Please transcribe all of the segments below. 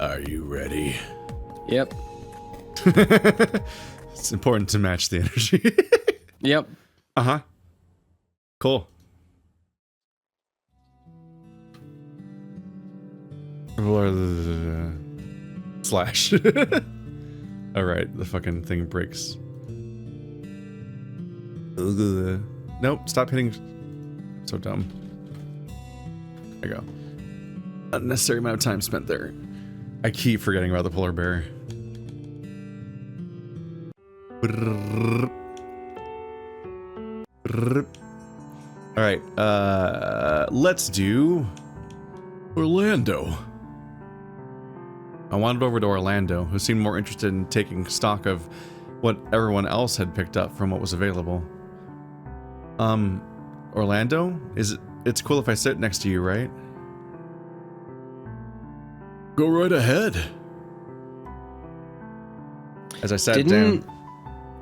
Are you ready? Yep. It's important to match the energy. Yep. Uh-huh. Cool. Slash. Alright, the fucking thing breaks. Nope, stop hitting. So dumb. There you go. Unnecessary amount of time spent there. I keep forgetting about the polar bear. Alright, let's do Orlando. I wandered over to Orlando, who seemed more interested in taking stock of what everyone else had picked up from what was available. Orlando? It's cool if I sit next to you, right? Go right ahead. As I sat down.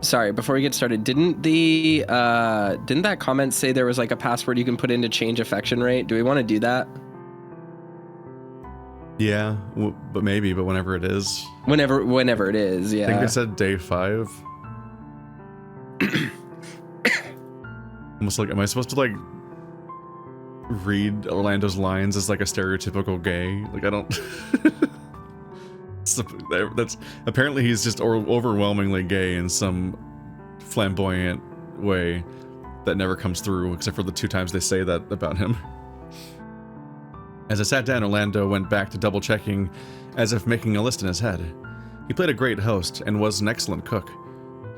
Sorry, before we get started, didn't that comment say there was like a password you can put in to change affection rate? Do we want to do that? Yeah, but whenever it is. Whenever it is, yeah. I think I said day 5. Almost like, am I supposed to like read Orlando's lines as like a stereotypical gay? Like, I don't. That's apparently he's just overwhelmingly gay in some flamboyant way that never comes through, except for the 2 times they say that about him. As I sat down, Orlando went back to double checking, as if making a list in his head. He played a great host and was an excellent cook.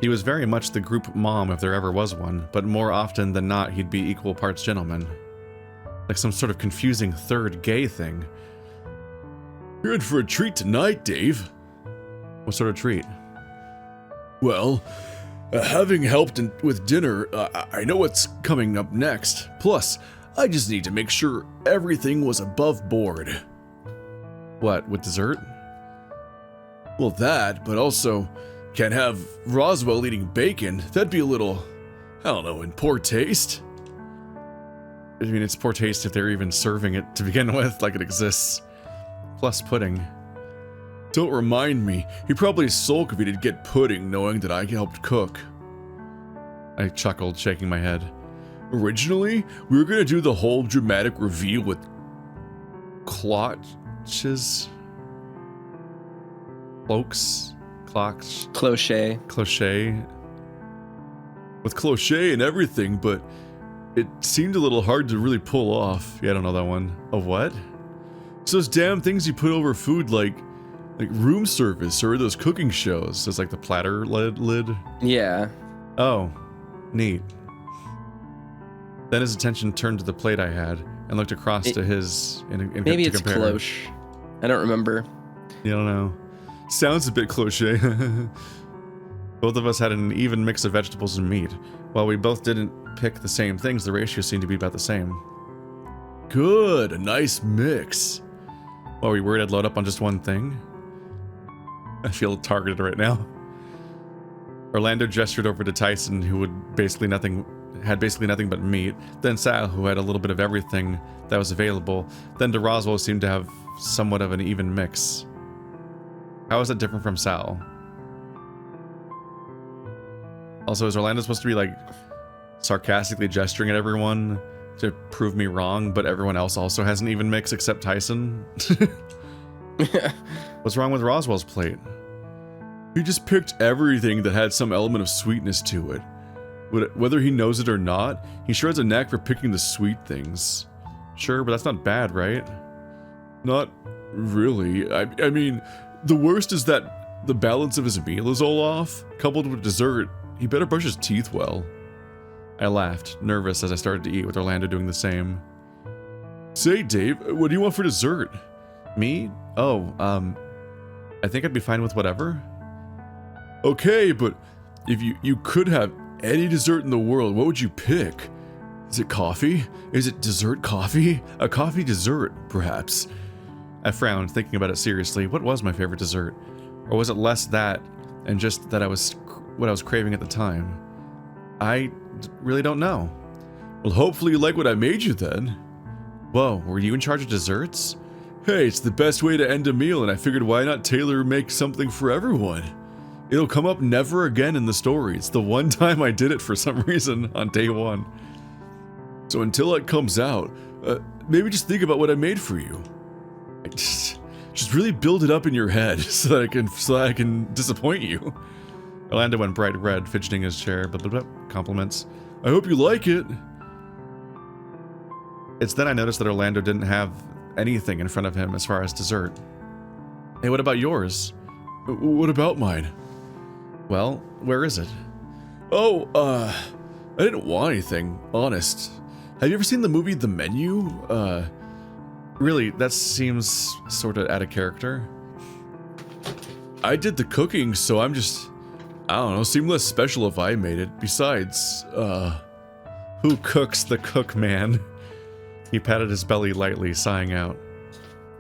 He was very much the group mom if there ever was one, but more often than not he'd be equal parts gentleman. Like some sort of confusing third gay thing. You're in for a treat tonight, Dave. What sort of treat? Well, having helped with dinner, I know what's coming up next. Plus, I just need to make sure everything was above board. What, with dessert? Well, that, but also can't have Roswell eating bacon. That'd be a little, I don't know, in poor taste. I mean, it's poor taste if they're even serving it to begin with, like it exists. Plus pudding. Don't remind me. He'd probably sulk if he did get pudding knowing that I helped cook. I chuckled, shaking my head. Originally, we were gonna do the whole dramatic reveal with cloches? Cloaks? Clocks? Cloche. Cloche. With cloche and everything, but it seemed a little hard to really pull off. Yeah, I don't know that one. A what? It's those damn things you put over food like room service or those cooking shows. It's like the platter lid. Yeah. Oh, neat. Then his attention turned to the plate I had and looked across to his. Maybe it's cloche. I don't remember. You don't know. Sounds a bit cloche. Both of us had an even mix of vegetables and meat. While we both didn't pick the same things, the ratio seemed to be about the same. Good, a nice mix. While we worried I'd load up on just one thing. I feel targeted right now. Orlando gestured over to Tyson, who had basically nothing but meat, then Sal, who had a little bit of everything that was available, then to Roswell, who seemed to have somewhat of an even mix. How is that different from Sal? Also, is Orlando supposed to be like sarcastically gesturing at everyone to prove me wrong, but everyone else also has an even mix except Tyson? What's wrong with Roswell's plate? He just picked everything that had some element of sweetness to it. Whether he knows it or not, he sure has a knack for picking the sweet things. Sure, but that's not bad, right? Not really. I mean, the worst is that the balance of his meal is all off. Coupled with dessert, he better brush his teeth well. I laughed, nervous as I started to eat, with Orlando doing the same. Say, Dave, what do you want for dessert? Me? Oh, I think I'd be fine with whatever. Okay, but if you could have any dessert in the world, what would you pick? Is it coffee? Is it dessert coffee? A coffee dessert, perhaps. I frowned, thinking about it seriously. What was my favorite dessert? Or was it less that, and just that what I was craving at the time? I really don't know. Well, hopefully you like what I made you then. Whoa, were you in charge of desserts? Hey, it's the best way to end a meal, and I figured why not make something for everyone? It'll come up never again in the story. It's the one time I did it for some reason on day 1. So until it comes out, maybe just think about what I made for you. Just really build it up in your head so that I can disappoint you. Orlando went bright red, fidgeting his chair. Blah, blah, blah. Compliments. I hope you like it. It's then I noticed that Orlando didn't have anything in front of him as far as dessert. Hey, what about yours? What about mine? Well, where is it? Oh, I didn't want anything, honest. Have you ever seen the movie The Menu? Really, that seems sort of out of character. I did the cooking, so I don't know, seemed less special if I made it. Besides, who cooks the cook man? He patted his belly lightly, sighing out.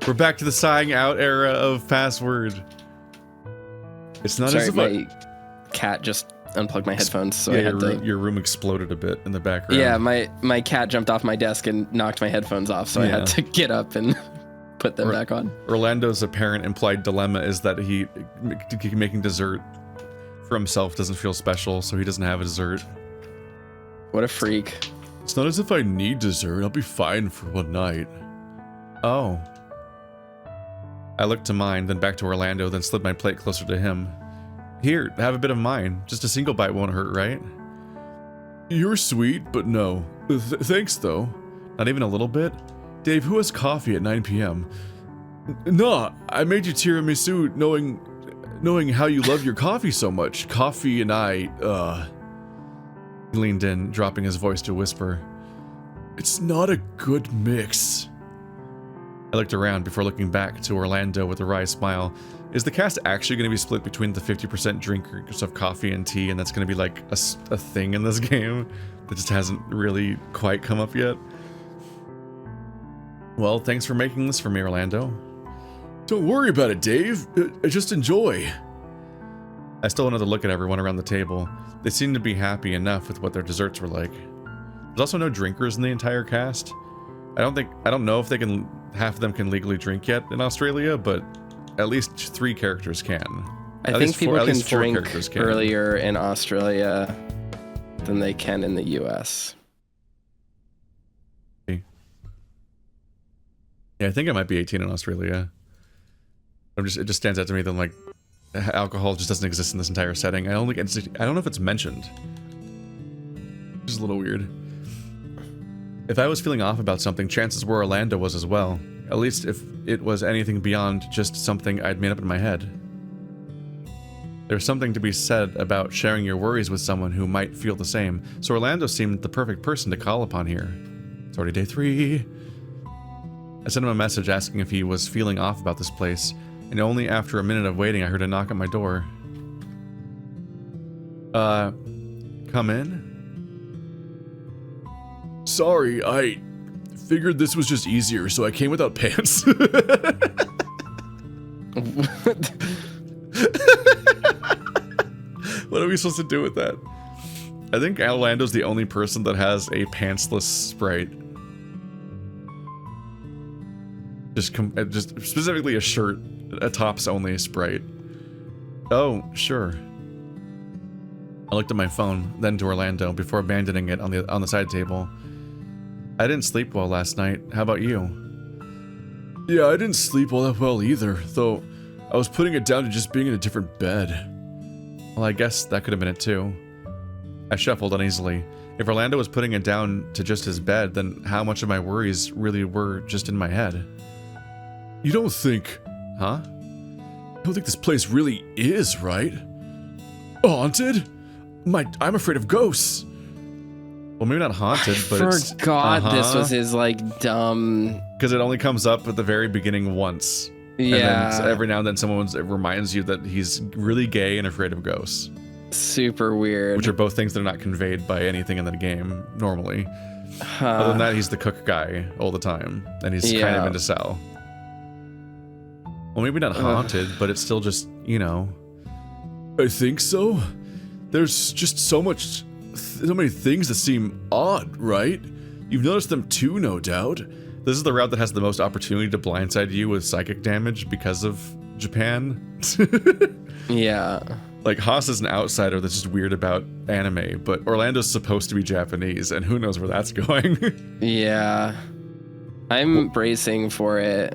We're back to the sighing out era of password. It's not as if my cat just unplugged my headphones, so I had your room exploded a bit in the background. Yeah, my cat jumped off my desk and knocked my headphones off, so I had to get up and put them back on. Orlando's apparent implied dilemma is that he making dessert for himself doesn't feel special, so he doesn't have a dessert. What a freak. It's not as if I need dessert. I'll be fine for one night. Oh. I looked to mine, then back to Orlando, then slid my plate closer to him. Here, have a bit of mine. Just a single bite won't hurt, right? You're sweet, but no. Thanks, though. Not even a little bit? Dave, who has coffee at 9 p.m.? Nah, I made you tiramisu knowing how you love your coffee so much. Coffee and I, He leaned in, dropping his voice to a whisper. It's not a good mix. I looked around before looking back to Orlando with a wry smile. Is the cast actually going to be split between the 50% drinkers of coffee and tea, and that's going to be like a thing in this game that just hasn't really quite come up yet? Well, thanks for making this for me, Orlando. Don't worry about it, Dave. Just enjoy. I stole another look at everyone around the table. They seemed to be happy enough with what their desserts were like. There's also no drinkers in the entire cast. I don't know if half of them can legally drink yet in Australia, but at least 3 characters can. I think people can drink earlier in Australia than they can in the US. Yeah, I think I might be 18 in Australia. It just stands out to me that like alcohol just doesn't exist in this entire setting. I don't know if it's mentioned. Which is a little weird. If I was feeling off about something, chances were Orlando was as well. At least if it was anything beyond just something I'd made up in my head. There's something to be said about sharing your worries with someone who might feel the same, so Orlando seemed the perfect person to call upon here. It's already day 3. I sent him a message asking if he was feeling off about this place, and only after a minute of waiting I heard a knock at my door. Come in? Sorry, I figured this was just easier, so I came without pants. What are we supposed to do with that? I think Orlando's the only person that has a pantsless Sprite. Just specifically a shirt, a tops-only Sprite. Oh, sure. I looked at my phone, then to Orlando, before abandoning it on the side table. I didn't sleep well last night. How about you? Yeah, I didn't sleep all that well either, though I was putting it down to just being in a different bed. Well, I guess that could have been it too. I shuffled uneasily. If Orlando was putting it down to just his bed, then how much of my worries really were just in my head? You don't think... Huh? You don't think this place really is, right? Haunted? I'm afraid of ghosts. Well, maybe not haunted, but it's... Forgot this was his, like, dumb... Because it only comes up at the very beginning once. Yeah. And then every now and then someone reminds you that he's really gay and afraid of ghosts. Super weird. Which are both things that are not conveyed by anything in the game, normally. Other than that, he's the cook guy all the time. And he's kind of into Sal. Well, maybe not haunted, but it's still just, you know... I think so. There's just so many things that seem odd, right? You've noticed them too, no doubt. This is the route that has the most opportunity to blindside you with psychic damage because of Japan. Yeah. Like, Haas is an outsider that's just weird about anime, but Orlando's supposed to be Japanese, and who knows where that's going. Yeah. I'm bracing for it.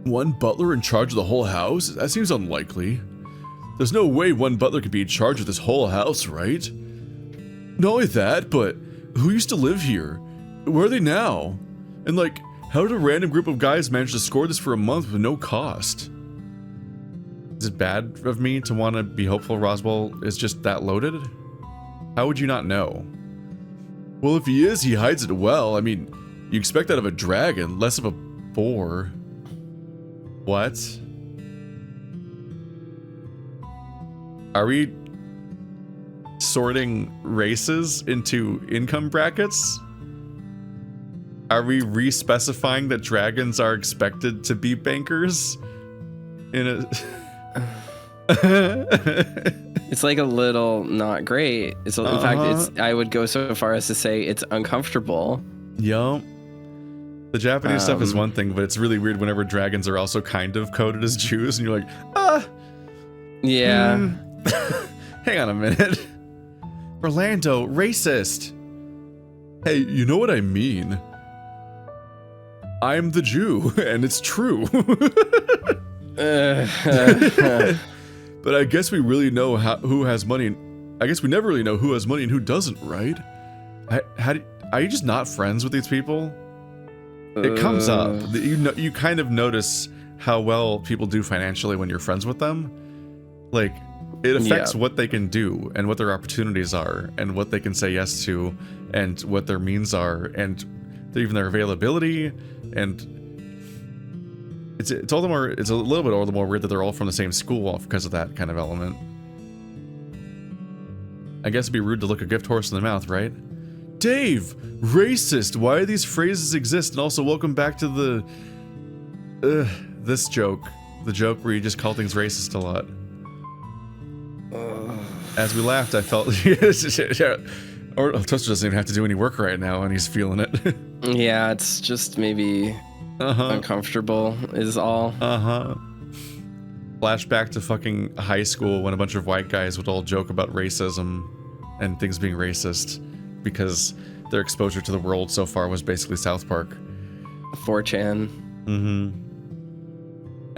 One butler in charge of the whole house? That seems unlikely. There's no way one butler could be in charge of this whole house, right? Not only that, but who used to live here? Where are they now? And like, how did a random group of guys manage to score this for a month with no cost? Is it bad of me to want to be hopeful Roswell is just that loaded? How would you not know? Well, if he is, he hides it well. I mean, you expect that of a dragon, less of a boar. What? Are we sorting races into income brackets? Are we re-specifying that dragons are expected to be bankers? In a... It's like a little not great. In fact, it's. I would go so far as to say it's uncomfortable. Yup. The Japanese stuff is one thing, but it's really weird whenever dragons are also kind of coded as Jews, and you're like, Yeah. Hang on a minute. Orlando, racist. Hey, you know what I mean? I'm the Jew, and it's true. But I guess we really know who has money. I guess we never really know who has money and who doesn't, right? Are you just not friends with these people? It comes up. You kind of notice how well people do financially when you're friends with them. Like, it affects what they can do and what their opportunities are and what they can say yes to and what their means are and even their availability. And it's a little bit more weird that they're all from the same school because of that kind of element. I guess it'd be rude to look a gift horse in the mouth, right? Dave, racist. Why do these phrases exist? And also, welcome back to the this joke, the joke where you just call things racist a lot. As we laughed, I felt or Toaster doesn't even have to do any work right now, and he's feeling it. Yeah, it's just maybe uncomfortable is all. Flashback to fucking high school when a bunch of white guys would all joke about racism and things being racist because their exposure to the world so far was basically South Park. 4chan.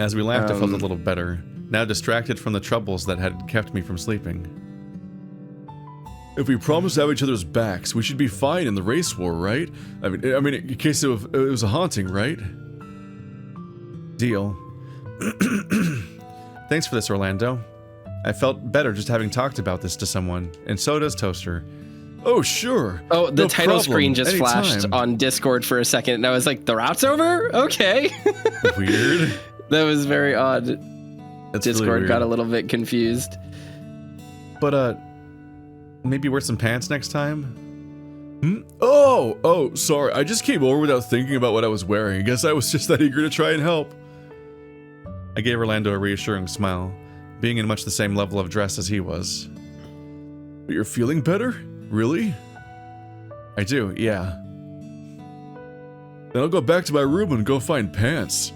As we laughed, I felt a little better. Now distracted from the troubles that had kept me from sleeping. If we promise to have each other's backs, we should be fine in the race war, right? I mean, in case it was a haunting, right? Deal. Thanks for this, Orlando. I felt better just having talked about this to someone, and so does Toaster. Oh, sure. Oh, the no title problem. screen just Anytime. flashed on Discord for a second, and I was like, the route's over? Okay. Weird. That was very odd. That's Discord really weird. got a little bit confused. But, maybe wear some pants next time? Oh, sorry. I just came over without thinking about what I was wearing. I guess I was just that eager to try and help. I gave Orlando a reassuring smile, being in much the same level of dress as he was. But you're feeling better? Really? I do, yeah. Then I'll go back to my room and go find pants.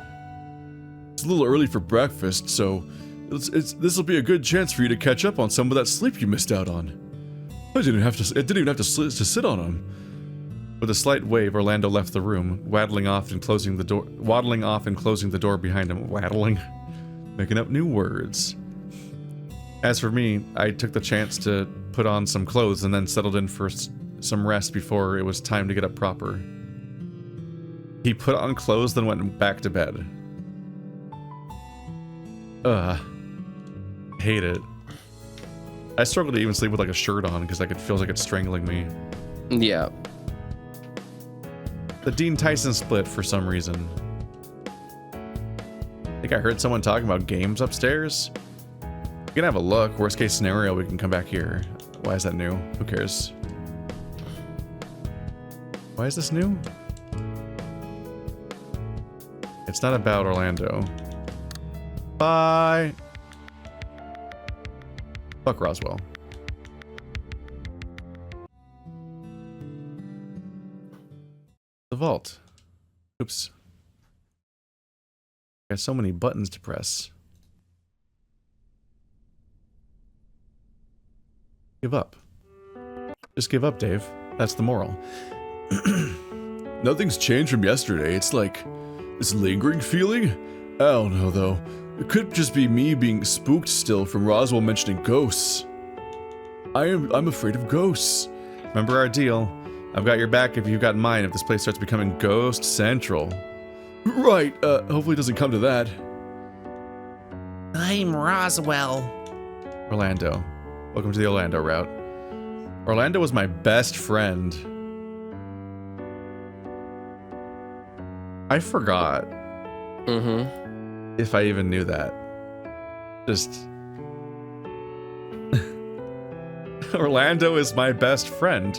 It's a little early for breakfast, so this will be a good chance for you to catch up on some of that sleep you missed out on. I didn't even have to sit on them. With a slight wave, Orlando left the room, waddling off and closing the door behind him. Waddling? Making up new words. As for me, I took the chance to put on some clothes and then settled in for some rest before it was time to get up proper. He put on clothes, then went back to bed. Hate it. I struggle to even sleep with like a shirt on because like it feels like it's strangling me. Yeah. The Dean Tyson split for some reason. I think I heard someone talking about games upstairs. We can have a look. Worst case scenario, we can come back here. Why is that new? Who cares? Why is this new? It's not about Orlando. Bye. Fuck Roswell. The vault. Oops. Got so many buttons to press. Give up. Just give up, Dave. That's the moral. Nothing's changed from yesterday. It's like this lingering feeling. I don't know, though. It could just be me being spooked still from Roswell mentioning ghosts. I'm afraid of ghosts. Remember our deal. I've got your back if you've got mine if this place starts becoming ghost central. Right, hopefully it doesn't come to that. I'm Roswell. Orlando. Welcome to the Orlando route. Orlando was my best friend. I forgot. If I even knew that. Just... Orlando is my best friend.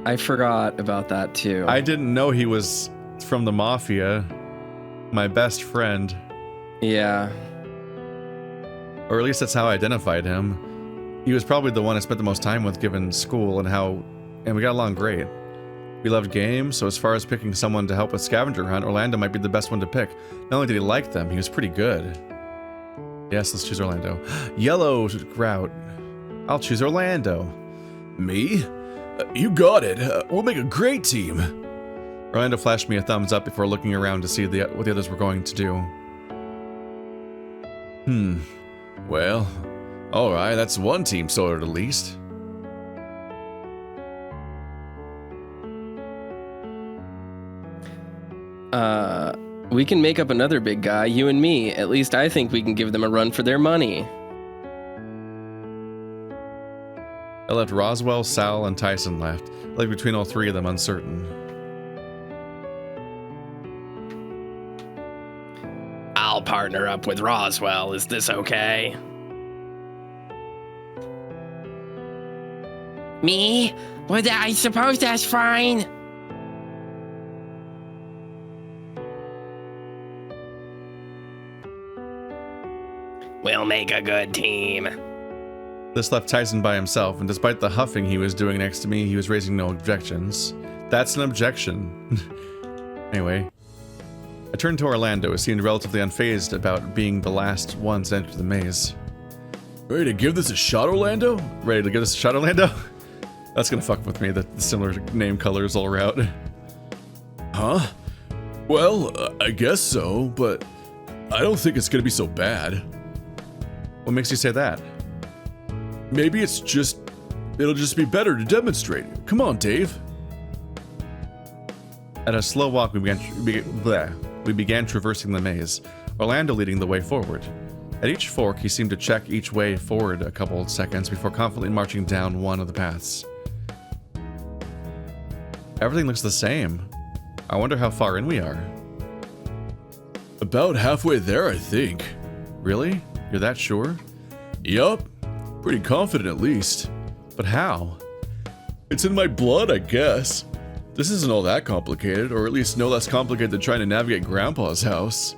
I forgot about that too. I didn't know he was from the Mafia. My best friend. Yeah. Or at least that's how I identified him. He was probably the one I spent the most time with given school and we got along great. We loved games, so as far as picking someone to help with Scavenger hunt, Orlando might be the best one to pick. Not only did he like them, he was pretty good. Yes, let's choose Orlando. Yellow route. I'll choose Orlando. Me? You got it. We'll make a great team. Orlando flashed me a thumbs up before looking around to see what the others were going to do. Well, alright, that's one team sorted at least. We can make up another big guy, you and me. At least I think we can give them a run for their money. I left Roswell, Sal, and Tyson left. Like between all three of them, uncertain. I'll partner up with Roswell. Is this okay? Me? Well, I suppose that's fine. We'll make a good team. This left Tyson by himself, and despite the huffing he was doing next to me, he was raising no objections. That's an objection. Anyway, I turned to Orlando, who seemed relatively unfazed about being the last one to enter the maze. Ready to give this a shot, Orlando? Ready to give this a shot, Orlando? That's gonna fuck with me, the similar name colors all around. Huh? Well, I guess so, but I don't think it's gonna be so bad. What makes you say that? Maybe it'll just be better to demonstrate. Come on, Dave. At a slow walk, we began traversing the maze, Orlando leading the way forward. At each fork, he seemed to check each way forward a couple of seconds before confidently marching down one of the paths. Everything looks the same. I wonder how far in we are. About halfway there, I think. Really? You're that sure? Yup. Pretty confident at least. But how? It's in my blood, I guess. This isn't all that complicated, or at least no less complicated than trying to navigate Grandpa's house.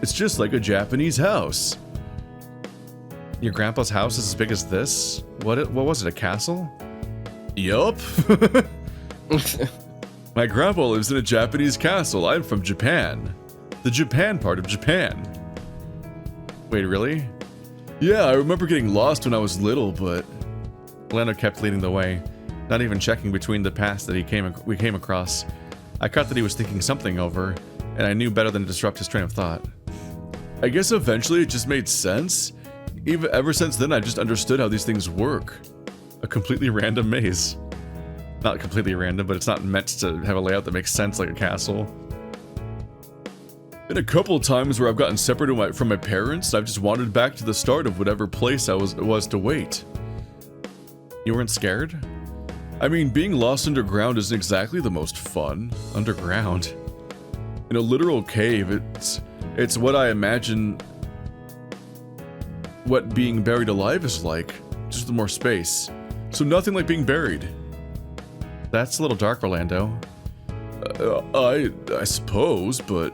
It's just like a Japanese house. Your grandpa's house is as big as this? What was it, a castle? Yup. My grandpa lives in a Japanese castle. I'm from Japan. The Japan part of Japan. Wait, really? Yeah, I remember getting lost when I was little, but... Orlando kept leading the way, not even checking between the paths that we came across. I caught that he was thinking something over, and I knew better than to disrupt his train of thought. I guess eventually it just made sense. Ever since then, I just understood how these things work. A completely random maze. Not completely random, but it's not meant to have a layout that makes sense like a castle. Been a couple of times where I've gotten separated from my parents, I've just wandered back to the start of whatever place it was to wait. You weren't scared? I mean, being lost underground isn't exactly the most fun. Underground. In a literal cave, it's what I imagine what being buried alive is like. Just with more space. So nothing like being buried. That's a little dark, Orlando. I suppose, but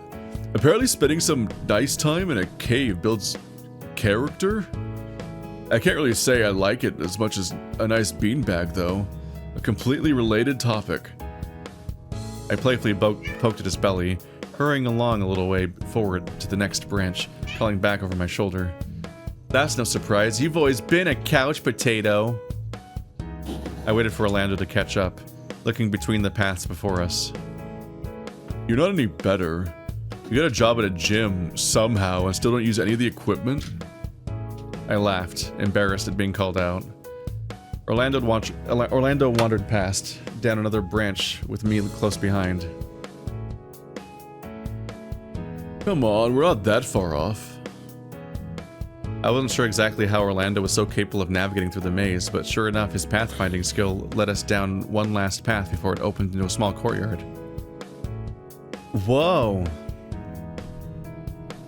apparently spending some nice time in a cave builds character? I can't really say I like it as much as a nice beanbag, though. A completely related topic. I playfully poked at his belly, hurrying along a little way forward to the next branch, calling back over my shoulder. That's no surprise, you've always been a couch potato. I waited for Orlando to catch up, looking between the paths before us. You're not any better. You got a job at a gym, somehow, and still don't use any of the equipment? I laughed, embarrassed at being called out. Orlando wandered past, down another branch with me close behind. Come on, we're not that far off. I wasn't sure exactly how Orlando was so capable of navigating through the maze, but sure enough, his pathfinding skill led us down one last path before it opened into a small courtyard. Whoa!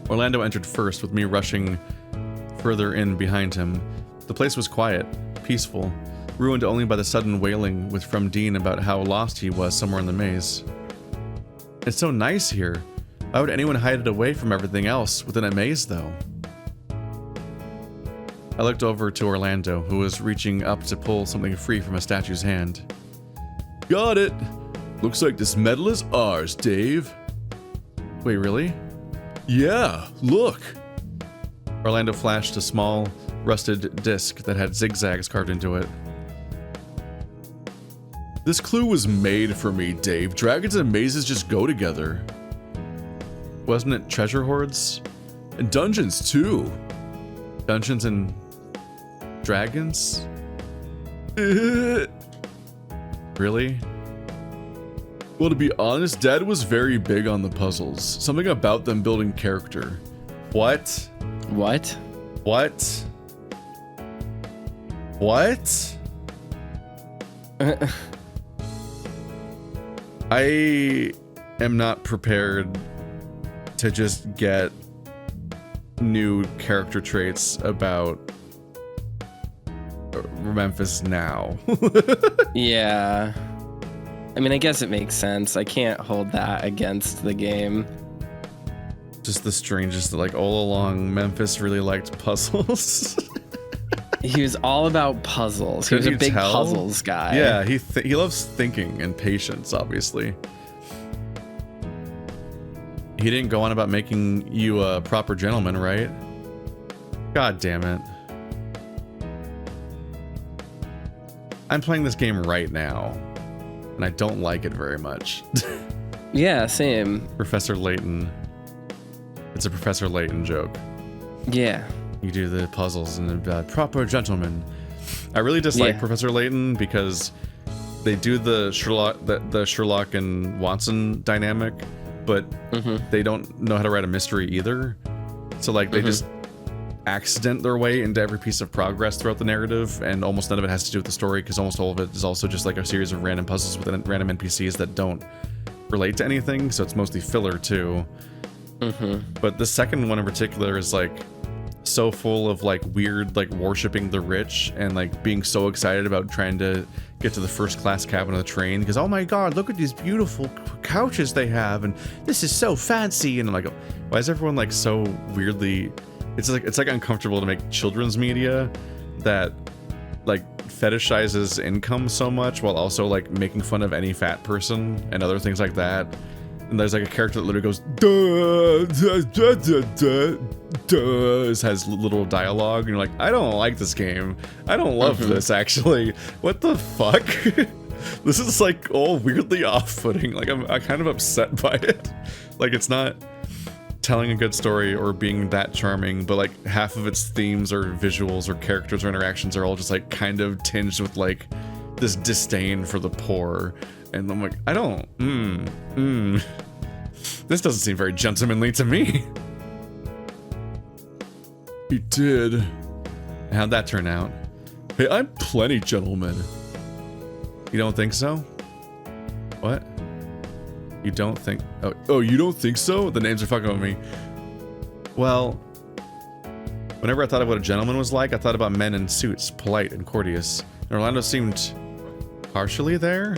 Orlando entered first, with me rushing further in behind him. The place was quiet, peaceful, ruined only by the sudden wailing from Dean about how lost he was somewhere in the maze. It's so nice here. Why would anyone hide it away from everything else within a maze, though? I looked over to Orlando, who was reaching up to pull something free from a statue's hand. Got it! Looks like this medal is ours, Dave. Wait, really? Yeah, look! Orlando flashed a small, rusted disc that had zigzags carved into it. This clue was made for me, Dave. Dragons and mazes just go together. Wasn't it treasure hoards? And dungeons, too. Dungeons and dragons? Really? Well, to be honest, Dad was very big on the puzzles. Something about them building character. What? What? What? What? I am not prepared to just get new character traits about Memphis now. Yeah. I mean, I guess it makes sense. I can't hold that against the game. Just the strangest, like, all along, Memphis really liked puzzles. He was all about puzzles. He was a big puzzles guy. Yeah, he loves thinking and patience, obviously. He didn't go on about making you a proper gentleman, right? God damn it. I'm playing this game right now, and I don't like it very much. Yeah, same. Professor Layton. It's a Professor Layton joke. Yeah. You do the puzzles and the proper gentleman. I really dislike Professor Layton because they do the Sherlock and Watson dynamic, but they don't know how to write a mystery either. So like they just accident their way into every piece of progress throughout the narrative, and almost none of it has to do with the story because almost all of it is also just like a series of random puzzles with random NPCs that don't relate to anything. So it's mostly filler too. But the second one in particular is like so full of like weird like worshipping the rich and like being so excited about trying to get to the first class cabin of the train because oh my god, look at these beautiful couches they have and this is so fancy, and I'm like, why is everyone like so weirdly, it's like uncomfortable to make children's media that like fetishizes income so much while also like making fun of any fat person and other things like that. And there's like a character that literally goes duh, duh, duh, duh, duh, has little dialogue, and you're like, I don't like this game. I don't love this actually. What the fuck? This is like all weirdly off-putting. Like I'm kind of upset by it. Like it's not telling a good story or being that charming, but like half of its themes or visuals or characters or interactions are all just like kind of tinged with like this disdain for the poor. And I'm like, I don't, this doesn't seem very gentlemanly to me. He did. How'd that turn out? Hey, I'm plenty gentleman. You don't think so? What? You don't think, oh, you don't think so? The names are fucking with me. Well, whenever I thought of what a gentleman was like, I thought about men in suits, polite and courteous. And Orlando seemed partially there.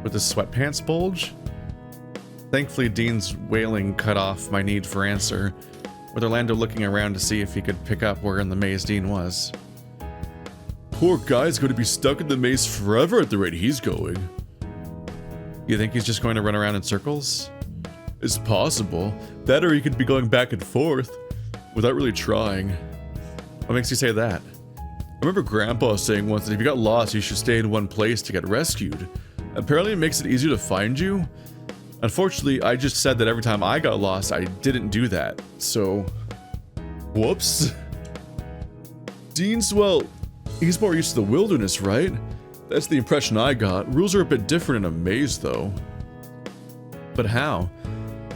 With his sweatpants bulge? Thankfully, Dean's wailing cut off my need for answer, with Orlando looking around to see if he could pick up where in the maze Dean was. Poor guy's going to be stuck in the maze forever at the rate he's going. You think he's just going to run around in circles? It's possible. That or you could be going back and forth without really trying. What makes you say that? I remember Grandpa saying once that if you got lost, you should stay in one place to get rescued. Apparently it makes it easier to find you. Unfortunately, I just said that every time I got lost, I didn't do that. So, whoops. Dean's, well, he's more used to the wilderness, right? That's the impression I got. Rules are a bit different in a maze, though. But how?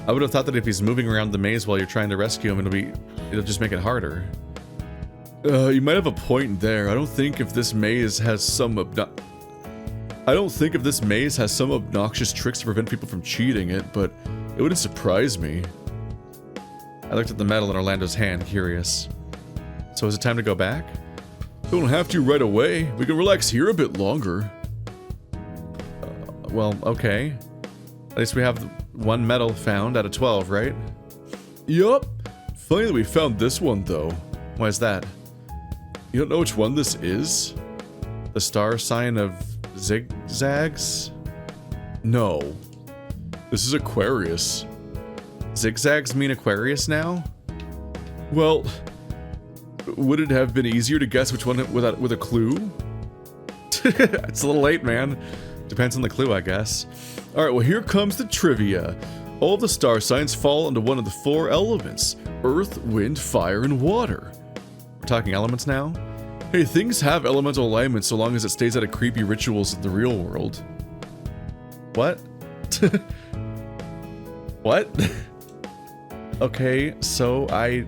I would have thought that if he's moving around the maze while you're trying to rescue him, it'll just make it harder. You might have a point there. I don't think if this maze has some obnoxious tricks to prevent people from cheating it, but it wouldn't surprise me. I looked at the medal in Orlando's hand, curious. So is it time to go back? Don't have to right away. We can relax here a bit longer. Well, okay. At least we have one medal found out of 12, right? Yup. Funny that we found this one, though. Why is that? You don't know which one this is? The star sign of zigzags? No. This is Aquarius. Zigzags mean Aquarius now? Well, would it have been easier to guess which one with a clue? It's a little late, man. Depends on the clue, I guess. Alright, well here comes the trivia. All the star signs fall into one of the 4 elements. Earth, wind, fire, and water. We're talking elements now? Hey, things have elemental alignment so long as it stays out of creepy rituals in the real world. What? What? Okay, so I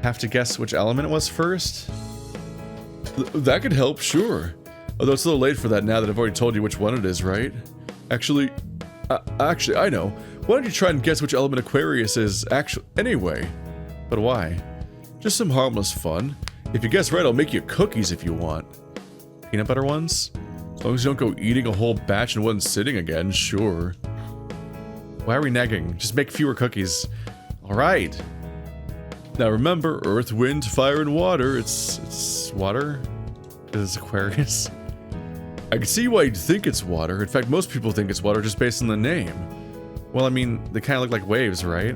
have to guess which element it was first? That could help, sure. Although it's a little late for that now that I've already told you which one it is, right? Actually, I know. Why don't you try and guess which element Aquarius is anyway? But why? Just some harmless fun. If you guess right, I'll make you cookies if you want. Peanut butter ones? As long as you don't go eating a whole batch in one sitting again, sure. Why are we nagging? Just make fewer cookies. Alright. Now remember, earth, wind, fire, and water. It's water? Because it's Aquarius. I can see why you'd think it's water. In fact, most people think it's water just based on the name. Well, I mean, they kind of look like waves, right?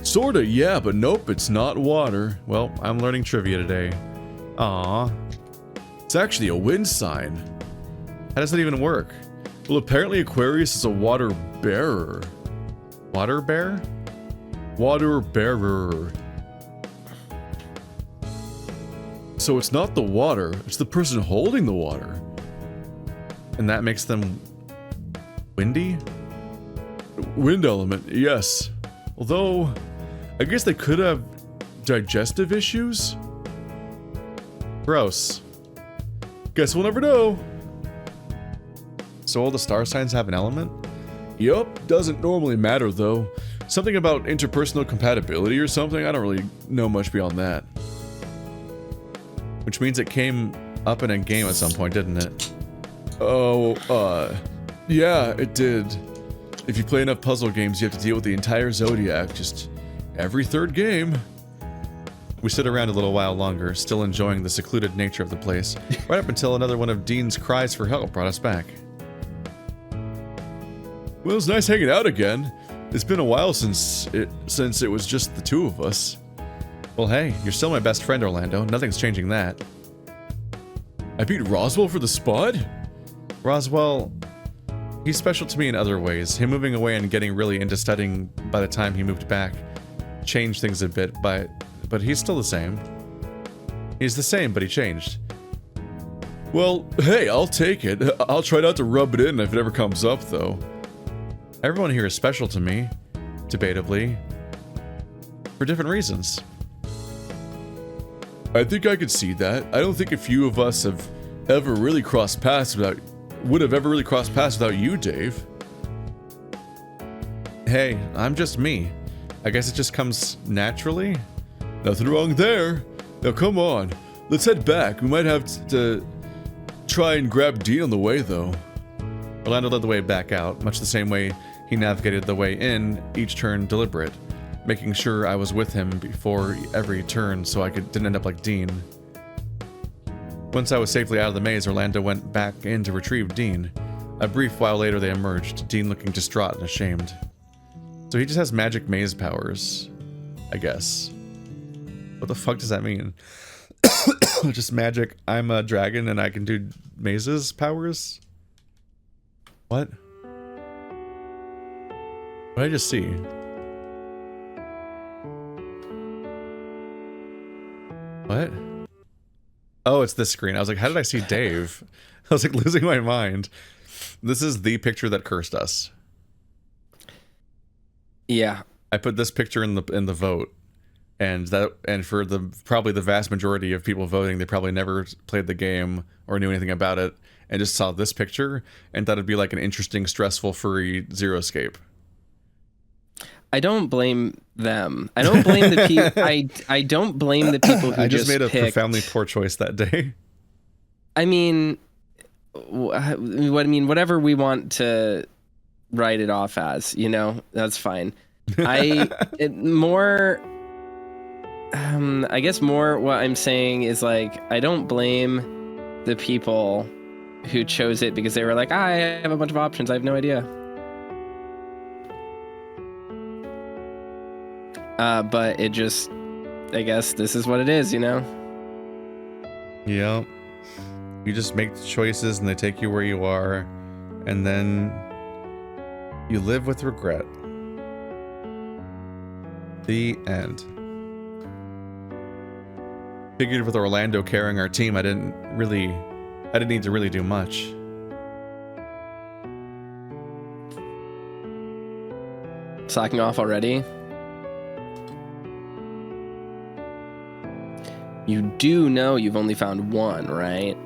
Sorta, yeah, but nope, it's not water. Well, I'm learning trivia today. Aww. It's actually a wind sign. How does that even work? Well, apparently Aquarius is a water bearer. Water bear? Water bearer. So it's not the water, it's the person holding the water. And that makes them windy? Wind element, yes. Although, I guess they could have digestive issues? Gross. Guess we'll never know. So all the star signs have an element? Yup, doesn't normally matter though. Something about interpersonal compatibility or something? I don't really know much beyond that. Which means it came up in a game at some point, didn't it? Oh, yeah, it did. If you play enough puzzle games, you have to deal with the entire Zodiac, just every 3rd game. We stood around a little while longer, still enjoying the secluded nature of the place, right up until another one of Dean's cries for help brought us back. Well, it's nice hanging out again. It's been a while since it was just the 2 of us. Well, hey, you're still my best friend, Orlando. Nothing's changing that. I beat Roswell for the spot? Roswell, he's special to me in other ways. Him moving away and getting really into studying by the time he moved back changed things a bit, but he's still the same. He's the same, but he changed. Well, hey, I'll take it. I'll try not to rub it in if it ever comes up, though. Everyone here is special to me, debatably, for different reasons. I think I could see that. I don't think a few of us have ever really crossed paths without you, Dave. Hey, I'm just me. I guess it just comes naturally. Nothing wrong there. Now come on, let's head back. We might have to try and grab Dean on the way, though. Orlando led the way back out, much the same way he navigated the way in, each turn deliberate, making sure I was with him before every turn so I didn't end up like Dean. Once I was safely out of the maze, Orlando went back in to retrieve Dean. A brief while later they emerged, Dean looking distraught and ashamed. So he just has magic maze powers, I guess. What the fuck does that mean? Just magic, I'm a dragon and I can do mazes powers? What? What did I just see? What? Oh, it's this screen. I was like, how did I see Dave? I was like losing my mind. This is the picture that cursed us. Yeah. I put this picture in the vote. And for the probably the vast majority of people voting, they probably never played the game or knew anything about it and just saw this picture and thought it'd be like an interesting, stressful, furry Zero Escape. I don't blame them. I don't blame the people. I don't blame the people who I just made a picked... profoundly poor choice that day. I mean, whatever we want to write it off as, you know, that's fine. I guess more what I'm saying is like, I don't blame the people who chose it because they were like, I have a bunch of options. I have no idea. But it just, I guess this is what it is, you know? Yeah. You just make the choices and they take you where you are. And then you live with regret. The end. Figured with Orlando carrying our team, I didn't need to really do much. Slacking off already? You do know you've only found one, right?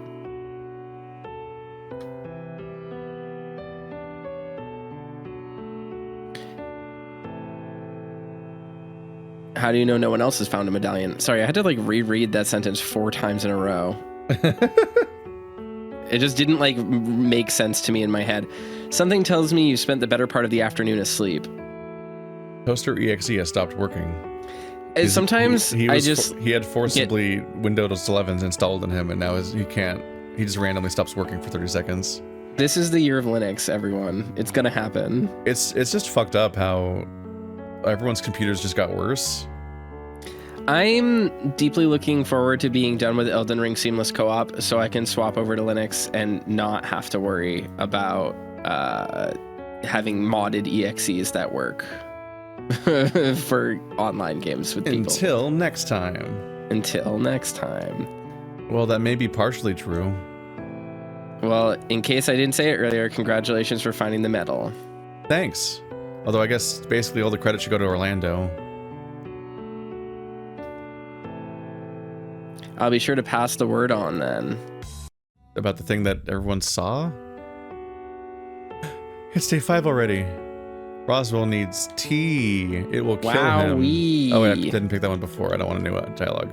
How do you know no one else has found a medallion? Sorry, I had to like reread that sentence 4 times in a row. It just didn't like make sense to me in my head. Something tells me you spent the better part of the afternoon asleep. Toaster EXE has stopped working. Sometimes he had forcibly Windows 11s installed in him, and now he just randomly stops working for 30 seconds. This is the year of Linux, everyone. It's gonna happen. It's just fucked up how everyone's computers just got worse. I'm deeply looking forward to being done with Elden Ring Seamless Co-op so I can swap over to Linux and not have to worry about having modded EXEs that work for online games with people. Until next time. Until next time. Well, that may be partially true. Well, in case I didn't say it earlier, congratulations for finding the medal. Thanks. Although I guess basically all the credit should go to Orlando. I'll be sure to pass the word on then. About the thing that everyone saw? It's day 5 already. Roswell needs tea. It will kill him. Wowee. Oh, wait, I didn't pick that one before. I don't want to know dialogue.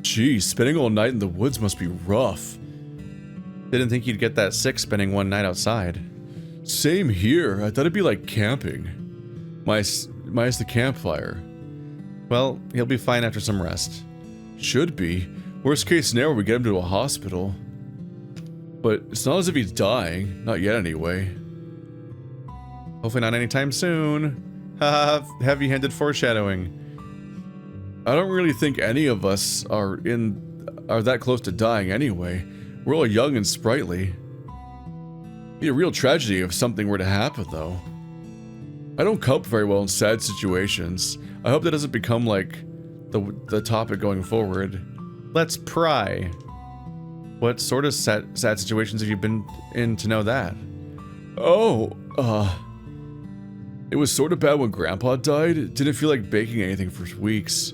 Gee, spending all night in the woods must be rough. Didn't think you'd get that sick spending one night outside. Same here. I thought it'd be like camping. Minus the campfire. Well, he'll be fine after some rest. Should be. Worst case scenario, we get him to a hospital. But it's not as if he's dying. Not yet, anyway. Hopefully not anytime soon. Haha, heavy-handed foreshadowing. I don't really think any of us are that close to dying anyway. We're all young and sprightly. It'd be a real tragedy if something were to happen, though. I don't cope very well in sad situations. I hope that doesn't become, like, the topic going forward. Let's pry. What sort of sad situations have you been in to know that? Oh, it was sort of bad when Grandpa died. Didn't feel like baking anything for weeks.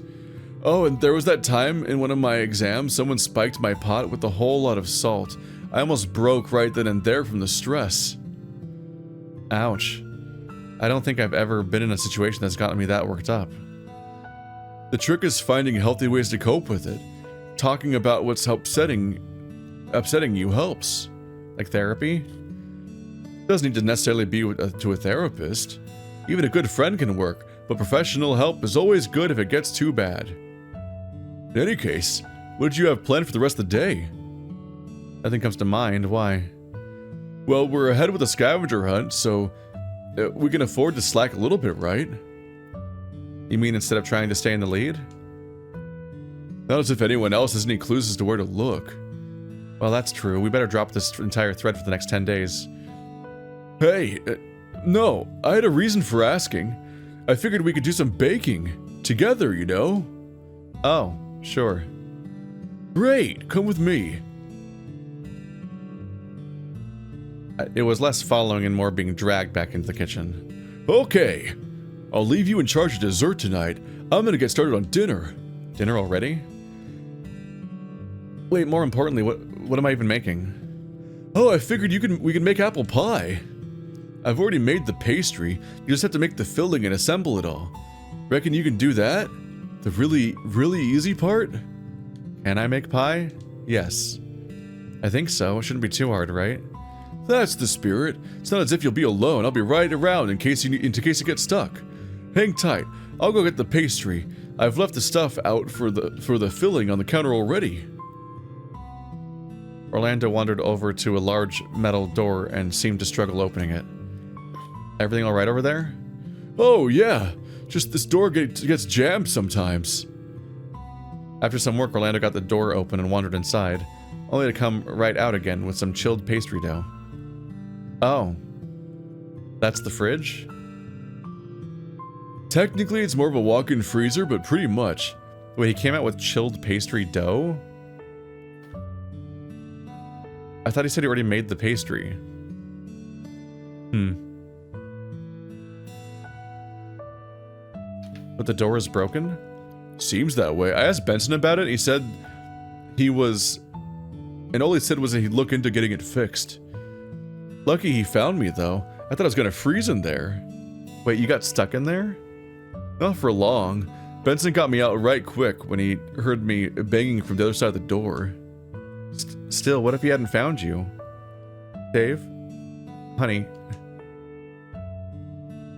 Oh, and there was that time in one of my exams, someone spiked my pot with a whole lot of salt. I almost broke right then and there from the stress. Ouch. I don't think I've ever been in a situation that's gotten me that worked up. The trick is finding healthy ways to cope with it. Talking about what's upsetting you helps. Like therapy? Doesn't need to necessarily be to a therapist. Even a good friend can work, but professional help is always good if it gets too bad. In any case, what did you have planned for the rest of the day? Nothing comes to mind. Why? Well, we're ahead with the scavenger hunt, so we can afford to slack a little bit, right? You mean instead of trying to stay in the lead? Not as if anyone else has any clues as to where to look. Well, that's true. We better drop this entire thread for the next 10 days. Hey, no, I had a reason for asking. I figured we could do some baking together, you know? Oh, sure. Great, come with me. It was less following and more being dragged back into the kitchen. Okay, I'll leave you in charge of dessert tonight. I'm gonna get started on dinner. Dinner already? Wait, more importantly, what am I even making? Oh, I figured we could make apple pie. I've already made the pastry. You just have to make the filling and assemble it all. Reckon you can do that? The really, really easy part? Can I make pie? Yes. I think so. It shouldn't be too hard, right? That's the spirit. It's not as if you'll be alone. I'll be right around in case you get stuck. Hang tight. I'll go get the pastry. I've left the stuff out for the filling on the counter already. Orlando wandered over to a large metal door and seemed to struggle opening it. Everything all right over there? Oh yeah. Just this door gets jammed sometimes. After some work, Orlando got the door open and wandered inside, only to come right out again with some chilled pastry dough. Oh. That's the fridge? Technically, it's more of a walk-in freezer, but pretty much. Wait, he came out with chilled pastry dough? I thought he said he already made the pastry. But the door is broken? Seems that way. I asked Benson about it. He said he was... And all he said was that he'd look into getting it fixed. Lucky he found me, though. I thought I was gonna freeze in there. Wait, you got stuck in there? Not for long. Benson got me out right quick when he heard me banging from the other side of the door. Still, what if he hadn't found you? Dave? Honey.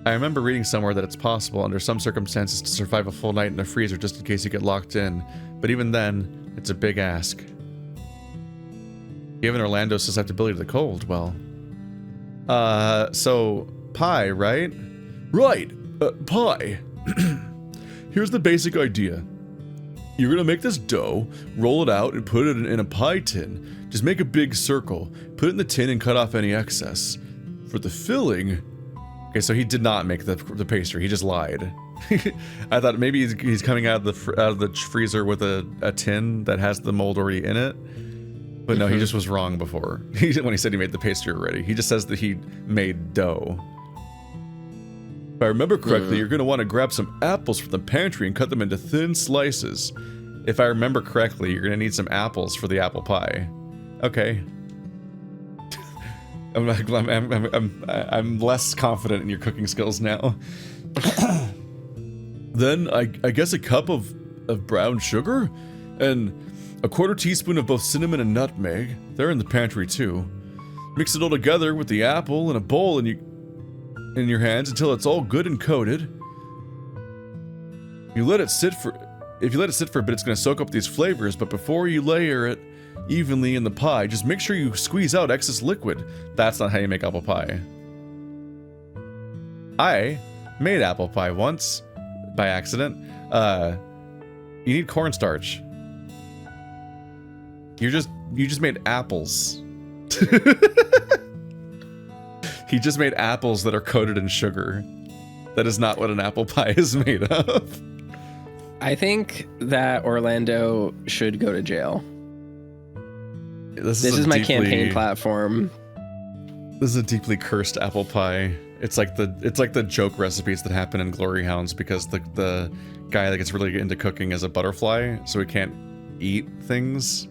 I remember reading somewhere that it's possible under some circumstances to survive a full night in a freezer just in case you get locked in, but even then, it's a big ask. Given Orlando's susceptibility to the cold, well... so, pie, right? Right! Pie! Here's the basic idea. You're gonna make this dough, roll it out, and put it in a pie tin. Just make a big circle, put it in the tin and cut off any excess. For the filling... Okay, so he did not make the pastry, he just lied. I thought maybe he's coming out of the freezer with a tin that has the mold already in it. But no, he just was wrong before. When he said he made the pastry already. He just says that he made dough. If I remember correctly, you're going to want to grab some apples from the pantry and cut them into thin slices. If I remember correctly, you're going to need some apples for the apple pie. Okay. I'm less confident in your cooking skills now. Then I guess a cup of brown sugar and a quarter teaspoon of both cinnamon and nutmeg. They're in the pantry too. Mix it all together with the apple in a bowl in your hands until it's all good and coated. If you let it sit for a bit, it's going to soak up these flavors, but before you layer it evenly in the pie, just make sure you squeeze out excess liquid. That's not how you make apple pie. I made apple pie once by accident. You need cornstarch. You just made apples. He just made apples that are coated in sugar. That is not what an apple pie is made of. I think that Orlando should go to jail. This is my campaign platform. This is a deeply cursed apple pie. It's like the joke recipes that happen in Glory Hounds because the guy that gets really into cooking is a butterfly, so he can't eat things.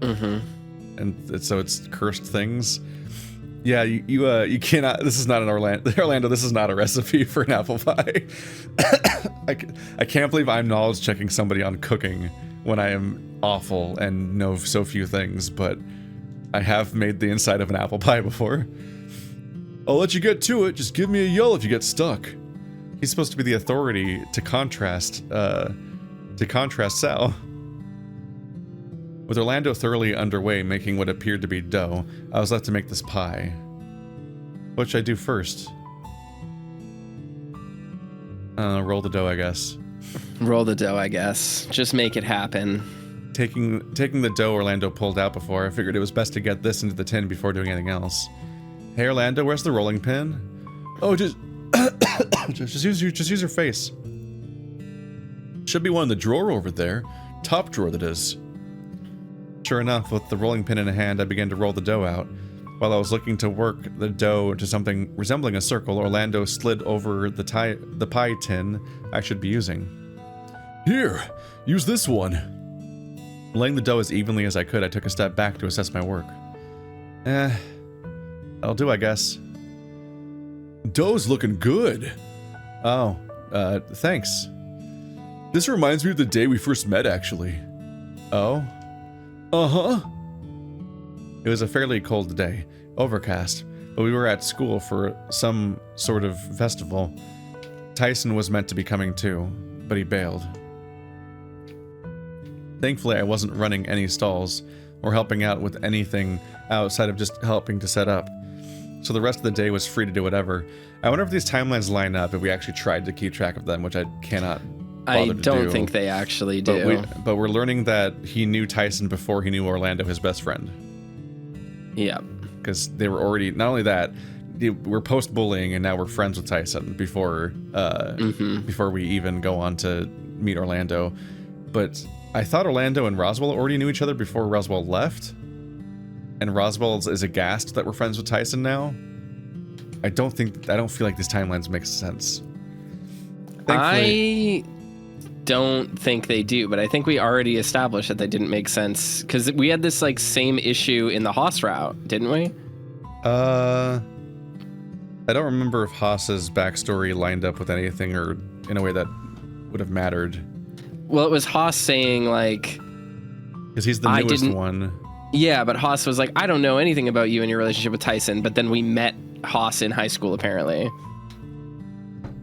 And so it's cursed things. Yeah, you cannot. This is not an Orlando. This is not a recipe for an apple pie. I can't believe I'm knowledge checking somebody on cooking when I am awful and know so few things, but I have made the inside of an apple pie before. I'll let you get to it. Just give me a yell if you get stuck. He's supposed to be the authority to contrast Sal. With Orlando thoroughly underway making what appeared to be dough, I was left to make this pie. What should I do first? Roll the dough, I guess. Roll the dough, I guess. Just make it happen. Taking the dough Orlando pulled out before, I figured it was best to get this into the tin before doing anything else. Hey Orlando, where's the rolling pin? Oh, just just use your face. Should be one in the drawer over there. Top drawer, that is. Sure enough, with the rolling pin in hand, I began to roll the dough out. While I was looking to work the dough to something resembling a circle, Orlando slid over the pie tin I should be using. Here, use this one. Laying the dough as evenly as I could, I took a step back to assess my work. That'll do, I guess. Dough's looking good. Oh, thanks. This reminds me of the day we first met, actually. Oh? Uh-huh. It was a fairly cold day, overcast, but we were at school for some sort of festival. Tyson was meant to be coming too, but he bailed. Thankfully, I wasn't running any stalls or helping out with anything outside of just helping to set up. So the rest of the day was free to do whatever. I wonder if these timelines line up if we actually tried to keep track of them, which I cannot bother to do. I don't think they actually do. But we're learning that he knew Tyson before he knew Orlando, his best friend. Yeah. Because they were already, not only that, we're post-bullying and now we're friends with Tyson before we even go on to meet Orlando. But I thought Orlando and Roswell already knew each other before Roswell left. And Roswell is aghast that we're friends with Tyson now. I don't feel like these timelines make sense. I don't think they do, but I think we already established that they didn't make sense because we had this like same issue in the Haas route, didn't we? I don't remember if Haas's backstory lined up with anything or in a way that would have mattered. Well, it was Haas saying like, because he's the newest one. Yeah, but Haas was like, I don't know anything about you and your relationship with Tyson, but then we met Haas in high school apparently.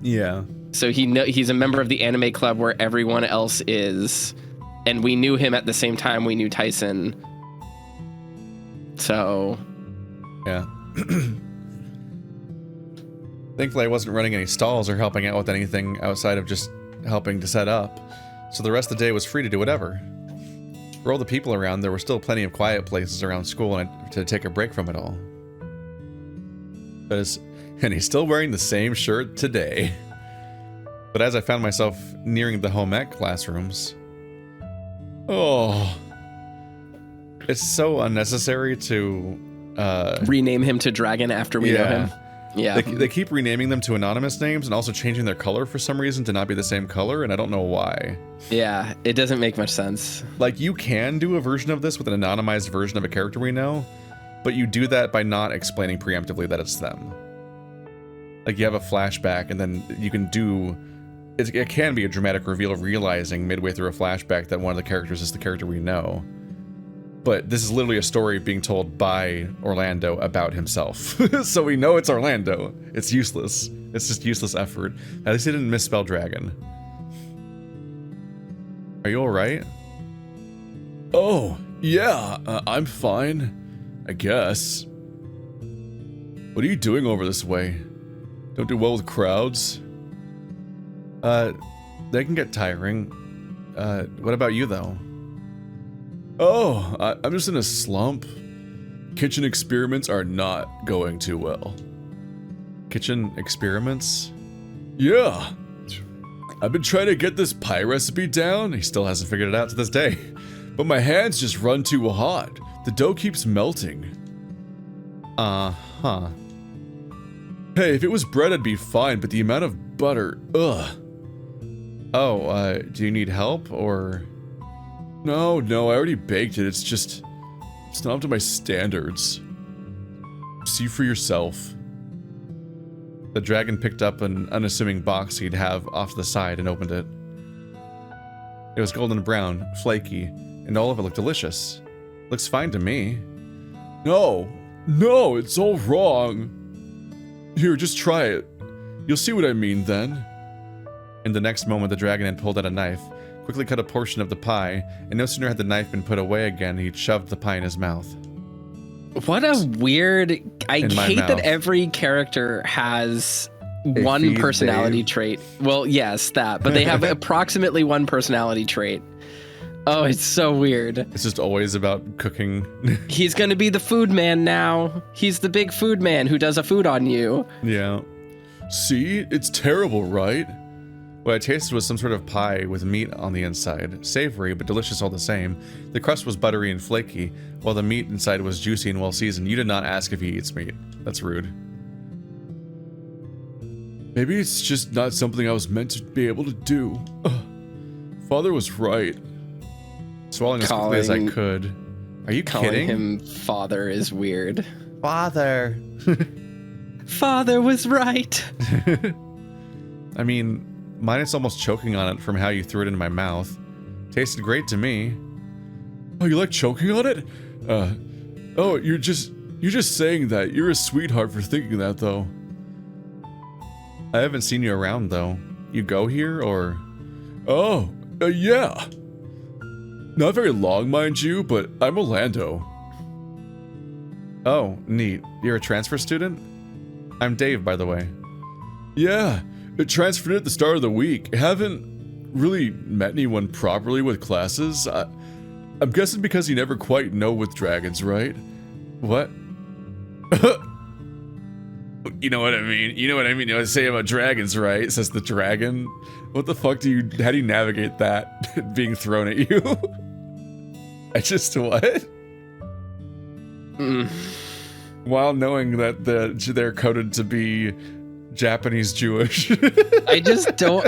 Yeah. So he's a member of the anime club where everyone else is, and we knew him at the same time we knew Tyson. So, yeah. Thankfully, I wasn't running any stalls or helping out with anything outside of just helping to set up. So the rest of the day was free to do whatever. For all the people around, there were still plenty of quiet places around school to take a break from it all. And he's still wearing the same shirt today. But as I found myself nearing the home ec classrooms, it's so unnecessary to rename him to Dragon after we know him. Yeah. They keep renaming them to anonymous names and also changing their color for some reason to not be the same color, and I don't know why. Yeah, it doesn't make much sense. Like, you can do a version of this with an anonymized version of a character we know, but you do that by not explaining preemptively that it's them. Like, you have a flashback, and then you can do... It can be a dramatic reveal of realizing midway through a flashback that one of the characters is the character we know. But this is literally a story being told by Orlando about himself. So we know it's Orlando. It's useless. It's just useless effort. At least he didn't misspell dragon. Are you alright? Oh, yeah, I'm fine. I guess. What are you doing over this way? Don't do well with crowds? They can get tiring. What about you, though? Oh, I'm just in a slump. Kitchen experiments are not going too well. Kitchen experiments? Yeah. I've been trying to get this pie recipe down. He still hasn't figured it out to this day. But my hands just run too hot. The dough keeps melting. Uh-huh. Hey, if it was bread, I'd be fine, but the amount of butter, ugh. Oh, do you need help, or... No, I already baked it. It's not up to my standards. See for yourself. The dragon picked up an unassuming box he'd have off to the side and opened it. It was golden brown, flaky, and all of it looked delicious. Looks fine to me. No, it's all wrong. Here, just try it. You'll see what I mean then. In the next moment, the dragon had pulled out a knife, quickly cut a portion of the pie, and no sooner had the knife been put away again, he'd shoved the pie in his mouth. What a weird... I In my hate that mouth. every character has They one feed personality Dave. trait. Well, yes, that. But they have approximately one personality trait. Oh, it's so weird. It's just always about cooking. He's going to be the food man now. He's the big food man who does a food on you. Yeah. See? It's terrible, right? What I tasted was some sort of pie with meat on the inside. Savory, but delicious all the same. The crust was buttery and flaky, while the meat inside was juicy and well seasoned. You did not ask if he eats meat. That's rude. Maybe it's just not something I was meant to be able to do. Ugh. Father was right. Swallowing as quickly as I could. Are you Calling kidding? him father is weird. Father. Father was right. I mean, minus almost choking on it from how you threw it into my mouth. Tasted great to me. Oh, you like choking on it? Oh, you're just saying that. You're a sweetheart for thinking that, though. I haven't seen you around, though. You go here, or? Oh, yeah. Not very long, mind you, but I'm Orlando. Oh, neat. You're a transfer student? I'm Dave, by the way. Yeah, I transferred at the start of the week. Haven't really met anyone properly with classes. I'm guessing because you never quite know with dragons, right? What? You know what I mean? You know what I mean? You know what I say about dragons, right? Says the dragon. What the fuck how do you navigate that being thrown at you? I just, what? While knowing that they're coded to be Japanese Jewish. I just don't...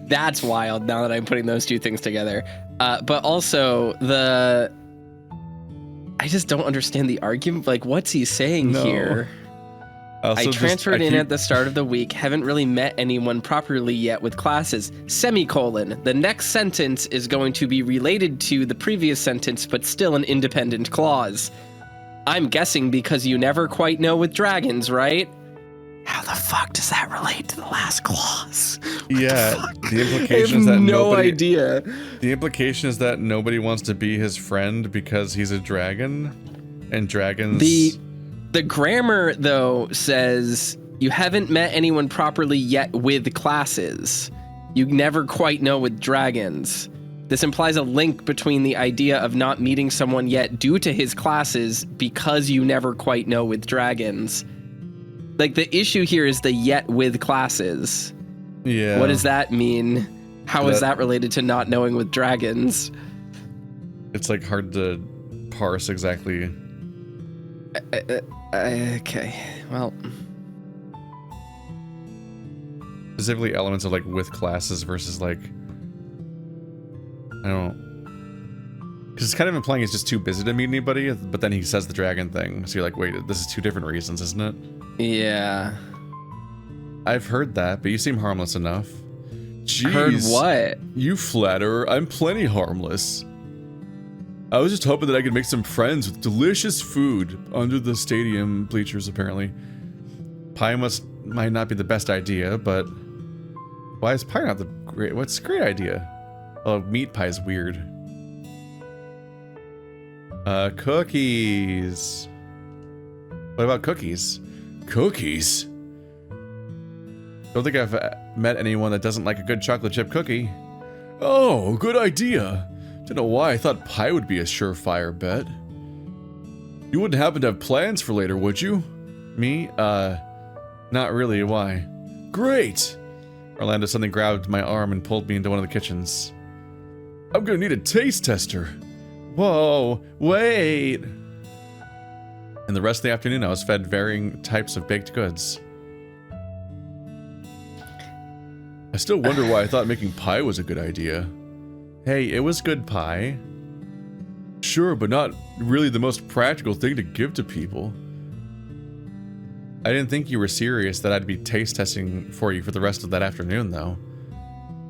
That's wild now that I'm putting those two things together. But also, I just don't understand the argument. Like, what's he saying here? I transferred in at the start of the week, haven't really met anyone properly yet with classes, semicolon. The next sentence is going to be related to the previous sentence, but still an independent clause. I'm guessing because you never quite know with dragons, right? How the fuck does that relate to the last clause? Yeah, the implication I is that have no nobody... idea. The implication is that nobody wants to be his friend because he's a dragon, and dragons... The grammar, though, says you haven't met anyone properly yet with classes. You never quite know with dragons. This implies a link between the idea of not meeting someone yet due to his classes because you never quite know with dragons. Like, the issue here is the yet with classes. Yeah. What does that mean? How is that related to not knowing with dragons? It's, like, hard to parse exactly... Okay, well... Specifically elements of, like, with classes versus, like... I don't... Because it's kind of implying he's just too busy to meet anybody, but then he says the dragon thing. So you're like, wait, this is two different reasons, isn't it? Yeah. I've heard that, but you seem harmless enough. Jeez. Heard what? You flatterer. I'm plenty harmless. I was just hoping that I could make some friends with delicious food under the stadium bleachers, apparently. Pie might not be the best idea, but... Why is pie not the great... What's a great idea? Oh, meat pie is weird. Cookies. What about cookies? Cookies? Don't think I've met anyone that doesn't like a good chocolate chip cookie. Oh, good idea. Don't know why I thought pie would be a surefire bet. You wouldn't happen to have plans for later, would you? Me? Not really. Why? Great! Orlando suddenly grabbed my arm and pulled me into one of the kitchens. I'm gonna need a taste tester. Whoa, wait! And the rest of the afternoon, I was fed varying types of baked goods. I still wonder why I thought making pie was a good idea. Hey, it was good pie. Sure, but not really the most practical thing to give to people. I didn't think you were serious that I'd be taste testing for you for the rest of that afternoon, though.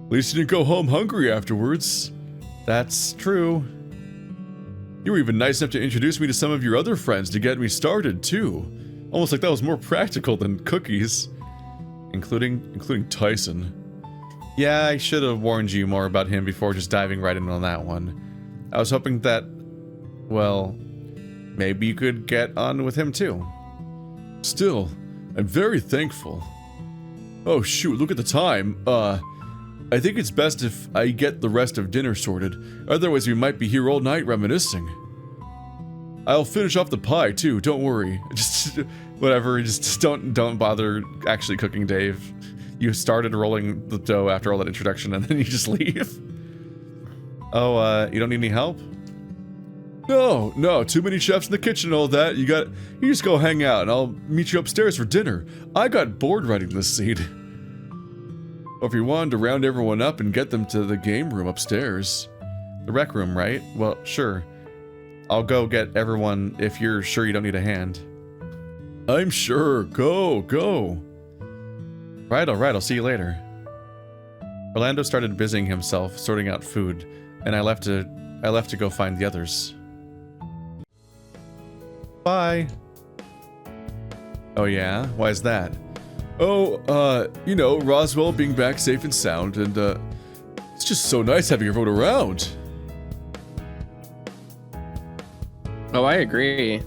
At least you didn't go home hungry afterwards. That's true. You were even nice enough to introduce me to some of your other friends to get me started, too. Almost like that was more practical than cookies. Including Tyson. Yeah, I should have warned you more about him before just diving right in on that one. I was hoping that, well, maybe you could get on with him too. Still, I'm very thankful. Oh shoot, look at the time. I think it's best if I get the rest of dinner sorted. Otherwise we might be here all night reminiscing. I'll finish off the pie too, don't worry. Just, whatever, just don't bother actually cooking, Dave. You started rolling the dough after all that introduction and then you just leave. Oh, you don't need any help? No, too many chefs in the kitchen and all that. You just go hang out and I'll meet you upstairs for dinner. I got bored writing this scene. Or if you wanted to round everyone up and get them to the game room upstairs. The rec room, right? Well, sure. I'll go get everyone if you're sure you don't need a hand. I'm sure. Go. Right, alright, I'll see you later. Orlando started busying himself, sorting out food, and I left to go find the others. Bye. Oh yeah? Why is that? Oh, you know, Roswell being back safe and sound, and, it's just so nice having everyone around. Oh, I agree.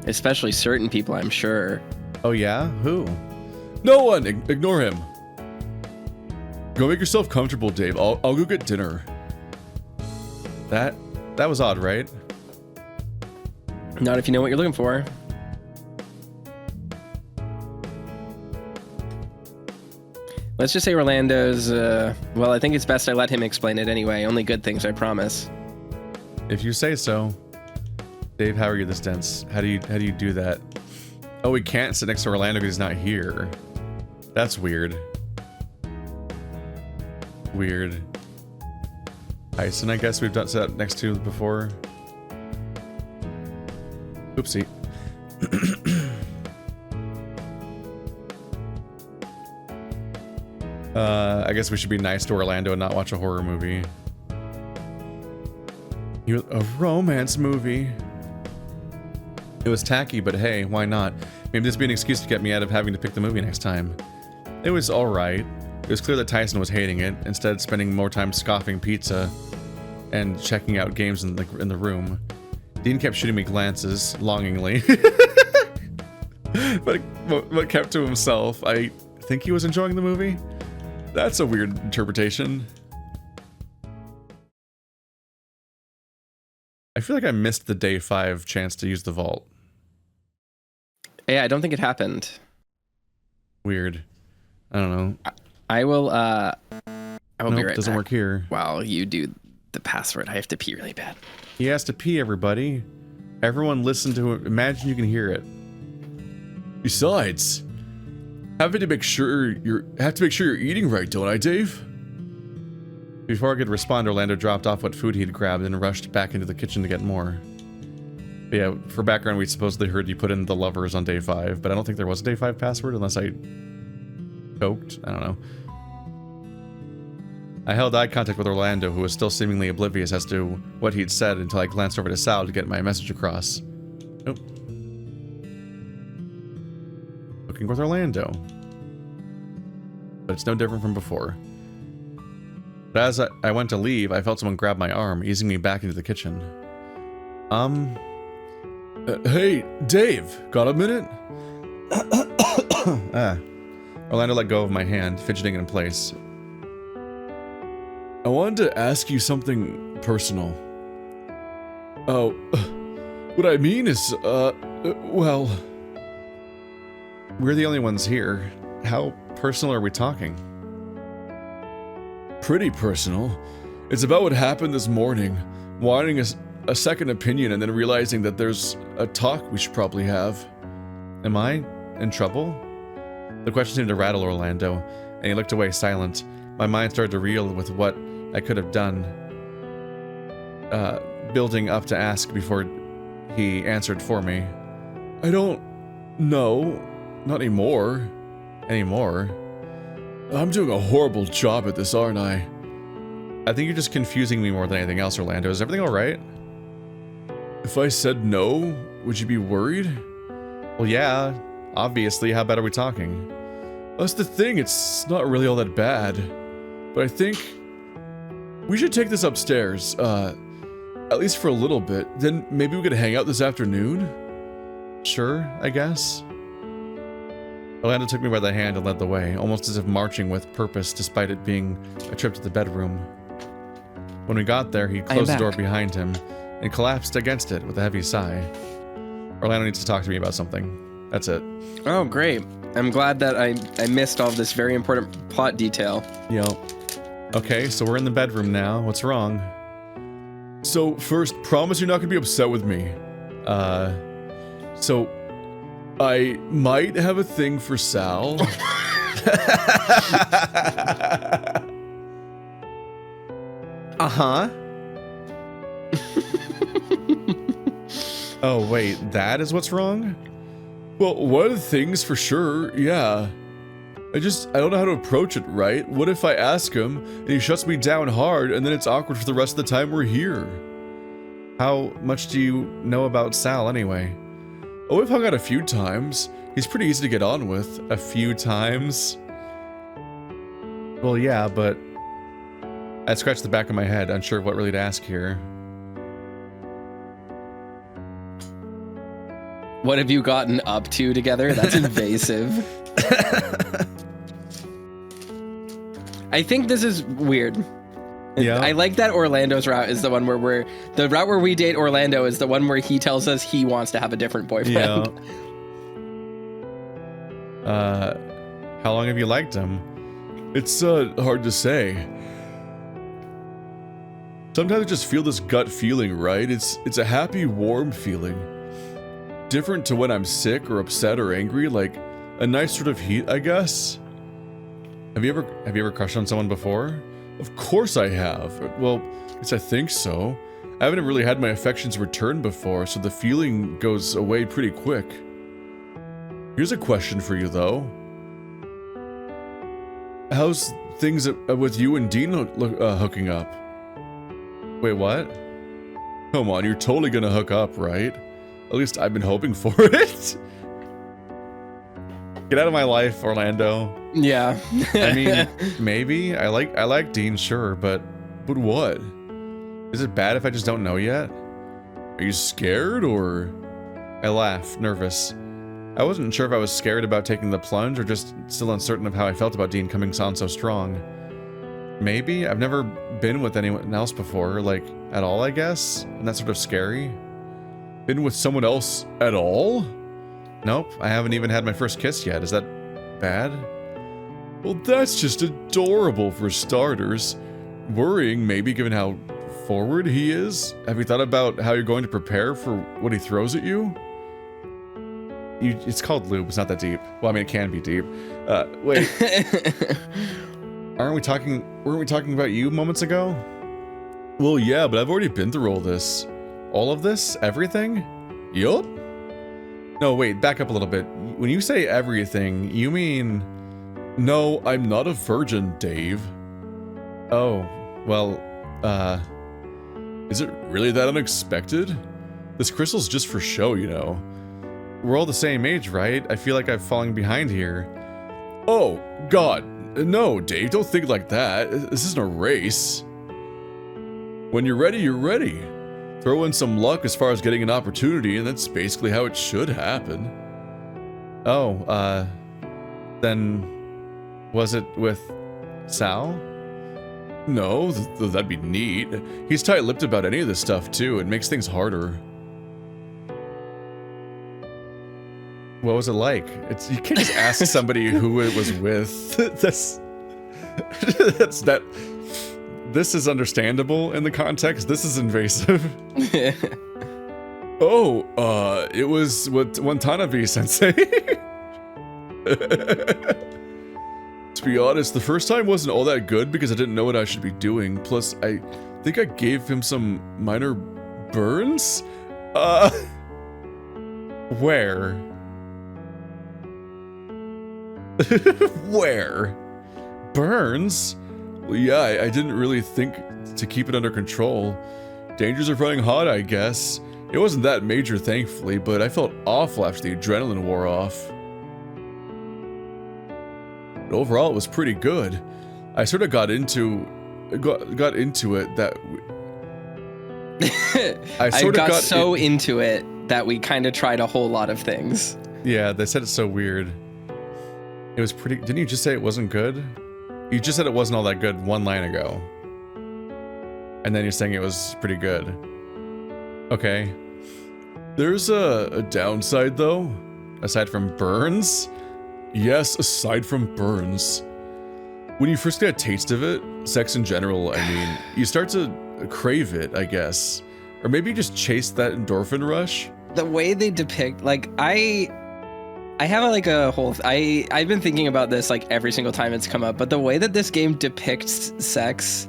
Especially certain people, I'm sure. Oh yeah? Who? No one! Ignore him. Go make yourself comfortable, Dave. I'll go get dinner. That was odd, right? Not if you know what you're looking for. Let's just say Orlando's, well, I think it's best I let him explain it anyway. Only good things, I promise. If you say so. Dave, how are you this dense? How do you do that? Oh, we can't sit next to Orlando because he's not here. That's weird. Weird. Tyson, I guess we've done sat next to before. Oopsie. I guess we should be nice to Orlando and not watch a horror movie. A romance movie. It was tacky, but hey, why not? Maybe this would be an excuse to get me out of having to pick the movie next time. It was alright. It was clear that Tyson was hating it, instead spending more time scoffing pizza and checking out games in the room. Dean kept shooting me glances, longingly. but kept to himself. I think he was enjoying the movie? That's a weird interpretation. I feel like I missed the day 5 chance to use the vault. Yeah, I don't think it happened. Weird. I don't know. I will be right doesn't back. work here. While you do the password, I have to pee really bad. He has to pee, everybody. Everyone listen to it. Imagine you can hear it. Besides, have to make sure you're eating right, don't I, Dave? Before I could respond, Orlando dropped off what food he'd grabbed and rushed back into the kitchen to get more. But yeah, for background, we supposedly heard you put in the lovers on day 5, but I don't think there was a day 5 password unless I choked. I don't know. I held eye contact with Orlando, who was still seemingly oblivious as to what he'd said until I glanced over to Sal to get my message across. Nope. Looking with Orlando. But it's no different from before. But as I went to leave, I felt someone grab my arm, easing me back into the kitchen. Hey, Dave, got a minute? Orlando let go of my hand, fidgeting in place. I wanted to ask you something personal. Oh, what I mean is, well... We're the only ones here. How personal are we talking? Pretty personal. It's about what happened this morning. Wanting a second opinion and then realizing that there's a talk we should probably have. Am I in trouble? The question seemed to rattle Orlando, and he looked away silent. My mind started to reel with what I could have done, building up to ask before he answered for me. I don't know. Not anymore. I'm doing a horrible job at this, aren't I? I think you're just confusing me more than anything else, Orlando. Is everything alright? If I said no, would you be worried? Well, yeah. Obviously, how bad are we talking? That's the thing, it's not really all that bad. But I think we should take this upstairs, at least for a little bit. Then maybe we could hang out this afternoon? Sure, I guess. Orlando took me by the hand and led the way, almost as if marching with purpose despite it being a trip to the bedroom. When we got there, he closed the door behind him and collapsed against it with a heavy sigh. Orlando needs to talk to me about something. That's it. Oh, great. I'm glad that I missed all this very important plot detail. Yep. Okay, so we're in the bedroom now. What's wrong? So, first, promise you're not gonna be upset with me. So, I might have a thing for Sal. Uh-huh. Oh, wait, that is what's wrong? Well, one of the things for sure, yeah. I don't know how to approach it right. What if I ask him and he shuts me down hard and then it's awkward for the rest of the time we're here? How much do you know about Sal anyway? Oh, we've hung out a few times. He's pretty easy to get on with. A few times. Well, yeah, but I scratched the back of my head, unsure of what really to ask here. What have you gotten up to together? That's invasive. I think this is weird. Yeah. I like that Orlando's route is the one where the route where we date Orlando is the one where he tells us he wants to have a different boyfriend. Yeah. How long have you liked him? It's hard to say. Sometimes I just feel this gut feeling, right? It's a happy, warm feeling. Different to when I'm sick or upset or angry, like a nice sort of heat, I guess. Have you ever crushed on someone before? Of course I have. Well, at least I think so. I haven't really had my affections returned before, so the feeling goes away pretty quick. Here's a question for you, though. How's things with you and Dean hooking up? Wait, what? Come on, you're totally gonna hook up, right? At least I've been hoping for it. Get out of my life, Orlando. Yeah. I mean, maybe. I like Dean, sure, but what? Is it bad if I just don't know yet? Are you scared, or? I laugh, nervous. I wasn't sure if I was scared about taking the plunge or just still uncertain of how I felt about Dean coming on so strong. Maybe. I've never been with anyone else before, like, at all, I guess? And that's sort of scary. Been with someone else at all? Nope, I haven't even had my first kiss yet. Is that bad? Well, that's just adorable for starters. Worrying, maybe, given how forward he is. Have you thought about how you're going to prepare for what he throws at you? It's called lube, it's not that deep. Well, I mean, it can be deep. Wait. Weren't we talking about you moments ago? Well, yeah, but I've already been through all this. All of this? Everything? Yup. No, wait, back up a little bit. When you say everything, you mean... No, I'm not a virgin, Dave. Oh, well, is it really that unexpected? This crystal's just for show, you know. We're all the same age, right? I feel like I'm falling behind here. Oh, God. No, Dave, don't think like that. This isn't a race. When you're ready, you're ready. Throw in some luck as far as getting an opportunity, and that's basically how it should happen. Oh, then was it with Sal? No, that'd be neat. He's tight-lipped about any of this stuff, too. It makes things harder. What was it like? You can't just ask somebody who it was with. This is understandable in the context. This is invasive. Oh, it was with Watanabe-sensei. To be honest, the first time wasn't all that good because I didn't know what I should be doing. Plus, I think I gave him some minor burns? Where? Where? Burns? Well, yeah, I didn't really think to keep it under control. Dangers are running hot, I guess. It wasn't that major, thankfully, but I felt awful after the adrenaline wore off. Overall, it was pretty good. I sort of got into it that I got so into it that we kind of tried a whole lot of things. Yeah, they said it's so weird. It was pretty. Didn't you just say it wasn't good? You just said it wasn't all that good one line ago. And then you're saying it was pretty good. Okay. There's a downside though, aside from burns. Yes, aside from burns. When you first get a taste of it, sex in general, I mean, you start to crave it, I guess. Or maybe you just chase that endorphin rush. The way they depict, like, I have like a whole, I've been thinking about this like every single time it's come up, but the way that this game depicts sex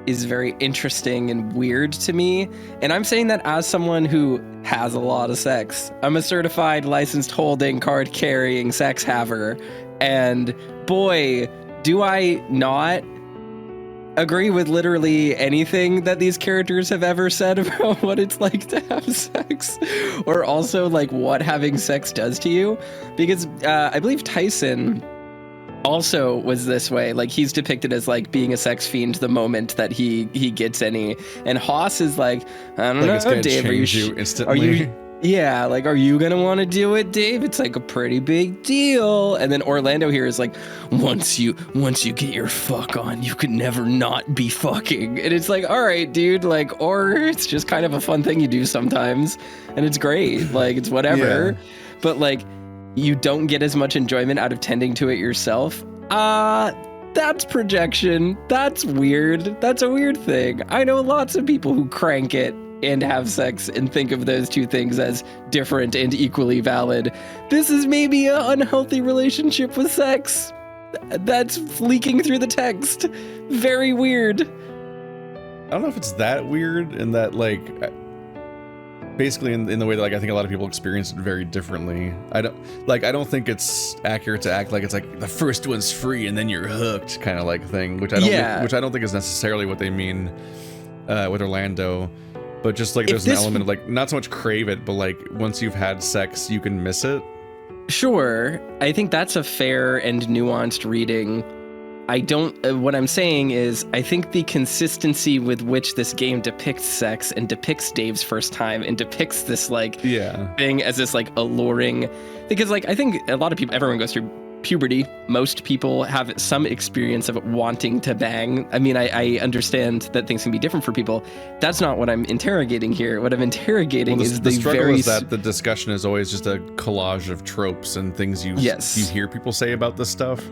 is very interesting and weird to me. And I'm saying that as someone who has a lot of sex. I'm a certified licensed holding, card carrying sex haver. And boy, do I not agree with literally anything that these characters have ever said about what it's like to have sex, or also like what having sex does to you. Because I believe Tyson also was this way. Like, he's depicted as like being a sex fiend the moment that he gets any. And Haas is like, I don't know, Dave, are you instantly? Yeah, like, are you gonna want to do it, Dave? It's like a pretty big deal. And then Orlando here is like, once you get your fuck on, you can never not be fucking. And it's like, all right, dude, like, or it's just kind of a fun thing you do sometimes, and it's great. Like, it's whatever. Yeah. But like, you don't get as much enjoyment out of tending to it yourself. That's projection. That's weird. That's a weird thing. I know lots of people who crank it and have sex and think of those two things as different and equally valid. This is maybe an unhealthy relationship with sex. That's leaking through the text. Very weird. I don't know if it's that weird in that, like, basically in the way that, like, I think a lot of people experience it very differently. I don't think it's accurate to act like it's like the first one's free and then you're hooked kind of like thing, which I don't think is necessarily what they mean with Orlando. But just like there's an element of like not so much crave it, but like once you've had sex, you can miss it. Sure. I think that's a fair and nuanced reading. What I'm saying is I think the consistency with which this game depicts sex and depicts Dave's first time and depicts this like thing as this like alluring, because like I think a lot of people, everyone goes through puberty. Most people have some experience of wanting to bang. I mean, I understand that things can be different for people. That's not what I'm interrogating here. What I'm interrogating is the struggle is that the discussion is always just a collage of tropes and things you hear people say about this stuff.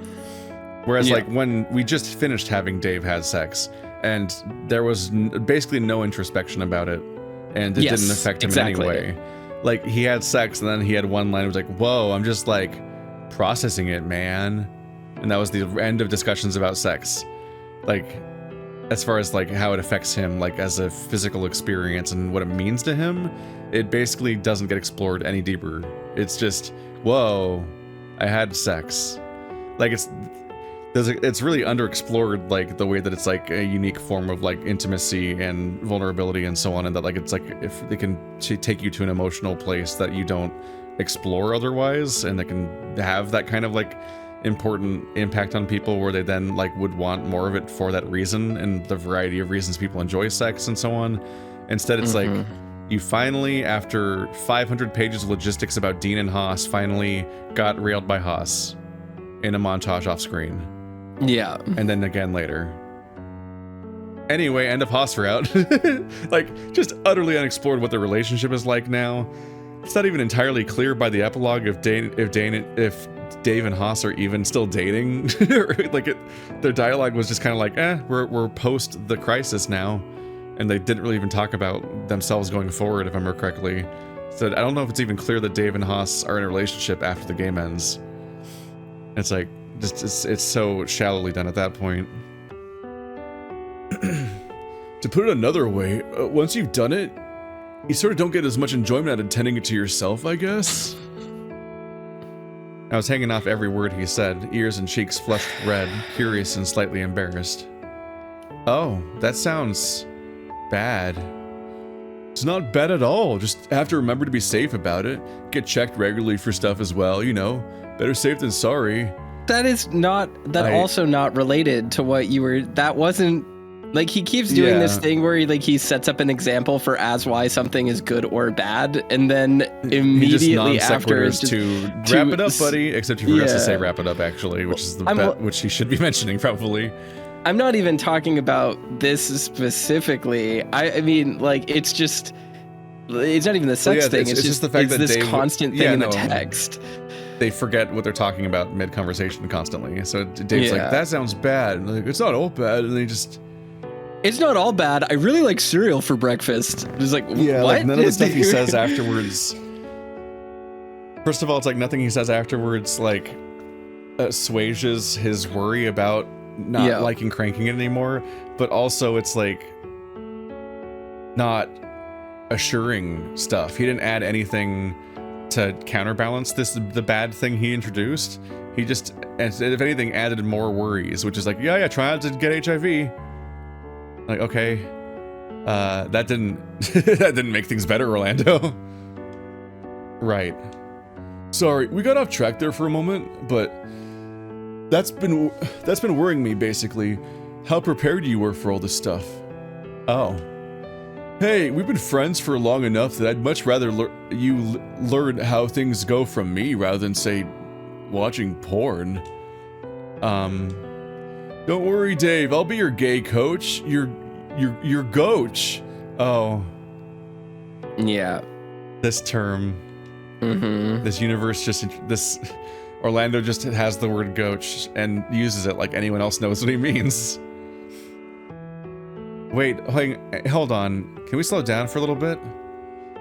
Whereas like when we just finished having Dave had sex and there was basically no introspection about it and it didn't affect him in any way. Like he had sex and then he had one line. It was like, whoa, I'm just like processing it, man. And that was the end of discussions about sex. Like, as far as like how it affects him, like as a physical experience and what it means to him, it basically doesn't get explored any deeper. It's just, whoa, I had sex. Like it's really underexplored, like the way that it's like a unique form of like intimacy and vulnerability and so on, and that like it's like if they can take you to an emotional place that you don't explore otherwise, and they can have that kind of like important impact on people where they then like would want more of it for that reason and the variety of reasons people enjoy sex and so on. Instead it's like you finally, after 500 pages of logistics about Dean and Haas, finally got railed by Haas in a montage off screen. Yeah. And then again later. Anyway, end of Haas route. Like, just utterly unexplored what the relationship is like now. It's not even entirely clear by the epilogue if Dave and Haas are even still dating. Like, their dialogue was just kind of like, we're post the crisis now. And they didn't really even talk about themselves going forward, if I remember correctly. So I don't know if it's even clear that Dave and Haas are in a relationship after the game ends. It's like, it's so shallowly done at that point. To put it another way, once you've done it, you sort of don't get as much enjoyment out of tending it to yourself, I guess. I was hanging off every word he said, ears and cheeks flushed red, curious and slightly embarrassed. Oh, that sounds bad. It's not bad at all, just have to remember to be safe about it. Get checked regularly for stuff as well, you know. Better safe than sorry. that is not also not related to what you were. That wasn't like he keeps doing this thing where he sets up an example for as why something is good or bad, and then immediately after is just to wrap it up, buddy. Except he forgets to say wrap it up actually, which is which he should be mentioning probably. I'm not even talking about this specifically. I mean, like it's just. It's not even the sex thing. It's just the fact that this constant thing in the text. They forget what they're talking about mid-conversation constantly. So Dave's like, that sounds bad. And like, it's not all bad. And they just... It's not all bad. I really like cereal for breakfast. It's like, what? Like none of the stuff he says afterwards... First of all, it's like nothing he says afterwards, like, assuages his worry about not liking cranking it anymore. But also, it's like... not... assuring stuff. He didn't add anything to counterbalance the bad thing he introduced. He just, if anything, added more worries, which is like, try not to get HIV. Like, okay, that didn't that didn't make things better, Orlando. Right. Sorry, we got off track there for a moment, but that's been worrying me basically. How prepared you were for all this stuff. Oh. Hey, we've been friends for long enough that I'd much rather you learn how things go from me rather than, say, watching porn. Don't worry, Dave. I'll be your gay coach. Your coach. Oh. Yeah. This term. This universe this Orlando just has the word coach and uses it like anyone else knows what he means. Wait, hold on. Can we slow down for a little bit?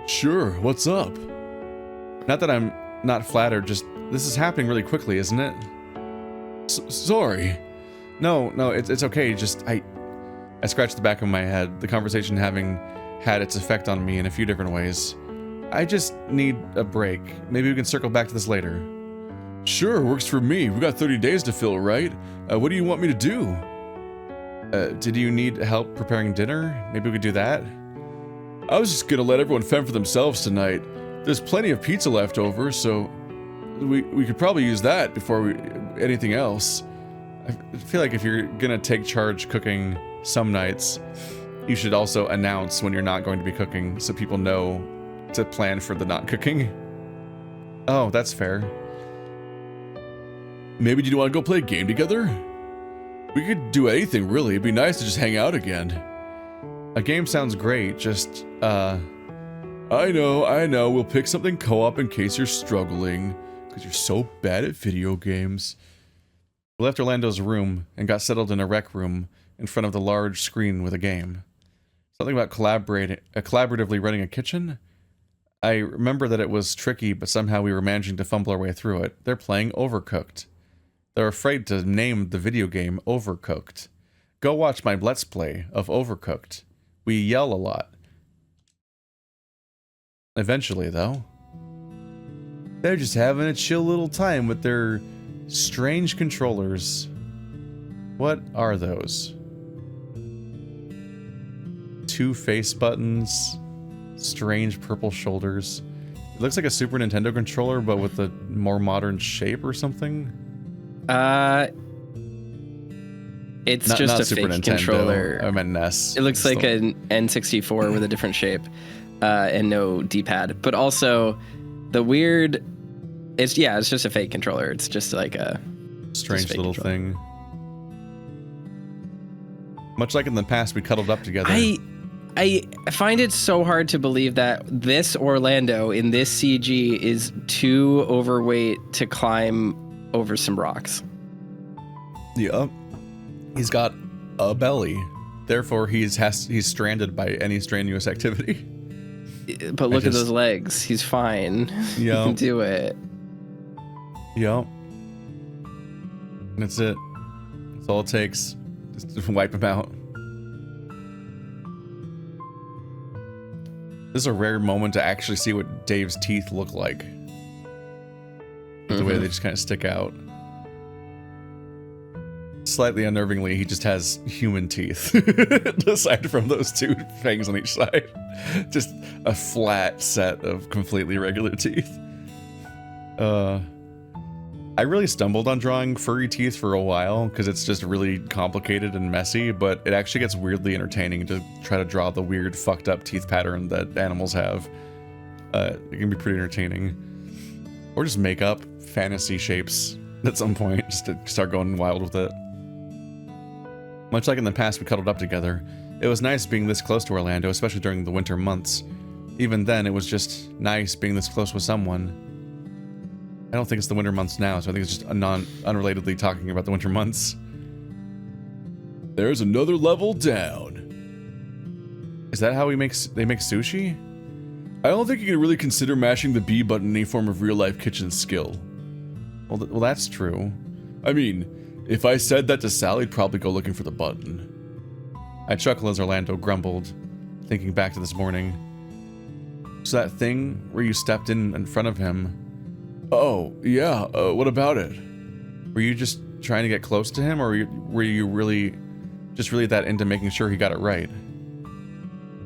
Sure, what's up? Not that I'm not flattered, just this is happening really quickly, isn't it? Sorry. No, it's okay. Just I scratched the back of my head. The conversation having had its effect on me in a few different ways. I just need a break. Maybe we can circle back to this later. Sure, works for me. We got 30 days to fill, right? What do you want me to do? Did you need help preparing dinner? Maybe we could do that? I was just gonna let everyone fend for themselves tonight. There's plenty of pizza left over, so we could probably use that before anything else. I feel like if you're gonna take charge cooking some nights, you should also announce when you're not going to be cooking so people know to plan for the not cooking. Oh, that's fair. Maybe you want to go play a game together? We could do anything, really. It'd be nice to just hang out again. A game sounds great, just, I know, we'll pick something co-op in case you're struggling, because you're so bad at video games. We left Orlando's room and got settled in a rec room in front of the large screen with a game. Something about collaboratively running a kitchen? I remember that it was tricky, but somehow we were managing to fumble our way through it. They're playing Overcooked. They're afraid to name the video game Overcooked. Go watch my Let's Play of Overcooked. We yell a lot. Eventually, though, they're just having a chill little time with their strange controllers. What are those? 2 face buttons, strange purple shoulders. It looks like a Super Nintendo controller, but with a more modern shape or something. It's just a Super fake Nintendo. Controller. I meant NES. It looks like an N64 with a different shape, and no D-pad. But also, the weird, it's just a fake controller. It's just like a strange little thing. Much like in the past, we cuddled up together. I find it so hard to believe that this Orlando in this CG is too overweight to climb over some rocks. Yeah. He's got a belly. Therefore, he's stranded by any strenuous activity. But look at those legs. He's fine. He can do it. Yep. That's it. That's all it takes. Just wipe him out. This is a rare moment to actually see what Dave's teeth look like. The way they just kind of stick out. Slightly unnervingly, he just has human teeth. Aside from those 2 fangs on each side. Just a flat set of completely regular teeth. I I really stumbled on drawing furry teeth for a while because it's just really complicated and messy, but it actually gets weirdly entertaining to try to draw the weird fucked up teeth pattern that animals have. It can be pretty entertaining. Or just make up fantasy shapes at some point, just to start going wild with it. Much like in the past we cuddled up together, it was nice being this close to Orlando, especially during the winter months. Even then, it was just nice being this close with someone. I don't think it's the winter months now, so I think it's just unrelatedly talking about the winter months. There's another level down. Is that how they make sushi? I don't think you can really consider mashing the B button any form of real-life kitchen skill. Well, that's true. I mean, if I said that to Sally, I'd probably go looking for the button. I chuckle as Orlando grumbled, thinking back to this morning. So that thing where you stepped in front of him... Oh, yeah, what about it? Were you just trying to get close to him, or were you really that into making sure he got it right?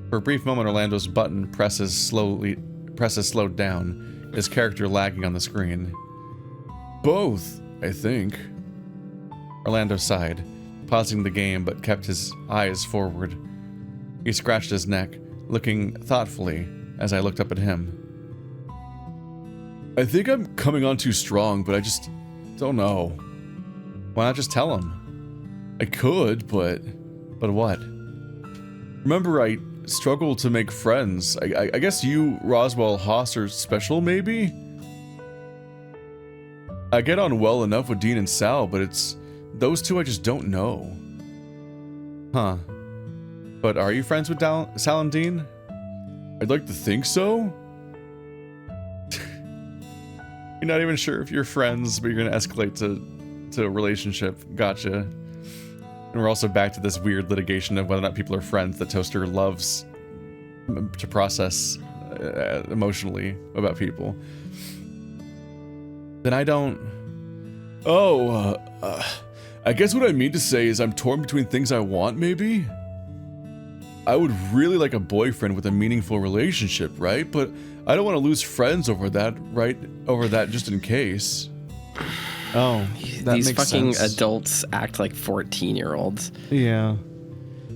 For a brief moment, Orlando's button presses slowed down, his character lagging on the screen. Both, I think. Orlando sighed, pausing the game but kept his eyes forward. He scratched his neck, looking thoughtfully as I looked up at him. I think I'm coming on too strong, but I just don't know. Why not just tell him? I could, but what? Remember, I struggle to make friends. I guess you, Roswell, Haas are special, maybe? I get on well enough with Dean and Sal, but it's those two I just don't know. Huh. But are you friends with Sal and Dean? I'd like to think so. You're not even sure if you're friends, but you're gonna escalate to a relationship. Gotcha. And we're also back to this weird litigation of whether or not people are friends that Toaster loves to process emotionally about people. Then I don't... Oh, I guess what I mean to say is I'm torn between things I want, maybe? I would really like a boyfriend with a meaningful relationship, right? But I don't want to lose friends over that, right? Over that just in case. Oh, that these makes fucking sense. adults act like 14-year-olds. Yeah.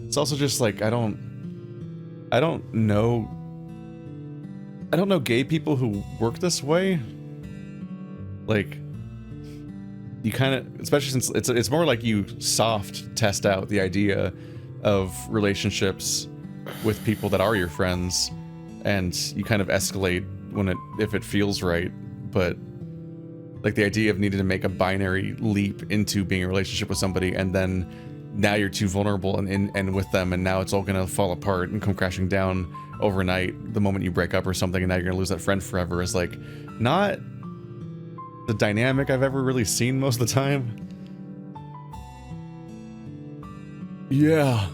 It's also just like I don't know gay people who work this way. Like you kind of, especially since it's more like you soft test out the idea of relationships with people that are your friends, and you kind of escalate if it feels right. But like the idea of needing to make a binary leap into being in a relationship with somebody, and then now you're too vulnerable and with them, and now it's all gonna fall apart and come crashing down overnight the moment you break up or something, and now you're gonna lose that friend forever, is like not the dynamic I've ever really seen most of the time. Yeah.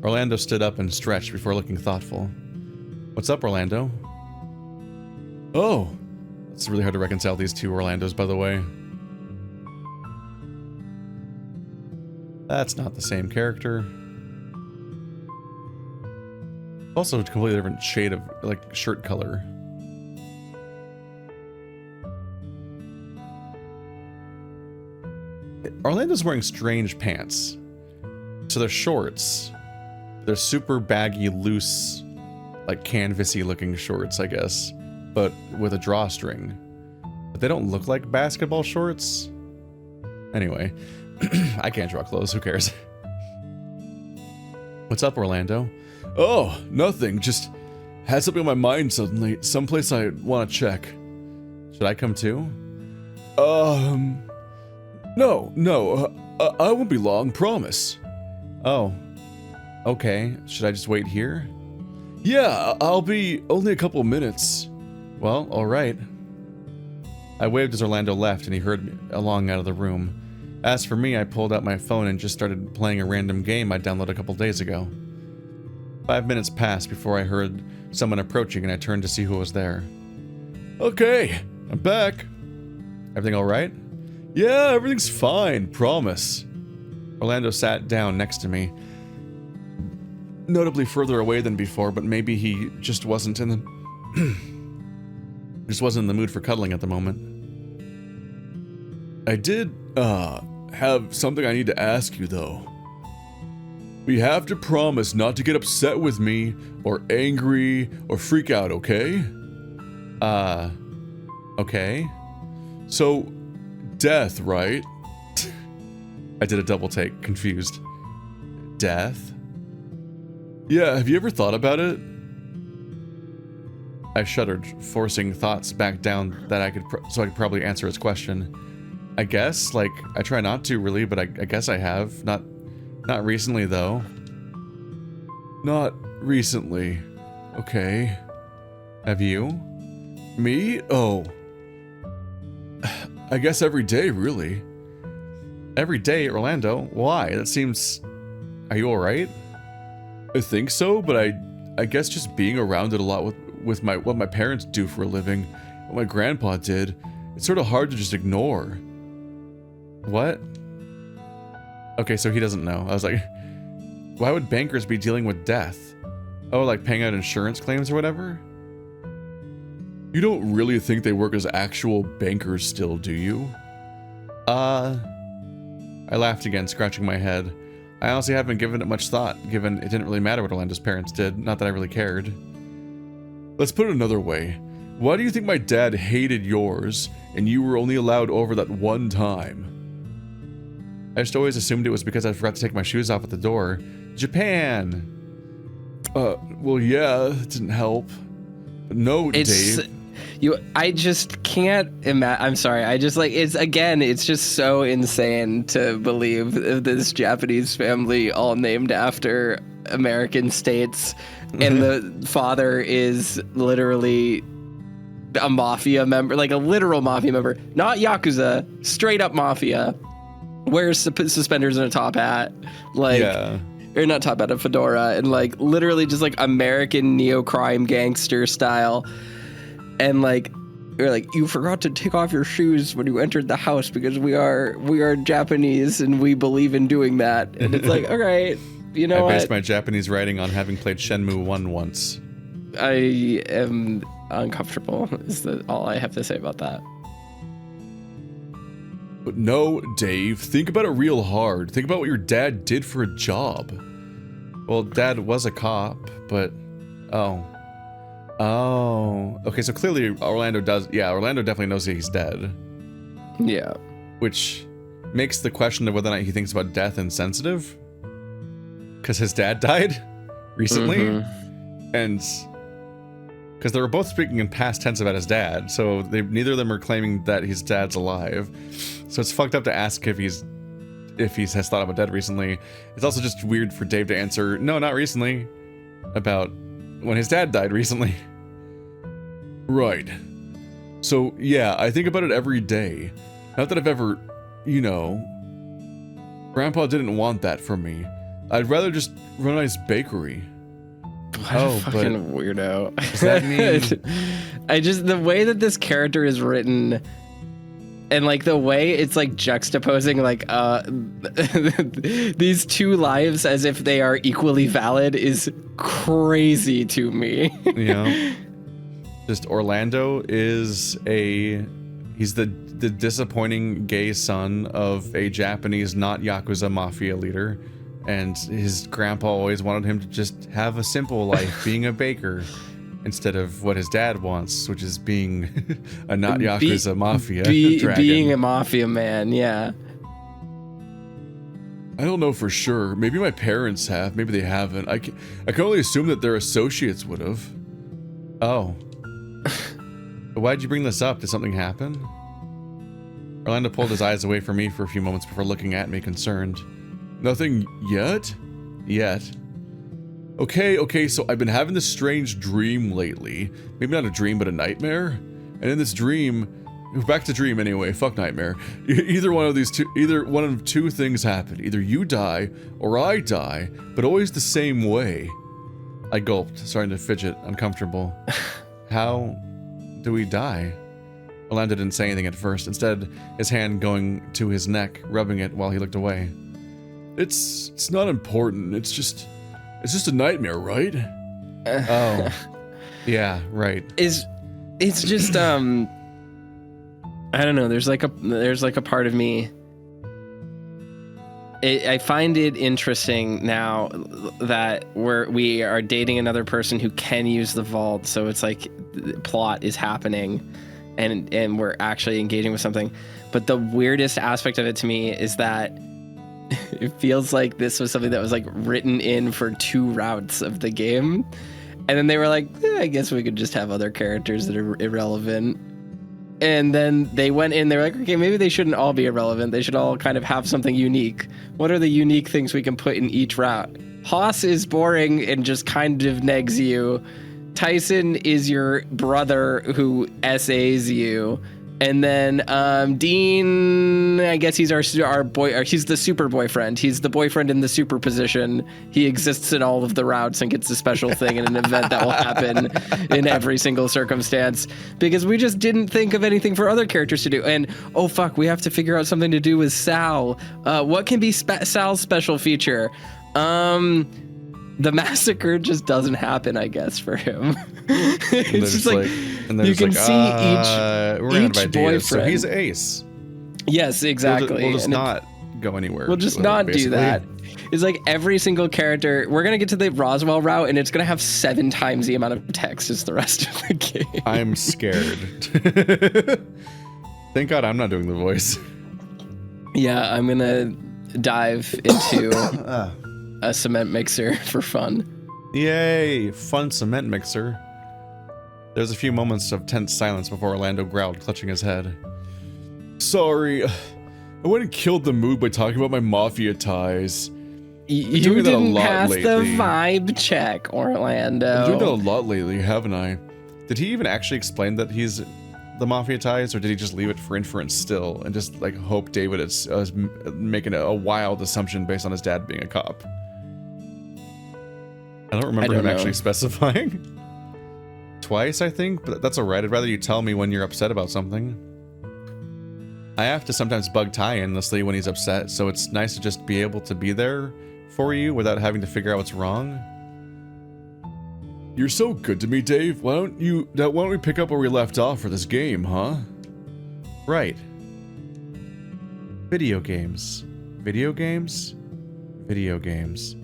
Orlando stood up and stretched before looking thoughtful. What's up, Orlando? Oh. It's really hard to reconcile these two Orlandos, by the way. That's not the same character. Also a completely different shade of, like, shirt color. Orlando's wearing strange pants. So they're shorts. They're super baggy, loose, like canvasy looking shorts, I guess, but with a drawstring. But they don't look like basketball shorts. Anyway, I can't draw clothes, who cares? What's up, Orlando? Oh, nothing, just had something on my mind suddenly. Someplace I want to check. Should I come too? No, I won't be long, promise. Oh, okay. Should I just wait here? Yeah, I'll be only a couple minutes. Well, alright. I waved as Orlando left and he hurried me along out of the room. As for me, I pulled out my phone and just started playing a random game I downloaded a couple days ago. 5 minutes passed before I heard someone approaching and I turned to see who was there. Okay, I'm back. Everything alright? Yeah, everything's fine, promise. Orlando sat down next to me. Notably further away than before, but maybe he just wasn't in the... just wasn't in the mood for cuddling at the moment. I did, have something I need to ask you, though. You have to promise not to get upset with me, or angry, or freak out, okay? Okay. So, death, right? I did a double take, confused. Death? Yeah, have you ever thought about it? I shuddered, forcing thoughts back down that I could so I could probably answer his question. I guess, like, I try not to really, but I guess I have. Not recently, though. Not recently. Okay. Have you? Me? Oh. I guess every day, really. Every day, Orlando? Why? That seems... Are you alright? I think so, but I guess just being around it a lot with what my parents do for a living, what my grandpa did, it's sort of hard to just ignore. What? Okay, so he doesn't know. I was like, why would bankers be dealing with death? Oh, like paying out insurance claims or whatever? You don't really think they work as actual bankers still, do you? I laughed again, scratching my head. I honestly haven't given it much thought, given it didn't really matter what Orlando's parents did, not that I really cared. Let's put it another way. Why do you think my dad hated yours, and you were only allowed over that one time? I just always assumed it was because I forgot to take my shoes off at the door. Japan! Well, yeah, it didn't help. But no, Dave. I just can't imagine. I'm sorry. I just like, it's just so insane to believe this Japanese family all named after American states. And the father is literally a mafia member, like a literal mafia member, not Yakuza, straight up mafia, wears suspenders and a top hat, like, or not top hat, a fedora, and like literally just like American neo-crime gangster style. And like, we're like, you forgot to take off your shoes when you entered the house because we are Japanese and we believe in doing that. And it's like, all right, you know what? I based my Japanese writing on having played Shenmue 1 once. I am uncomfortable, is all I have to say about that. But no, Dave, think about it real hard. Think about what your dad did for a job. Well, Dad was a cop, but... Oh, okay, so clearly Orlando definitely knows that he's dead. Yeah. Which makes the question of whether or not he thinks about death insensitive. Because his dad died recently. Mm-hmm. And because they were both speaking in past tense about his dad, so neither of them are claiming that his dad's alive. So it's fucked up to ask if he has thought about dead recently. It's also just weird for Dave to answer, no, not recently, about when his dad died recently. Right. So, yeah, I think about it every day. Not that I've ever, Grandpa didn't want that for me. I'd rather just run a nice bakery. What a fucking weirdo. Does that mean... the way that this character is written, and like the way it's like juxtaposing like these two lives as if they are equally valid is crazy to me. Yeah. Just Orlando is he's the disappointing gay son of a Japanese not Yakuza mafia leader, and his grandpa always wanted him to just have a simple life being a baker instead of what his dad wants, which is being a not Yakuza mafia dragon. Being a mafia man, yeah. I don't know for sure. Maybe my parents have. Maybe they haven't. I can only assume that their associates would have. Oh. Why'd you bring this up? Did something happen? Orlando pulled his eyes away from me for a few moments before looking at me concerned. Nothing yet? Yet. Okay, so I've been having this strange dream lately. Maybe not a dream, but a nightmare. And in this dream, back to dream anyway, fuck nightmare. Either one of two things happen. Either you die, or I die, but always the same way. I gulped, starting to fidget, uncomfortable. How do we die? Orlando didn't say anything at first, instead, his hand going to his neck, rubbing it while he looked away. It's not important, it's just a nightmare, right? Oh. Yeah, right. It's just, I I don't know. There's like a part of me. I find it interesting now that we are dating another person who can use the vault. So it's like the plot is happening, and we're actually engaging with something. But the weirdest aspect of it to me is that it feels like this was something that was like written in for 2 routes of the game, and then they were like, I guess we could just have other characters that are irrelevant. And then they went in, they were like, okay, maybe they shouldn't all be irrelevant. They should all kind of have something unique. What are the unique things we can put in each route? Haas is boring and just kind of negs you. Tyson is your brother who SAs you. And then Dean, I guess he's our boy, or he's the super boyfriend. He's the boyfriend in the super position. He exists in all of the routes and gets a special thing in an event that will happen in every single circumstance, because we just didn't think of anything for other characters to do. And oh fuck, we have to figure out something to do with Sal. What can be Sal's special feature? The massacre just doesn't happen, I guess, for him. It's just like you can see each boyfriend. So he's Ace. Yes, exactly. We'll just not go anywhere. We'll just not do that. It's like every single character. We're gonna get to the Roswell route, and it's gonna have 7 times the amount of text as the rest of the game. I'm scared. Thank God I'm not doing the voice. Yeah, I'm gonna dive into a cement mixer for fun. Yay, fun cement mixer. There's a few moments of tense silence before Orlando growled, clutching his head. Sorry, I went and killed the mood by talking about my mafia ties. You didn't pass the vibe check, Orlando. I'm doing that a lot lately, haven't I? Did he even actually explain that he's the mafia ties, or did he just leave it for inference still and just like hope David is making a wild assumption based on his dad being a cop? I don't remember him actually specifying. Twice, I think, but that's alright. I'd rather you tell me when you're upset about something. I have to sometimes bug Ty endlessly when he's upset, so it's nice to just be able to be there for you without having to figure out what's wrong. You're so good to me, Dave. Why don't we pick up where we left off for this game, huh? Right. Video games. Video games? Video games.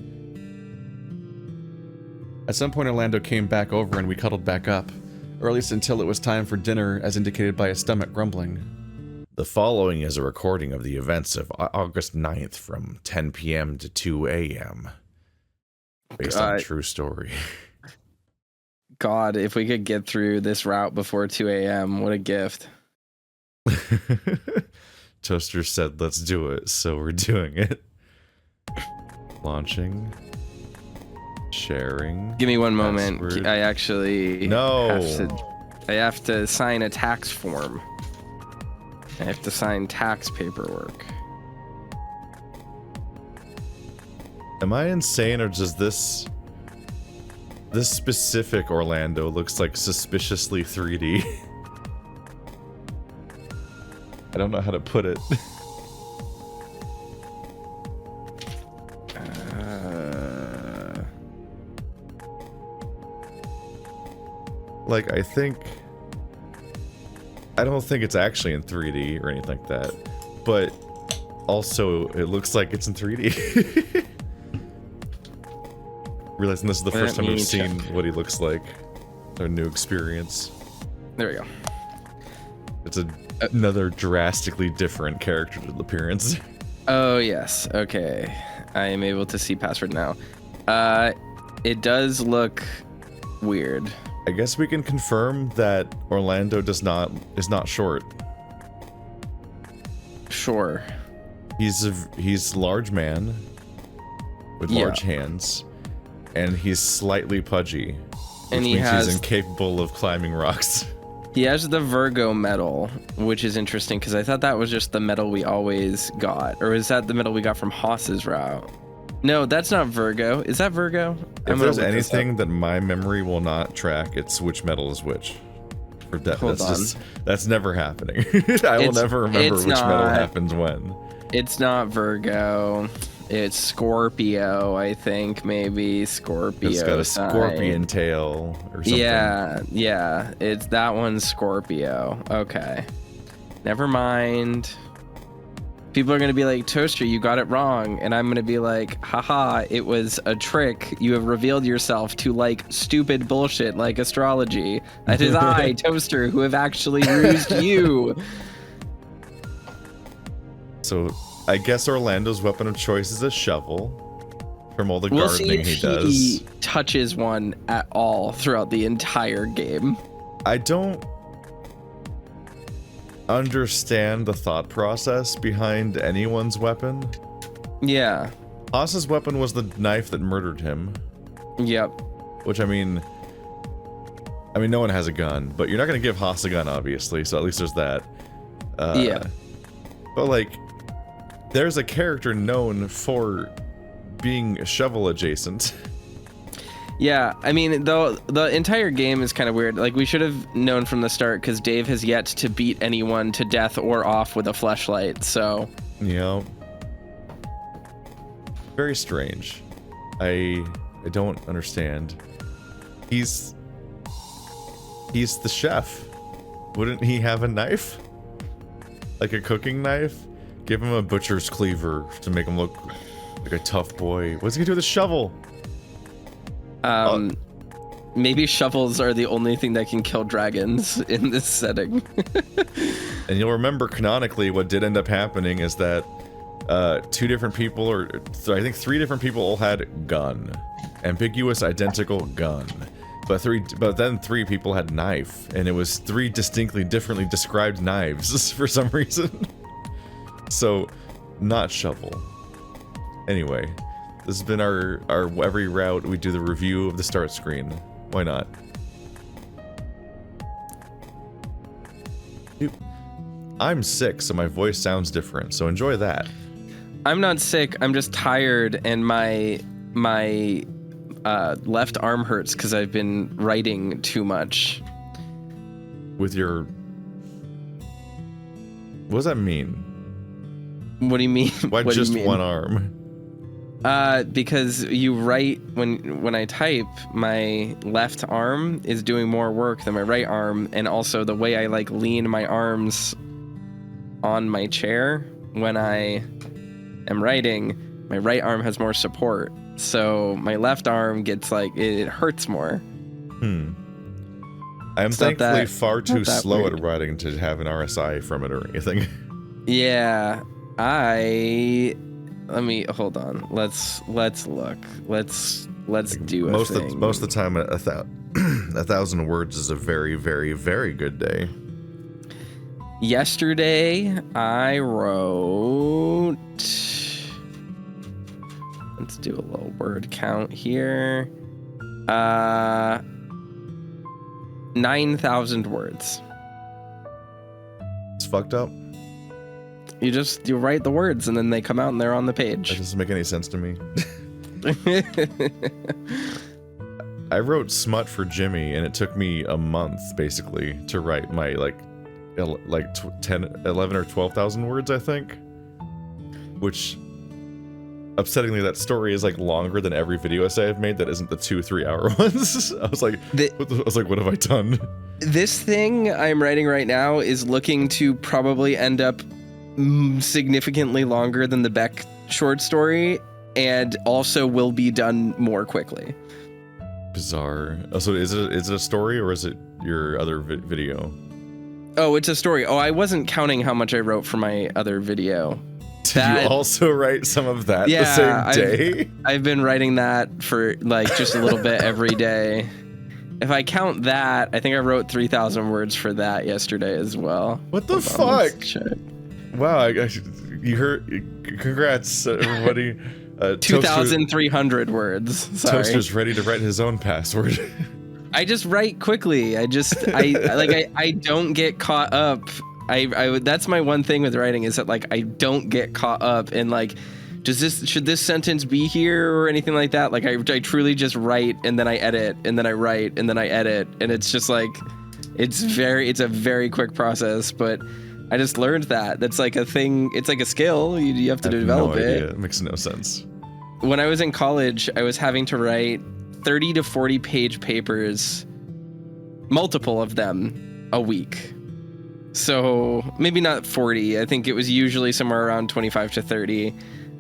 At some point, Orlando came back over and we cuddled back up, or at least until it was time for dinner, as indicated by his stomach grumbling. The following is a recording of the events of August 9th from 10 p.m. to 2 a.m. Based on a true story. God, if we could get through this route before 2 a.m., what a gift. Toaster said, let's do it, so we're doing it. Launching. Sharing. Give me one moment. Password. I actually I have to sign a tax form. I have to sign tax paperwork. Am I insane, or does this specific Orlando looks like suspiciously 3D? I don't know how to put it. Like, I don't think it's actually in 3D or anything like that, but also it looks like it's in 3D. Realizing this is the first time I've seen what he looks like. Our new experience. There we go. It's another drastically different character appearance. Oh, yes. Okay. I am able to see password now. It does look weird. I guess we can confirm that Orlando is not short. Sure. He's a large man with large hands, and he's slightly pudgy, which means he's incapable of climbing rocks. He has the Virgo medal, which is interesting because I thought that was just the medal we always got, or is that the medal we got from Haas's route? No, that's not Virgo. Is that Virgo? If there's anything that my memory will not track, it's which medal is which. That's never happening. I will never remember which medal happens when. It's not Virgo. It's Scorpio, I think, maybe. Scorpio. It's got a scorpion tail or something. Yeah. It's that one's Scorpio. Okay. Never mind. People are going to be like, Toaster, you got it wrong. And I'm going to be like, haha, it was a trick. You have revealed yourself to like stupid bullshit like astrology. It is I, Toaster, who have actually rused you. So I guess Orlando's weapon of choice is a shovel from all the We'll see gardening if he does. he touches one at all throughout the entire game. I don't understand the thought process behind anyone's weapon. Yeah. Haas's weapon was the knife that murdered him. Yep. Which, I mean, no one has a gun, but you're not going to give Haas a gun, obviously, so at least there's that. Yeah. But, like, there's a character known for being shovel adjacent. Yeah, I mean, though the entire game is kind of weird. Like, we should have known from the start, because Dave has yet to beat anyone to death or off with a fleshlight, so... Yeah. Very strange. I don't understand. He's the chef. Wouldn't he have a knife? Like a cooking knife? Give him a butcher's cleaver to make him look like a tough boy. What's he gonna do with a shovel? Maybe shovels are the only thing that can kill dragons in this setting. And you'll remember canonically what did end up happening is that two different people, or I think three different people, all had gun. Ambiguous, identical gun. But then three people had knife, and it was three distinctly differently described knives for some reason. So, not shovel. Anyway, this has been our every route we do the review of the start screen. Why not? I'm sick, so my voice sounds different, so enjoy that. I'm not sick, I'm just tired, and my left arm hurts because I've been writing too much. With your... What does that mean? What do you mean? Why What do you just mean? one arm? Because you write, when I type, my left arm is doing more work than my right arm, and also the way I like lean my arms on my chair when I am writing, my right arm has more support. So my left arm gets like, it hurts more. I'm It's not thankfully that- far too not that slow weird. at writing to have an RSI from it or anything. Yeah, let me hold on. Let's look. Let's do a thing. Most of the time, a 1,000 words is a very, very, very good day. Yesterday, I wrote... Let's do a little word count here. 9,000 words. It's fucked up. You write the words and then they come out and they're on the That page. doesn't make any sense to me. I wrote smut for Jimmy, and it took me a month basically to write my 11 or 12,000 words, I think. Which, upsettingly, that story is like longer than every video essay I've made that isn't the 2-3 hour ones. I was like, what have I done? This thing I'm writing right now is looking to probably end up significantly longer than the Beck short story, and also will be done more quickly. Bizarre. Oh, so is it a story, or is it your other video? Oh, it's a story. Oh, I wasn't counting how much I wrote for my other video. Did you also write some of that the same day? I've been writing that for like just a little bit every day. If I count that, I think I wrote 3,000 words for that yesterday as well. What the Hold on, let's fuck? check. Wow, you heard. Congrats, everybody. 2,300 words. Sorry. Toaster's ready to write his own password. I just write quickly. I don't get caught up. I that's my one thing with writing, is that like I don't get caught up in like, should this sentence be here or anything like that? Like I truly just write, and then I edit, and then I write, and then I edit, and it's just like it's a very quick process. But I just learned that that's like a thing. It's like a skill. You have to develop it. It makes no sense. When I was in college, I was having to write 30 to 40 page papers, multiple of them, a week. So maybe not 40. I think it was usually somewhere around 25 to 30.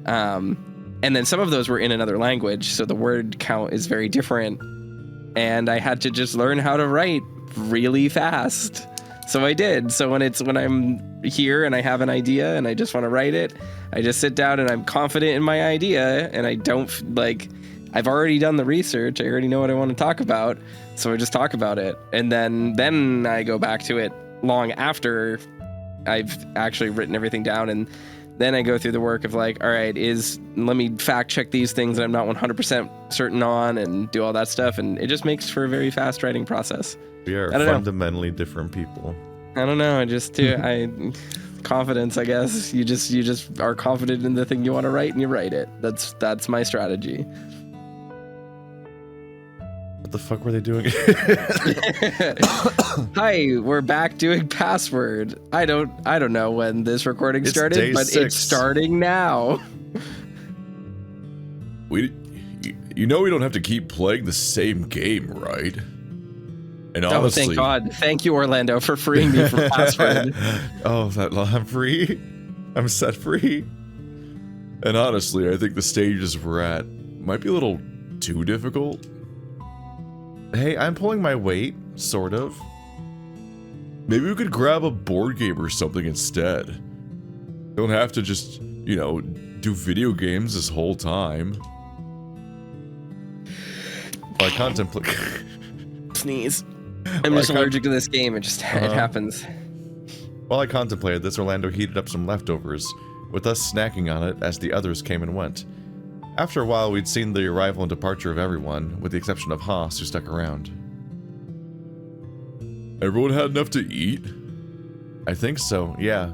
And then some of those were in another language, so the word count is very different. And I had to just learn how to write really fast. So I did. So when I'm here and I have an idea and I just want to write it, I just sit down and I'm confident in my idea, and I don't I've already done the research. I already know what I want to talk about. So I just talk about it. And then I go back to it long after I've actually written everything down, and then I go through the work of like, all right, let me fact check these things that I'm not 100% certain on, and do all that stuff, and it just makes for a very fast writing process. We are fundamentally different people. I don't know. I just do. Confidence, I guess. You just are confident in the thing you want to write, and you write it. That's my strategy. What the fuck were they doing? Hi, we're back doing password. I don't know when this recording started, but 6. it's starting now. You know we don't have to keep playing the same game, right? And honestly, oh, thank God. Thank you, Orlando, for freeing me from password. Oh, I'm free? I'm set free? And honestly, I think the stages we're at might be a little too difficult. Hey, I'm pulling my weight, sort of. Maybe we could grab a board game or something instead. Don't have to just, do video games this whole time. I contemplate. Sneeze. I'm just allergic to this game. It happens. While I contemplated this, Orlando heated up some leftovers, with us snacking on it as the others came and went. After a while, we'd seen the arrival and departure of everyone, with the exception of Haas, who stuck around. Everyone had enough to eat? I think so, yeah.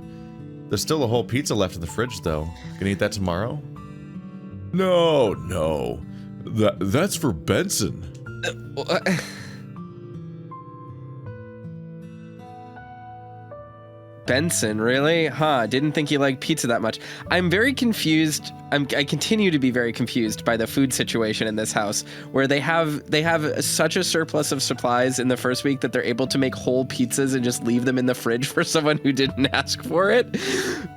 There's still a whole pizza left in the fridge, though. Gonna eat that tomorrow? No. That's for Benson. Benson, really? Huh, didn't think you liked pizza that much. I'm very confused. I continue to be very confused by the food situation in this house, where they have such a surplus of supplies in the first week that they're able to make whole pizzas and just leave them in the fridge for someone who didn't ask for it.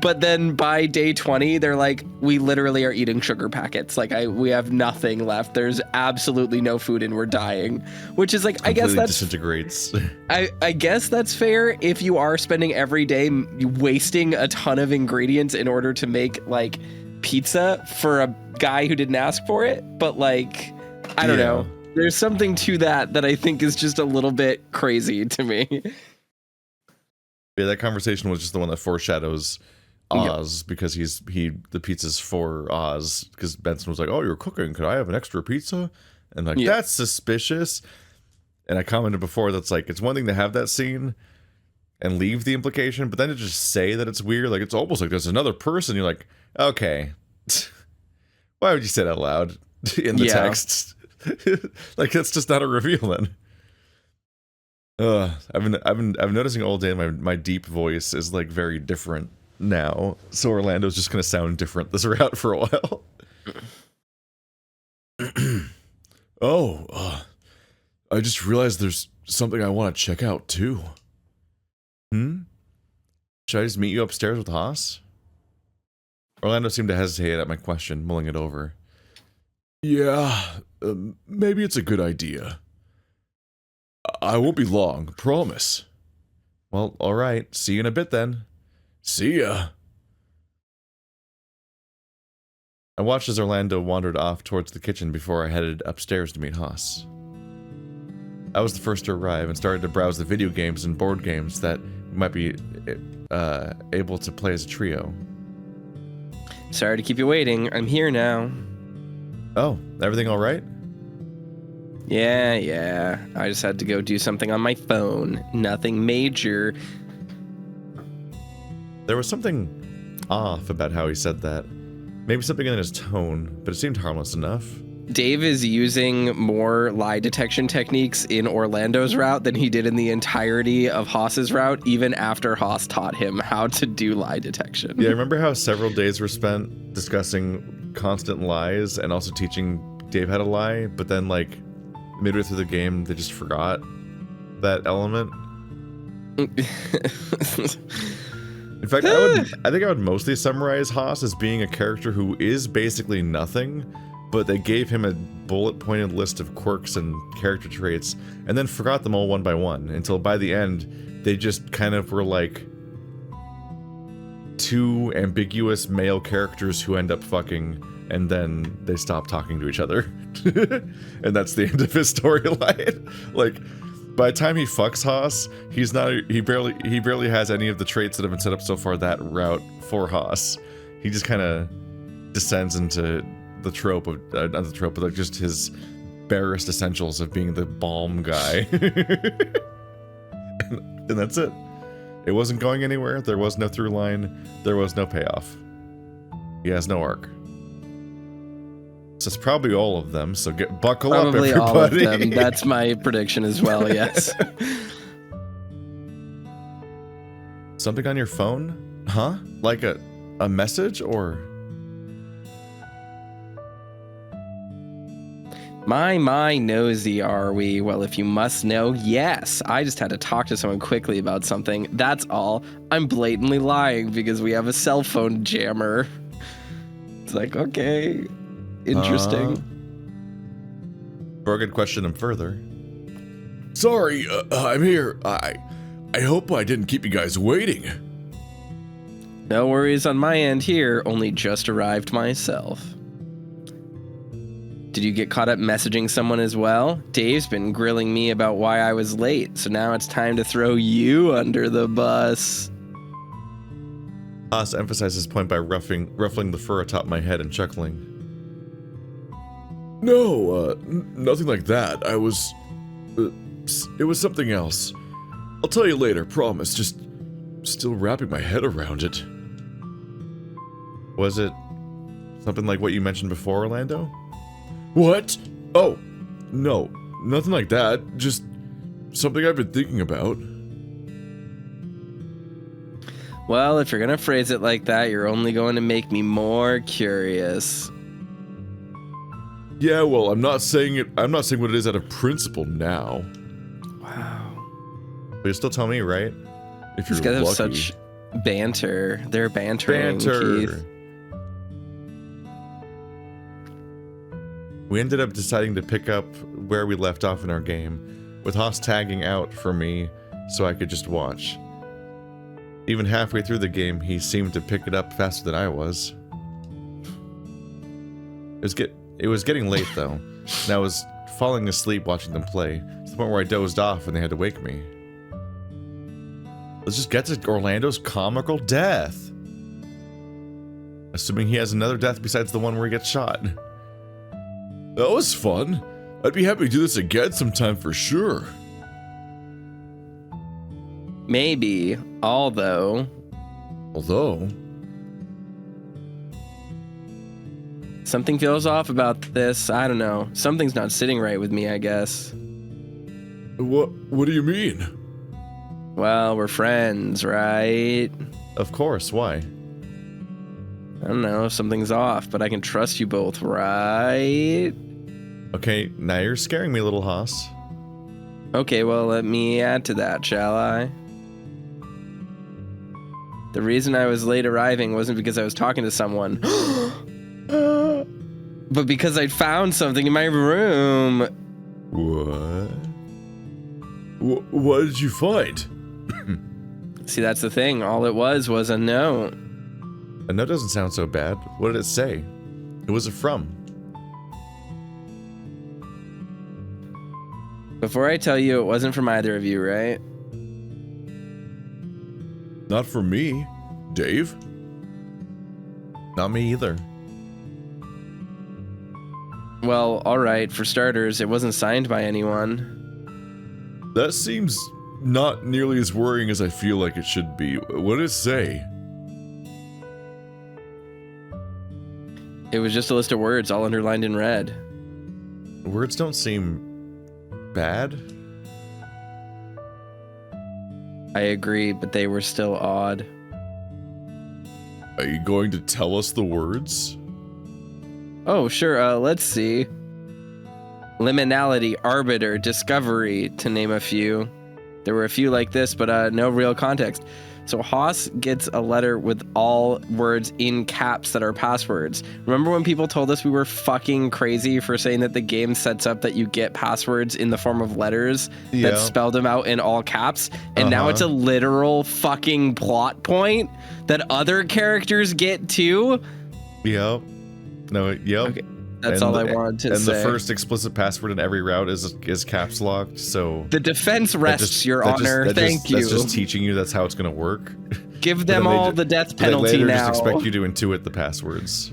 But then by day 20, they're like, we literally are eating sugar packets. Like we have nothing left. There's absolutely no food and we're dying, which is like, I guess that's disintegrates. I guess that's fair if you are spending every day wasting a ton of ingredients in order to make like pizza for a guy who didn't ask for it, but like I don't know, there's something to that I think is just a little bit crazy to me. Yeah, that conversation was just the one that foreshadows Oz, because the pizza's for Oz, because Benson was like, oh, you're cooking, could I have an extra pizza? And like, that's suspicious. And I commented before, that's like, it's one thing to have that scene and leave the implication, but then to just say that it's weird, like it's almost like there's another person. You're like, okay, why would you say that out loud in the text? Like that's just not a reveal then. I'm noticing all day my deep voice is like very different now, so Orlando's just gonna sound different this route for a while. I just realized there's something I want to check out too. Should I just meet you upstairs with Haas? Orlando seemed to hesitate at my question, mulling it over. Yeah, maybe it's a good idea. I won't be long, promise. Well, alright, see you in a bit then. See ya. I watched as Orlando wandered off towards the kitchen before I headed upstairs to meet Haas. I was the first to arrive and started to browse the video games and board games that we might be able to play as a trio. Sorry to keep you waiting. I'm here now. Oh, everything all right? Yeah. I just had to go do something on my phone. Nothing major. There was something off about how he said that. Maybe something in his tone, but it seemed harmless enough. Dave is using more lie detection techniques in Orlando's route than he did in the entirety of Haas's route, even after Haas taught him how to do lie detection. Yeah, remember how several days were spent discussing constant lies and also teaching Dave how to lie, but then like midway through the game they just forgot that element? In fact, I think I would mostly summarize Haas as being a character who is basically nothing, but they gave him a bullet-pointed list of quirks and character traits, and then forgot them all one by one, until by the end, they just kind of were like two ambiguous male characters who end up fucking, and then they stop talking to each other. And that's the end of his storyline. Like, by the time he fucks Haas, he barely has any of the traits that have been set up so far that route for Haas. He just kind of descends into the trope of not the trope, but like just his barest essentials of being the balm guy. and that's it. It wasn't going anywhere. There was no through line. There was no payoff. He has no arc. So it's probably all of them. So buckle up, everybody. All of them. That's my prediction as well. Yes. Something on your phone? Huh? Like a message or? My nosy are we? Well, if you must know, yes. I just had to talk to someone quickly about something. That's all. I'm blatantly lying because we have a cell phone jammer. It's like, okay, interesting. Or I could question him further. Sorry, I'm here. I hope I didn't keep you guys waiting. No worries on my end here. Only just arrived myself. Did you get caught up messaging someone as well? Dave's been grilling me about why I was late, so now it's time to throw you under the bus. Haas emphasized his point by ruffling the fur atop my head and chuckling. No, nothing like that. I was... it was something else. I'll tell you later, promise. Just still wrapping my head around it. Was it something like what you mentioned before, Orlando? What? Oh, no, nothing like that. Just something I've been thinking about. Well, if you're gonna phrase it like that, you're only going to make me more curious. Yeah, well, I'm not saying what it is out of principle now. Wow. But you'll still tell me, right? If These you're guys have lucky. such banter. They're bantering, Keith. We ended up deciding to pick up where we left off in our game, with Haas tagging out for me so I could just watch. Even halfway through the game, he seemed to pick it up faster than I was. It was getting late though, and I was falling asleep watching them play, to the point where I dozed off and they had to wake me. Let's just get to Orlando's comical death. Assuming he has another death besides the one where he gets shot. That was fun. I'd be happy to do this again sometime for sure. Maybe, although... Something feels off about this. I don't know. Something's not sitting right with me, I guess. What do you mean? Well, we're friends, right? Of course, why? I don't know, something's off, but I can trust you both, right? Okay, now you're scaring me, little Haas. Okay, well, let me add to that, shall I? The reason I was late arriving wasn't because I was talking to someone, but because I'd found something in my room. What did you find? See, that's the thing. All it was a note. A note doesn't sound so bad. What did it say? Who was it from? Before I tell you, it wasn't from either of you, right? Not for me. Dave? Not me either. Well, alright, for starters, it wasn't signed by anyone. That seems not nearly as worrying as I feel like it should be. What did it say? It was just a list of words, all underlined in red. Words don't seem bad. I agree, but they were still odd. Are you going to tell us the words? Oh, sure, let's see. Liminality, arbiter, discovery, to name a few. There were a few like this, but no real context. So Haas gets a letter with all words in caps that are passwords. Remember when people told us we were fucking crazy for saying that the game sets up that you get passwords in the form of letters that spelled them out in all caps? And now it's a literal fucking plot point that other characters get too? Yep. No, yep. Okay. That's all I wanted to say. And the first explicit password in every route is caps locked. So the defense rests, Your Honor. Thank you. That's just teaching you that's how it's going to work. Give them all the death penalty they now. just expect you to intuit the passwords.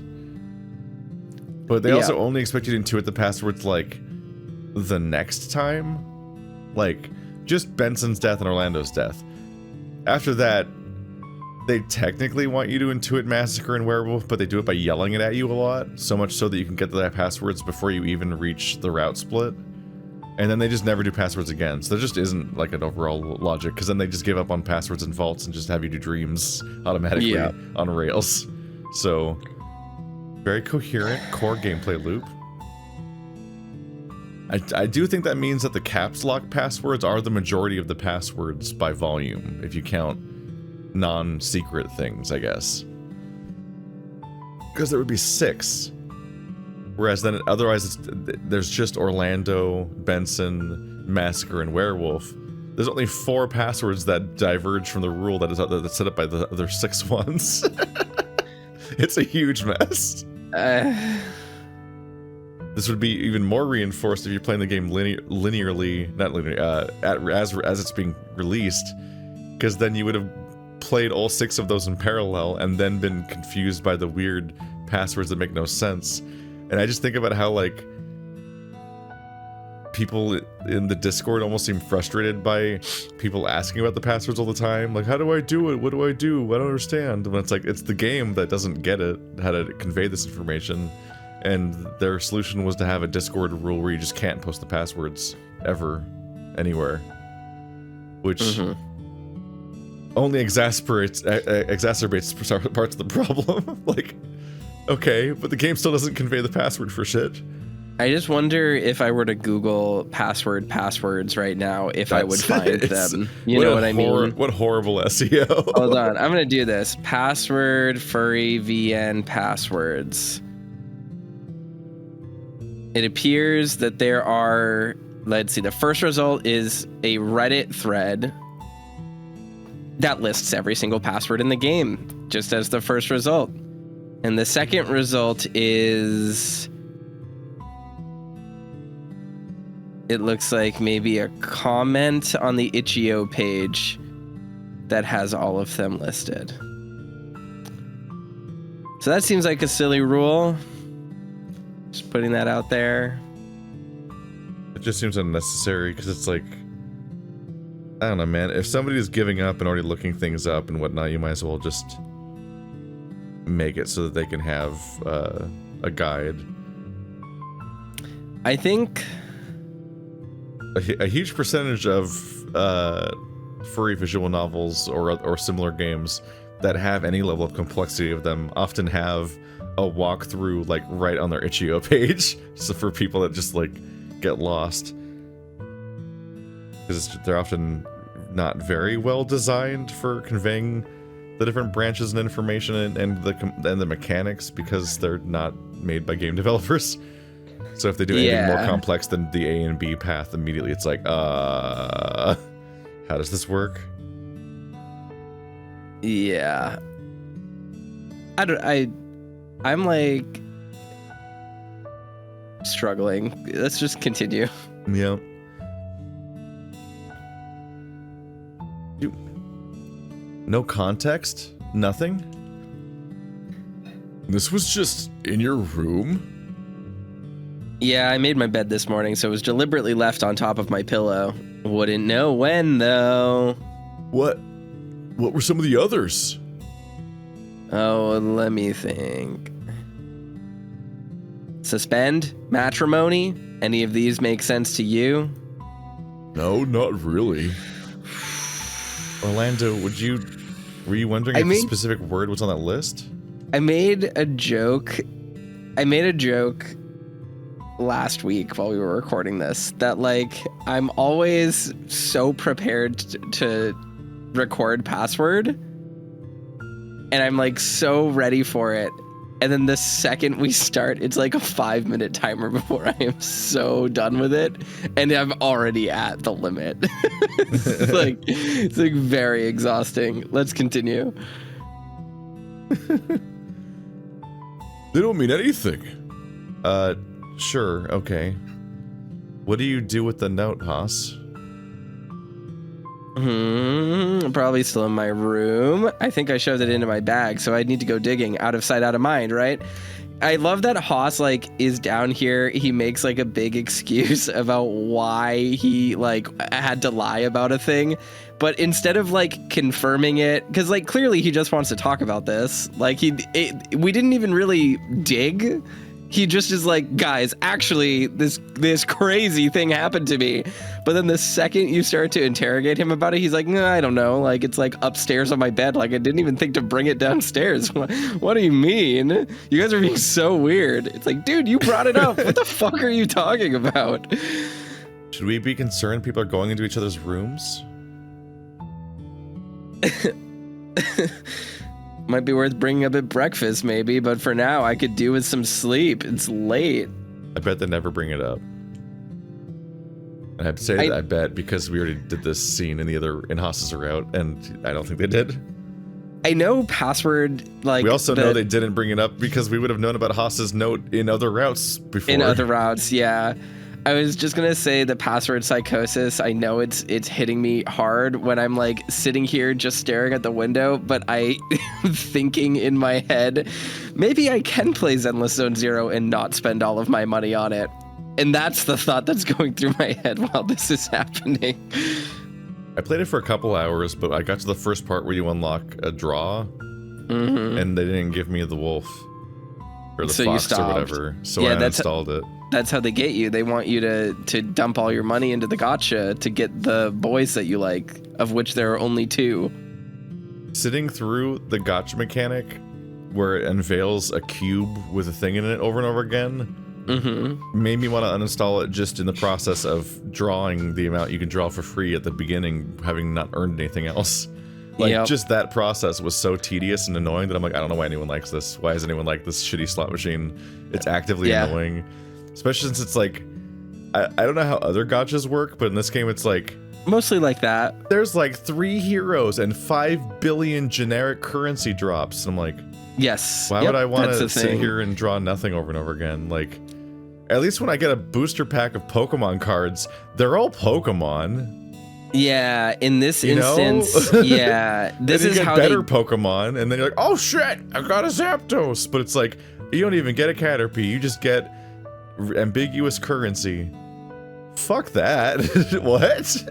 But they also only expect you to intuit the passwords like the next time. Like just Benson's death and Orlando's death. After that, they technically want you to intuit Massacre and Werewolf, but they do it by yelling it at you a lot, so much so that you can get the passwords before you even reach the route split. And then they just never do passwords again. So there just isn't like an overall logic, because then they just give up on passwords and vaults and just have you do dreams automatically on rails. So very coherent core gameplay loop. I do think that means that the caps lock passwords are the majority of the passwords by volume, if you count non-secret things, I guess. Because there would be 6. Whereas then otherwise there's just Orlando, Benson, Massacre, and Werewolf. There's only 4 passwords that diverge from the rule that's set up by the other 6 ones. It's a huge mess. This would be even more reinforced if you're playing the game linearly, not linearly, as it's being released, because then you would have played all 6 of those in parallel and then been confused by the weird passwords that make no sense. And I just think about how like people in the Discord almost seem frustrated by people asking about the passwords all the time. Like, how do I do it? What do I do? I don't understand. When it's like, it's the game that doesn't get it, how to convey this information. And their solution was to have a Discord rule where you just can't post the passwords ever, anywhere. Which only exacerbates parts of the problem. Like, okay, but the game still doesn't convey the password for shit. I just wonder if I were to Google passwords right now, if I would find them. You know what I mean? What horrible SEO. Hold on, I'm gonna do this. Password furry VN passwords. It appears that there are, let's see, the first result is a Reddit thread that lists every single password in the game, just as the first result. And the second result is, it looks like maybe a comment on the itch.io page that has all of them listed. So that seems like a silly rule. Just putting that out there. It just seems unnecessary because it's like, I don't know, man. If somebody's giving up and already looking things up and whatnot, you might as well just make it so that they can have a guide. I think a huge percentage of furry visual novels or similar games that have any level of complexity of them often have a walkthrough like right on their itch.io page, so for people that just like get lost, because they're often not very well designed for conveying the different branches and information and the mechanics, because they're not made by game developers. So if they do anything more complex than the A and B path, immediately it's like, how does this work? Yeah. I'm like struggling. Let's just continue. Yeah. No context? Nothing? This was just in your room? Yeah, I made my bed this morning, so it was deliberately left on top of my pillow. Wouldn't know when, though. What were some of the others? Oh, let me think. Suspend? Matrimony? Any of these make sense to you? No, not really. Orlando, were you wondering if a specific word was on that list? I made a joke last week while we were recording this that like I'm always so prepared to record password, and I'm like so ready for it. And then the second we start, it's like a 5-minute timer before I am so done with it, and I'm already at the limit. It's like very exhausting. Let's continue. They don't mean anything. Sure, okay. What do you do with the note, Haas? Probably still in my room. I think I shoved it into my bag, so I'd need to go digging. Out of sight, out of mind, right? I love that Haas like is down here. He makes like a big excuse about why he like had to lie about a thing, but instead of like confirming it, because like clearly he just wants to talk about this. Like we didn't even really dig. He just is like, guys, actually, this crazy thing happened to me. But then the second you start to interrogate him about it, he's like, nah, I don't know. Like, it's like upstairs on my bed. Like, I didn't even think to bring it downstairs. What do you mean? You guys are being so weird. It's like, dude, you brought it up. What the fuck are you talking about? Should we be concerned people are going into each other's rooms? Might be worth bringing up at breakfast, maybe, but for now, I could do with some sleep. It's late. I bet they never bring it up. And I'd say that I bet because we already did this scene in Haas's route, and I don't think they did. I know password, like... We also know they didn't bring it up because we would have known about Haas's note in other routes before. In other routes, yeah. I was just gonna say the password psychosis. I know it's hitting me hard when I'm like sitting here just staring at the window, but I thinking in my head, maybe I can play Zenless Zone Zero and not spend all of my money on it. And that's the thought that's going through my head while this is happening. I played it for a couple hours, but I got to the first part where you unlock a draw, and they didn't give me the wolf or the fox or whatever, so I uninstalled it. That's how they get you. They want you to dump all your money into the gacha to get the boys that you like, of which there are only 2. Sitting through the gacha mechanic, where it unveils a cube with a thing in it over and over again, made me want to uninstall it just in the process of drawing the amount you can draw for free at the beginning, having not earned anything else. Like, just that process was so tedious and annoying that I'm like, I don't know why anyone likes this. Why does anyone like this shitty slot machine? It's actively annoying. Especially since it's like, I don't know how other gachas work, but in this game it's like... Mostly like that. There's like 3 heroes and 5 billion generic currency drops. And I'm like... Yes. Why would I want to sit here and draw nothing over and over again? Like, at least when I get a booster pack of Pokemon cards, they're all Pokemon. Yeah, in this instance, yeah. This is how better Pokemon, and then you're like, oh shit, I got a Zapdos. But it's like, you don't even get a Caterpie, you just get ambiguous currency. Fuck that. What?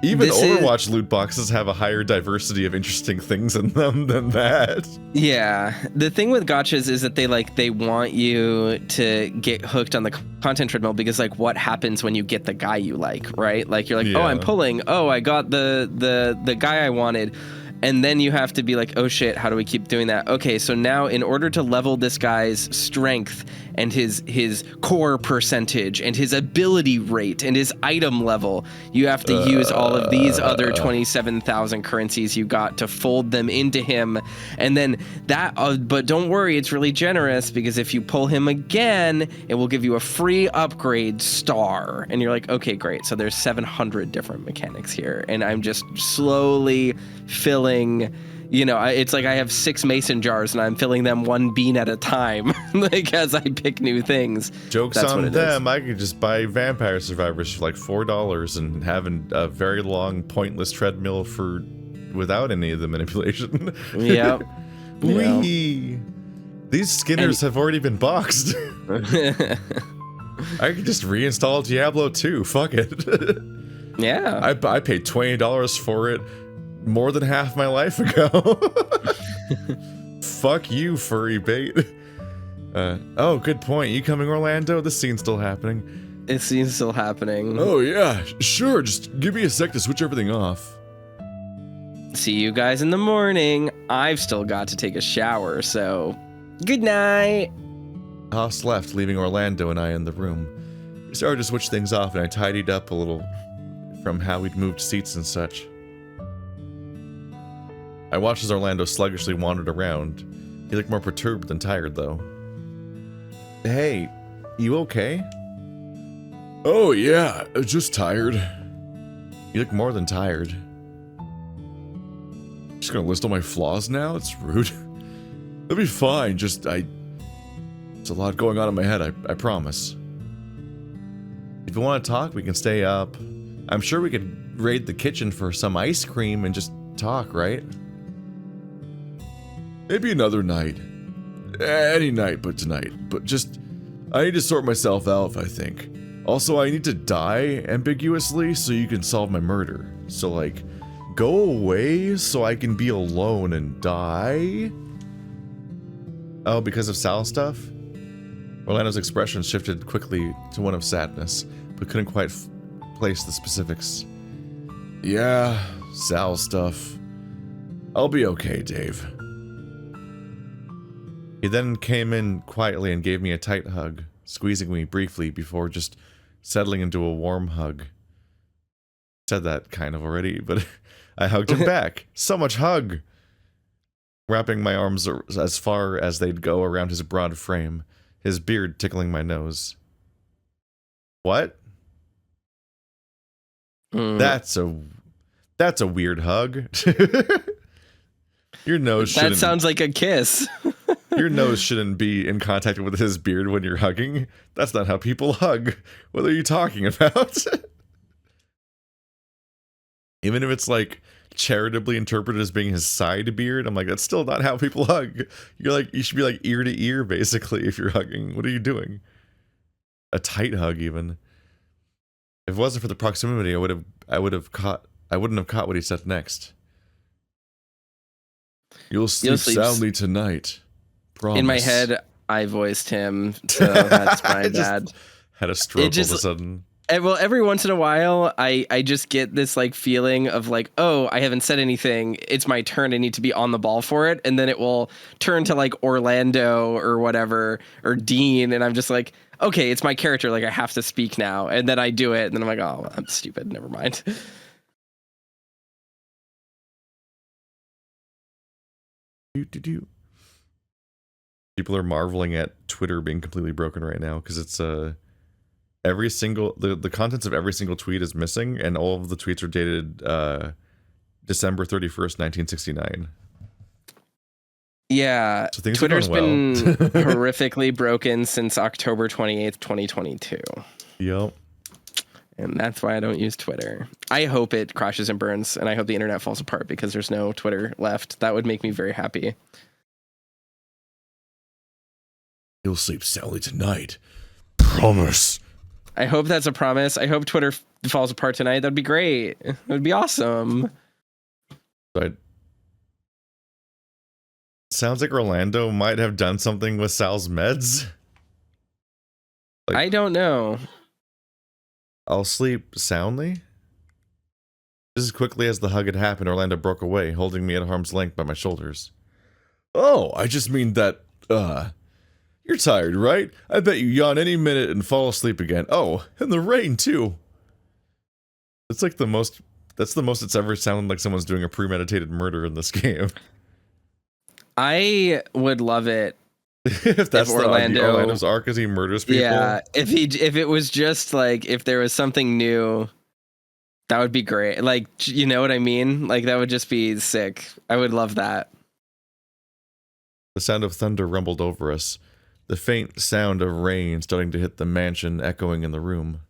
Even Overwatch loot boxes have a higher diversity of interesting things in them than that. Yeah. The thing with gachas is that they want you to get hooked on the content treadmill, because like what happens when you get the guy you like, right? Like you're like, oh, I'm pulling. Oh, I got the guy I wanted. And then you have to be like, oh shit, how do we keep doing that? Okay, so now in order to level this guy's strength and his core percentage and his ability rate and his item level, you have to use all of these other 27,000 currencies you got to fold them into him. And then that, but don't worry, it's really generous, because if you pull him again, it will give you a free upgrade star. And you're like, okay, great. So there's 700 different mechanics here. And I'm just slowly filling, you know, it's like I have 6 mason jars and I'm filling them 1 bean at a time, like as I pick new things. Joke's on them. I could just buy Vampire Survivors for like $4 and having a very long pointless treadmill without any of the manipulation. Yep. Wee. These Skinners have already been boxed. I could just reinstall Diablo 2. Fuck it. Yeah. I paid $20 for it more than half my life ago. Fuck you, furry bait. Oh, good point. You coming, Orlando? This scene's still happening. This scene's still happening. Oh, yeah. Sure, just give me a sec to switch everything off. See you guys in the morning. I've still got to take a shower, so good night. Haas left, leaving Orlando and I in the room. We started to switch things off, and I tidied up a little from how we'd moved seats and such. I watched as Orlando sluggishly wandered around. He looked more perturbed than tired, though. Hey, you okay? Oh, yeah, just tired. You look more than tired. Just gonna list all my flaws now? It's rude. That'll be fine, just, there's a lot going on in my head, I promise. If you want to talk, we can stay up. I'm sure we could raid the kitchen for some ice cream and just talk, right? Maybe another night. Any night but tonight. But just, I need to sort myself out, I think. Also, I need to die ambiguously so you can solve my murder. So, like, go away so I can be alone and die? Oh, because of Sal stuff? Orlando's expression shifted quickly to one of sadness, but couldn't quite place the specifics. Yeah, Sal stuff. I'll be okay, Dave. He then came in quietly and gave me a tight hug, squeezing me briefly before just settling into a warm hug. Said that kind of already, but I hugged him back. So much hug! Wrapping my arms as far as they'd go around his broad frame, his beard tickling my nose. What? That's a weird hug. Your nose shouldn't... That sounds like a kiss. Your nose shouldn't be in contact with his beard when you're hugging. That's not how people hug. What are you talking about? Even if it's like charitably interpreted as being his side beard, I'm like, that's still not how people hug. You should be like ear to ear basically if you're hugging. What are you doing? A tight hug even. If it wasn't for the proximity, I wouldn't have caught what he said next. You'll sleep soundly tonight. Promise. In my head, I voiced him, so that's my bad. Had a stroke all of a sudden. Well, every once in a while, I just get this like feeling of like, oh, I haven't said anything. It's my turn. I need to be on the ball for it. And then it will turn to like Orlando or whatever, or Dean. And I'm just like, okay, it's my character. Like I have to speak now. And then I do it. And then I'm like, oh, I'm stupid. Never mind. People are marveling at Twitter being completely broken right now because it's every single the contents of every single tweet is missing, and all of the tweets are dated December 31st, 1969. Yeah, so Twitter's been horrifically broken since October 28th, 2022. Yep. And that's why I don't use Twitter. I hope it crashes and burns, and I hope the internet falls apart because there's no Twitter left. That would make me very happy. You'll sleep soundly tonight. Promise. I hope that's a promise. I hope Twitter falls apart tonight. That'd be great. It would be awesome. But sounds like Orlando might have done something with Sal's meds. Like, I don't know. I'll sleep soundly. Just as quickly as the hug had happened, Orlando broke away, holding me at arm's length by my shoulders. Oh, I just mean that, you're tired, right? I bet you yawn any minute and fall asleep again. Oh, and the rain, too. It's like that's the most it's ever sounded like someone's doing a premeditated murder in this game. I would love it. If that's Orlando's arc as he murders people. Yeah, if it was just like, if there was something new, that would be great. Like, you know what I mean? Like, that would just be sick. I would love that. The sound of thunder rumbled over us. The faint sound of rain starting to hit the mansion echoing in the room.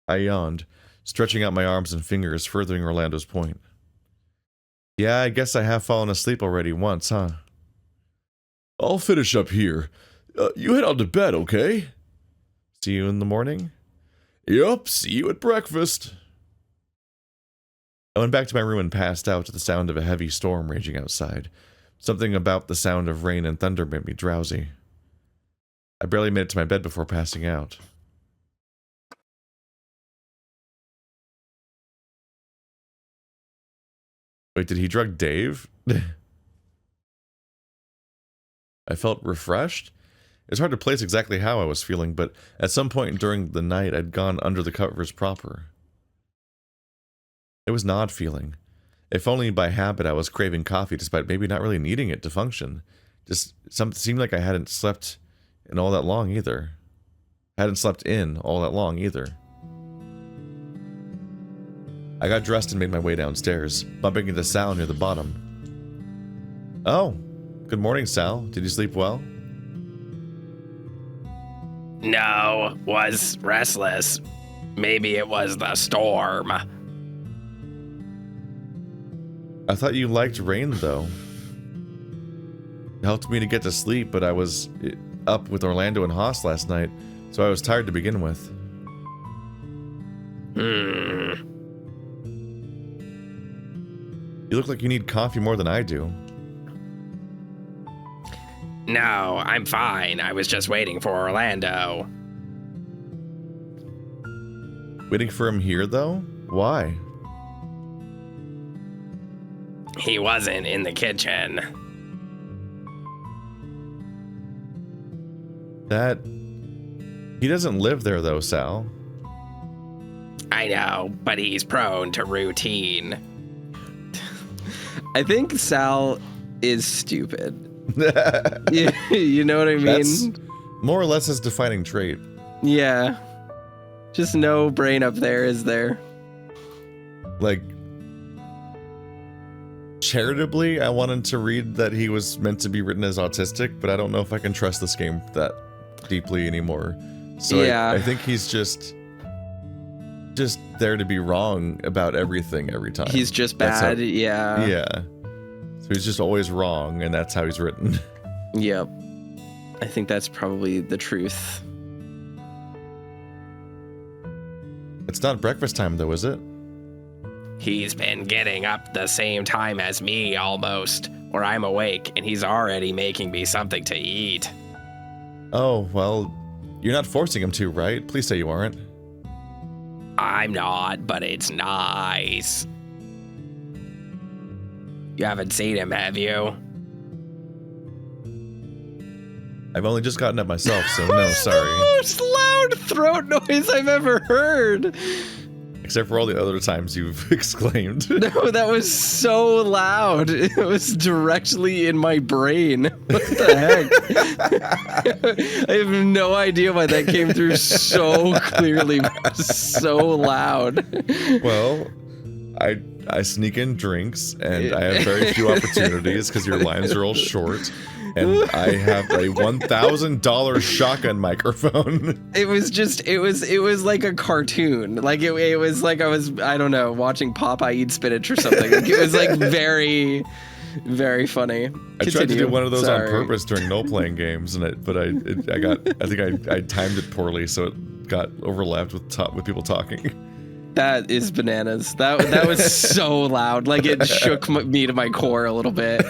I yawned, stretching out my arms and fingers, furthering Orlando's point. Yeah, I guess I have fallen asleep already once, huh? I'll finish up here. You head on to bed, okay? See you in the morning? Yup, see you at breakfast. I went back to my room and passed out to the sound of a heavy storm raging outside. Something about the sound of rain and thunder made me drowsy. I barely made it to my bed before passing out. Wait, did he drug Dave? I felt refreshed It's hard to place exactly how I was feeling, but at some point during the night, I'd gone under the covers proper. It was an odd feeling. If only by habit I was craving coffee despite maybe not really needing it to function. Just seemed like I hadn't slept in all that long either. Hadn't slept in all that long either. I got dressed and made my way downstairs, bumping into Sal near the bottom. Oh, good morning, Sal. Did you sleep well? No, was restless. Maybe it was the storm. I thought you liked rain, though. It helped me to get to sleep, but I was up with Orlando and Haas last night, so I was tired to begin with. You look like you need coffee more than I do. No, I'm fine. I was just waiting for Orlando. Waiting for him here, though? Why? He wasn't in the kitchen. He doesn't live there, though, Sal. I know, but he's prone to routine. I think Sal is stupid. You know what I mean? That's more or less his defining trait. Yeah. Just no brain up there, is there? Like, charitably, I wanted to read that he was meant to be written as autistic, but I don't know if I can trust this game that deeply anymore. So yeah. I think he's just there to be wrong about everything every time. He's just bad, yeah. Yeah. So he's just always wrong, and that's how he's written. Yep. I think that's probably the truth. It's not breakfast time, though, is it? He's been getting up the same time as me almost, or I'm awake, and he's already making me something to eat. Oh, well, you're not forcing him to, right? Please say you aren't. I'm not, but it's nice. You haven't seen him, have you? I've only just gotten up myself, so no, sorry. Most loud throat noise I've ever heard. Except for all the other times you've exclaimed. No, that was so loud. It was directly in my brain. What the heck? I have no idea why that came through so clearly, so loud. Well, I sneak in drinks, and I have very few opportunities because your lines are all short. And I have a $1,000 shotgun microphone. It was like a cartoon. Like it was like I was, I don't know, watching Popeye eat spinach or something. Like it was like very, very funny. I tried to do one of those Sorry. on purpose during no-playing games, and I think I timed it poorly, so it got overlapped with people talking. That is bananas. That was so loud. Like it shook me to my core a little bit.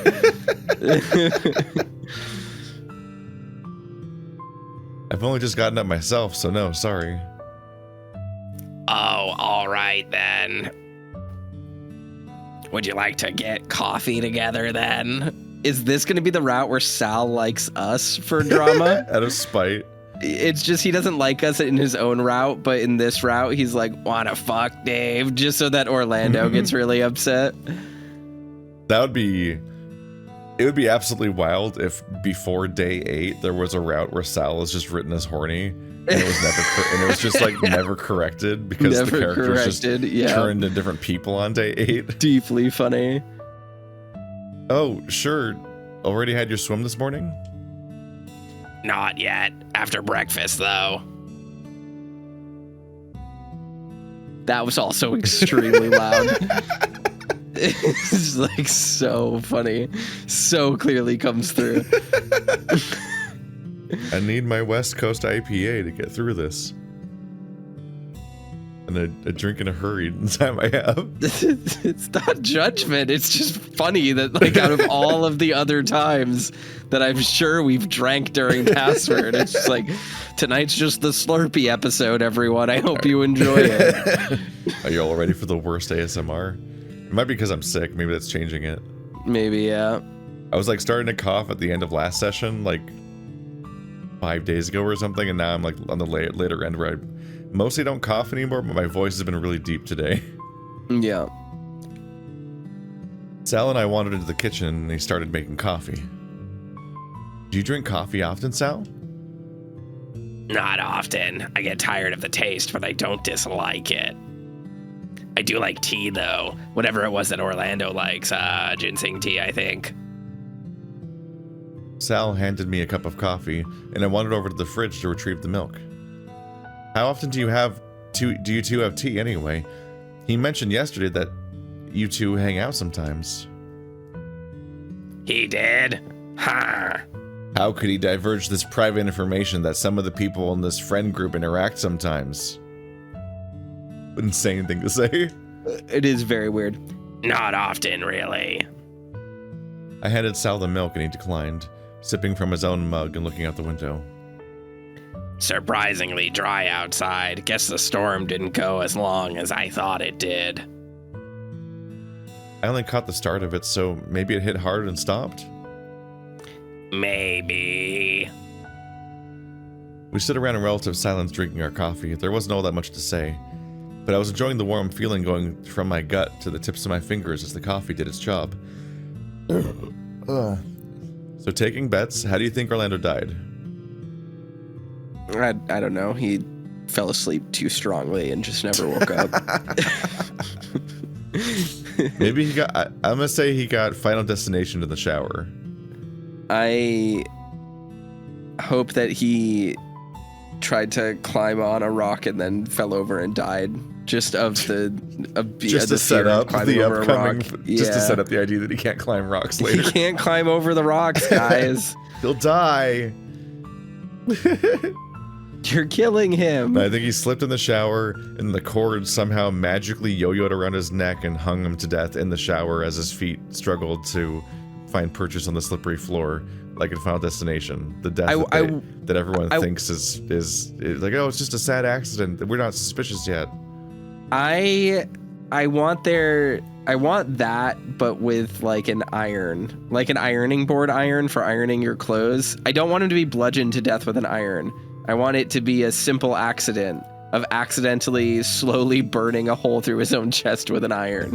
I've only just gotten up myself, so no, sorry. Oh, all right then. Would you like to get coffee together then? Is this going to be the route where Sal likes us for drama? Out of spite. It's just he doesn't like us in his own route, but in this route, he's like, wanna fuck Dave, just so that Orlando gets really upset. It would be absolutely wild if before day 8 there was a route where Sal is just written as horny, and it was just like never corrected because Never the characters just corrected, turned into different people on day 8. Deeply funny. Oh, sure. Already had your swim this morning? Not yet. After breakfast, though. That was also extremely loud. It's like so funny. So clearly comes through. I need my West Coast IPA to get through this. And a drink in a hurry the time I have. It's not judgment. It's just funny that, like, out of all of the other times that I'm sure we've drank during Password, it's just like, tonight's just the Slurpee episode, everyone. I hope you enjoy it. Are you all ready for the worst ASMR? It might be because I'm sick. Maybe that's changing it. Maybe, yeah. I was like starting to cough at the end of last session, like 5 days ago or something, and now I'm like on the later end where I mostly don't cough anymore, but my voice has been really deep today. Yeah. Sal and I wandered into the kitchen and he started making coffee. Do you drink coffee often, Sal? Not often. I get tired of the taste, but I don't dislike it. I do like tea, though. Whatever it was that Orlando likes. Ginseng tea, I think. Sal handed me a cup of coffee, and I wandered over to the fridge to retrieve the milk. How often do you two have tea anyway? He mentioned yesterday that you two hang out sometimes. He did? Ha! How could he diverge this private information that some of the people in this friend group interact sometimes? Insane thing to say. It is very weird. Not often, really. I handed Sal the milk and he declined, sipping from his own mug and looking out the window. Surprisingly dry outside. Guess the storm didn't go as long as I thought it did. I only caught the start of it, so maybe it hit hard and stopped? Maybe. We stood around in relative silence drinking our coffee. There wasn't all that much to say, but I was enjoying the warm feeling going from my gut to the tips of my fingers as the coffee did its job. So taking bets, how do you think Orlando died? I don't know. He fell asleep too strongly and just never woke up. Maybe he got... I'm gonna say he got Final Destination in the shower. I hope that he tried to climb on a rock and then fell over and died. Just of the just to set up the upcoming, just to Yeah. set up the idea that he can't climb rocks later. He can't climb over the rocks, guys. He'll die. You're killing him. I think he slipped in the shower, and the cord somehow magically yo-yoed around his neck and hung him to death in the shower as his feet struggled to find purchase on the slippery floor, like in Final Destination. The death that everyone thinks is like, oh, it's just a sad accident. We're not suspicious yet. I want that, but with like an iron, like an ironing board iron for ironing your clothes. I don't want him to be bludgeoned to death with an iron. I want it to be a simple accident of accidentally slowly burning a hole through his own chest with an iron.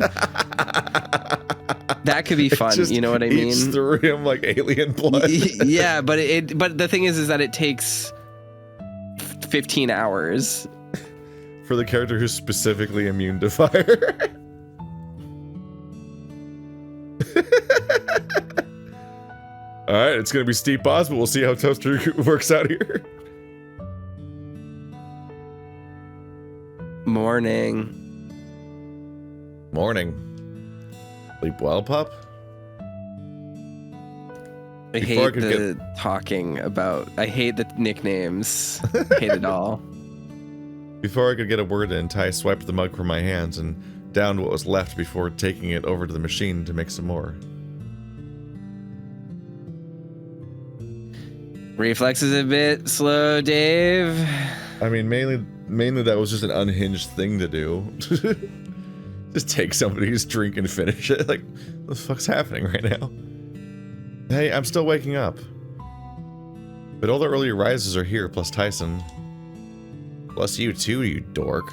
That could be fun. You know what I mean? Eats through him like alien blood. Yeah, but the thing is that it takes 15 hours. For the character who's specifically immune to fire. Alright, it's gonna be steep odds, but we'll see how Toaster works out here. Morning. Sleep well, pup? I hate the talking about... I hate the nicknames. Hate it all. Before I could get a word in, Ty swiped the mug from my hands and downed what was left before taking it over to the machine to make some more. Reflex is a bit slow, Dave. I mean, mainly that was just an unhinged thing to do. Just take somebody's drink and finish it. Like, what the fuck's happening right now? Hey, I'm still waking up. But all the early rises are here, plus Tyson. Plus you too, you dork.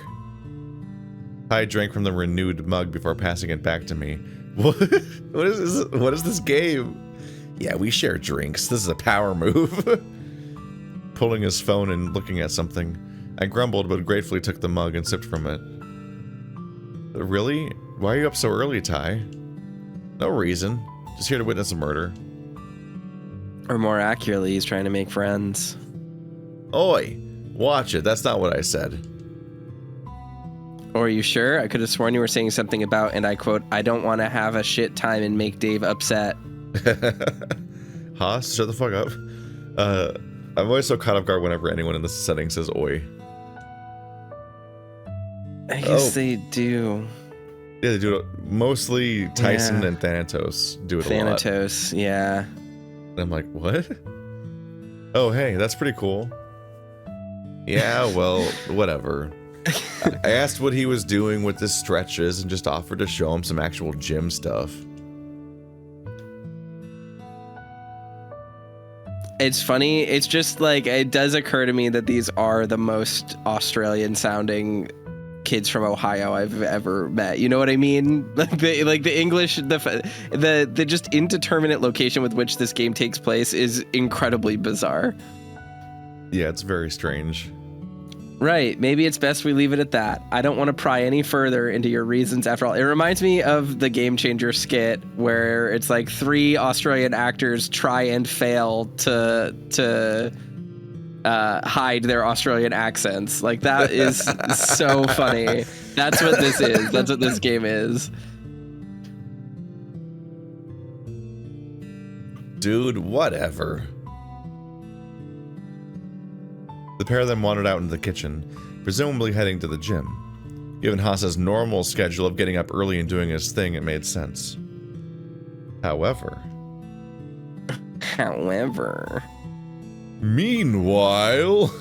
Ty drank from the renewed mug before passing it back to me. What is this? What is this game? Yeah, we share drinks. This is a power move. Pulling his phone and looking at something. I grumbled, but gratefully took the mug and sipped from it. Really? Why are you up so early, Ty? No reason. Just here to witness a murder. Or more accurately, he's trying to make friends. Oi! Watch it. That's not what I said. Or are you sure? I could have sworn you were saying something about, and I quote, I don't want to have a shit time and make Dave upset. Haas, shut the fuck up. I'm always so caught off guard whenever anyone in this setting says oi. I guess they do. Yeah, they do it. Mostly Tyson and Thanatos do it a lot. Thanatos, yeah. And I'm like, what? Oh, hey, that's pretty cool. Yeah, well, whatever. I asked what he was doing with his stretches and just offered to show him some actual gym stuff. It's funny. It's just like, it does occur to me that these are the most Australian sounding kids from Ohio I've ever met. You know what I mean? Like the English, the just indeterminate location with which this game takes place is incredibly bizarre. Yeah, it's very strange. Right. Maybe it's best we leave it at that. I don't want to pry any further into your reasons after all. It reminds me of the Game Changer skit where it's like 3 Australian actors try and fail to hide their Australian accents. Like, that is so funny. That's what this is. That's what this game is. Dude, whatever. The pair of them wandered out into the kitchen, presumably heading to the gym. Given Haas's normal schedule of getting up early and doing his thing, it made sense. However... Meanwhile...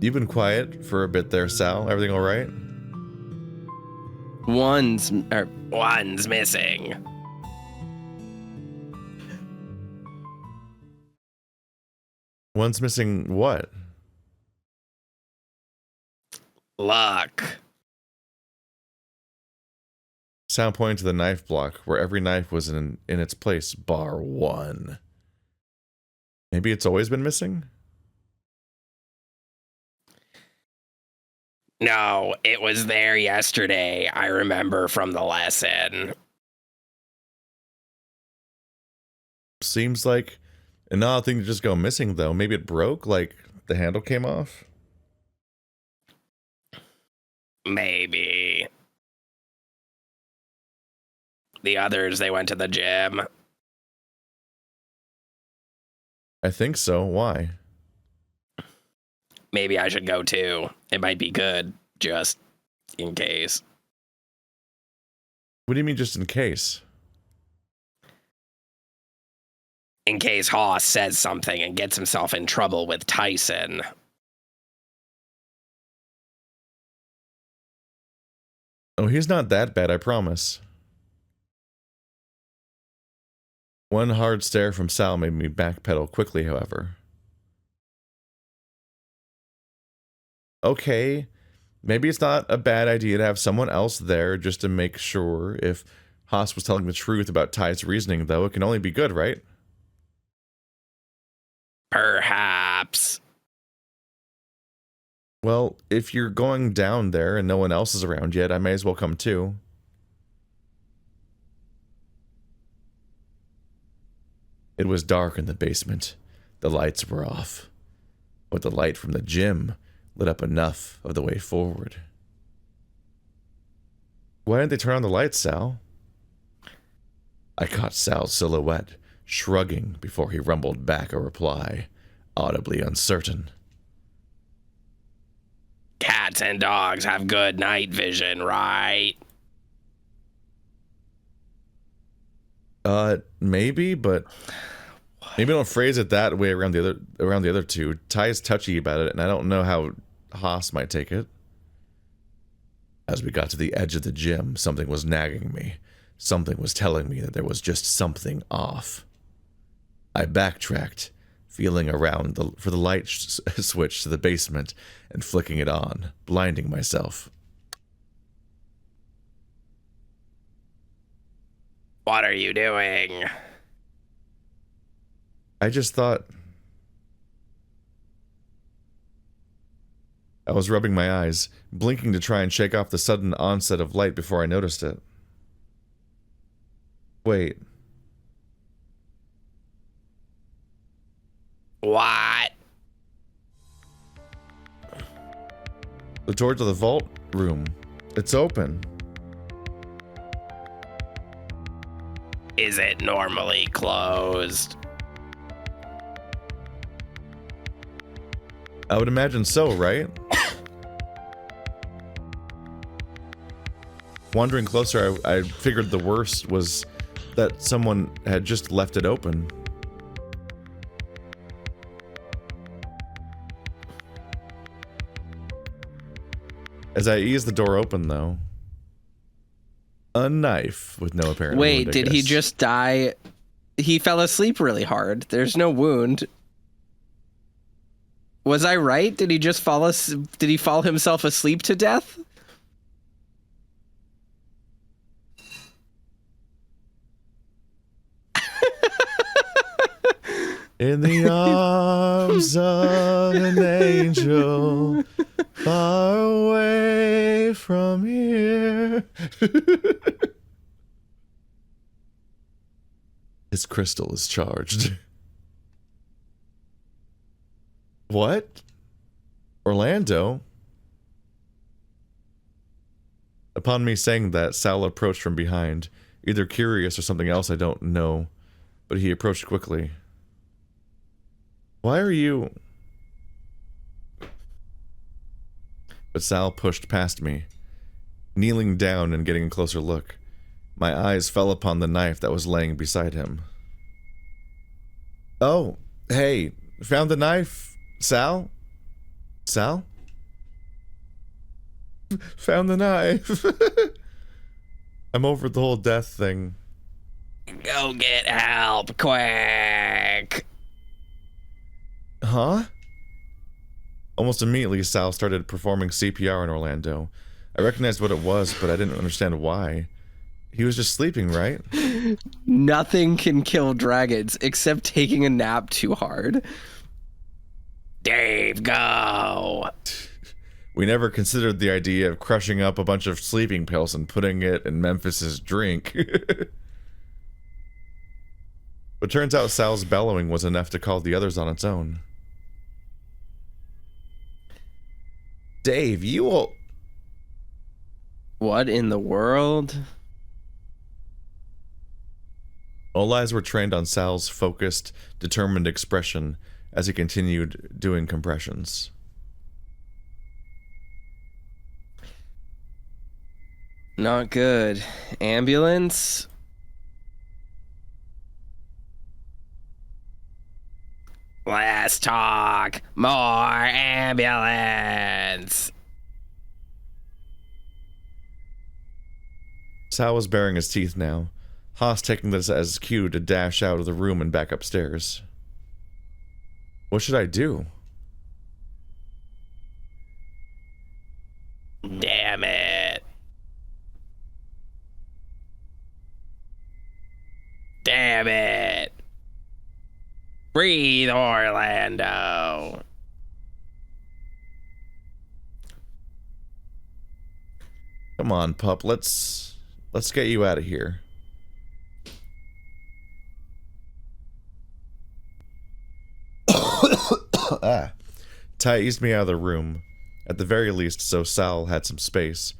You've been quiet for a bit there, Sal. Everything all right? One's missing. One's missing what? Luck. Sal pointed to the knife block, where every knife was in its place, bar one. Maybe it's always been missing? No, it was there yesterday. I remember from the lesson. Seems like an odd thing to just go missing, though. Maybe it broke, like the handle came off? Maybe. The others, they went to the gym. I think so. Why? Maybe I should go too. It might be good, just in case. What do you mean just in case? In case Haas says something and gets himself in trouble with Tyson. Oh, he's not that bad, I promise. One hard stare from Sal made me backpedal quickly, however. Okay, maybe it's not a bad idea to have someone else there just to make sure. If Haas was telling the truth about Ty's reasoning, though, it can only be good, right? Perhaps. Well, if you're going down there and no one else is around yet, I may as well come too. It was dark in the basement. The lights were off. But the light from the gym lit up enough of the way forward. Why didn't they turn on the lights, Sal? I caught Sal's silhouette, shrugging before he rumbled back a reply, audibly uncertain. Cats and dogs have good night vision, right? Maybe, but maybe don't phrase it that way around the other two. Ty is touchy about it, and I don't know how Haas might take it. As we got to the edge of the gym, something was nagging me. Something was telling me that there was just something off. I backtracked, feeling around for the light switch to the basement and flicking it on, blinding myself. What are you doing? I just thought... I was rubbing my eyes, blinking to try and shake off the sudden onset of light before I noticed it. Wait. What? The door to the vault room. It's open. Is it normally closed? I would imagine so, right? Wandering closer, I figured the worst was that someone had just left it open. As I eased the door open, though, a knife with no apparent wound, Wait, I did he guess. just die He fell asleep really hard. There's no wound. Was I right? Did he just did he fall himself asleep to death? In the arms of an angel, far away from here. His crystal is charged. What? Orlando? Upon me saying that, Sal approached from behind, either curious or something else I don't know, but he approached quickly. Why are you... But Sal pushed past me, kneeling down and getting a closer look. My eyes fell upon the knife that was laying beside him. Oh, hey, found the knife, Sal? Sal? Found the knife. I'm over the whole death thing. Go get help, quick! Huh? Almost immediately, Sal started performing CPR on Orlando. I recognized what it was, but I didn't understand why. He was just sleeping, right? Nothing can kill dragons except taking a nap too hard. Dave, go! We never considered the idea of crushing up a bunch of sleeping pills and putting it in Memphis's drink. But turns out Sal's bellowing was enough to call the others on its own. Dave, you will... What in the world? All eyes were trained on Sal's focused, determined expression as he continued doing compressions. Not good. Ambulance? Let's talk more ambulance. Sal was baring his teeth now, Haas taking this as cue to dash out of the room and back upstairs. What should I do? Damn it. Damn it. Breathe, Orlando. Come on, pup, let's get you out of here. Ty eased me out of the room, at the very least, so Sal had some space.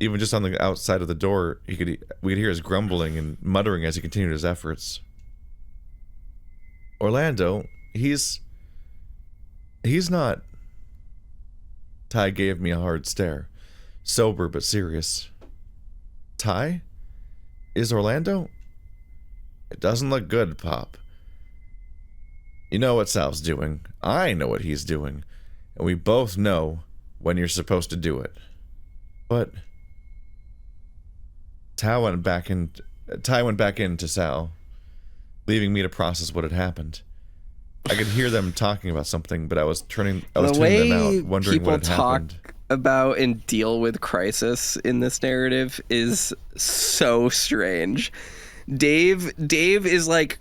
Even just on the outside of the door, we could hear his grumbling and muttering as he continued his efforts. Orlando, he's not... Ty gave me a hard stare, sober but serious. Ty? Is Orlando? It doesn't look good, Pop. You know what Sal's doing. I know what he's doing. And we both know when you're supposed to do it. But... Ty went back into Sal, leaving me to process what had happened. I could hear them talking about something, but I was tuning them out, wondering what had happened. People talk about and deal with crisis in this narrative is so strange. Dave is like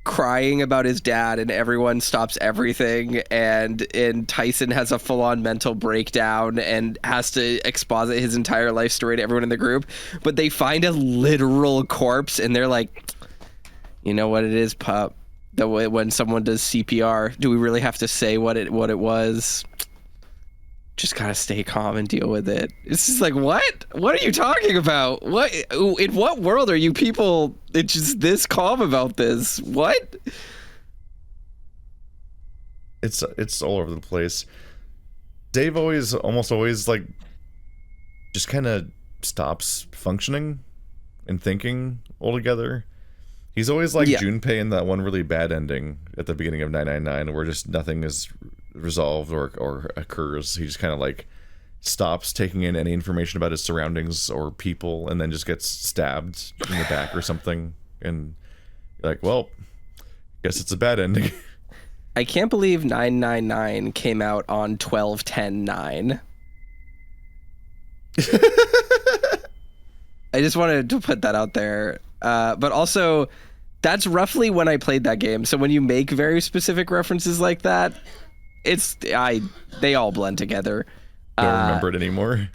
crying about his dad and everyone stops everything, and Tyson has a full-on mental breakdown and has to exposit his entire life story to everyone in the group, but they find a literal corpse and they're like, you know what it is, pup, the way when someone does CPR, do we really have to say what it was? Just gotta stay calm and deal with it. It's just like, what are you talking about? What, in what world are you people it's just this calm about this? What? It's all over the place. Dave almost always like just kind of stops functioning and thinking altogether. He's always like Junpei in that one really bad ending at the beginning of 999 where just nothing is resolved or occurs. He just kind of like stops taking in any information about his surroundings or people and then just gets stabbed in the back or something, and You're like, well, guess it's a bad ending. I can't believe 999 came out on 12/10/9. I just wanted to put that out there. But also, that's roughly when I played that game. So when you make very specific references like that, they all blend together. Don't remember it anymore.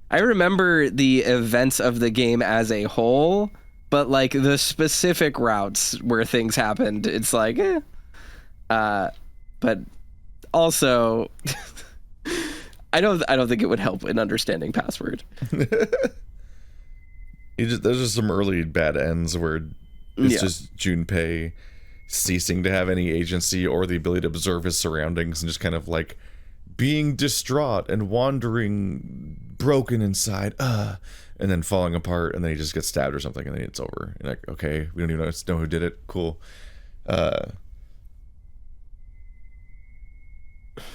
I remember the events of the game as a whole, but like the specific routes where things happened, it's like, but also, I don't think it would help in understanding password. There's just some early bad ends where it's just Junpei ceasing to have any agency or the ability to observe his surroundings and just kind of like being distraught and wandering broken inside, and then falling apart, and then he just gets stabbed or something, and then it's over. And like, okay, we don't even know who did it. Cool.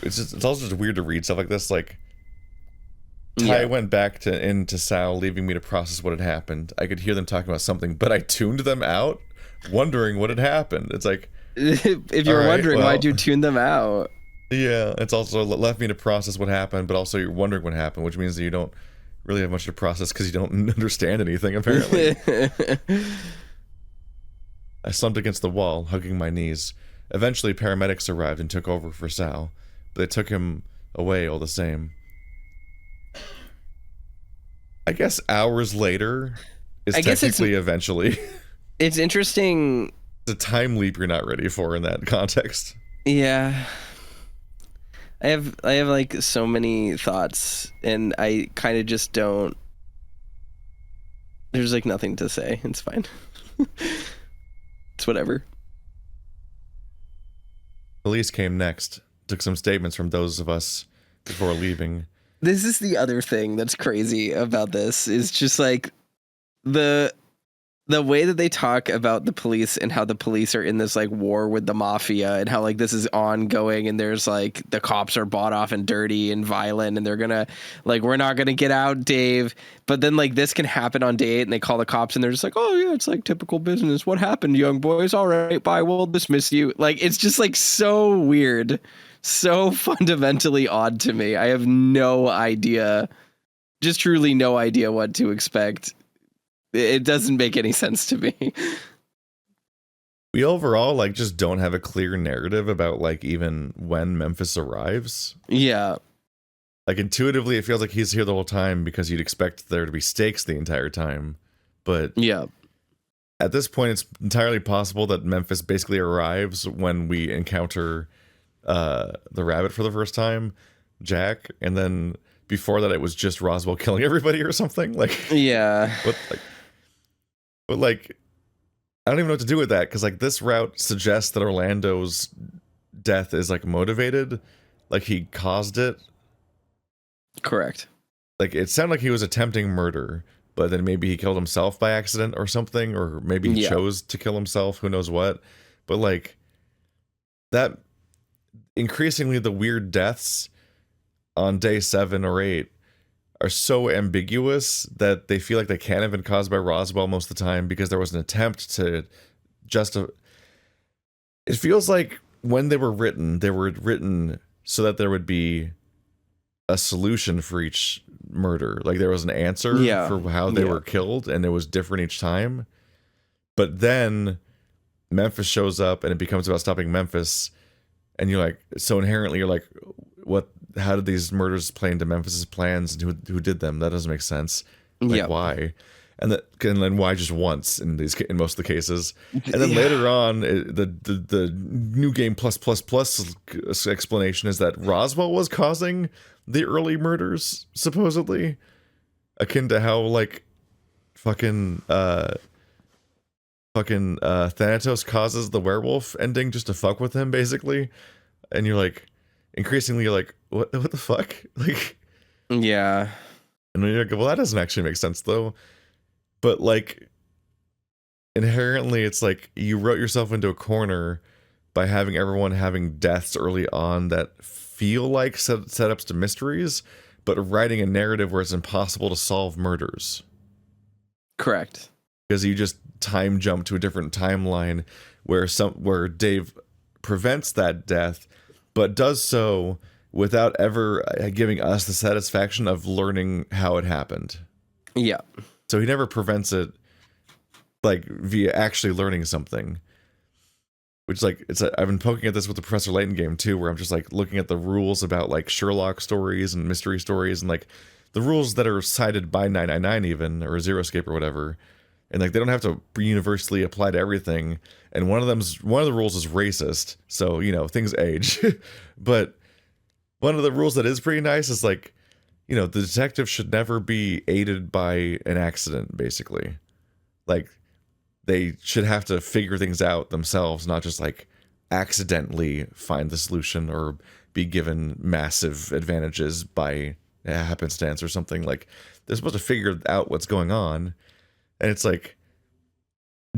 It's also just weird to read stuff like this. Like, Tai went back into Sal, leaving me to process what had happened. I could hear them talking about something, but I tuned them out, wondering what had happened. It's like, if you're wondering, why'd you tune them out? Yeah, it's also left me to process what happened, but also you're wondering what happened, which means that you don't really have much to process because you don't understand anything, apparently. I slumped against the wall, hugging my knees. Eventually, paramedics arrived and took over for Sal, but they took him away all the same. I guess hours later is technically eventually. It's interesting. It's a time leap you're not ready for in that context. Yeah. I have like so many thoughts, and I kind of just don't. There's like nothing to say. It's fine. It's whatever. Police came next, took some statements from those of us before leaving. This is the other thing that's crazy about this, is just like the way that they talk about the police and how the police are in this like war with the mafia, and how like this is ongoing, and there's like the cops are bought off and dirty and violent, and they're gonna like, we're not gonna get out, Dave. But then like this can happen on day 8, and they call the cops, and they're just like, oh yeah, it's like typical business. What happened, young boys? All right, bye, we'll dismiss you. Like, it's just like so weird, so fundamentally odd to me. I have no idea, just truly no idea what to expect. It doesn't make any sense to me. We overall like just don't have a clear narrative about like even when Memphis arrives. Yeah. Like intuitively it feels like he's here the whole time because you'd expect there to be stakes the entire time. But yeah, at this point it's entirely possible that Memphis basically arrives when we encounter the rabbit for the first time, Jack, and then before that it was just Roswell killing everybody or something. Like, yeah. But like, I don't even know what to do with that, because like this route suggests that Orlando's death is like motivated, like he caused it. Correct. Like it sounded like he was attempting murder, but then maybe he killed himself by accident or something, or maybe he chose to kill himself, who knows what. But like that, increasingly the weird deaths on day 7 or 8 are so ambiguous that they feel like they can't have been caused by Roswell most of the time, because there was an attempt to justify. It feels like when they were written so that there would be a solution for each murder. Like there was an answer for how they were killed, and it was different each time. But then Memphis shows up and it becomes about stopping Memphis, and you're like, so inherently you're like, what? How did these murders play into Memphis's plans, and who did them? That doesn't make sense. Like why? And then why just once in most of the cases? And then later on, the new game plus explanation is that Roswell was causing the early murders, supposedly, akin to how like fucking Thanatos causes the werewolf ending just to fuck with him, basically. And you're like, increasingly you're like, what the fuck? Like, yeah. And then you're like, well, that doesn't actually make sense though. But like, inherently it's like you wrote yourself into a corner by having everyone having deaths early on that feel like setups to mysteries, but writing a narrative where it's impossible to solve murders. Correct. Because you just time jump to a different timeline where Dave prevents that death, but does so without ever giving us the satisfaction of learning how it happened. Yeah. So he never prevents it, like, via actually learning something. Which, like, I've been poking at this with the Professor Layton game too, where I'm just like looking at the rules about like Sherlock stories and mystery stories, and like the rules that are cited by 999 even, or Zero Escape or whatever, and like they don't have to universally apply to everything. And one of the rules is racist, so you know things age. But one of the rules that is pretty nice is like, you know, the detective should never be aided by an accident, basically. Like, they should have to figure things out themselves, not just like accidentally find the solution or be given massive advantages by happenstance or something. Like, they're supposed to figure out what's going on. And it's like,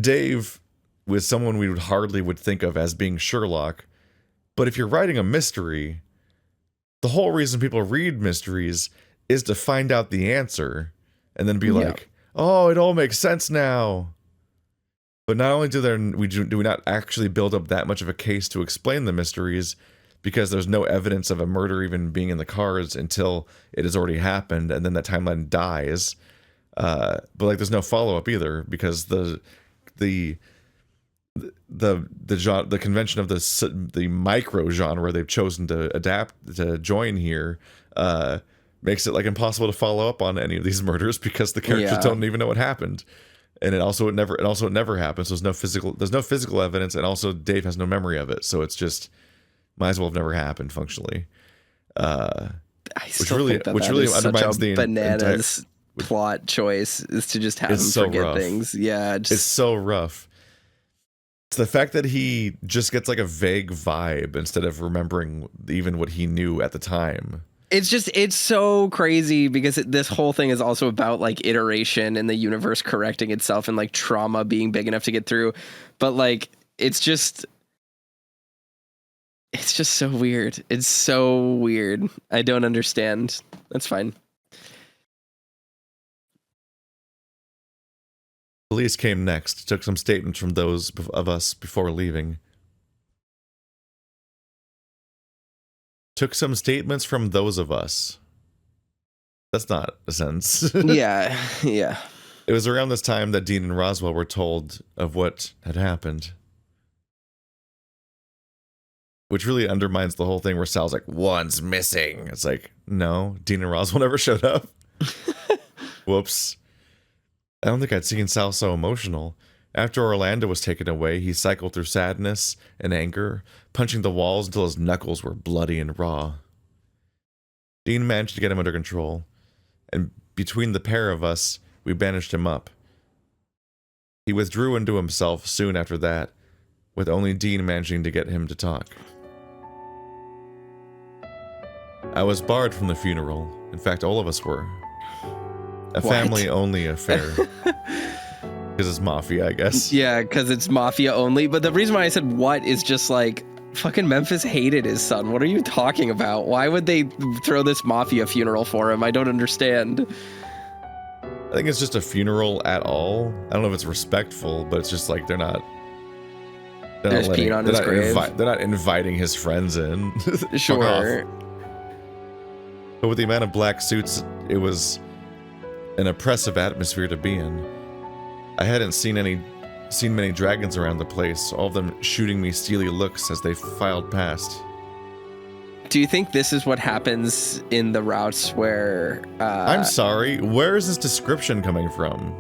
Dave was someone we would think of as being Sherlock. But if you're writing a mystery, the whole reason people read mysteries is to find out the answer and then be like, oh, it all makes sense now. But not only do we not actually build up that much of a case to explain the mysteries, because there's no evidence of a murder even being in the cards until it has already happened, and then that timeline dies. But like, there's no follow up either, because the convention of the micro genre they've chosen to adapt to join here makes it like impossible to follow up on any of these murders because the characters don't even know what happened. And it never happens. There's no physical evidence, and also Dave has no memory of it. So it's just might as well have never happened functionally. Which really undermines the bananas plot choice is to just have him forget things. Yeah, it's so rough. It's the fact that he just gets like a vague vibe instead of remembering even what he knew at the time. It's so crazy because this whole thing is also about like iteration and the universe correcting itself and like trauma being big enough to get through. But like, it's just so weird. It's so weird. I don't understand. That's fine. Police came next, took some statements from those of us before leaving. Took some statements from those of us. That's not a sentence. Yeah. It was around this time that Dean and Roswell were told of what had happened. Which really undermines the whole thing where Sal's like, one's missing. It's like, no, Dean and Roswell never showed up. Whoops. I don't think I'd seen Sal so emotional. After Orlando was taken away, he cycled through sadness and anger, punching the walls until his knuckles were bloody and raw. Dean managed to get him under control, and between the pair of us, we bandaged him up. He withdrew into himself soon after that, with only Dean managing to get him to talk. I was barred from the funeral. In fact, all of us were. A family-only affair. Because it's mafia, I guess. Yeah, because it's mafia only. But the reason why I said what is just like, fucking Memphis hated his son. What are you talking about? Why would they throw this mafia funeral for him? I don't understand. I think it's just a funeral at all. I don't know if it's respectful, but it's just like they're not inviting his friends in. Sure. But with the amount of black suits, it was an oppressive atmosphere to be in. I hadn't seen many dragons around the place, all of them shooting me steely looks as they filed past. Do you think this is what happens in the routes where... I'm sorry, where is this description coming from?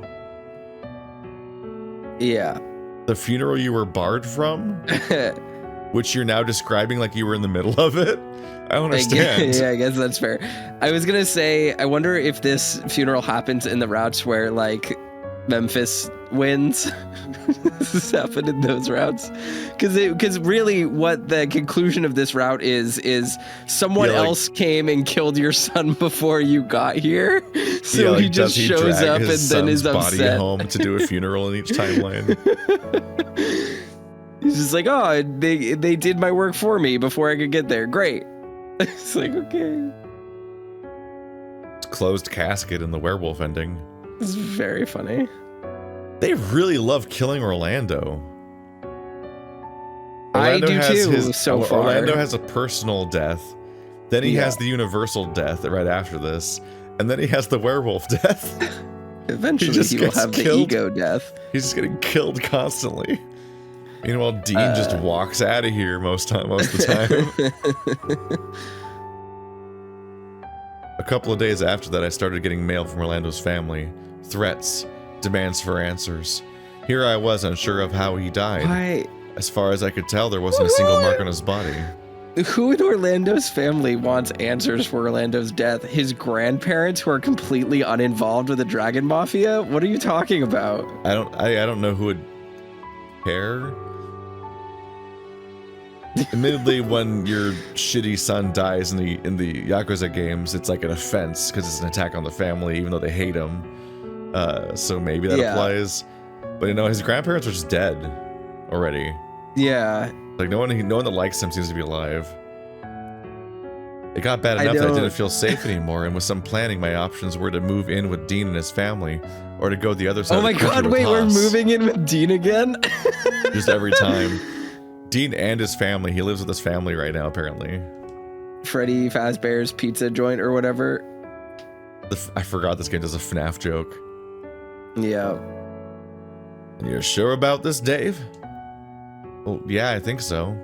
Yeah. The funeral you were barred from? Which you're now describing like you were in the middle of it? I don't understand. Yeah, I guess that's fair. I was going to say, I wonder if this funeral happens in the routes where, like, Memphis wins. This happened in those routes, because really what the conclusion of this route is someone else came and killed your son before you got here, so he just shows up and then is upset. Body home to do a funeral in each timeline. He's just like, oh, they did my work for me before I could get there. Great. It's like, okay. It's closed casket in the werewolf ending. It's very funny. They really love killing Orlando. I do too, so far. Orlando has a personal death. Then he Yeah. has the universal death right after this. And then he has the werewolf death. Eventually, just he will gets have killed. the ego death. He's just getting killed constantly. Meanwhile, Dean just walks out of here most of the time. A couple of days after that, I started getting mail from Orlando's family. Threats, demands for answers. Here I was unsure of how he died. Why? As far as I could tell, there wasn't a single mark on his body. Who in Orlando's family wants answers for Orlando's death? His grandparents, who are completely uninvolved with the Dragon Mafia? What are you talking about? I don't know who would care. Admittedly, when your shitty son dies in the Yakuza games, it's like an offense because it's an attack on the family, even though they hate him. So maybe that applies. But his grandparents are just dead already. Yeah. Like no one that likes him seems to be alive. It got bad enough that I didn't feel safe anymore, and with some planning, my options were to move in with Dean and his family, or to go the other side. Oh my god! Wait, we're moving in with Dean again? Just every time. Dean and his family. He lives with his family right now, apparently. Freddy Fazbear's Pizza Joint or whatever. I forgot this game does a FNAF joke. Yeah. And you're sure about this, Dave? Well, yeah, I think so.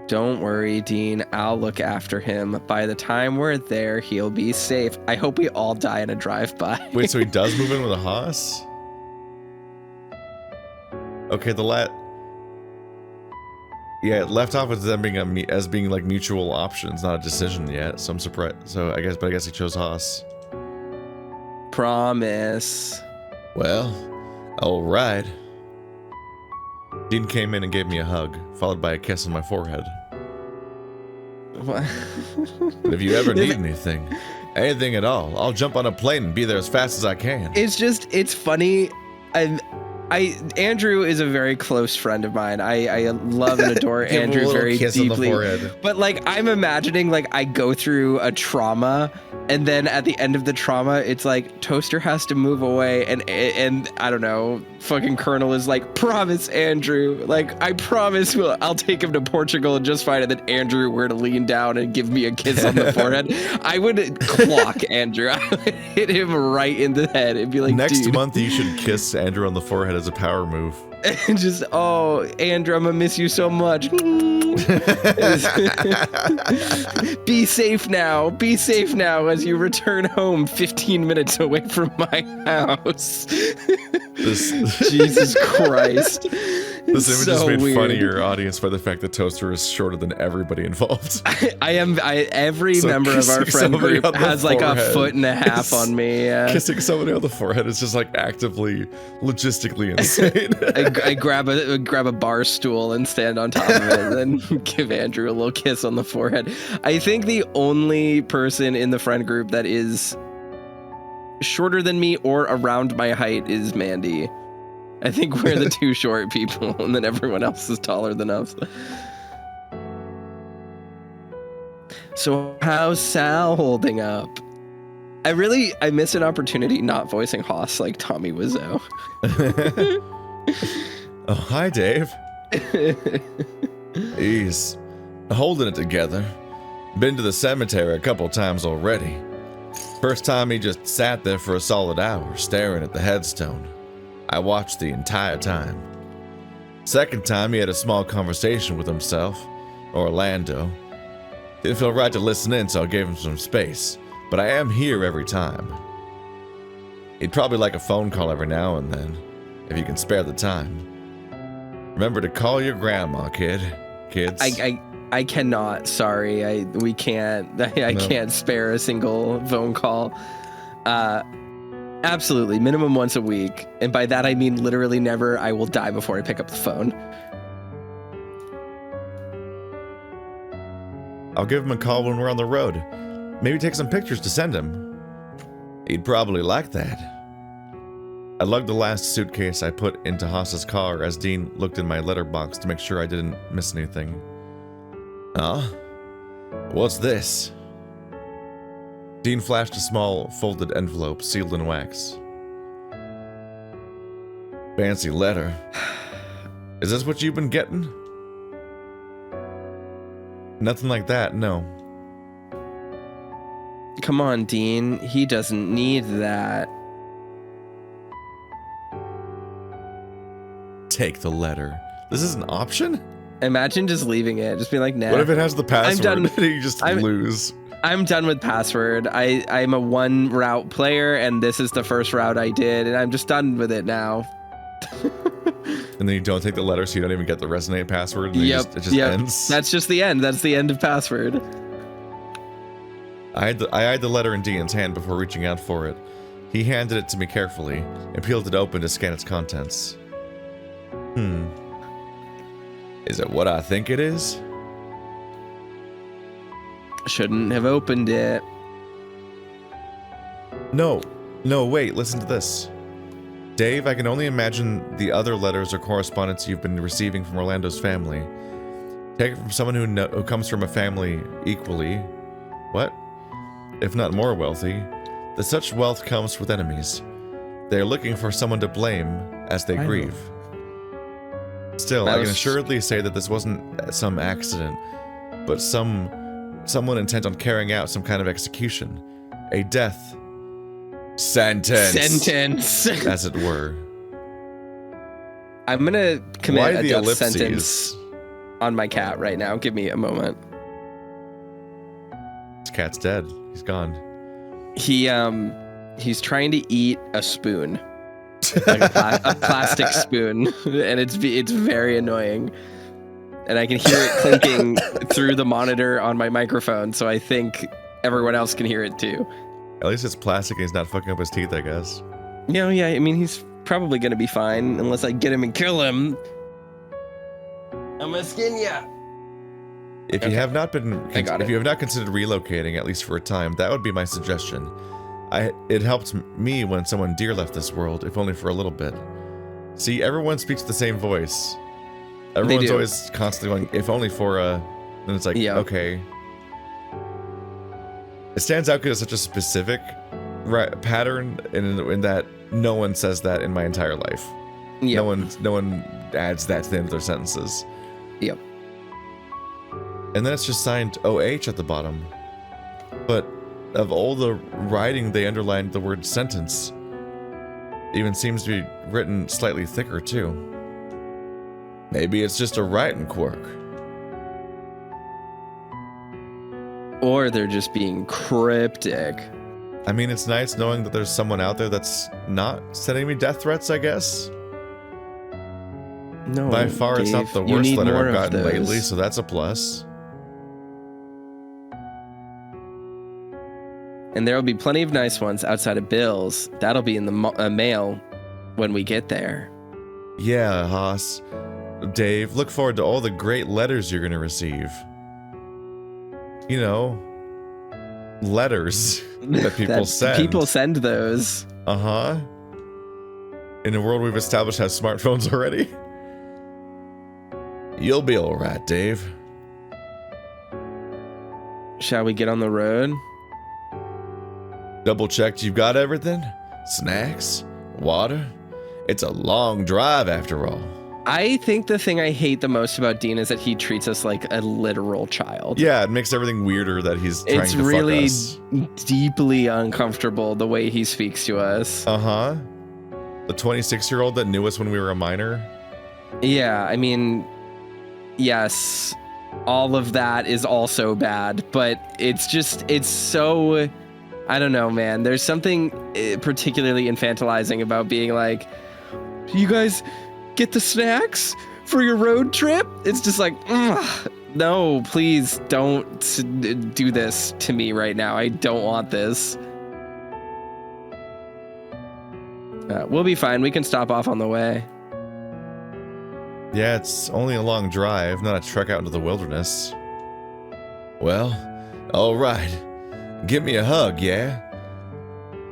Don't worry, Dean. I'll look after him. By the time we're there, he'll be safe. I hope we all die in a drive-by. Wait, so he does move in with a Haas? Okay, yeah, it left off with them being as being like mutual options, not a decision yet. So I'm surprised. So I guess he chose Haas. Promise. Well, all right. Dean came in and gave me a hug, followed by a kiss on my forehead. What? But if you ever need anything at all, I'll jump on a plane and be there as fast as I can. It's funny. Andrew is a very close friend of mine. I love and adore Andrew very deeply. But like, I'm imagining like I go through a trauma, and then at the end of the trauma, it's like Toaster has to move away, and I don't know, fucking Colonel is like, promise, Andrew, like I promise I'll take him to Portugal and just fine. And then Andrew were to lean down and give me a kiss on the forehead, I would clock Andrew. I would hit him right in the head and be like, next dude. month you should kiss Andrew on the forehead as a power move. And just, oh, Andrew, I'm gonna miss you so much. Be safe now. Be safe now as you return home 15 minutes away from my house. Jesus Christ. This image is made weird. funny to your audience by the fact that Toaster is shorter than everybody involved. Every So member of our kissing friend somebody group on the has like a forehead foot and a half on me. Kissing somebody on the forehead is just like actively, logistically insane. I grab a bar stool and stand on top of it, and then give Andrew a little kiss on the forehead. I think the only person in the friend group that is shorter than me or around my height is Mandy. I think we're the two short people, and then everyone else is taller than us. So how's Sal holding up? I missed an opportunity not voicing Haas like Tommy Wiseau. Oh, hi, Dave. He's holding it together. Been to the cemetery a couple times already. First time he just sat there for a solid hour, staring at the headstone. I watched the entire time. Second time he had a small conversation with himself, Orlando. Didn't feel right to listen in, so I gave him some space. But I am here every time. He'd probably like a phone call every now and then, if you can spare the time. Remember to call your grandma, kids. I cannot. Sorry, we can't. I can't spare a single phone call. Absolutely, minimum once a week, and by that I mean literally never. I will die before I pick up the phone. I'll give him a call when we're on the road. Maybe take some pictures to send him. He'd probably like that. I lugged the last suitcase I put into Haas's car as Dean looked in my letterbox to make sure I didn't miss anything. What's this? Dean flashed a small folded envelope sealed in wax. Fancy letter. Is this what you've been getting? Nothing like that, no. Come on, Dean. He doesn't need that. Take the letter. This is an option? Imagine just leaving it. Just being like, nah. What if it has the password done. and you just lose? I'm done with password. I'm a one route player, and this is the first route I did, and I'm just done with it now. And then you don't take the letter, so you don't even get the resonate password. And Yep. it just ends. That's just the end. That's the end of password. I eyed the letter in Dean's hand before reaching out for it. He handed it to me carefully and peeled it open to scan its contents. Is it what I think it is? Shouldn't have opened it. No, wait, listen to this. Dave, I can only imagine the other letters or correspondence you've been receiving from Orlando's family. Take it from someone who comes from a family equally, what? If not more wealthy, that such wealth comes with enemies. They are looking for someone to blame as they grieve. Still, I can assuredly say that this wasn't some accident, but someone intent on carrying out some kind of execution. A death sentence, as it were. I'm gonna commit Why a the death ellipses? sentence on my cat right now. Give me a moment. This cat's dead. He's gone. He's trying to eat a spoon, like a plastic spoon, and it's very annoying. And I can hear it clinking through the monitor on my microphone, so I think everyone else can hear it too. At least it's plastic and he's not fucking up his teeth, I guess. Yeah, I mean, he's probably gonna be fine unless I get him and kill him. I'm gonna skin ya. If you have not considered relocating, at least for a time, that would be my suggestion. It helped me when someone dear left this world, if only for a little bit. See, everyone speaks the same voice. Everyone's always constantly going, if only for a... And it's like, okay. It stands out because it's such a specific pattern in that no one says that in my entire life. Yep. No one adds that to the end of their sentences. Yep. And then it's just signed OH at the bottom. But of all the writing, they underlined the word sentence. Even seems to be written slightly thicker too. Maybe it's just a writing quirk. Or they're just being cryptic. I mean, it's nice knowing that there's someone out there that's not sending me death threats, I guess. No, by far, Dave, it's not the worst letter I've gotten lately, so that's a plus. And there will be plenty of nice ones outside of Bill's. That'll be in the mail when we get there. Yeah, Haas. Dave, look forward to all the great letters you're going to receive. You know, letters that people send. People send those. Uh-huh. In a world we've established has smartphones already. You'll be all right, Dave. Shall we get on the road? Double checked you've got everything? Snacks? Water? It's a long drive after all. I think the thing I hate the most about Dean is that he treats us like a literal child. Yeah, it makes everything weirder that he's trying to fuck us. It's really deeply uncomfortable the way he speaks to us. Uh-huh. The 26-year-old that knew us when we were a minor? Yeah, I mean, yes, all of that is also bad, but it's so... I don't know, man. There's something particularly infantilizing about being like, you guys get the snacks for your road trip? It's just like, no, please don't do this to me right now. I don't want this. We'll be fine. We can stop off on the way. Yeah, it's only a long drive, not a trek out into the wilderness. Well, all right. Give me a hug, yeah?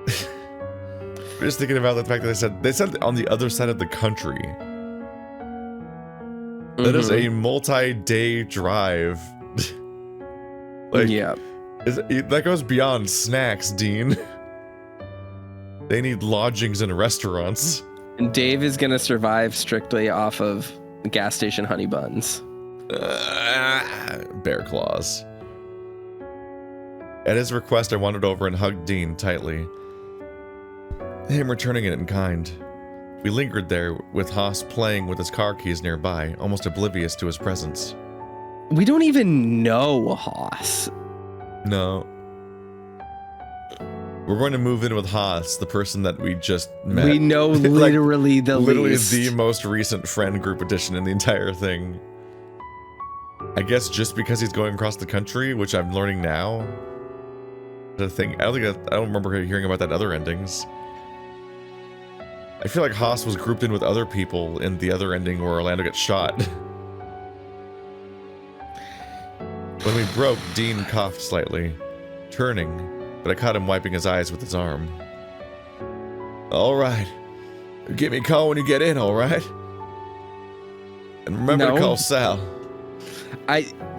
I'm just thinking about the fact that they said on the other side of the country. That is a multi-day drive. Like, yeah. That goes beyond snacks, Dean. They need lodgings and restaurants. And Dave is gonna survive strictly off of gas station honey buns. Bear claws. At his request, I wandered over and hugged Dean tightly, him returning it in kind. We lingered there, with Haas playing with his car keys nearby, almost oblivious to his presence. We don't even know Haas. No. We're going to move in with Haas, the person that we just met. We know literally the least. The most recent friend group addition in the entire thing. I guess just because he's going across the country, which I'm learning now. The thing, I don't remember hearing about that other endings. I feel like Haas was grouped in with other people in the other ending where Orlando gets shot. When we broke, Dean coughed slightly, turning, but I caught him wiping his eyes with his arm. All right. Give me a call when you get in, all right? And remember to call Sal.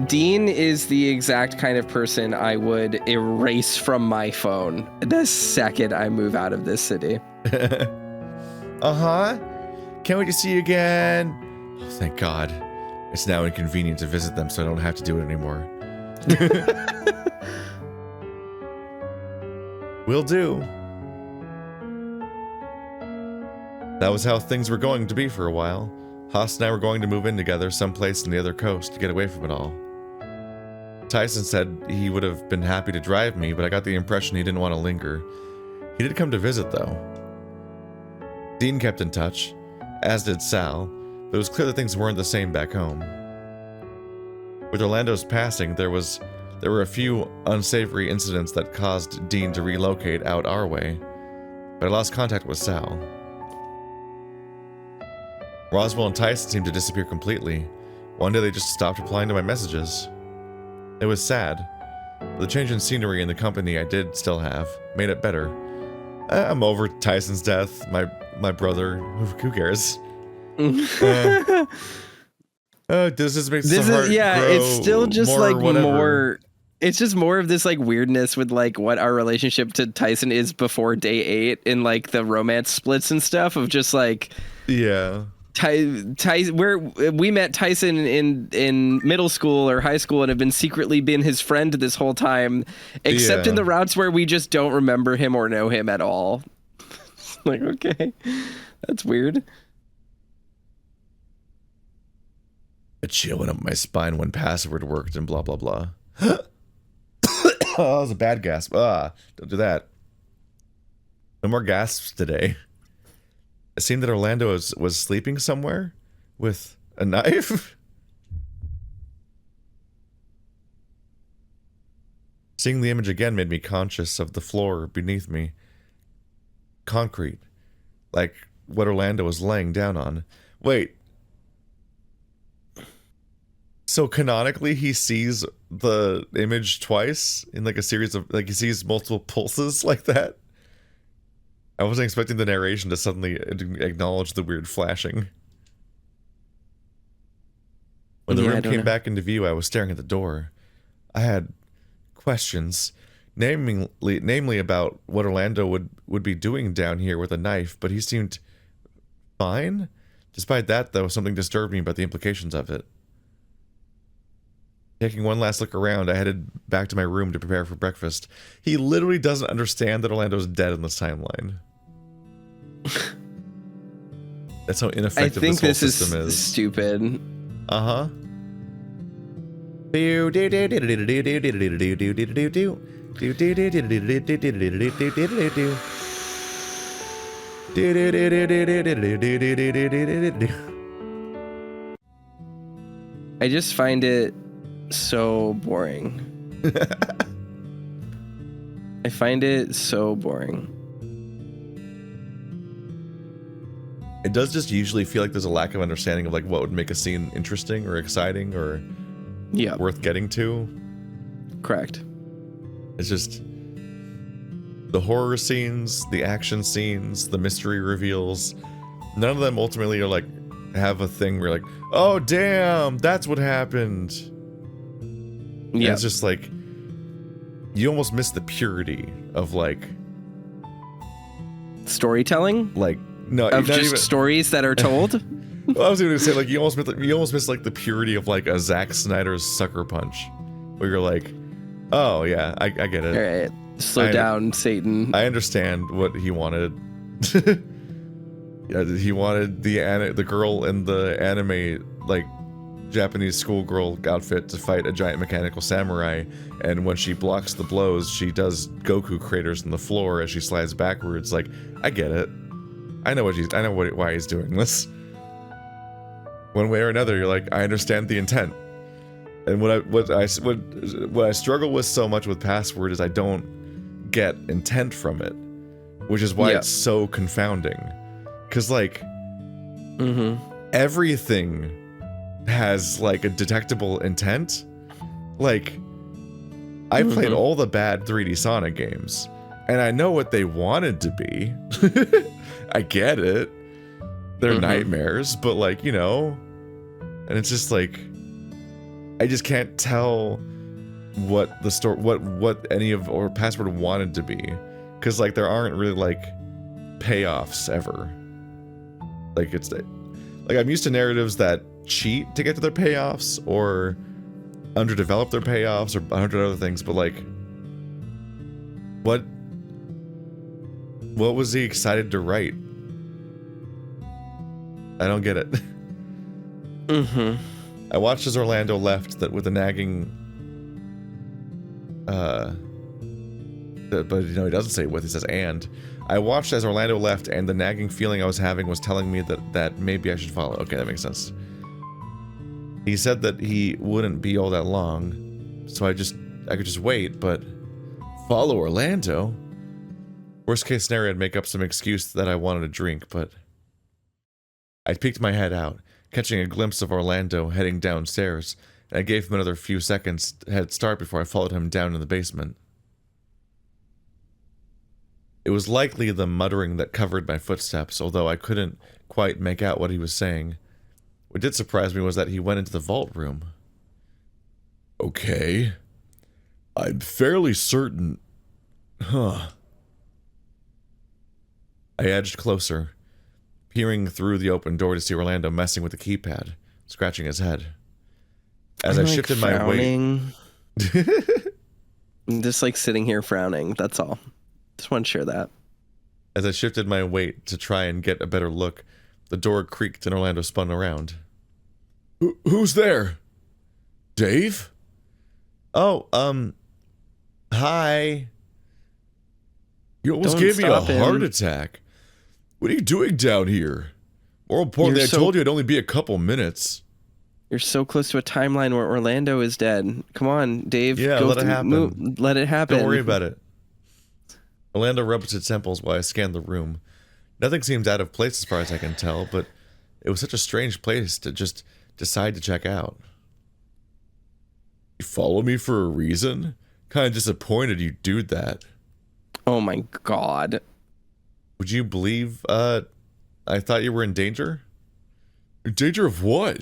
Dean is the exact kind of person I would erase from my phone the second I move out of this city. Uh-huh. Can't wait to see you again. Oh, thank God. It's now inconvenient to visit them, so I don't have to do it anymore. Will do. That was how things were going to be for a while. Haas and I were going to move in together someplace on the other coast to get away from it all. Tyson said he would have been happy to drive me, but I got the impression he didn't want to linger. He did come to visit, though. Dean kept in touch, as did Sal, but it was clear that things weren't the same back home. With Orlando's passing, there were a few unsavory incidents that caused Dean to relocate out our way, but I lost contact with Sal. Roswell and Tyson seemed to disappear completely. One day they just stopped replying to my messages. It was sad, but the change in scenery in the company I did still have made it better. I'm over Tyson's death, my brother, who cares? Does this make this heart grow it's still just more like whatever? more. It's just more of this like weirdness with like what our relationship to Tyson is before day 8 and like the romance splits and stuff of just like where we met Tyson in middle school or high school and have been secretly been his friend this whole time, except in the routes where we just don't remember him or know him at all. Like, okay, that's weird. A chill went up my spine when password worked and blah blah blah. Oh, that was a bad gasp. Don't do that. No more gasps today. It seemed that Orlando was sleeping somewhere with a knife. Seeing the image again made me conscious of the floor beneath me. Concrete. Like what Orlando was laying down on. Wait. So canonically he sees the image twice in like a series of, like he sees multiple pulses like that? I wasn't expecting the narration to suddenly acknowledge the weird flashing. When the room came back into view, I was staring at the door. I had questions, namely about what Orlando would be doing down here with a knife, but he seemed fine. Despite that, though, something disturbed me about the implications of it. Taking one last look around, I headed back to my room to prepare for breakfast. He literally doesn't understand that Orlando's dead in this timeline. That's how ineffective this whole system is. I think this is stupid. Uh-huh. I just find it so boring. I find it so boring. It does just usually feel like there's a lack of understanding of like what would make a scene interesting or exciting or worth getting to. Correct. It's just the horror scenes, the action scenes, the mystery reveals. None of them ultimately are like have a thing where you're like, oh damn, that's what happened. Yeah, it's just like you almost miss the purity of like storytelling. Like No, of not just even, stories that are told. well, I was going to say, like, you almost miss like the purity of like a Zack Snyder's Sucker Punch, where you're like, oh yeah, I get it. All right, slow down, Satan. I understand what he wanted. Yeah, he wanted the girl in the anime like Japanese schoolgirl outfit to fight a giant mechanical samurai, and when she blocks the blows, she does Goku craters in the floor as she slides backwards. Like, I get it. I know why he's doing this. One way or another, you're like, I understand the intent. And what I struggle with so much with Password is I don't get intent from it, which is why it's so confounding. Because like, everything has like a detectable intent. Like, I played all the bad 3D Sonic games, and I know what they wanted to be. I get it. They're nightmares, but like, you know, and it's just like, I just can't tell what the story, what any of or Password wanted to be, because like there aren't really like payoffs ever. Like it's like I'm used to narratives that cheat to get to their payoffs or underdevelop their payoffs or 100 other things, but like, what was he excited to write? I don't get it. I watched as Orlando left that with a nagging but you know, he doesn't say with, he says and. I watched as Orlando left, and the nagging feeling I was having was telling me that maybe I should follow. Okay, that makes sense. He said that he wouldn't be all that long, so I could just wait, but follow Orlando? Worst case scenario, I'd make up some excuse that I wanted a drink, but I peeked my head out, catching a glimpse of Orlando heading downstairs, and I gave him another few seconds head start before I followed him down in the basement. It was likely the muttering that covered my footsteps, although I couldn't quite make out what he was saying. What did surprise me was that he went into the vault room. Okay. I'm fairly certain... Huh. I edged closer, peering through the open door to see Orlando messing with the keypad, scratching his head. As I shifted my weight... I'm just like sitting here frowning, that's all. Just want to share that. As I shifted my weight to try and get a better look, the door creaked and Orlando spun around. Who's there? Dave? Oh, hi. You almost gave me a heart attack. What are you doing down here? More importantly, I told you it'd only be a couple minutes. You're so close to a timeline where Orlando is dead. Come on, Dave. Yeah, let it happen. Let it happen. Don't worry about it. Orlando rubbed his temples while I scanned the room. Nothing seemed out of place as far as I can tell, but it was such a strange place to just decide to check out. You follow me for a reason? Kind of disappointed you do that. Oh my god. Would you believe, I thought you were in danger? In danger of what?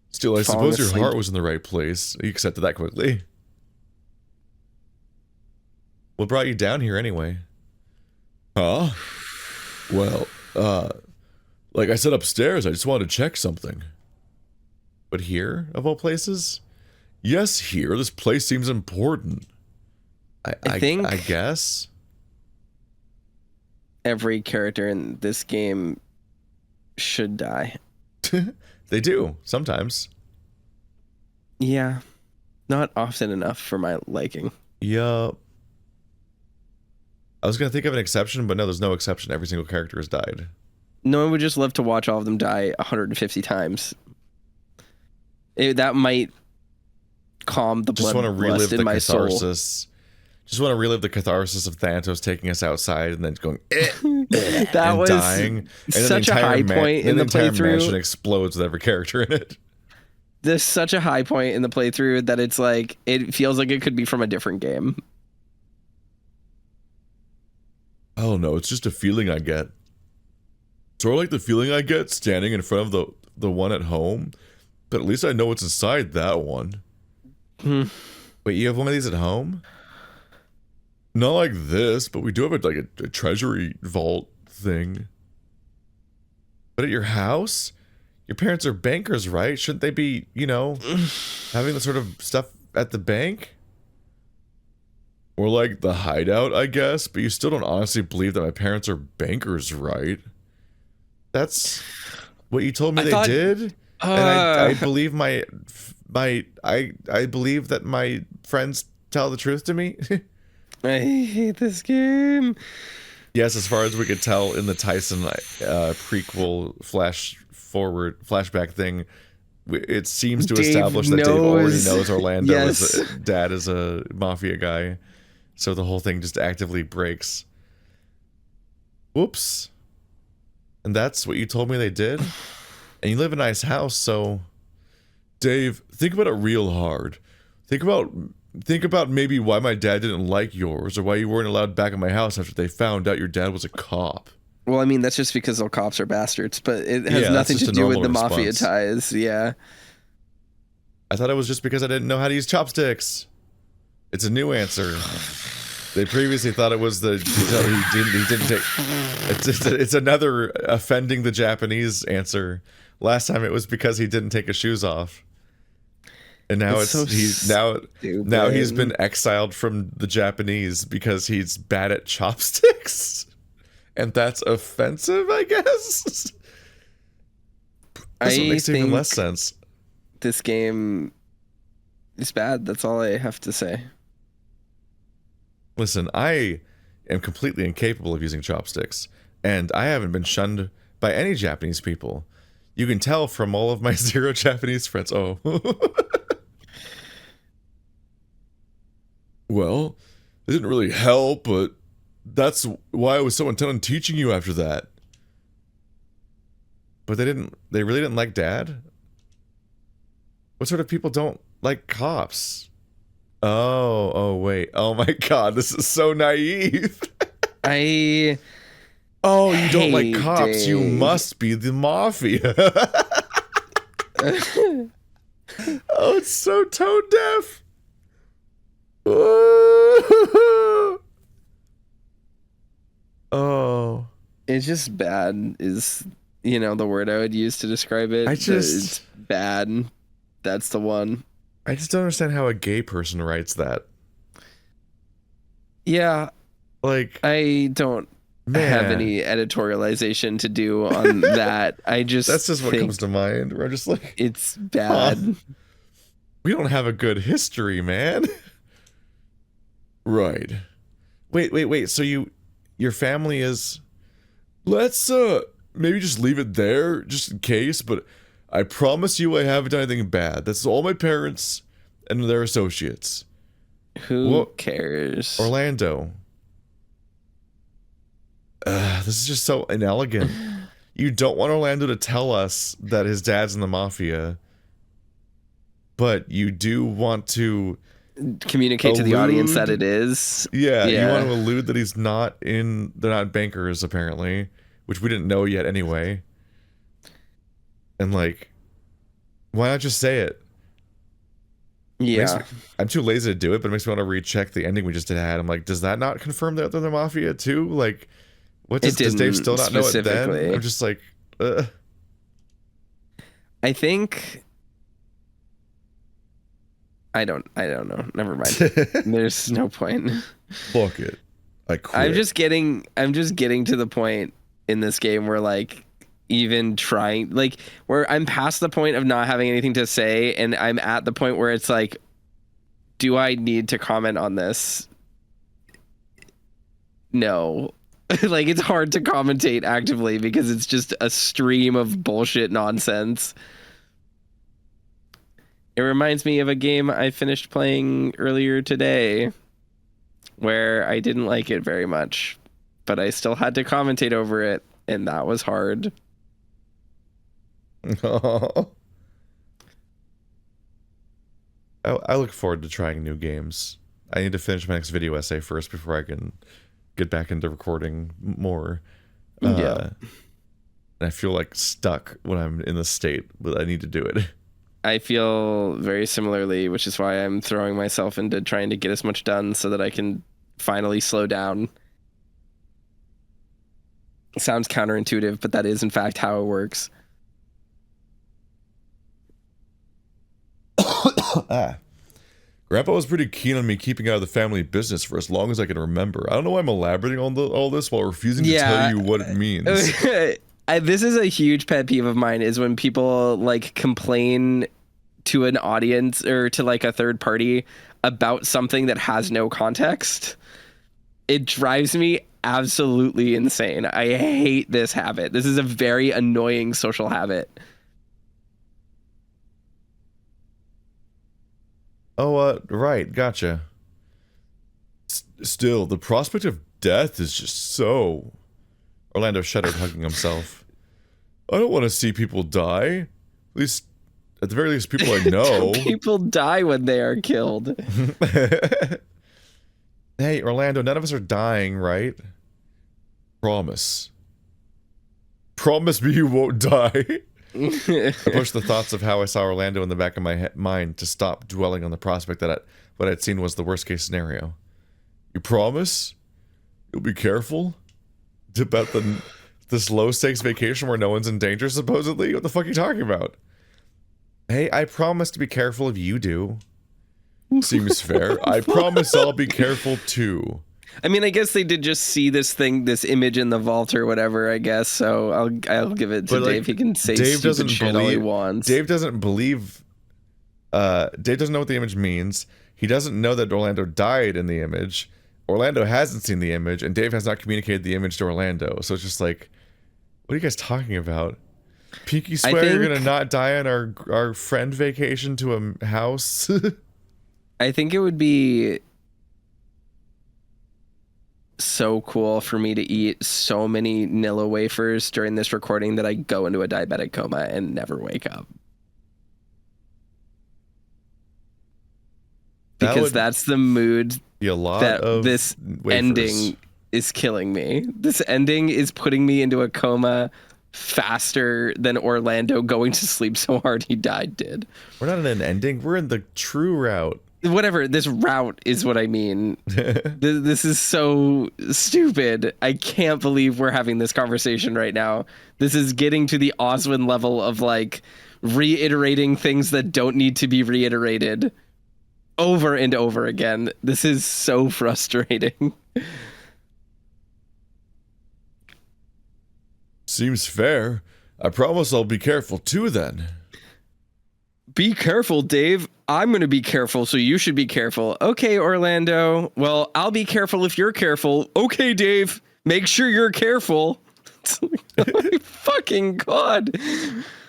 Still, I suppose your heart was in the right place. You accepted that quickly. What brought you down here anyway? Huh? Well, like I said upstairs, I just wanted to check something. But here, of all places? Yes, here. This place seems important. I think... I guess? Every character in this game should die. They do, sometimes. Yeah. Not often enough for my liking. Yup. I was going to think of an exception, but no, there's no exception. Every single character has died. No one would just love to watch all of them die 150 times. That might calm the bloodlust in my soul. Just want to relive the catharsis of Thanatos taking us outside and then going, that and was dying. And such a high point in the playthrough. Mansion explodes with every character in it. There's such a high point in the playthrough that it's like, it feels like it could be from a different game. Oh no, it's just a feeling I get. Sort of like the feeling I get standing in front of the one at home, but at least I know what's inside that one. Wait, you have one of these at home? Not like this, but we do have like a treasury vault thing. But at your house? Your parents are bankers, right? Shouldn't they be, having the sort of stuff at the bank? Or like the hideout, I guess, but you still don't honestly believe that my parents are bankers, right? That's what you told me they did? And I believe I believe that my friends tell the truth to me. I hate this game. Yes, as far as we could tell in the Tyson prequel flashback thing, it seems to establish that Dave already knows Orlando dad is a mafia guy. So the whole thing just actively breaks. Whoops. And that's what you told me they did? And you live in a nice house, so... Dave, think about it real hard. Think about maybe why my dad didn't like yours, or why you weren't allowed back at my house after they found out your dad was a cop. Well, I mean, that's just because all cops are bastards, but it has nothing to do with the mafia ties, yeah. I thought it was just because I didn't know how to use chopsticks. It's a new answer. They previously thought it was he didn't take... It's another offending the Japanese answer. Last time it was because he didn't take his shoes off. And now now he's been exiled from the Japanese because he's bad at chopsticks. And that's offensive, I guess. This makes even less sense. This game is bad. That's all I have to say. Listen, I am completely incapable of using chopsticks, and I haven't been shunned by any Japanese people. You can tell from all of my 0 Japanese friends. Oh. Well, it didn't really help, but that's why I was so intent on teaching you after that. But they really didn't like Dad? What sort of people don't like cops? Oh, wait. Oh my god, this is so naive. Oh, you don't like cops. Dave. You must be the mafia. Oh, it's so tone deaf. Oh. It's just bad is, the word I would use to describe it. It's bad. That's the one. I just don't understand how a gay person writes that. Yeah. Like, I don't have any editorialization to do on that. That's just what comes to mind. We're just like, it's bad. We don't have a good history, man. Right. Wait. So your family is... Let's maybe just leave it there, just in case, but I promise you I haven't done anything bad. That's all my parents and their associates. Who cares? Orlando. This is just so inelegant. You don't want Orlando to tell us that his dad's in the mafia, but you do want to communicate to the audience that it is. Yeah, you want to allude that they're not bankers, apparently, which we didn't know yet anyway. And like, why not just say it? Yeah. I'm too lazy to do it, but it makes me want to recheck the ending we just had. I'm like, does that not confirm that they're the mafia too? Like, does Dave still not know it then? I'm just like, I think... I don't know. Never mind. There's no point. Fuck it. I quit. I'm just getting to the point in this game where like even trying like where I'm past the point of not having anything to say, and I'm at the point where it's like, do I need to comment on this? No. Like, it's hard to commentate actively because it's just a stream of bullshit nonsense. It reminds me of a game I finished playing earlier today where I didn't like it very much, but I still had to commentate over it, and that was hard. Oh. I look forward to trying new games. I need to finish my next video essay first before I can get back into recording more. Yeah. And I feel like stuck when I'm in this state, but I need to do it. I feel very similarly, which is why I'm throwing myself into trying to get as much done so that I can finally slow down. Sounds counterintuitive, but that is in fact how it works. Grandpa was pretty keen on me keeping out of the family business for as long as I can remember. I don't know why I'm elaborating on all this while refusing to tell you what it means. This is a huge pet peeve of mine, is when people like complain to an audience or to like a third party about something that has no context. It drives me absolutely insane. I hate this habit. This is a very annoying social habit. Oh, right, gotcha. Still, the prospect of death is just so... Orlando shuddered, hugging himself. I don't want to see people die. At the very least, people I know. People die when they are killed. Hey, Orlando, none of us are dying, right? Promise. Promise me you won't die. I pushed the thoughts of how I saw Orlando in the back of my mind to stop dwelling on the prospect that what I'd seen was the worst case scenario. You promise? You'll be careful? About this low stakes vacation where no one's in danger, supposedly? What the fuck are you talking about? Hey, I promise to be careful if you do. Seems fair. I promise I'll be careful too. I mean, I guess they did just see this image in the vault or whatever, I guess, so I'll give it to Dave. He can say stupid shit all he wants. Dave doesn't believe... Dave doesn't know what the image means. He doesn't know that Orlando died in the image. Orlando hasn't seen the image, and Dave has not communicated the image to Orlando. So it's just like, what are you guys talking about? Pinky swear you're gonna not die on our friend vacation to a house? I think it would be so cool for me to eat so many Nilla wafers during this recording that I go into a diabetic coma and never wake up. Because that's the mood that this ending is killing me. This ending is putting me into a coma faster than Orlando going to sleep so hard he died did. We're not in an ending. We're in the true route. Whatever, this route is what I mean. This is so stupid. I can't believe we're having this conversation right now. This is getting to the Oswin level of like reiterating things that don't need to be reiterated over and over again. This is so frustrating. Seems fair. I promise I'll be careful too then. Be careful, Dave. I'm going to be careful, so you should be careful. Okay, Orlando. Well, I'll be careful if you're careful. Okay, Dave. Make sure you're careful. Oh my fucking God.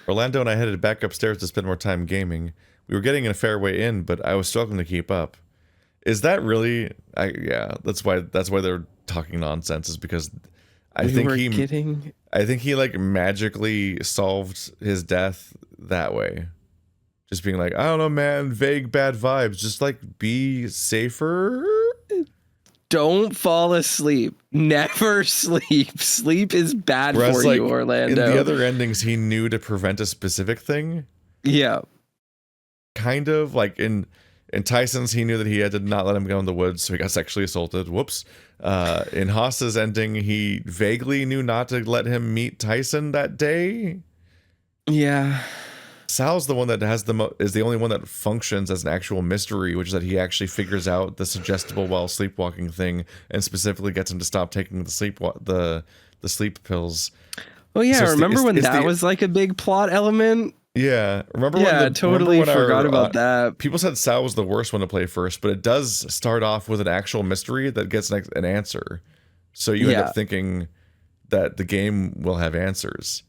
Orlando and I headed back upstairs to spend more time gaming. We were getting a fair way in, but I was struggling to keep up. Is that really... yeah, that's why they're talking nonsense, is because I think he like magically solved his death that way. Just being like, I don't know, man, vague bad vibes. Just like be safer. Don't fall asleep. Never sleep. Sleep is bad for like, you, Orlando. In the other endings, he knew to prevent a specific thing. Yeah. Kind of like in Tyson's, he knew that he had to not let him go in the woods, so he got sexually assaulted. Whoops. In Haas's ending, he vaguely knew not to let him meet Tyson that day. Yeah. Sal's the one that has is the only one that functions as an actual mystery, which is that he actually figures out the suggestible while sleepwalking thing, and specifically gets him to stop taking the sleep pills. Oh yeah, so remember when that was like a big plot element? Yeah, remember? Yeah, totally forgot about that. People said Sal was the worst one to play first, but it does start off with an actual mystery that gets an answer. So you end up thinking that the game will have answers.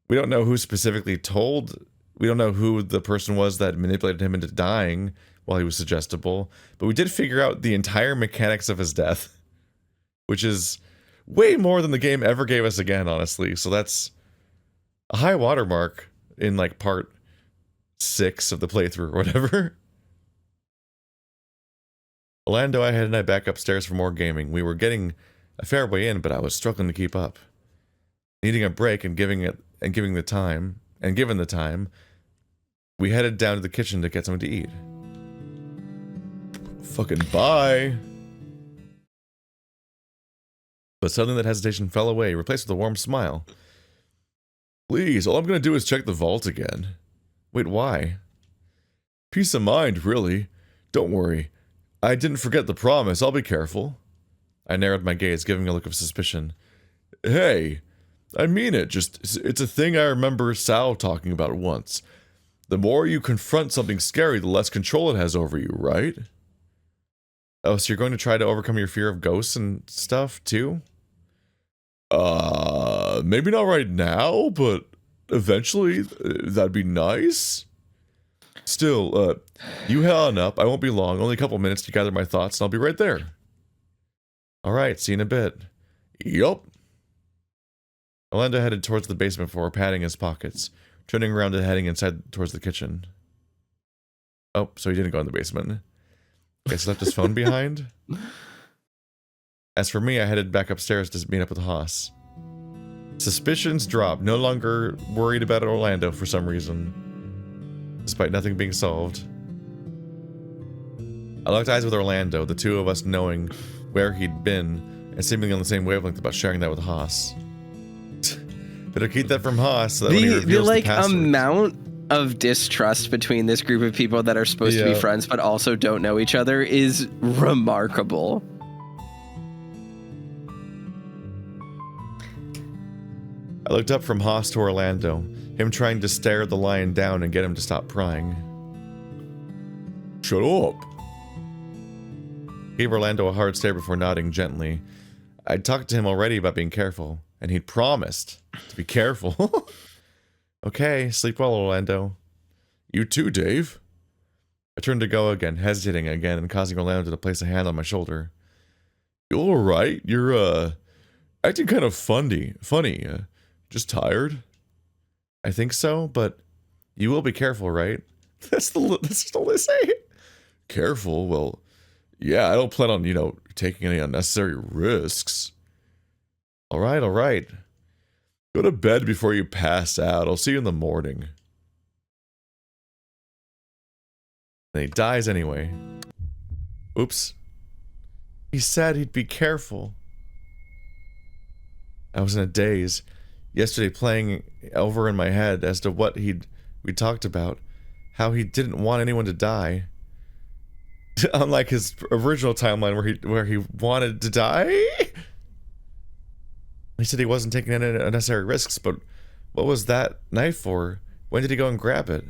We don't know who specifically told. We don't know who the person was that manipulated him into dying while he was suggestible. But we did figure out the entire mechanics of his death, which is way more than the game ever gave us again, honestly. So that's a high watermark in like part 6 of the playthrough or whatever. Orlando, I headed back upstairs for more gaming. We were getting a fair way in, but I was struggling to keep up. Needing a break and given the time, we headed down to the kitchen to get something to eat. Fucking bye. But suddenly that hesitation fell away, replaced with a warm smile. Please, all I'm going to do is check the vault again. Wait, why? Peace of mind, really. Don't worry. I didn't forget the promise. I'll be careful. I narrowed my gaze, giving a look of suspicion. Hey, I mean it. It's a thing I remember Sal talking about once. The more you confront something scary, the less control it has over you, right? Oh, so you're going to try to overcome your fear of ghosts and stuff, too? Maybe not right now, but eventually, that'd be nice. Still, you head on up. I won't be long. Only a couple minutes to gather my thoughts, and I'll be right there. Alright, see you in a bit. Yup. Orlando headed towards the basement before patting his pockets, turning around and heading inside towards the kitchen. Oh, so he didn't go in the basement. Guess he left his phone behind? As for me, I headed back upstairs to meet up with Haas. Suspicions dropped, no longer worried about Orlando for some reason, despite nothing being solved. I locked eyes with Orlando, the two of us knowing where he'd been, and seemingly on the same wavelength about sharing that with Haas. Better keep that from Haas, so that when he reveals the password. Amount of distrust between this group of people that are supposed to be friends but also don't know each other is remarkable. I looked up from Haas to Orlando, him trying to stare the lion down and get him to stop prying. Shut up. Gave Orlando a hard stare before nodding gently. I'd talked to him already about being careful, and he'd promised to be careful. Okay, sleep well, Orlando. You too, Dave. I turned to go again, hesitating again and causing Orlando to place a hand on my shoulder. You alright? You're, acting kind of funny. Just tired? I think so, but you will be careful, right? That's just all they say. Careful? Well, yeah, I don't plan on, taking any unnecessary risks. Alright. Go to bed before you pass out. I'll see you in the morning. And he dies anyway. Oops. He said he'd be careful. I was in a daze. Yesterday playing over in my head as to what we talked about. How he didn't want anyone to die. Unlike his original timeline where he wanted to die. He said he wasn't taking any unnecessary risks, but what was that knife for? When did he go and grab it?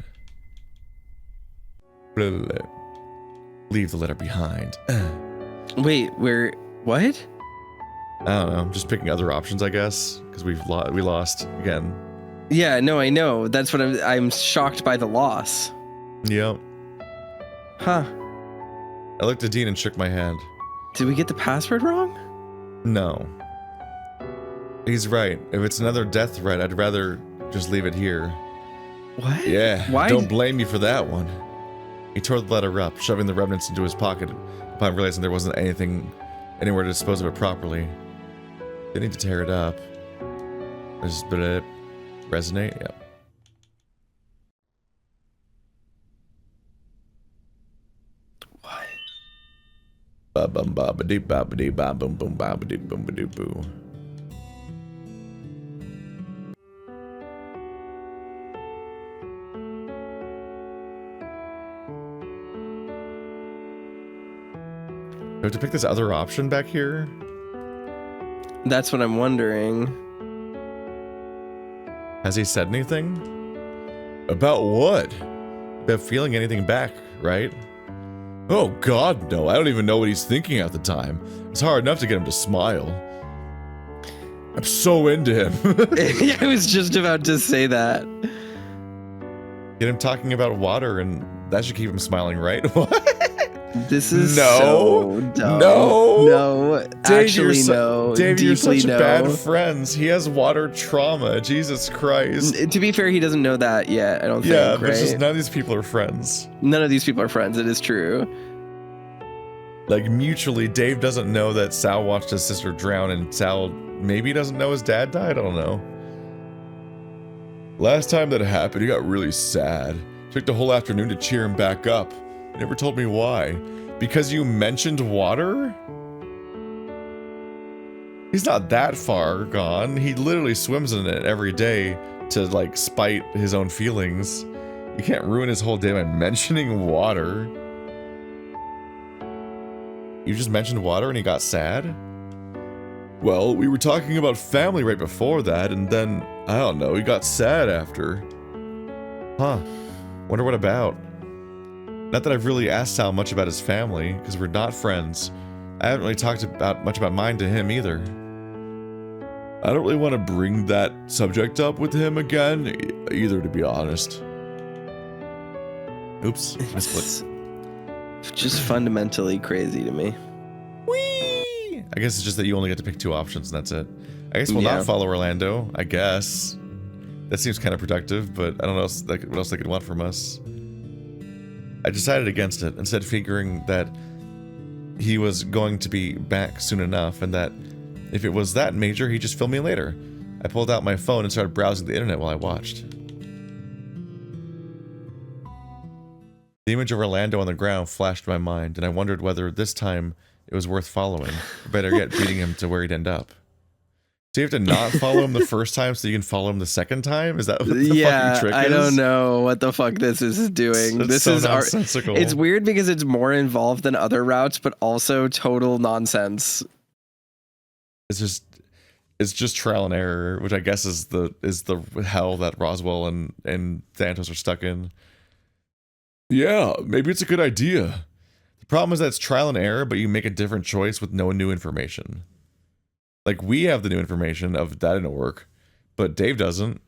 Leave the letter behind. Wait, what? I don't know. I'm just picking other options, I guess, because we lost again. Yeah, no, I know. That's what I'm shocked by the loss. Yep. Huh. I looked at Dean and shook my head. Did we get the password wrong? No. He's right. If it's another death threat, I'd rather just leave it here. What? Yeah. Why? Don't blame me for that one. He tore the letter up, shoving the remnants into his pocket upon realizing there wasn't anywhere to dispose of it properly. Didn't need to tear it up. Just resonate? Yep. What? Ba bum ba ba dee ba ba dee ba boom boom ba ba dee boom ba doo boo. Do I have to pick this other option back here? That's what I'm wondering. Has he said anything? About what? About feeling anything back, right? Oh god, no. I don't even know what he's thinking at the time. It's hard enough to get him to smile. I'm so into him. I was just about to say that. Get him talking about water and that should keep him smiling, right? What? This is so dumb. No. Dave, Actually, no. Dave, you're such no. bad friends. He has water trauma. Jesus Christ. To be fair, he doesn't know that yet, I don't think, Yeah, but right? it's just none of these people are friends. None of these people are friends, it is true. Like, mutually, Dave doesn't know that Sal watched his sister drown, and Sal maybe doesn't know his dad died? I don't know. Last time that happened, he got really sad. Took the whole afternoon to cheer him back up. He never told me why. Because you mentioned water? He's not that far gone. He literally swims in it every day to, like, spite his own feelings. You can't ruin his whole day by mentioning water. You just mentioned water and he got sad? Well, we were talking about family right before that, and then, I don't know, he got sad after. Huh. Wonder what about. Not that I've really asked Sal much about his family, because we're not friends. I haven't really talked much about mine to him either. I don't really want to bring that subject up with him again, either, to be honest. Oops, misclicked. Just fundamentally crazy to me. Whee! I guess it's just that you only get to pick 2 options and that's it. I guess we'll not follow Orlando, I guess. That seems kind of productive, but I don't know what else they could want from us. I decided against it, instead figuring that he was going to be back soon enough, and that if it was that major, he'd just film me later. I pulled out my phone and started browsing the internet while I watched. The image of Orlando on the ground flashed my mind, and I wondered whether this time it was worth following, or better yet, beating him to where he'd end up. So you have to not follow him the first time so you can follow him the second time? Is that what the fucking trick is? I don't know what the fuck this is doing. This so is nonsensical. It's weird because it's more involved than other routes, but also total nonsense. It's just trial and error, which I guess is the hell that Roswell and Thanatos are stuck in. Yeah, maybe it's a good idea. The problem is that it's trial and error, but you make a different choice with no new information. Like, we have the new information of that didn't work, but Dave doesn't.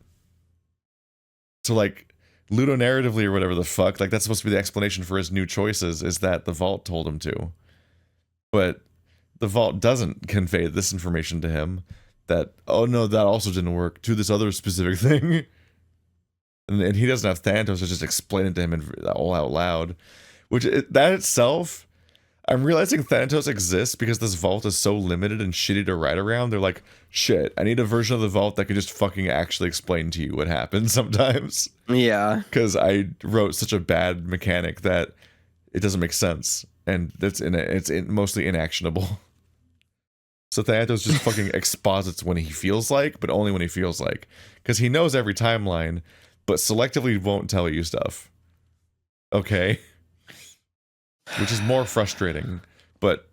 So, like, ludonarratively or whatever the fuck, like, that's supposed to be the explanation for his new choices, is that the Vault told him to. But the Vault doesn't convey this information to him, that, oh no, that also didn't work, to this other specific thing. And he doesn't have Thanatos to just explain it to him all out loud. Which, that itself... I'm realizing Thanatos exists because this vault is so limited and shitty to write around. They're like, shit, I need a version of the vault that can just fucking actually explain to you what happens sometimes. Yeah. Because I wrote such a bad mechanic that it doesn't make sense. And it's mostly inactionable. So Thanatos just fucking exposits when he feels like, but only when he feels like. Because he knows every timeline, but selectively won't tell you stuff. Okay? Which is more frustrating, but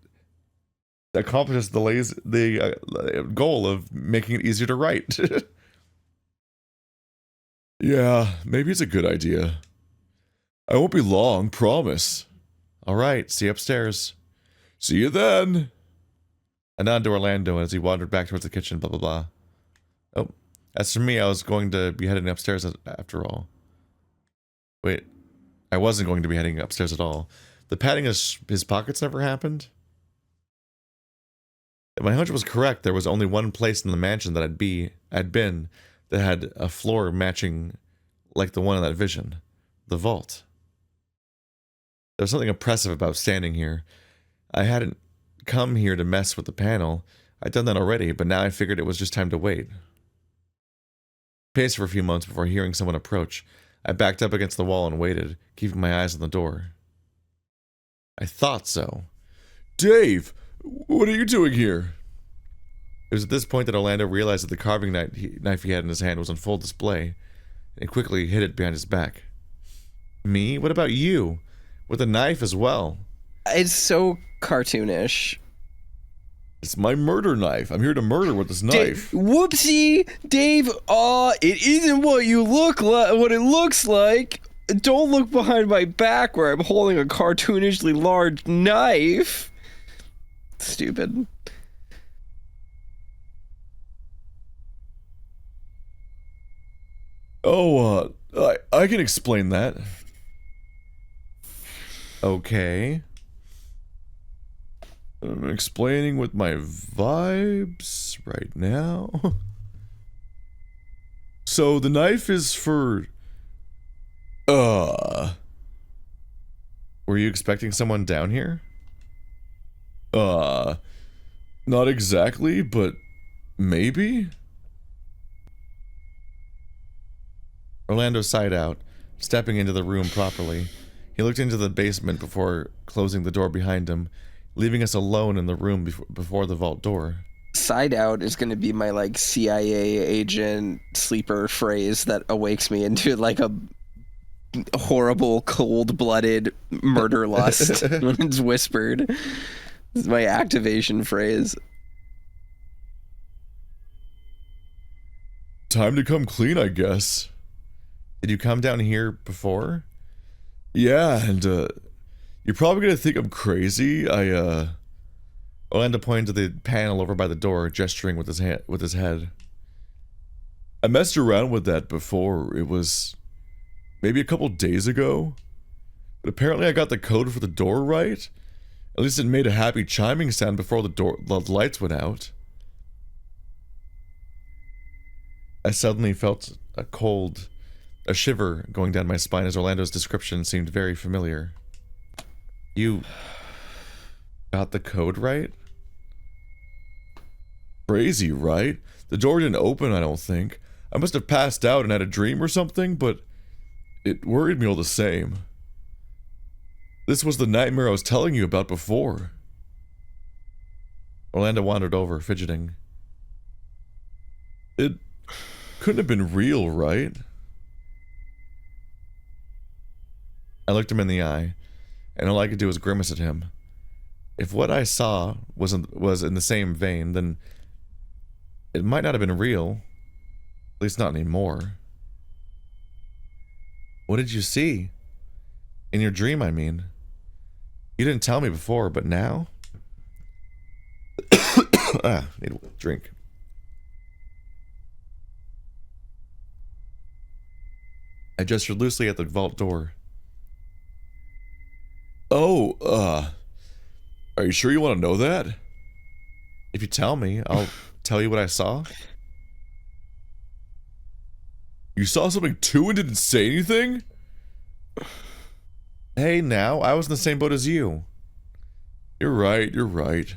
accomplishes the goal of making it easier to write. Yeah, maybe it's a good idea. I won't be long, promise. Alright, see you upstairs. See you then. I nodded to Orlando as he wandered back towards the kitchen, blah blah blah. Oh, as for me, I was going to be heading upstairs after all. Wait, I wasn't going to be heading upstairs at all. The padding of his pockets never happened? If my hunch was correct, there was only one place in the mansion that I'd been that had a floor matching like the one in that vision. The vault. There was something oppressive about standing here. I hadn't come here to mess with the panel. I'd done that already, but now I figured it was just time to wait. Paced for a few moments before hearing someone approach. I backed up against the wall and waited, keeping my eyes on the door. I thought so. Dave, what are you doing here? It was at this point that Orlando realized that the carving knife he had in his hand was on full display, and quickly hid it behind his back. Me? What about you? With a knife as well. It's so cartoonish. It's my murder knife. I'm here to murder with this knife. Whoopsie, Dave. It isn't what you look like. What it looks like. Don't look behind my back where I'm holding a cartoonishly large knife. Stupid. Oh, I can explain that. Okay. I'm explaining with my vibes right now. So the knife is for... Were you expecting someone down here? Not exactly, but maybe? Orlando sighed out, stepping into the room properly. He looked into the basement before closing the door behind him, leaving us alone in the room before the vault door. Side out is going to be my like CIA agent sleeper phrase that awakes me into like a horrible cold-blooded murder lust when it's whispered. This is my activation phrase. Time to come clean, I guess. Did you come down here before? Yeah, and you're probably gonna think I'm crazy. Orlando pointed to the panel over by the door, gesturing with his head. I messed around with that before. It was maybe a couple days ago. But apparently I got the code for the door right. At least it made a happy chiming sound before the lights went out. I suddenly felt a shiver going down my spine as Orlando's description seemed very familiar. You got the code right? Crazy, right? The door didn't open, I don't think. I must have passed out and had a dream or something, but it worried me all the same. This was the nightmare I was telling you about before. Orlando wandered over, fidgeting. It couldn't have been real, right? I looked him in the eye, and all I could do was grimace at him. If what I saw was in the same vein, then it might not have been real. At least not anymore. What did you see? In your dream, I mean. You didn't tell me before, but now? Need a drink. I gestured loosely at the vault door. Oh, are you sure you want to know that? If you tell me, I'll tell you what I saw. You saw something too and didn't say anything? Hey, now, I was in the same boat as you. You're right.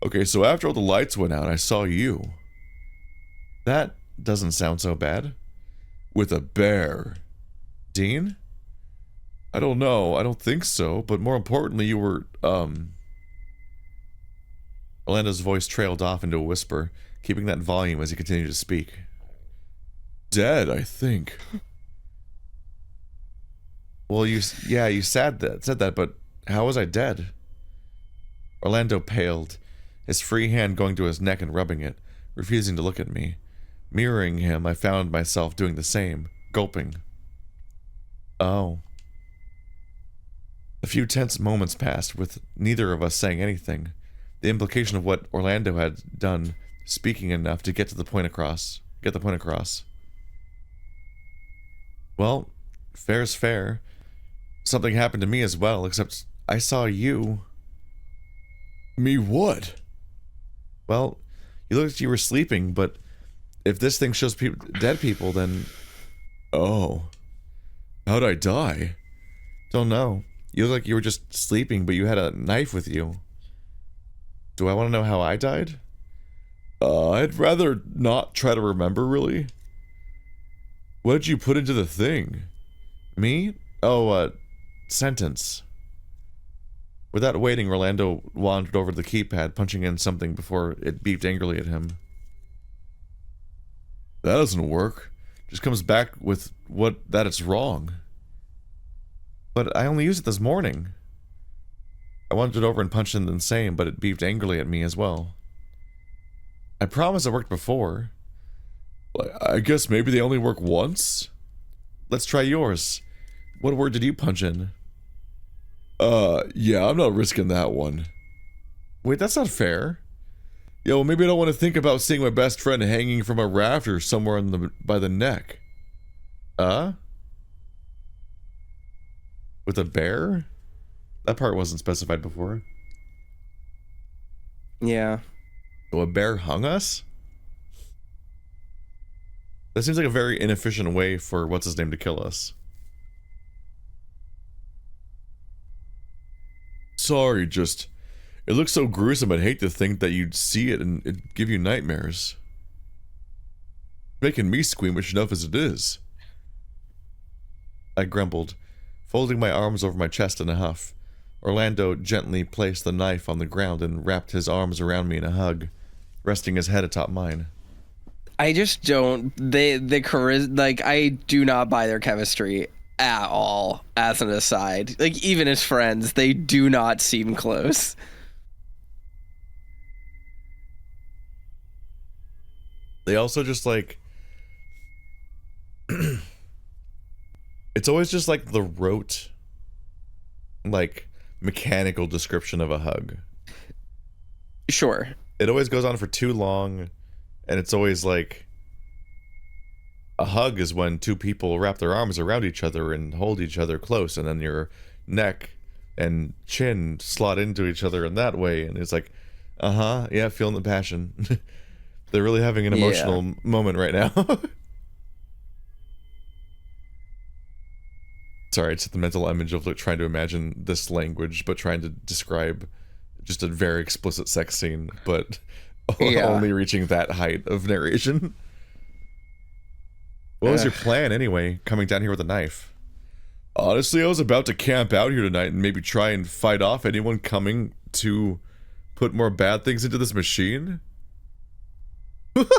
Okay, so after all the lights went out, I saw you. That doesn't sound so bad. With a bear. Dean? I don't know, I don't think so, but more importantly, you were, Orlando's voice trailed off into a whisper, keeping that volume as he continued to speak. Dead, I think. Well, you said that, but how was I dead? Orlando paled, his free hand going to his neck and rubbing it, refusing to look at me. Mirroring him, I found myself doing the same, gulping. Oh. A few tense moments passed, with neither of us saying anything, the implication of what Orlando had done speaking enough to get the point across. Well, fair's fair. Something happened to me as well, except I saw you. Me what? Well, you looked like you were sleeping, but if this thing shows dead people, then... Oh. How'd I die? Don't know. You look like you were just sleeping, but you had a knife with you. Do I want to know how I died? I'd rather not try to remember, really. What did you put into the thing? Me? Oh, sentence. Without waiting, Orlando wandered over to the keypad, punching in something before it beeped angrily at him. That doesn't work. Just comes back with that it's wrong. But I only used it this morning. I wandered over and punched in the same, but it beeped angrily at me as well. I promise it worked before. I guess maybe they only work once? Let's try yours. What word did you punch in? Yeah, I'm not risking that one. Wait, that's not fair. Yo, maybe I don't want to think about seeing my best friend hanging from a rafter somewhere by the neck. With a bear? That part wasn't specified before. Yeah. So a bear hung us? That seems like a very inefficient way for what's-his-name to kill us. Sorry, just... It looks so gruesome, I'd hate to think that you'd see it and it'd give you nightmares. Making me squeamish enough as it is. I grumbled, folding my arms over my chest in a huff. Orlando gently placed the knife on the ground and wrapped his arms around me in a hug, resting his head atop mine. I just don't. I do not buy their chemistry at all. As an aside, like even as friends, they do not seem close. They also just like it's always just like the rote, like mechanical description of a hug. Sure. It always goes on for too long, and it's always like a hug is when two people wrap their arms around each other and hold each other close, and then your neck and chin slot into each other in that way, and it's like, yeah, feeling the passion. They're really having an emotional moment right now. Sorry, it's the mental image of like trying to imagine this language, but trying to describe just a very explicit sex scene, but only reaching that height of narration. What was your plan anyway, coming down here with a knife? Honestly, I was about to camp out here tonight and maybe try and fight off anyone coming to put more bad things into this machine. What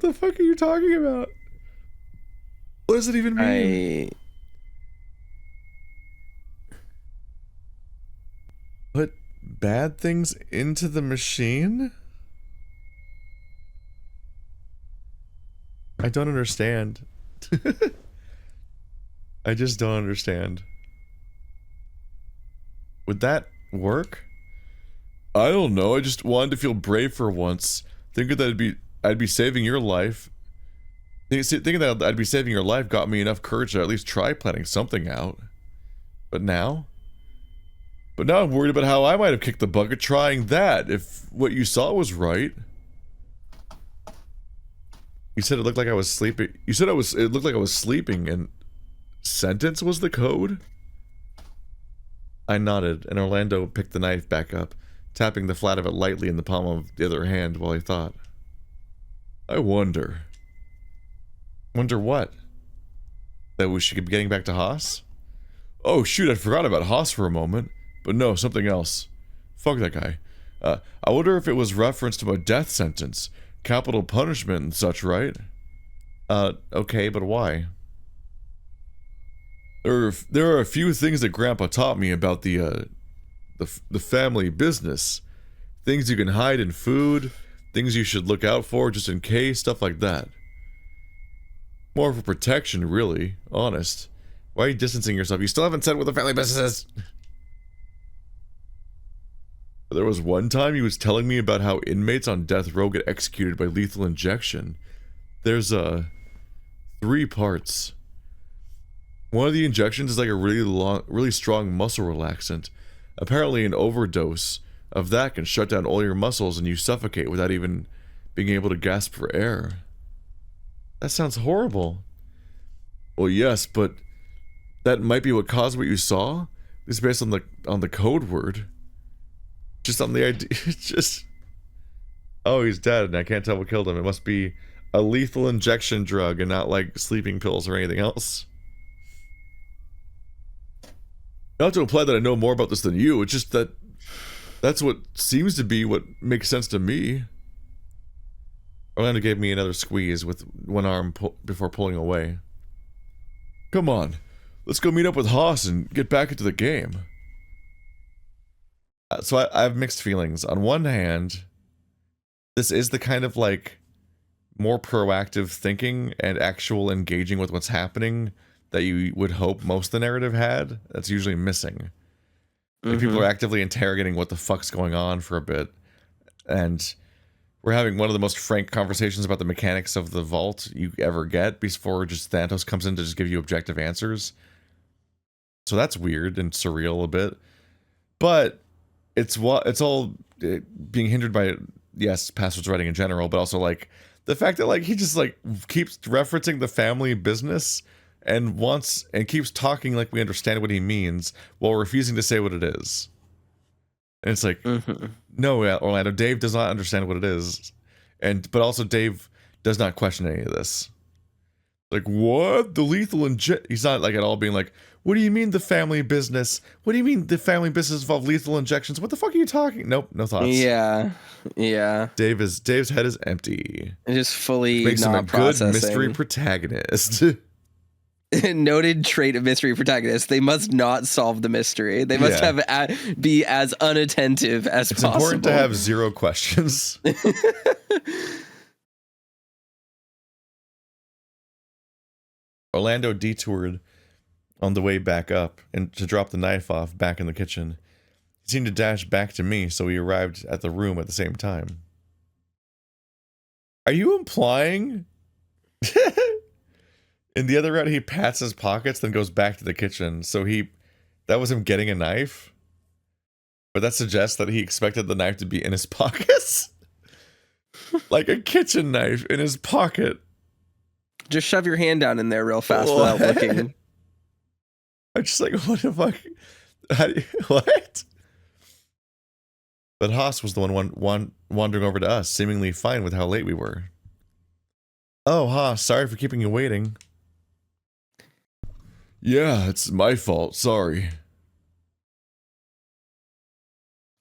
the fuck are you talking about? What does it even mean? Put bad things into the machine? I don't understand. I just don't understand. Would that work? I don't know. I just wanted to feel brave for once. Thinking that I'd be saving your life. Thinking that I'd be saving your life got me enough courage to at least try planning something out. But now I'm worried about how I might have kicked the bucket trying that, if what you saw was right. You said it looked like I was sleeping. You said it looked like I was sleeping, and sentence was the code? I nodded, and Orlando picked the knife back up, tapping the flat of it lightly in the palm of the other hand while he thought. I wonder. Wonder what? That we should be getting back to Haas? Oh shoot, I forgot about Haas for a moment. But no, something else. Fuck that guy. I wonder if it was reference to a death sentence, capital punishment and such, right? Okay, but why? There are a few things that Grandpa taught me about the family business. Things you can hide in food, things you should look out for just in case, stuff like that. More for protection, really. Honest. Why are you distancing yourself? You still haven't said what the family business is. There was one time he was telling me about how inmates on death row get executed by lethal injection. There's 3 parts. One of the injections is like a really strong muscle relaxant. Apparently an overdose of that can shut down all your muscles and you suffocate without even being able to gasp for air. That sounds horrible. Well, yes, but that might be what caused what you saw. It's based on the code word. Just on the idea. Just. Oh, he's dead, and I can't tell what killed him. It must be a lethal injection drug, and not like sleeping pills or anything else. Not to imply that I know more about this than you. It's just that that's what seems to be what makes sense to me. Orlando gave me another squeeze with one arm before pulling away. Come on, let's go meet up with Haas and get back into the game. So I have mixed feelings. On one hand, this is the kind of like more proactive thinking and actual engaging with what's happening that you would hope most of the narrative had. That's usually missing. Like people are actively interrogating what the fuck's going on for a bit, and we're having one of the most frank conversations about the mechanics of the vault you ever get before just Thanatos comes in to just give you objective answers. So that's weird and surreal a bit, but it's all being hindered by, yes, Password's writing in general, but also like the fact that like he just like keeps referencing the family business and keeps talking like we understand what he means while refusing to say what it is. And it's like, no, Orlando, Dave does not understand what it is, but also Dave does not question any of this. Like, what? The lethal injection? He's not like at all being like, What do you mean the family business? What do you mean the family business involved lethal injections? What the fuck are you talking? Nope, no thoughts. Yeah. Dave's head is empty. Just fully Makes him not a processing. good mystery protagonist. Noted trait of mystery protagonist. They must not solve the mystery. They must be as unattentive as possible. It's important to have 0 questions. Orlando detoured on the way back up and to drop the knife off back in the kitchen. He seemed to dash back to me, so we arrived at the room at the same time. Are you implying? In the other route, he pats his pockets, then goes back to the kitchen. So that was him getting a knife? But that suggests that he expected the knife to be in his pockets? Like a kitchen knife in his pocket. Just shove your hand down in there real fast without looking. I'm just like, what the fuck? What? But Haas was the one wandering over to us, seemingly fine with how late we were. Oh, Haas, sorry for keeping you waiting. Yeah, it's my fault. Sorry.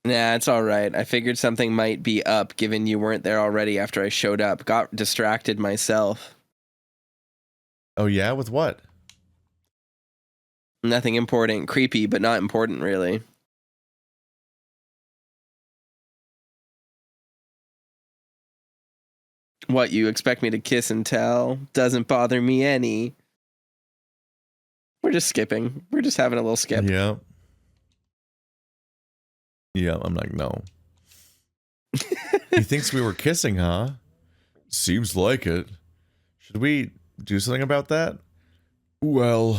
Nah, it's all right. I figured something might be up given you weren't there already after I showed up. Got distracted myself. Oh yeah? With what? Nothing important. Creepy, but not important, really. What, you expect me to kiss and tell? Doesn't bother me any. We're just skipping. We're just having a little skip. Yeah. Yeah, I'm like, no. He thinks we were kissing, huh? Seems like it. Should we do something about that? Well,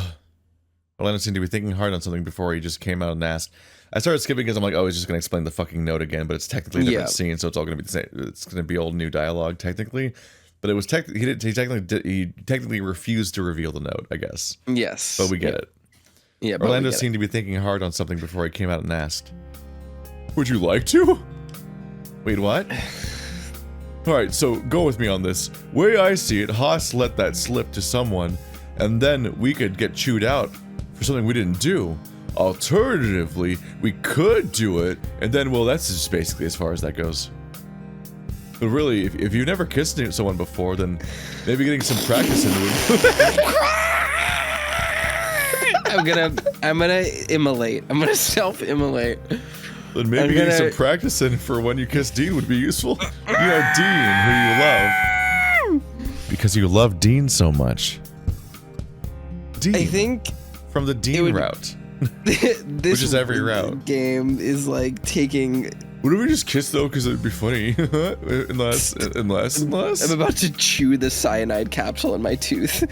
Orlando seemed to be thinking hard on something before he just came out and asked. I started skipping because I'm like, oh, he's just going to explain the fucking note again, but it's technically a different scene, so it's all going to be the same. It's going to be old new dialogue, technically. But it was he technically refused to reveal the note, I guess. Yes. But we get it. Yeah, but Orlando seemed to be thinking hard on something before he came out and asked. Would you like to? Wait, what? Alright, so go with me on this. Way I see it, Haas let that slip to someone, and then we could get chewed out for something we didn't do. Alternatively, we could do it, and then, well, that's just basically as far as that goes. But really, if you've never kissed someone before, then maybe getting some practice into it. I'm gonna immolate. I'm gonna self-immolate. Then maybe getting some practice in for when you kiss Dean would be useful. You know Dean, who you love. Because you love Dean so much. Dean. I think from the Dean route. This which is every route. Game is like taking... What if we just kiss though? Because it'd be funny. unless. I'm about to chew the cyanide capsule in my tooth.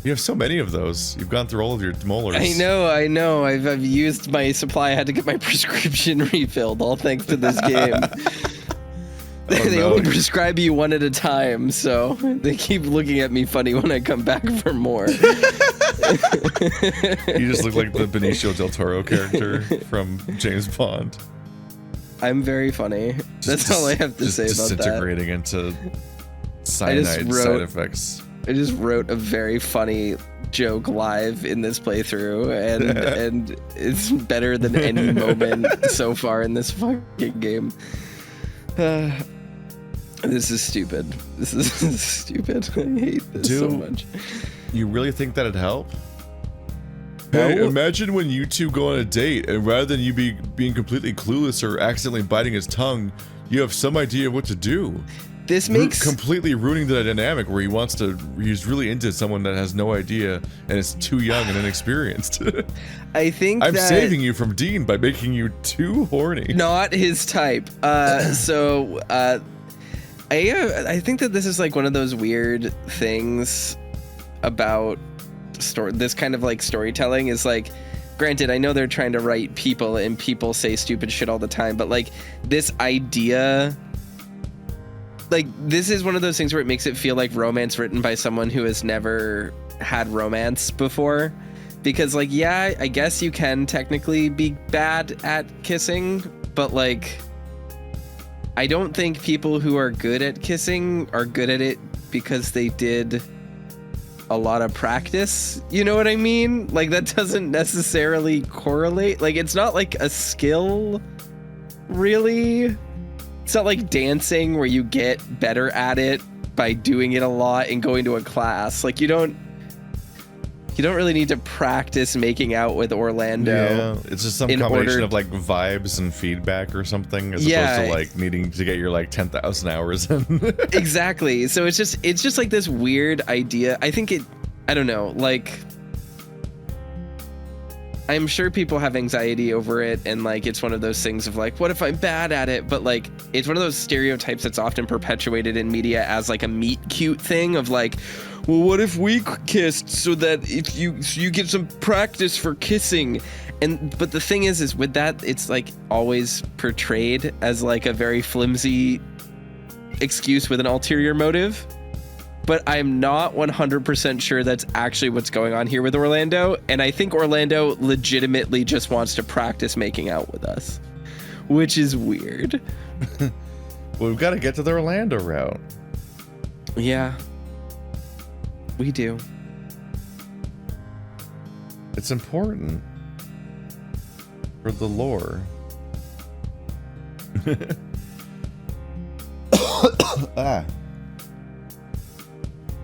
You have so many of those. You've gone through all of your molars. I know. I've used my supply. I had to get my prescription refilled, all thanks to this game. They only prescribe you one at a time, so they keep looking at me funny when I come back for more. You just look like the Benicio del Toro character from James Bond. I'm very funny. That's all I have to say about that. Disintegrating into cyanide side effects. I just wrote a very funny joke live in this playthrough, and it's better than any moment so far in this fucking game. This is stupid. This is stupid. I hate this so much. You really think that'd help? No. Hey, imagine when you two go on a date, and rather than you being completely clueless or accidentally biting his tongue, you have some idea of what to do. This makes completely ruining the dynamic where he's really into someone that has no idea and is too young and inexperienced. I think I'm saving you from Dean by making you too horny. Not his type. I think that this is like one of those weird things about this kind of like storytelling is like, granted, I know they're trying to write people and people say stupid shit all the time, but like this idea, like this is one of those things where it makes it feel like romance written by someone who has never had romance before. Because like, yeah, I guess you can technically be bad at kissing, but like, I don't think people who are good at kissing are good at it because they did a lot of practice. You know what I mean? Like, that doesn't necessarily correlate. Like, it's not like a skill, really. It's not like dancing where you get better at it by doing it a lot and going to a class. Like, you don't really need to practice making out with Orlando. Yeah, it's just some combination of like vibes and feedback or something, as opposed to like needing to get your like 10,000 hours in. Exactly. So it's just like this weird idea. I don't know, like, I'm sure people have anxiety over it, and like it's one of those things of like, what if I'm bad at it? But like, it's one of those stereotypes that's often perpetuated in media as like a meet cute thing of like, well, what if we kissed so that if you get some practice for kissing? But the thing is with that, it's like always portrayed as like a very flimsy excuse with an ulterior motive. But I'm not 100% sure that's actually what's going on here with Orlando. And I think Orlando legitimately just wants to practice making out with us, which is weird. Well, we've got to get to the Orlando route. Yeah, we do. It's important for the lore.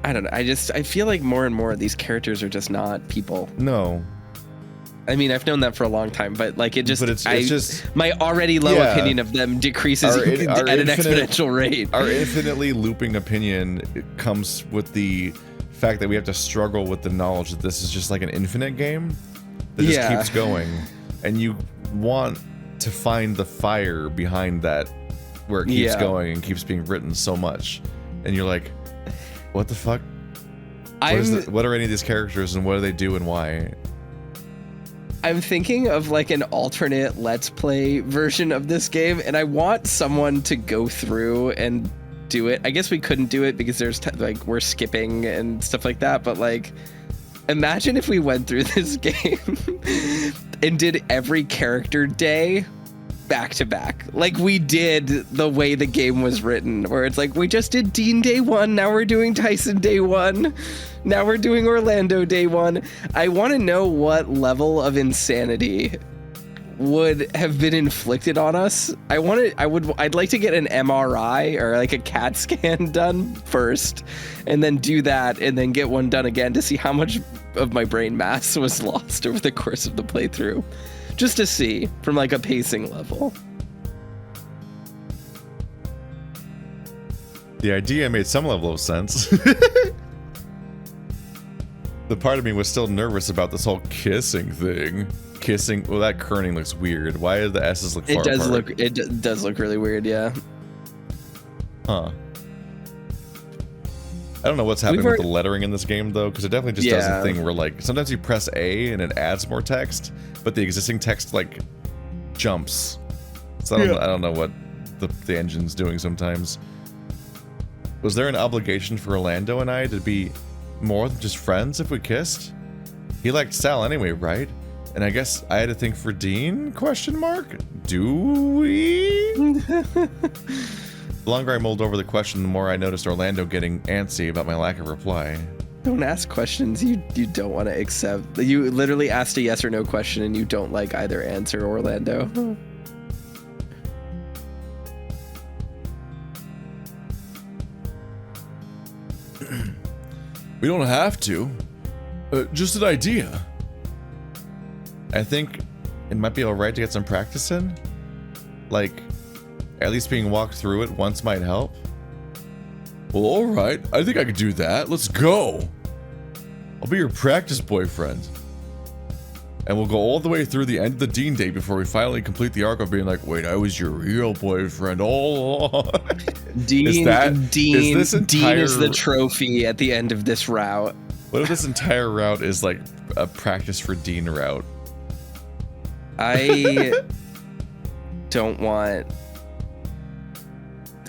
I don't know. I feel like more and more of these characters are just not people. No. I mean, I've known that for a long time, but like it's just my already low opinion of them decreases at an exponential rate. Our infinitely looping opinion comes with the fact that we have to struggle with the knowledge that this is just like an infinite game that just keeps going, and you want to find the fire behind that where it keeps going and keeps being written so much, and you're like, what the fuck? What are any of these characters and what do they do and why? I'm thinking of like an alternate Let's Play version of this game, and I want someone to go through and do it. I guess we couldn't do it because there's like we're skipping and stuff like that, but like imagine if we went through this game and did every character day back to back, like we did the way the game was written, where it's like we just did Dean day 1, now we're doing Tyson day 1, now we're doing Orlando day 1. I want to know what level of insanity would have been inflicted on us. I'd like to get an MRI or like a CAT scan done first, and then do that, and then get one done again to see how much of my brain mass was lost over the course of the playthrough. Just to see from like a pacing level. The idea made some level of sense. The part of me was still nervous about this whole kissing thing. Kissing, well, that kerning looks weird. Why do the S's look far apart? It does look really weird, yeah. Huh. I don't know what's happening with the lettering in this game, though, because it definitely just does a thing where, like, sometimes you press A and it adds more text, but the existing text, like, jumps. So I don't know what the engine's doing sometimes. Was there an obligation for Orlando and I to be more than just friends if we kissed? He liked Sal anyway, right? And I guess I had to think for Dean? Question mark? Do we? The longer I mulled over the question, the more I noticed Orlando getting antsy about my lack of reply. Don't ask questions you don't want to accept. You literally asked a yes or no question and you don't like either answer, Orlando. We don't have to. Just an idea. I think it might be alright to get some practice in. Like, at least being walked through it once might help. Well, alright. I think I could do that. Let's go. I'll be your practice boyfriend. And we'll go all the way through the end of the Dean date before we finally complete the arc of being like, wait, I was your real boyfriend all along. Dean is the trophy at the end of this route. What if this entire route is like a practice for Dean route? I don't want...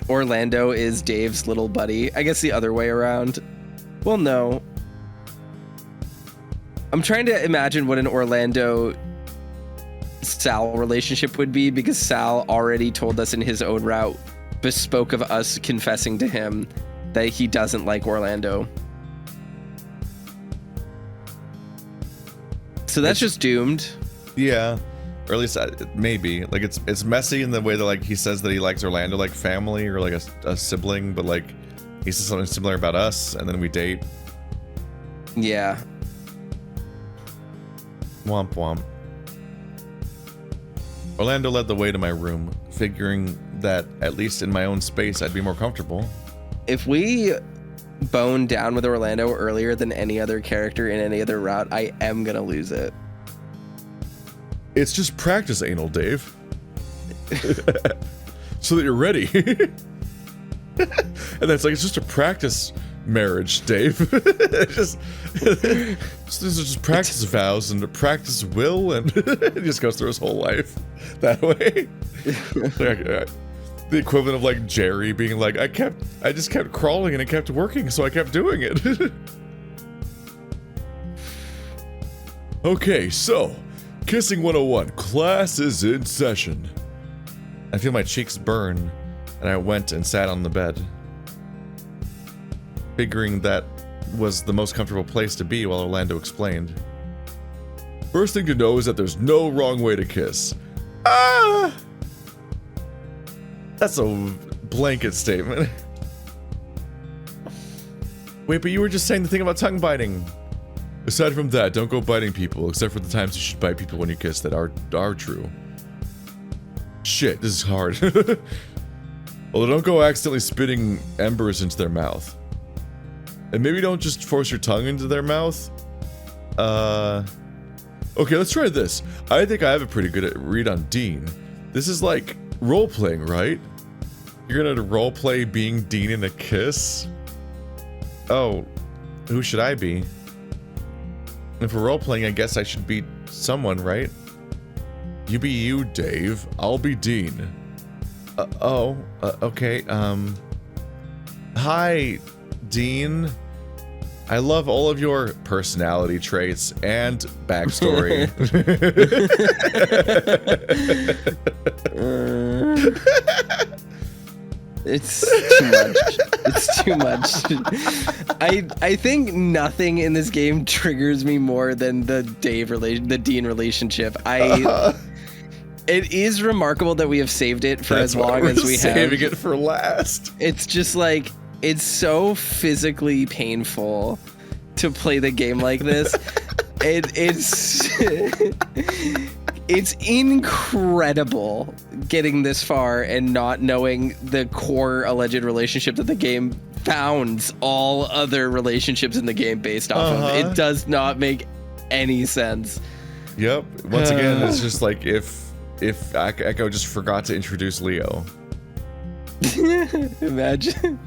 Orlando is Dave's little buddy. I guess the other way around. Well, no. I'm trying to imagine what an Orlando-Sal relationship would be, because Sal already told us in his own route, bespoke of us confessing to him, that he doesn't like Orlando. So that's just doomed. Yeah, or at least maybe. Like it's messy in the way that like he says that he likes Orlando like family or like a sibling, but like he says something similar about us, and then we date. Yeah. Womp womp. Orlando led the way to my room, figuring that at least in my own space I'd be more comfortable. If we bone down with Orlando earlier than any other character in any other route, I am gonna lose it. It's just practice, Anal Dave. So that you're ready. And that's like, it's just a practice marriage, Dave. These are just practice vows and practice will, and he just goes through his whole life that way. The equivalent of like Jerry being like, I just kept crawling and it kept working, so I kept doing it. Okay, so Kissing 101, class is in session. I feel my cheeks burn, and I went and sat on the bed, figuring that was the most comfortable place to be while Orlando explained. First thing to know is that there's no wrong way to kiss. Ah! That's a blanket statement. Wait, but you were just saying the thing about tongue biting. Aside from that, don't go biting people, except for the times you should bite people when you kiss that are true. Shit, this is hard. Although don't go accidentally spitting embers into their mouth. And maybe don't just force your tongue into their mouth. Okay, let's try this. I think I have a pretty good read on Dean. This is like role-playing, right? You're gonna role-play being Dean in a kiss? Oh, who should I be? If we're role-playing, I guess I should be someone, right? You be you, Dave. I'll be Dean. Okay, Hi, Dean. I love all of your personality traits and backstory. It's too much. It's too much. I think nothing in this game triggers me more than the Dean relationship. It is remarkable that we have saved it for as long as we have. Saving it for last. It's just like, it's so physically painful to play the game like this. It's incredible getting this far and not knowing the core alleged relationship that the game founds all other relationships in the game based off of. It does not make any sense. Yep. Once again, it's just like if Echo just forgot to introduce Leo. Imagine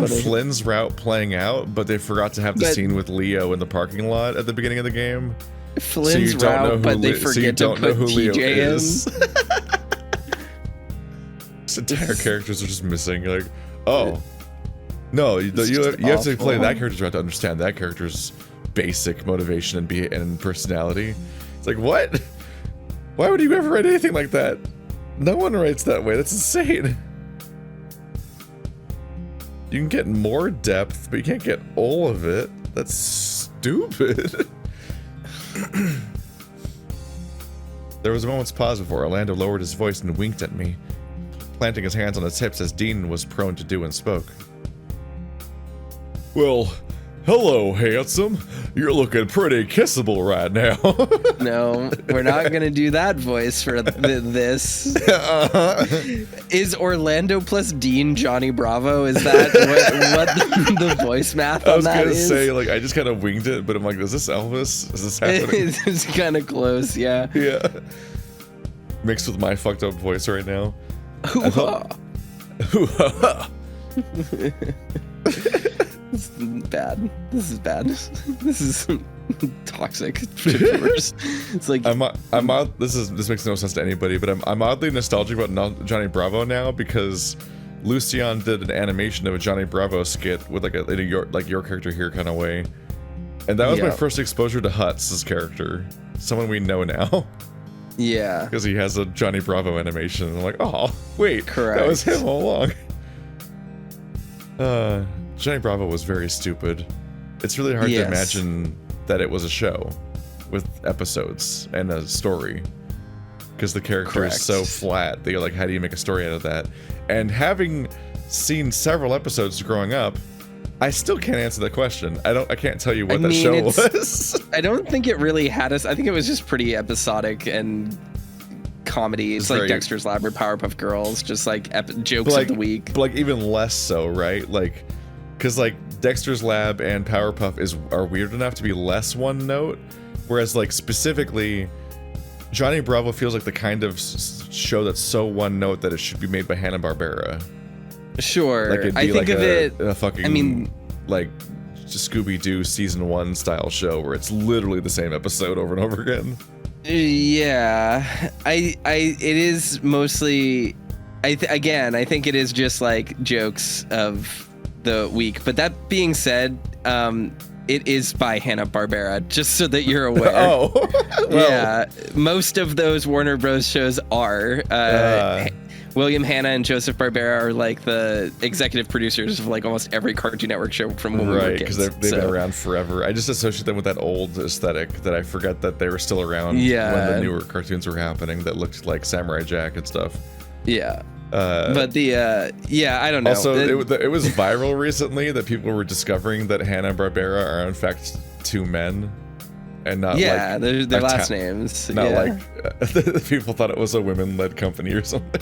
Flynn's route playing out, but they forgot to have the scene with Leo in the parking lot at the beginning of the game. Flynn's route, but they forget to put TJ in. This entire characters are just missing. You're like, oh, no, you have to play that character's route to understand that character's basic motivation and personality. It's like, what? Why would you ever write anything like that? No one writes that way. That's insane. You can get more depth, but you can't get all of it. That's stupid. There was a moment's pause before Orlando lowered his voice and winked at me, planting his hands on his hips as Dean was prone to do and spoke. Well, hello, handsome. You're looking pretty kissable right now. No, we're not gonna do that voice for this. Is Orlando plus Dean Johnny Bravo? Is that what the voice math on that is? I was gonna say, like, I just kind of winged it, but I'm like, is this Elvis? Is this happening? It's kind of close, yeah. Yeah. Mixed with my fucked up voice right now. This is bad. This is bad. This is toxic. It's like I'm odd. This makes no sense to anybody, but I'm oddly nostalgic about Johnny Bravo now because Lucian did an animation of a Johnny Bravo skit with your character here kind of way, and that was my first exposure to Hutz's character, someone we know now. Yeah, because he has a Johnny Bravo animation, and I'm like, oh wait, correct. That was him all along. Johnny Bravo was very stupid. It's really hard to imagine that it was a show. with episodes and a story, because the character Correct. is so flat that you're like, how do you make a story out of that? And having seen several episodes growing up, I still can't answer that question. I can't tell you what that show was. I don't think it really had us. I think it was just pretty episodic and comedy. It's like very- Dexter's Lab or Powerpuff Girls, just like jokes of the week. But like even less so, right? Like, because like Dexter's Lab and Powerpuff are weird enough to be less one note, whereas like specifically Johnny Bravo feels like the kind of show that's so one note that it should be made by Hanna-Barbera. Sure. Like it'd be I think like of it. a fucking, I mean, like Scooby-Doo season 1 style show where it's literally the same episode over and over again. yeah. It is mostly. I think it is just like jokes of the week. But that being said, it is by Hanna-Barbera, just so that you're aware. Oh, well, Yeah, most of those Warner Bros. Shows are. William Hanna and Joseph Barbera are like the executive producers of like almost every Cartoon Network show from when we were right, kids. because they've been around forever. I just associate them with that old aesthetic that I forget that they were still around Yeah. when the newer cartoons were happening that looked like Samurai Jack and stuff. Yeah. But the I don't know. Also, it was viral recently that people were discovering that Hanna-Barbera are in fact 2 men, and not like their last names. not yeah. like people thought it was a women-led company or something.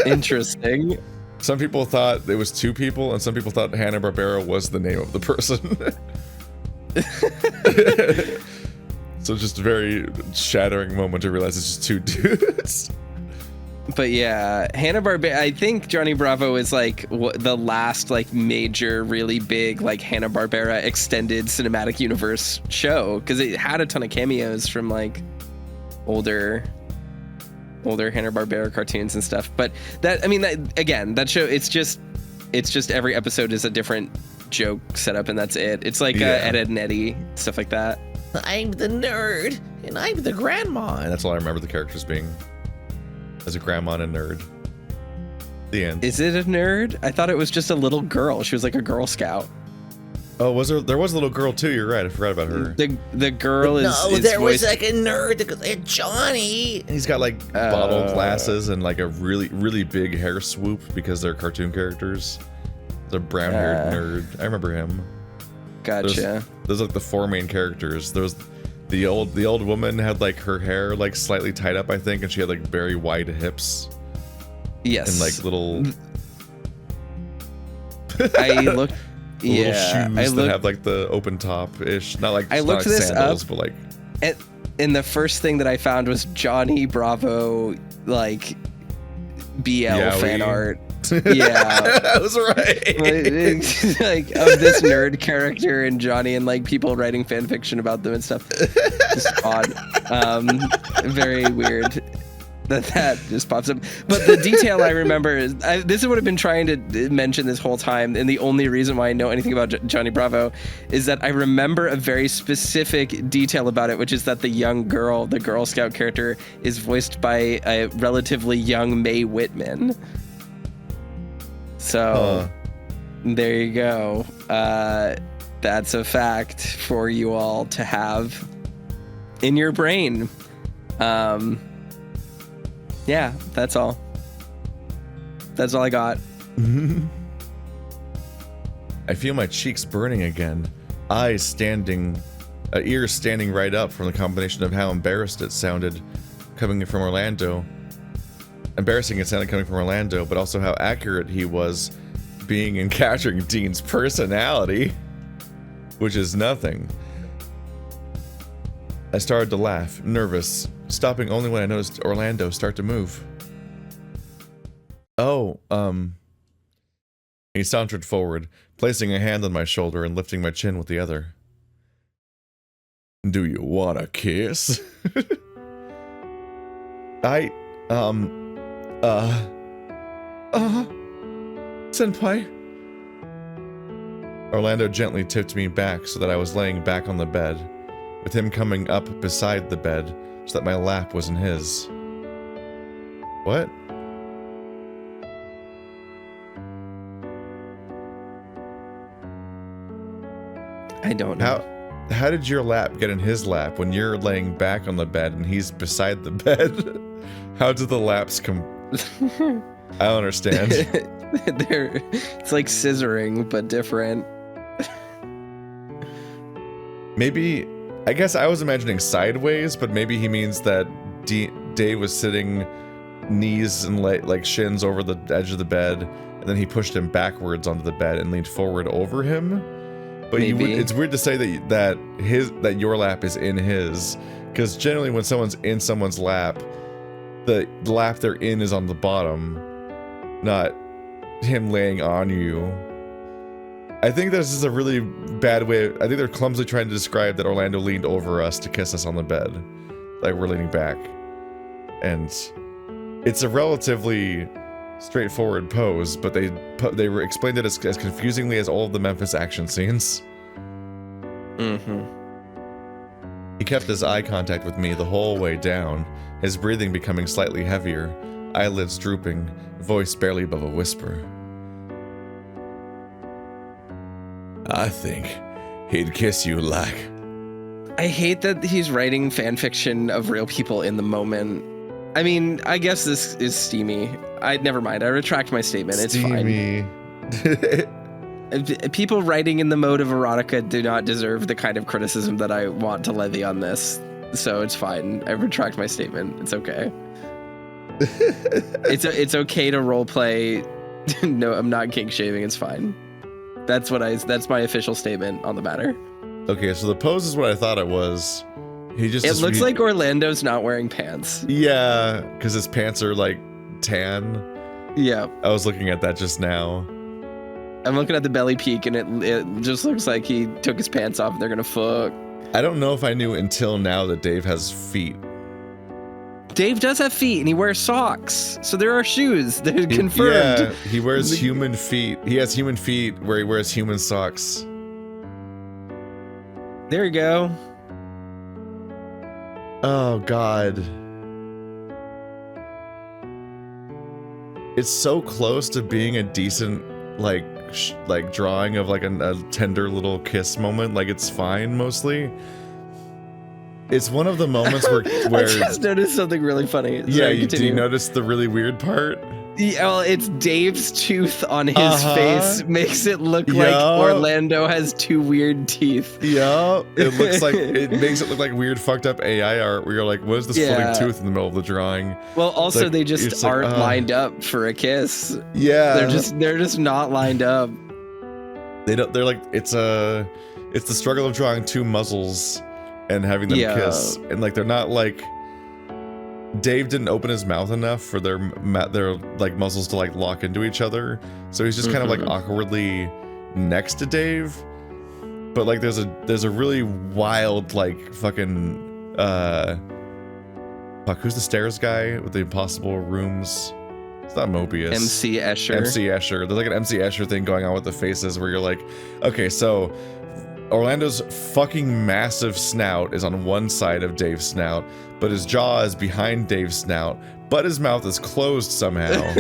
Interesting. Some people thought it was 2 people, and some people thought Hanna-Barbera was the name of the person. So just a very shattering moment to realize it's just 2 dudes. But yeah, Hanna-Barbera, I think Johnny Bravo is like the last like major, really big like Hanna-Barbera extended cinematic universe show, because it had a ton of cameos from like older Hanna-Barbera cartoons and stuff. But that show, it's just every episode is a different joke setup, and that's it. It's like Ed, Edd and Eddie, stuff like that. I'm the nerd, and I'm the grandma. And that's all I remember the characters being, as a grandma and a nerd. The end. Is it a nerd? I thought it was just a little girl. She was like a Girl Scout. Oh, was there? There was a little girl too. You're right. I forgot about her. The girl is. No, is there was voiced- like a nerd that goes, "Hey, Johnny." And he's got like bottle glasses and like a really, really big hair swoop because they're cartoon characters. The brown-haired nerd. I remember him. Gotcha. Those are like the 4 main characters. There's the old woman had like her hair like slightly tied up, I think, and she had like very wide hips Yes. and like little I looked. little Yeah. shoes that have like the open top ish. Not like I looked not like this sandals, up. but like. And the first thing that I found was Johnny Bravo like BL fan art. Yeah. I was right. Like of this nerd character and Johnny, and like people writing fan fiction about them and stuff. Just odd. Very weird that just pops up. But the detail I remember is this is what I've been trying to mention this whole time, and the only reason why I know anything about Johnny Bravo is that I remember a very specific detail about it, which is that the young girl, the Girl Scout character, is voiced by a relatively young Mae Whitman. So there you go. That's a fact for you all to have in your brain. Yeah, that's all. That's all I got. I feel my cheeks burning again. Ears standing right up from the combination of how embarrassed it sounded coming from Orlando. Embarrassing it sounded coming from Orlando, but also how accurate he was being in capturing Dean's personality, which is nothing. I started to laugh, nervous, stopping only when I noticed Orlando start to move. Oh, he sauntered forward, placing a hand on my shoulder and lifting my chin with the other. Do you want a kiss? Senpai? Orlando gently tipped me back so that I was laying back on the bed, with him coming up beside the bed so that my lap was in his. What? I don't know. how did your lap get in his lap when you're laying back on the bed and he's beside the bed? How did the laps come? I don't understand. It's like scissoring, but different. Maybe, I guess I was imagining sideways, but maybe he means that Dave was sitting knees and like shins over the edge of the bed, and then he pushed him backwards onto the bed and leaned forward over him. But it's weird to say that your lap is in his, because generally when someone's in someone's lap, the lap they're in is on the bottom, not him laying on you. I think this is a really bad way. I think they're clumsily trying to describe that Orlando leaned over us to kiss us on the bed, like we're leaning back, and it's a relatively straightforward pose, but they explained it as confusingly as all of the Memphis action scenes. He kept his eye contact with me the whole way down, his breathing becoming slightly heavier, eyelids drooping, voice barely above a whisper. I think he'd kiss you like... I hate that he's writing fan fiction of real people in the moment. I mean, I guess this is steamy. Never mind. I retract my statement. It's steamy. Fine. People writing in the mode of erotica do not deserve the kind of criticism that I want to levy on this. So it's fine. I retract my statement. It's okay. It's okay to roleplay. No, I'm not kink shaving. It's fine. That's my official statement on the matter. Okay, so the pose is what I thought it was. It looks like Orlando's not wearing pants. Yeah, because his pants are like tan. Yeah. I was looking at that just now. I'm looking at the belly peak, and it just looks like he took his pants off and they're gonna fuck. I don't know if I knew until now that Dave has feet. Dave does have feet, and he wears socks. So there are shoes. They're confirmed. Yeah, he wears human feet. He has human feet where he wears human socks. There you go. Oh, God. It's so close to being a decent, like drawing of like a tender little kiss moment. Like, it's fine, mostly. It's one of the moments where I just noticed something really funny. Sorry, do you notice the really weird part? Yeah, well, it's Dave's tooth on his face makes it look like Orlando has two weird teeth. Yeah, it looks like it makes it look like weird fucked up AI art where you're like, what is this floating tooth in the middle of the drawing? Well, also like, they just aren't lined up for a kiss. Yeah, they're just not lined up. They're like it's the struggle of drawing two muzzles and having them kiss, and like they're not like. Dave didn't open his mouth enough for their like muzzles to like lock into each other, so he's just kind of like awkwardly next to Dave. But like there's a really wild like fucking who's the stairs guy with the impossible rooms? It's not Mobius. MC Escher. There's like an MC Escher thing going on with the faces where you're like, okay, so Orlando's fucking massive snout is on one side of Dave's snout, but his jaw is behind Dave's snout, but his mouth is closed somehow.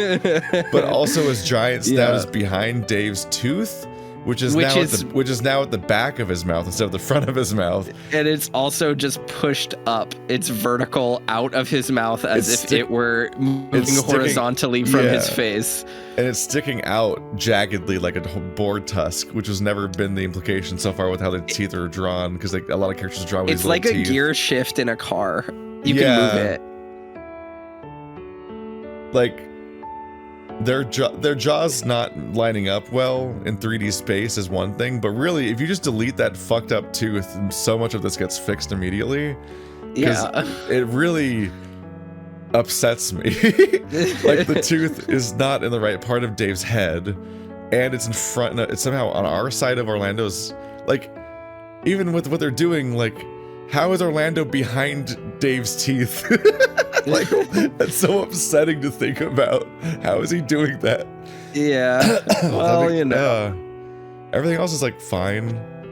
But also his giant snout is behind Dave's tooth, which is now at the back of his mouth instead of the front of his mouth. And it's also just pushed up. It's vertical out of his mouth as if it were moving horizontally from his face. And it's sticking out jaggedly like a board tusk, which has never been the implication so far with how the teeth are drawn, because like a lot of characters draw with it's like a gear shift in a car. You can move it. Like their jaws not lining up well in 3D space is one thing, but really if you just delete that fucked up tooth, so much of this gets fixed immediately. Yeah. It really upsets me. Like the tooth is not in the right part of Dave's head, and it's in front. It's somehow on our side of Orlando's. Like, even with what they're doing, like, how is Orlando behind Dave's teeth? Like, that's so upsetting to think about. How is he doing that? Yeah. Well, you know, everything else is like fine.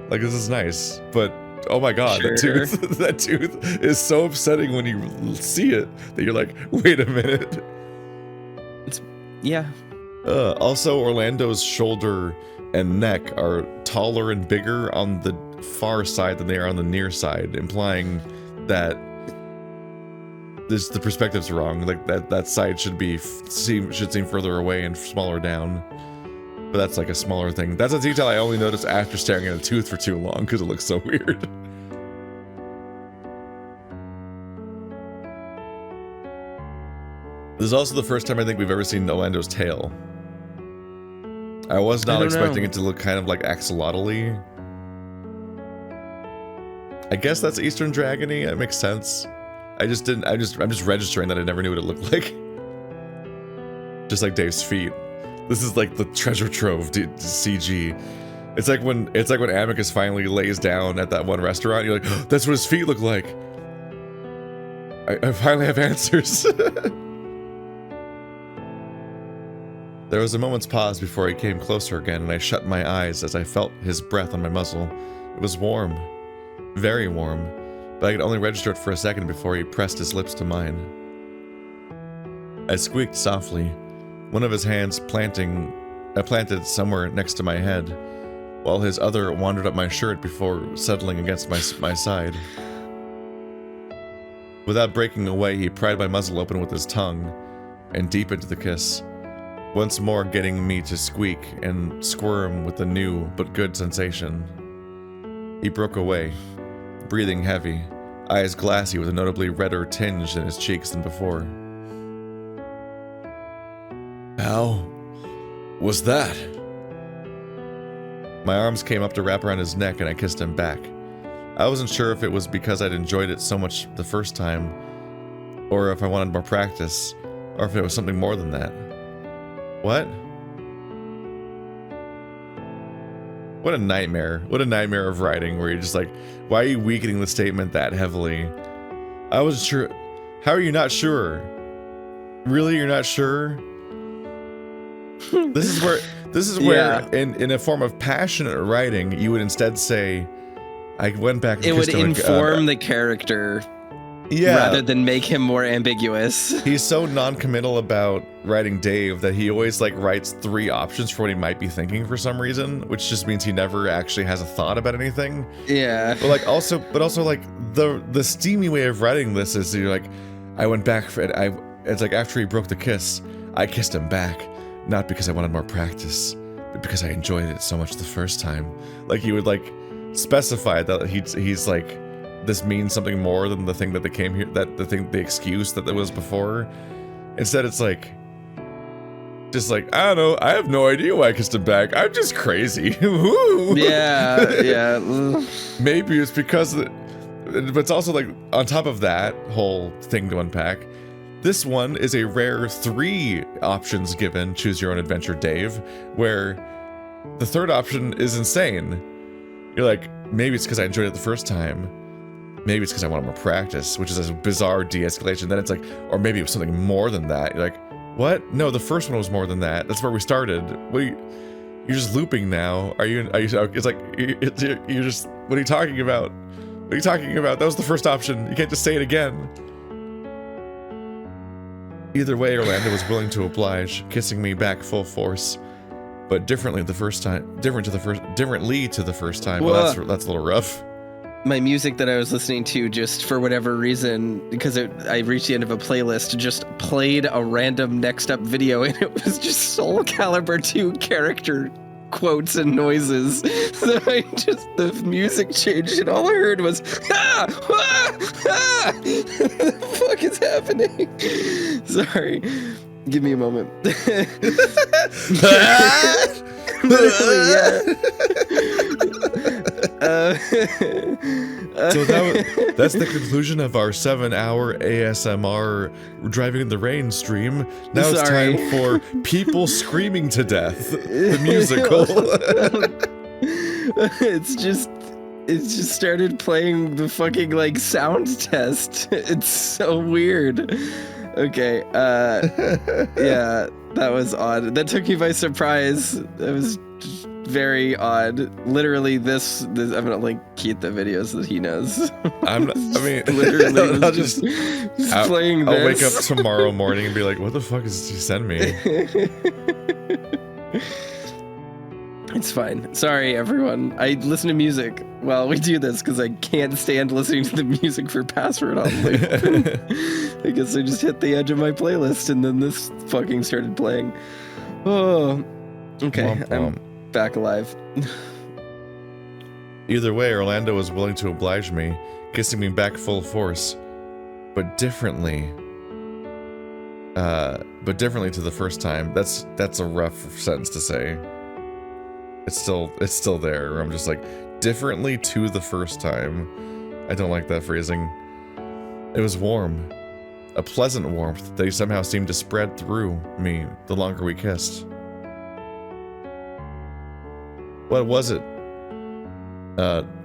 Like, this is nice, but. Oh my god, Sure. that tooth is so upsetting when you see it that you're like, wait a minute. Yeah. Also, Orlando's shoulder and neck are taller and bigger on the far side than they are on the near side, implying that the perspective's wrong. Like that side should seem further away and smaller down. But that's like a smaller thing. That's a detail I only noticed after staring at a tooth for too long because it looks so weird. This is also the first time I think we've ever seen Orlando's tail. I was not expecting it to look kind of like axolotl-y. I guess that's Eastern Dragon-y. That makes sense. I'm just registering that I never knew what it looked like. Just like Dave's feet. This is like the treasure trove CG. It's like when Amicus finally lays down at that one restaurant. You're like, oh, that's what his feet look like. I finally have answers. There was a moment's pause before he came closer again, and I shut my eyes as I felt his breath on my muzzle. It was warm. Very warm. But I could only register it for a second before he pressed his lips to mine. I squeaked softly, one of his hands planted somewhere next to my head, while his other wandered up my shirt before settling against my side. Without breaking away, he pried my muzzle open with his tongue, and deep into the kiss, once more getting me to squeak and squirm with a new but good sensation. He broke away, breathing heavy, eyes glassy with a notably redder tinge in his cheeks than before. How was that? My arms came up to wrap around his neck and I kissed him back. I wasn't sure if it was because I'd enjoyed it so much the first time, or if I wanted more practice, or if it was something more than that. What? What a nightmare. What a nightmare of writing where you're just like, why are you weakening the statement that heavily? I wasn't sure. How are you not sure? Really, you're not sure? This is where in a form of passionate writing, you would instead say, I went back and it would inform the character. Yeah. Rather than make him more ambiguous. He's so non-committal about writing Dave that he always like writes 3 options for what he might be thinking for some reason, which just means he never actually has a thought about anything. Yeah. But also like the steamy way of writing this is you're like, I went back for it. It's like after he broke the kiss, I kissed him back, not because I wanted more practice, but because I enjoyed it so much the first time. Like he would like specify that he's like, this means something more than the thing that they came here, the excuse that there was before. Instead, it's like, just like, I don't know, I have no idea why I kissed him back. I'm just crazy. Yeah. Maybe it's because, but it's also like, on top of that whole thing to unpack, this one is a rare 3 options given, choose your own adventure, Dave, where the 3rd option is insane. You're like, maybe it's because I enjoyed it the first time. Maybe it's because I wanted more practice, which is a bizarre de-escalation. Then it's like, or maybe it was something more than that. You're like, what? No, the first one was more than that. That's where we started. You're just looping now. Are you? It's like, you're just, what are you talking about? What are you talking about? That was the first option. You can't just say it again. Either way, Orlando was willing to oblige, kissing me back full force, but differently to the first time. Well, that's a little rough. My music that I was listening to, just for whatever reason, because I reached the end of a playlist, just played a random next up video, and it was just Soul Calibur 2 character quotes and noises. So the music changed, and all I heard was, ah! Ah! Ah! What the fuck is happening? Sorry. Give me a moment. Literally, yeah. So that's the conclusion of our 7-hour ASMR Driving in the Rain stream. Now it's time for People Screaming to Death, the musical. It just started playing the fucking like sound test. It's so weird. Okay, yeah, that was odd. That took me by surprise. That was very odd. Literally, this I'm gonna link Keith the videos that he knows. Literally, I'll just I'll, playing I'll this. wake up tomorrow morning and be like, what the fuck is he send me? It's fine. Sorry, everyone. I listen to music while we do this because I can't stand listening to the music for Password on loop. I guess I just hit the edge of my playlist and then this fucking started playing. Oh, okay. Womp womp. I'm back alive. Either way, Orlando was willing to oblige me, kissing me back full force, but differently. But differently to the first time. That's a rough sentence to say. It's still there. I'm just like, differently to the first time. I don't like that phrasing. It was warm. A pleasant warmth that somehow seemed to spread through me the longer we kissed. What was it?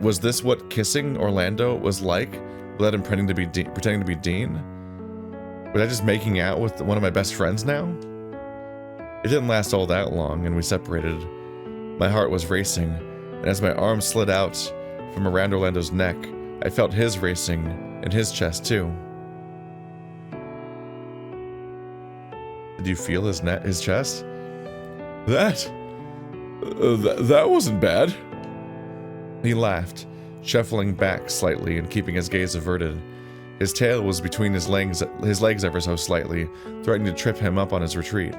Was this what kissing Orlando was like without him pretending to be Dean? Was I just making out with one of my best friends now? It didn't last all that long, and we separated. My heart was racing, and as my arm slid out from around Orlando's neck, I felt his racing in his chest too. Did you feel his chest? That wasn't bad. He laughed, shuffling back slightly and keeping his gaze averted. His tail was between his legs ever so slightly, threatening to trip him up on his retreat.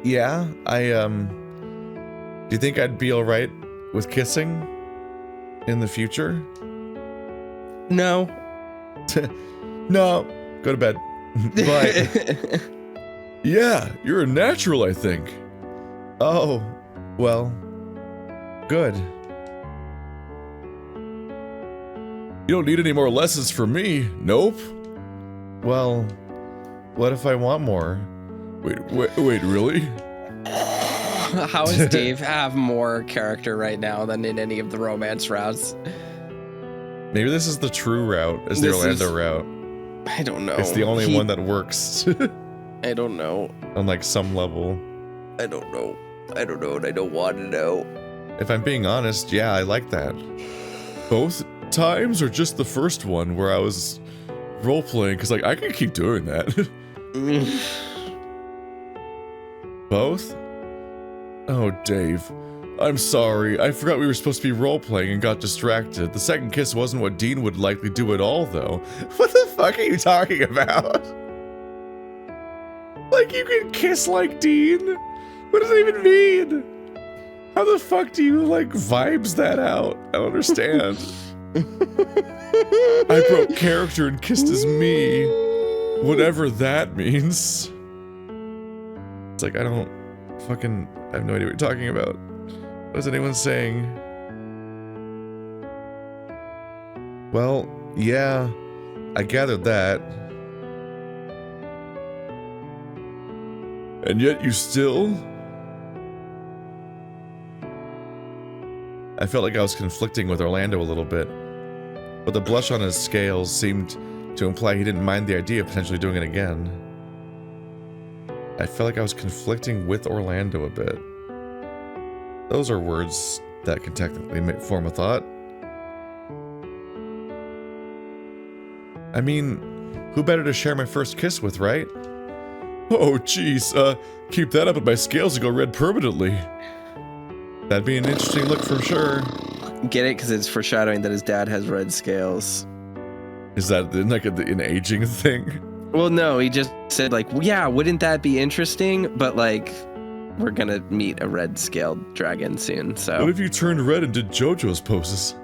Yeah, do you think I'd be alright with kissing in the future? No. No, go to bed. But yeah, you're a natural, I think. Oh, well, good. You don't need any more lessons from me. Nope. Well, what if I want more? Wait, really? How does Dave have more character right now than in any of the romance routes? Maybe this is the true route, is the Orlando route. I don't know. It's the only one that works. I don't know. On like some level. I don't know, and I don't want to know. If I'm being honest, yeah, I like that. Both times or just the first one where I was role-playing? Because like I can keep doing that. Both? Oh, Dave. I'm sorry. I forgot we were supposed to be role-playing and got distracted. The second kiss wasn't what Dean would likely do at all, though. What the fuck are you talking about? Like, you can kiss like Dean? What does that even mean? How the fuck do you, like, vibes that out? I don't understand. I broke character and kissed as me. Whatever that means. It's like, I have no idea what you're talking about. What is anyone saying? Well, yeah, I gathered that. And yet you still? I felt like I was conflicting with Orlando a little bit, but the blush on his scales seemed to imply he didn't mind the idea of potentially doing it again. I felt like I was conflicting with Orlando a bit. Those are words that can technically form a thought. I mean, who better to share my first kiss with, right? Oh, jeez, keep that up and my scales will go red permanently. That'd be an interesting look for sure. Get it? Because it's foreshadowing that his dad has red scales. Is that like an aging thing? Well, no, he just said like, yeah, wouldn't that be interesting? But like, we're gonna meet a red-scaled dragon soon, so. What if you turned red and did JoJo's poses?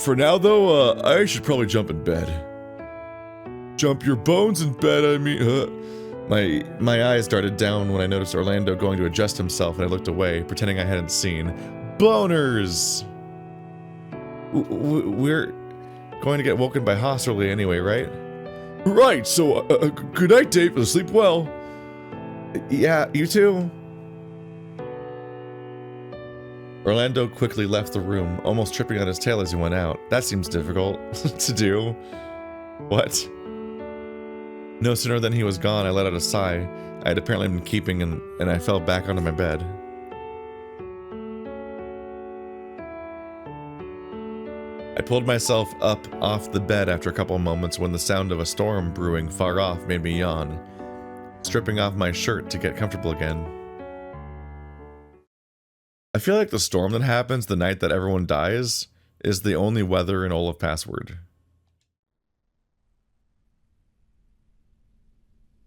For now though, I should probably jump in bed. Jump your bones in bed, I mean, My eyes darted down when I noticed Orlando going to adjust himself, and I looked away, pretending I hadn't seen. Boners! We're going to get woken by Haas early anyway, right? Right, so, good night, Dave. Sleep well. Yeah, you too. Orlando quickly left the room, almost tripping on his tail as he went out. That seems difficult to do. What? No sooner than he was gone, I let out a sigh I had apparently been keeping, and I fell back onto my bed. I pulled myself up off the bed after a couple of moments when the sound of a storm brewing far off made me yawn, stripping off my shirt to get comfortable again. I feel like the storm that happens the night that everyone dies is the only weather in all of Password.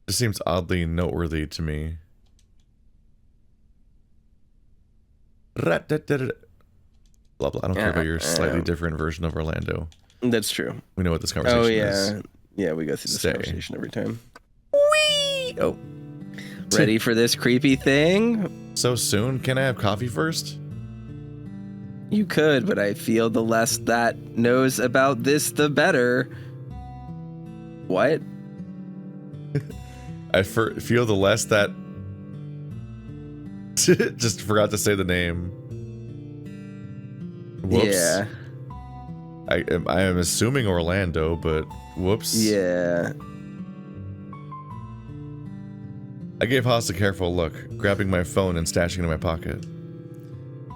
It seems oddly noteworthy to me. Blah, blah. I don't care about your slightly different version of Orlando. That's true. We know what this conversation is. Oh, yeah. Yeah, we go through this conversation every time. Whee! Oh. Ready for this creepy thing? So soon? Can I have coffee first? You could, but I feel the less that knows about this, the better. What? I feel the less that... Just forgot to say the name. Whoops. Yeah. I am assuming Orlando, but whoops. Yeah. I gave Haas a careful look, grabbing my phone and stashing it in my pocket.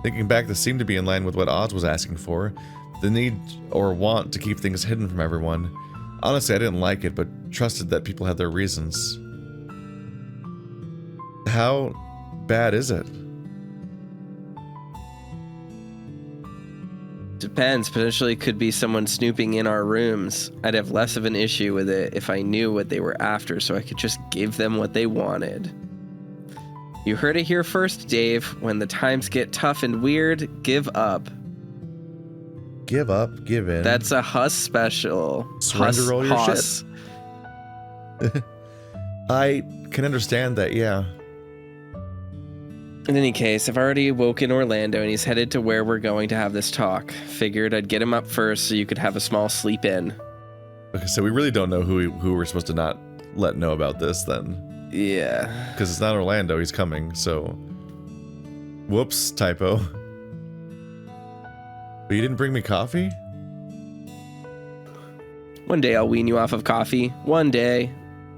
Thinking back, this seemed to be in line with what Oz was asking for. The need or want to keep things hidden from everyone. Honestly, I didn't like it, but trusted that people had their reasons. How bad is it? Depends. Potentially could be someone snooping in our rooms. I'd have less of an issue with it if I knew what they were after, so I could just give them what they wanted. You heard it here first, Dave. When the times get tough and weird, give up. Give up, give in. That's a Huss special. Surrender all your Huss. shit. I can understand that, yeah. In any case, I've already woken Orlando and he's headed to where we're going to have this talk. Figured I'd get him up first so you could have a small sleep in. Okay, so we really don't know who we're supposed to not let know about this then. Yeah. Because it's not Orlando, he's coming, so... Whoops, typo. But you didn't bring me coffee? One day I'll wean you off of coffee. One day.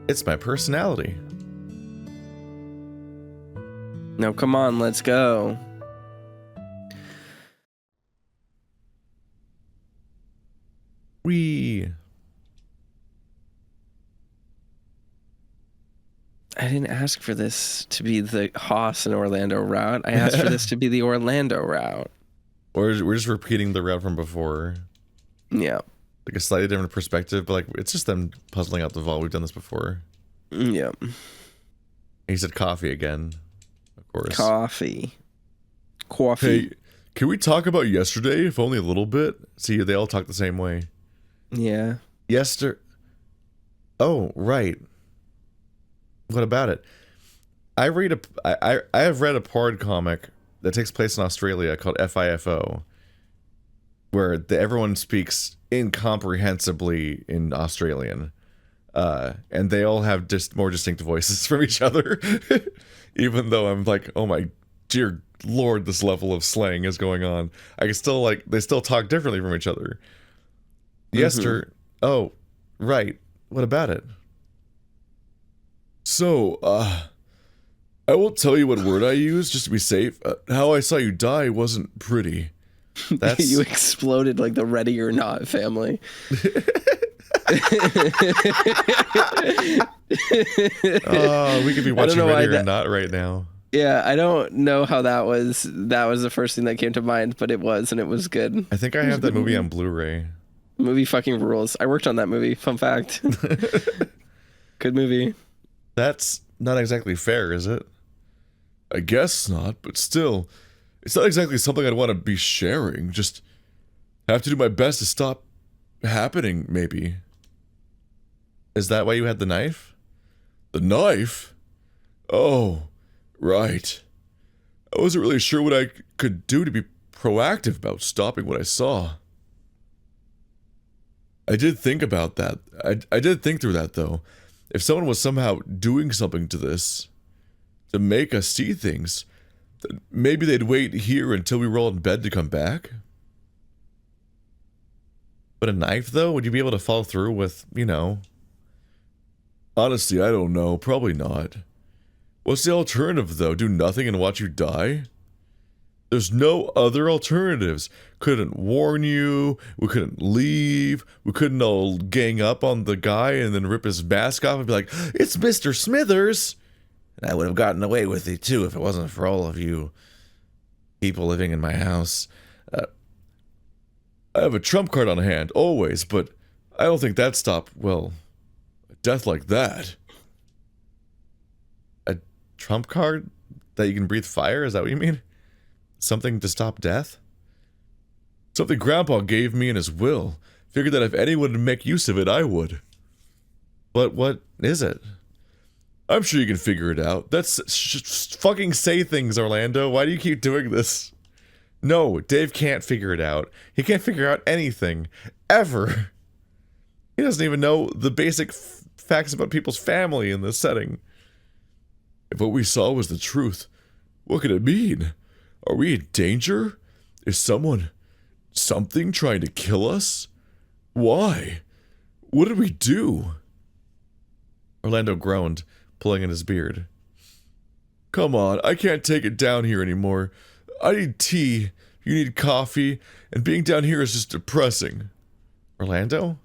It's my personality. Now come on, let's go. Wee. I didn't ask for this to be the Haas and Orlando route. I asked for this to be the Orlando route. Or we're just repeating the route from before. Yeah. Like a slightly different perspective, but like it's just them puzzling out the vault. We've done this before. Yeah. He said coffee again. Of course. Coffee. Hey, can we talk about yesterday, if only a little bit? See, they all talk the same way. Yeah. Oh, right. What about it? I have read a Pard comic that takes place in Australia called FIFO, where everyone speaks incomprehensibly in Australian, and they all have just more distinct voices from each other. Even though I'm like, oh my dear lord, this level of slang is going on. I can still they still talk differently from each other. Oh, right. What about it? So, I won't tell you what word I used just to be safe. How I saw you die wasn't pretty. That's... You exploded like the Ready or Not family. Oh, we could be watching Ready or Not right now. Yeah, I don't know how that was. That was the first thing that came to mind, but it was, and it was good. I think I have that movie on Blu-ray. Movie fucking rules. I worked on that movie. Fun fact. Good movie. That's not exactly fair, is it? I guess not, but still, it's not exactly something I'd want to be sharing. Just have to do my best to stop happening, maybe. Is that why you had the knife? The knife? Oh, right. I wasn't really sure what I could do to be proactive about stopping what I saw. I did think about that. I did think through that, though. If someone was somehow doing something to this, to make us see things, then maybe they'd wait here until we were all in bed to come back. But a knife, though? Would you be able to follow through with, you know... Honestly, I don't know. Probably not. What's the alternative, though? Do nothing and watch you die? There's no other alternatives. Couldn't warn you. We couldn't leave. We couldn't all gang up on the guy and then rip his mask off and be like, "It's Mr. Smithers!" And I would have gotten away with it, too, if it wasn't for all of you people living in my house. I have a trump card on hand, always, but I don't think that'd stop, well, a death like that. A trump card that you can breathe fire? Is that what you mean? Something to stop death? Something Grandpa gave me in his will. Figured that if anyone would make use of it, I would. But what is it? I'm sure you can figure it out. That's fucking say things, Orlando. Why do you keep doing this? No, Dave can't figure it out. He can't figure out anything. Ever. He doesn't even know the basic facts about people's family in this setting. If what we saw was the truth, what could it mean? Are we in danger? Is something trying to kill us? Why? What did we do? Orlando groaned, pulling in his beard. Come on, I can't take it down here anymore. I need tea, you need coffee, and being down here is just depressing. Orlando?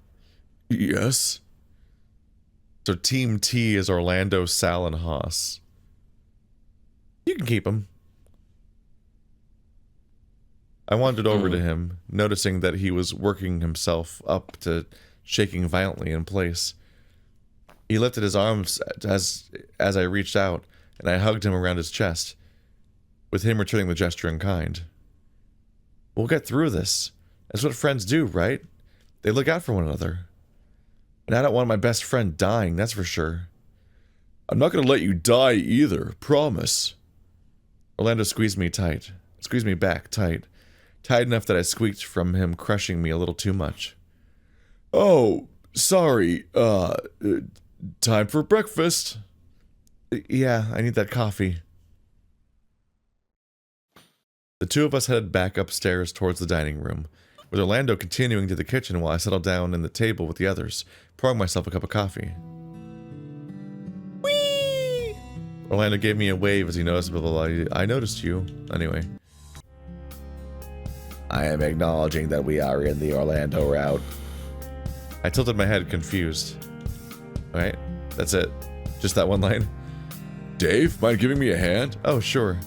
Yes? So Team T is Orlando, Sal, and Haas. You can keep him. I wandered over to him, noticing that he was working himself up to shaking violently in place. He lifted his arms as I reached out, and I hugged him around his chest, with him returning the gesture in kind. We'll get through this. That's what friends do, right? They look out for one another. And I don't want my best friend dying, that's for sure. I'm not gonna let you die either, promise. Orlando squeezed me back tight enough that I squeaked from him crushing me a little too much. Oh, sorry, time for breakfast. Yeah, I need that coffee. The two of us headed back upstairs towards the dining room, with Orlando continuing to the kitchen while I settled down in the table with the others, pouring myself a cup of coffee. Whee! Orlando gave me a wave as he noticed, blah, blah, blah. I noticed you. Anyway. I am acknowledging that we are in the Orlando route. I tilted my head, confused. Alright, that's it. Just that one line. Dave, mind giving me a hand? Oh, sure.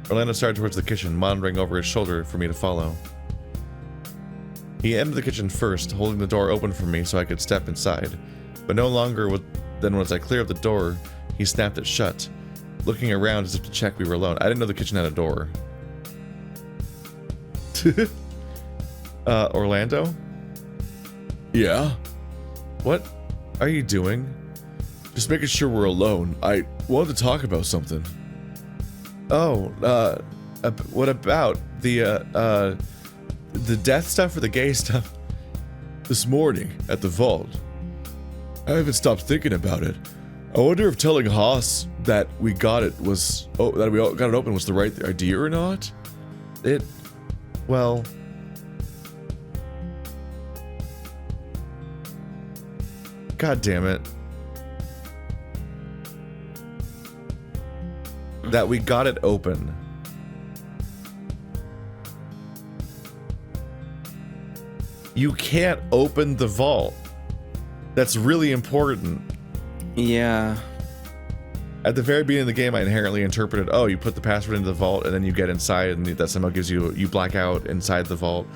Orlando started towards the kitchen, monitoring over his shoulder for me to follow. He entered the kitchen first, holding the door open for me so I could step inside. But no longer than was I clear of the door, he snapped it shut, looking around as if to check we were alone. I didn't know the kitchen had a door. Orlando? Yeah? What are you doing? Just making sure we're alone. I wanted to talk about something. Oh, what about the death stuff or the gay stuff? This morning at the vault. I haven't stopped thinking about it. I wonder if telling Haas that we got it was, that we got it open was the right idea or not? Well, God damn it. That we got it open. You can't open the vault. That's really important. Yeah. At the very beginning of the game, I inherently interpreted, oh, you put the password into the vault and then you get inside and that somehow gives you black out inside the vault,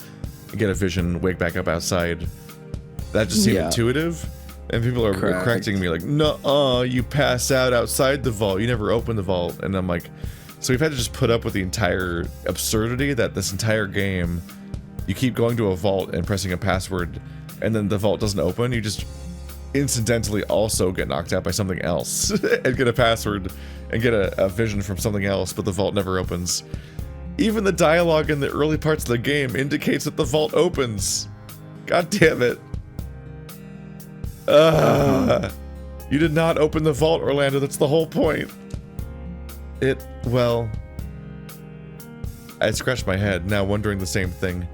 you get a vision, wake back up outside. That just seemed intuitive. And people are correcting me like, nuh-uh, you pass out outside the vault. You never open the vault. And I'm like, so we've had to just put up with the entire absurdity that this entire game, you keep going to a vault and pressing a password and then the vault doesn't open. You just incidentally also get knocked out by something else and get a password and get a vision from something else, but the vault never opens. Even the dialogue in the early parts of the game indicates that the vault opens. God damn it. You did not open the vault, Orlando. That's the whole point. Well, I scratched my head, now wondering the same thing.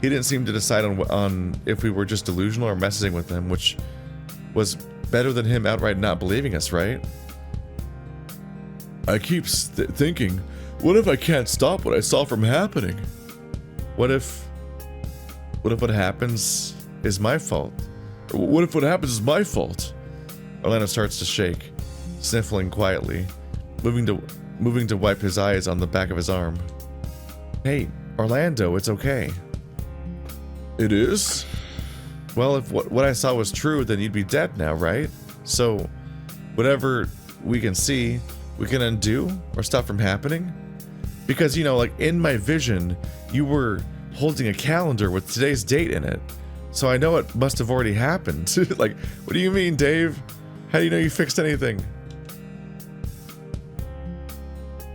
He didn't seem to decide on if we were just delusional or messing with him, which was better than him outright not believing us, right? I keep thinking, what if I can't stop what I saw from happening? What if what happens is my fault? What if what happens is my fault? Orlando starts to shake, sniffling quietly, moving moving to wipe his eyes on the back of his arm. Hey, Orlando, it's okay. It is? Well, if what I saw was true, then you'd be dead now, right? So, whatever we can see, we can undo or stop from happening? Because, you know, like, in my vision, you were holding a calendar with today's date in it. So I know it must have already happened. Like, what do you mean, Dave? How do you know you fixed anything?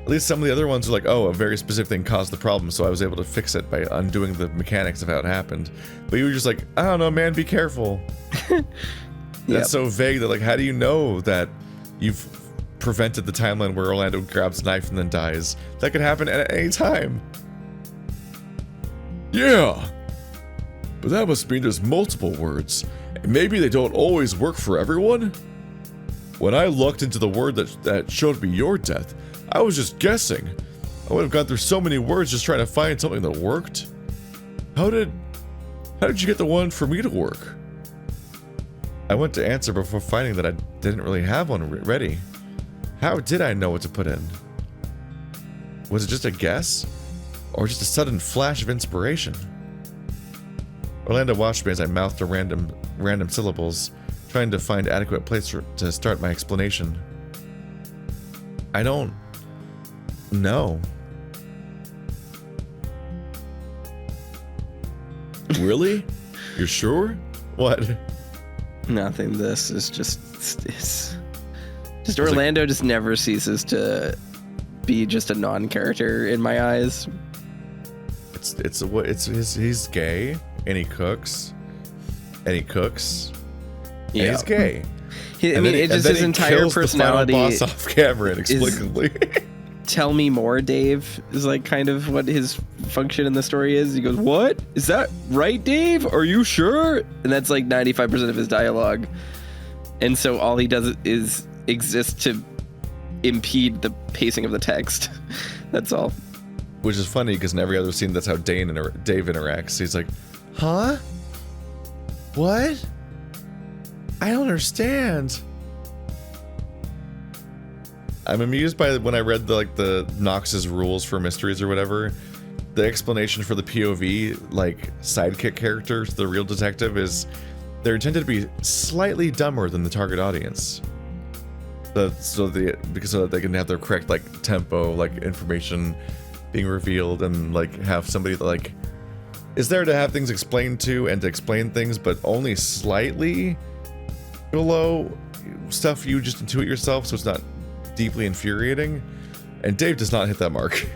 At least some of the other ones are like, oh, a very specific thing caused the problem, so I was able to fix it by undoing the mechanics of how it happened. But you were just like, I don't know, man, be careful. That's so vague that, like, how do you know that you've prevented the timeline where Orlando grabs a knife and then dies? That could happen at any time. Yeah. But that must mean there's multiple words. And maybe they don't always work for everyone? When I looked into the word that showed me your death, I was just guessing. I would have gone through so many words just trying to find something that worked. How did you get the one for me to work? I went to answer before finding that I didn't really have one ready. How did I know what to put in? Was it just a guess? Or just a sudden flash of inspiration? Orlando watched me as I mouthed a random syllables, trying to find adequate place to start my explanation. I don't know. Really? You're sure? What? Nothing. This is just Orlando just never ceases to be just a non-character in my eyes. He's gay and he cooks. Yeah. And he's gay. It's just his entire personality. The final boss off camera inexplicably. Tell me more, Dave, is like kind of what his function in the story is. He goes, what? Is that right, Dave? Are you sure? And that's like 95% of his dialogue. And so all he does is exist to impede the pacing of the text. That's all. Which is funny because in every other scene, that's how Dave interacts. He's like, huh? What? I don't understand. I'm amused by when I read the Nox's rules for mysteries or whatever. The explanation for the POV sidekick characters, the real detective, is they're intended to be slightly dumber than the target audience. So that they can have their correct tempo, information being revealed, and have somebody that is there to have things explained to and to explain things, but only slightly below stuff you just intuit yourself, so it's not deeply infuriating. And Dave does not hit that mark.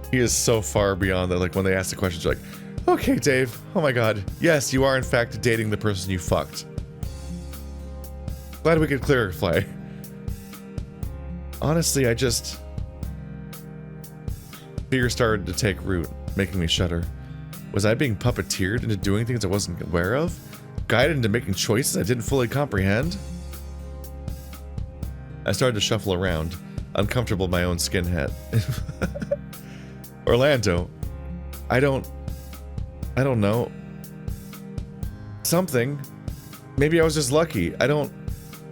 He is so far beyond that. When they ask the questions, you're like, okay, Dave, oh my god, yes, you are in fact dating the person you fucked. Glad we could clarify. Honestly, fear started to take root, making me shudder. Was I being puppeteered into doing things I wasn't aware of? Guided into making choices I didn't fully comprehend? I started to shuffle around, uncomfortable in my own skin hat. Orlando, I don't know. Something. Maybe I was just lucky. I don't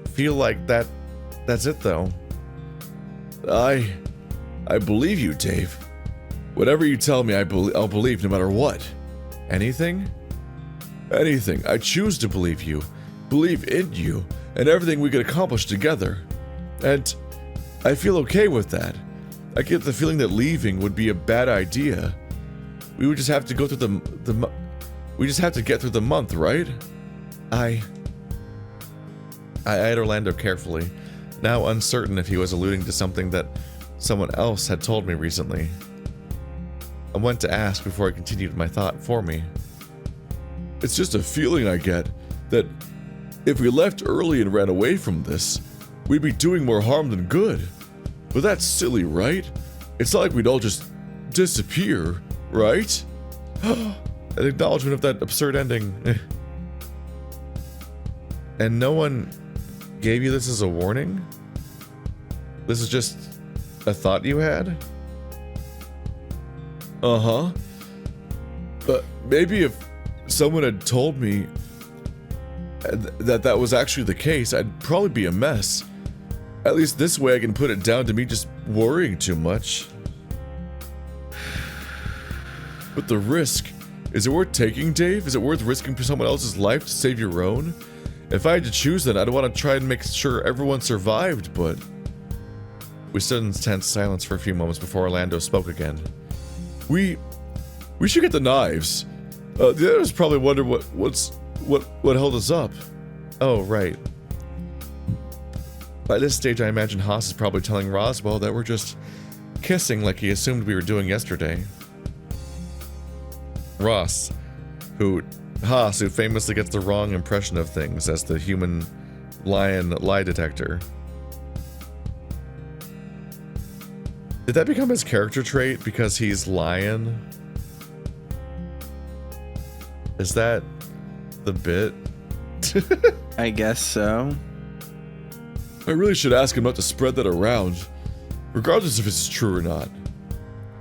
feel like that's it though. I believe you, Dave. Whatever you tell me, I'll believe no matter what. Anything? Anything. I choose to believe you. Believe in you and everything we could accomplish together. And I feel okay with that. I get the feeling that leaving would be a bad idea. We would just have to go through we just have to get through the month, right? I eyed Orlando carefully, now uncertain if he was alluding to something that someone else had told me recently. I went to ask before I continued my thought for me. It's just a feeling I get that if we left early and ran away from this, we'd be doing more harm than good. But that's silly, right? It's not like we'd all just disappear, right? An acknowledgement of that absurd ending. And no one gave you this as a warning? This is just a thought you had? Uh-huh. But maybe if someone had told me that was actually the case, I'd probably be a mess. At least this way I can put it down to me just worrying too much. But the risk, is it worth taking, Dave? Is it worth risking someone else's life to save your own? If I had to choose, then I'd want to try and make sure everyone survived, but... We stood in tense silence for a few moments before Orlando spoke again. We should get the knives. The others probably wonder what held us up. Oh, right. By this stage, I imagine Haas is probably telling Roswell that we're just kissing like he assumed we were doing yesterday. Haas, who famously gets the wrong impression of things as the human lion lie detector. Did that become his character trait because he's lion? Is that the bit? I guess so. I really should ask him not to spread that around, regardless if it's true or not.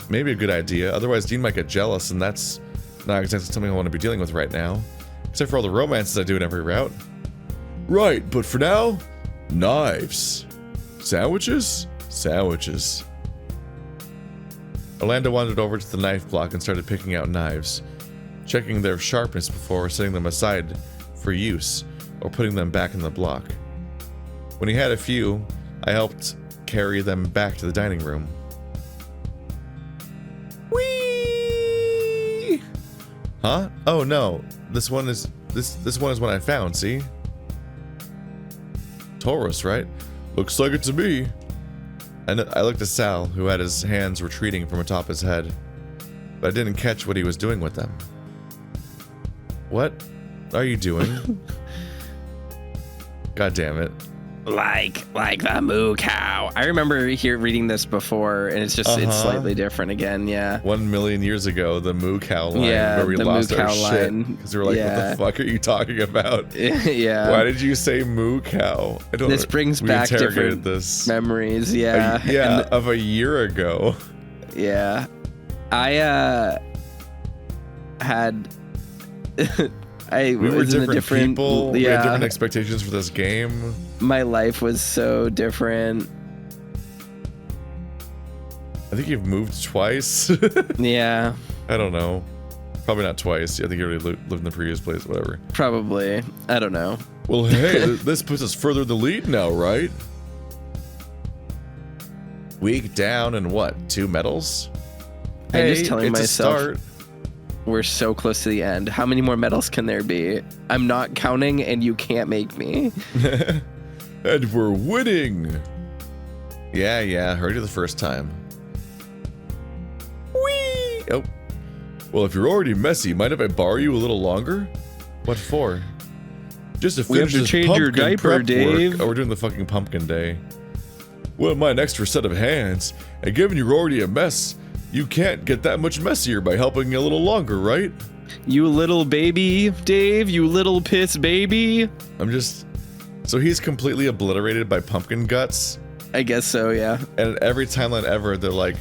Maybe a good idea, otherwise Dean might get jealous, and that's not exactly something I want to be dealing with right now. Except for all the romances I do in every route. Right, but for now, knives. Sandwiches? Sandwiches. Orlando wandered over to the knife block and started picking out knives, checking their sharpness before setting them aside for use, or putting them back in the block. When he had a few, I helped carry them back to the dining room. Whee! Huh? Oh no, this one is one I found, see? Taurus, right? Looks like it to me. And I looked at Sal, who had his hands retreating from atop his head, but I didn't catch what he was doing with them. What are you doing? God damn it. Like the moo cow. I remember reading this before, and it's just it's slightly different again. Yeah. 1 million years ago, the moo cow line, where we the lost moo our cow shit line. because we were like, "What the fuck are you talking about? Yeah. Why did you say moo cow?" I don't. This brings back different memories. Yeah. Of a year ago. Yeah. I had. We were different people. Yeah. We had different expectations for this game. My life was so different. I think you've moved twice. Yeah. I don't know. Probably not twice. I think you already lived in the previous place, whatever. Probably. I don't know. Well, hey, this puts us further in the lead now, right? Week down and what? 2 medals? I'm just telling it's myself. a start. We're so close to the end. How many more medals can there be? I'm not counting, and you can't make me. And we're winning. Yeah, heard you the first time. Whee! Oh. Well, if you're already messy, mind if I borrow you a little longer? What for? Just to We have finish to this change your pumpkin diaper, prep Dave. work. Oh, we're doing the fucking pumpkin day. Wouldn't mind an extra set of hands. And given you're already a mess, you can't get that much messier by helping a little longer, right? You little baby, Dave. You little piss baby. So he's completely obliterated by pumpkin guts. I guess so, yeah. And every timeline ever, they're like,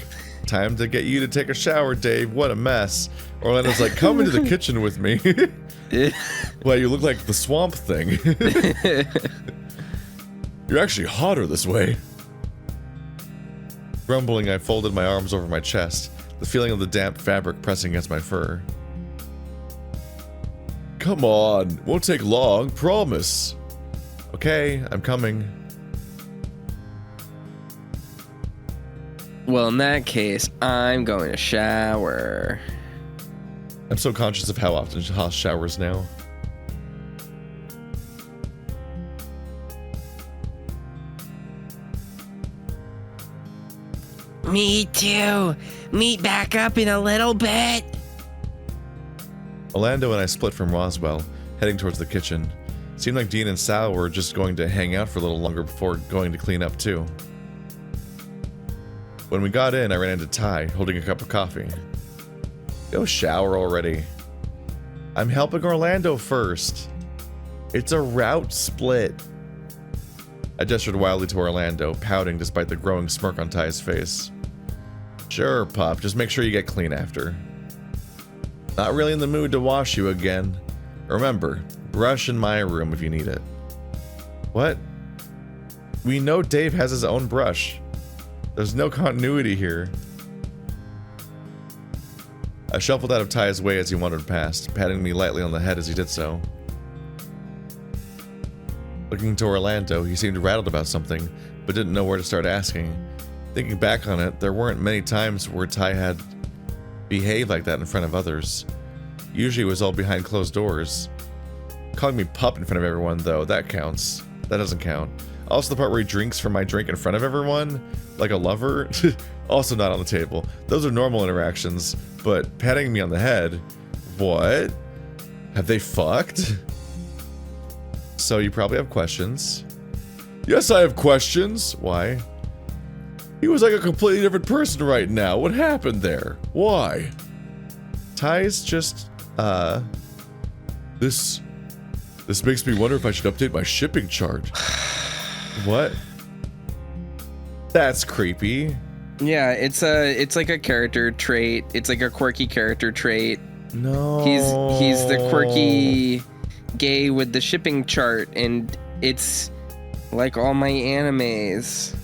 time to get you to take a shower, Dave. What a mess. Orlando's like, come into the kitchen with me. Well, you look like the swamp thing. You're actually hotter this way. Grumbling, I folded my arms over my chest, the feeling of the damp fabric pressing against my fur. Come on, won't take long, promise. Okay, I'm coming. Well, in that case, I'm going to shower. I'm so conscious of how often Haas showers now. Me too. Meet back up in a little bit. Orlando and I split from Roswell, heading towards the kitchen. Seemed like Dean and Sal were just going to hang out for a little longer before going to clean up too. When we got in, I ran into Ty, holding a cup of coffee. Go shower already. I'm helping Orlando first. It's a route split. I gestured wildly to Orlando, pouting despite the growing smirk on Ty's face. Sure, Pop, just make sure you get clean after. Not really in the mood to wash you again. Remember, brush in my room if you need it. What? We know Dave has his own brush. There's no continuity here. I shuffled out of Ty's way as he wandered past, patting me lightly on the head as he did so. Looking to Orlando, he seemed rattled about something, but didn't know where to start asking. Thinking back on it, there weren't many times where Ty had behaved like that in front of others. Usually it was all behind closed doors. Calling me pup in front of everyone, though, that counts. That doesn't count. Also the part where he drinks from my drink in front of everyone, like a lover, also not on the table. Those are normal interactions, but patting me on the head, what? Have they fucked? So you probably have questions. Yes, I have questions. Why? He was like a completely different person right now. What happened there? Why? Ty's just, This makes me wonder if I should update my shipping chart. What? That's creepy. Yeah, it's like a character trait. It's like a quirky character trait. No. He's the quirky gay with the shipping chart, and it's like all my animes.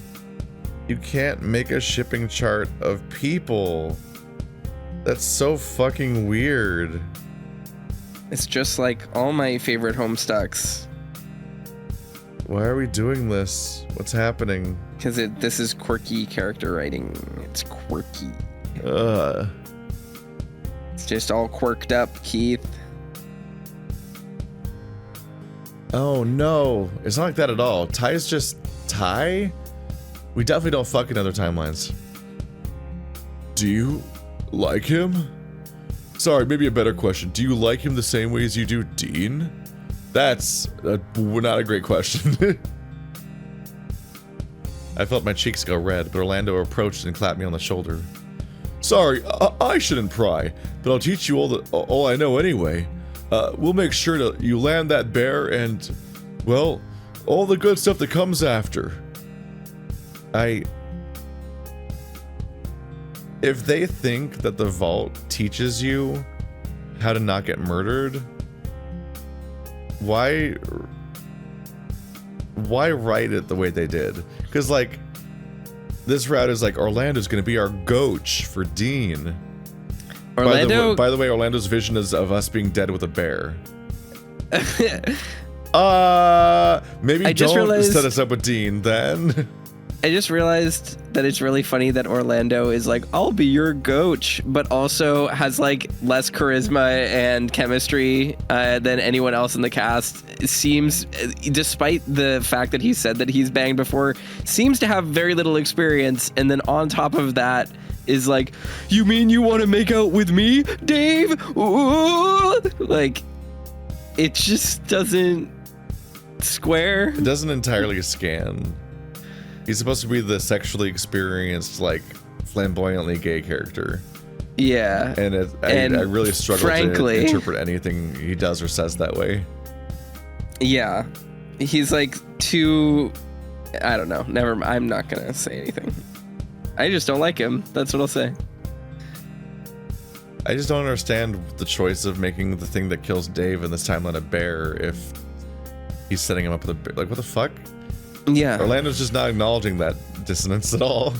You can't make a shipping chart of people. That's so fucking weird. It's just like all my favorite Homestucks. Why are we doing this? What's happening? Because this is quirky character writing. It's quirky. It's just all quirked up, Keith. Oh no, it's not like that at all. Ty's just Ty? We definitely don't fuck in other timelines. Do you like him? Sorry, maybe a better question. Do you like him the same way as you do Dean? That's not a great question. I felt my cheeks go red, but Orlando approached and clapped me on the shoulder. Sorry, I shouldn't pry, but I'll teach you all I know anyway. We'll make sure you land that bear and, well, all the good stuff that comes after. If they think that the vault teaches you how to not get murdered, why write it the way they did? Because, like, this route is like, Orlando's gonna be our goach for Dean. Orlando. By the way, Orlando's vision is of us being dead with a bear. Maybe don't set us up with Dean then. I just realized that it's really funny that Orlando is like, I'll be your goach, but also has like less charisma and chemistry than anyone else in the cast. Seems, despite the fact that he said that he's banged before, seems to have very little experience. And then on top of that is like, you mean you want to make out with me, Dave? Ooh! Like, it just doesn't square. It doesn't entirely scan. He's supposed to be the sexually experienced, like, flamboyantly gay character. Yeah. And I really struggle to interpret anything he does or says that way. Yeah. He's like too... I don't know. I'm not going to say anything. I just don't like him. That's what I'll say. I just don't understand the choice of making the thing that kills Dave in this timeline a bear if he's setting him up with a bear. Like, what the fuck? Yeah. Orlando's just not acknowledging that dissonance at all.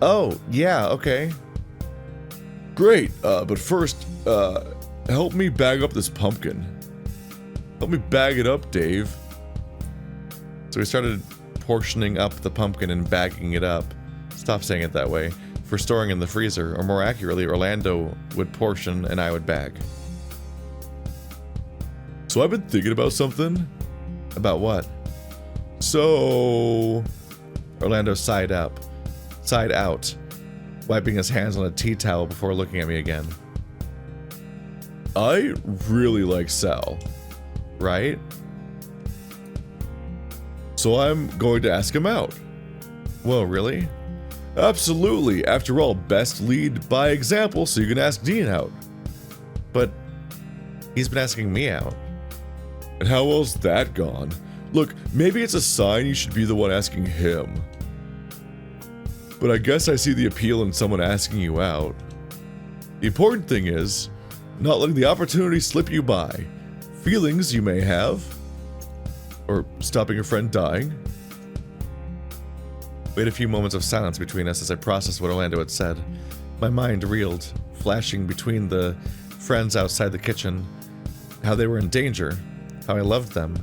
Oh, yeah, okay. Great, but first, help me bag up this pumpkin. Help me bag it up, Dave. So we started portioning up the pumpkin and bagging it up. Stop saying it that way. For storing in the freezer, or more accurately, Orlando would portion and I would bag. So I've been thinking about something. About what? So... Orlando sighed out, wiping his hands on a tea towel before looking at me again. I really like Sal, right? So I'm going to ask him out. Well, really? Absolutely. After all, best lead by example, so you can ask Dean out. But he's been asking me out. And how well's that gone? Look, maybe it's a sign you should be the one asking him. But I guess I see the appeal in someone asking you out. The important thing is, not letting the opportunity slip you by. Feelings you may have. Or stopping a friend dying? We had a few moments of silence between us as I processed what Orlando had said. My mind reeled, flashing between the friends outside the kitchen, how they were in danger, how I loved them,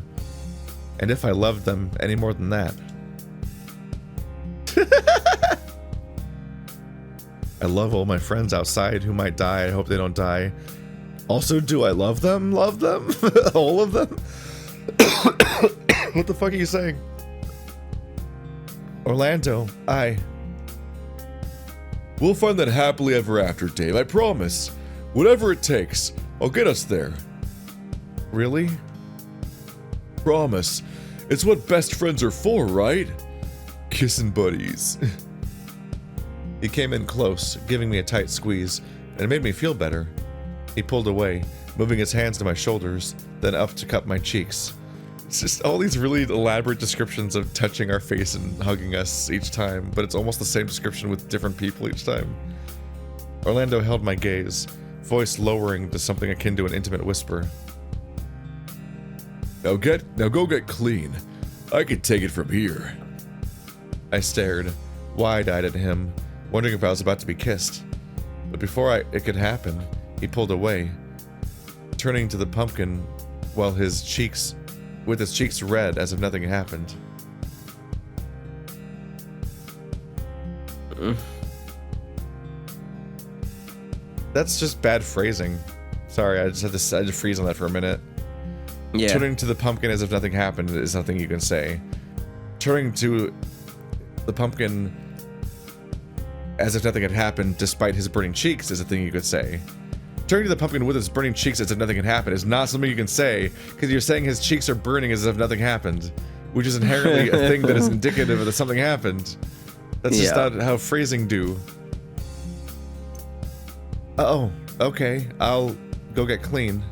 and if I loved them any more than that. I love all my friends outside who might die. I hope they don't die. Also, do I love them? Love them? All of them? What the fuck are you saying? Orlando, We'll find that happily ever after, Dave, I promise. Whatever it takes, I'll get us there. Really? Promise. It's what best friends are for, right? Kissing buddies. He came in close, giving me a tight squeeze, and it made me feel better. He pulled away, moving his hands to my shoulders, then up to cup my cheeks. It's just all these really elaborate descriptions of touching our face and hugging us each time, but it's almost the same description with different people each time. Orlando held my gaze, voice lowering to something akin to an intimate whisper. Now go get clean. I can take it from here. I stared, wide-eyed at him, wondering if I was about to be kissed. But before it could happen, he pulled away, turning to the pumpkin with his cheeks red as if nothing happened. That's just bad phrasing. Sorry, I just had to freeze on that for a minute. Yeah. Turning to the pumpkin as if nothing happened is nothing you can say. Turning to the pumpkin as if nothing had happened despite his burning cheeks is a thing you could say. Turning to the pumpkin with his burning cheeks as if nothing had happened is not something you can say, because you're saying his cheeks are burning as if nothing happened, which is inherently a thing that is indicative of that something happened. That's just not how phrasing do. Oh, okay, I'll go get clean.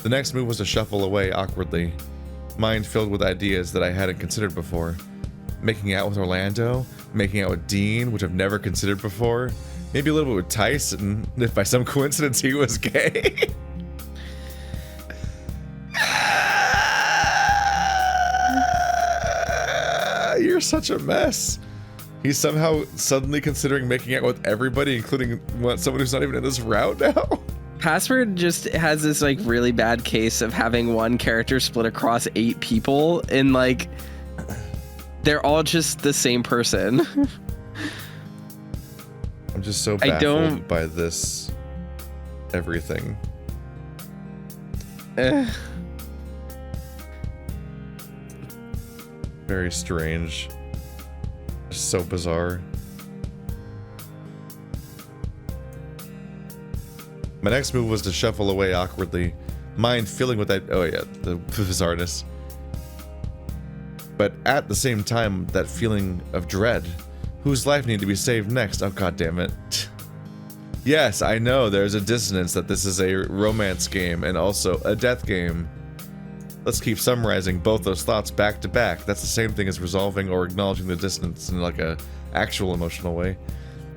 The next move was to shuffle away awkwardly, mind filled with ideas that I hadn't considered before. Making out with Orlando, making out with Dean, which I've never considered before. Maybe a little bit with Tyson, if by some coincidence he was gay. You're such a mess. He's somehow suddenly considering making out with everybody, including someone who's not even in this route now. Password just has this like really bad case of having one character split across 8 people, and like they're all just the same person. I'm just so baffled by this everything. Very strange. So bizarre. My next move was to shuffle away awkwardly, mind filling with that, the bizarreness. But at the same time, that feeling of dread. Whose life needed to be saved next? Oh, god damn it. Yes, I know there's a dissonance that this is a romance game and also a death game. Let's keep summarizing both those thoughts back to back. That's the same thing as resolving or acknowledging the dissonance in like a actual emotional way.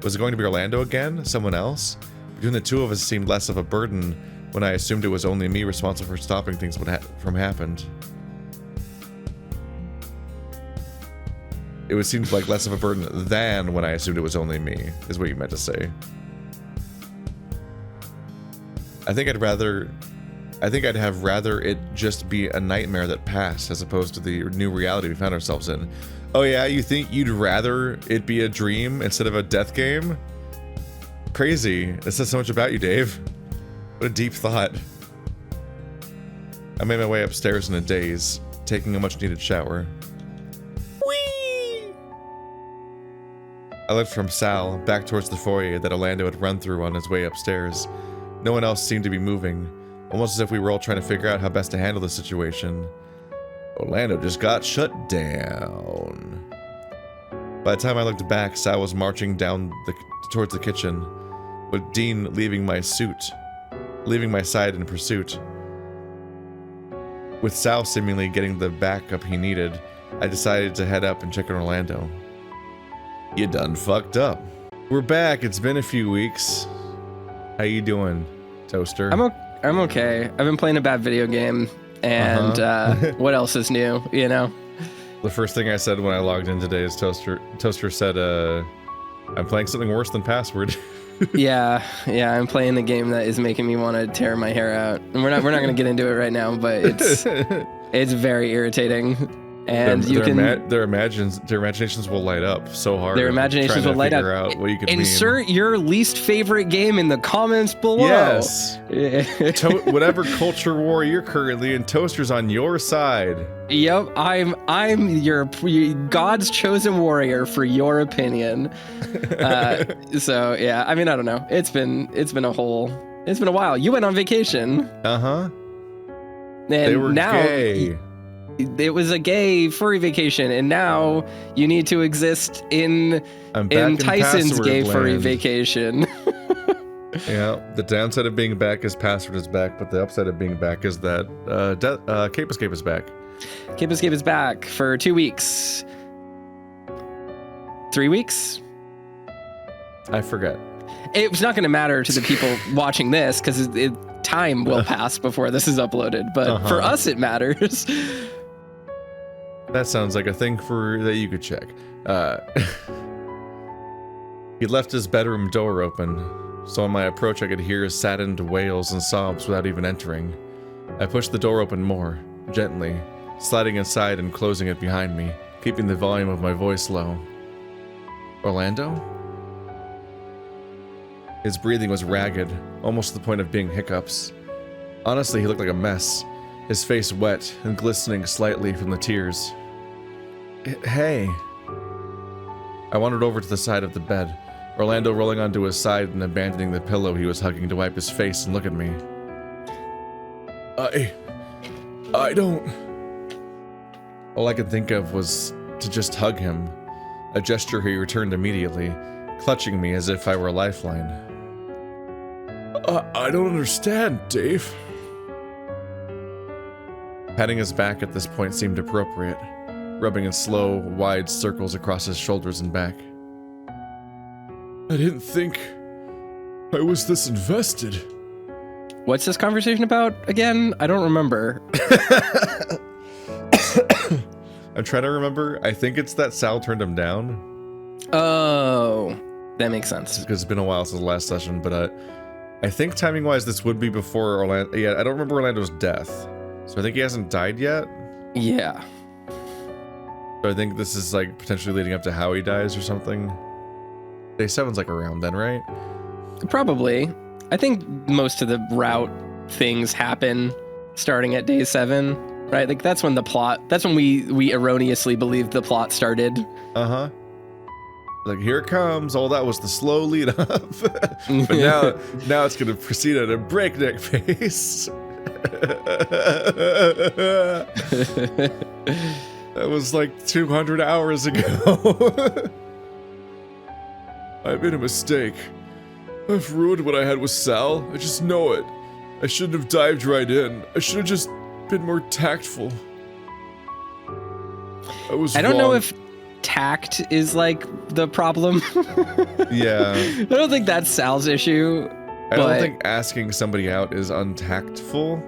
Was it going to be Orlando again? Someone else? Between the two of us, it seemed less of a burden when I assumed it was only me responsible for stopping things from happening. It would seem like less of a burden than when I assumed it was only me, is what you meant to say. I think I'd have rather it just be a nightmare that passed as opposed to the new reality we found ourselves in. Oh yeah, you think you'd rather it be a dream instead of a death game? Crazy. That says so much about you, Dave. What a deep thought. I made my way upstairs in a daze, taking a much needed shower. I looked from Sal back towards the foyer that Orlando had run through on his way upstairs. No one else seemed to be moving, almost as if we were all trying to figure out how best to handle the situation. Orlando just got shut down. By the time I looked back, Sal was marching down towards the kitchen, with Dean leaving my side in pursuit. With Sal seemingly getting the backup he needed, I decided to head up and check on Orlando. You done fucked up. We're back. It's been a few weeks. How you doing, Toaster? I'm okay. I've been playing a bad video game. And what else is new, you know? The first thing I said when I logged in today is Toaster said, I'm playing something worse than Password. yeah, I'm playing the game that is making me want to tear my hair out. And we're not going to get into it right now, but it's very irritating. And their imaginations will light up so hard. Their imaginations will light up. Out what you could Insert your least favorite game in the comments below. Yes. Whatever culture war you're currently in, Toaster's on your side. Yep, I'm your God's chosen warrior for your opinion. So yeah, I mean, I don't know. It's been a while. You went on vacation. And they were gay. It was a gay furry vacation, and now you need to exist in Tyson's gay furry vacation. Yeah, the downside of being back is Password is back, but the upside of being back is that Cape Escape is back. Cape Escape is back for 2 weeks. 3 weeks? I forget. It's not going to matter to the people watching this because time will pass before this is uploaded, but for us it matters. That sounds like a thing that you could check. He left his bedroom door open, so on my approach I could hear his saddened wails and sobs without even entering. I pushed the door open more, gently, sliding inside and closing it behind me, keeping the volume of my voice low. Orlando? His breathing was ragged, almost to the point of being hiccups. Honestly, he looked like a mess, his face wet and glistening slightly from the tears. Hey. I wandered over to the side of the bed, Orlando rolling onto his side and abandoning the pillow he was hugging to wipe his face and look at me. I don't... All I could think of was to just hug him, a gesture he returned immediately, clutching me as if I were a lifeline. I don't understand, Dave. Patting his back at this point seemed appropriate, rubbing in slow, wide circles across his shoulders and back. I didn't think I was this invested. What's this conversation about again? I don't remember. I'm trying to remember. I think it's that Sal turned him down. Oh, that makes sense. Because it's been a while since the last session, but I think timing-wise this would be before Orlando. Yeah, I don't remember Orlando's death. So I think he hasn't died yet. Yeah. So I think this is like potentially leading up to how he dies or something. Day 7's like around then, right? Probably. I think most of the route things happen starting at day 7, right? Like that's when we erroneously believed the plot started. Like, here it comes. All that was the slow lead up. But now it's going to proceed at a breakneck pace. That was like 200 hours ago. I made a mistake. I've ruined what I had with Sal. I just know it. I shouldn't have dived right in. I should have just been more tactful. I don't know if tact is like the problem. Yeah. I don't think that's Sal's issue. I don't think asking somebody out is untactful.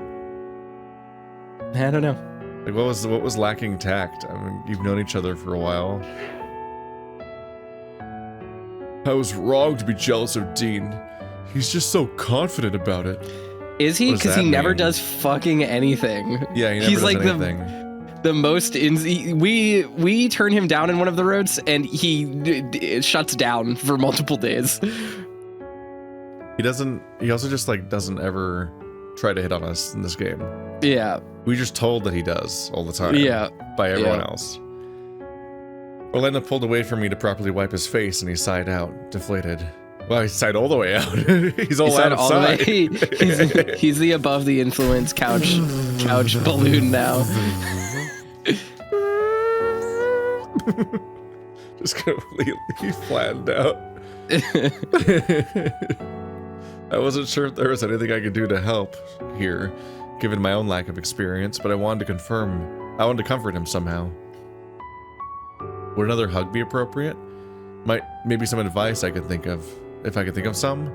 I don't know. Like what was lacking tact? I mean, you've known each other for a while. I was wrong to be jealous of Dean. He's just so confident about it. Is he? Because he never does fucking anything. Yeah, he never does anything. The most we turn him down in one of the roads and he shuts down for multiple days. He also just like doesn't ever try to hit on us in this game. Yeah. We just told that he does all the time. Yeah. By everyone else. Orlando pulled away from me to properly wipe his face and he sighed out, deflated. Well, he sighed all the way out. He's all out of sight. He's the above the influence couch balloon now. Just completely flattened out. I wasn't sure if there was anything I could do to help here, given my own lack of experience, but I wanted to comfort him somehow. Would another hug be appropriate? Maybe some advice I could think of, if I could think of some?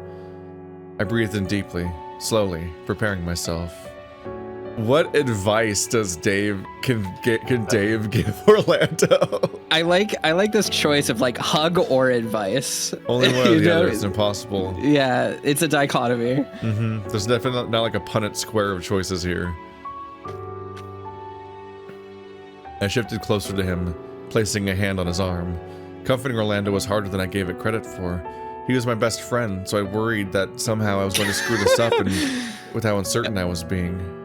I breathed in deeply, slowly, preparing myself. What advice does Dave can Dave give Orlando? I like this choice of like hug or advice. Only one or You the know? other. It's impossible. Yeah, it's a dichotomy. Mm-hmm. There's definitely not like a Punnett square of choices here. I shifted closer to him, placing a hand on his arm. Comforting Orlando was harder than I gave it credit for. He was my best friend, so I worried that somehow I was going to screw this up, and with how uncertain I was being.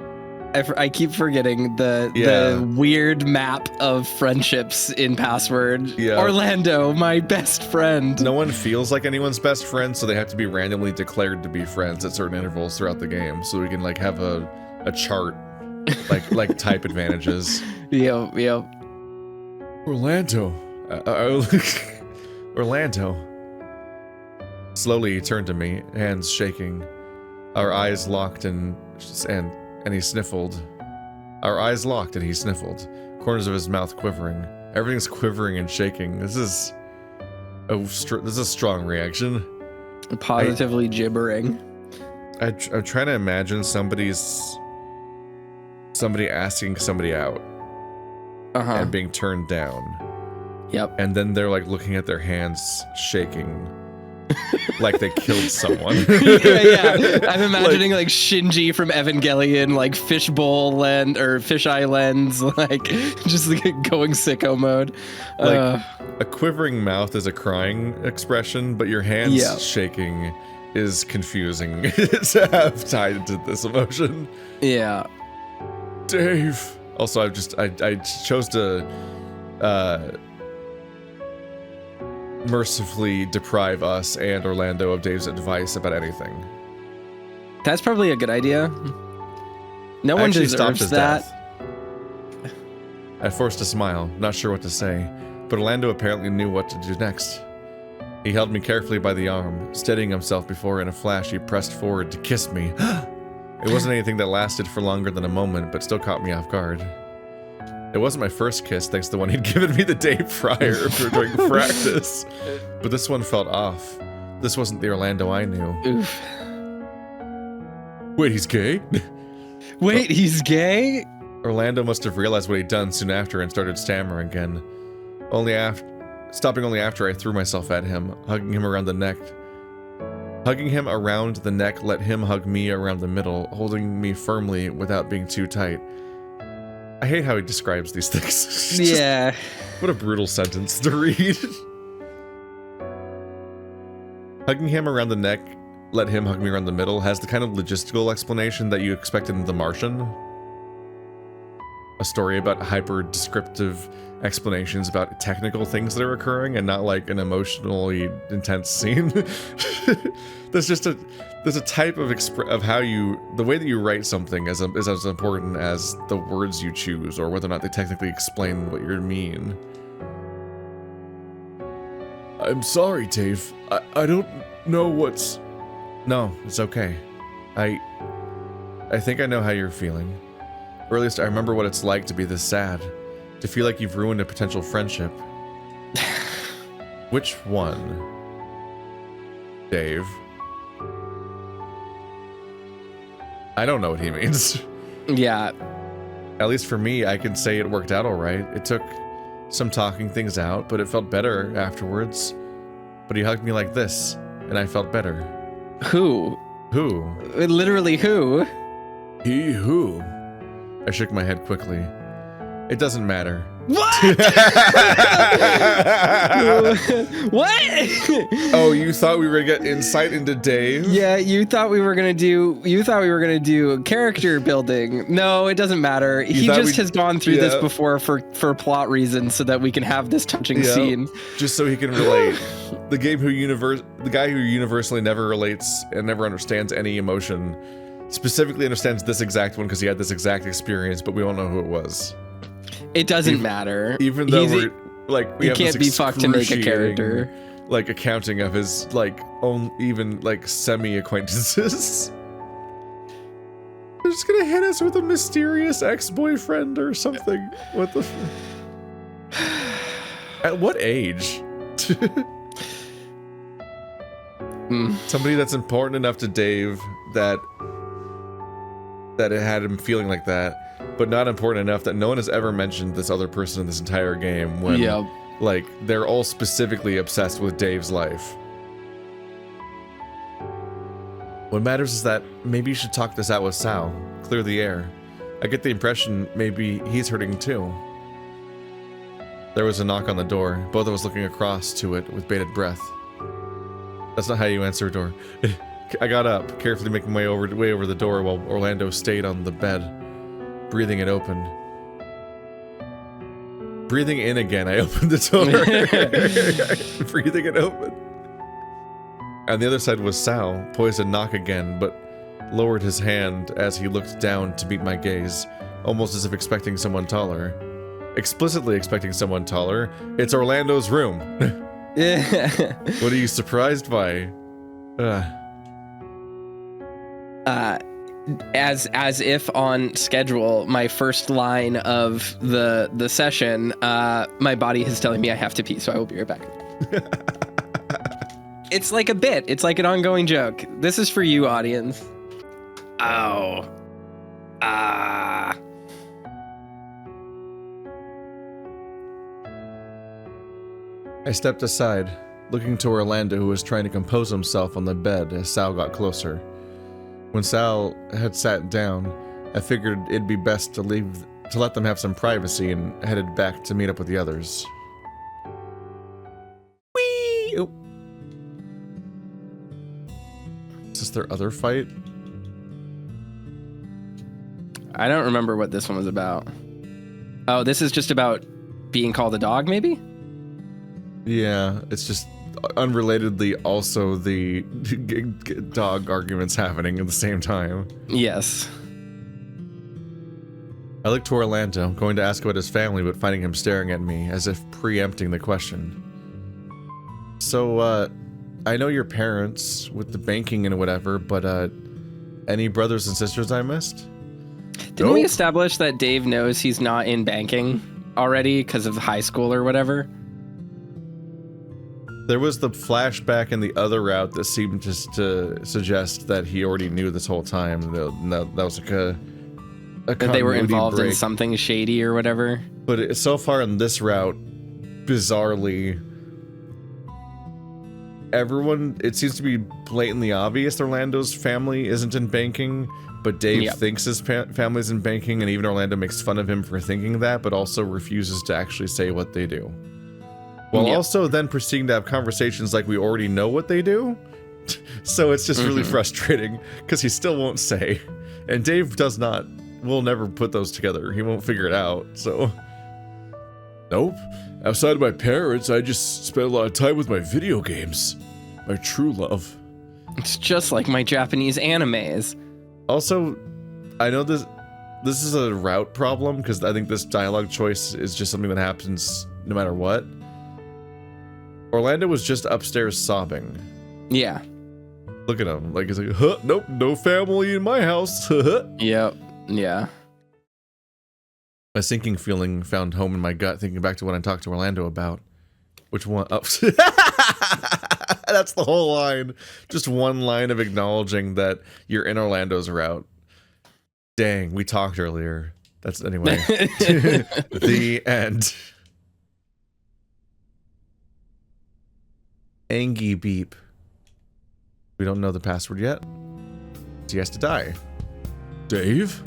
I keep forgetting the weird map of friendships in Password. Yeah. Orlando, my best friend. No one feels like anyone's best friend, so they have to be randomly declared to be friends at certain intervals throughout the game, so we can like have a chart, like type advantages. Yep. Orlando. Orlando. Slowly he turned to me, hands shaking. Our eyes locked and he sniffled. Our eyes locked and he sniffled. Corners of his mouth quivering. Everything's quivering and shaking. This is a strong reaction. Positively gibbering. I'm trying to imagine somebody asking somebody out and being turned down. Yep. And then they're like looking at their hands shaking. Like they killed someone. yeah. I'm imagining like Shinji from Evangelion, like fishbowl lens or fisheye lens, like just like going sicko mode. Like a quivering mouth is a crying expression, but your hands shaking is confusing to have tied into this emotion. Yeah. Dave. Also, I chose to mercifully deprive us and Orlando of Dave's advice about anything. That's probably a good idea. No one deserves that. Death. I forced a smile, not sure what to say, but Orlando apparently knew what to do next. He held me carefully by the arm, steadying himself before in a flash he pressed forward to kiss me. It wasn't anything that lasted for longer than a moment, but still caught me off guard. It wasn't my first kiss, thanks to the one he'd given me the day prior during practice. But this one felt off. This wasn't the Orlando I knew. Oof. Wait, he's gay? Wait, he's gay? Orlando must have realized what he'd done soon after and started stammering again. Stopping only after I threw myself at him, hugging him around the neck. Hugging him around the neck let him hug me around the middle, holding me firmly without being too tight. I hate how he describes these things. Yeah. What a brutal sentence to read. Hugging him around the neck, let him hug me around the middle, has the kind of logistical explanation that you expect in The Martian. A story about hyper-descriptive explanations about technical things that are occurring and not like an emotionally intense scene. There's a type of how the way that you write something is as important as the words you choose or whether or not they technically explain what you mean. I'm sorry, Dave. I don't know what's... No, it's okay. I think I know how you're feeling. Or at least I remember what it's like to be this sad. To feel like you've ruined a potential friendship. Which one? Dave. I don't know what he means. Yeah. At least for me, I can say it worked out alright. It took some talking things out, but it felt better afterwards. But he hugged me like this, and I felt better. Who? Who? Literally who? He who? I shook my head quickly. It doesn't matter. What? What? Oh, you thought we were gonna get insight into Dave? Yeah, you thought we were gonna do character building. No, it doesn't matter. He just has gone through this before for plot reasons so that we can have this touching scene. Just so he can relate. The guy who universally never relates and never understands any emotion specifically understands this exact one because he had this exact experience, but we don't know who it was. It doesn't matter. Even though we have can't this be fucked to make a character. Like accounting of his even semi acquaintances. They're just gonna hit us with a mysterious ex-boyfriend or something. What the? At what age? Somebody that's important enough to Dave that that it had him feeling like that, but not important enough that no one has ever mentioned this other person in this entire game when, like, they're all specifically obsessed with Dave's life. What matters is that maybe you should talk this out with Sal, clear the air. I get the impression maybe he's hurting too. There was a knock on the door, both of us looking across to it with bated breath. That's not how you answer a door. I got up, carefully making my way over the door while Orlando stayed on the bed, breathing it open. Breathing in again, I opened the door. Breathing it open. On the other side was Sal, poised to knock again, but lowered his hand as he looked down to meet my gaze, almost as if expecting someone taller. Explicitly expecting someone taller. It's Orlando's room. What are you surprised by? As if on schedule, my first line of the session, my body is telling me I have to pee, so I will be right back. It's like a bit. It's like an ongoing joke. This is for you, audience. Oh. I stepped aside, looking to Orlando, who was trying to compose himself on the bed as Sal got closer. When Sal had sat down, I figured it'd be best to let them have some privacy, and headed back to meet up with the others. Whee! Oh. Is this their other fight? I don't remember what this one was about. Oh, this is just about being called a dog, maybe? Yeah, it's just unrelatedly also the dog arguments happening at the same time. Yes. I looked to Orlando, going to ask about his family, but finding him staring at me, as if preempting the question. So, I know your parents, with the banking and whatever, but, any brothers and sisters I missed? Didn't we establish that Dave knows he's not in banking already because of high school or whatever? There was the flashback in the other route that seemed just to suggest that he already knew this whole time. That was like a that they were involved break. In something shady or whatever. But so far in this route, bizarrely, everyone, it seems to be blatantly obvious Orlando's family isn't in banking, but Dave thinks his family's in banking, and even Orlando makes fun of him for thinking that, but also refuses to actually say what they do. While also then proceeding to have conversations like we already know what they do. So it's just really frustrating, because he still won't say. And Dave will never put those together. He won't figure it out, so. Nope. Outside of my parents, I just spent a lot of time with my video games. My true love. It's just like my Japanese animes. Also, I know this is a route problem, because I think this dialogue choice is just something that happens no matter what. Orlando was just upstairs sobbing. Yeah. Look at him. Like, he's like, huh, nope, no family in my house. Yep. Yeah. A sinking feeling found home in my gut, thinking back to what I talked to Orlando about. Which one? Oh. That's the whole line. Just one line of acknowledging that you're in Orlando's route. Dang, we talked earlier. That's anyway. The end. Angie beep. We don't know the password yet. He has to die. Dave?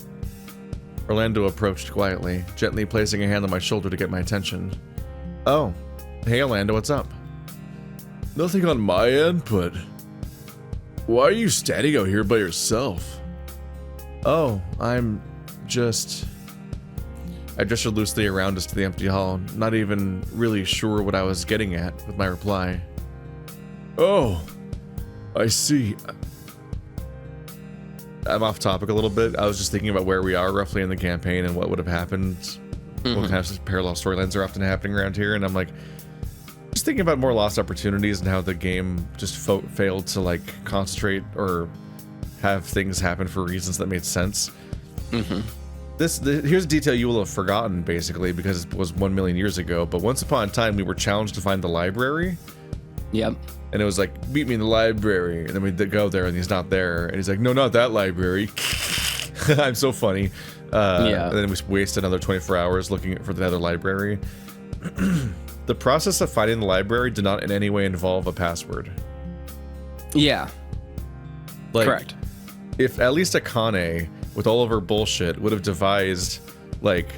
Orlando approached quietly, gently placing a hand on my shoulder to get my attention. Oh. Hey Orlando, what's up? Nothing on my end, but... Why are you standing out here by yourself? Oh, I'm just... I gestured loosely around us to the empty hall, not even really sure what I was getting at with my reply. Oh, I see. I'm off topic a little bit. I was just thinking about where we are roughly in the campaign and what would have happened. What kind of parallel storylines are often happening around here, and I'm like, just thinking about more lost opportunities and how the game just failed to like concentrate or have things happen for reasons that made sense. Here's a detail you will have forgotten, basically, because it was 1 million years ago, but once upon a time we were challenged to find the library. Yep. And it was like, meet me in the library. And then we'd go there and he's not there. And he's like, no, not that library. I'm so funny. Yeah. And then we waste another 24 hours looking for the other library. The process of finding the library did not in any way involve a password. Yeah. Like, Correct. If at least Akane, with all of her bullshit, would have devised like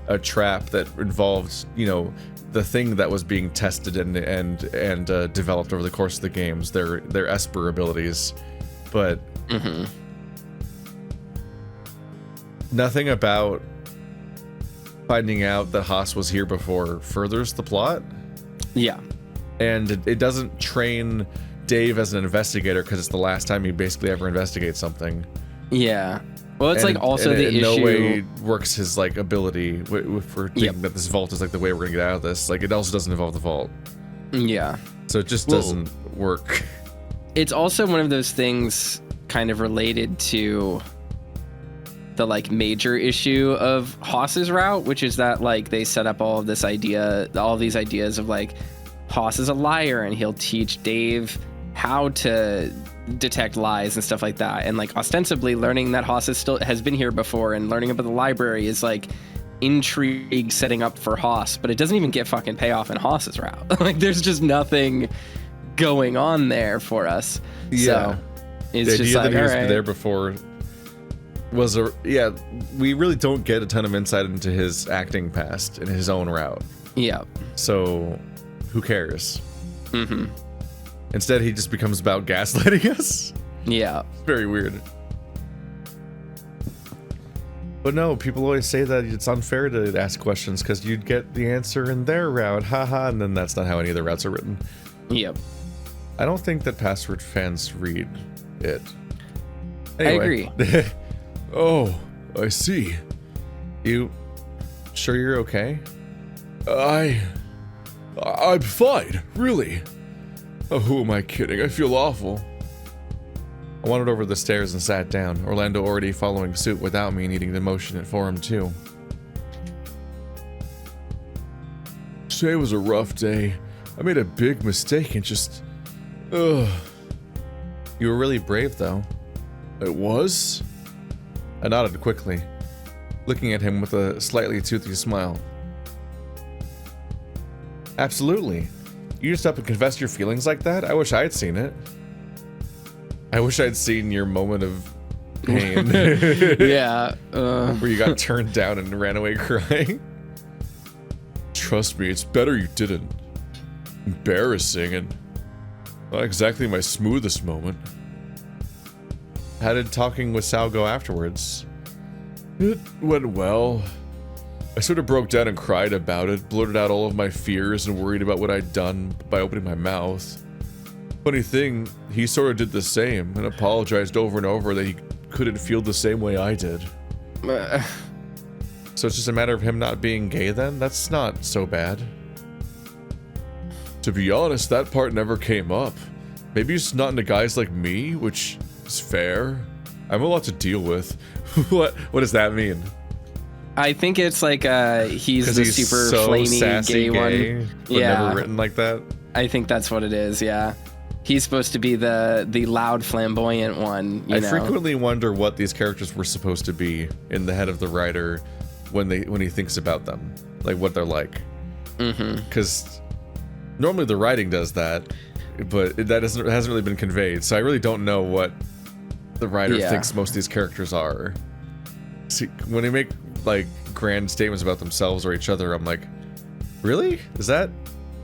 a trap that involved, you know, the thing that was being tested and developed over the course of the games, their Esper abilities, but nothing about finding out that Haas was here before furthers the plot. Yeah. And it doesn't train Dave as an investigator because it's the last time he basically ever investigates something. Yeah. Well, it's And- like also and the it issue. in no way works his like ability if we're thinking that this vault is like the way we're gonna get out of this. Like it also doesn't involve the vault, Yeah. so it just Well- doesn't work. It's also one of those things kind of related to the like major issue of Haas's route, which is that like they set up all of these ideas of like Haas is a liar and he'll teach Dave how to detect lies and stuff like that. And like ostensibly learning that Haas has been here before and learning about the library is like intrigue setting up for Haas, but it doesn't even get fucking payoff in Haas's route. Like there's just nothing going on there for us. Yeah. So it's The just idea like, that he all was right. there before was we really don't get a ton of insight into his acting past in his own route. Yeah. So who cares? Mm-hmm. Instead, he just becomes about gaslighting us. Yeah. It's very weird. But no, people always say that it's unfair to ask questions because you'd get the answer in their route, haha, and then that's not how any of the routes are written. Yep. I don't think that Password fans read it. I agree. Oh, I see. You sure you're okay? I'm fine, really. Oh, who am I kidding? I feel awful. I wandered over the stairs and sat down, Orlando already following suit without me needing to motion it for him too. Today was a rough day. I made a big mistake and just... Ugh. You were really brave though. It was? I nodded quickly, looking at him with a slightly toothy smile. Absolutely. You just up and confess your feelings like that? I wish I'd seen it. I wish I'd seen your moment of pain. Yeah. Where you got turned down and ran away crying. Trust me, it's better you didn't. Embarrassing and not exactly my smoothest moment. How did talking with Sal go afterwards? It went well. I sort of broke down and cried about it, blurted out all of my fears and worried about what I'd done by opening my mouth. Funny thing, he sort of did the same and apologized over and over that he couldn't feel the same way I did. So it's just a matter of him not being gay then? That's not so bad. To be honest, that part never came up. Maybe he's not into guys like me, which is fair. I have a lot to deal with. What does that mean? I think it's like he's 'Cause the he's super so flaming sassy gay one. but Yeah. never written like that. I think that's what it is. Yeah. He's supposed to be the loud flamboyant one. You I know? frequently wonder what these characters were supposed to be in the head of the writer when he thinks about them, like what they're like. Because normally the writing does that, but that hasn't really been conveyed. So I really don't know what the writer thinks most of these characters are. See, when they make like grand statements about themselves or each other, I'm like, really? Is that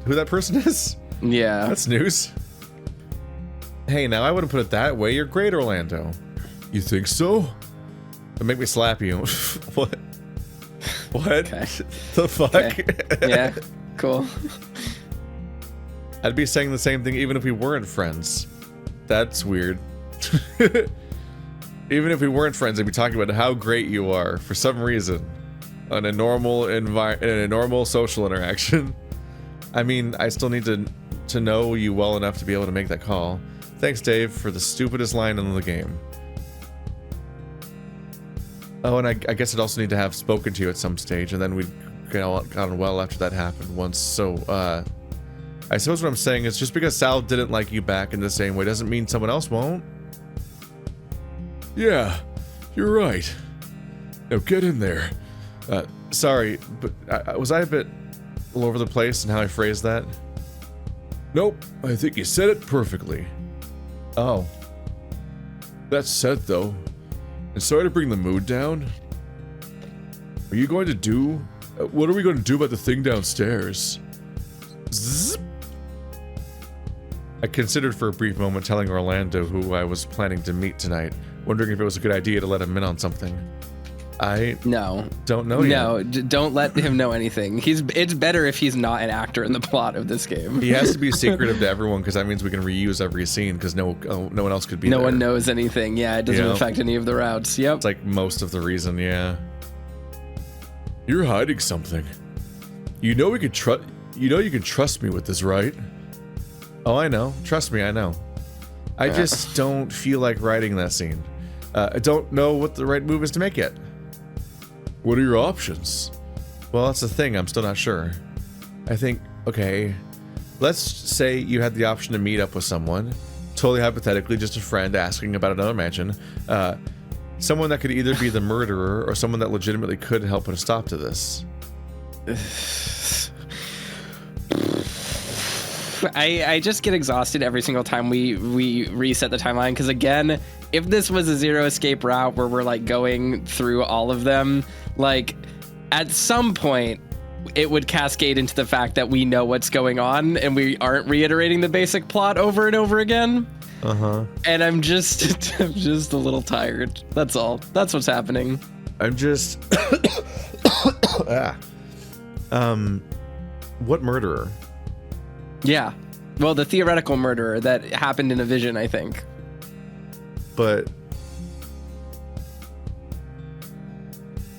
who that person is? Yeah. That's news. Hey, now I wouldn't put it that way. You're great, Orlando. You think so? It'll make me slap you. What? What? Okay. The fuck? Okay. Yeah. Cool. I'd be saying the same thing even if we weren't friends. That's weird. Even if we weren't friends, I'd be talking about how great you are for some reason in a normal social interaction. I mean, I still need to know you well enough to be able to make that call. Thanks, Dave, for the stupidest line in the game. Oh, and I guess I'd also need to have spoken to you at some stage, and then we'd gotten well after that happened once. So, I suppose what I'm saying is just because Sal didn't like you back in the same way doesn't mean someone else won't. Yeah, you're right. Now get in there. Sorry, but was I a bit all over the place in how I phrased that? Nope, I think you said it perfectly. Oh. That said, though, and sorry to bring the mood down, are you going to do... what are we going to do about the thing downstairs? Zzz. I considered for a brief moment telling Orlando who I was planning to meet tonight, wondering if it was a good idea to let him in on something. I don't know yet. No, don't let him know anything. It's better if he's not an actor in the plot of this game. He has to be secretive to everyone because that means we can reuse every scene because no one else could be there. No one knows anything. Yeah, it doesn't affect any of the routes. Yep. It's like most of the reason, yeah. You're hiding something. You know you can trust me with this, right? Oh, I know. Trust me, I know. I just don't feel like writing that scene. I don't know what the right move is to make yet. What are your options? Well, that's the thing. I'm still not sure. I think, okay, let's say you had the option to meet up with someone, totally hypothetically, just a friend asking about another mansion. Someone that could either be the murderer or someone that legitimately could help put a stop to this. I just get exhausted every single time we reset the timeline, because again, if this was a zero escape route where we're like going through all of them, like at some point it would cascade into the fact that we know what's going on and we aren't reiterating the basic plot over and over again. And I'm just a little tired. That's all. That's what's happening. I'm just what murderer? Yeah. Well, the theoretical murderer that happened in a vision, I think. But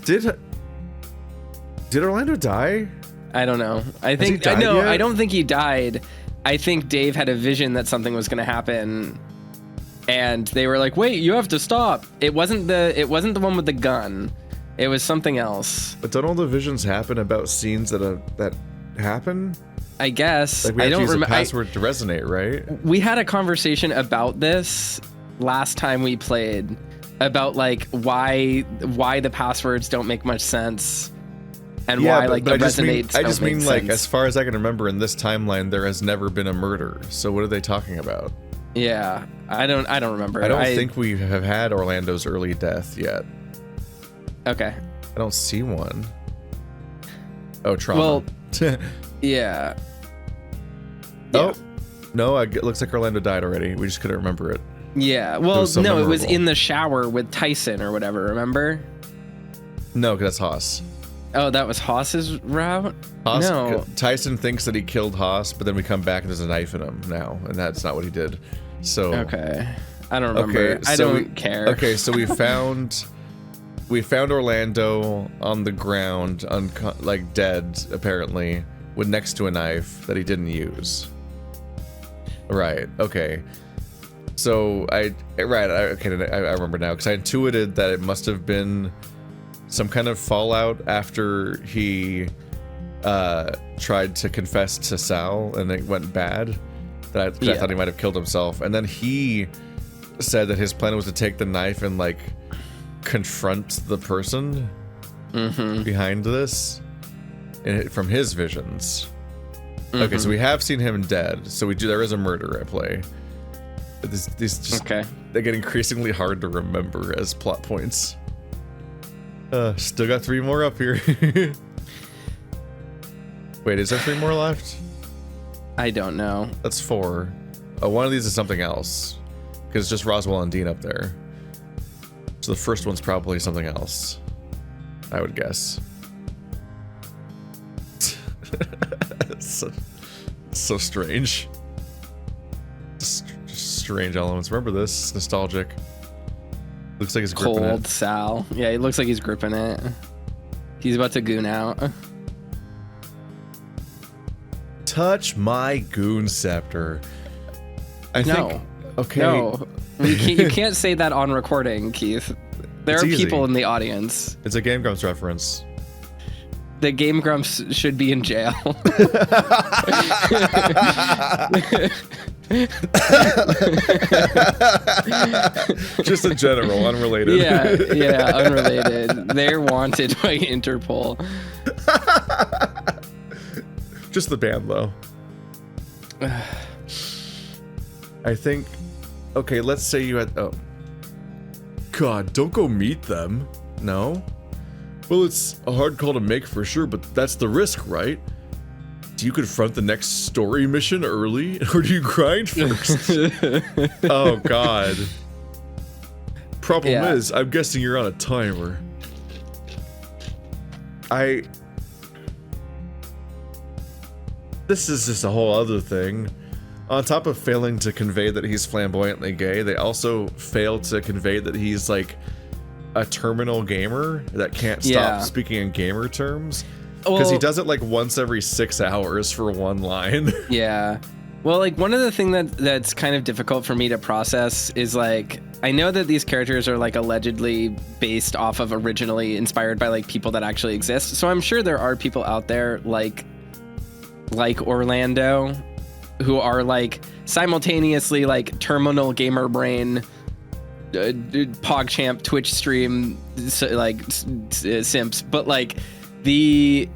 did Orlando die? I don't know. I don't think he died. I think Dave had a vision that something was going to happen, and they were like, "Wait, you have to stop." It wasn't the one with the gun. It was something else. But don't all the visions happen about scenes that happen? I guess. Like we have to use a password to resonate, right? We had a conversation about this last time we played, about like why the passwords don't make much sense, and why like the resonates. I just mean like, as far as I can remember, in this timeline there has never been a murder. So what are they talking about? Yeah, I don't remember. I don't think we have had Orlando's early death yet. Okay. I don't see one. Oh, trauma. Well, yeah. Oh, no, it looks like Orlando died already. We just couldn't remember it. Yeah, well, it was in the shower with Tyson or whatever, remember? No, because that's Haas. Oh, that was Haas's route? No. Tyson thinks that he killed Haas, but then we come back and there's a knife in him now, and that's not what he did. So okay. I don't remember. Okay, I don't care. Okay, so we found Orlando on the ground, like dead, apparently, with next to a knife that he didn't use. Right, okay. So I remember now, because I intuited that it must have been some kind of fallout after he tried to confess to Sal and it went bad. I thought he might have killed himself, and then he said that his plan was to take the knife and like confront the person behind this from his visions. Okay, so we have seen him dead. So there is a murder at play. These just they get increasingly hard to remember as plot points. Still got 3 more up here. Wait, is there 3 more left? I don't know. That's 4. Oh, one of these is something else, because it's just Roswell and Dean up there. So the first one's probably something else, I would guess. so strange. Just strange elements. Remember this? It's nostalgic. Looks like he's gripping it. Cold Sal. Yeah, he looks like he's gripping it. He's about to goon out. Touch my goon scepter. No. Okay. No. You can't say that on recording, Keith. There are people in the audience. It's a Game Grumps reference. The Game Grumps should be in jail. Just in general, unrelated. Yeah, unrelated. They're wanted by Interpol. Just the band, though. I think. Okay, let's say you had. Oh. God, don't go meet them. No? Well, it's a hard call to make for sure, but that's the risk, right? Do you confront the next story mission early, or do you grind first? Oh, God. Problem is, I'm guessing you're on a timer. This is just a whole other thing. On top of failing to convey that he's flamboyantly gay, they also fail to convey that he's like a terminal gamer that can't stop speaking in gamer terms. Because he does it like once every 6 hours for one line. Yeah. Well, like one of the things that's kind of difficult for me to process is like, I know that these characters are like allegedly based off of originally inspired by like people that actually exist. So I'm sure there are people out there like Orlando who are like simultaneously like terminal gamer brain, PogChamp, Twitch stream, like simps, but like it's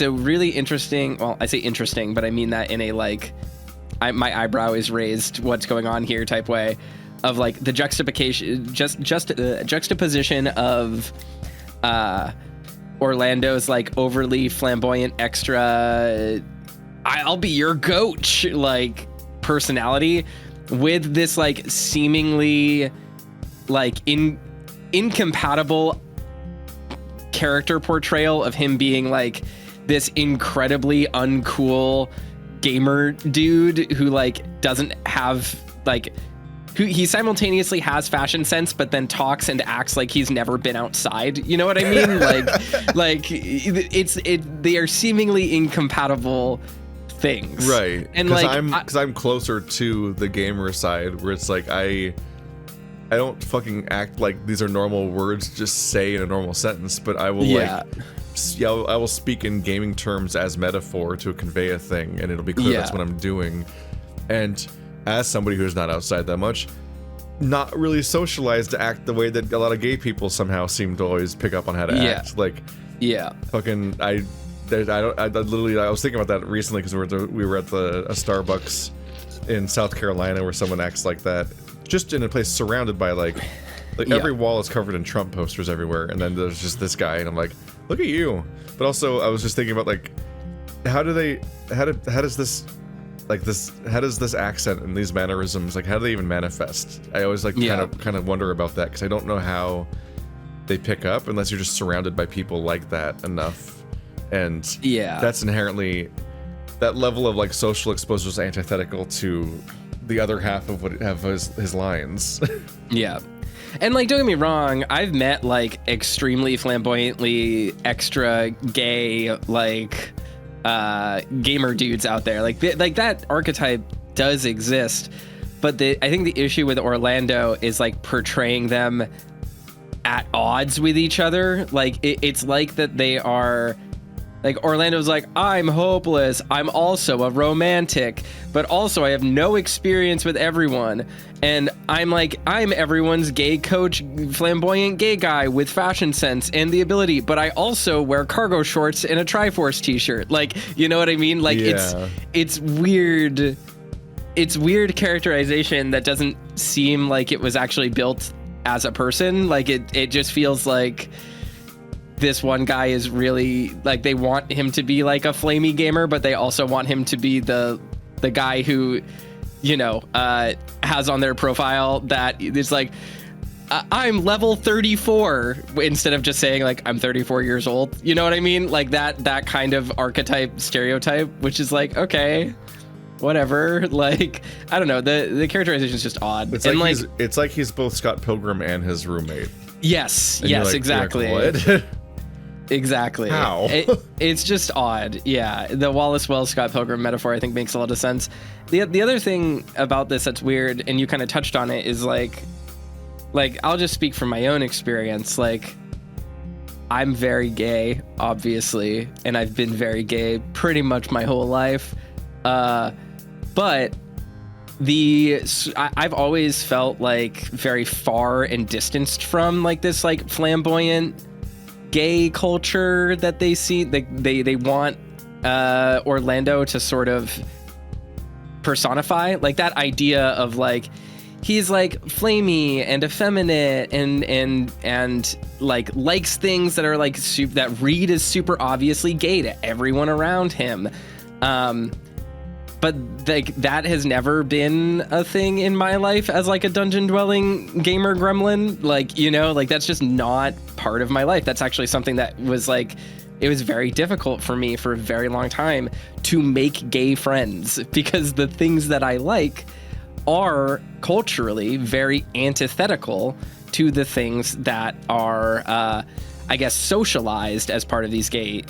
a really interesting, well, I say interesting, but I mean that in a like my eyebrow is raised, what's going on here type way of like the juxtaposition of Orlando's like overly flamboyant extra I'll be your coach like personality with this like seemingly like incompatible character portrayal of him being like this incredibly uncool gamer dude who like doesn't have like who he simultaneously has fashion sense but then talks and acts like he's never been outside, you know what I mean? like they are seemingly incompatible things, right? And because I'm closer to the gamer side where it's like I don't fucking act like these are normal words just say in a normal sentence, but I will I will speak in gaming terms as metaphor to convey a thing, and it'll be clear that's what I'm doing. And as somebody who's not outside that much, not really socialized to act the way that a lot of gay people somehow seem to always pick up on how to act. Like, fucking I was thinking about that recently because we were at a Starbucks in South Carolina where someone acts like that, just in a place surrounded by like every wall is covered in Trump posters everywhere, and then there's just this guy, and I'm like, look at you. But also I was just thinking about like how does this accent and these mannerisms, like how do they even manifest? I always like kind of wonder about that because I don't know how they pick up unless you're just surrounded by people like that enough. And that's inherently, that level of like social exposure is antithetical to the other half of his lines. Yeah. And like, don't get me wrong, I've met like extremely flamboyantly extra gay like gamer dudes out there. Like that archetype does exist. But I think the issue with Orlando is like portraying them at odds with each other. Like it's like that they are. Like Orlando's like, I'm hopeless, I'm also a romantic, but also I have no experience with everyone. And I'm everyone's gay coach, flamboyant gay guy with fashion sense and the ability, but I also wear cargo shorts and a Triforce t-shirt. Like, you know what I mean? Like it's weird. It's weird characterization that doesn't seem like it was actually built as a person. Like it just feels like this one guy is really like, they want him to be like a flamey gamer, but they also want him to be the guy who, you know, has on their profile that it's like, I'm level 34 instead of just saying like, I'm 34 years old. You know what I mean? Like that kind of archetype stereotype, which is like, okay, whatever. Like, I don't know. The characterization is just odd. It's like he's both Scott Pilgrim and his roommate. Yes. And yes, exactly. What? Exactly. How? It's just odd. Yeah. The Wallace Wells Scott Pilgrim metaphor, I think, makes a lot of sense. The other thing about this that's weird, and you kind of touched on it, is like I'll just speak from my own experience. Like, I'm very gay, obviously, and I've been very gay pretty much my whole life. But I've always felt like very far and distanced from like this like flamboyant gay culture that they see. They want Orlando to sort of personify, like that idea of like he's like flamey and effeminate and like likes things that are like that read as super obviously gay to everyone around him. But like that has never been a thing in my life as like a dungeon dwelling gamer gremlin. Like, you know, like that's just not part of my life. That's actually something that was like, it was very difficult for me for a very long time to make gay friends because the things that I like are culturally very antithetical to the things that are, I guess, socialized as part of these gay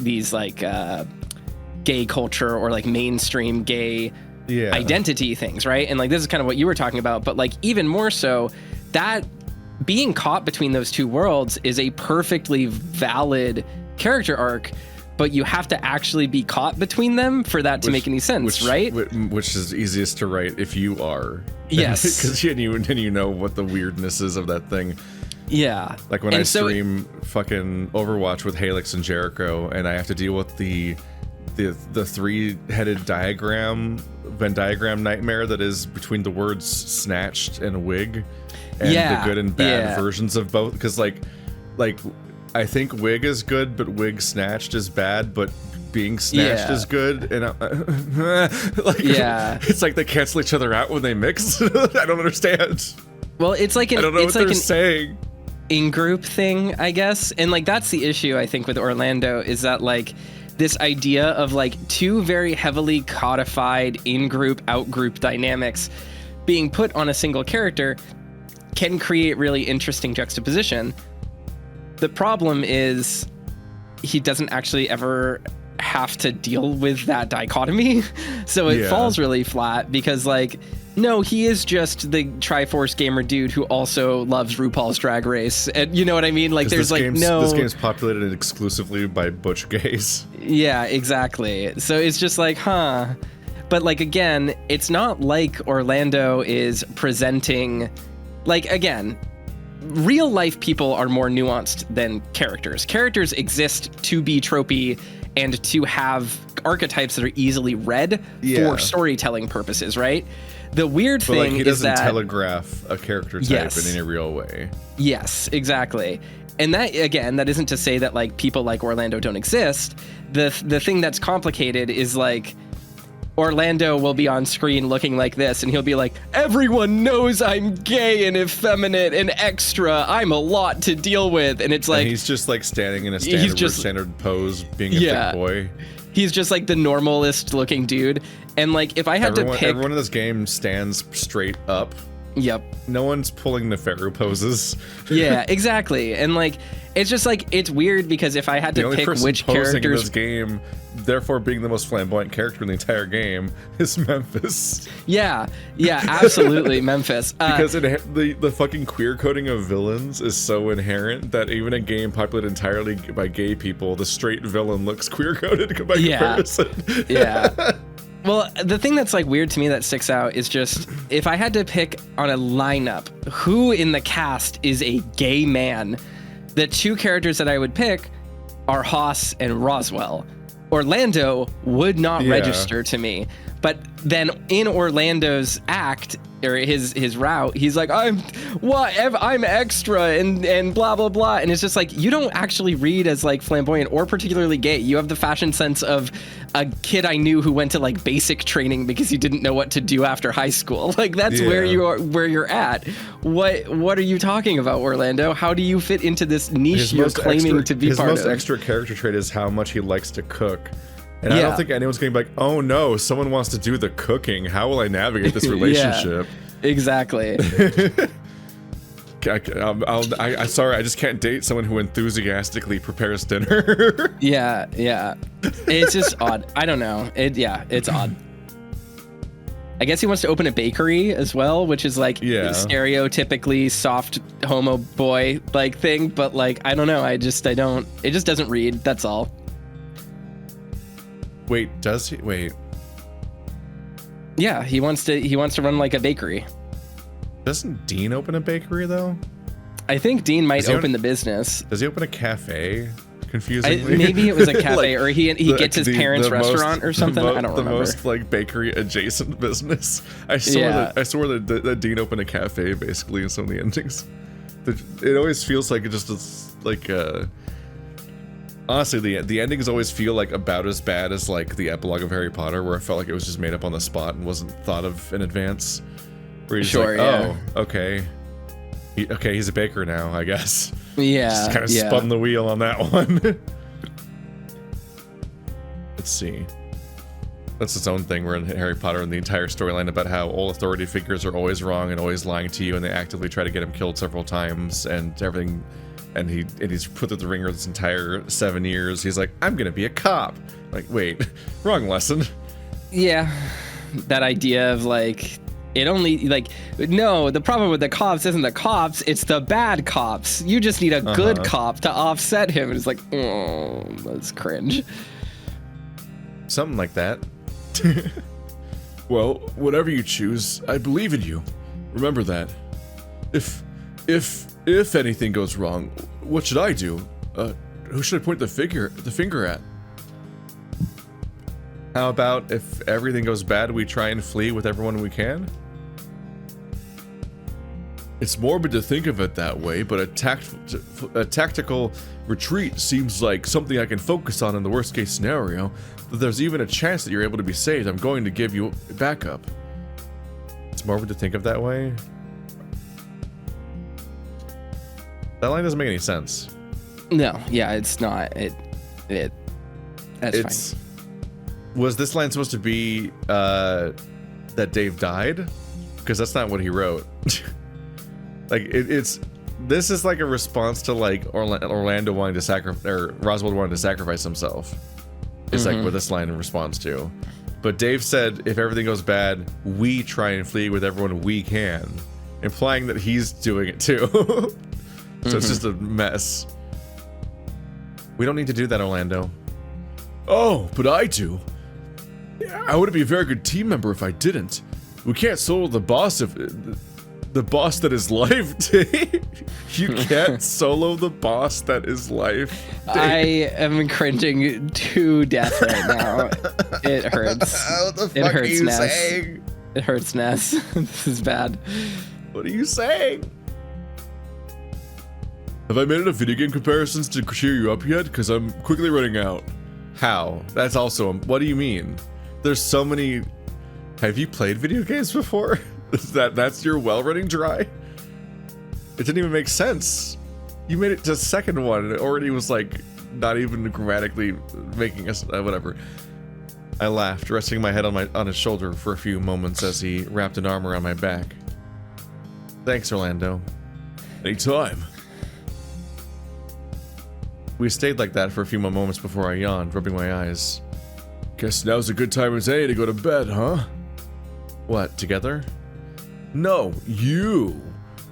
culture or like mainstream gay identity things, right? And like this is kind of what you were talking about, but like even more so, that being caught between those two worlds is a perfectly valid character arc, but you have to actually be caught between them for that to make any sense, right? Which is easiest to write if you are. Yes. Because you know what the weirdness is of that thing. Yeah. Like when I stream fucking Overwatch with Halix and Jericho, and I have to deal with the three-headed Venn diagram nightmare that is between the words snatched and wig, and the good and bad versions of both. Because like I think wig is good, but wig snatched is bad, but being snatched is good. And it's like they cancel each other out when they mix. I don't understand. Well, it's like I don't know what they're saying. In-group thing, I guess. And like that's the issue I think with Orlando, is that like this idea of like two very heavily codified in-group, out-group dynamics being put on a single character can create really interesting juxtaposition. The problem is he doesn't actually ever have to deal with that dichotomy. So it falls really flat because like, no, he is just the Triforce gamer dude who also loves RuPaul's Drag Race. And you know what I mean? Like there's like this game's populated exclusively by butch gays. Yeah, exactly. So it's just like, But like, again, it's not like Orlando is presenting, like, again, real life people are more nuanced than characters. Characters exist to be tropey and to have archetypes that are easily read for storytelling purposes, right? The weird thing like, he is that doesn't telegraph a character type in any real way. Yes, exactly. And that, again, that isn't to say that like people like Orlando don't exist. The thing that's complicated is like Orlando will be on screen looking like this, and he'll be like, everyone knows I'm gay and effeminate and extra. I'm a lot to deal with. And it's like, and he's just like standing in a standard pose, being a thick boy. He's just like the normalist looking dude. And like, if I had to pick, everyone in this game stands straight up. Yep. No one's pulling Neferu poses. Yeah, exactly. And like, it's just like, it's weird because if I had to pick which characters in this game, therefore being the most flamboyant character in the entire game, is Memphis. Yeah, absolutely, Memphis. Because the fucking queer coding of villains is so inherent that even a game populated entirely by gay people, the straight villain looks queer coded by comparison. Yeah. Well, the thing that's like weird to me that sticks out is just if I had to pick on a lineup, who in the cast is a gay man? The two characters that I would pick are Haas and Roswell. Orlando would not register to me. But then in Orlando's act or his route, he's like, I'm extra and blah blah blah, and it's just like, you don't actually read as like flamboyant or particularly gay. You have the fashion sense of a kid I knew who went to like basic training because he didn't know what to do after high school. Like that's where you're at. What are you talking about, Orlando? How do you fit into this niche you're claiming to be part of? His most extra character trait is how much he likes to cook. And I don't think anyone's going to be like, oh no, someone wants to do the cooking. How will I navigate this relationship? Exactly. I'm sorry, I just can't date someone who enthusiastically prepares dinner. Yeah. It's just odd. I don't know. It's odd. I guess he wants to open a bakery as well, which is like stereotypically soft homo boy like thing. But like, I don't know. It just doesn't read. That's all. Wait, does he? Wait. Yeah, he wants to run like a bakery. Doesn't Dean open a bakery though? I think Dean might Does he open the business. Does he open a cafe? Confusingly. Maybe it was a cafe, Like, or he gets his parents' restaurant or something. I don't remember. The most like bakery adjacent business. I swear that Dean opened a cafe basically in some of the endings. It always feels like it just is like honestly the endings always feel like about as bad as like the epilogue of Harry Potter, where I felt like it was just made up on the spot and wasn't thought of in advance. Where he's like, oh, okay. He's a baker now, I guess. Yeah. Just kind of spun the wheel on that one. Let's see. That's its own thing. We're in Harry Potter and the entire storyline about how all authority figures are always wrong and always lying to you, and they actively try to get him killed several times and everything. And he's put through the ringer this entire 7 years. He's like, I'm gonna be a cop. Like, wait, wrong lesson. Yeah. That idea of like, it only like, no, the problem with the cops isn't the cops, it's the bad cops. You just need a good cop to offset him. And it's like, oh, that's cringe. Something like that. Well, whatever you choose, I believe in you. Remember that. If anything goes wrong, what should I do? Who should I point the finger at? How about if everything goes bad, we try and flee with everyone we can? It's morbid to think of it that way, but a tactical retreat seems like something I can focus on in the worst case scenario. If there's even a chance that you're able to be saved, I'm going to give you backup. It's morbid to think of that way? That line doesn't make any sense. No, yeah, it's not. That's fine. Was this line supposed to be that Dave died? Because that's not what he wrote. Like this is like a response to like Orlando wanting to sacrifice, or Roswell wanting to sacrifice himself. It's like what this line responds to. But Dave said, if everything goes bad, we try and flee with everyone we can, implying that he's doing it too. So it's just a mess. We don't need to do that, Orlando. Oh, but I do. I wouldn't be a very good team member if I didn't. We can't solo the boss if the boss that is life, Dave. You can't solo the boss that is life, Dave. I am cringing to death right now. It hurts. What the fuck it hurts, are you Ness. saying? It hurts, Ness. This is bad. What are you saying? Have I made enough video game comparisons to cheer you up yet? Because I'm quickly running out. How? That's also... What do you mean? There's so many... Have you played video games before? That's your well running dry? It didn't even make sense. You made it to second one and it already was like not even grammatically making us whatever. I laughed, resting my head on his shoulder for a few moments as he wrapped an arm around my back. Thanks, Orlando. Anytime. We stayed like that for a few more moments before I yawned, rubbing my eyes. Guess now's a good time as any to go to bed, huh? What, together? No, you.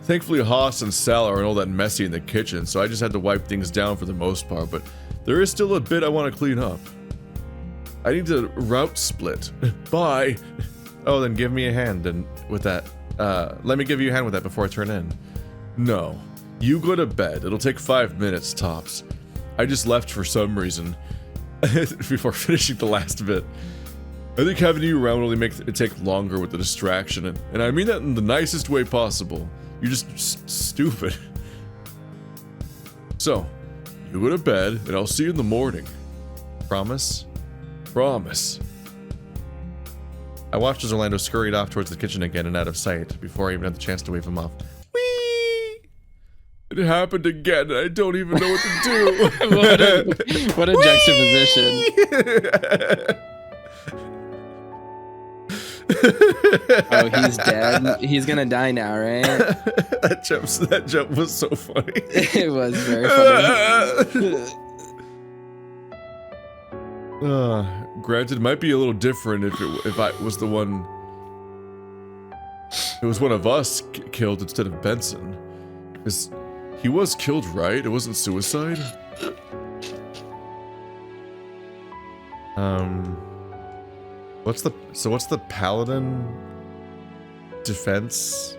Thankfully, Haas and Sal aren't all that messy in the kitchen, so I just had to wipe things down for the most part, but there is still a bit I want to clean up. I need to route split. Bye. Oh, then give me a hand with that. Let me give you a hand with that before I turn in. No. You go to bed. It'll take 5 minutes tops. I just left for some reason. Before finishing the last bit. I think having you around will only make it take longer with the distraction, and I mean that in the nicest way possible. You're just stupid. So, you go to bed, and I'll see you in the morning. Promise? Promise. I watched as Orlando scurried off towards the kitchen again and out of sight, before I even had the chance to wave him off. Whee! It happened again, and I don't even know what to do. what a juxtaposition. Oh, he's dead. He's gonna die now, right? that jump was so funny. It was very funny. Granted, it might be a little different if I was the one. It was one of us killed instead of Benson, because he was killed, right? It wasn't suicide. What's the paladin defense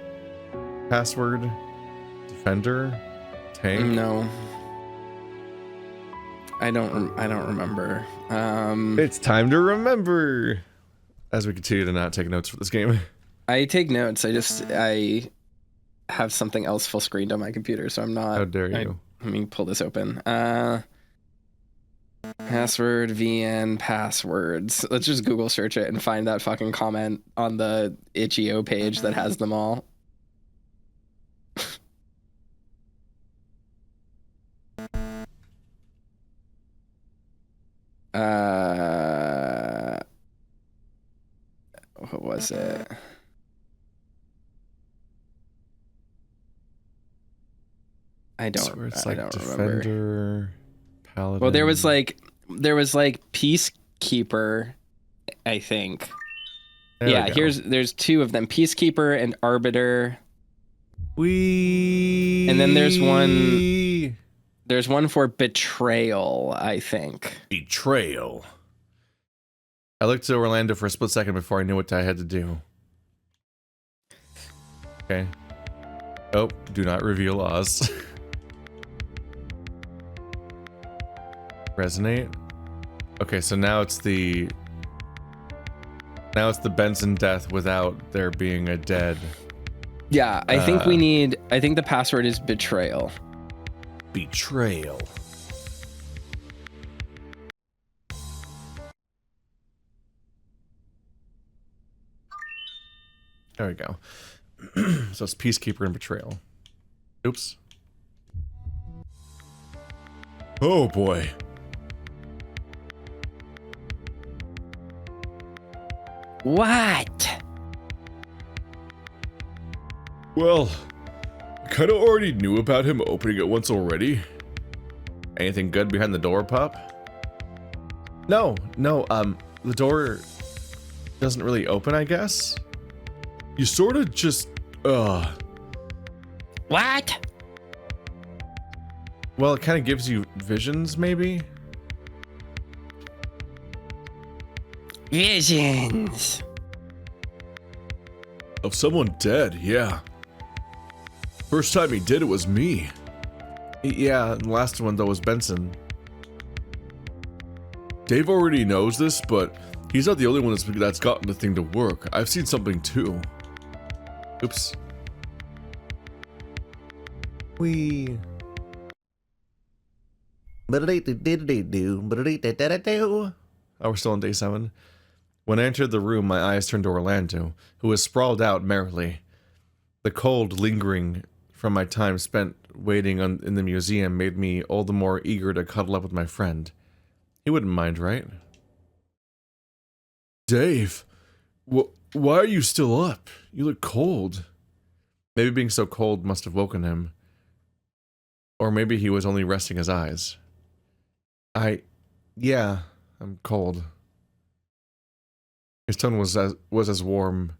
password? Defender? Tank? No. I don't remember. It's time to remember as we continue to not take notes for this game. I take notes. I have something else full screened on my computer, so I'm not. How dare you? Let me pull this open. Password VN passwords. Let's just Google search it and find that fucking comment on the itch.io page that has them all. What was it? I don't Defender, remember. paladin. Well, there was like Peacekeeper, I think. There we go. There's two of them, Peacekeeper and Arbiter. We And then there's one for Betrayal, I think. Betrayal. I looked to Orlando for a split second before I knew what I had to do. Okay. Oh, do not reveal Oz. Resonate. Okay, so now it's the Benson death without there being a dead. Yeah, I think the password is Betrayal. Betrayal. There we go. So it's Peacekeeper and Betrayal. Oops. Oh boy. What? Well, I kind of already knew about him opening it once already. Anything good behind the door, pup? No, the door doesn't really open, I guess. You sort of just, What? well, it kind of gives you visions, maybe? Visions. Of someone dead, yeah. First time he did it was me. Yeah, the last one though was Benson. Dave already knows this, but he's not the only one that's gotten the thing to work. I've seen something too. Oops. We. Oh, we're still on day 7. When I entered the room, my eyes turned to Orlando, who was sprawled out merrily. The cold lingering from my time spent waiting in the museum made me all the more eager to cuddle up with my friend. He wouldn't mind, right? Dave, why are you still up? You look cold. Maybe being so cold must have woken him. Or maybe he was only resting his eyes. Yeah, I'm cold. His tone was as warm.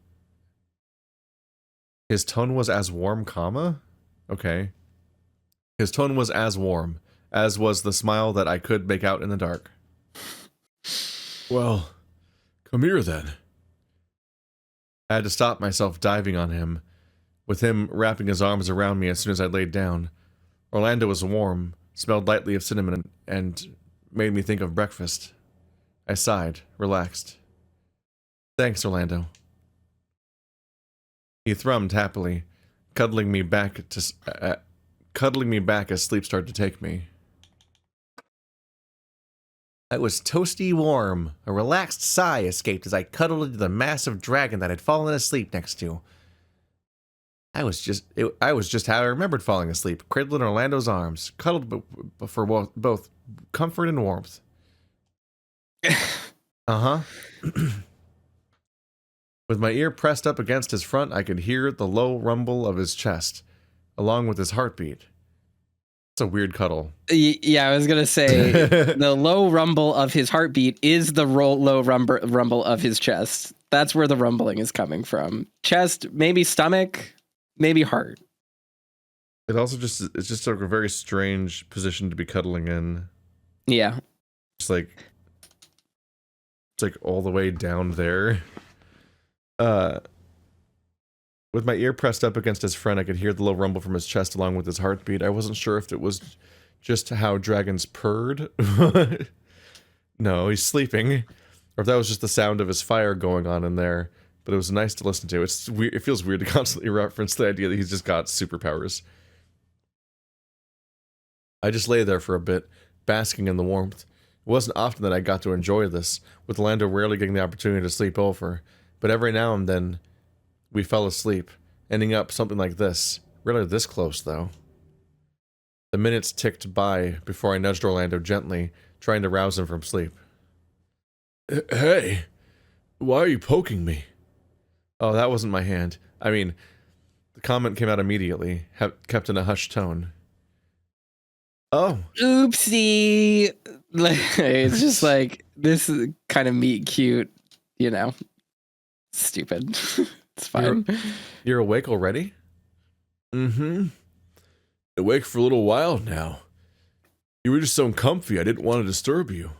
His tone was as warm, comma? Okay. His tone was as warm, as was the smile that I could make out in the dark. Well, come here then. I had to stop myself diving on him, with him wrapping his arms around me as soon as I laid down. Orlando was warm, smelled lightly of cinnamon, and made me think of breakfast. I sighed, relaxed. Thanks, Orlando. He thrummed happily, cuddling me back as sleep started to take me. I was toasty warm. A relaxed sigh escaped as I cuddled into the massive dragon that I'd fallen asleep next to. I was just how I remembered falling asleep, cradled in Orlando's arms, cuddled for both comfort and warmth. Uh-huh. With my ear pressed up against his front, I could hear the low rumble of his chest, along with his heartbeat. It's a weird cuddle. Yeah, I was gonna say the low rumble of his heartbeat is the low rumble of his chest. That's where the rumbling is coming from. Chest, maybe stomach, maybe heart. It's just a very strange position to be cuddling in. Yeah. It's like It's like all the way down there. With my ear pressed up against his front, I could hear the low rumble from his chest along with his heartbeat. I wasn't sure if it was just how dragons purred. No, he's sleeping. Or if that was just the sound of his fire going on in there. But it was nice to listen to. It's weird. It feels weird to constantly reference the idea that he's just got superpowers. I just lay there for a bit, basking in the warmth. It wasn't often that I got to enjoy this, with Lando rarely getting the opportunity to sleep over. But every now and then, we fell asleep, ending up something like this. Really this close, though. The minutes ticked by before I nudged Orlando gently, trying to rouse him from sleep. Hey, why are you poking me? Oh, that wasn't my hand. I mean, the comment came out immediately, kept in a hushed tone. Oh. Oopsie. It's just like, this is kind of meet cute, you know. Stupid. It's fine. You're awake already? Mm-hmm. Awake for a little while now. You were just so comfy, I didn't want to disturb you.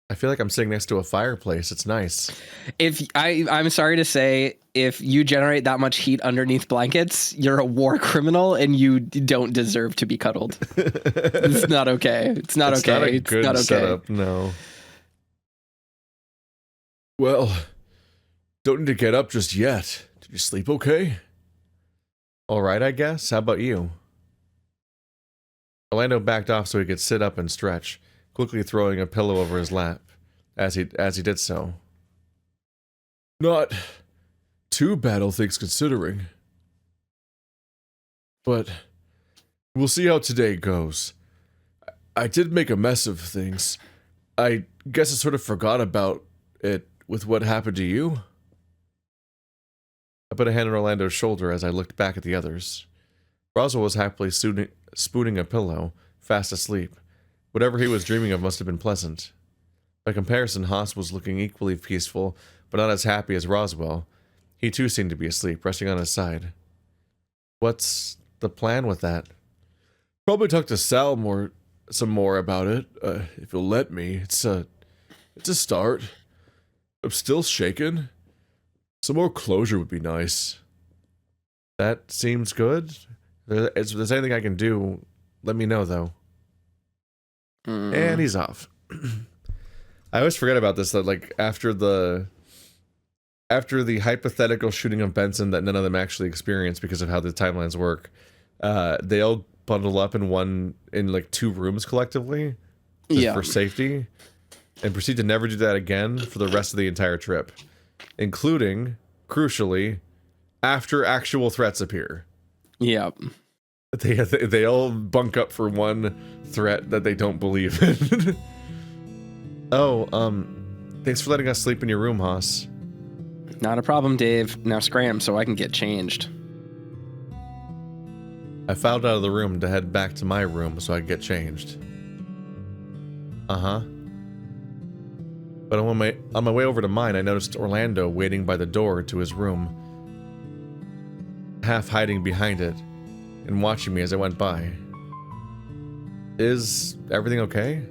I feel like I'm sitting next to a fireplace. It's nice. I'm sorry to say, if you generate that much heat underneath blankets, you're a war criminal and you don't deserve to be cuddled. It's not okay. It's not okay. Not a it's good not okay. Setup, no. Well, don't need to get up just yet. Did you sleep okay? All right, I guess. How about you? Orlando backed off so he could sit up and stretch, quickly throwing a pillow over his lap as he did so. Not too bad, all things considering. But we'll see how today goes. I did make a mess of things. I guess I sort of forgot about it with what happened to you. I put a hand on Orlando's shoulder as I looked back at the others. Roswell was happily spooning a pillow, fast asleep. Whatever he was dreaming of must have been pleasant. By comparison, Haas was looking equally peaceful, but not as happy as Roswell. He too seemed to be asleep, resting on his side. What's the plan with that? Probably talk to Sal some more about it, if you'll let me. It's a start. I'm still shaken. Some more closure would be nice. That seems good. If there's anything I can do, let me know, though. And he's off. I always forget about this, that like after the hypothetical shooting of Benson that none of them actually experienced because of how the timelines work, they all bundle up in like 2 rooms collectively for safety, and proceed to never do that again for the rest of the entire trip, including, crucially, after actual threats appear. Yep. They all bunk up for one threat that they don't believe in. Oh, thanks for letting us sleep in your room, Haas. Not a problem, Dave. Now scram so I can get changed. I filed out of the room to head back to my room so I could get changed. Uh-huh. But on my way over to mine, I noticed Orlando waiting by the door to his room, half hiding behind it, and watching me as I went by. Is everything okay?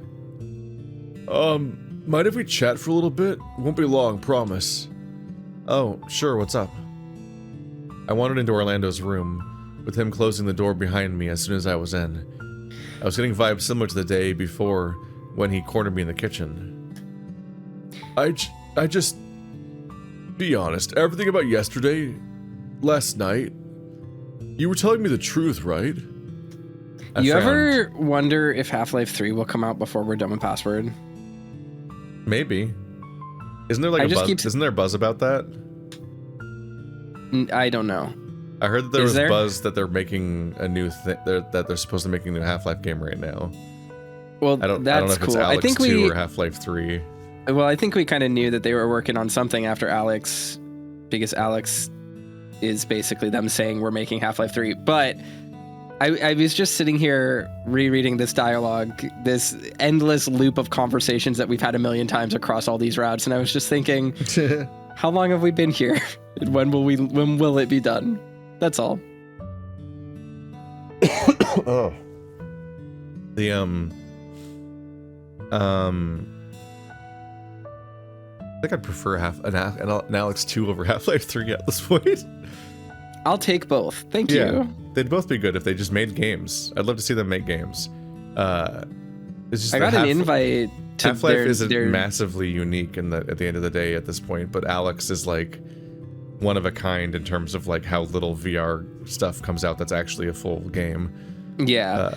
Mind if we chat for a little bit? Won't be long, promise. Oh, sure, what's up? I wandered into Orlando's room, with him closing the door behind me as soon as I was in. I was getting vibes similar to the day before when he cornered me in the kitchen. I just... Be honest, everything about yesterday, last night, you were telling me the truth, right? You ever wonder if Half-Life 3 will come out before we're done with Password? Maybe. Isn't there like Isn't there buzz about that? I don't know. I heard that there was buzz that they're making a new thing, that they're supposed to be making a new Half-Life game right now. Well, I don't know if it's Alex 2 or Half-Life 3. Well, I think we kind of knew that they were working on something after Alex, because Alex is basically them saying we're making Half-Life 3. But I was just sitting here rereading this dialogue, this endless loop of conversations that we've had a million times across all these routes, and I was just thinking, how long have we been here? And when will it be done? That's all. Oh. I think I'd prefer an Alex 2 over Half-Life 3 at this point. I'll take both. Thank you. They'd both be good if they just made games. I'd love to see them make games. It's just I got an invite to Half-Life isn't massively unique at the end of the day at this point, but Alex is like one of a kind in terms of like how little VR stuff comes out that's actually a full game. Yeah.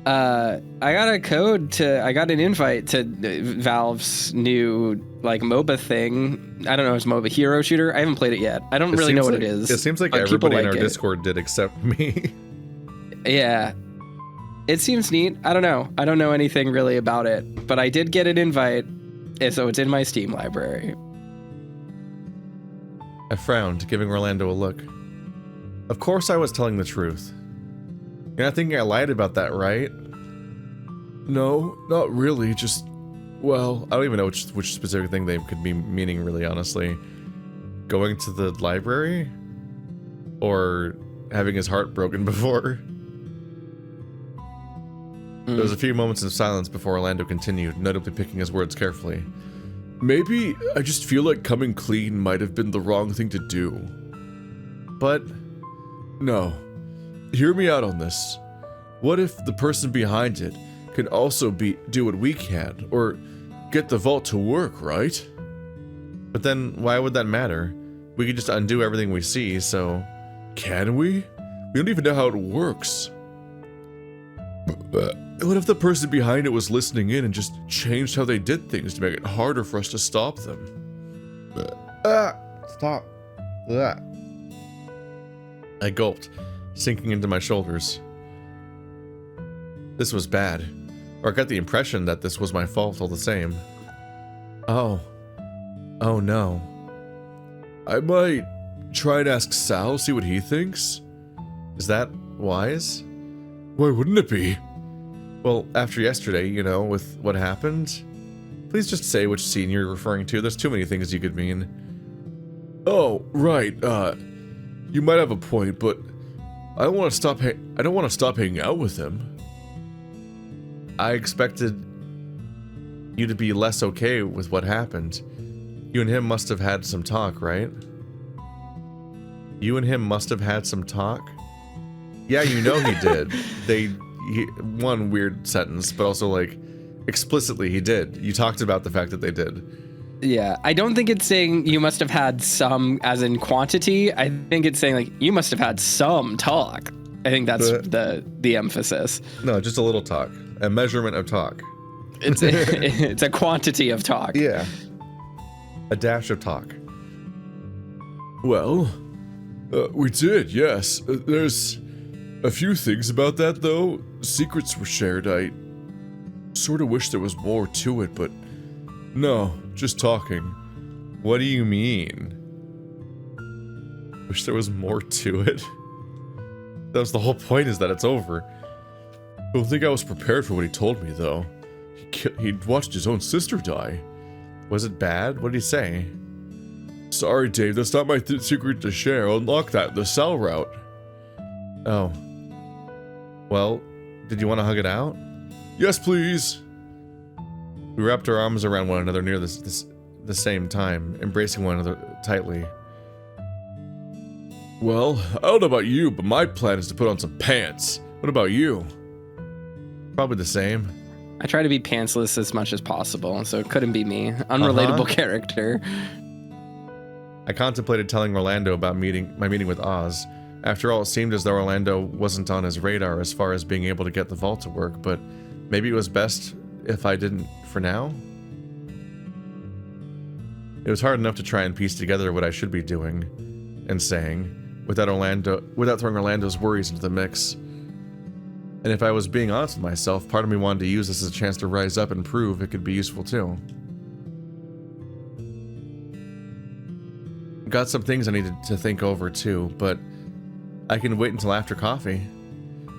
I got an invite to Valve's new like MOBA thing. I don't know, it's MOBA hero shooter. I haven't played it yet. I don't really know what it is. It seems like everybody in our Discord did except me. Yeah. It seems neat. I don't know. I don't know anything really about it, but I did get an invite, so it's in my Steam library. I frowned, giving Orlando a look. Of course I was telling the truth. You're not thinking I lied about that, right? No, not really, just... Well, I don't even know which specific thing they could be meaning, really, honestly. Going to the library? Or having his heart broken before? There was a few moments of silence before Orlando continued, notably picking his words carefully. Maybe I just feel like coming clean might have been the wrong thing to do. But... No. Hear me out on this. What if the person behind it can also do what we can, or get the vault to work, right? But then, why would that matter? We could just undo everything we see, so... Can we? We don't even know how it works. What if the person behind it was listening in and just changed how they did things to make it harder for us to stop them? Stop. I gulped, sinking into my shoulders. This was bad. Or I got the impression that this was my fault all the same. Oh no. I might try and ask Sal, see what he thinks? Is that wise? Why wouldn't it be? Well, after yesterday, you know, with what happened? Please just say which scene you're referring to. There's too many things you could mean. Oh, right, you might have a point, but I don't want to stop hanging out with him. I expected you to be less okay with what happened. You and him must have had some talk, right? You and him must have had some talk? Yeah, you know he did. One weird sentence, but also like explicitly he did. You talked about the fact that they did. Yeah, I don't think it's saying you must have had some as in quantity. I think it's saying like you must have had some talk. I think that's the emphasis. No, just a little talk. A measurement of talk. It's a quantity of talk. Yeah. A dash of talk. Well, we did, yes. There's a few things about that, though. Secrets were shared. I sort of wish there was more to it, but no, just talking. What do you mean? Wish there was more to it? That was the whole point, is that it's over. I don't think I was prepared for what he told me, though. He'd watched his own sister die. Was it bad? What did he say? Sorry, Dave, that's not my secret to share. Unlock that, the cell route. Oh. Well, did you want to hug it out? Yes, please. We wrapped our arms around one another near the same time, embracing one another tightly. Well, I don't know about you, but my plan is to put on some pants. What about you? Probably the same. I try to be pantsless as much as possible, so it couldn't be me. Unrelatable character. I contemplated telling Orlando about my meeting with Oz. After all, it seemed as though Orlando wasn't on his radar as far as being able to get the vault to work, but maybe it was best if I didn't for now? It was hard enough to try and piece together what I should be doing and saying without throwing Orlando's worries into the mix. And if I was being honest with myself, part of me wanted to use this as a chance to rise up and prove it could be useful too. Got some things I needed to think over too, but I can wait until after coffee.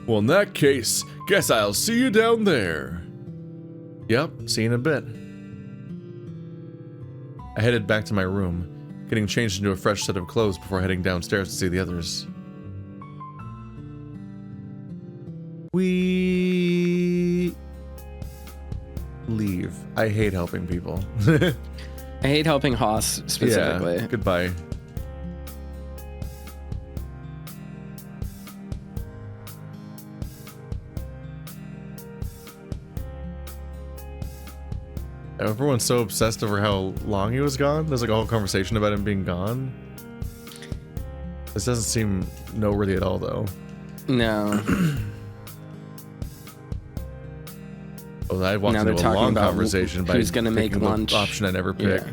Well, in that case, guess I'll see you down there. Yep, see you in a bit. I headed back to my room, getting changed into a fresh set of clothes before heading downstairs to see the others. leave. I hate helping people. I hate helping Haas specifically. Yeah, goodbye. Everyone's so obsessed over how long he was gone. There's like a whole conversation about him being gone. This doesn't seem noteworthy at all, though. No. Oh, I walked Now into they're a talking long about conversation by who's gonna make picking the lunch. option I never pick.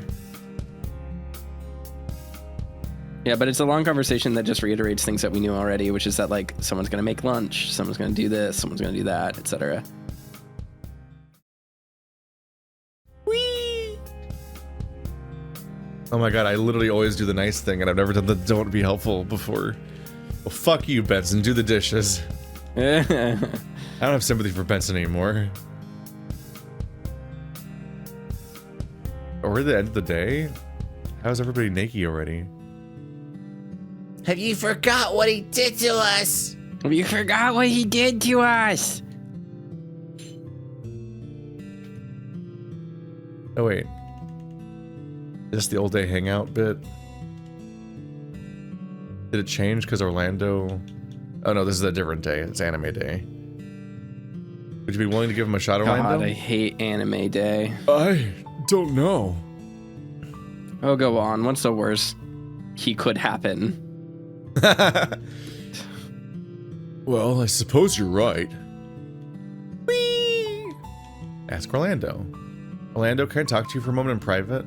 Yeah, but it's a long conversation that just reiterates things that we knew already, which is that like someone's gonna make lunch, someone's gonna do this, someone's gonna do that, etc. Oh my god, I literally always do the nice thing, and I've never done the don't be helpful before. Well, fuck you, Benson. Do the dishes. I don't have sympathy for Benson anymore. Or at the end of the day, how's everybody naked already? Have you forgot what he did to us? You forgot what he did to us. Oh wait. Is this the old day hangout bit? Did it change because Orlando... Oh no, this is a different day. It's anime day. Would you be willing to give him a shot, Orlando? God, I hate anime day. I don't know. Oh, go on. What's the worst he could happen? Well, I suppose you're right. Whee! Ask Orlando. Orlando, can I talk to you for a moment in private?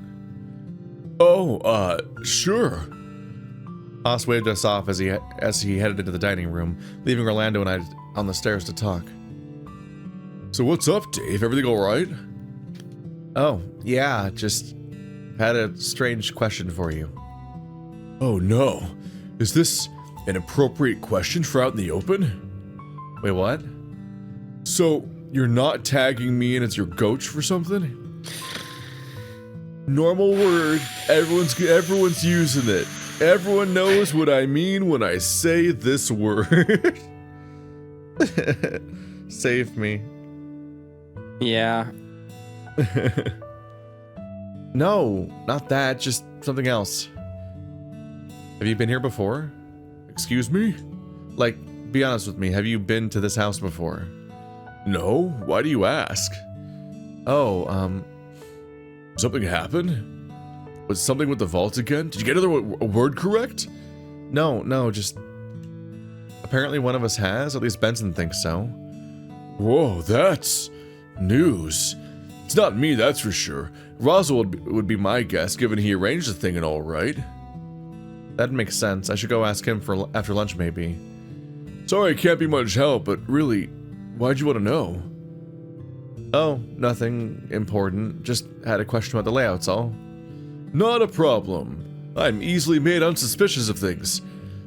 Oh, sure. Haas waved us off as he headed into the dining room, leaving Orlando and I on the stairs to talk. So what's up, Dave? Everything all right? Oh, yeah, just had a strange question for you. Oh no. Is this an appropriate question for out in the open? Wait, what? So, you're not tagging me in as your goach for something? Normal word. Everyone's using it. Everyone knows what I mean when I say this word. Save me. Yeah. No, not that, just something else. Have you been here before? Excuse me? Like, be honest with me, have you been to this house before? No? Why do you ask? Oh, Something happened? Was something with the vault again? Did you get a word correct? no, just... Apparently one of us has, at least Benson thinks so. Whoa, that's news. It's not me, that's for sure. Roswell would be my guess, given he arranged the thing and all, right? That makes sense. I should go ask him for after lunch, maybe. Sorry, I can't be much help, but really, why'd you want to know? Oh, nothing important. Just had a question about the layouts, all. Not a problem. I'm easily made unsuspicious of things.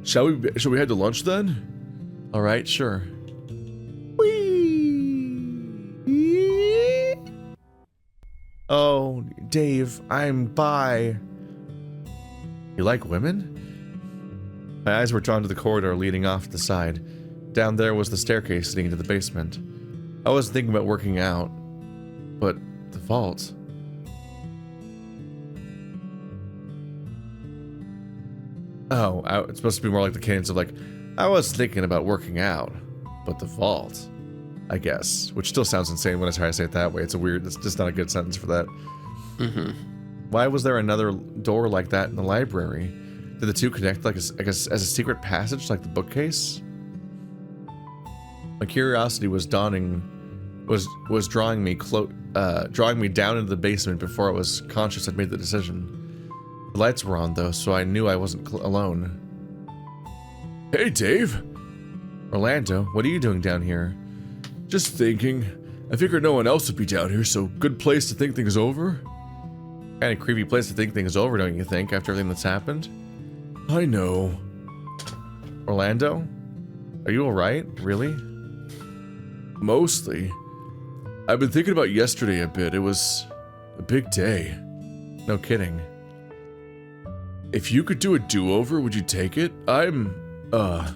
Shall we head to lunch then? All right, sure. Oh, Dave, I'm bi. You like women? My eyes were drawn to the corridor leading off to the side. Down there was the staircase leading to the basement. I was thinking about working out, but the vault. Oh, it's supposed to be more like the cadence of like, I was thinking about working out, but the vault, I guess, which still sounds insane when I try to say it that way. It's just not a good sentence for that. Mm-hmm. Why was there another door like that in the library? Did the two connect like as a secret passage, like the bookcase? My curiosity was drawing me down into the basement before I was conscious I'd made the decision. The lights were on though, so I knew I wasn't alone. Hey, Dave. Orlando, what are you doing down here? Just thinking. I figured no one else would be down here, so good place to think things over. Kind of creepy place to think things over, don't you think, after everything that's happened? I know. Orlando? Are you alright? Really? Mostly. I've been thinking about yesterday a bit. It was a big day. No kidding. If you could do a do-over, would you take it? Orlando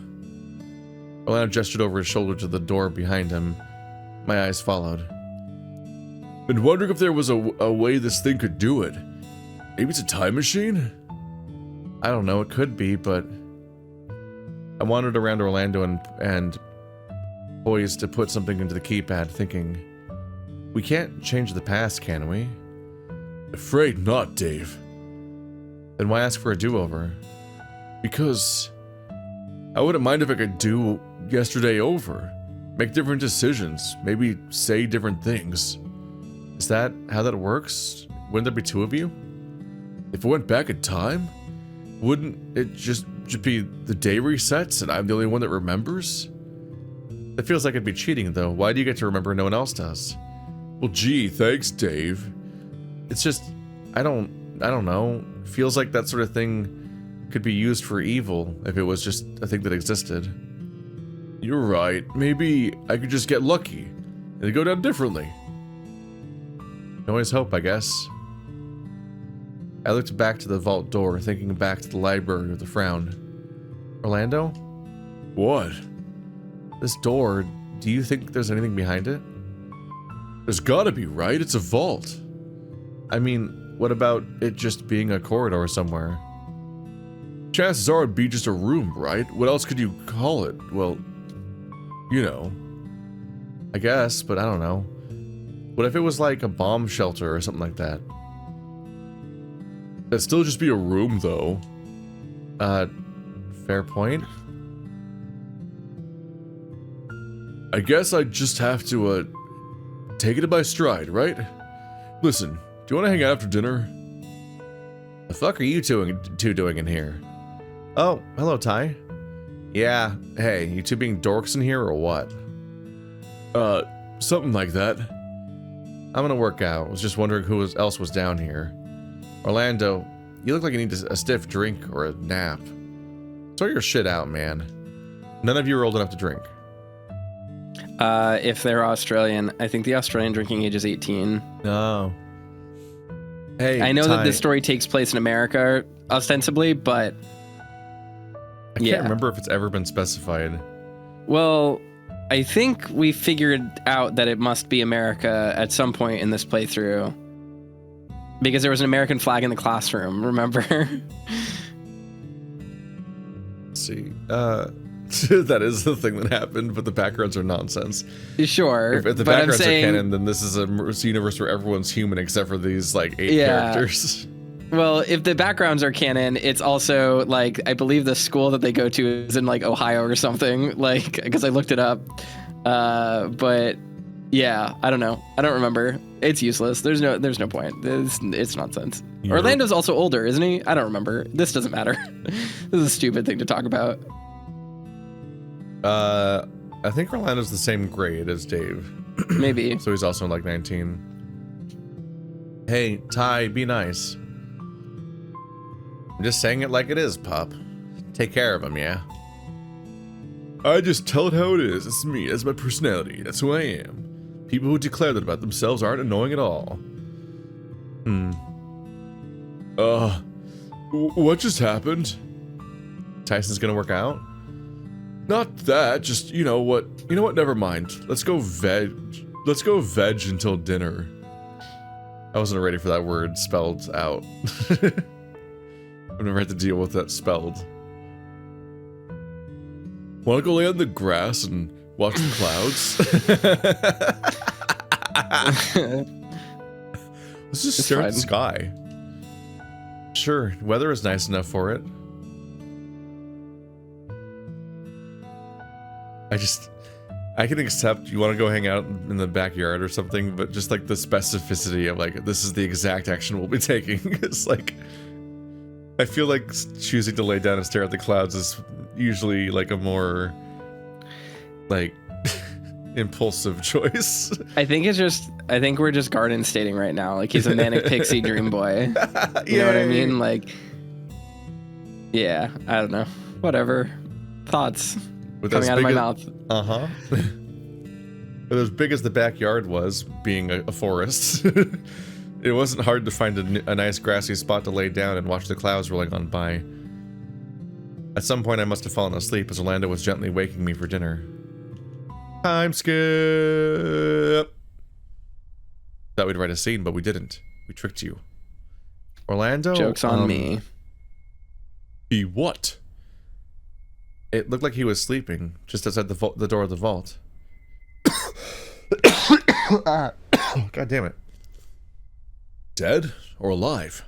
gestured over his shoulder to the door behind him. My eyes followed. Been wondering if there was a way this thing could do it. Maybe it's a time machine? I don't know, it could be, but I wandered around Orlando and poised to put something into the keypad, thinking, we can't change the past, can we? Afraid not, Dave. Then why ask for a do-over? Because I wouldn't mind if I could do yesterday over. Make different decisions, maybe say different things. Is that how that works? Wouldn't there be two of you? If I went back in time, wouldn't it just be the day resets and I'm the only one that remembers? It feels like it'd be cheating, though. Why do you get to remember and no one else does? Well, gee, thanks, Dave. It's just, I don't know. Feels like that sort of thing could be used for evil if it was just a thing that existed. You're right. Maybe I could just get lucky and it'd go down differently. Always hope, I guess. I looked back to the vault door, thinking back to the library with a frown. Orlando? What? This door, do you think there's anything behind it? There's gotta be, right? It's a vault. I mean, what about it just being a corridor somewhere? Chances are it'd be just a room, right? What else could you call it? Well, you know. I guess, but I don't know. What if it was like a bomb shelter or something like that? That'd still just be a room, though. Fair point. I guess I just have to, take it by stride, right? Listen, do you want to hang out after dinner? The fuck are you two doing in here? Oh, hello, Ty. Yeah, hey, you two being dorks in here or what? Something like that. I'm gonna work out. Was just wondering who else was down here. Orlando, you look like you need a stiff drink or a nap. Sort your shit out, man. None of you are old enough to drink. If they're Australian, I think the Australian drinking age is 18. No. Hey, I know Ty, that this story takes place in America, ostensibly, but I can't remember if it's ever been specified. well, I think we figured out that it must be America at some point in this playthrough. Because there was an American flag in the classroom, remember? Let's see. That is the thing that happened, but the backgrounds are nonsense. Sure. If the backgrounds are canon, then this is a universe where everyone's human except for these, like, 8 characters. Well, if the backgrounds are canon, it's also, like, I believe the school that they go to is in, like, Ohio or something, like, because I looked it up. But, yeah, I don't know. I don't remember. It's useless. There's no point. It's nonsense. Orlando's also older, isn't he? I don't remember. This doesn't matter. This is a stupid thing to talk about. I think Orlando's the same grade as Dave. Maybe. So he's also like 19. Hey, Ty, be nice. I'm just saying it like it is, Pop. Take care of him, yeah? I just tell it how it is. It's me. That's my personality. That's who I am. People who declare that about themselves aren't annoying at all. What just happened? Tyson's gonna work out? Not that, just, you know what, never mind. Let's go veg until dinner. I wasn't ready for that word spelled out. I've never had to deal with that spelled. Wanna go lay on the grass and watch the clouds? Let's just stare at the sky. Sure, weather is nice enough for it. I can accept you want to go hang out in the backyard or something, but just like the specificity of like, this is the exact action we'll be taking. It's like, I feel like choosing to lay down and stare at the clouds is usually like a more like impulsive choice. I think we're just garden stating right now. Like he's a manic pixie dream boy. You know what I mean? Like, yeah, I don't know. Whatever. Thoughts. Coming out of my mouth. Uh-huh. But as big as the backyard was, being a forest, it wasn't hard to find a nice grassy spot to lay down and watch the clouds rolling on by. At some point I must have fallen asleep as Orlando was gently waking me for dinner. Time skip! Thought we'd write a scene, but we didn't. We tricked you. Orlando? Joke's on me. He what? It looked like he was sleeping, just outside the door of the vault. God damn it. Dead or alive?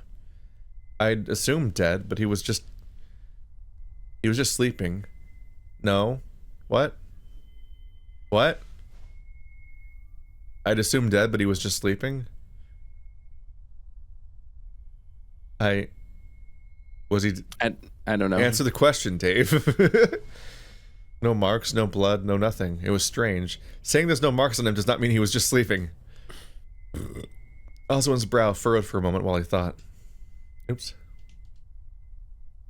I'd assume dead, but he was just sleeping. No. What? What? I'd assume dead, but he was just sleeping. Was he? I don't know. Answer the question, Dave. No marks, no blood, no nothing. It was strange. Saying there's no marks on him does not mean he was just sleeping. Oswald's brow furrowed for a moment while he thought. Oops.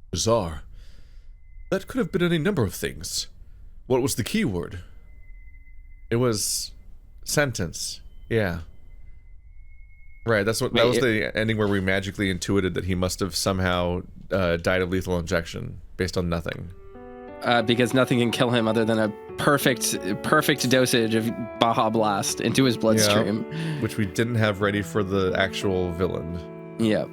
Bizarre. That could have been any number of things. What was the key word? It was sentence. Yeah. Right, that was the ending where we magically intuited that he must have somehow died of lethal injection based on nothing. Because nothing can kill him other than a perfect dosage of Baja Blast into his bloodstream. Yeah, which we didn't have ready for the actual villain. Yep.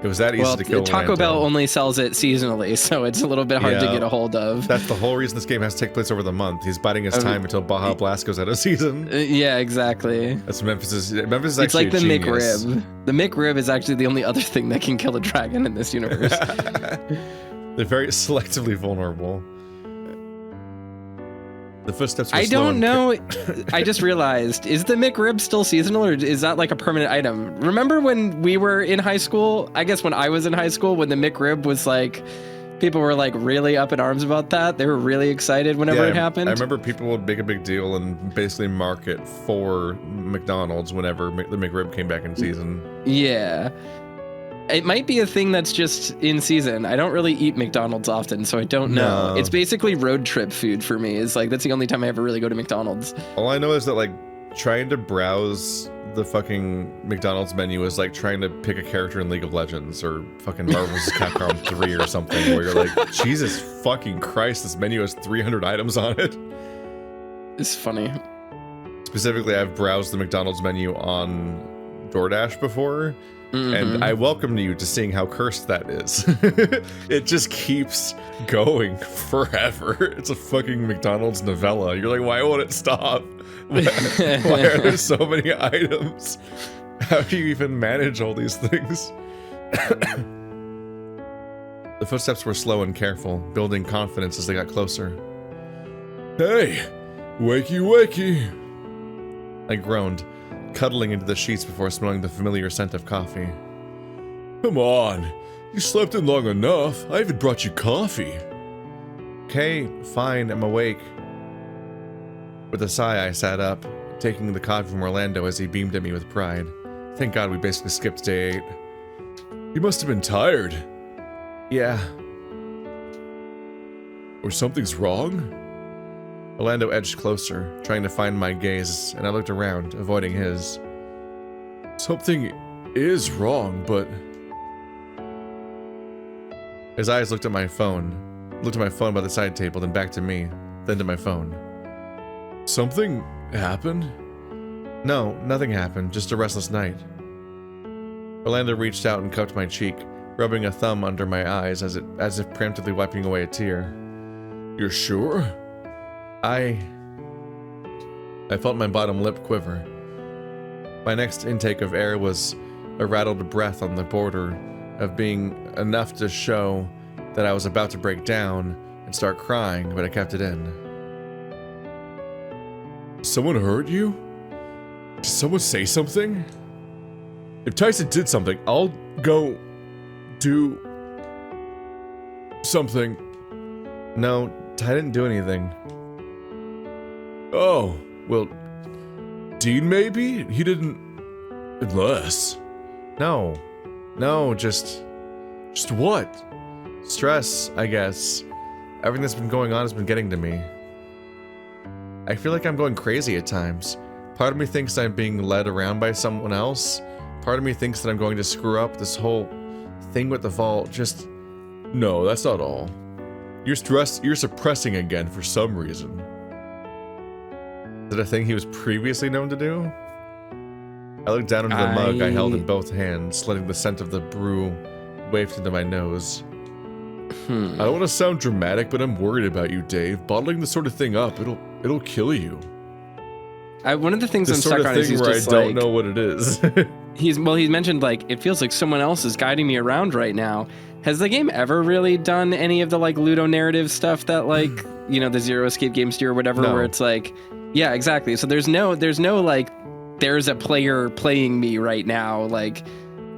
It was that easy to kill. Taco Bell only sells it seasonally, so it's a little bit hard to get a hold of. That's the whole reason this game has to take place over the month. He's biding his time until Baja Blast goes out of season. Yeah, exactly. That's Memphis is actually it's like the genius. McRib. The McRib is actually the only other thing that can kill a dragon in this universe. They're very selectively vulnerable. The footsteps were I slow don't know. I just realized, is the McRib still seasonal, or is that like a permanent item? Remember when we were in high school? I guess when I was in high school, when the McRib was like, people were like really up in arms about that. They were really excited whenever it happened. I remember people would make a big deal and basically mark it for McDonald's whenever the McRib came back in season. Yeah. It might be a thing that's just in season. I don't really eat McDonald's often, so I don't know. No. It's basically road trip food for me. It's like, that's the only time I ever really go to McDonald's. All I know is that like trying to browse the fucking McDonald's menu is like trying to pick a character in League of Legends or fucking Marvel vs. Capcom 3 or something, where you're like, Jesus fucking Christ, this menu has 300 items on it. It's funny. Specifically, I've browsed the McDonald's menu on DoorDash before. Mm-hmm. And I welcome you to seeing how cursed that is. It just keeps going forever. It's a fucking McDonald's novella. You're like, why won't it stop? Why are there so many items? How do you even manage all these things? The footsteps were slow and careful, building confidence as they got closer. Hey, wakey wakey. I groaned, cuddling into the sheets before smelling the familiar scent of coffee. Come on, you slept in long enough. I even brought you coffee. Okay, fine, I'm awake. With a sigh, I sat up, taking the coffee from Orlando as he beamed at me with pride. Thank God we basically skipped day 8. You must have been tired. Yeah. Or something's wrong? Orlando edged closer, trying to find my gaze, and I looked around, avoiding his. Something is wrong, but... His eyes looked at my phone by the side table, then back to me, then to my phone. Something happened? No, nothing happened, just a restless night. Orlando reached out and cupped my cheek, rubbing a thumb under my eyes as if preemptively wiping away a tear. You're sure? I felt my bottom lip quiver. My next intake of air was a rattled breath on the border of being enough to show that I was about to break down and start crying, but I kept it in. Someone hurt you? Did someone say something? If Tyson did something, I'll go do something. No, Ty didn't do anything. Oh, well, Dean maybe? He didn't... Unless... No, just what? Stress, I guess. Everything that's been going on has been getting to me. I feel like I'm going crazy at times. Part of me thinks I'm being led around by someone else. Part of me thinks that I'm going to screw up this whole thing with the vault. Just... No, that's not all. You're suppressing again for some reason. Is it a thing he was previously known to do? I looked down into the mug I held in both hands, letting the scent of the brew waft into my nose. I don't want to sound dramatic, but I'm worried about you, Dave. Bottling this sort of thing up, it'll kill you. One of the things This I'm sort stuck of on is thing he's where just I don't like, know what it is. he's mentioned like it feels like someone else is guiding me around right now. Has the game ever really done any of the like Ludo narrative stuff that like the Zero Escape games do or whatever, No. where it's like, yeah, exactly. So there's no like there's a player playing me right now, like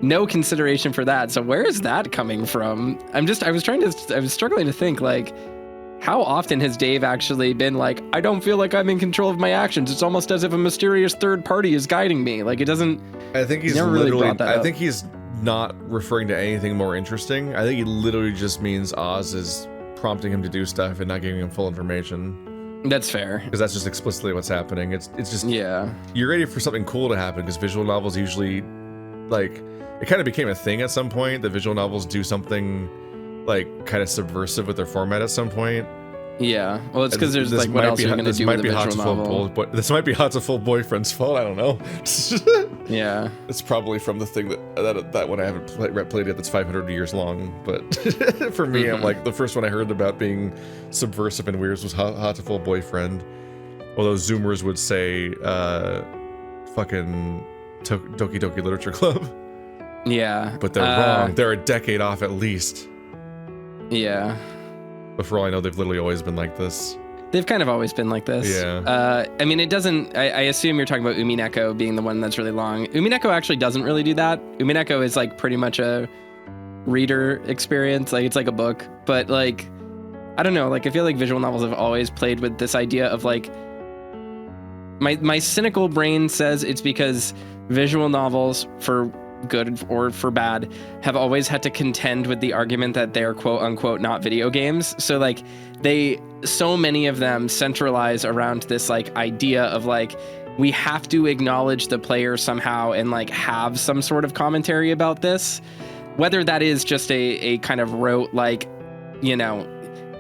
no consideration for that. So where is that coming from? I was struggling to think like, how often has Dave actually been like, I don't feel like I'm in control of my actions. It's almost as if a mysterious third party is guiding me. Like it doesn't. I think he's never really literally. brought that I up. think he's not referring to anything more interesting. I think he literally just means Oz is prompting him to do stuff and not giving him full information. That's fair. Because that's just explicitly what's happening. It's just Yeah. you're ready for something cool to happen because visual novels usually, like, it kind of became a thing at some point that visual novels do something like kind of subversive with their format at some point. Yeah. Well, it's because there's This like, what might else be are you hot- going to this do might with be a hot visual to full novel? this might be hot to full boyfriend's fault. I don't know. Yeah. It's probably from the thing that one I haven't played yet that's 500 years long. But for me, I'm like, the first one I heard about being subversive and weird was hot to full boyfriend. Although Zoomers would say fucking Doki Doki Literature Club. Yeah. But they're wrong. They're a decade off at least. Yeah. But for all I know, they've literally always been like this. They've kind of always been like this. Yeah. I mean, it doesn't. I assume you're talking about Umineko being the one that's really long. Umineko actually doesn't really do that. Umineko is like pretty much a reader experience. Like it's like a book. But like, I don't know. Like I feel like visual novels have always played with this idea of like. My cynical brain says it's because visual novels, for good or for bad, have always had to contend with the argument that they're quote unquote not video games. So like so many of them centralize around this like idea of like, we have to acknowledge the player somehow and like have some sort of commentary about this, whether that is just a kind of rote like,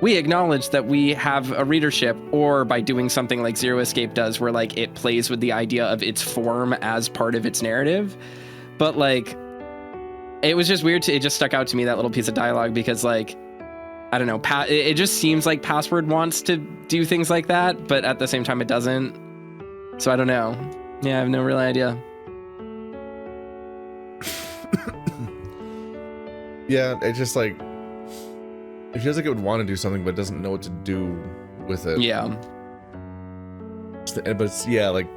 we acknowledge that we have a readership, or by doing something like Zero Escape does, where like it plays with the idea of its form as part of its narrative. But like, it was just weird. It just stuck out to me, that little piece of dialogue, because like, I don't know, it just seems like Password wants to do things like that, but at the same time it doesn't. So I don't know. Yeah, I have no real idea. Yeah, it's just like, it feels like it would want to do something, but doesn't know what to do with it. Yeah. But it's, yeah, like,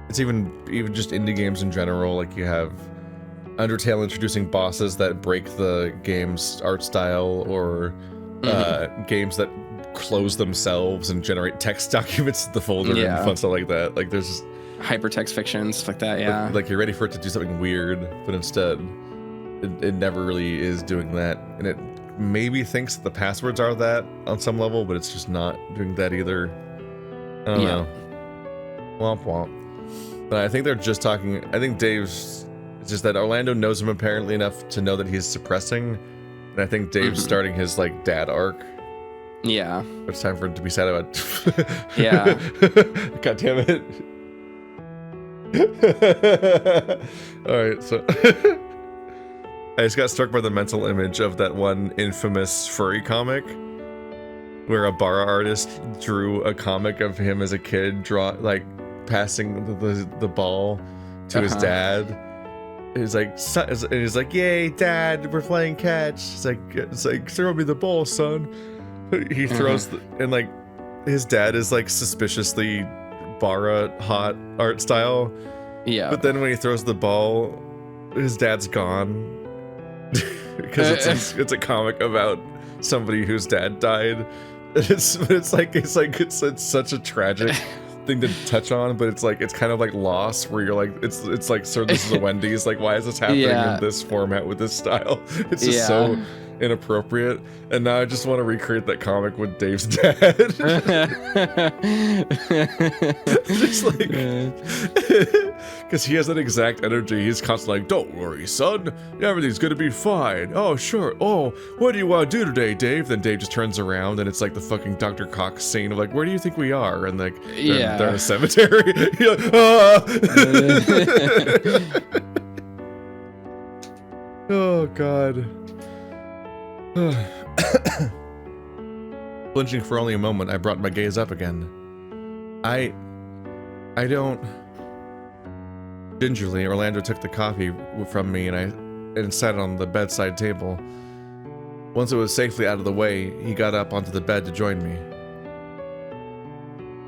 it's even just indie games in general. Like, you have Undertale introducing bosses that break the game's art style, or games that close themselves and generate text documents in the folder and fun stuff like that. Like, there's hypertext fiction, stuff like that. Yeah. Like you're ready for it to do something weird, but instead, it never really is doing that, and it maybe thinks that the passwords are that on some level, but it's just not doing that either. I don't know. Womp womp. But I think they're just talking. I think Dave's. It's just that Orlando knows him apparently enough to know that he's suppressing, and I think Dave's starting his like dad arc. Yeah. It's time for him to be sad about. Yeah. God damn it. All right, so I just got struck by the mental image of that one infamous furry comic where a Bara artist drew a comic of him as a kid, passing the ball to his dad. He's like, "Yay, Dad, we're playing catch." It's like, "Throw me the ball, son." He throws and like his dad is like suspiciously Bara hot art style. Yeah. But then when he throws the ball, his dad's gone. Because it's a comic about somebody whose dad died. It's such a tragic thing to touch on, but it's kind of like Lost, where you're like, it's like, sir, this is a Wendy's. Like, why is this happening in this format with this style? It's just inappropriate, and now I just want to recreate that comic with Dave's dad. Just like, because he has that exact energy. He's constantly like, "Don't worry, son. Everything's gonna be fine. Oh, sure. Oh, what do you want to do today, Dave?" Then Dave just turns around, and it's like the fucking Dr. Cox scene of like, "Where do you think we are?" And like, they're in a cemetery. You're like, "Ah!" Oh God. Flinching for only a moment, I brought my gaze up again. I don't. Gingerly, Orlando took the coffee from me and sat on the bedside table. Once it was safely out of the way, he got up onto the bed to join me.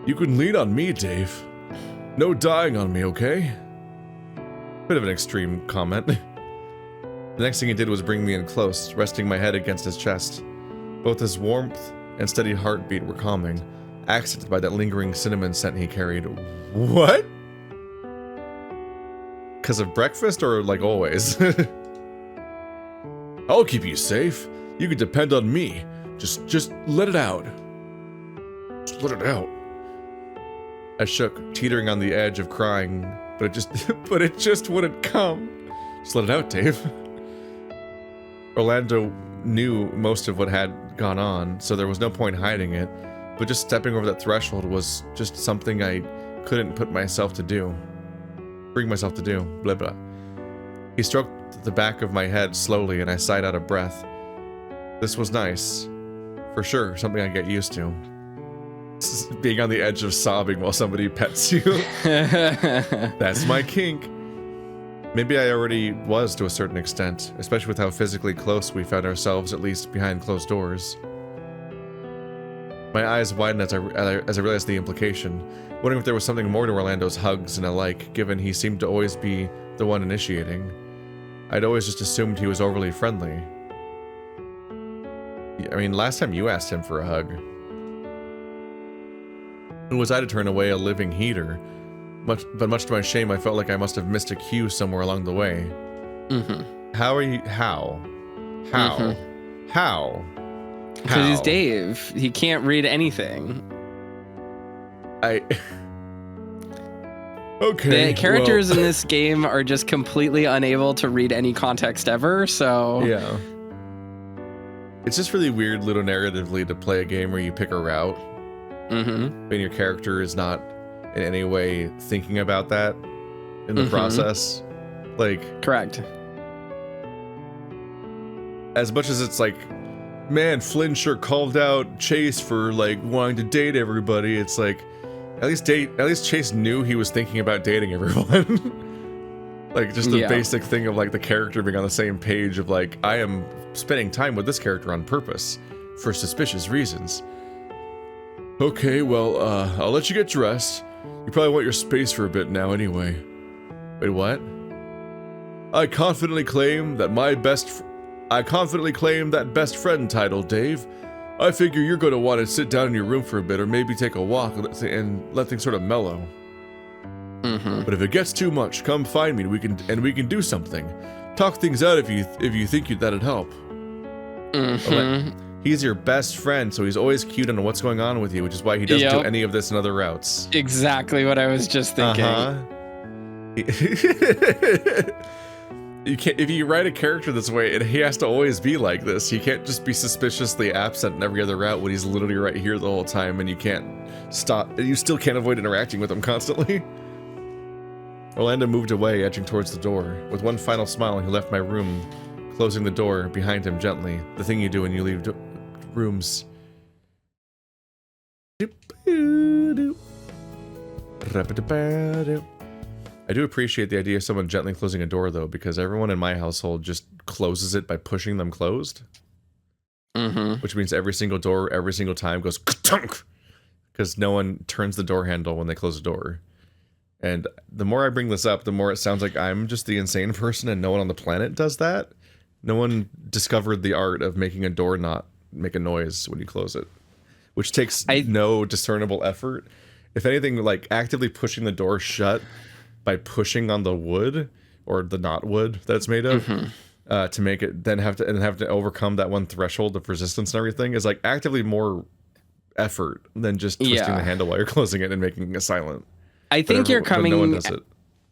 "You can lean on me, Dave. No dying on me, okay?" Bit of an extreme comment. The next thing he did was bring me in close, resting my head against his chest. Both his warmth and steady heartbeat were calming, accented by that lingering cinnamon scent he carried. What? Because of breakfast or like always? "I'll keep you safe. You can depend on me. Just let it out. Just let it out." I shook, teetering on the edge of crying, but it just wouldn't come. "Just let it out, Dave." Orlando knew most of what had gone on, so there was no point hiding it, but just stepping over that threshold was just something I couldn't bring myself to do. Blah blah. He stroked the back of my head slowly, and I sighed out a breath. This was nice. For sure, something I get used to. Being on the edge of sobbing while somebody pets you. That's my kink. Maybe I already was to a certain extent, especially with how physically close we found ourselves, at least behind closed doors. My eyes widened as I realized the implication, wondering if there was something more to Orlando's hugs and alike, given he seemed to always be the one initiating. I'd always just assumed he was overly friendly. I mean, last time you asked him for a hug. Who was I to turn away a living heater? But much to my shame, I felt like I must have missed a cue somewhere along the way. Mm-hmm. How are you? How? Because he's Dave. He can't read anything. Okay. The characters in this game are just completely unable to read any context ever, so... Yeah. It's just really weird ludonarratively to play a game where you pick a route. Mm-hmm. And your character is not in any way thinking about that in the process. Like... Correct. As much as it's like, man, Flynn sure called out Chase for like wanting to date everybody, it's like, at least Chase knew he was thinking about dating everyone. Like just the basic thing of like the character being on the same page of like, I am spending time with this character on purpose for suspicious reasons. Okay, well, I'll let you get dressed. You probably want your space for a bit now anyway. Wait, what? I confidently claim that best friend title, Dave. I figure you're going to want to sit down in your room for a bit or maybe take a walk and let things sort of mellow. Mm-hmm. But if it gets too much, come find me and we can do something. Talk things out if you think that'd help. Mm-hmm. He's your best friend, so he's always cued on what's going on with you, which is why he doesn't do any of this in other routes. Exactly what I was just thinking. You can't, if you write a character this way, he has to always be like this. He can't just be suspiciously absent in every other route when he's literally right here the whole time, and you can't stop. You still can't avoid interacting with him constantly. Orlando moved away, edging towards the door. With one final smile, he left my room, closing the door behind him gently. The thing you do when you leave rooms. I do appreciate the idea of someone gently closing a door, though, because everyone in my household just closes it by pushing them closed. Mm-hmm. Which means every single door, every single time goes ka-tunk, because no one turns the door handle when they close a door. And the more I bring this up, the more it sounds like I'm just the insane person and no one on the planet does that. No one discovered the art of making a door not make a noise when you close it, which takes no discernible effort. If anything, like actively pushing the door shut by pushing on the wood or the not wood that it's made of, to make it, then have to overcome that one threshold of resistance and everything is like actively more effort than just twisting the handle while you're closing it and making it silent. I think you're coming. No one does it.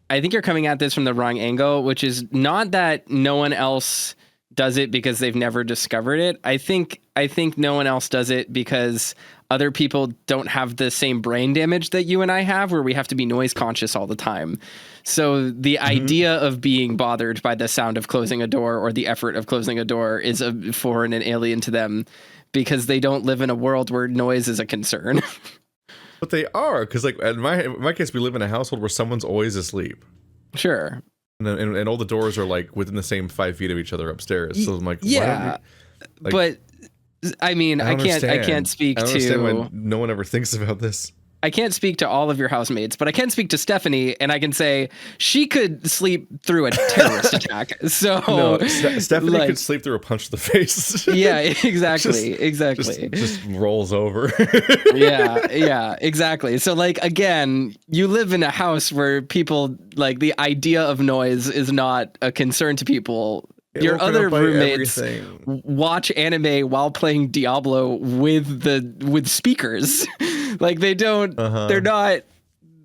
I think you're coming at this from the wrong angle, which is not that no one else does it because they've never discovered it. I think no one else does it because other people don't have the same brain damage that you and I have, where we have to be noise conscious all the time. So the idea of being bothered by the sound of closing a door or the effort of closing a door is foreign and alien to them because they don't live in a world where noise is a concern. But they are, because like in my case, we live in a household where someone's always asleep. Sure. And all the doors are like within the same 5 feet of each other upstairs. So I'm like, yeah, but I mean, I can't speak I don't understand to why no one ever thinks about this. I can't speak to all of your housemates, but I can speak to Stephanie, and I can say she could sleep through a terrorist attack. So no, Stephanie could sleep through a punch to the face. Yeah, exactly. Just rolls over. yeah, exactly. So like, again, you live in a house where people, like, the idea of noise is not a concern to people. Your other roommates watch anime while playing Diablo with speakers. Like they don't, they're not,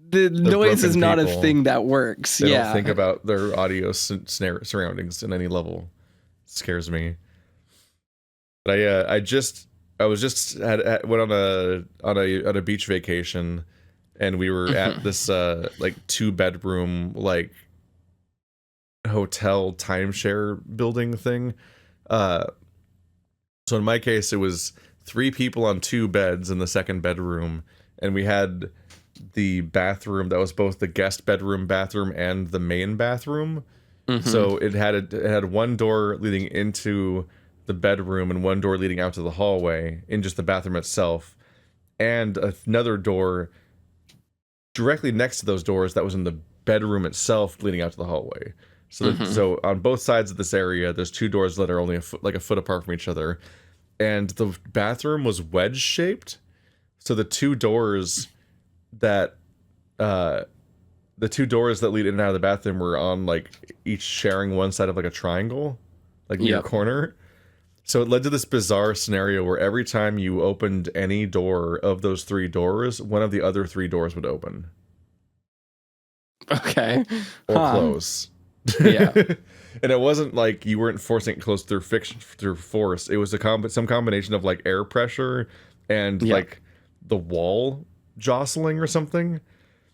the noise is not a thing that works. They don't think about their audio surroundings in any level. It scares me. But I went on a beach vacation, and we were at this like 2-bedroom like hotel timeshare building thing. So in my case, it was 3 people on 2 beds in the second bedroom, and we had the bathroom that was both the guest bedroom bathroom and the main bathroom. So it had one door leading into the bedroom and one door leading out to the hallway in just the bathroom itself, and another door directly next to those doors that was in the bedroom itself leading out to the hallway. So so on both sides of this area, there's 2 doors that are only a foot apart from each other. And the bathroom was wedge shaped. So the 2 doors that lead in and out of the bathroom were on like each sharing one side of like a triangle, like near a corner. So it led to this bizarre scenario where every time you opened any door of those 3 doors, one of the other 3 doors would open. Okay. Or close. Yeah. And it wasn't like you weren't forcing it close through force. It was some combination of like air pressure and like the wall jostling or something.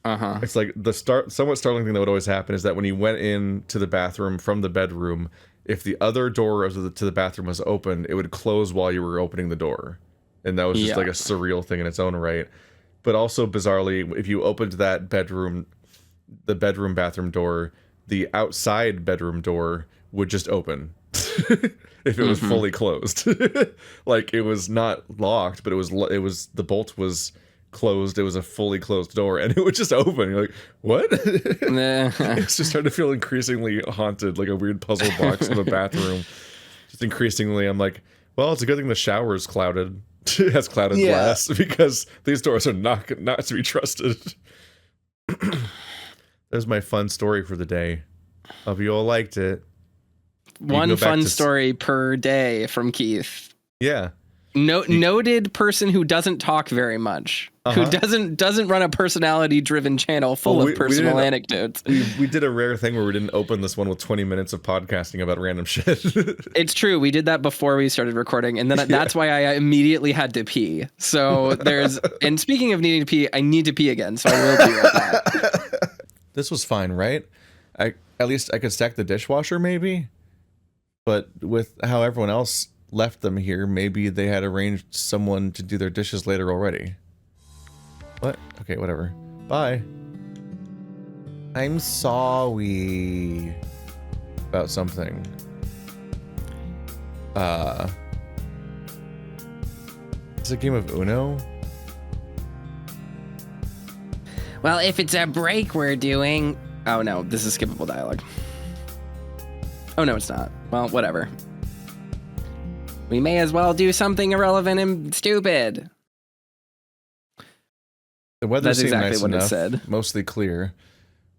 It's like the somewhat startling thing that would always happen is that when you went into the bathroom from the bedroom, if the other door to the bathroom was open, it would close while you were opening the door. And that was just like a surreal thing in its own right. But also bizarrely, if you opened the bedroom bathroom door, the outside bedroom door would just open if it was fully closed. Like it was not locked, but it was the bolt was closed. It was a fully closed door, and it would just open. You're like, what? It's just starting to feel increasingly haunted, like a weird puzzle box in a bathroom. Just increasingly, I'm like, well, it's a good thing the shower is clouded. It has clouded glass because these doors are not to be trusted. There's my fun story for the day. Hope you all liked it. One fun story per day from Keith. Yeah. Noted person who doesn't talk very much, who doesn't run a personality-driven channel full of personal anecdotes. We did a rare thing where we didn't open this one with 20 minutes of podcasting about random shit. It's true. We did that before we started recording, and then that's why I immediately had to pee. So and speaking of needing to pee, I need to pee again, so I will be right back. This was fine, right? At least I could stack the dishwasher, maybe. But with how everyone else left them here, maybe they had arranged someone to do their dishes later already. What? Okay, whatever. Bye. I'm sorry about something. It's a game of Uno. Well, if it's a break we're doing... Oh no, this is skippable dialogue. Oh no, it's not. Well, whatever. We may as well do something irrelevant and stupid. The weather That's seemed exactly nice what enough, it said. mostly clear.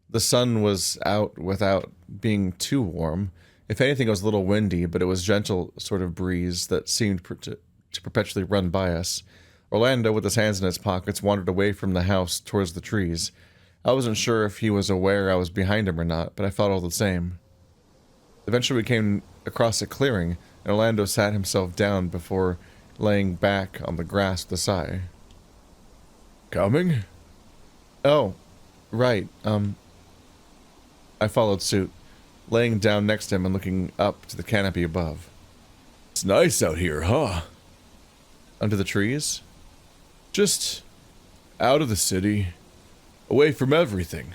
The sun was out without being too warm, If anything, it was a little windy, but it was gentle sort of breeze that seemed to perpetually run by us. Orlando, with his hands in his pockets, wandered away from the house towards the trees. I wasn't sure if he was aware I was behind him or not, but I felt all the same. Eventually we came across a clearing, and Orlando sat himself down before laying back on the grass with a sigh. Coming? Oh, right, I followed suit, laying down next to him and looking up to the canopy above. It's nice out here, huh? Under the trees? Just out of the city, away from everything.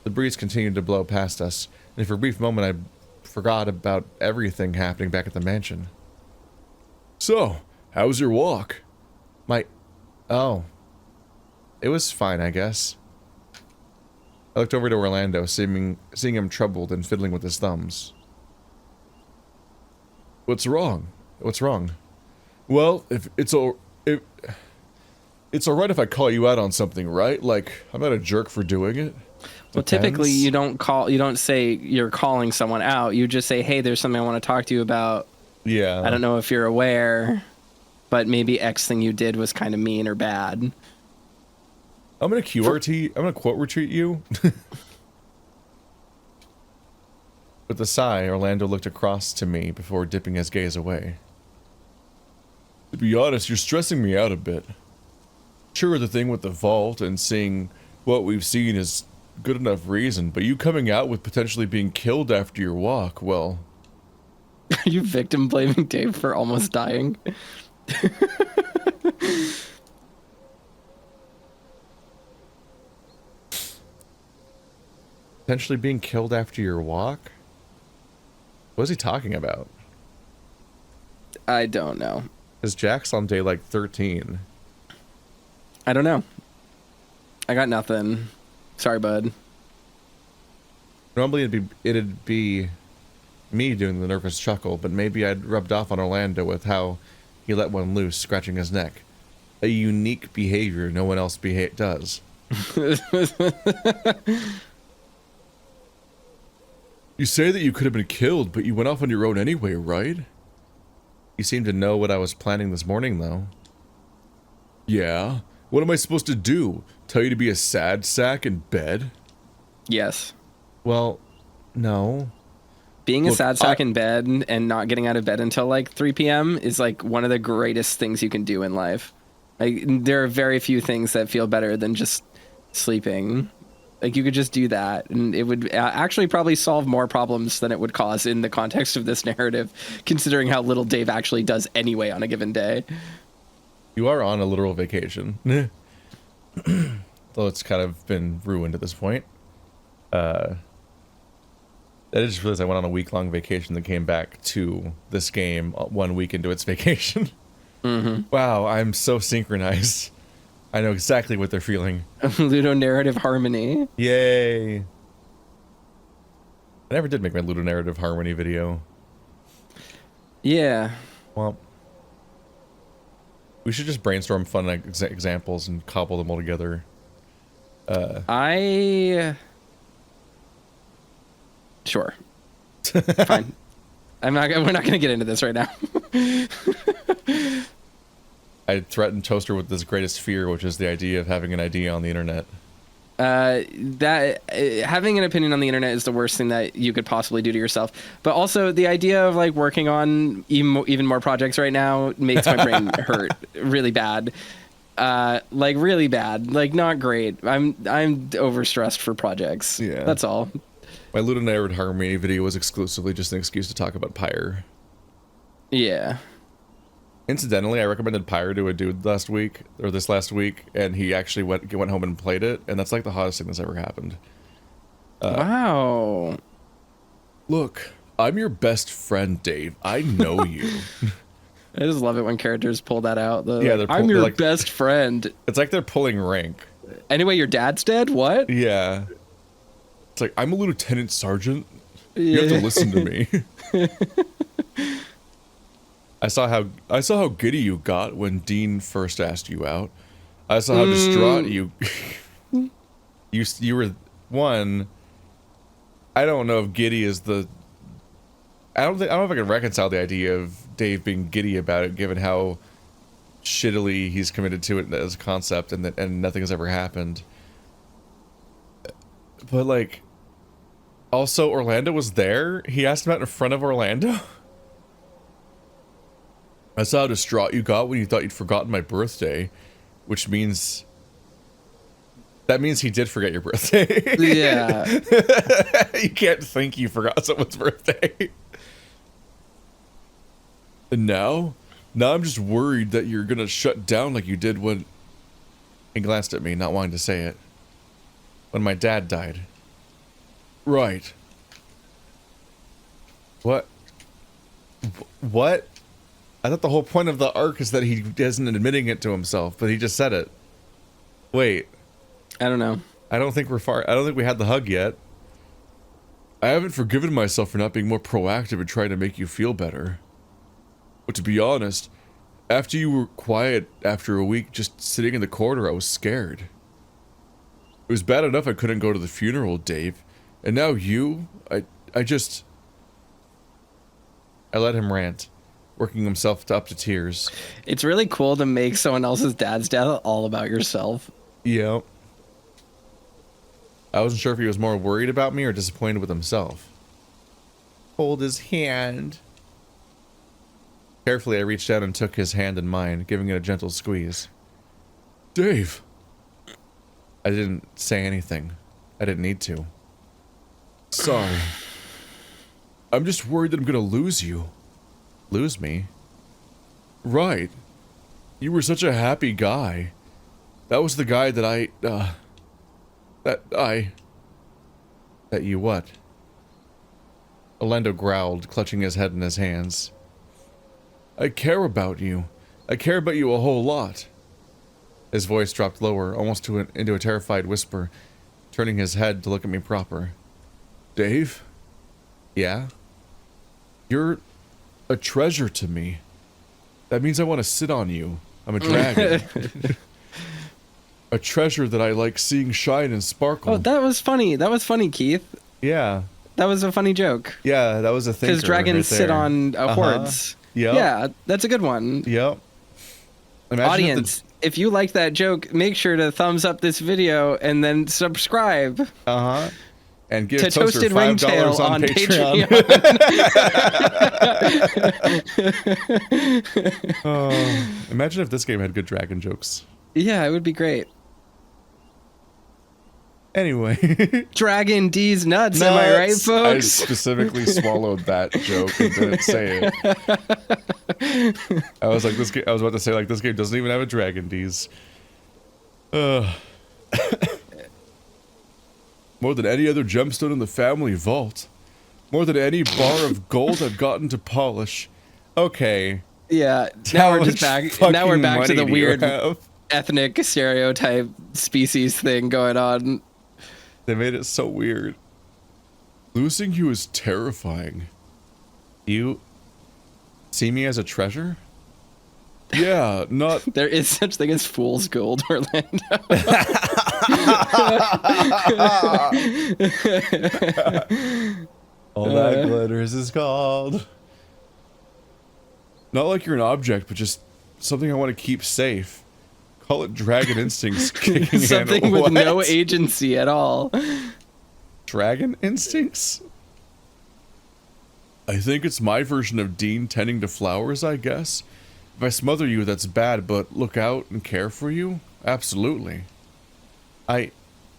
The breeze continued to blow past us, and for a brief moment I forgot about everything happening back at the mansion. So, how was your walk? Oh. It was fine, I guess. I looked over to Orlando, seeing him troubled and fiddling with his thumbs. What's wrong? What's wrong? Well, if it's alright if I call you out on something, right? Like, I'm not a jerk for doing it. Well, typically you don't say you're calling someone out. You just say, hey, there's something I want to talk to you about. Yeah. I don't know if you're aware, but maybe X thing you did was kind of mean or bad. I'm gonna quote retreat you. With a sigh, Orlando looked across to me before dipping his gaze away. To be honest, you're stressing me out a bit. Sure, the thing with the vault and seeing what we've seen is good enough reason, but you coming out with potentially being killed after your walk, well... Are you victim blaming Dave for almost dying? Potentially being killed after your walk? What is he talking about? I don't know. Because Jack's on day like 13. I don't know. I got nothing. Sorry, bud. Normally it'd be me doing the nervous chuckle, but maybe I'd rubbed off on Orlando with how he let one loose, scratching his neck. A unique behavior no one else does. You say that you could have been killed, but you went off on your own anyway, right? You seem to know what I was planning this morning, though. Yeah? What am I supposed to do? Tell you to be a sad sack in bed? Yes. Well, no. Being a sad sack in bed and not getting out of bed until like 3 p.m. is like one of the greatest things you can do in life. Like, there are very few things that feel better than just sleeping. Like, you could just do that, and it would actually probably solve more problems than it would cause in the context of this narrative, considering how little Dave actually does anyway on a given day. You are on a literal vacation. Though it's kind of been ruined at this point. I just realized I went on a week-long vacation that came back to this game 1 week into its vacation. Mm-hmm. Wow, I'm so synchronized. I know exactly what they're feeling. Ludonarrative harmony. Yay. I never did make my ludonarrative harmony video. Yeah. Well, we should just brainstorm fun examples and cobble them all together. Sure. Fine. We're not going to get into this right now. I threatened Toaster with this greatest fear, which is the idea of having an idea on the internet. Having an opinion on the internet is the worst thing that you could possibly do to yourself. But also the idea of like working on even more projects right now makes my brain hurt really bad. Like really bad, like not great. I'm overstressed for projects. Yeah. That's all. My ludonarrative harmony video was exclusively just an excuse to talk about Pyre. Yeah. Incidentally, I recommended Pyre to a dude this last week, and he actually went home and played it, and that's like the hottest thing that's ever happened. Wow. Look, I'm your best friend, Dave. I know you. I just love it when characters pull that out. they're I'm your best friend. It's like they're pulling rank. Anyway, your dad's dead? What? Yeah. It's like, I'm a lieutenant sergeant. You have to listen to me. I saw how giddy you got when Dean first asked you out. I saw how distraught you were. One, I don't know if giddy is the. I don't know if I can reconcile the idea of Dave being giddy about it, given how shittily he's committed to it as a concept, and nothing has ever happened. But like, also Orlando was there. He asked him out in front of Orlando. I saw how distraught you got when you thought you'd forgotten my birthday, which means that means he did forget your birthday. Yeah. You can't think you forgot someone's birthday. And now I'm just worried that you're gonna shut down like you did when. He glanced at me, not wanting to say it. When my dad died. Right. What? What? I thought the whole point of the arc is that he isn't admitting it to himself, but he just said it. Wait. I don't know. I don't think we're far. I don't think we had the hug yet. I haven't forgiven myself for not being more proactive and trying to make you feel better. But to be honest, after you were quiet after a week just sitting in the corner, I was scared. It was bad enough I couldn't go to the funeral, Dave. And now you, I let him rant, working himself up to tears. It's really cool to make someone else's dad's death all about yourself. Yeah. I wasn't sure if he was more worried about me or disappointed with himself. Hold his hand. Carefully, I reached out and took his hand in mine, giving it a gentle squeeze. Dave! I didn't say anything. I didn't need to. Sorry. I'm just worried that I'm gonna lose you. Lose me? Right. You were such a happy guy. That was the guy that That you what? Orlando growled, clutching his head in his hands. I care about you. I care about you a whole lot. His voice dropped lower, almost into a terrified whisper, turning his head to look at me proper. Dave? Yeah? You're a treasure to me. That means I want to sit on you. I'm a dragon. A treasure that I like seeing shine and sparkle. Oh, that was funny. That was funny, Keith. Yeah. That was a funny joke. Yeah, that was a thing. Because dragons sit on hordes. Yep. Yeah, that's a good one. Yep. Imagine Audience, if you like that joke, make sure to thumbs up this video and then subscribe. And give to Toaster Toasted $5 Ringtail on Patreon. Imagine if this game had good dragon jokes. Yeah, it would be great. Anyway. Dragon D's nuts, am I right, folks? I specifically swallowed that joke and didn't say it. I was like, I was about to say, like, this game doesn't even have a Dragon D's. More than any other gemstone in the family vault. More than any bar of gold I've gotten to polish. Okay. Yeah, now we're just back. Now we're back to the weird ethnic stereotype species thing going on. They made it so weird. Losing you is terrifying. You see me as a treasure? Yeah, not... There is such thing as fool's gold, Orlando. All that glitters is gold. Not like you're an object, but just something I want to keep safe. Call it dragon instincts kicking Something in. with no agency at all. Dragon instincts? I think it's my version of Dean tending to flowers, I guess. If I smother you, that's bad, but look out and care for you? Absolutely.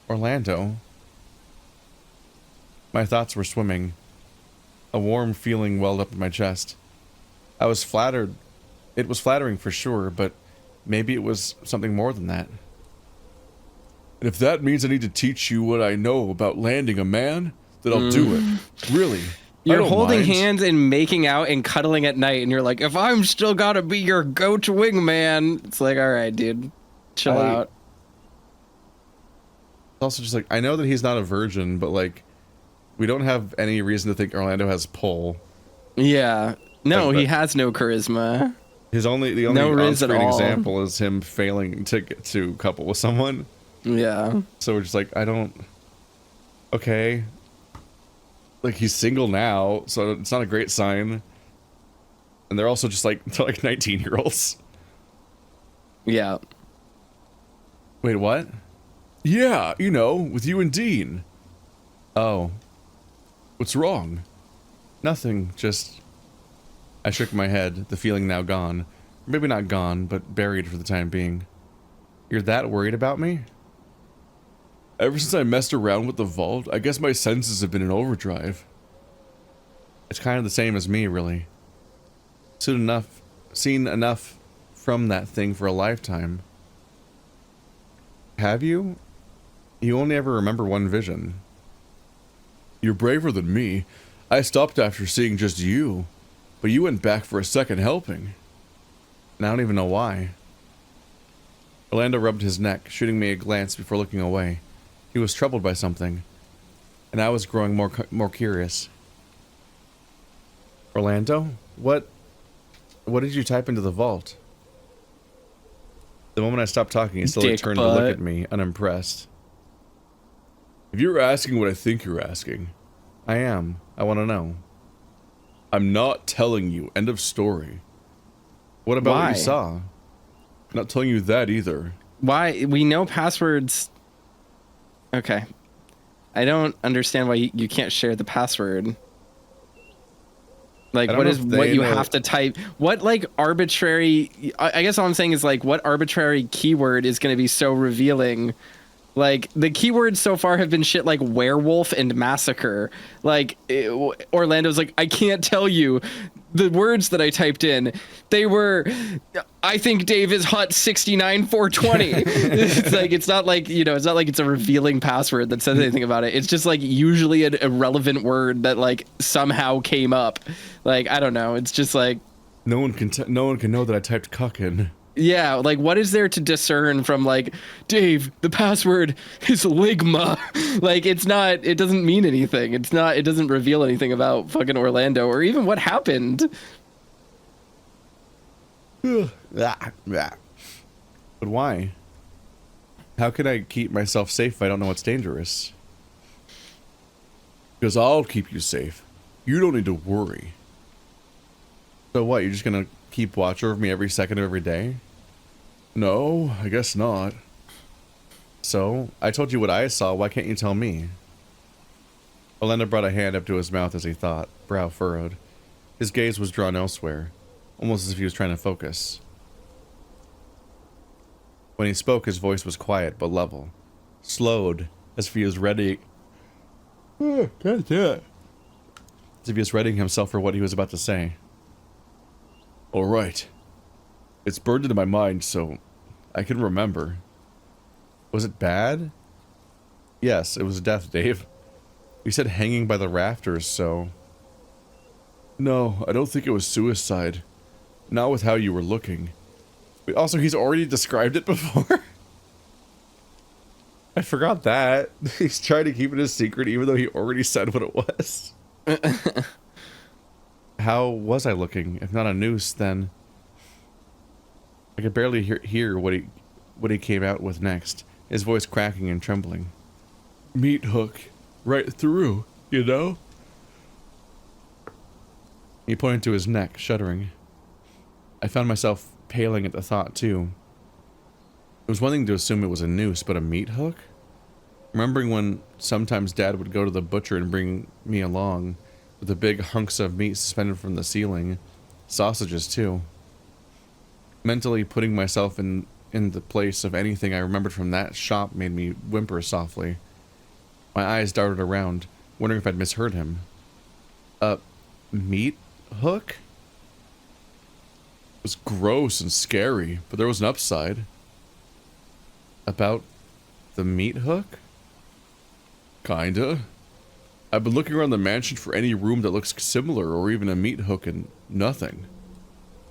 Orlando. My thoughts were swimming. A warm feeling welled up in my chest. I was flattered. It was flattering for sure, but maybe it was something more than that. And if that means I need to teach you what I know about landing a man, then I'll do it. Really. You're holding hands and making out and cuddling at night, and you're like, if I'm still gotta be your goat wingman, it's like, all right, dude, chill out. Also, just like, I know that he's not a virgin, but like, we don't have any reason to think Orlando has pull. Yeah. No, Like, he has no charisma. The only on-screen example is him failing to get to couple with someone. Yeah. So we're just like, I don't. Okay. like he's single now, so it's not a great sign. And they're also just like, they're like 19-year-olds. Yeah. Wait, what? Yeah, you know, with you and Dean. Oh. What's wrong? Nothing, just... I shook my head, the feeling now gone. Maybe not gone, but buried for the time being. You're that worried about me? Ever since I messed around with the vault, I guess my senses have been in overdrive. It's kind of the same as me, really. Seen enough from that thing for a lifetime. Have you? You only ever remember one vision. You're braver than me. I stopped after seeing just you, but you went back for a second helping. And I don't even know why. Orlando rubbed his neck, shooting me a glance before looking away. He was troubled by something, and I was growing more curious. Orlando, what did you type into the vault? The moment I stopped talking, he slowly turned to look at me, unimpressed. If you're asking what I think you're asking, I am. I want to know. I'm not telling you. End of story. What about what you saw? Not telling you that either. Why? We know passwords. Okay. I don't understand why you can't share the password. Like, what is what you have to type? What, like, arbitrary... I guess all I'm saying is, like, what arbitrary keyword is going to be so revealing? Like, the keywords so far have been shit like werewolf and massacre. Like, Orlando's like, I can't tell you the words that I typed in. They were, I think Dave is hot 69420. It's like, it's not like, you know, it's not like it's a revealing password that says anything about it. It's just like usually an irrelevant word that like somehow came up. Like, I don't know. It's just like, no one can know that I typed cuck in. Yeah, like, what is there to discern from, like, Dave, the password is ligma. Like, it's not, it doesn't mean anything. It's not, it doesn't reveal anything about fucking Orlando or even what happened. But why? How can I keep myself safe if I don't know what's dangerous? Because I'll keep you safe. You don't need to worry. So what, you're just gonna keep watch over me every second of every day? No, I guess not. So, I told you what I saw, why can't you tell me? Orlando brought a hand up to his mouth as he thought, brow furrowed. His gaze was drawn elsewhere, almost as if he was trying to focus. When he spoke, his voice was quiet but level, slowed, as if he was ready... As if he was readying himself for what he was about to say. All right. It's burned into my mind, so I can remember. Was it bad? Yes, it was death, Dave. You said hanging by the rafters, so... No, I don't think it was suicide. Not with how you were looking. Wait, also, he's already described it before? I forgot that. He's trying to keep it a secret, even though he already said what it was. How was I looking? If not a noose, then... I could barely hear what he came out with next, his voice cracking and trembling. Meat hook. Right through, you know? He pointed to his neck, shuddering. I found myself paling at the thought, too. It was one thing to assume it was a noose, but a meat hook? Remembering when sometimes Dad would go to the butcher and bring me along, with the big hunks of meat suspended from the ceiling. Sausages, too. Mentally putting myself in the place of anything I remembered from that shop made me whimper softly. My eyes darted around, wondering if I'd misheard him. Meat hook? It was gross and scary, but there was an upside. About the meat hook? Kinda. I've been looking around the mansion for any room that looks similar or even a meat hook and nothing.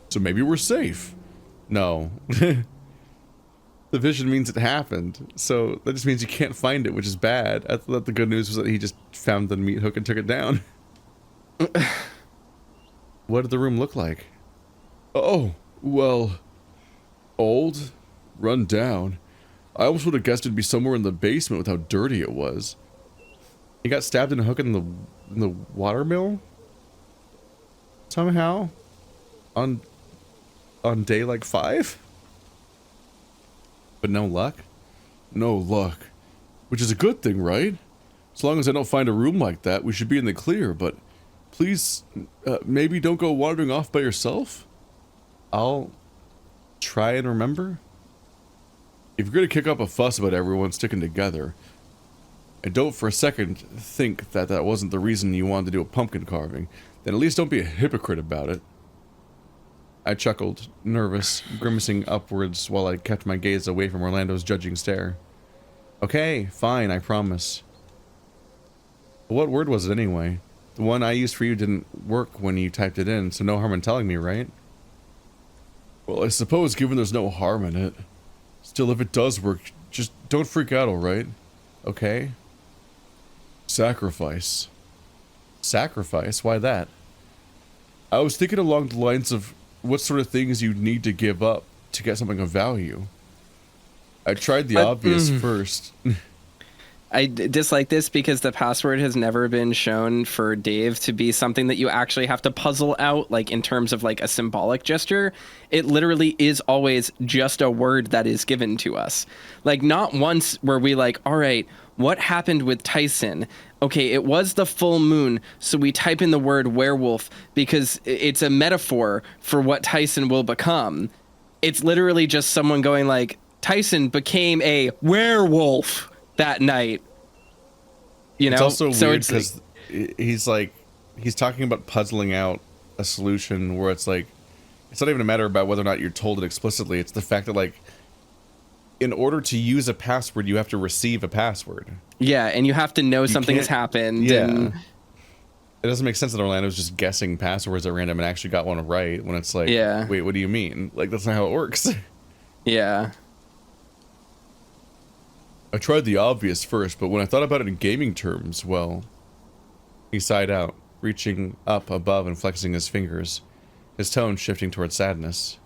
So maybe we're safe. No. The vision means it happened, so that just means you can't find it, which is bad. I thought the good news was that he just found the meat hook and took it down. What did the room look like? Oh, well, old, run down. I almost would have guessed it'd be somewhere in the basement with how dirty it was. He got stabbed in a hook in the watermill? Somehow? On day like 5? But no luck? No luck. Which is a good thing, right? As long as I don't find a room like that, we should be in the clear, but please, maybe don't go wandering off by yourself? I'll try and remember. If you're gonna kick up a fuss about everyone sticking together, I don't for a second think that that wasn't the reason you wanted to do a pumpkin carving, then at least don't be a hypocrite about it. I chuckled, nervous, grimacing upwards while I kept my gaze away from Orlando's judging stare. Okay, fine, I promise. But what word was it anyway? The one I used for you didn't work when you typed it in, so no harm in telling me, right? Well, I suppose given there's no harm in it. Still, if it does work, just don't freak out, alright? Okay? Sacrifice. Sacrifice? Why that? I was thinking along the lines of what sort of things you'd need to give up to get something of value. I tried the obvious first. I dislike this because the password has never been shown for Dave to be something that you actually have to puzzle out, like in terms of like a symbolic gesture. It literally is always just a word that is given to us. Like not once were we like, all right, what happened with Tyson? Okay, it was the full moon, so we type in the word werewolf because it's a metaphor for what Tyson will become. It's literally just someone going like, Tyson became a werewolf that night, you know. It's also weird because he's talking about puzzling out a solution where it's like, it's not even a matter about whether or not you're told it explicitly. It's the fact that like, in order to use a password, you have to receive a password. Yeah, and you have to know something has happened. Yeah. And it doesn't make sense that Orlando's just guessing passwords at random and actually got one right when it's like, yeah. Wait, what do you mean? Like, that's not how it works. Yeah. I tried the obvious first, but when I thought about it in gaming terms, well... He sighed out, reaching up above and flexing his fingers, his tone shifting towards sadness.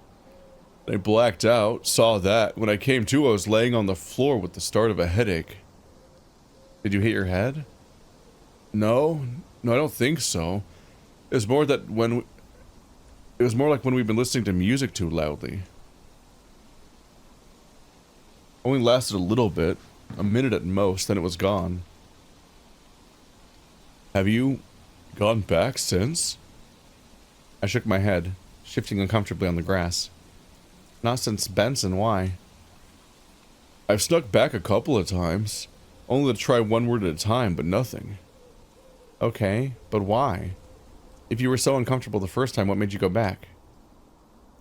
I blacked out, saw that. When I came to, I was laying on the floor with the start of a headache. Did you hit your head? No, I don't think so. It was more like when we've been listening to music too loudly. Only lasted a little bit. A minute at most, then it was gone. Have you gone back since? I shook my head, shifting uncomfortably on the grass. Not since Benson, why? I've snuck back a couple of times, only to try one word at a time, but nothing. Okay, but why? If you were so uncomfortable the first time, what made you go back?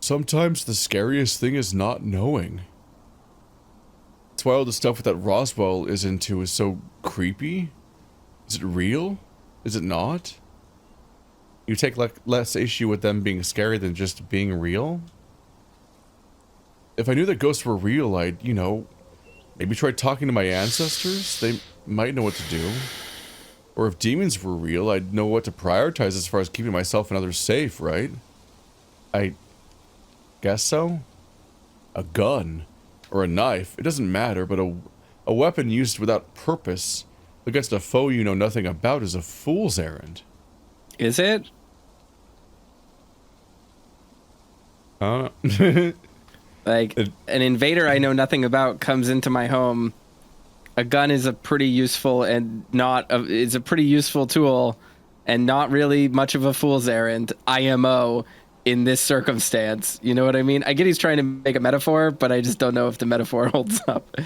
Sometimes the scariest thing is not knowing. That's why all the stuff that Roswell is into is so creepy. Is it real? Is it not? You take less issue with them being scary than just being real? If I knew that ghosts were real, I'd, you know, maybe try talking to my ancestors. They might know what to do. Or if demons were real, I'd know what to prioritize as far as keeping myself and others safe, right? I guess so. A gun. Or a knife, it doesn't matter, but a weapon used without purpose against a foe you know nothing about is a fool's errand. Is it? I don't know. Like, an invader I know nothing about comes into my home. A gun is a pretty useful is a pretty useful tool and not really much of a fool's errand, IMO, in this circumstance. You know what I mean? I get he's trying to make a metaphor, but I just don't know if the metaphor holds up.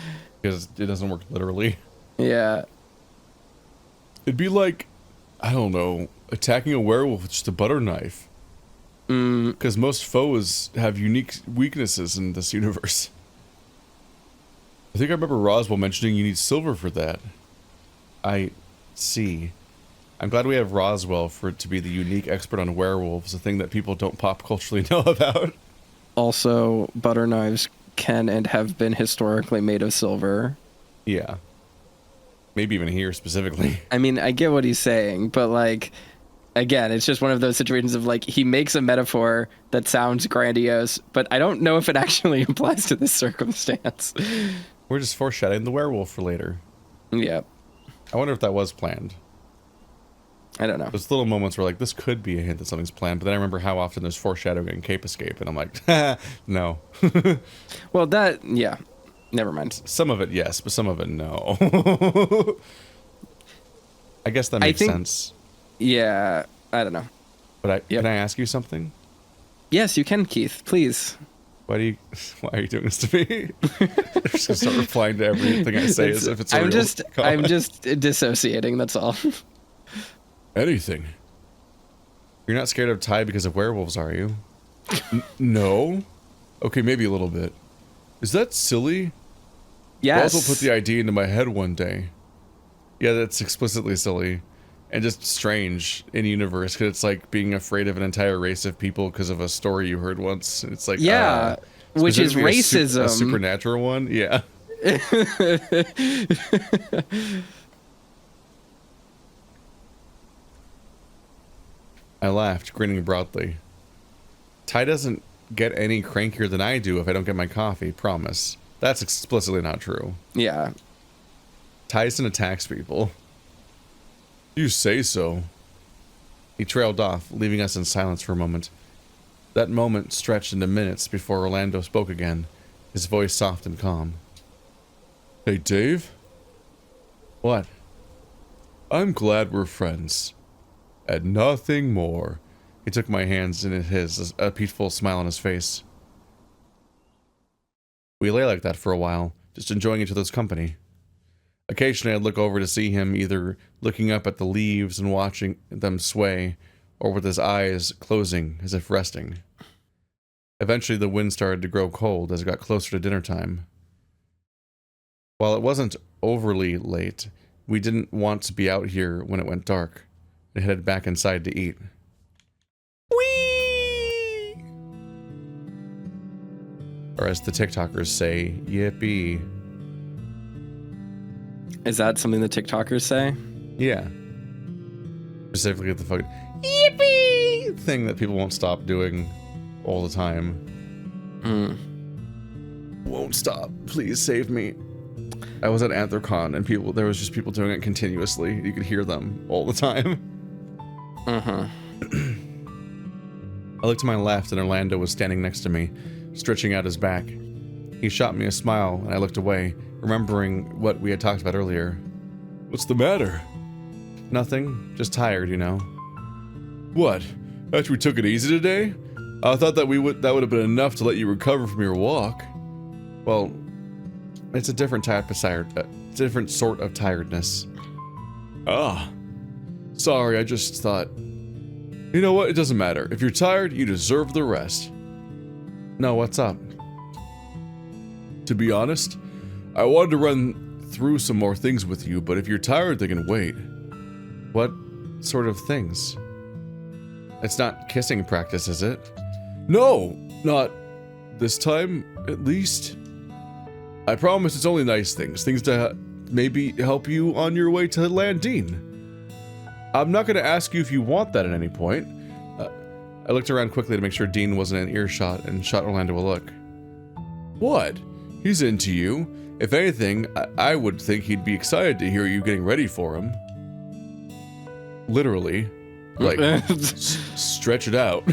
Because it doesn't work literally. Yeah. It'd be like, I don't know, attacking a werewolf with just a butter knife. Because most foes have unique weaknesses in this universe. I think I remember Roswell mentioning you need silver for that. I see. I'm glad we have Roswell for it to be the unique expert on werewolves, a thing that people don't pop culturally know about. Also, butter knives can and have been historically made of silver. Yeah. Maybe even here specifically. I mean, I get what he's saying, but like, again, it's just one of those situations of like, he makes a metaphor that sounds grandiose, but I don't know if it actually applies to this circumstance. We're just foreshadowing the werewolf for later. Yep. I wonder if that was planned. I don't know. There's little moments where like this could be a hint that something's planned, but then I remember how often there's foreshadowing in Cape Escape, and I'm like, no. Well, yeah. Never mind. Some of it, yes, but some of it, no. I guess that makes sense. Yeah, I don't know. But can I ask you something? Yes, you can, Keith. Please. Why are you doing this to me? I'm just gonna start replying to everything I say as if it's a real comment. I'm just dissociating. That's all. Anything. You're not scared of Ty because of werewolves, are you? No. Okay, maybe a little bit. Is that silly? Yes. Wells will put the idea into my head one day. Yeah, that's explicitly silly. And just strange in universe, because it's like being afraid of an entire race of people because of a story you heard once. It's like, yeah, which is racism. A supernatural one, yeah. I laughed, grinning broadly. Ty doesn't get any crankier than I do if I don't get my coffee, promise. That's explicitly not true. Yeah. Tyson attacks people. You say so. He trailed off, leaving us in silence for a moment. That moment stretched into minutes before Orlando spoke again, his voice soft and calm. Hey, Dave? What? I'm glad we're friends. And nothing more. He took my hands in his, a peaceful smile on his face. We lay like that for a while, just enjoying each other's company. Occasionally I'd look over to see him either looking up at the leaves and watching them sway, or with his eyes closing as if resting. Eventually the wind started to grow cold as it got closer to dinner time. While it wasn't overly late, we didn't want to be out here when it went dark, and headed back inside to eat. Whee! Or as the TikTokers say, yippee. Is that something the TikTokers say? Yeah. Specifically the fucking yippee thing that people won't stop doing all the time. Won't stop. Please save me. I was at Anthrocon and there was just people doing it continuously. You could hear them all the time. I looked to my left and Orlando was standing next to me, stretching out his back. He shot me a smile and I looked away, remembering what we had talked about earlier. What's the matter? Nothing, just tired, you know. What? After we took it easy today? I thought that would have been enough to let you recover from your walk. Well, it's a different type of different sort of tiredness. Ah. Sorry, I just thought... You know what? It doesn't matter. If you're tired, you deserve the rest. No, what's up? To be honest, I wanted to run through some more things with you, but if you're tired, they can wait. What sort of things? It's not kissing practice, is it? No, not this time, at least. I promise it's only nice things. Things to maybe help you on your way to Landine. I'm not going to ask you if you want that at any point. I looked around quickly to make sure Dean wasn't in earshot and shot Orlando a look. What? He's into you. If anything, I would think he'd be excited to hear you getting ready for him. Literally. Like, stretch it out.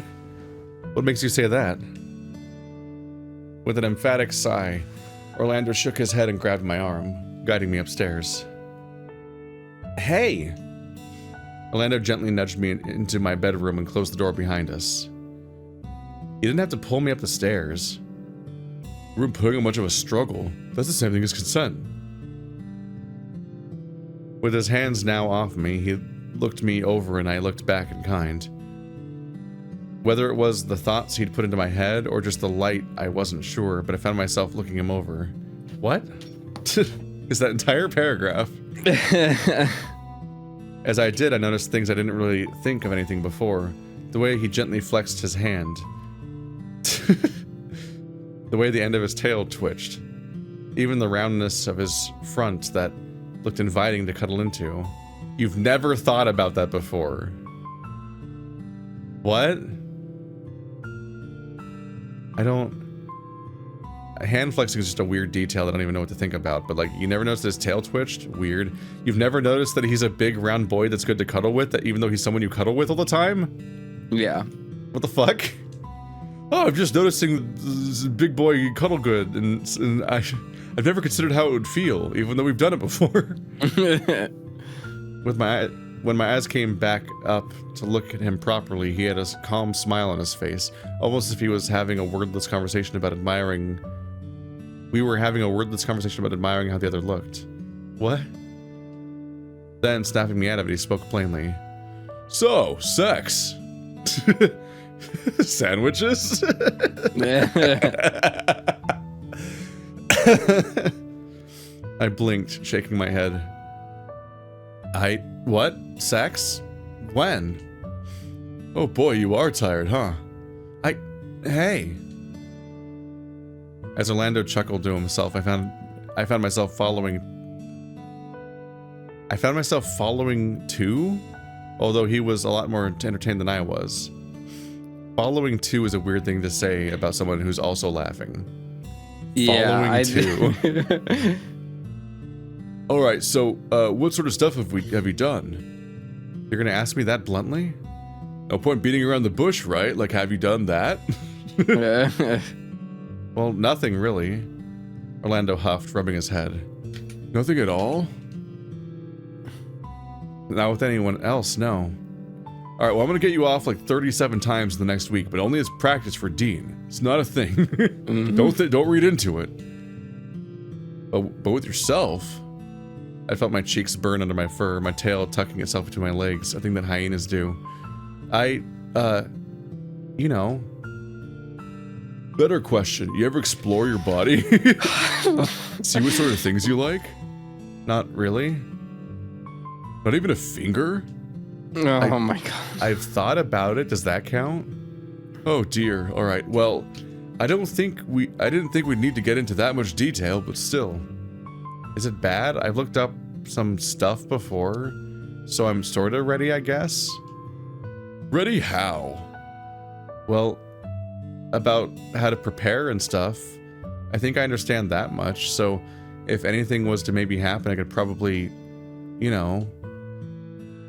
What makes you say that? With an emphatic sigh, Orlando shook his head and grabbed my arm, guiding me upstairs. Hey! Orlando gently nudged me into my bedroom and closed the door behind us. You didn't have to pull me up the stairs. We weren't putting up much of a struggle. That's the same thing as consent. With his hands now off me, he looked me over and I looked back in kind. Whether it was the thoughts he'd put into my head or just the light, I wasn't sure, but I found myself looking him over. What? Is that entire paragraph? As I did, I noticed things I didn't really think of anything before. The way he gently flexed his hand. The way the end of his tail twitched. Even the roundness of his front that looked inviting to cuddle into. You've never thought about that before. What? I hand flexing is just a weird detail that I don't even know what to think about, but like, you never noticed that his tail twitched? Weird. You've never noticed that he's a big round boy that's good to cuddle with, that even though he's someone you cuddle with all the time? Yeah. What the fuck? Oh, I'm just noticing this big boy cuddle good, and I've never considered how it would feel, even though we've done it before. When my eyes came back up to look at him properly, he had a calm smile on his face, almost as if he was having a wordless conversation about admiring... We were having a wordless conversation about admiring how the other looked. What? Then, snapping me out of it, he spoke plainly. So, sex. Sandwiches? I blinked, shaking my head. What? Sex? When? Oh boy, you are tired, huh? Hey. As Orlando chuckled to himself, I found myself following too, although he was a lot more entertained than I was. Following too is a weird thing to say about someone who's also laughing. Yeah, following too. All right, so what sort of stuff have you done? You're gonna ask me that bluntly? No point beating around the bush, right? Like, have you done that? Well, nothing really. Orlando huffed, rubbing his head. Nothing at all? Not with anyone else, no. All right, well, I'm gonna get you off like 37 times in the next week, but only as practice for Dean. It's not a thing. Mm-hmm. Don't read into it. But with yourself, I felt my cheeks burn under my fur, my tail tucking itself between my legs, a thing that hyenas do. You know. Better question, you ever explore your body? See what sort of things you like? Not really. Not even a finger? Oh my god. I've thought about it, does that count? Oh dear, alright, well, I didn't think we'd need to get into that much detail, but still. Is it bad? I've looked up some stuff before, so I'm sorta ready, I guess? Ready how? Well, about how to prepare and stuff. I think I understand that much, so if anything was to maybe happen, I could probably, you know,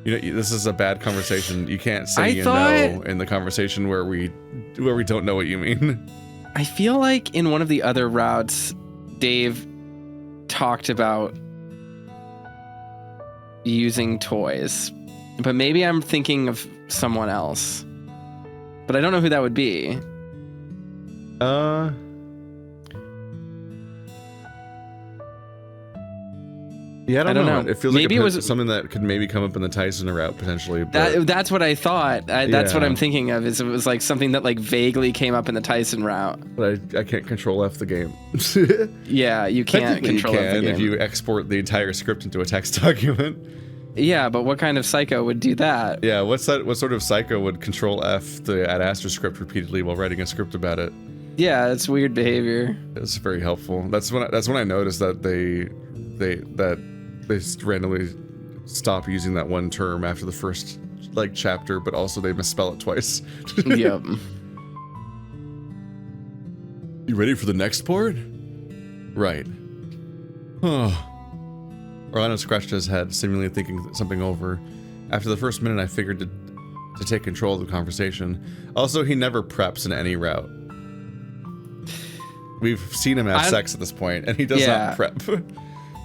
this is a bad conversation. You can't say no in the conversation where we don't know what you mean. I feel like in one of the other routes, Dave talked about using toys, but maybe I'm thinking of someone else. But I don't know who that would be. Yeah, I don't know. It feels maybe like it was something that could maybe come up in the Tyson route potentially. But that's what I thought. That's what I'm thinking of. Is it was like something that like vaguely came up in the Tyson route. But I can't control F the game. Yeah, you can't control F the game. If you export the entire script into a text document. Yeah, but what kind of psycho would do that? Yeah, what sort of psycho would control F the ad astra script repeatedly while writing a script about it? Yeah, it's weird behavior. It's very helpful. That's when I noticed that they randomly stop using that one term after the first like chapter, but also they misspell it twice. Yep. You ready for the next part? Right. Orlando scratched his head, seemingly thinking something over. After the first minute, I figured to take control of the conversation. Also, he never preps in any route. We've seen him have sex at this point, and he does not prep.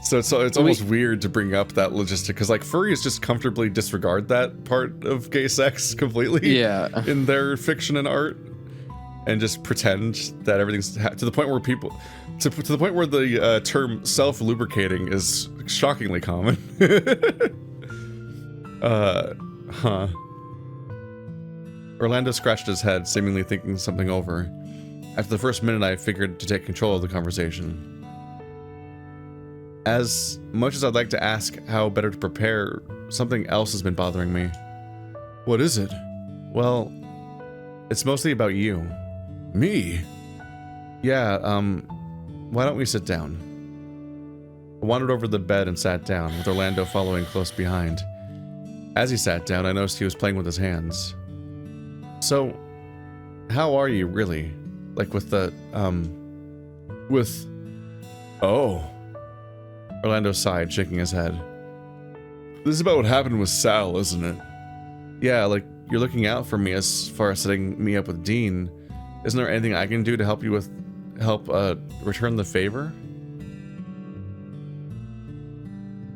So it's almost weird to bring up that logistic, because like furries just comfortably disregard that part of gay sex completely in their fiction and art, and just pretend that everything's to the point where to the point where the term self-lubricating is shockingly common. Orlando scratched his head, seemingly thinking something over. After the first minute, I figured to take control of the conversation. As much as I'd like to ask how better to prepare, something else has been bothering me. What is it? Well, it's mostly about you. Me? Yeah, why don't we sit down? I wandered over the bed and sat down, with Orlando following close behind. As he sat down, I noticed he was playing with his hands. So, how are you, really? Like with the, With... Oh. Orlando sighed, shaking his head. This is about what happened with Sal, isn't it? Yeah, like, you're looking out for me as far as setting me up with Dean. Isn't there anything I can do to help you with... return the favor?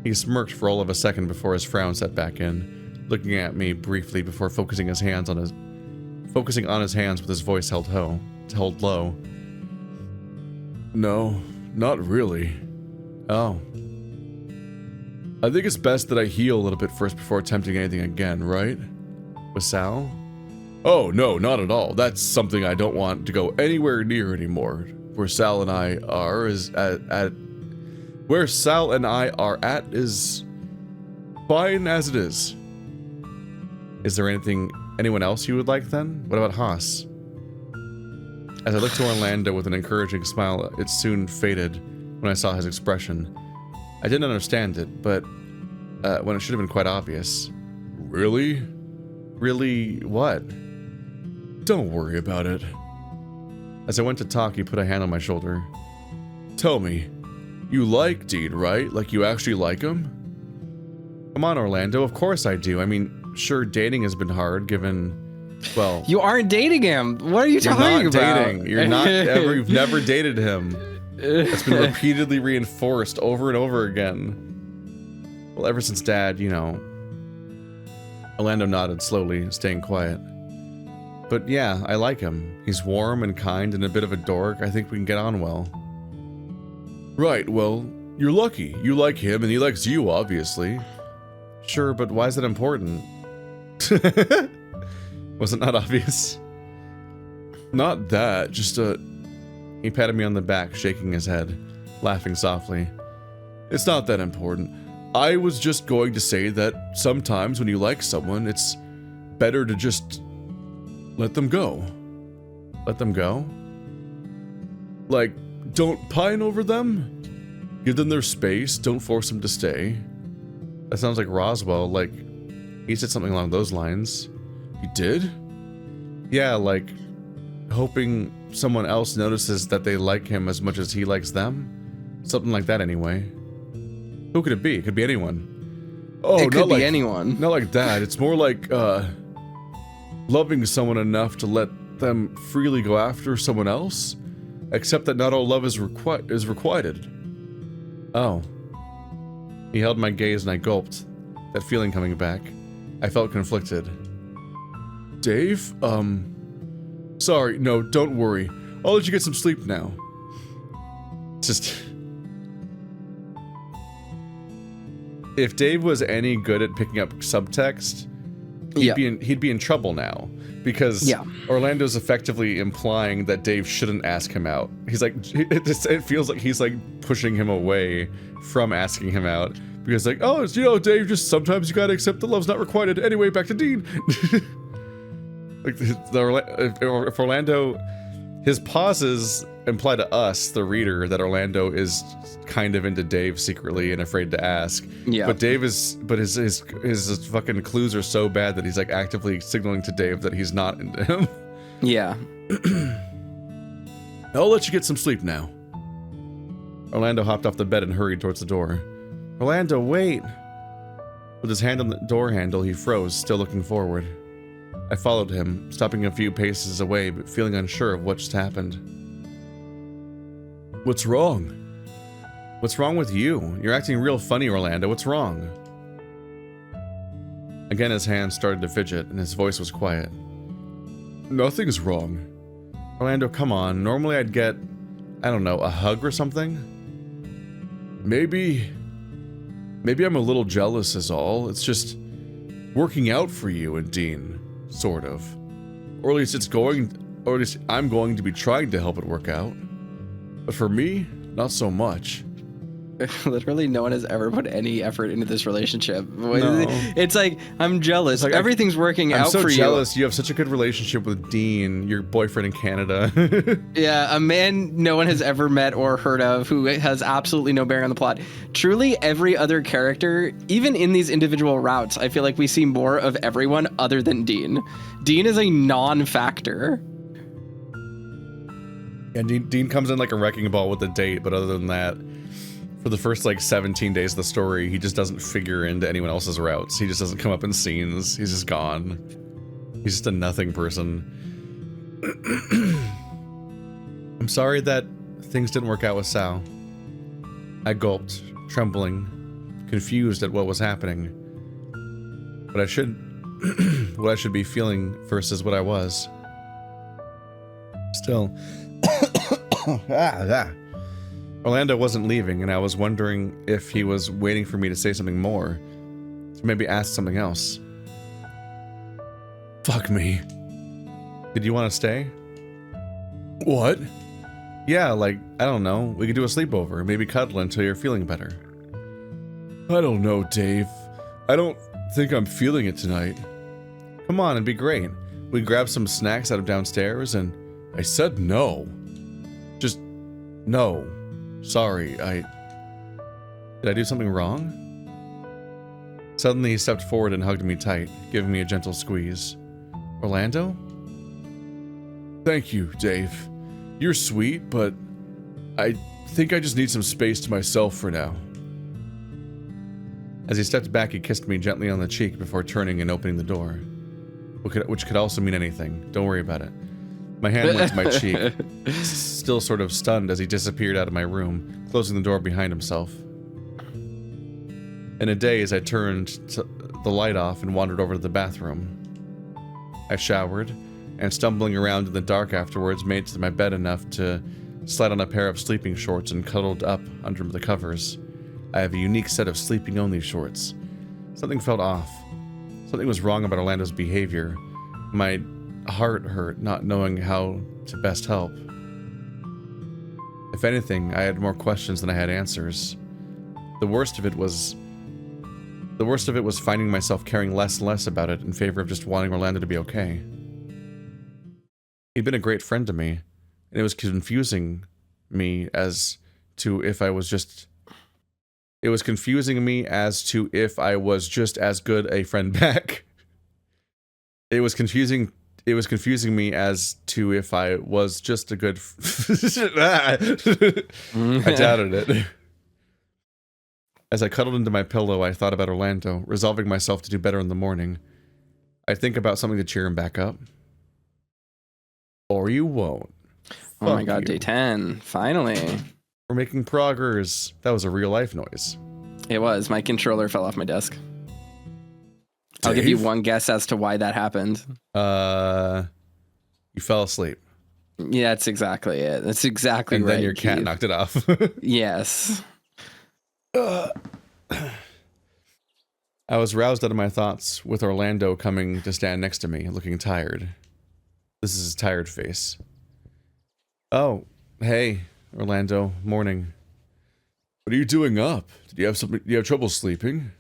He smirked for all of a second before his frown set back in, looking at me briefly before focusing on his hands with his voice held low. No, not really. Oh. I think it's best that I heal a little bit first before attempting anything again, right? With Sal? Oh, no, not at all. That's something I don't want to go anywhere near anymore. Where Sal and I are is where Sal and I are at is fine as it is. Is there anyone else you would like then? What about Haas? As I looked to Orlando with an encouraging smile, it soon faded when I saw his expression. I didn't understand it, but when it should have been quite obvious. Really? Really what? Don't worry about it. As I went to talk, he put a hand on my shoulder. Tell me, you like Dean, right? Like you actually like him? Come on, Orlando, of course I do. I mean, sure, dating has been hard given, well... You aren't dating him! What are you talking about? Dating. You've never dated him. It's been repeatedly reinforced over and over again. Well, ever since Dad, you know... Orlando nodded slowly, staying quiet. But yeah, I like him. He's warm and kind and a bit of a dork. I think we can get on well. Right, well, you're lucky. You like him and he likes you, obviously. Sure, but why is that important? Was it not obvious? Not that, just He patted me on the back, shaking his head, laughing softly. It's not that important. I was just going to say that sometimes when you like someone, it's better to just let them go. Let them go? Like, don't pine over them? Give them their space, don't force them to stay. That sounds like Roswell, like, he said something along those lines. He did? Yeah, like, hoping someone else notices that they like him as much as he likes them? Something like that anyway. Who could it be? It could be anyone. Oh, it could be anyone. Not like that. It's more like, loving someone enough to let them freely go after someone else, except that not all love is requited. Oh. He held my gaze and I gulped, that feeling coming back. I felt conflicted. Dave? Sorry, no, don't worry. I'll let you get some sleep now. Just... If Dave was any good at picking up subtext, he'd be in trouble now, because Orlando's effectively implying that Dave shouldn't ask him out. He's like, it feels like he's like pushing him away from asking him out, because like, oh, you know, Dave, just sometimes you gotta accept that love's not requited. Anyway, back to Dean. Like, if Orlando, his pauses imply to us, the reader, that Orlando is kind of into Dave secretly and afraid to ask. Yeah. But Dave is, but his fucking clues are so bad that he's like actively signaling to Dave that he's not into him. Yeah. I'll let you get some sleep now. Orlando hopped off the bed and hurried towards the door. Orlando, wait! With his hand on the door handle, he froze, still looking forward. I followed him, stopping a few paces away, but feeling unsure of what just happened. What's wrong? What's wrong with you? You're acting real funny, Orlando. What's wrong? Again, his hands started to fidget, and his voice was quiet. Nothing's wrong. Orlando, come on. Normally I'd get, I don't know, a hug or something? Maybe I'm a little jealous is all. It's just working out for you and Dean. Sort of. Or at least I'm going to be trying to help it work out. But for me, not so much. Literally no one has ever put any effort into this relationship. No. It's like, I'm jealous. Like, everything's working out for you. I'm so jealous. You have such a good relationship with Dean, your boyfriend in Canada. Yeah, a man no one has ever met or heard of who has absolutely no bearing on the plot. Truly, every other character, even in these individual routes, I feel like we see more of everyone other than Dean. Dean is a non-factor. And Dean comes in like a wrecking ball with the date, but other than that, for the first like 17 days of the story, he just doesn't figure into anyone else's routes. He just doesn't come up in scenes. He's just gone. He's just a nothing person. I'm sorry that things didn't work out with Sal. I gulped, trembling, confused at what was happening. What I should be feeling versus what I was. Still, Orlando wasn't leaving, and I was wondering if he was waiting for me to say something more, to maybe ask something else. Fuck me. Did you want to stay? What? Yeah, like, I don't know, we could do a sleepover, maybe cuddle until you're feeling better. I don't know, Dave. I don't think I'm feeling it tonight. Come on, it'd be great. We grab some snacks out of downstairs, and I said no. Just no. Sorry, did I do something wrong? Suddenly he stepped forward and hugged me tight, giving me a gentle squeeze. Orlando? Thank you, Dave. You're sweet, but I think I just need some space to myself for now. As he stepped back, he kissed me gently on the cheek before turning and opening the door. Which could also mean anything. Don't worry about it. My hand went to my cheek, still sort of stunned as he disappeared out of my room, closing the door behind himself. In a daze, I turned the light off and wandered over to the bathroom. I showered, and stumbling around in the dark afterwards made it to my bed enough to slide on a pair of sleeping shorts and cuddled up under the covers. I have a unique set of sleeping-only shorts. Something felt off. Something was wrong about Orlando's behavior. My heart hurt, not knowing how to best help. If anything, I had more questions than I had answers. The worst of it was finding myself caring less and less about it in favor of just wanting Orlando to be okay. He'd been a great friend to me, and it was confusing me as to if I was just... It was confusing me as to if I was just as good a friend back. It was confusing me as to if I was just a good... I doubted it. As I cuddled into my pillow, I thought about Orlando, resolving myself to do better in the morning. I'd think about something to cheer him back up. Or you won't. Oh my god, you. day 10. Finally. We're making progress. That was a real life noise. It was. My controller fell off my desk. I'll give you one guess as to why that happened. You fell asleep. Yeah, that's exactly it. That's exactly and right. And then your cat Keith. knocked it off. Yes. I was roused out of my thoughts with Orlando coming to stand next to me, looking tired. This is his tired face. Oh, hey, Orlando. Morning. What are you doing up? Did you have something? You have trouble sleeping?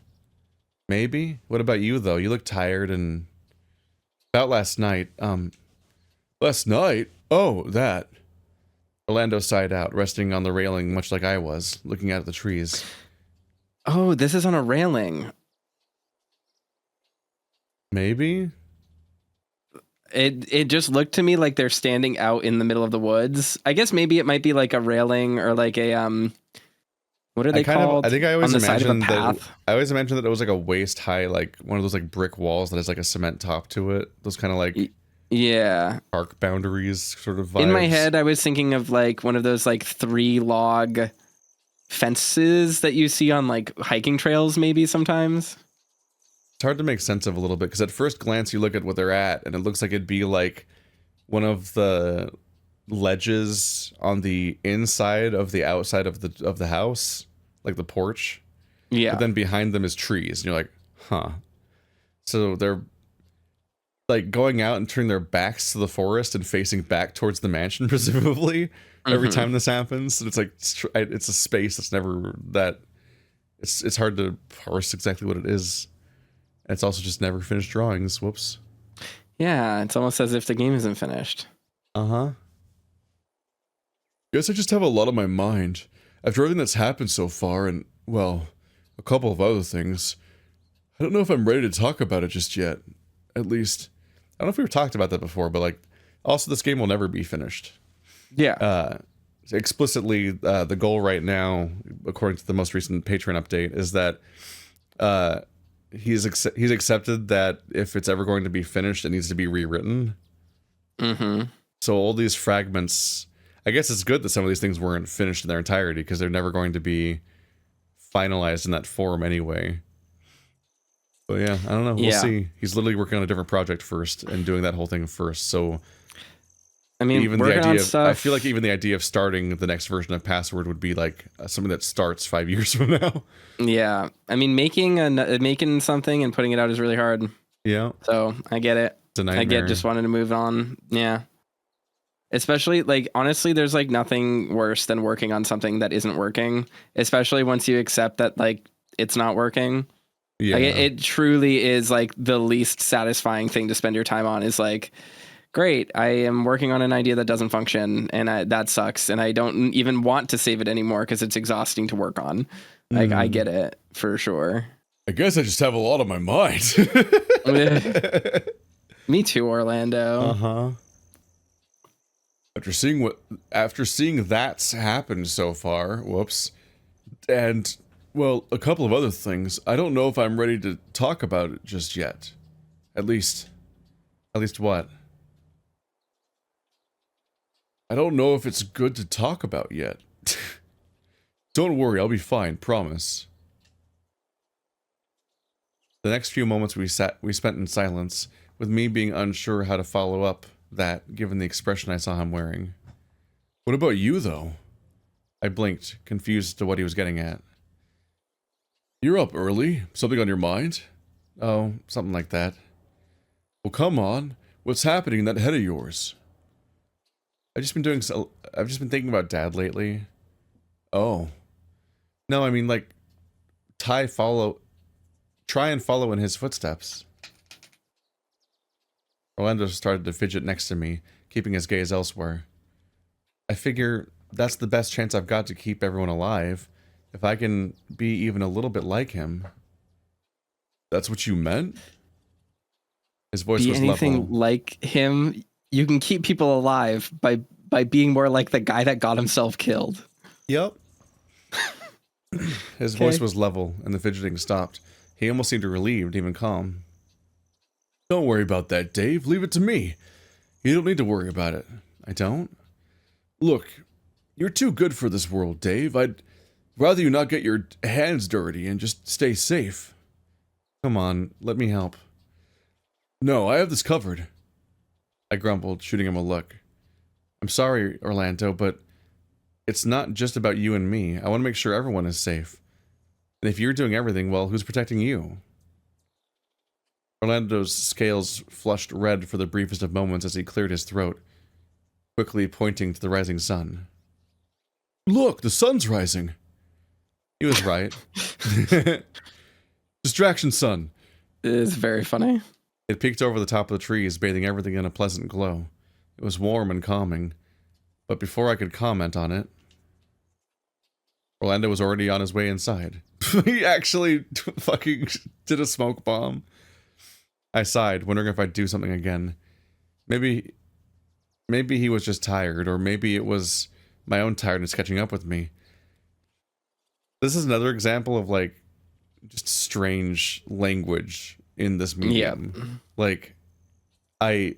Maybe. What about you though? You look tired and about last night. Last night? Oh, that. Orlando sighed out, resting on the railing much like I was, looking out at the trees. Oh, this is on a railing. Maybe? It just looked to me like they're standing out in the middle of the woods. I guess maybe it might be like a railing or like a what are they called? I think I always on the side of a imagined that path. I always imagined that it was like a waist high, like one of those like brick walls that has like a cement top to it. Those kind of like Yeah. park boundaries sort of vibes. In my head, I was thinking of like one of those like 3 log fences that you see on like hiking trails maybe sometimes. It's hard to make sense of a little bit because at first glance you look at what they're at and it looks like it'd be like one of the ledges on the inside of the outside of the house, like the porch. Yeah. But then behind them is trees and you're like, huh. So they're like going out and turning their backs to the forest and facing back towards the mansion, presumably, every time this happens. And it's like, it's a space that's never that, it's hard to parse exactly what it is. And it's also just never finished drawings. Whoops. Yeah, it's almost as if the game isn't finished. Uh-huh. Guess I just have a lot on my mind. After everything that's happened so far and, well, a couple of other things, I don't know if I'm ready to talk about it just yet. At least, I don't know if we've talked about that before, but like, also this game will never be finished. Yeah. Explicitly, the goal right now, according to the most recent Patreon update, is that he's accepted that if it's ever going to be finished, it needs to be rewritten. Mm-hmm. So all these fragments, I guess it's good that some of these things weren't finished in their entirety because they're never going to be finalized in that form anyway. But yeah, I don't know. We'll see. He's literally working on a different project first and doing that whole thing first. So I mean, even the working idea on of, stuff. I feel like even the idea of starting the next version of Password would be like something that starts 5 years from now. Yeah, I mean, making something and putting it out is really hard. Yeah, So I get it. it's a nightmare. I get just wanting to move on. Yeah. Especially, like, honestly, there's like nothing worse than working on something that isn't working, especially once you accept that like it's not working. Yeah, Like, it truly is like the least satisfying thing to spend your time on is like, great, I am working on an idea that doesn't function and that sucks. And I don't even want to save it anymore because it's exhausting to work on. Like, I get it for sure. I guess I just have a lot on my mind. Me too, Orlando. Uh-huh. After seeing that's happened so far, whoops, and well, a couple of other things, I don't know if I'm ready to talk about it just yet. At least what? I don't know if it's good to talk about yet. Don't worry, I'll be fine, promise. The next few moments we spent in silence, with me being unsure how to follow up that, given the expression I saw him wearing. What about you, though? I blinked, confused as to what he was getting at. You're up early. Something on your mind? Oh, something like that. Well, come on. What's happening in that head of yours? I've just been thinking about Dad lately. Oh. No, I mean, like, try and follow in his footsteps. Orlando started to fidget next to me, keeping his gaze elsewhere. I figure that's the best chance I've got to keep everyone alive, if I can be even a little bit like him. That's what you meant? His voice was anything level. like him. You can keep people alive by being more like the guy that got himself killed. Yep. His voice was level, and the fidgeting stopped. He almost seemed relieved, even calm. Don't worry about that, Dave. Leave it to me. You don't need to worry about it. I don't? Look, you're too good for this world, Dave. I'd rather you not get your hands dirty and just stay safe. Come on, let me help. No, I have this covered. I grumbled, shooting him a look. I'm sorry, Orlando, but it's not just about you and me. I want to make sure everyone is safe. And if you're doing everything, well, who's protecting you? Orlando's scales flushed red for the briefest of moments as he cleared his throat, quickly pointing to the rising sun. Look, the sun's rising. He was right. Distraction sun. It is very funny. It peeked over the top of the trees, bathing everything in a pleasant glow. It was warm and calming, but before I could comment on it, Orlando was already on his way inside. He actually fucking did a smoke bomb. I sighed, wondering if I'd do something again. Maybe he was just tired, or maybe it was my own tiredness catching up with me. This is another example of, like, just strange language in this medium. Yeah. Like, there's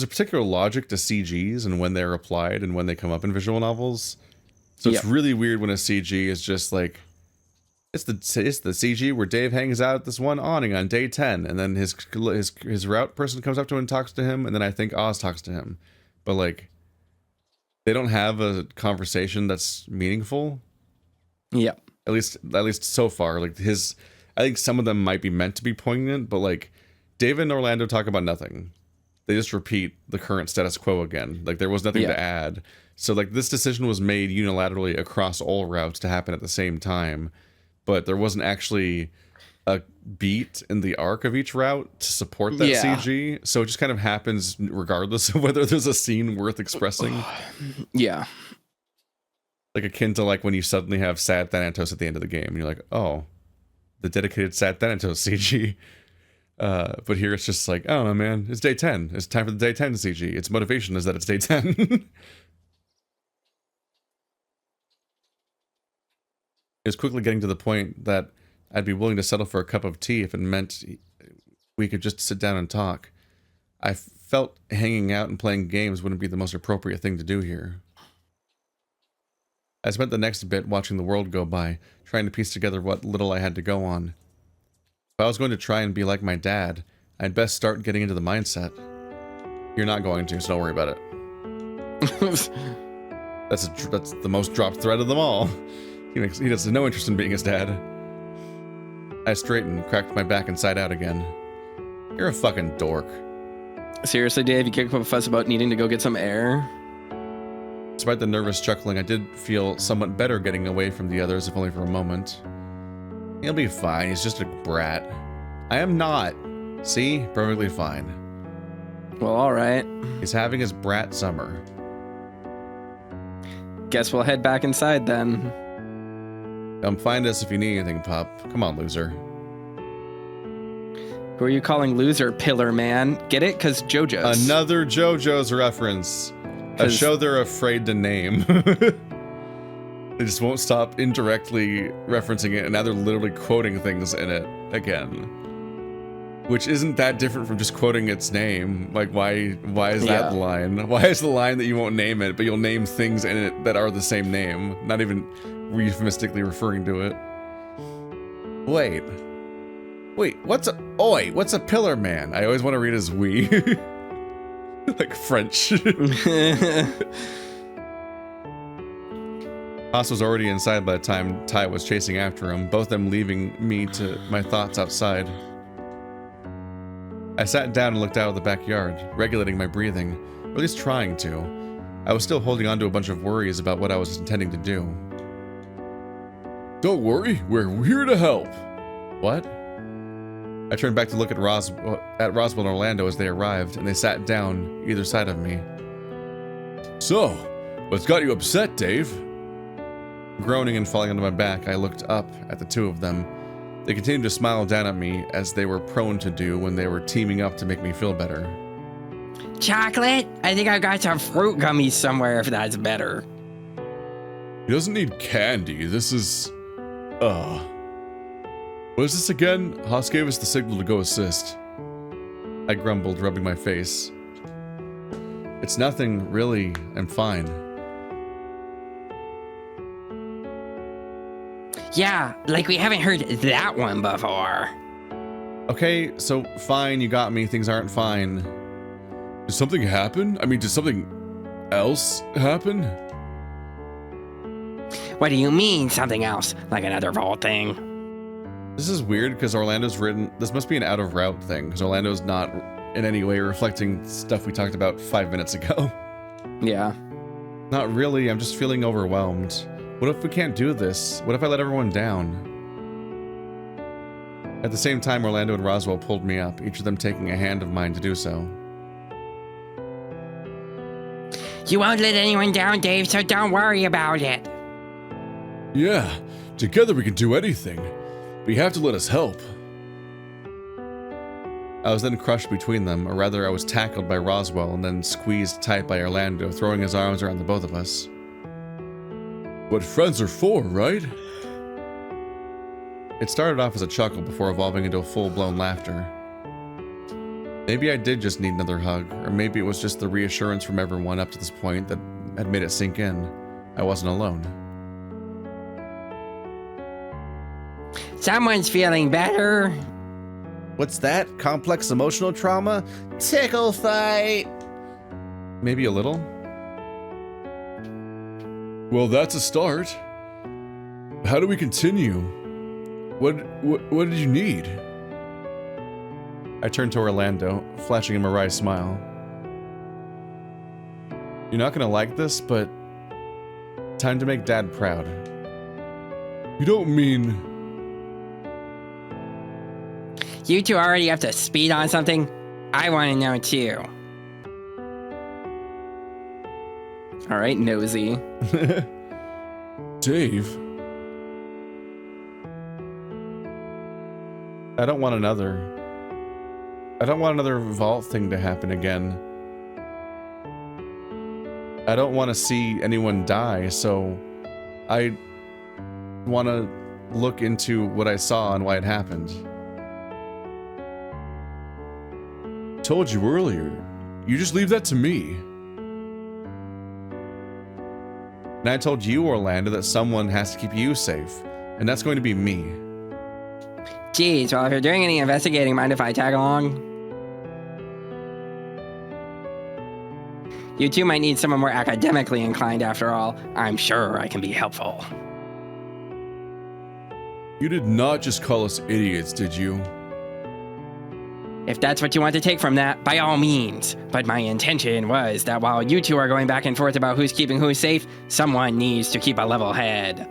a particular logic to CGs and when they're applied and when they come up in visual novels. So it's really weird when a CG is just like, it's the CG where Dave hangs out at this one awning on day 10, and then his route person comes up to him and talks to him, and then I think Oz talks to him. But, like, they don't have a conversation that's meaningful. Yeah. At least so far. Like, I think some of them might be meant to be poignant, but, like, David and Orlando talk about nothing. They just repeat the current status quo again. Like, there was nothing to add. So, like, this decision was made unilaterally across all routes to happen at the same time, but there wasn't actually a beat in the arc of each route to support that CG. So it just kind of happens regardless of whether there's a scene worth expressing. Yeah. Like, akin to, like, when you suddenly have Sad Thanatos at the end of the game, and you're like, oh, the dedicated Sad Thanatos CG. But here it's just like, I don't know, man. It's day 10. It's time for the day 10 CG. Its motivation is that it's day 10. It was quickly getting to the point that I'd be willing to settle for a cup of tea if it meant we could just sit down and talk. I felt hanging out and playing games wouldn't be the most appropriate thing to do here. I spent the next bit watching the world go by, trying to piece together what little I had to go on. If I was going to try and be like my dad, I'd best start getting into the mindset. You're not going to, so don't worry about it. That's the most dropped thread of them all. He has no interest in being his dad. I straightened, cracked my back inside out again. You're a fucking dork. Seriously, Dave, you kick up a fuss about needing to go get some air? Despite the nervous chuckling, I did feel somewhat better getting away from the others, if only for a moment. He'll be fine, he's just a brat. I am not. See? Perfectly fine. Well, alright. He's having his brat summer. Guess we'll head back inside then. Come find us if you need anything, pup. Come on, loser. Who are you calling loser, pillar man? Get it? Cause JoJo's. Another JoJo's reference. A show they're afraid to name. They just won't stop indirectly referencing it, and now they're literally quoting things in it again. Which isn't that different from just quoting its name. Like, why is that the line? Why is the line that you won't name it, but you'll name things in it that are the same name? Not even euphemistically referring to it. Wait, what's a pillar man? I always want to read as we. Like French. Haas was already inside by the time Ty was chasing after him, both of them leaving me to my thoughts outside. I sat down and looked out of the backyard, regulating my breathing, or at least trying to. I was still holding on to a bunch of worries about what I was intending to do. Don't worry, we're here to help. What? I turned back to look at Roswell and Orlando as they arrived, and they sat down either side of me. So, what's got you upset, Dave? Groaning and falling onto my back, I looked up at the two of them. They continued to smile down at me as they were prone to do when they were teaming up to make me feel better. Chocolate? I think I got some fruit gummies somewhere if that's better. He doesn't need candy. This is... What is this again? Haas gave us the signal to go assist. I grumbled, rubbing my face. It's nothing, really. I'm fine. Yeah, like we haven't heard that one before. Okay, so fine, you got me. Things aren't fine. Did something happen? I mean, did something else happen? What do you mean, something else? Like another vault thing? This is weird because Orlando's written... This must be an out of route thing because Orlando's not in any way reflecting stuff we talked about 5 minutes ago. Yeah. Not really, I'm just feeling overwhelmed. What if we can't do this? What if I let everyone down? At the same time, Orlando and Roswell pulled me up, each of them taking a hand of mine to do so. You won't let anyone down, Dave, so don't worry about it. Yeah, together we can do anything. But you have to let us help. I was then crushed between them, or rather I was tackled by Roswell and then squeezed tight by Orlando, throwing his arms around the both of us. What friends are for, right? It started off as a chuckle before evolving into a full-blown laughter. Maybe I did just need another hug, or maybe it was just the reassurance from everyone up to this point that had made it sink in. I wasn't alone. Someone's feeling better. What's that? Complex emotional trauma? Tickle fight! Maybe a little. Well, that's a start. How do we continue? What did you need? I turned to Orlando, flashing him a wry smile. You're not gonna like this, but time to make Dad proud. You don't mean... You two already up to speed on something? I want to know too. All right, nosy. Dave. I don't want another. I don't want another vault thing to happen again. I don't want to see anyone die, so I want to look into what I saw and why it happened. Told you earlier. You just leave that to me. And I told you, Orlando, that someone has to keep you safe, and that's going to be me. Geez, well, if you're doing any investigating, mind if I tag along? You two might need someone more academically inclined after all. I'm sure I can be helpful. You did not just call us idiots, did you? If that's what you want to take from that, by all means. But my intention was that while you two are going back and forth about who's keeping who safe, someone needs to keep a level head.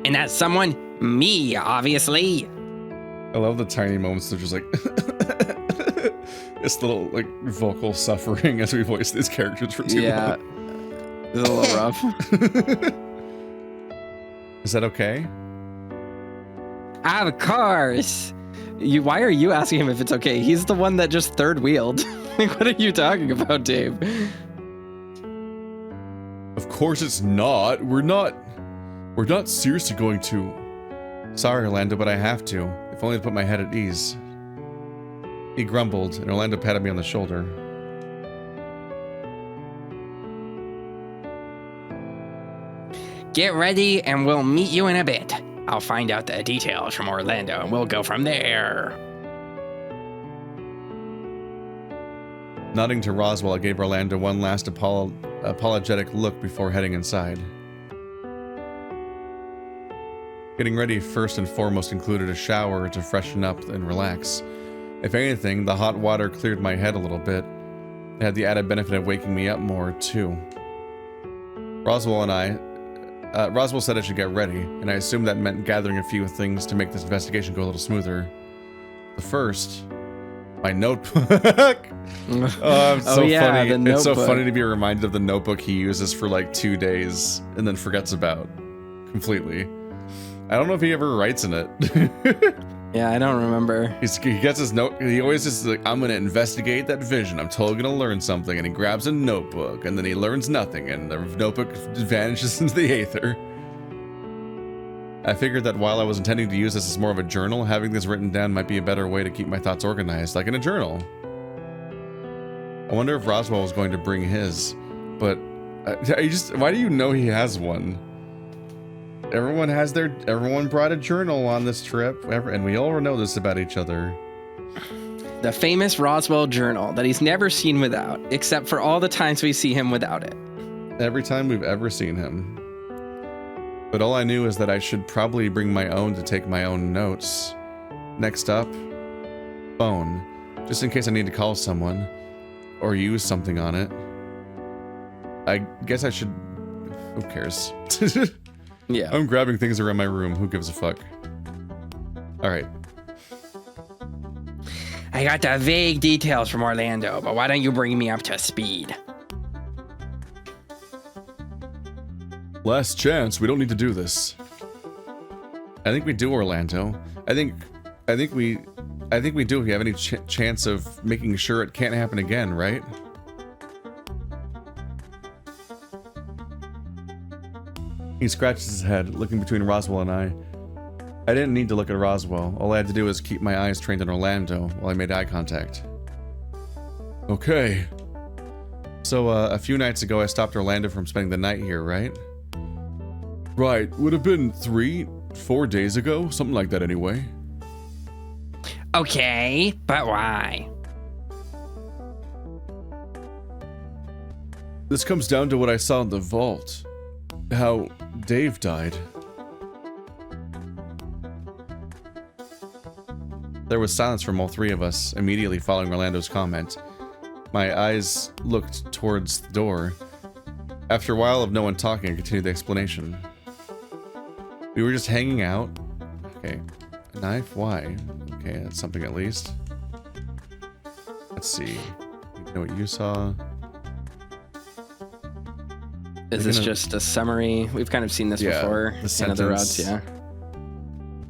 And that's someone, me, obviously. I love the tiny moments of just like this little like vocal suffering as we voice these characters for too long. It's a little rough. Is that okay? Of course. Why are you asking him if it's okay? He's the one that just third wheeled. Like, what are you talking about, Dave? Of course it's not. We're not seriously going to. Sorry, Orlando, but I have to. If only to put my head at ease. He grumbled, and Orlando patted me on the shoulder. Get ready and we'll meet you in a bit. I'll find out the details from Orlando and we'll go from there. Nodding to Roswell, I gave Orlando one last apologetic look before heading inside. Getting ready first and foremost included a shower to freshen up and relax. If anything, the hot water cleared my head a little bit. It had the added benefit of waking me up more, too. Roswell said I should get ready, and I assumed that meant gathering a few things to make this investigation go a little smoother. The first, my notebook. Oh, it's so funny. It's so funny to be reminded of the notebook he uses for like 2 days and then forgets about completely. I don't know if he ever writes in it. Yeah, I don't remember. He gets his note. He always is like, I'm going to investigate that vision. I'm totally going to learn something. And he grabs a notebook and then he learns nothing. And the notebook vanishes into the aether. I figured that while I was intending to use this as more of a journal, having this written down might be a better way to keep my thoughts organized, like in a journal. I wonder if Roswell was going to bring his, but why do you know he has one? Everyone brought a journal on this trip, and we all know this about each other. The famous Roswell journal that he's never seen without, except for all the times we see him without it. Every time we've ever seen him. But all I knew is that I should probably bring my own to take my own notes. Next up, phone, just in case I need to call someone, or use something on it. I guess I should, who cares? Yeah. I'm grabbing things around my room. Who gives a fuck? All right. I got the vague details from Orlando, but why don't you bring me up to speed? Last chance. We don't need to do this. I think we do, Orlando. I think we do. If you have any chance of making sure it can't happen again, right? He scratches his head, looking between Roswell and I. I didn't need to look at Roswell. All I had to do was keep my eyes trained on Orlando while I made eye contact. Okay. So, a few nights ago I stopped Orlando from spending the night here, right? Right. Would have been 3-4 days ago. Something like that anyway. Okay, but why? This comes down to what I saw in the vault. How Dave died. There was silence from all three of us, immediately following Orlando's comment. My eyes looked towards the door. After a while of no one talking, I continued the explanation. We were just hanging out. Okay. A knife? Why? Okay, that's something at least. Let's see. You know what you saw? Is this just a summary? We've kind of seen this before the in other routes, sentence. yeah.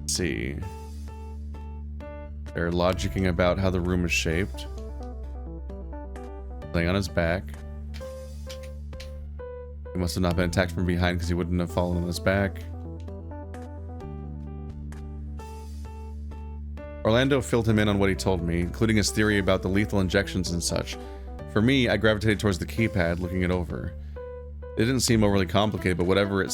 Let's see. They're logicking about how the room is shaped. Laying on his back. He must have not been attacked from behind because he wouldn't have fallen on his back. Orlando filled him in on what he told me, including his theory about the lethal injections and such. For me, I gravitated towards the keypad, looking it over. It didn't seem overly complicated, but whatever it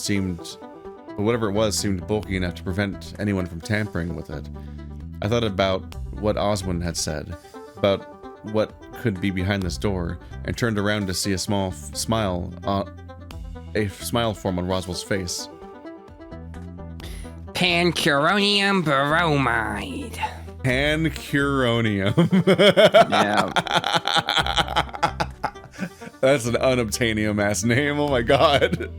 was seemed bulky enough to prevent anyone from tampering with it. I thought about what Oswin had said, about what could be behind this door, and turned around to see a small smile form on Roswell's face. Pancuronium bromide. Pancuronium. Yeah. That's an unobtainium ass name. Oh my god.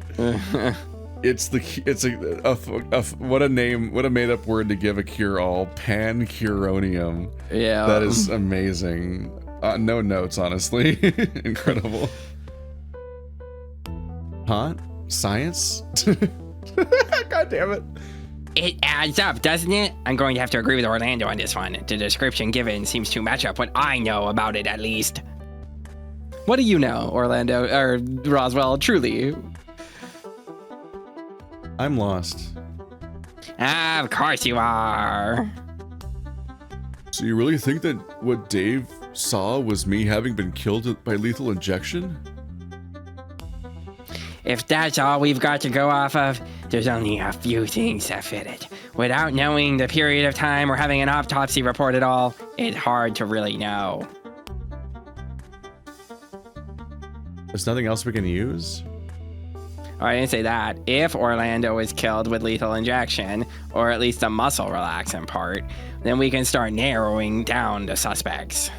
What a name, what a made up word to give a cure all. Pancuronium. Yeah. That is amazing. No notes, honestly. Incredible. Huh? Science? God damn it. It adds up, doesn't it? I'm going to have to agree with Orlando on this one. The description given seems to match up what I know about it, at least. What do you know, Orlando, or Roswell, truly? I'm lost. Of course you are. So you really think that what Dave saw was me having been killed by lethal injection? If that's all we've got to go off of, there's only a few things that fit it. Without knowing the period of time or having an autopsy report at all, it's hard to really know. There's nothing else we can use? I didn't say that. If Orlando is killed with lethal injection, or at least a muscle relaxant part, then we can start narrowing down the suspects.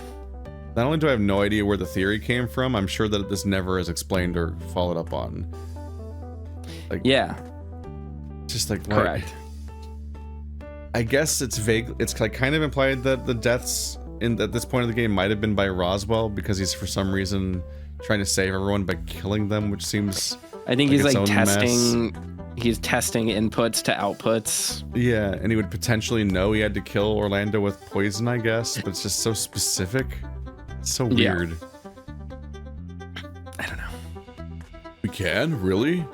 Not only do I have no idea where the theory came from, I'm sure that this never is explained or followed up on. Like, Yeah, just like, correct. I guess it's vague. It's like kind of implied that the deaths at this point of the game might have been by Roswell because he's for some reason trying to save everyone by killing them, which seems I think like he's its like own testing. mess. He's testing inputs to outputs. Yeah, and he would potentially know he had to kill Orlando with poison, I guess, but it's just so specific. It's so Yeah. weird. I don't know. We can? Really?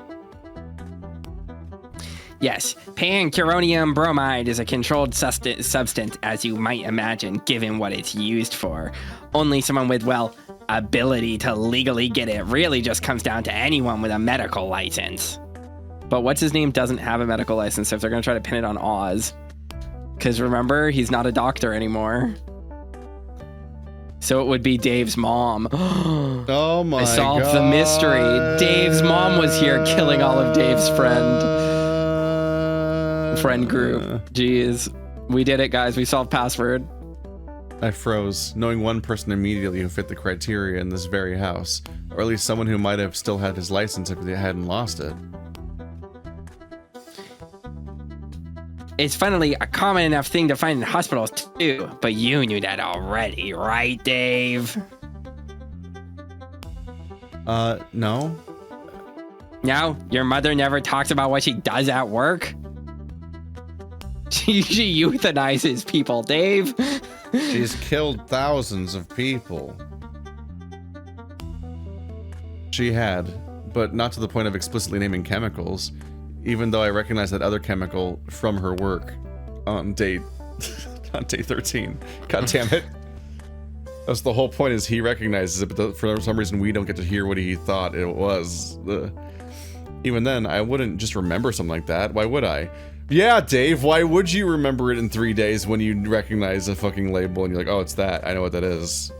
Yes, pancuronium bromide is a controlled substance, as you might imagine, given what it's used for. Only someone with, well, ability to legally get it really just comes down to anyone with a medical license. But what's his name doesn't have a medical license if they're going to try to pin it on Oz. Because remember, he's not a doctor anymore. So it would be Dave's mom. Oh my god. I solved the mystery. Dave's mom was here killing all of Dave's friend group. Jeez. We did it, guys. We solved password. I froze, knowing one person immediately who fit the criteria in this very house, or at least someone who might have still had his license if they hadn't lost it. It's funnily a common enough thing to find in hospitals too, but you knew that already, right, Dave? No. No? Your mother never talks about what she does at work? She euthanizes people, Dave. She's killed thousands of people. She had, but not to the point of explicitly naming chemicals, even though I recognize that other chemical from her work on day 13. God damn it. That's the whole point, is he recognizes it, but for some reason we don't get to hear what he thought it was. Even then, I wouldn't just remember something like that. Why would I? Yeah, Dave, why would you remember it in 3 days when you recognize a fucking label and you're like, oh, it's that. I know what that is.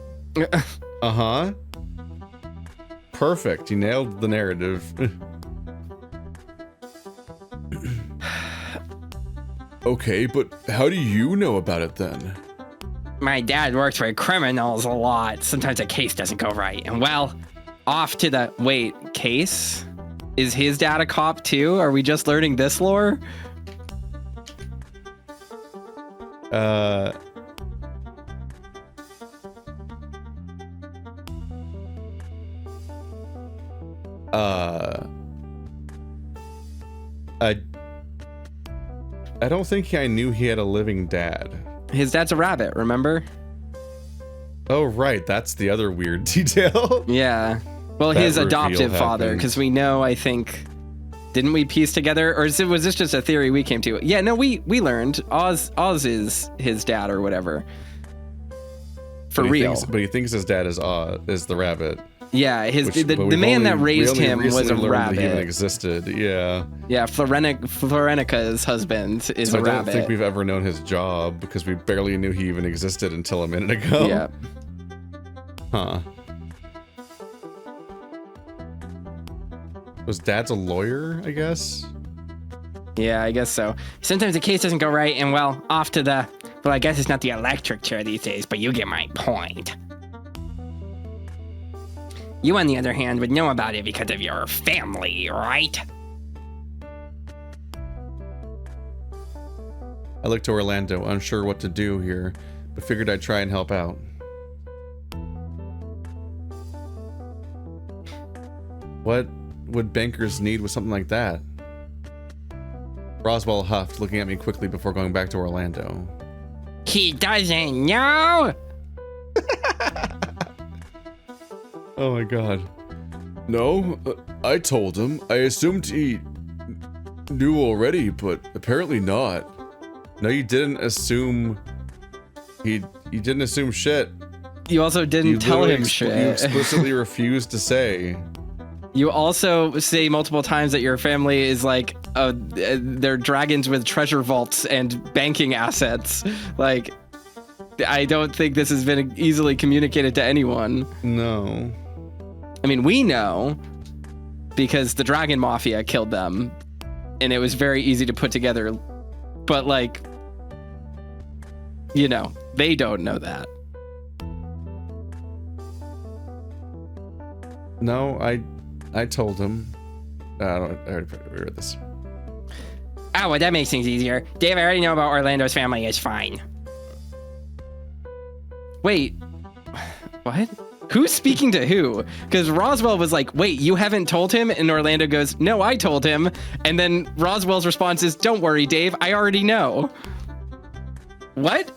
Uh-huh. Perfect. You nailed the narrative. Okay, but how do you know about it then? My dad works with criminals a lot. Sometimes a case doesn't go right. And well, Off to the... Wait, Case? Is his dad a cop too? Are we just learning this lore? I don't think I knew he had a living dad. His dad's a rabbit, remember? Oh, right. That's the other weird detail. Yeah. Well, That his reveal adoptive father, happened. because we know, I think, didn't we piece together, or was this just a theory we came to? Yeah, no, we learned Oz is his dad or whatever. For real. But he thinks his dad is the rabbit. Yeah, But the we've man only- that raised we only him was recently a learned that he even rabbit. existed. Yeah. Yeah, Florenica's husband is So a I rabbit. don't think we've ever known his job because we barely knew he even existed until a minute ago. Yeah. Huh. Was dad's a lawyer, I guess? Yeah, I guess so. Sometimes the case doesn't go right, and well, off to the. Well, I guess it's not the electric chair these days, but you get my point. You, on the other hand, would know about it because of your family, right? I looked to Orlando, unsure what to do here, but figured I'd try and help out. What would bankers need with something like that? Roswell huffed, looking at me quickly before going back to Orlando. He doesn't know? Oh my god. No, I told him. I assumed he knew already, but apparently not. No, you didn't assume. You didn't assume shit. You also didn't You tell literally him You shit. explicitly refused to say. You also say multiple times that your family is like, they're dragons with treasure vaults and banking assets. Like, I don't think this has been easily communicated to anyone. No. I mean, we know because the Dragon Mafia killed them, and it was very easy to put together. But, like, you know, they don't know that. No, I told him. I already read this. Oh, well, that makes things easier. Dave, I already know about Orlando's family. It's fine. Wait, what? Who's speaking to who? Because Roswell was like, wait, you haven't told him? And Orlando goes, no, I told him. And then Roswell's response is, don't worry, Dave, I already know. What?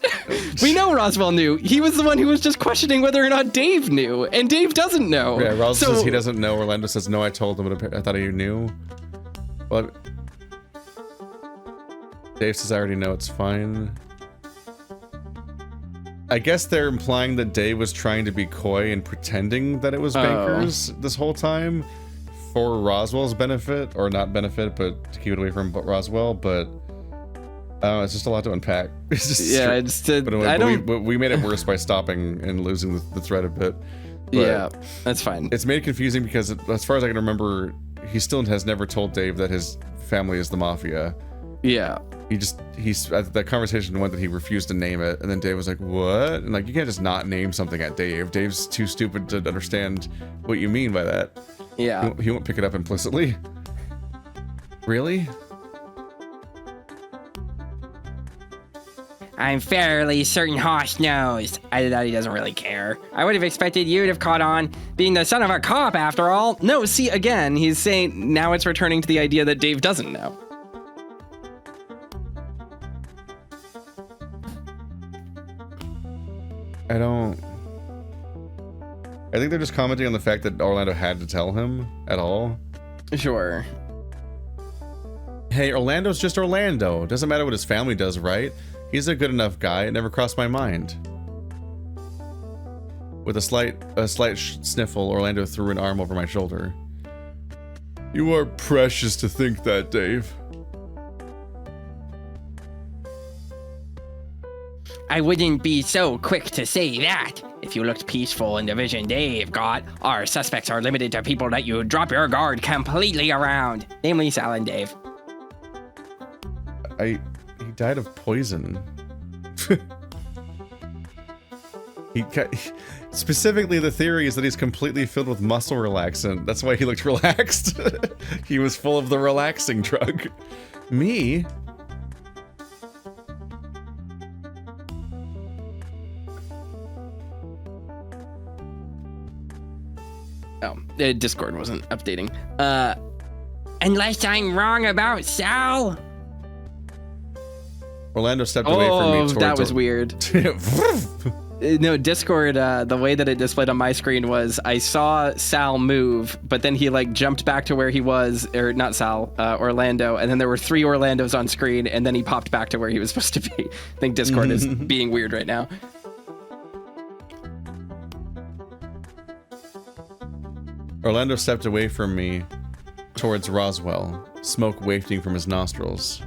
We know Roswell knew. He was the one who was just questioning whether or not Dave knew. And Dave doesn't know. Yeah, Roswell says he doesn't know. Orlando says, no, I told him, but I thought he knew. Well, Dave says, I already know, it's fine. I guess they're implying that Dave was trying to be coy and pretending that it was bankers this whole time for Roswell's benefit, or not benefit, but to keep it away from Roswell. But it's just a lot to unpack. It's just Yeah, it's we made it worse by stopping and losing the thread a bit. But yeah, that's fine. it's made it confusing because, as far as I can remember, he still has never told Dave that his family is the mafia. Yeah. That conversation went that he refused to name it, and then Dave was like, what? And like, you can't just not name something at Dave. Dave's too stupid to understand what you mean by that. Yeah. He won't pick it up implicitly. Really? I'm fairly certain Hoss knows. Either that, he doesn't really care. I would have expected you to have caught on, being the son of a cop after all. No, see, again, he's saying now it's returning to the idea that Dave doesn't know. I think they're just commenting on the fact that Orlando had to tell him at all. Sure. Hey, Orlando's just Orlando. Doesn't matter what his family does, right? He's a good enough guy. It never crossed my mind. With a slight sniffle, Orlando threw an arm over my shoulder. You are precious to think that, Dave. I wouldn't be so quick to say that. If you looked peaceful in the vision Dave got, our suspects are limited to people that you drop your guard completely around. Namely Sal and Dave. He died of poison. Specifically, the theory is that he's completely filled with muscle relaxant. That's why he looked relaxed. He was full of the relaxing drug. Me? Oh, Discord wasn't updating. Unless I'm wrong about Sal? Orlando stepped away from me. Oh, that was weird. No, Discord, the way that it displayed on my screen was I saw Sal move, but then he like jumped back to where he was, or not Sal, Orlando, and then there were 3 Orlandos on screen, and then he popped back to where he was supposed to be. I think Discord is being weird right now. Orlando stepped away from me towards Roswell, smoke wafting from his nostrils.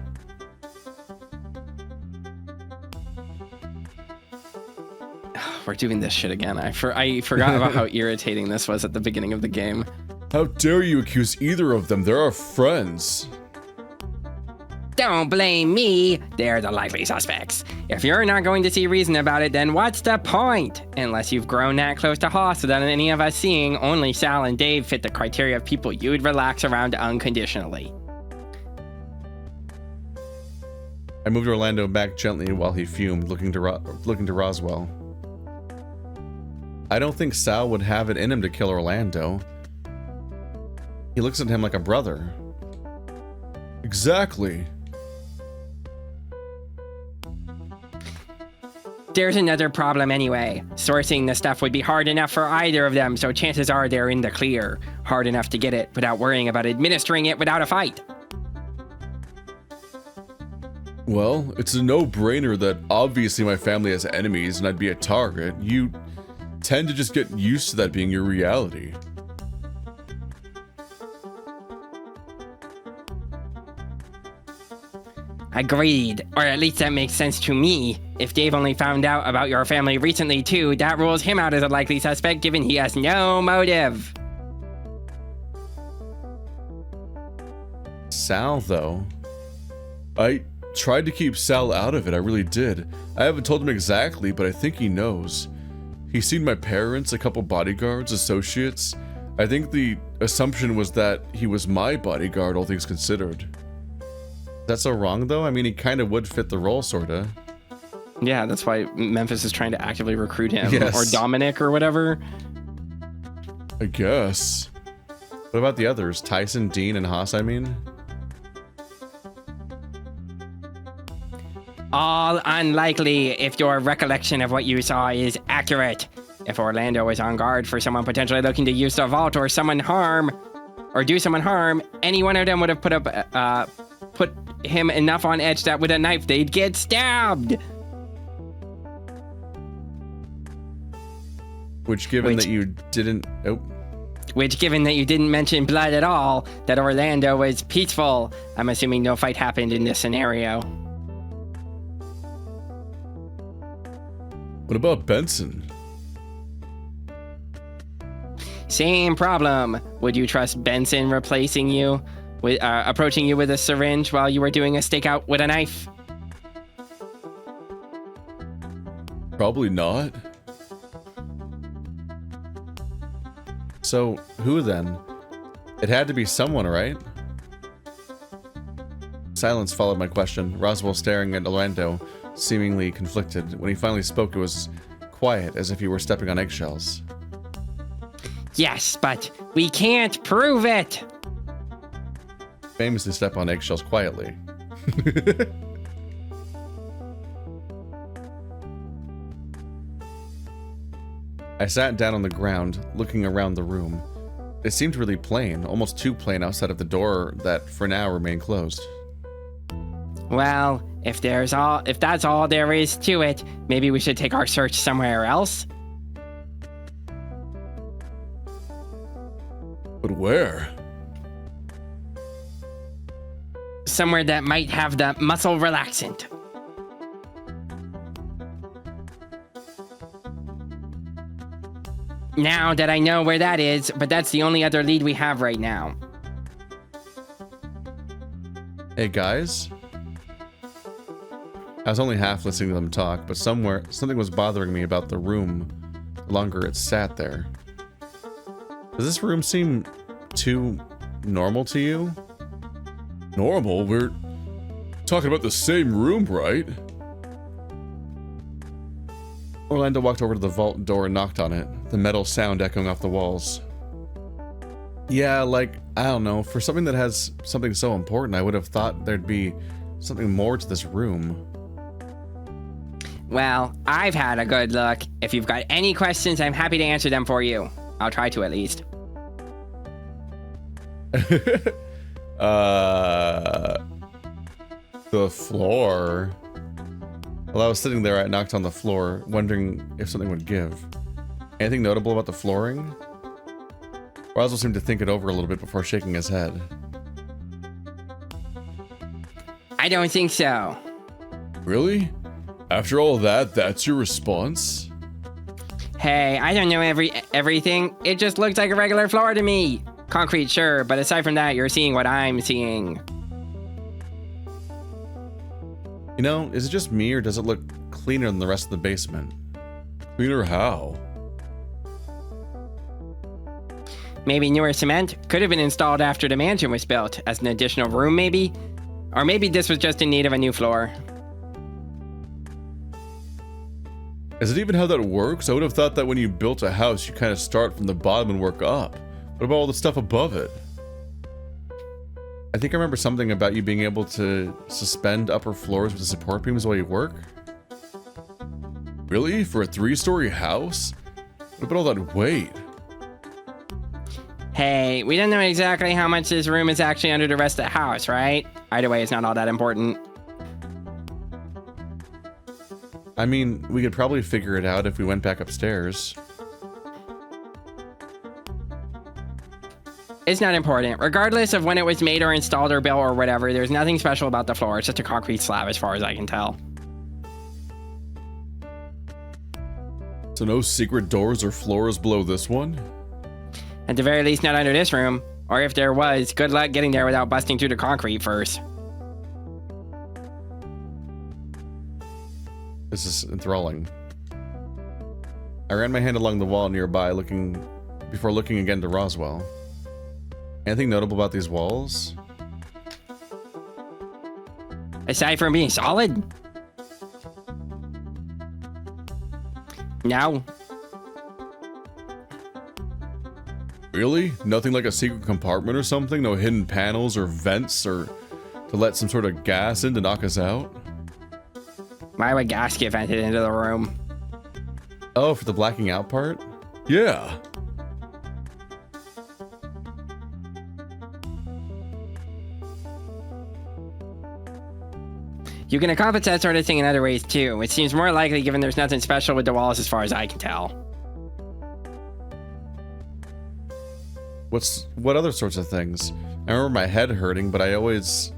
We're doing this shit again. I forgot about how irritating this was at the beginning of the game. How dare you accuse either of them? They're our friends. Don't blame me. They're the likely suspects. If you're not going to see reason about it, then what's the point? Unless you've grown that close to Hoss without any of us seeing, only Sal and Dave fit the criteria of people you'd relax around unconditionally. I moved Orlando back gently while he fumed, looking to Roswell. I don't think Sal would have it in him to kill Orlando. He looks at him like a brother. Exactly. There's another problem anyway. Sourcing the stuff would be hard enough for either of them, so chances are they're in the clear. Hard enough to get it without worrying about administering it without a fight. Well, it's a no-brainer that obviously my family has enemies and I'd be a target. You tend to just get used to that being your reality. Agreed. Or at least that makes sense to me. If Dave only found out about your family recently too, that rules him out as a likely suspect given he has no motive. Sal, though. I tried to keep Sal out of it, I really did. I haven't told him exactly, but I think he knows. He's seen my parents, a couple bodyguards, associates. I think the assumption was that he was my bodyguard, all things considered. That's so wrong, though? I mean, he kind of would fit the role, sorta. Yeah, that's why Memphis is trying to actively recruit him. Yes. Or Dominic or whatever. I guess. What about the others? Tyson, Dean, and Haas, I mean? All unlikely if your recollection of what you saw is accurate. If Orlando was on guard for someone potentially looking to use the vault or do someone harm, any one of them would have put him enough on edge that with a knife they'd get stabbed. Which, given that you didn't... Oh. Which, given that you didn't mention blood at all, that Orlando was peaceful, I'm assuming no fight happened in this scenario. What about Benson? Same problem. Would you trust Benson replacing you, approaching you with a syringe while you were doing a stakeout with a knife? Probably not. So, who then? It had to be someone, right? Silence followed my question, Roswell staring at Orlando, seemingly conflicted. When he finally spoke, it was quiet, as if he were stepping on eggshells. Yes, but we can't prove it! Famously step on eggshells quietly. I sat down on the ground, looking around the room. It seemed really plain, almost too plain outside of the door that, for now, remained closed. Well, if that's all there is to it, maybe we should take our search somewhere else? But where? Somewhere that might have the muscle relaxant. Now that I know where that is, but that's the only other lead we have right now. Hey guys? I was only half listening to them talk, but something was bothering me about the room the longer it sat there. Does this room seem too normal to you? Normal? We're talking about the same room, right? Orlando walked over to the vault door and knocked on it, the metal sound echoing off the walls. Yeah, like, I don't know, for something that has something so important, I would have thought there'd be something more to this room. Well, I've had a good look. If you've got any questions, I'm happy to answer them for you. I'll try to at least. The floor. While I was sitting there, I knocked on the floor, wondering if something would give. Anything notable about the flooring? Roswell seemed to think it over a little bit before shaking his head. I don't think so. Really? After all that, that's your response? Hey, I don't know everything. It just looks like a regular floor to me. Concrete, sure, but aside from that, you're seeing what I'm seeing. You know, is it just me or does it look cleaner than the rest of the basement? Cleaner how? Maybe newer cement could have been installed after the mansion was built, as an additional room maybe? Or maybe this was just in need of a new floor. Is it even how that works? I would have thought that when you built a house, you kind of start from the bottom and work up. What about all the stuff above it? I think I remember something about you being able to suspend upper floors with the support beams while you work. Really? For a 3-story house? What about all that weight? Hey, we don't know exactly how much this room is actually under the rest of the house, right? Either way, it's not all that important. I mean, we could probably figure it out if we went back upstairs. It's not important. Regardless of when it was made or installed or built or whatever, there's nothing special about the floor. It's just a concrete slab as far as I can tell. So no secret doors or floors below this one? At the very least, not under this room. Or if there was, good luck getting there without busting through the concrete first. This is enthralling. I ran my hand along the wall nearby, before looking again to Roswell. Anything notable about these walls? Aside from being solid? No. Really? Nothing like a secret compartment or something? No hidden panels or vents or to let some sort of gas in to knock us out? Why would gas get vented into the room? Oh, for the blacking out part? Yeah. You can accomplish that sort of thing in other ways too. It seems more likely given there's nothing special with the walls as far as I can tell. What other sorts of things? I remember my head hurting, but I always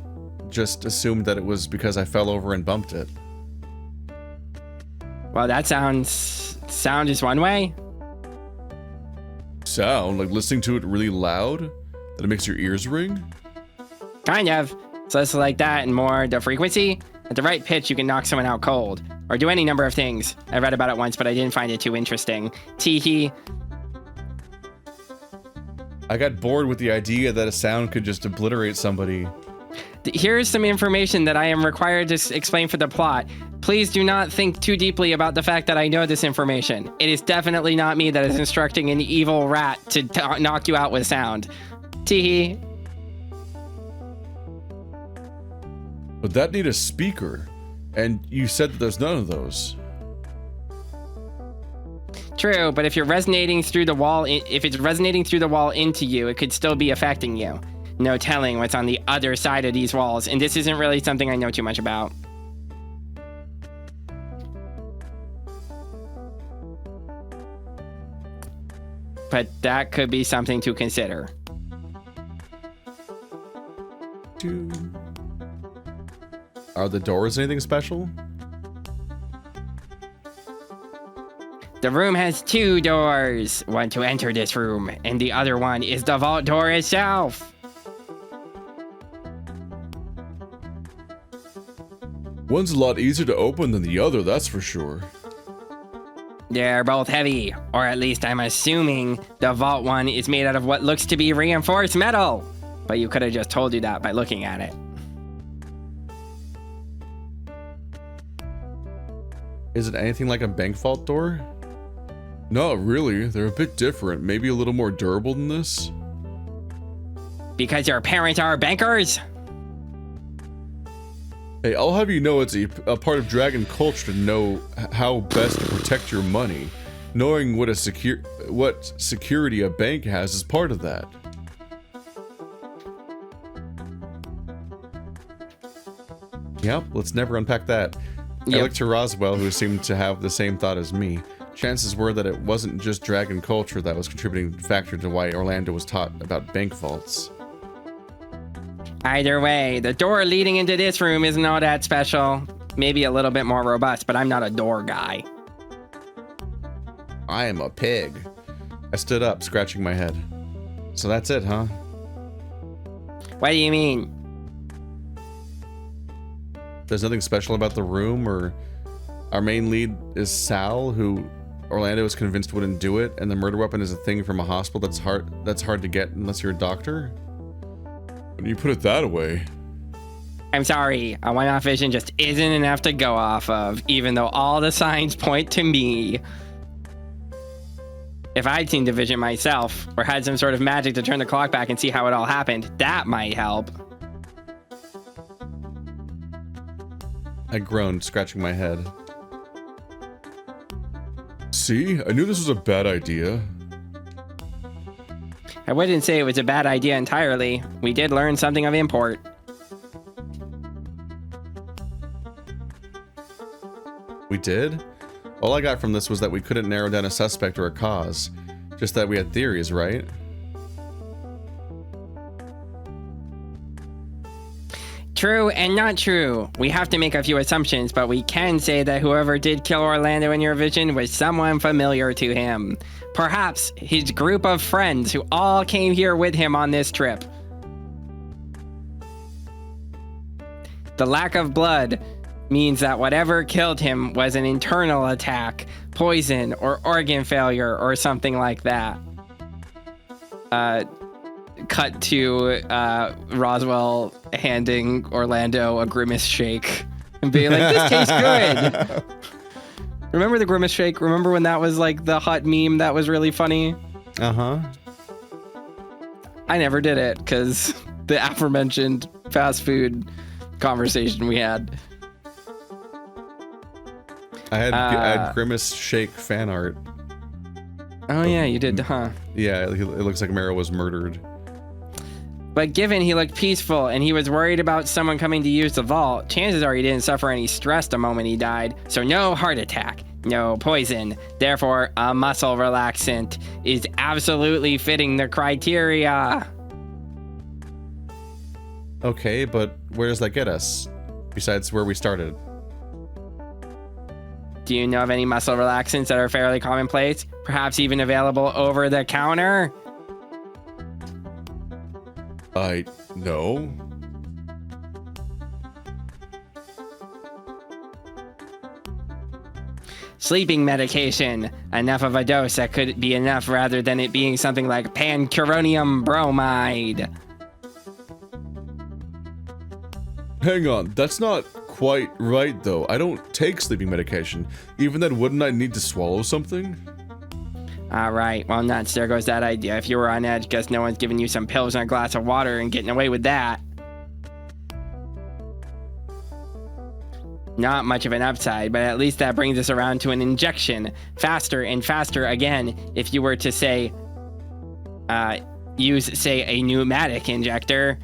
just assumed that it was because I fell over and bumped it. Well, that sound is one way. Sound? Like listening to it really loud? That it makes your ears ring? Kind of. It's less like that and more the frequency. At the right pitch, you can knock someone out cold. Or do any number of things. I read about it once, but I didn't find it too interesting. Teehee. I got bored with the idea that a sound could just obliterate somebody. Here's some information that I am required to explain for the plot. Please do not think too deeply about the fact that I know this information. It is definitely not me that is instructing an evil rat to knock you out with sound. Teehee. But that need a speaker. And you said that there's none of those. True, but if you're resonating through the wall, if it's resonating through the wall into you, it could still be affecting you. No telling what's on the other side of these walls, and this isn't really something I know too much about. But that could be something to consider. Are the doors anything special? The room has 2 doors. One to enter this room, and the other one is the vault door itself. One's a lot easier to open than the other, that's for sure. They're both heavy, or at least I'm assuming the vault one is made out of what looks to be reinforced metal. But you could have just told you that by looking at it. Is it anything like a bank vault door? Not really, they're a bit different, maybe a little more durable than this. Because your parents are bankers? Hey, I'll have you know it's a part of dragon culture to know how best to protect your money. Knowing what security a bank has is part of that. Yep, let's never unpack that. Yep. I looked to Roswell, who seemed to have the same thought as me. Chances were that it wasn't just dragon culture that was contributing factor to why Orlando was taught about bank vaults. Either way, the door leading into this room isn't all that special. Maybe a little bit more robust, but I'm not a door guy. I am a pig. I stood up, scratching my head. So that's it, huh? What do you mean? There's nothing special about the room, or our main lead is Sal, who Orlando is convinced wouldn't do it, and the murder weapon is a thing from a hospital that's hard to get unless you're a doctor? When you put it that way. I'm sorry, a one-off vision just isn't enough to go off of, even though all the signs point to me. If I'd seen the vision myself, or had some sort of magic to turn the clock back and see how it all happened, that might help. I groaned, scratching my head. See, I knew this was a bad idea. I wouldn't say it was a bad idea entirely. We did learn something of import. We did? All I got from this was that we couldn't narrow down a suspect or a cause. Just that we had theories, right? True and not true. We have to make a few assumptions, but we can say that whoever did kill Orlando in your vision was someone familiar to him. Perhaps his group of friends who all came here with him on this trip. The lack of blood means that whatever killed him was an internal attack, poison, or organ failure, or something like that. Cut to Roswell handing Orlando a grimace shake and being like, this tastes good. Remember the grimace shake? Remember when that was like the hot meme that was really funny? Uh-huh. I never did it because the aforementioned fast food conversation we had. I had grimace shake fan art. Oh yeah, you did, huh? Yeah, it looks like Meryl was murdered. But given he looked peaceful and he was worried about someone coming to use the vault, chances are he didn't suffer any stress the moment he died. So no heart attack, no poison. Therefore, a muscle relaxant is absolutely fitting the criteria. Okay, but where does that get us? Besides where we started. Do you know of any muscle relaxants that are fairly commonplace? Perhaps even available over the counter? No. Sleeping medication. Enough of a dose that could be enough rather than it being something like pancuronium bromide. Hang on, that's not quite right though. I don't take sleeping medication. Even then, wouldn't I need to swallow something? Alright, well nuts, there goes that idea. If you were on edge, guess no one's giving you some pills and a glass of water and getting away with that. Not much of an upside, but at least that brings us around to an injection. Faster and faster again, if you were to say, use, say, a pneumatic injector.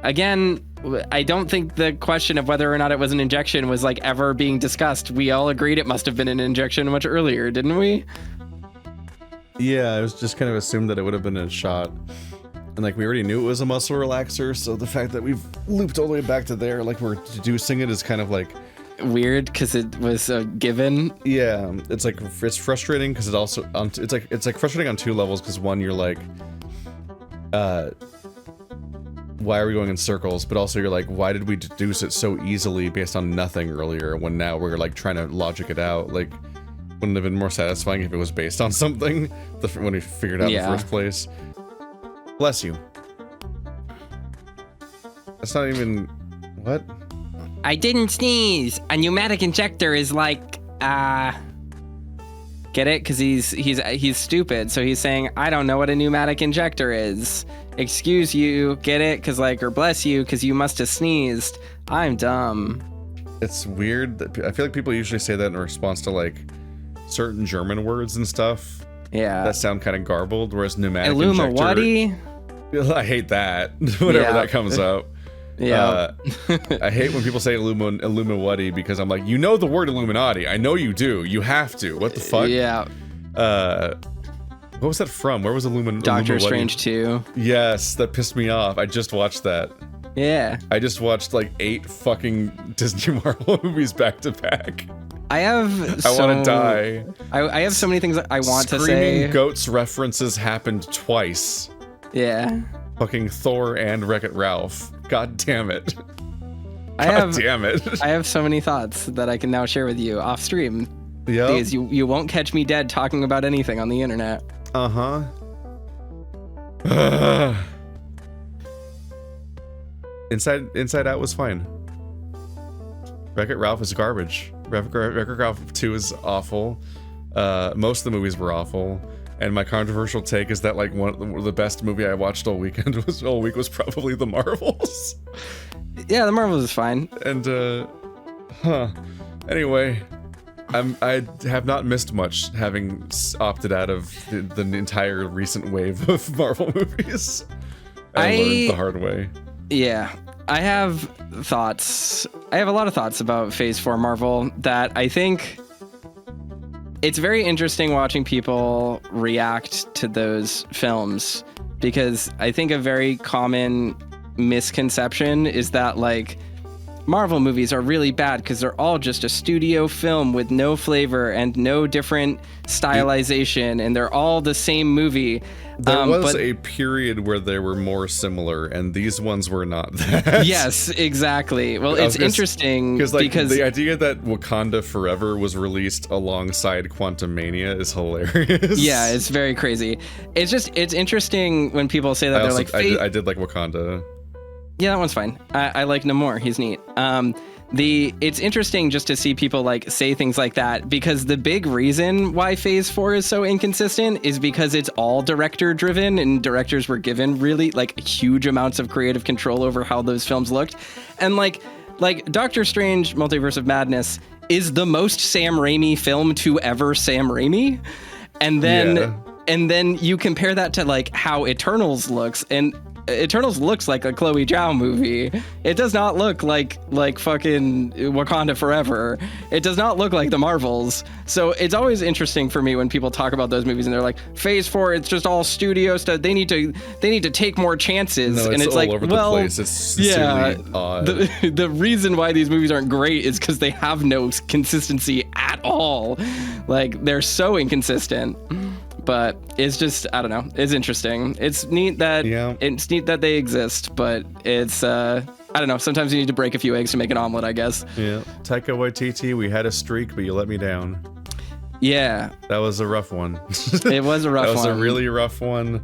Again, I don't think the question of whether or not it was an injection was like ever being discussed. We all agreed it must have been an injection much earlier, didn't we? Yeah, I was just kind of assumed that it would have been a shot. And like we already knew it was a muscle relaxer, so the fact that we've looped all the way back to there, like we're deducing it, is kind of like Weird because it was a given. Yeah, it's like it's frustrating because it also it's like frustrating on two levels, because one, you're like, why are we going in circles? But also you're like, why did we deduce it so easily based on nothing earlier when now we're like trying to logic it out? Like, wouldn't it have been more satisfying if it was based on something when we figured it out in the first place? Bless you. That's not even... What? I didn't sneeze. A pneumatic injector is like, Get it? Because he's stupid. So he's saying, I don't know what a pneumatic injector is. Excuse you. Get it? Because like, or bless you, because you must have sneezed. I'm dumb. It's weird that I feel like people usually say that in response to like certain German words and stuff Yeah. that sound kind of garbled, whereas pneumatic Illumawati? injector, I hate that whenever Yeah. that comes up. Yeah. I hate when people say Illuminati because I'm like, you know the word Illuminati. I know you do. You have to. What the fuck? Yeah. What was that from? Where was Doctor Illuminati? Strange 2. Yes, that pissed me off. I just watched that. Yeah. I just watched like 8 fucking Disney Marvel movies back to back. I have I want to die. I have so many things I want to Screaming say. Goats references happened twice. Yeah. Fucking Thor and Wreck-It Ralph. God damn it. I Damn it. have so many thoughts that I can now share with you off stream. Yeah. Because you won't catch me dead talking about anything on the internet. Uh-huh. Inside Out was fine. Wreck-It Ralph is garbage. Wreck-It Ralph 2 is awful. Most of the movies were awful. And my controversial take is that like the best movie I watched all week was probably The Marvels. Yeah, the Marvels is fine. And anyway, I have not missed much having opted out of the entire recent wave of Marvel movies. I learned the hard way. Yeah, I have thoughts. I have a lot of thoughts about Phase 4 Marvel that I think it's very interesting watching people react to those films, because I think a very common misconception is that like Marvel movies are really bad because they're all just a studio film with no flavor and no different stylization, and they're all the same movie. There was a period where they were more similar, and these ones were not that. Yes, exactly. Well, it's interesting because because the idea that Wakanda Forever was released alongside Quantumania is hilarious. yeah, it's very crazy. It's interesting when people say that. I did like Wakanda. Yeah, that one's fine. I like Namor. He's neat. It's interesting just to see people like say things like that, because the big reason why Phase 4 is so inconsistent is because it's all director driven, and directors were given really like huge amounts of creative control over how those films looked. And like Doctor Strange Multiverse of Madness is the most Sam Raimi film to ever Sam Raimi. And then you compare that to like how Eternals looks, and Eternals looks like a Chloe Zhao movie. It does not look like fucking Wakanda Forever. It does not look like the Marvels. So it's always interesting for me when people talk about those movies and they're like, Phase 4, it's just all studio stuff. They need to take more chances. No, and it's all like, over well, the place. It's sincerely odd. the reason why these movies aren't great is because they have no consistency at all. Like, they're so inconsistent. But it's just, I don't know. It's interesting. It's neat that they exist, but it's I don't know. Sometimes you need to break a few eggs to make an omelet, I guess. Yeah. Taika Waititi, we had a streak, but you let me down. Yeah. That was a rough one. It was a rough one. That was a really rough one.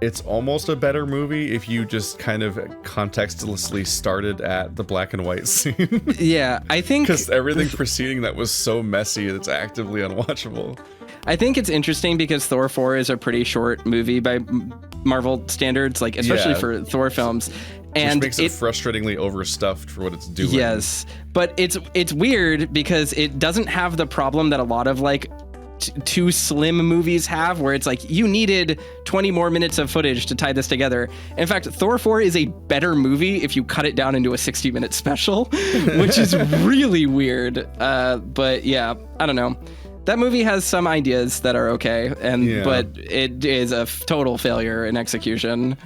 It's almost a better movie if you just kind of contextlessly started at the black and white scene. Yeah, I think... Because everything preceding that was so messy, it's actively unwatchable. I think it's interesting because Thor 4 is a pretty short movie by Marvel standards, like especially for Thor films. And which makes it frustratingly overstuffed for what it's doing. Yes, but it's weird because it doesn't have the problem that a lot of like too slim movies have, where it's like you needed 20 more minutes of footage to tie this together. In fact, Thor 4 is a better movie if you cut it down into a 60-minute special, which is really weird. But yeah, I don't know. That movie has some ideas that are okay, but it is a total failure in execution.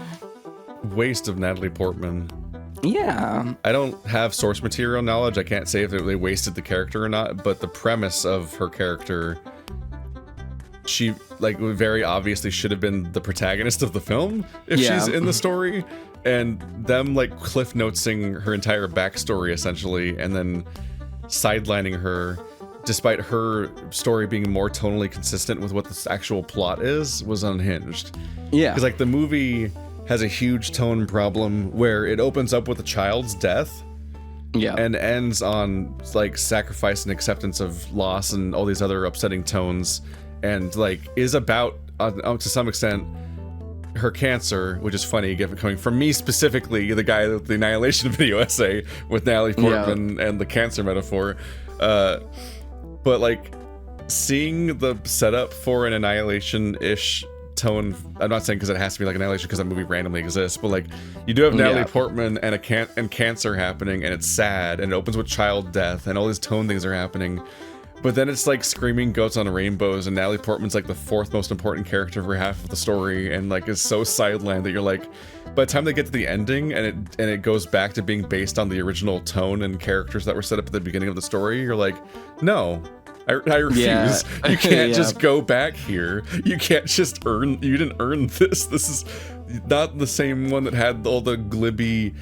Waste of Natalie Portman. Yeah. I don't have source material knowledge. I can't say if they wasted the character or not, but the premise of her character, she like very obviously should have been the protagonist of the film if she's in the story, and them like cliff notesing her entire backstory essentially and then sidelining her despite her story being more tonally consistent with what this actual plot is was unhinged. Yeah, because like the movie has a huge tone problem where it opens up with a child's death and ends on like sacrifice and acceptance of loss and all these other upsetting tones, and like is about to some extent her cancer, which is funny, given coming from me specifically, the guy with the Annihilation video essay with Natalie Portman and the cancer metaphor. But like seeing the setup for an Annihilation-ish tone, I'm not saying because it has to be like Annihilation because that movie randomly exists, but like you do have Natalie Portman and cancer happening, and it's sad, and it opens with child death, and all these tone things are happening. But then it's like screaming goats on rainbows, and Natalie Portman's like the fourth most important character for half of the story, and like is so sidelined that you're like, by the time they get to the ending and it goes back to being based on the original tone and characters that were set up at the beginning of the story, you're like, no, I refuse. Yeah. You can't just go back here. You can't just you didn't earn this. This is not the same one that had all the glibby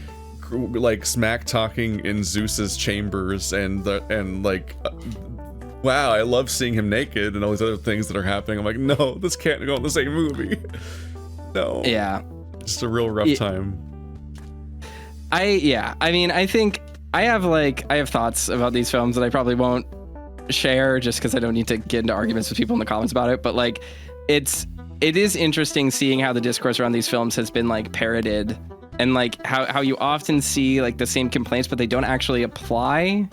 like smack talking in Zeus's chambers and like. Wow, I love seeing him naked and all these other things that are happening. I'm like, no, this can't go in the same movie. No. Yeah. Just a real rough time. I mean, I think I have thoughts about these films that I probably won't share just because I don't need to get into arguments with people in the comments about it. But like, it is interesting seeing how the discourse around these films has been like parroted, and like how you often see like the same complaints, but they don't actually apply.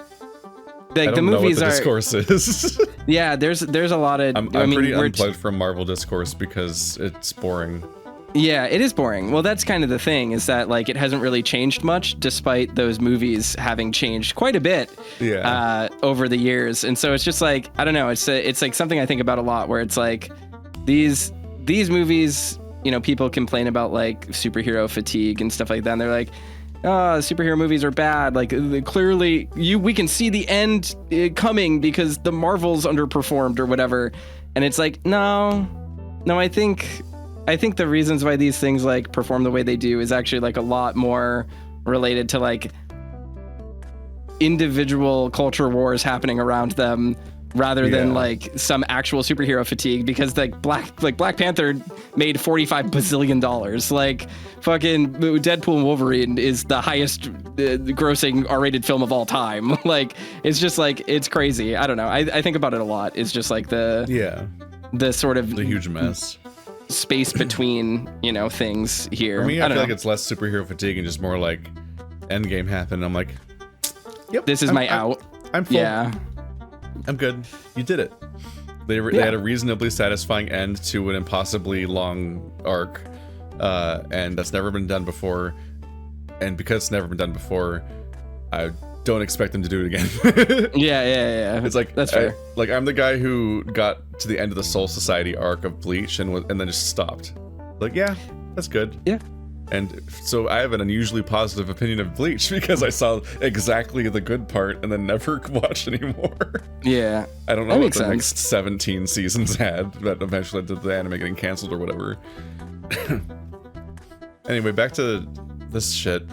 Like the movies know what the discourse is. Yeah, there's a lot of. I'm pretty unplugged from Marvel discourse because it's boring. Yeah, it is boring. Well, that's kind of the thing, is that like it hasn't really changed much, despite those movies having changed quite a bit over the years. And so it's just like, I don't know. It's like something I think about a lot, where it's like these movies. You know, people complain about like superhero fatigue and stuff like that, and they're like, superhero movies are bad. Like clearly we can see the end coming because the Marvels underperformed or whatever. And it's like, no, I think the reasons why these things like perform the way they do is actually like a lot more related to like individual culture wars happening around them, rather than like some actual superhero fatigue, because like Black Panther made $45 bazillion. Like fucking Deadpool and Wolverine is the highest grossing R-rated film of all time. Like it's just like, it's crazy. I don't know. I think about it a lot. It's just like the sort of the huge mess space between, you know, things here. For me, I feel like it's less superhero fatigue and just more like Endgame happened. I'm like, yep, this is my out. I'm full. Yeah. I'm good. You did it. They had a reasonably satisfying end to an impossibly long arc, and that's never been done before. And because it's never been done before, I don't expect them to do it again. Yeah. It's like, that's fair. I'm the guy who got to the end of the Soul Society arc of Bleach and then just stopped. Like, yeah, that's good. Yeah. And so I have an unusually positive opinion of Bleach because I saw exactly the good part and then never watched anymore. Yeah. I don't know what the next 17 seasons had that eventually did the anime getting canceled or whatever. Anyway, back to this shit.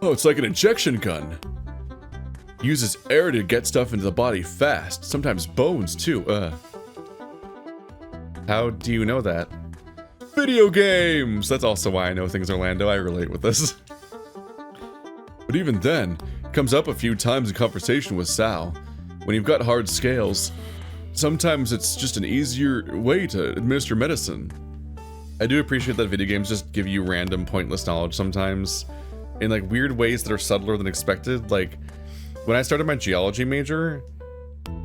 Oh, it's like an injection gun. Uses air to get stuff into the body fast. Sometimes bones too. How do you know that? Video games! That's also why I know things Orlando. I relate with this. But even then, it comes up a few times in conversation with Sal. When you've got hard scales, sometimes it's just an easier way to administer medicine. I do appreciate that video games just give you random pointless knowledge sometimes, in like weird ways that are subtler than expected. Like, when I started my geology major,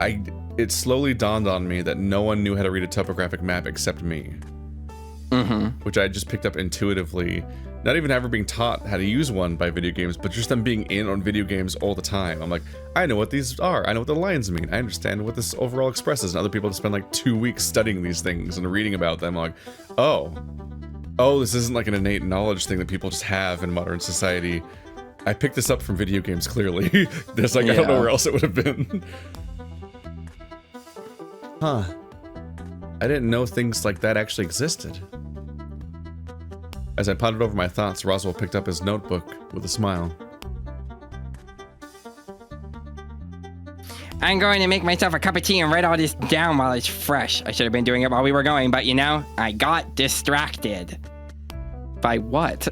it slowly dawned on me that no one knew how to read a topographic map except me. Which I just picked up intuitively, not even ever being taught how to use one by video games, but just them being in on video games all the time. I'm like, I know what these are. I know what the lines mean. I understand what this overall expresses. And other people just spend like 2 weeks studying these things and reading about them. I'm like, oh, this isn't like an innate knowledge thing that people just have in modern society. I picked this up from video games, clearly. There's like, I don't know where else it would have been. Huh. I didn't know things like that actually existed. As I pondered over my thoughts, Roswell picked up his notebook with a smile. I'm going to make myself a cup of tea and write all this down while it's fresh. I should have been doing it while we were going, but you know, I got distracted. By what?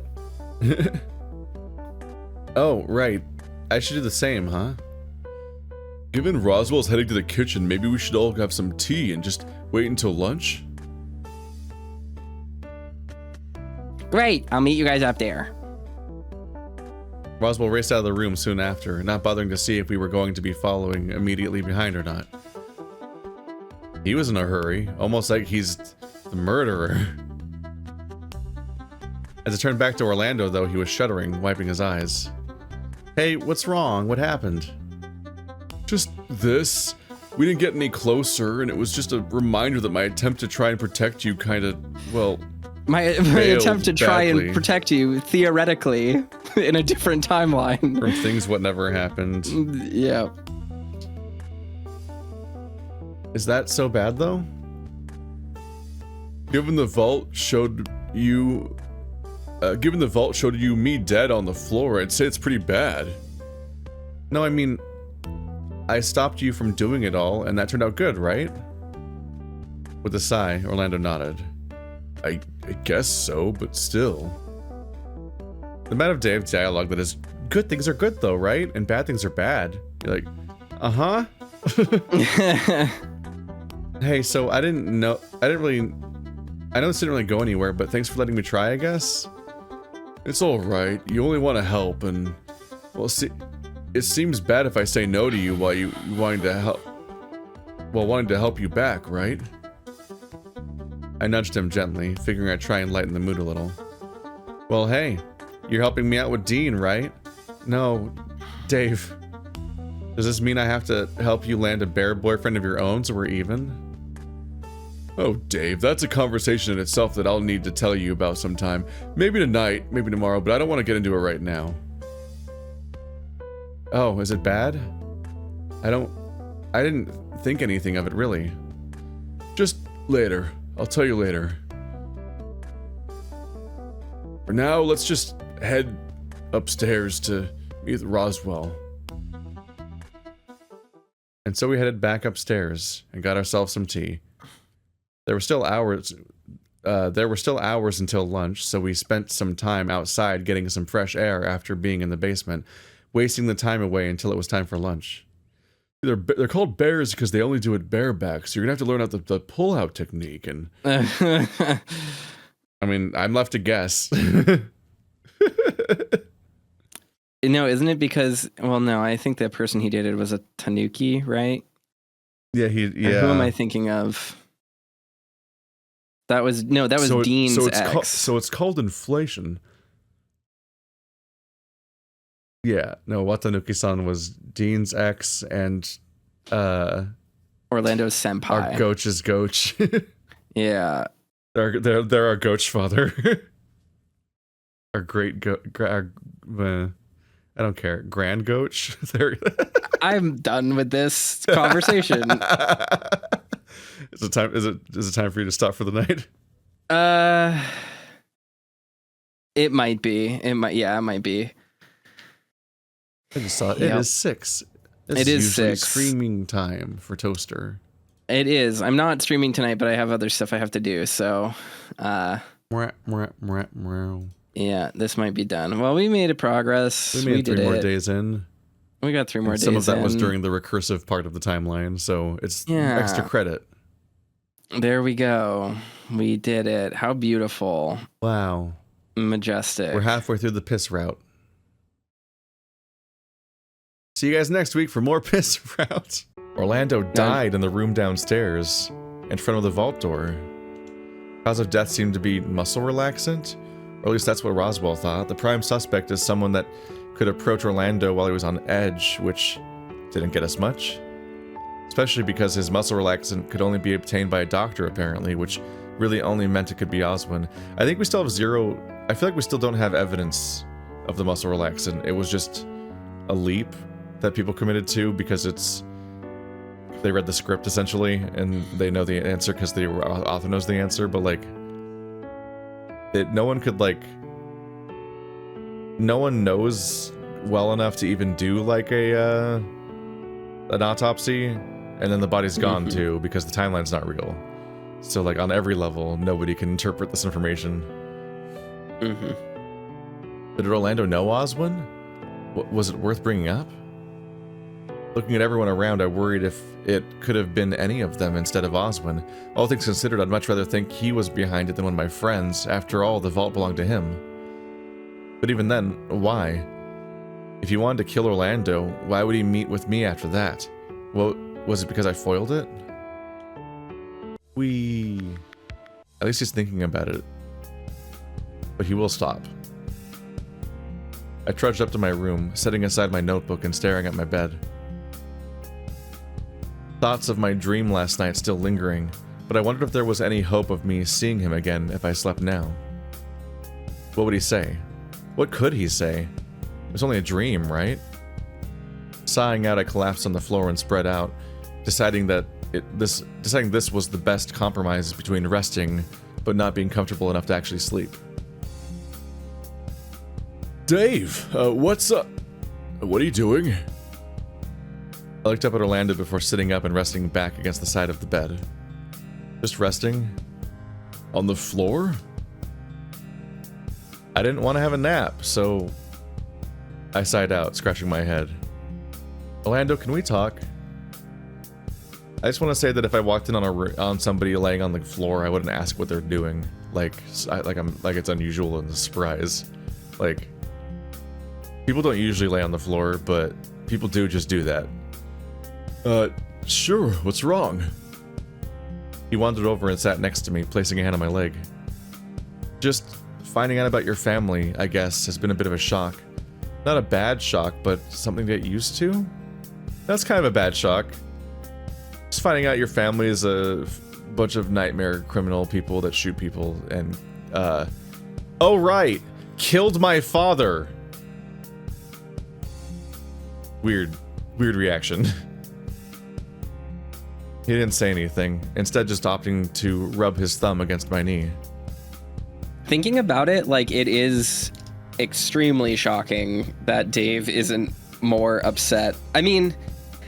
Oh, right. I should do the same, huh? Given Roswell's heading to the kitchen, maybe we should all have some tea and just wait until lunch? Great, I'll meet you guys up there. Roswell raced out of the room soon after, not bothering to see if we were going to be following immediately behind or not. He was in a hurry, almost like he's the murderer. As it turned back to Orlando, though, he was shuddering, wiping his eyes. Hey, what's wrong? What happened? Just this. We didn't get any closer, and it was just a reminder that my attempt to try and protect you kind of, well... My attempt to try badly. and protect you, theoretically, in a different timeline. From things what never happened. Yeah. Is that so bad, though? Given the vault showed you me dead on the floor, I'd say it's pretty bad. No, I mean, I stopped you from doing it all, and that turned out good, right? With a sigh, Orlando nodded. I guess so, but still. The amount of Dave's dialogue that is, good things are good though, right? And bad things are bad. You're like, uh-huh. Hey, so I know this didn't really go anywhere, but thanks for letting me try, I guess. It's alright, you only want to help, and, well, see, it seems bad if I say no to you while you wanting to help you back, right? I nudged him gently, figuring I'd try and lighten the mood a little. Well, hey, you're helping me out with Dean, right? No, Dave. Does this mean I have to help you land a bear boyfriend of your own so we're even? Oh, Dave, that's a conversation in itself that I'll need to tell you about sometime. Maybe tonight, maybe tomorrow, but I don't want to get into it right now. Oh, is it bad? I didn't think anything of it, really. Just later. I'll tell you later. For now, let's just head upstairs to meet Roswell. And so we headed back upstairs and got ourselves some tea. There were still hours until lunch, so we spent some time outside getting some fresh air after being in the basement, wasting the time away until it was time for lunch. They're called bears because they only do it bareback, so you're gonna have to learn out the pull-out technique, and... I mean, I'm left to guess. No, isn't it because... Well, no, I think the person he dated was a tanuki, right? Yeah, Or who am I thinking of? That was Dean's ex. So it's called inflation. Yeah, no, Watanuki-san was Dean's ex and Orlando's senpai. Our Goach's Goach. Yeah. They're our Goach father. Our great I don't care. Grand Goach. I'm done with this conversation. Is it time for you to stop for the night? It might be. It might be. I just saw it. It is 6. It is usually 6. Streaming time for Toaster. It is. I'm not streaming tonight, but I have other stuff I have to do. So, yeah, this might be done. Well, we made progress. We made 3 more days in. We got 3 more days. Some of that was during the recursive part of the timeline, so it's extra credit. There we go. We did it. How beautiful. Wow. Majestic. We're halfway through the piss route. See you guys next week for more piss route. Orlando died in the room downstairs, in front of the vault door. Cause of death seemed to be muscle relaxant, or at least that's what Roswell thought. The prime suspect is someone that could approach Orlando while he was on edge, which didn't get us much. Especially because his muscle relaxant could only be obtained by a doctor, apparently, which really only meant it could be Oswin. I think we still have zero... I feel like we still don't have evidence of the muscle relaxant. It was just a leap that people committed to because it's... They read the script, essentially, and they know the answer because the author knows the answer, but, like... no one could, like... No one knows well enough to even do, like, an autopsy, and then the body's gone, too, because the timeline's not real. So, like, on every level, nobody can interpret this information. But did Orlando know Oswin? Was it worth bringing up? Looking at everyone around, I worried if it could have been any of them instead of Oswin. All things considered, I'd much rather think he was behind it than one of my friends. After all, the vault belonged to him. But even then, why? If he wanted to kill Orlando, why would he meet with me after that? Well, was it because I foiled it? At least he's thinking about it. But he will stop. I trudged up to my room, setting aside my notebook and staring at my bed. Thoughts of my dream last night still lingering, but I wondered if there was any hope of me seeing him again if I slept now. What would he say? What could he say? It was only a dream, right? Sighing out, I collapsed on the floor and spread out, deciding this was the best compromise between resting but not being comfortable enough to actually sleep. Dave, what's up? What are you doing? I looked up at Orlando before sitting up and resting back against the side of the bed. Just resting? On the floor? I didn't want to have a nap, so I sighed out, scratching my head. Orlando, can we talk? I just want to say that if I walked in on somebody laying on the floor, I wouldn't ask what they're doing. Like it's unusual and a surprise. Like, people don't usually lay on the floor, but people do just do that. Sure, what's wrong? He wandered over and sat next to me, placing a hand on my leg. Just finding out about your family, I guess, has been a bit of a shock. Not a bad shock, but something to get used to? That's kind of a bad shock. Just finding out your family is a bunch of nightmare criminal people that shoot people and, oh right! Killed my father! Weird reaction. He didn't say anything, instead just opting to rub his thumb against my knee. Thinking about it, like, it is extremely shocking that Dave isn't more upset. I mean,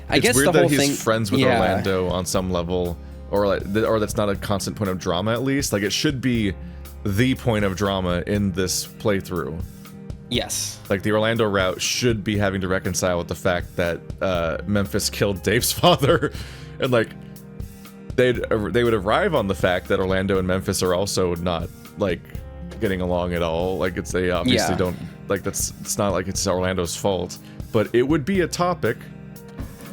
I guess weird the whole that thing. he's friends with Orlando on some level, or that's not a constant point of drama at least. Like, it should be the point of drama in this playthrough. Yes. Like, the Orlando route should be having to reconcile with the fact that Memphis killed Dave's father, and like they would arrive on the fact that Orlando and Memphis are also not like getting along at all. Like, they obviously don't, like, it's not like it's Orlando's fault, but it would be a topic.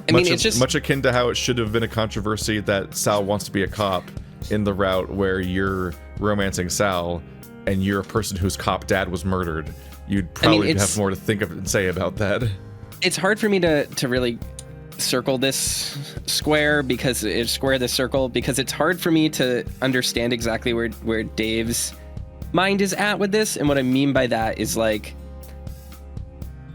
I mean, it's just much akin to how it should have been a controversy that Sal wants to be a cop in the route where you're romancing Sal and you're a person whose cop dad was murdered. You'd probably have more to think of and say about that. It's hard for me to really circle this square because it's hard for me to understand exactly where Dave's mind is at with this. And what I mean by that is, like,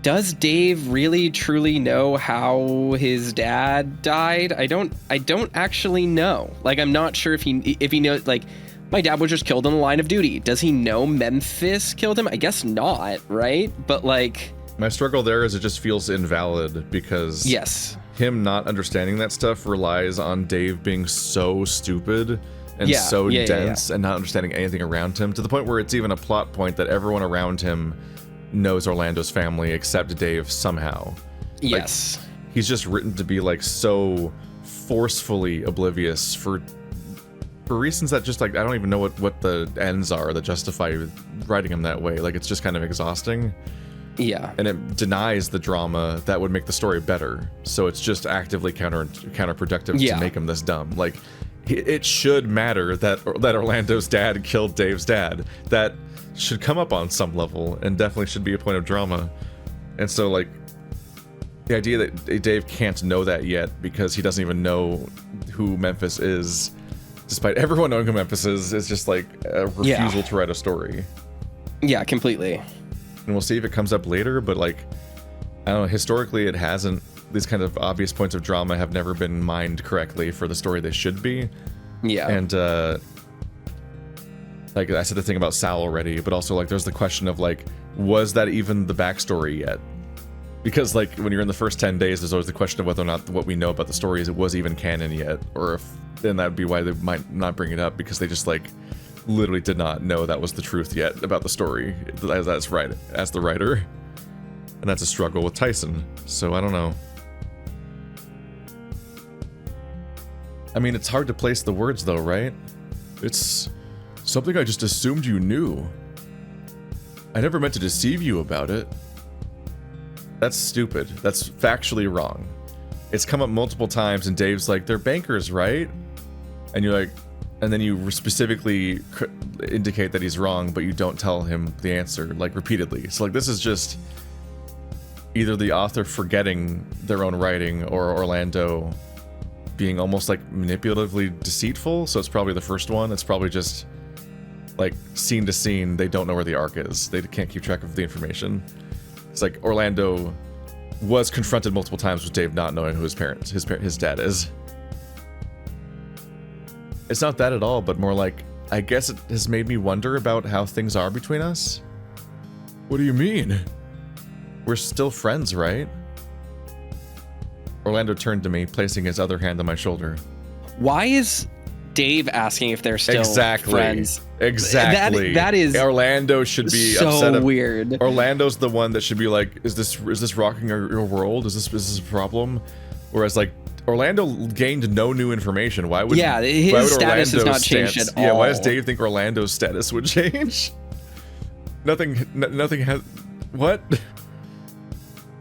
does Dave really truly know how his dad died? I don't actually know. Like, I'm not sure if he knows, like, my dad was just killed in the line of duty. Does he know Memphis killed him? I guess not, right? But, like, my struggle there is it just feels invalid because yes, him not understanding that stuff relies on Dave being so stupid and so dense and not understanding anything around him, to the point where it's even a plot point that everyone around him knows Orlando's family except Dave somehow. Yes. Like, he's just written to be, like, so forcefully oblivious for reasons that just, like, I don't even know what the ends are that justify writing him that way. Like, it's just kind of exhausting. Yeah. And it denies the drama that would make the story better. So it's just actively counterproductive to make him this dumb. Like, it should matter that Orlando's dad killed Dave's dad. That should come up on some level and definitely should be a point of drama. And so, like, the idea that Dave can't know that yet because he doesn't even know who Memphis is, despite everyone knowing who Memphis is just like a refusal to write a story. Yeah, completely. And we'll see if it comes up later, but, like, I don't know, historically it hasn't. These kind of obvious points of drama have never been mined correctly for the story they should be. Yeah. And, like, I said the thing about Sal already, but also, like, there's the question of, like, was that even the backstory yet? Because, like, when you're in the first 10 days, there's always the question of whether or not what we know about the story is it was even canon yet, or if, then that would be why they might not bring it up, because they just, like, literally did not know that was the truth yet about the story as the writer. And that's a struggle with Tyson, so I don't know. I mean, it's hard to place the words though, right? It's something I just assumed you knew. I never meant to deceive you about it. That's stupid. That's factually wrong. It's come up multiple times and Dave's like, they're bankers, right? And you're like, and then you specifically indicate that he's wrong, but you don't tell him the answer, like, repeatedly. So, like, this is just either the author forgetting their own writing or Orlando being almost, like, manipulatively deceitful. So it's probably the first one. It's probably just, like, scene to scene, they don't know where the arc is. They can't keep track of the information. It's like Orlando was confronted multiple times with Dave not knowing who his dad is. It's not that at all, but more like, I guess it has made me wonder about how things are between us. What do you mean? We're still friends, right? Orlando turned to me, placing his other hand on my shoulder. Why is Dave asking if they're still friends? Exactly. That is Orlando should be so upset. Weird. Orlando's the one that should be like, is this rocking your world? Is this a problem? Whereas like Orlando gained no new information. Why would his status has not changed at all. Yeah, why does Dave think Orlando's status would change? Nothing has. What?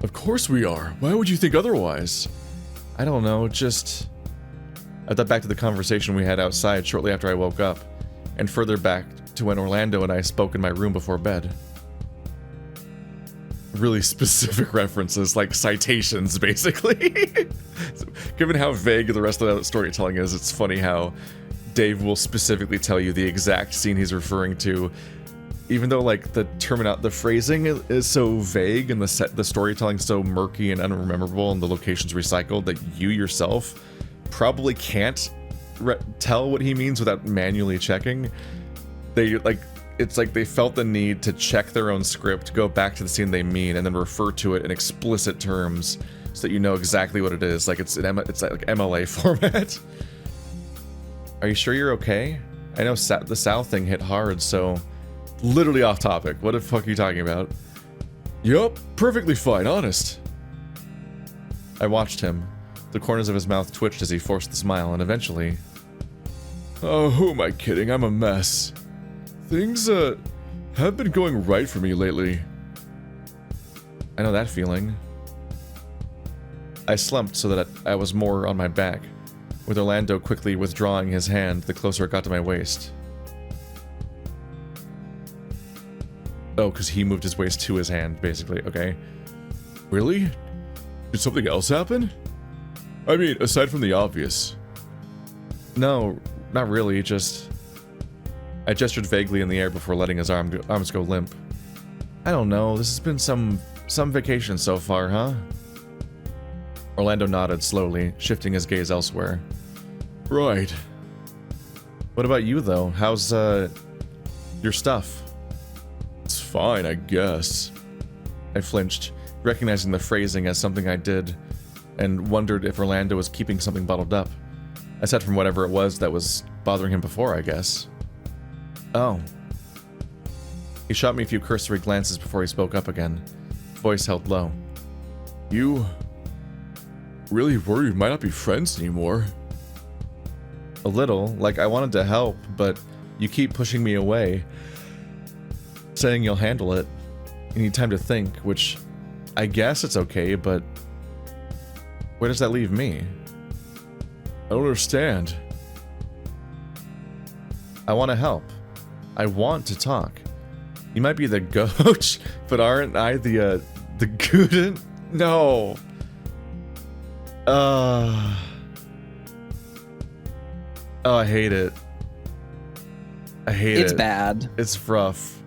Of course we are. Why would you think otherwise? I don't know. Just I thought back to the conversation we had outside shortly after I woke up, and further back to when Orlando and I spoke in my room before bed. Really specific references, like citations, basically. So, given how vague the rest of the storytelling is, it's funny how Dave will specifically tell you the exact scene he's referring to, even though like the phrasing is so vague and the storytelling so murky and unrememberable and the locations recycled that you yourself probably can't tell what he means without manually checking. It's like they felt the need to check their own script, go back to the scene they mean, and then refer to it in explicit terms so that you know exactly what it is. Like it's like MLA format. Are you sure you're okay? I know the South thing hit hard, so literally off topic. What the fuck are you talking about? Yup, perfectly fine, honest. I watched him. The corners of his mouth twitched as he forced the smile, and eventually... Oh, who am I kidding? I'm a mess. Things, have been going right for me lately. I know that feeling. I slumped so that I was more on my back, with Orlando quickly withdrawing his hand the closer it got to my waist. Oh, because he moved his waist to his hand, basically. Okay. Really? Did something else happen? I mean, aside from the obvious. No, not really, just... I gestured vaguely in the air before letting his arms go limp. I don't know, this has been some vacation so far, huh? Orlando nodded slowly, shifting his gaze elsewhere. Right. What about you, though? How's, your stuff? It's fine, I guess. I flinched, recognizing the phrasing as something I did, and wondered if Orlando was keeping something bottled up. Aside from whatever it was that was bothering him before, I guess. Oh. He shot me a few cursory glances before he spoke up again, voice held low. You really worried we might not be friends anymore? A little, like I wanted to help, but you keep pushing me away, saying you'll handle it. You need time to think, which I guess it's okay, but where does that leave me? I don't understand. I want to help. I want to talk. You might be the goat, but aren't I the gooden? No. Oh, I hate it. I hate it. It's bad. It's rough.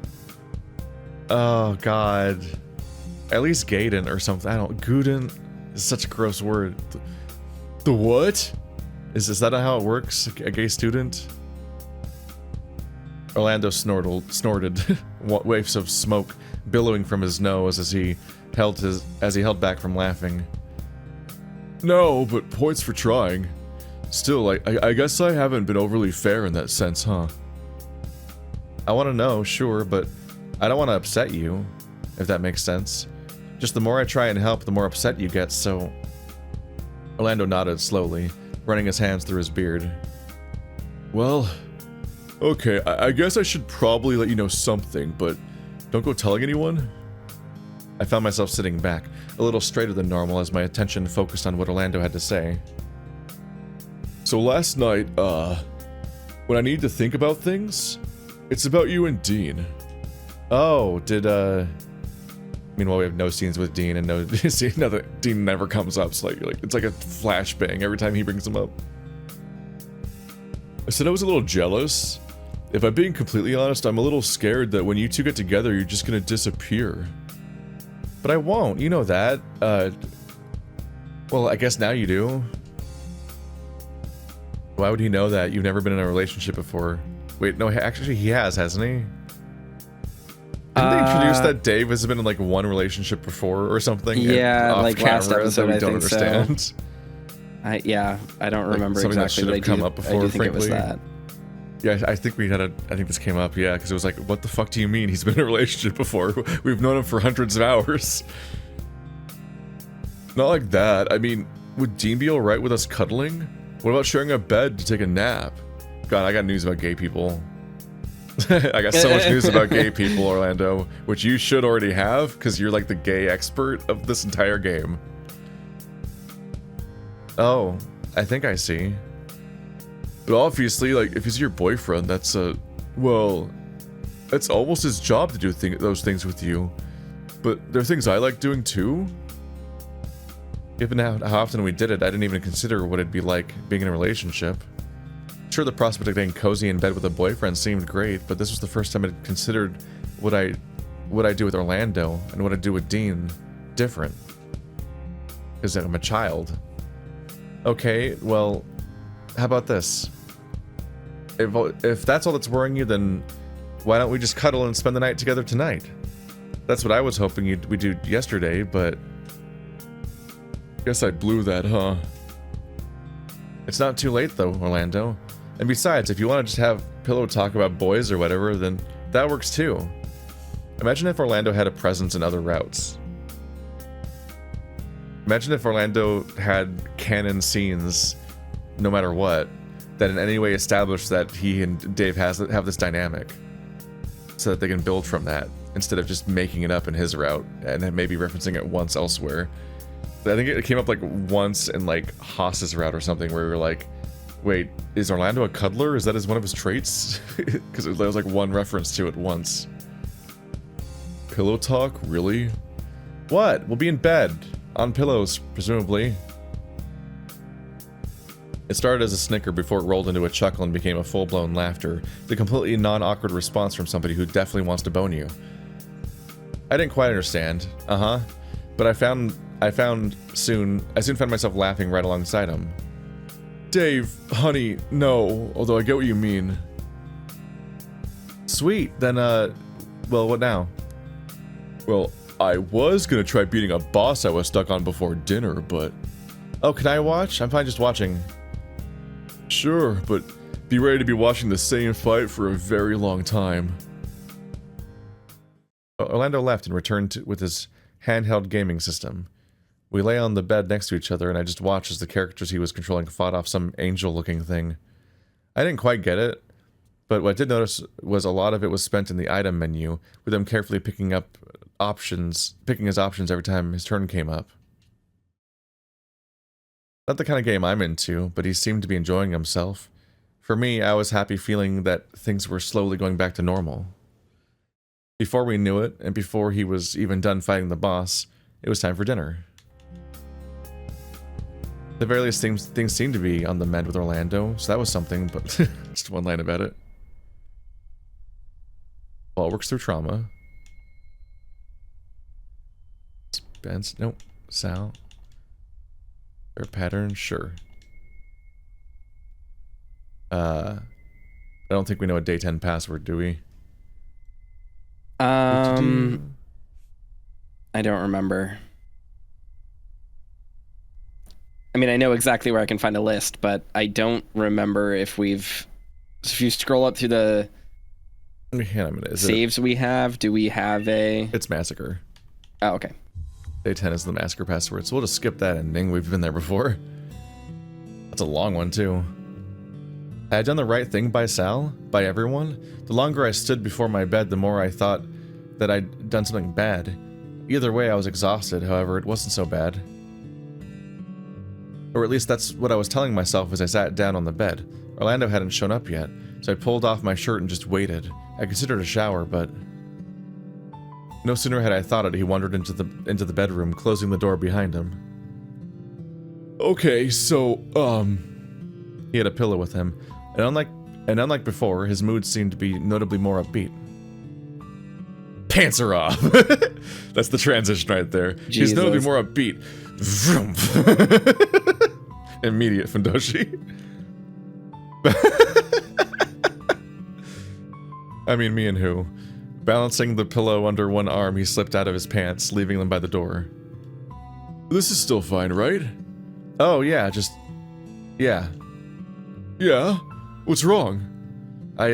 Oh, God. At least Gaiden or something. I don't... Gooden is such a gross word. The what? Is that not how it works? A gay student? Orlando snorted, waves of smoke billowing from his nose as he held back from laughing. No, but points for trying. Still, I guess I haven't been overly fair in that sense, huh? I want to know, sure, but I don't want to upset you, if that makes sense. Just the more I try and help, the more upset you get, so... Orlando nodded slowly, running his hands through his beard. Well, okay, I guess I should probably let you know something, but don't go telling anyone. I found myself sitting back, a little straighter than normal as my attention focused on what Orlando had to say. So last night, when I need to think about things, it's about you and Dean. Oh, meanwhile we have no scenes with Dean and no that Dean never comes up, so like it's like a flashbang every time he brings him up. I said I was a little jealous. If I'm being completely honest, I'm a little scared that when you two get together, you're just gonna disappear. But I won't, you know that. Well, I guess now you do. Why would he know that? You've never been in a relationship before. Wait, no, actually he has, hasn't he? Didn't they introduce that Dave has been in like one relationship before or something? Yeah, off like last camera episode, that we I don't think understand. so. I don't remember something that exactly, should but have come up before, I do think it was frankly. that. Yeah, I think I think this came up, yeah, because it was like, what the fuck do you mean? He's been in a relationship before. We've known him for hundreds of hours. Not like that. I mean, would Dean be alright with us cuddling? What about sharing a bed to take a nap? God, I got news about gay people. I got so much news about gay people, Orlando, which you should already have, because you're like the gay expert of this entire game. Oh, I think I see. But obviously, like, if he's your boyfriend, that's well, it's almost his job to do those things with you. But there are things I like doing too. Given how often we did it, I didn't even consider what it'd be like being in a relationship. Sure, the prospect of getting cozy in bed with a boyfriend seemed great, but this was the first time I'd considered what I do with Orlando and what I do with Dean different. Because I'm a child. Okay, well, how about this? If that's all that's worrying you, then why don't we just cuddle and spend the night together tonight? That's what I was hoping we do yesterday, but guess I blew that, huh? It's not too late though, Orlando. And besides, if you want to just have pillow talk about boys or whatever, then that works too. Imagine if Orlando had a presence in other routes. Imagine if Orlando had canon scenes, no matter what, that in any way establish that he and Dave have this dynamic, so that they can build from that, instead of just making it up in his route, and then maybe referencing it once elsewhere. I think it came up like once in like Haas's route or something, where we were like, wait, is Orlando a cuddler? Is that one of his traits? Because there was like one reference to it once. Pillow talk? Really? What? We'll be in bed. On pillows, presumably. It started as a snicker before it rolled into a chuckle and became a full-blown laughter. The completely non-awkward response from somebody who definitely wants to bone you. I didn't quite understand. But I soon found myself laughing right alongside him. Dave, honey, no. Although I get what you mean. Sweet, then, well, what now? Well, I was gonna try beating a boss I was stuck on before dinner, but... Oh, can I watch? I'm fine just watching. Sure, but be ready to be watching the same fight for a very long time. Orlando left and returned with his handheld gaming system. We lay on the bed next to each other, and I just watched as the characters he was controlling fought off some angel-looking thing. I didn't quite get it, but what I did notice was a lot of it was spent in the item menu, with him carefully picking his options every time his turn came up. Not the kind of game I'm into, but he seemed to be enjoying himself. For me, I was happy feeling that things were slowly going back to normal. Before we knew it, and before he was even done fighting the boss, it was time for dinner. The very least things seemed to be on the mend with Orlando, so that was something, but just one line about it. Paul works through trauma. Spence, nope. Sal. Their pattern, sure. I don't think we know a day 10 password, do we? I don't remember. I mean, I know exactly where I can find a list, but I don't remember if we've... So if you scroll up through the saves we have, do we have a... It's Massacre. Oh, okay. Day 10 is the Massacre password, so we'll just skip that ending. We've been there before. That's a long one, too. Had I done the right thing by Sal? By everyone? The longer I stood before my bed, the more I thought that I'd done something bad. Either way, I was exhausted, however, it wasn't so bad. Or at least that's what I was telling myself as I sat down on the bed. Orlando hadn't shown up yet, so I pulled off my shirt and just waited. I considered a shower, but... No sooner had I thought it, he wandered into the bedroom, closing the door behind him. Okay, so, He had a pillow with him, and unlike before, his mood seemed to be notably more upbeat. Pants are off! That's the transition right there. Jesus. He's notably more upbeat. Vroom. Immediate Fundoshi. I mean, me and who? Balancing the pillow under one arm, he slipped out of his pants, leaving them by the door. This is still fine, right? Oh, yeah, just... Yeah. Yeah? What's wrong? I,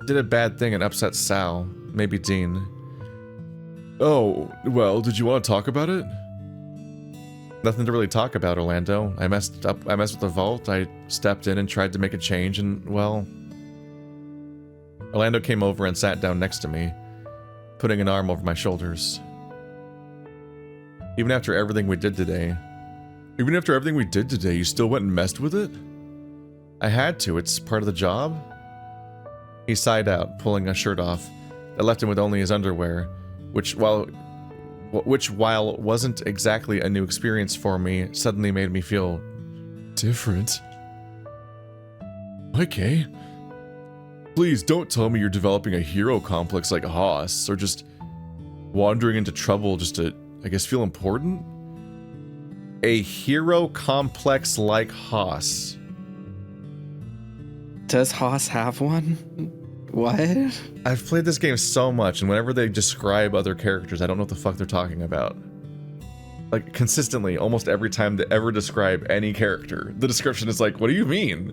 did a bad thing and upset Sal. Maybe Dean. Oh, well, did you want to talk about it? Nothing to really talk about, Orlando. I messed with the vault, I stepped in and tried to make a change, and, well... Orlando came over and sat down next to me, putting an arm over my shoulders. Even after everything we did today, you still went and messed with it? I had to, it's part of the job. He sighed out, pulling a shirt off that left him with only his underwear, which while wasn't exactly a new experience for me, suddenly made me feel different. Okay. Please don't tell me you're developing a hero complex like Haas, or just wandering into trouble just to, I guess, feel important? A hero complex like Haas. Does Haas have one? What? I've played this game so much, and whenever they describe other characters, I don't know what the fuck they're talking about. Like, consistently, almost every time they ever describe any character, the description is like, what do you mean?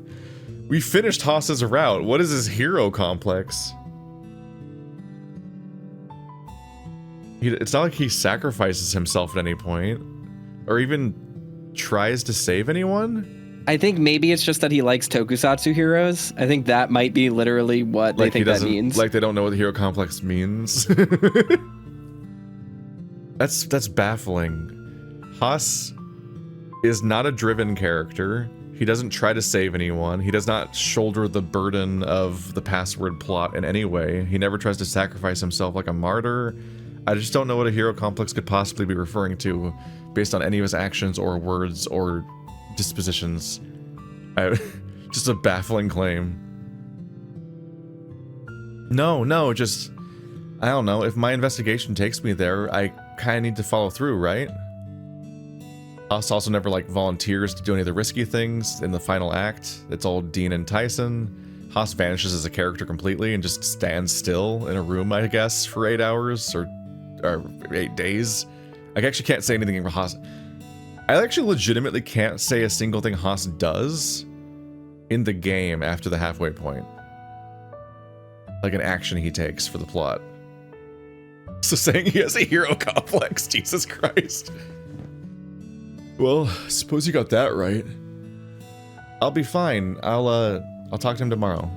We finished Haas's route. What is his hero complex? It's not like he sacrifices himself at any point, or even tries to save anyone. I think maybe it's just that he likes tokusatsu heroes. I think that might be literally what they think that means. Like they don't know what the hero complex means. That's baffling. Haas is not a driven character. He doesn't try to save anyone. He does not shoulder the burden of the password plot in any way. He never tries to sacrifice himself like a martyr. I just don't know what a hero complex could possibly be referring to based on any of his actions or words or dispositions. Just a baffling claim. No, just... I don't know. If my investigation takes me there, I kind of need to follow through, right? Haas also never, like, volunteers to do any of the risky things in the final act. It's all Dean and Tyson. Haas vanishes as a character completely and just stands still in a room, I guess, for 8 hours or 8 days. I actually can't say anything for Haas. I actually legitimately can't say a single thing Haas does in the game after the halfway point. Like an action he takes for the plot. So saying he has a hero complex, Jesus Christ. Well, suppose you got that right. I'll be fine. I'll talk to him tomorrow.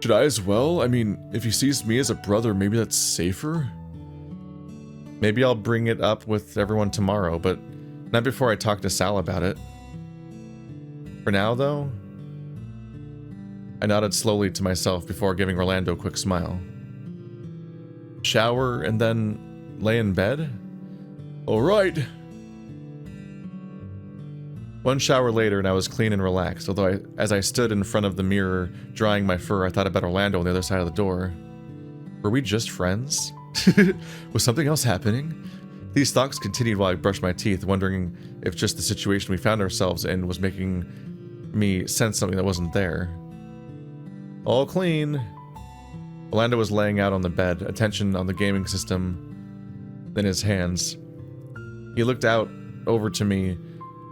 Should I as well? I mean, if he sees me as a brother, maybe that's safer? Maybe I'll bring it up with everyone tomorrow, but not before I talk to Sal about it. For now, though, I nodded slowly to myself before giving Orlando a quick smile. Shower and then lay in bed? All right. One shower later and I was clean and relaxed, although as I stood in front of the mirror drying my fur, I thought about Orlando on the other side of the door. Were we just friends? Was something else happening? These thoughts continued while I brushed my teeth, wondering if just the situation we found ourselves in was making me sense something that wasn't there. All clean. Orlando was laying out on the bed, attention on the gaming system in his hands. He looked out over to me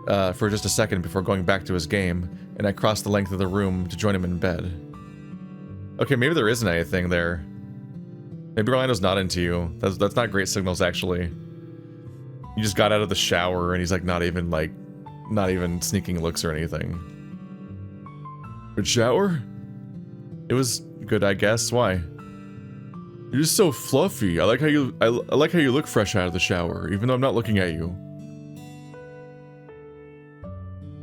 for just a second before going back to his game, and I crossed the length of the room to join him in bed. Okay, maybe there isn't anything there. Maybe Orlando's not into you. That's not great signals, actually. You just got out of the shower and he's like not even like not even sneaking looks or anything. Good shower? It was good, I guess. Why? You're just so fluffy. I like how you look fresh out of the shower, even though I'm not looking at you.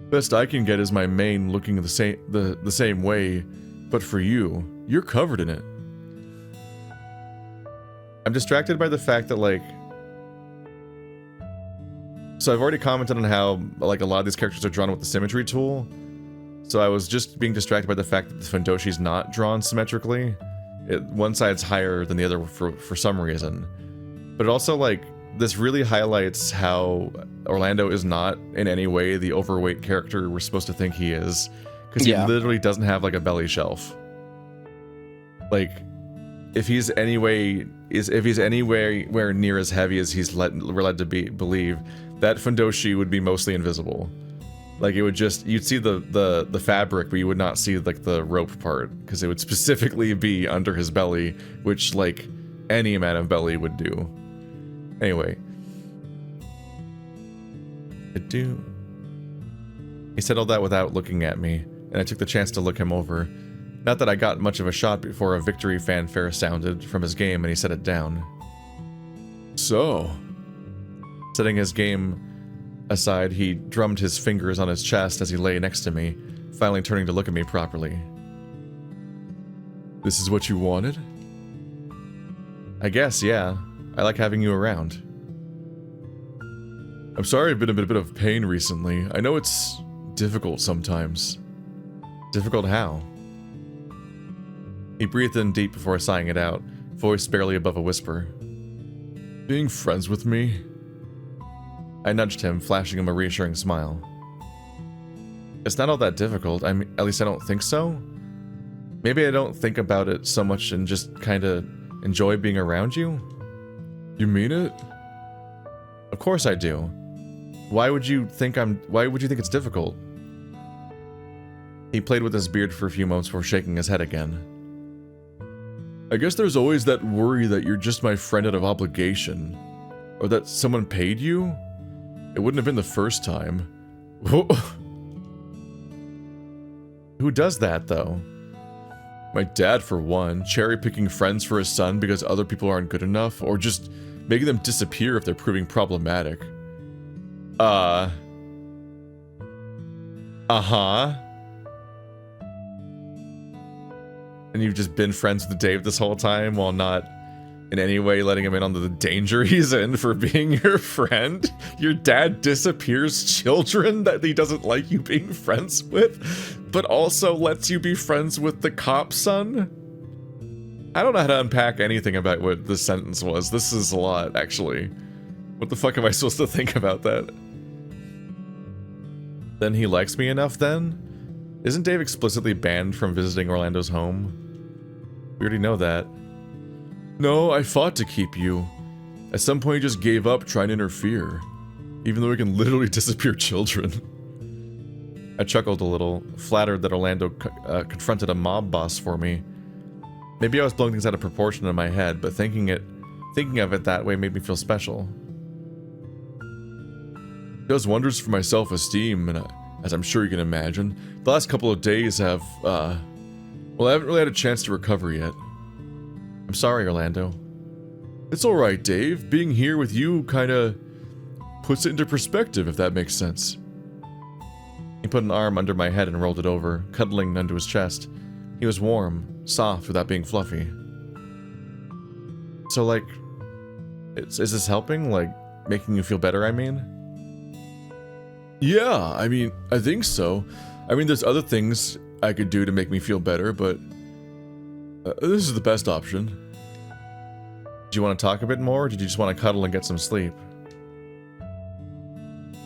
Best I can get is my mane looking the same way, but for you, you're covered in it. I'm distracted by the fact that, like... So I've already commented on how, like, a lot of these characters are drawn with the symmetry tool. So I was just being distracted by the fact that the Fundoshi's not drawn symmetrically. One side's higher than the other for some reason. But it also, like, this really highlights how Orlando is not in any way the overweight character we're supposed to think he is. Because he literally doesn't have, like, a belly shelf. Like, if he's anywhere near as heavy as we're led to believe, that Fundoshi would be mostly invisible. Like, it would just, you'd see the fabric, but you would not see, like, the rope part, because it would specifically be under his belly, which, like, any amount of belly would do. Anyway. He said all that without looking at me, and I took the chance to look him over. Not that I got much of a shot before a victory fanfare sounded from his game and he set it down. So? Setting his game aside, he drummed his fingers on his chest as he lay next to me, finally turning to look at me properly. This is what you wanted? I guess, yeah. I like having you around. I'm sorry I've been in a bit of pain recently. I know it's difficult sometimes. Difficult how? He breathed in deep before sighing it out, voice barely above a whisper. Being friends with me? I nudged him, flashing him a reassuring smile. It's not all that difficult. At least I don't think so. Maybe I don't think about it so much and just kinda enjoy being around you? You mean it? Of course I do. Why would you think it's difficult? He played with his beard for a few moments before shaking his head again. I guess there's always that worry that you're just my friend out of obligation. Or that someone paid you? It wouldn't have been the first time. Who does that, though? My dad, for one, cherry-picking friends for his son because other people aren't good enough, or just making them disappear if they're proving problematic. Uh-huh. And you've just been friends with Dave this whole time while not in any way letting him in on the danger he's in for being your friend? Your dad disappears children that he doesn't like you being friends with, but also lets you be friends with the cop's son? I don't know how to unpack anything about what this sentence was. This is a lot, actually. What the fuck am I supposed to think about that? Then he likes me enough, then? Isn't Dave explicitly banned from visiting Orlando's home? We already know that. No, I fought to keep you. At some point, he just gave up trying to interfere. Even though he can literally disappear children. I chuckled a little, flattered that Orlando confronted a mob boss for me. Maybe I was blowing things out of proportion in my head, but thinking of it that way made me feel special. It does wonders for my self-esteem, and as I'm sure you can imagine, the last couple of days have, well, I haven't really had a chance to recover yet. I'm sorry, Orlando. It's alright, Dave. Being here with you kinda puts it into perspective, if that makes sense. He put an arm under my head and rolled it over, cuddling onto his chest. He was warm, soft without being fluffy. So, like, is this helping? Like, making you feel better, I mean? Yeah, I mean, I think so. I mean, there's other things I could do to make me feel better, but this is the best option. Do you want to talk a bit more, or did you just want to cuddle and get some sleep?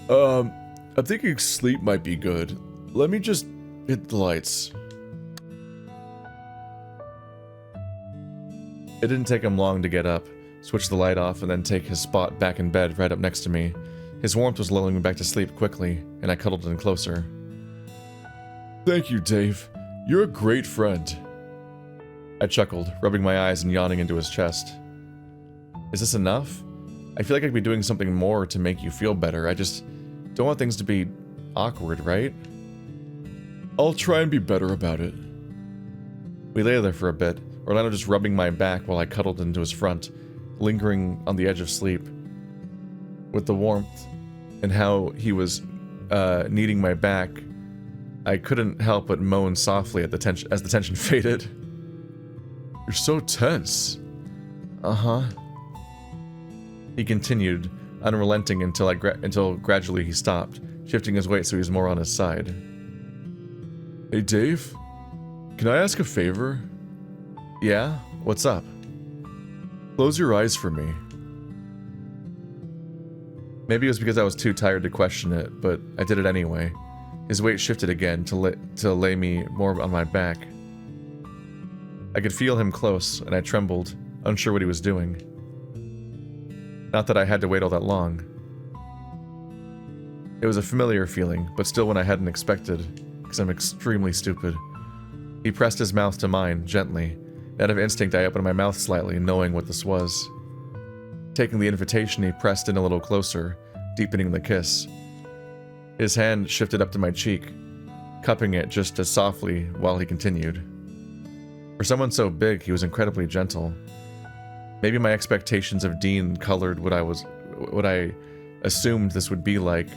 I'm thinking sleep might be good. Let me just hit the lights. It didn't take him long to get up, switch the light off, and then take his spot back in bed right up next to me. His warmth was lulling me back to sleep quickly, and I cuddled in closer. Thank you, Dave. You're a great friend. I chuckled, rubbing my eyes and yawning into his chest. Is this enough? I feel like I could be doing something more to make you feel better. I just don't want things to be awkward, right? I'll try and be better about it. We lay there for a bit, Orlando just rubbing my back while I cuddled into his front, lingering on the edge of sleep. With the warmth and how he was kneading my back, I couldn't help but moan softly at the tension as the tension faded. You're so tense. Uh-huh. He continued, unrelenting until gradually he stopped, shifting his weight so he was more on his side. Hey Dave, can I ask a favor? Yeah? What's up? Close your eyes for me. Maybe it was because I was too tired to question it, but I did it anyway. His weight shifted again to lay me more on my back. I could feel him close, and I trembled, unsure what he was doing. Not that I had to wait all that long. It was a familiar feeling, but still one I hadn't expected, because I'm extremely stupid. He pressed his mouth to mine, gently. Out of instinct, I opened my mouth slightly, knowing what this was. Taking the invitation, he pressed in a little closer, deepening the kiss. His hand shifted up to my cheek, cupping it just as softly while he continued. For someone so big, he was incredibly gentle. Maybe my expectations of Dean colored what I assumed this would be like,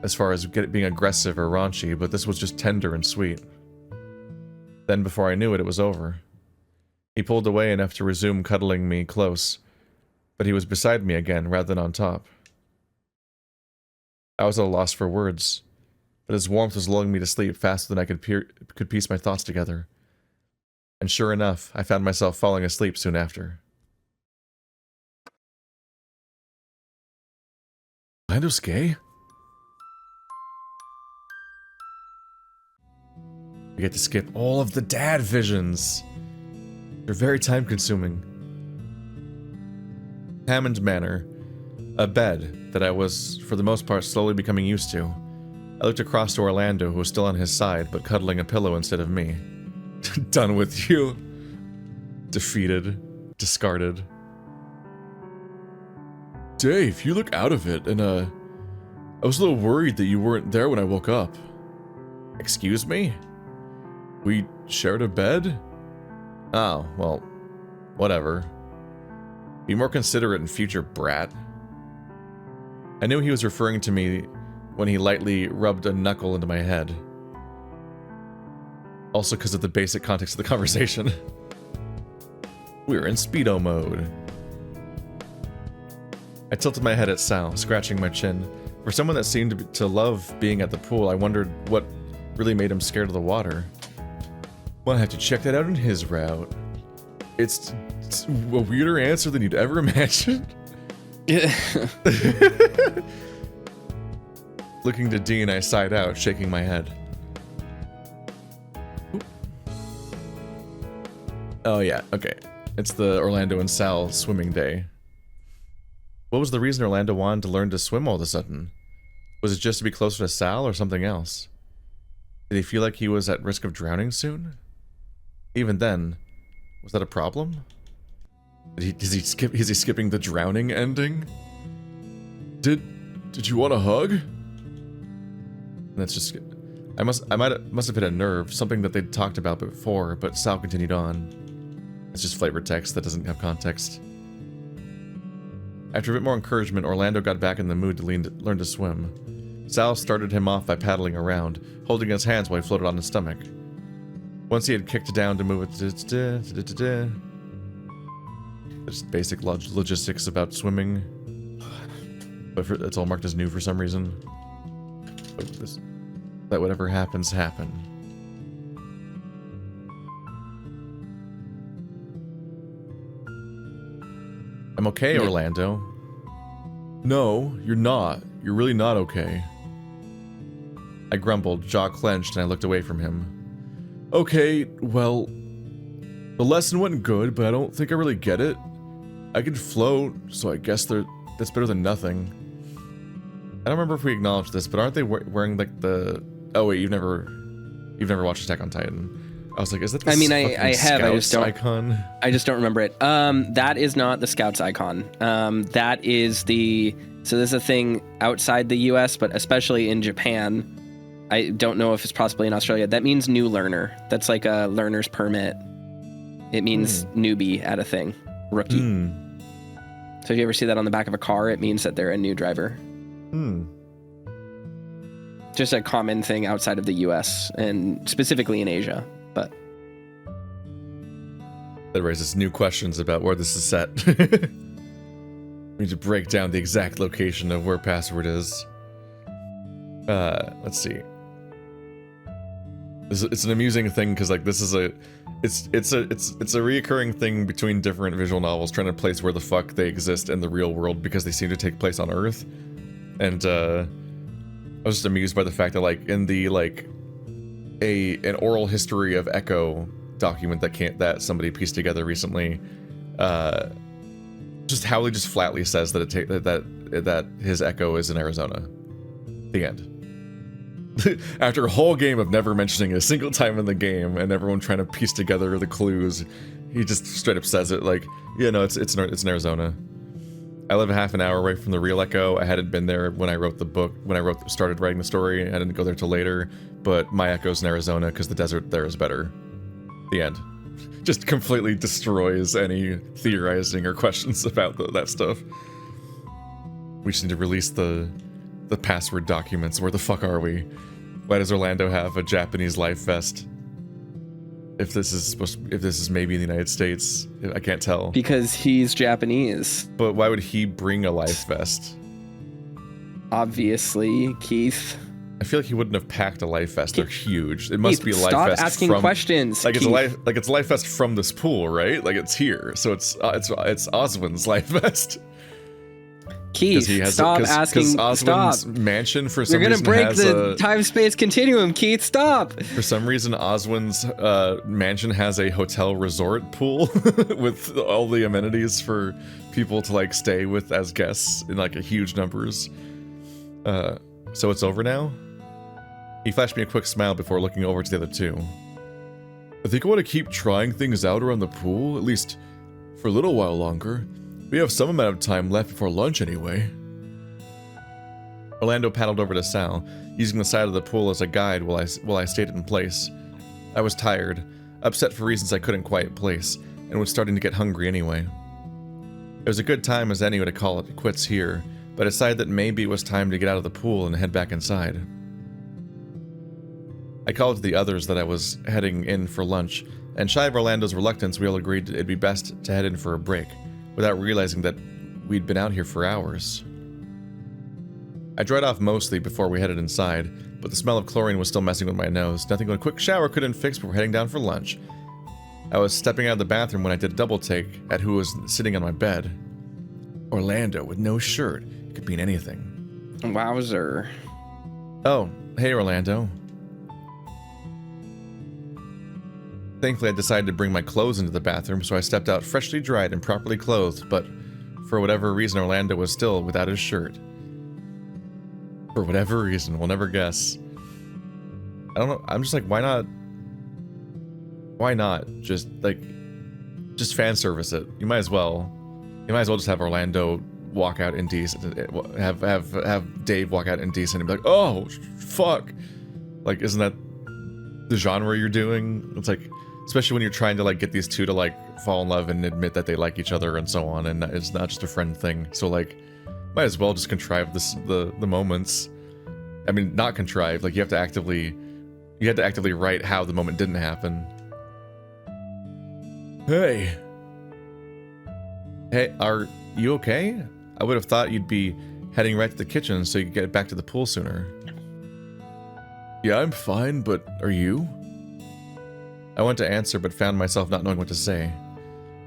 as far as being aggressive or raunchy, but this was just tender and sweet. Then, before I knew it, it was over. He pulled away enough to resume cuddling me close, but he was beside me again, rather than on top. I was at a loss for words, but his warmth was lulling me to sleep faster than I could piece my thoughts together. And sure enough, I found myself falling asleep soon after. Orlando's gay? We get to skip all of the dad visions. They're very time-consuming. Hammond Manor. A bed that I was, for the most part, slowly becoming used to. I looked across to Orlando, who was still on his side, but cuddling a pillow instead of me. Done with you. Defeated. Discarded. Dave, you look out of it, and I was a little worried that you weren't there when I woke up. Excuse me? We shared a bed? Oh, well, whatever. Be more considerate in future, brat. I knew he was referring to me when he lightly rubbed a knuckle into my head. Also because of the basic context of the conversation. We're in Speedo mode. I tilted my head at Sal, scratching my chin. For someone that seemed to love being at the pool, I wondered what really made him scared of the water. Well, I have to check that out in his route. It's a weirder answer than you'd ever imagine. Yeah. Looking to Dean, I sighed out, shaking my head. Oop. Oh yeah, okay. It's the Orlando and Sal swimming day. What was the reason Orlando wanted to learn to swim all of a sudden? Was it just to be closer to Sal or something else? Did he feel like he was at risk of drowning soon? Even then, was that a problem? Is he skipping the drowning ending? Did you want a hug? And that's just, I must have hit a nerve, something that they'd talked about before, but Sal continued on. It's just flavor text that doesn't have context. After a bit more encouragement, Orlando got back in the mood to learn to swim. Sal started him off by paddling around, holding his hands while he floated on his stomach. Once he had kicked down to move it, just basic logistics about swimming, but it's all marked as new for some reason. Let whatever happens happen. I'm okay, Orlando. No, you're not. You're really not okay. I grumbled, jaw clenched, and I looked away from him. Okay, well, the lesson went good, but I don't think I really get it. I can float, so I guess that's better than nothing. I don't remember if we acknowledged this, but aren't they wearing like the? Oh wait, you've never watched Attack on Titan. I was like, is that the I have. I just don't. Icon? I just don't remember it. That is not the Scouts icon. That is the So there's a thing outside the US, but especially in Japan. I don't know if it's possibly in Australia. That means new learner. That's like a learner's permit. It means newbie at a thing, rookie. So if you ever see that on the back of a car, it means that they're a new driver. Just a common thing outside of the US and specifically in Asia. But that raises new questions about where this is set. We need to break down the exact location of where password is. Let's see. It's an amusing thing because like this is it's a reoccurring thing between different visual novels trying to place where the fuck they exist in the real world because they seem to take place on Earth. And I was just amused by the fact that like in the like an oral history of Echo document that somebody pieced together recently, just Howley just flatly says that that his Echo is in Arizona. The end. After a whole game of never mentioning it a single time in the game and everyone trying to piece together the clues, he just straight up says it like, yeah, no, it's in Arizona. I live a half an hour away from the real Echo. I hadn't been there when I wrote the book, started writing the story. I didn't go there till later, but my Echo's in Arizona because the desert there is better. The end. Just completely destroys any theorizing or questions about that stuff. We just need to release the password documents. Where the fuck are we? Why does Orlando have a Japanese life vest? If this is maybe in the United States, I can't tell. because he's Japanese, But why would he bring a life vest? obviously, Keith. I feel like he wouldn't have packed a life vest. They're huge. It must Keith, be a life stop vest asking from questions. like it's Keith. it's a life vest from this pool, right? Like it's here, so it's Oswin's life vest. Keith, He has stop asking. Oswin's Stop. mansion for You're some gonna reason break has the time-space continuum, Keith. Stop. for some reason Oswin's mansion has a hotel resort pool with all the amenities for people to like stay with as guests in like a huge numbers. So it's over now? He flashed me a quick smile before looking over to the other two. I think I want to keep trying things out around the pool, at least for a little while longer. We have some amount of time left before lunch anyway. Orlando paddled over to Sal, using the side of the pool as a guide while I stayed in place. I was tired, upset for reasons I couldn't quite place, and was starting to get hungry anyway. It was a good time as any to call it quits here, but I decided that maybe it was time to get out of the pool and head back inside. I called to the others that I was heading in for lunch, and shy of Orlando's reluctance, we all agreed it'd be best to head in for a break, without realizing that we'd been out here for hours. I dried off mostly before we headed inside, but the smell of chlorine was still messing with my nose. Nothing a quick shower couldn't fix before heading down for lunch. I was stepping out of the bathroom when I did a double take at who was sitting on my bed. Orlando with no shirt. It could mean anything. Wowzer. Oh, hey Orlando. Thankfully, I decided to bring my clothes into the bathroom, so I stepped out freshly dried and properly clothed, but for whatever reason, Orlando was still without his shirt. For whatever reason, we'll never guess. I don't know, I'm just like, why not? Why not? Just fan service it. You might as well. You might as well just have Orlando walk out indecent, have Dave walk out indecent and be like, oh, fuck. Like, isn't that the genre you're doing? It's like, especially when you're trying to like get these two to like fall in love and admit that they like each other and so on, and it's not just a friend thing. So like, might as well just contrive the moments. I mean, not contrive. Like you have to actively write how the moment didn't happen. Hey, are you okay? I would have thought you'd be heading right to the kitchen so you could get back to the pool sooner. Yeah, I'm fine, but are you? I went to answer, but found myself not knowing what to say.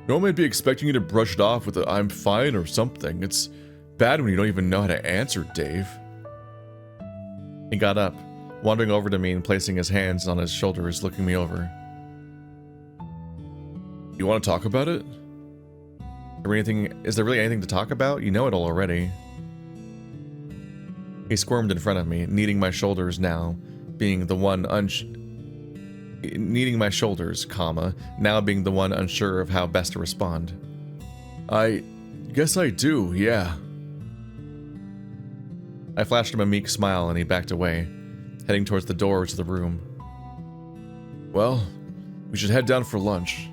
Normally I'd be expecting you to brush it off with a I'm fine or something. It's bad when you don't even know how to answer, Dave. He got up, wandering over to me and placing his hands on his shoulders, looking me over. You want to talk about it? Is there really anything to talk about? You know it all already. He squirmed in front of me, kneading my shoulders now, being the one kneading my shoulders, now being the one unsure of how best to respond. I guess I do, yeah. I flashed him a meek smile and he backed away, heading towards the door to the room. Well, we should head down for lunch.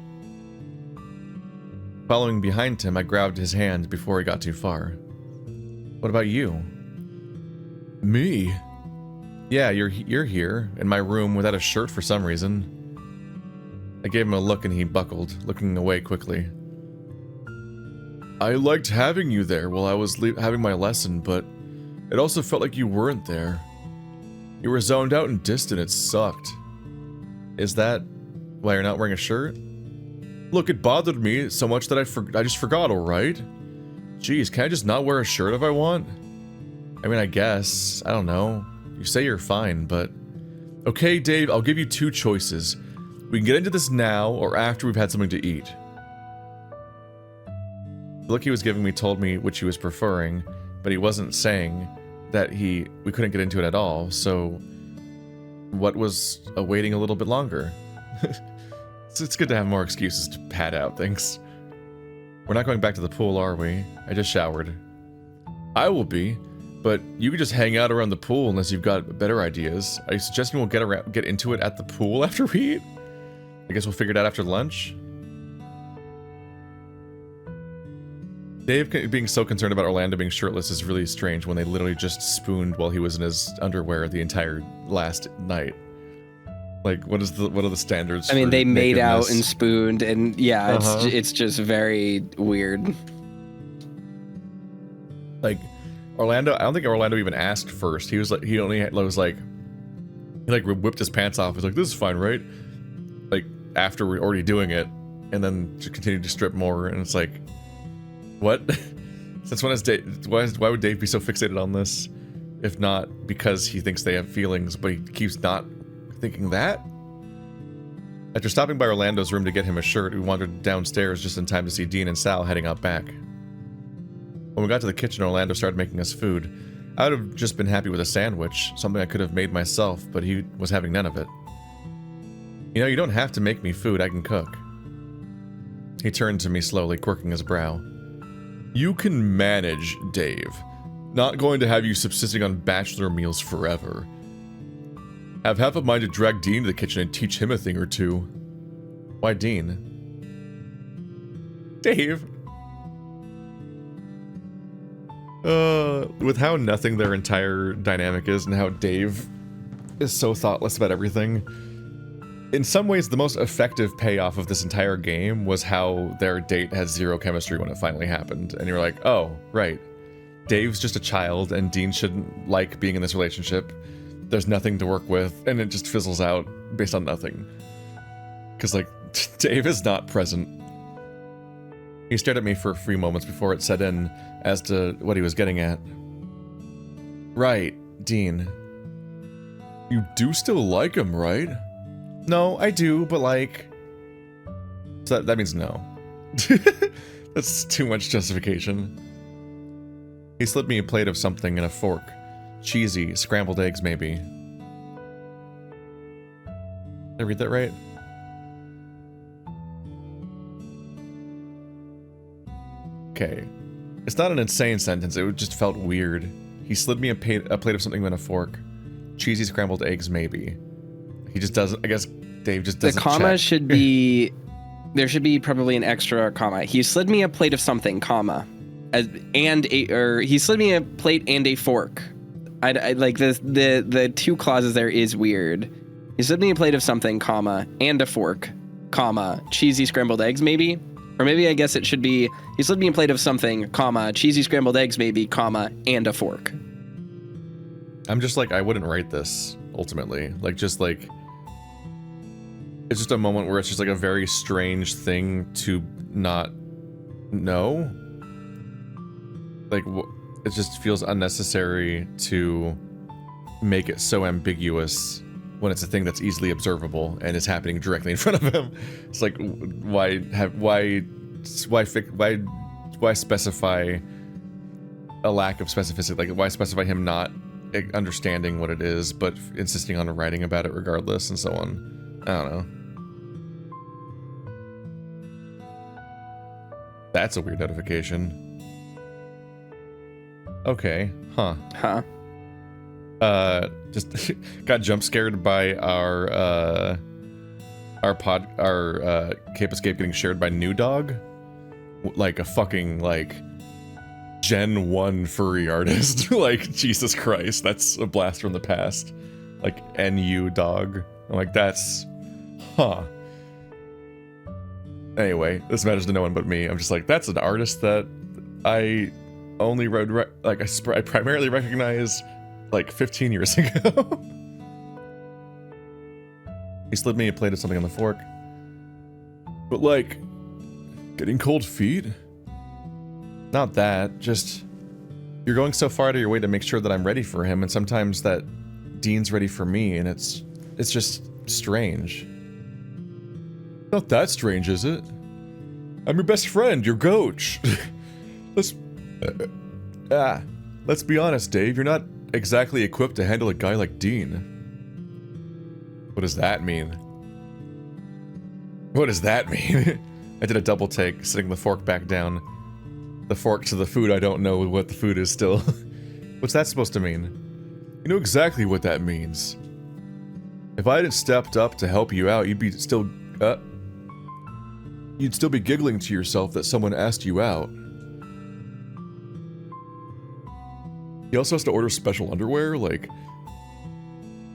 Following behind him, I grabbed his hand before he got too far. What about you? Me? Yeah, you're here, in my room without a shirt for some reason. I gave him a look and he buckled, looking away quickly. I liked having you there while I was having my lesson, but it also felt like you weren't there. You were zoned out and distant, it sucked. Is that why you're not wearing a shirt? Look, it bothered me so much that I just forgot, alright? Jeez, can I just not wear a shirt if I want? I mean, I guess. I don't know. You say you're fine, but... Okay, Dave, I'll give you two choices. We can get into this now, or after we've had something to eat. The look he was giving me told me which he was preferring, but he wasn't saying that we couldn't get into it at all, so... What was waiting a little bit longer? It's good to have more excuses to pad out things. We're not going back to the pool, are we? I just showered. I will be, but you can just hang out around the pool unless you've got better ideas. Are you suggesting we'll get into it at the pool after we eat? I guess we'll figure it out after lunch? Dave being so concerned about Orlando being shirtless is really strange when they literally just spooned while he was in his underwear the entire last night. Like, what are the standards? I mean, they made out nakedness? and spooned, and yeah, it's just very weird. Like, Orlando, I don't think Orlando even asked first. He was like, he whipped his pants off. He's like, this is fine, right? Like, after we're already doing it, and then just continued to strip more, and it's like, what? Since when has Dave, why would Dave be so fixated on this? If not because he thinks they have feelings, but he keeps not thinking that? After stopping by Orlando's room to get him a shirt, we wandered downstairs just in time to see Dean and Sal heading out back. When we got to the kitchen, Orlando started making us food. I would have just been happy with a sandwich, something I could have made myself, but he was having none of it. You know, you don't have to make me food, I can cook. He turned to me slowly, quirking his brow. You can manage, Dave. Not going to have you subsisting on bachelor meals forever. Have half a mind to drag Dean to the kitchen and teach him a thing or two. Why Dean? Dave. With how nothing their entire dynamic is and how Dave is so thoughtless about everything. In some ways, the most effective payoff of this entire game was how their date had zero chemistry when it finally happened. And you're like, oh, right. Dave's just a child and Dean shouldn't like being in this relationship. There's nothing to work with, and it just fizzles out based on nothing. Because, like, Dave is not present. He stared at me for a few moments before it set in as to what he was getting at. Right, Dean. You do still like him, right? No, I do, but like... So that means no. That's too much justification. He slid me a plate of something and a fork. Cheesy, scrambled eggs, maybe. Did I read that right? Okay. It's not an insane sentence, it just felt weird. He slid me a plate of something and a fork. Cheesy, scrambled eggs, maybe. He just doesn't, I guess Dave just doesn't The comma check. should be... There should be probably an extra comma. He slid me a plate of something, comma. He slid me a plate and a fork. I like the two clauses there is weird. He slid me a plate of something, comma, and a fork, comma, cheesy scrambled eggs, maybe? Or maybe I guess it should be, he slid me a plate of something, comma, cheesy scrambled eggs, maybe, comma, and a fork. I'm just like, I wouldn't write this, ultimately. Like, just like... It's just a moment where it's just like a very strange thing to not know. Like, it just feels unnecessary to make it so ambiguous when it's a thing that's easily observable and is happening directly in front of him. It's like, why specify a lack of specificity? Like, why specify him not understanding what it is, but insisting on writing about it regardless, and so on? I don't know. That's a weird notification. Okay, huh. Just got jump scared by our Cape Escape getting shared by New Dog, like a fucking like Gen 1 furry artist. Like, Jesus Christ, that's a blast from the past. Like, NU Dog. I'm like, that's huh. Anyway, this matters to no one but me. I'm just like, that's an artist that I only I primarily recognize like 15 years ago. He slid me a plate of something on the fork. But like, getting cold feet? Not that, just you're going so far out of your way to make sure that I'm ready for him, and sometimes that Dean's ready for me, and it's just strange. Not that strange, is it? I'm your best friend, your coach. Let's be honest, Dave, you're not exactly equipped to handle a guy like Dean. What does that mean? What does that mean? I did a double take, setting the fork back down. The fork to the food, I don't know what the food is still. What's that supposed to mean? You know exactly what that means. If I hadn't stepped up to help you out, you'd still be giggling to yourself that someone asked you out. He also has to order special underwear, like...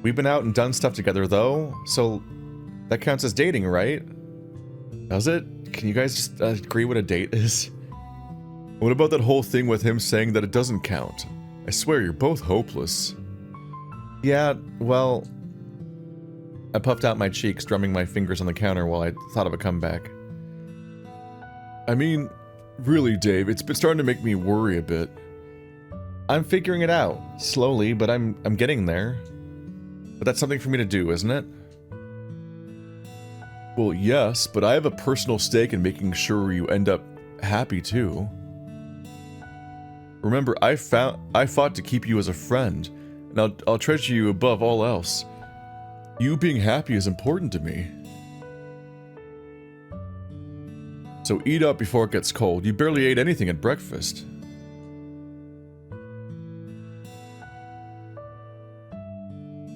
We've been out and done stuff together, though, so that counts as dating, right? Does it? Can you guys just agree what a date is? What about that whole thing with him saying that it doesn't count? I swear, you're both hopeless. Yeah, well... I puffed out my cheeks, drumming my fingers on the counter while I thought of a comeback. I mean, really, Dave, it's been starting to make me worry a bit. I'm figuring it out, slowly, but I'm getting there. But that's something for me to do, isn't it? Well, yes, but I have a personal stake in making sure you end up happy, too. Remember, I fought to keep you as a friend, and I'll treasure you above all else. You being happy is important to me. So eat up before it gets cold. You barely ate anything at breakfast.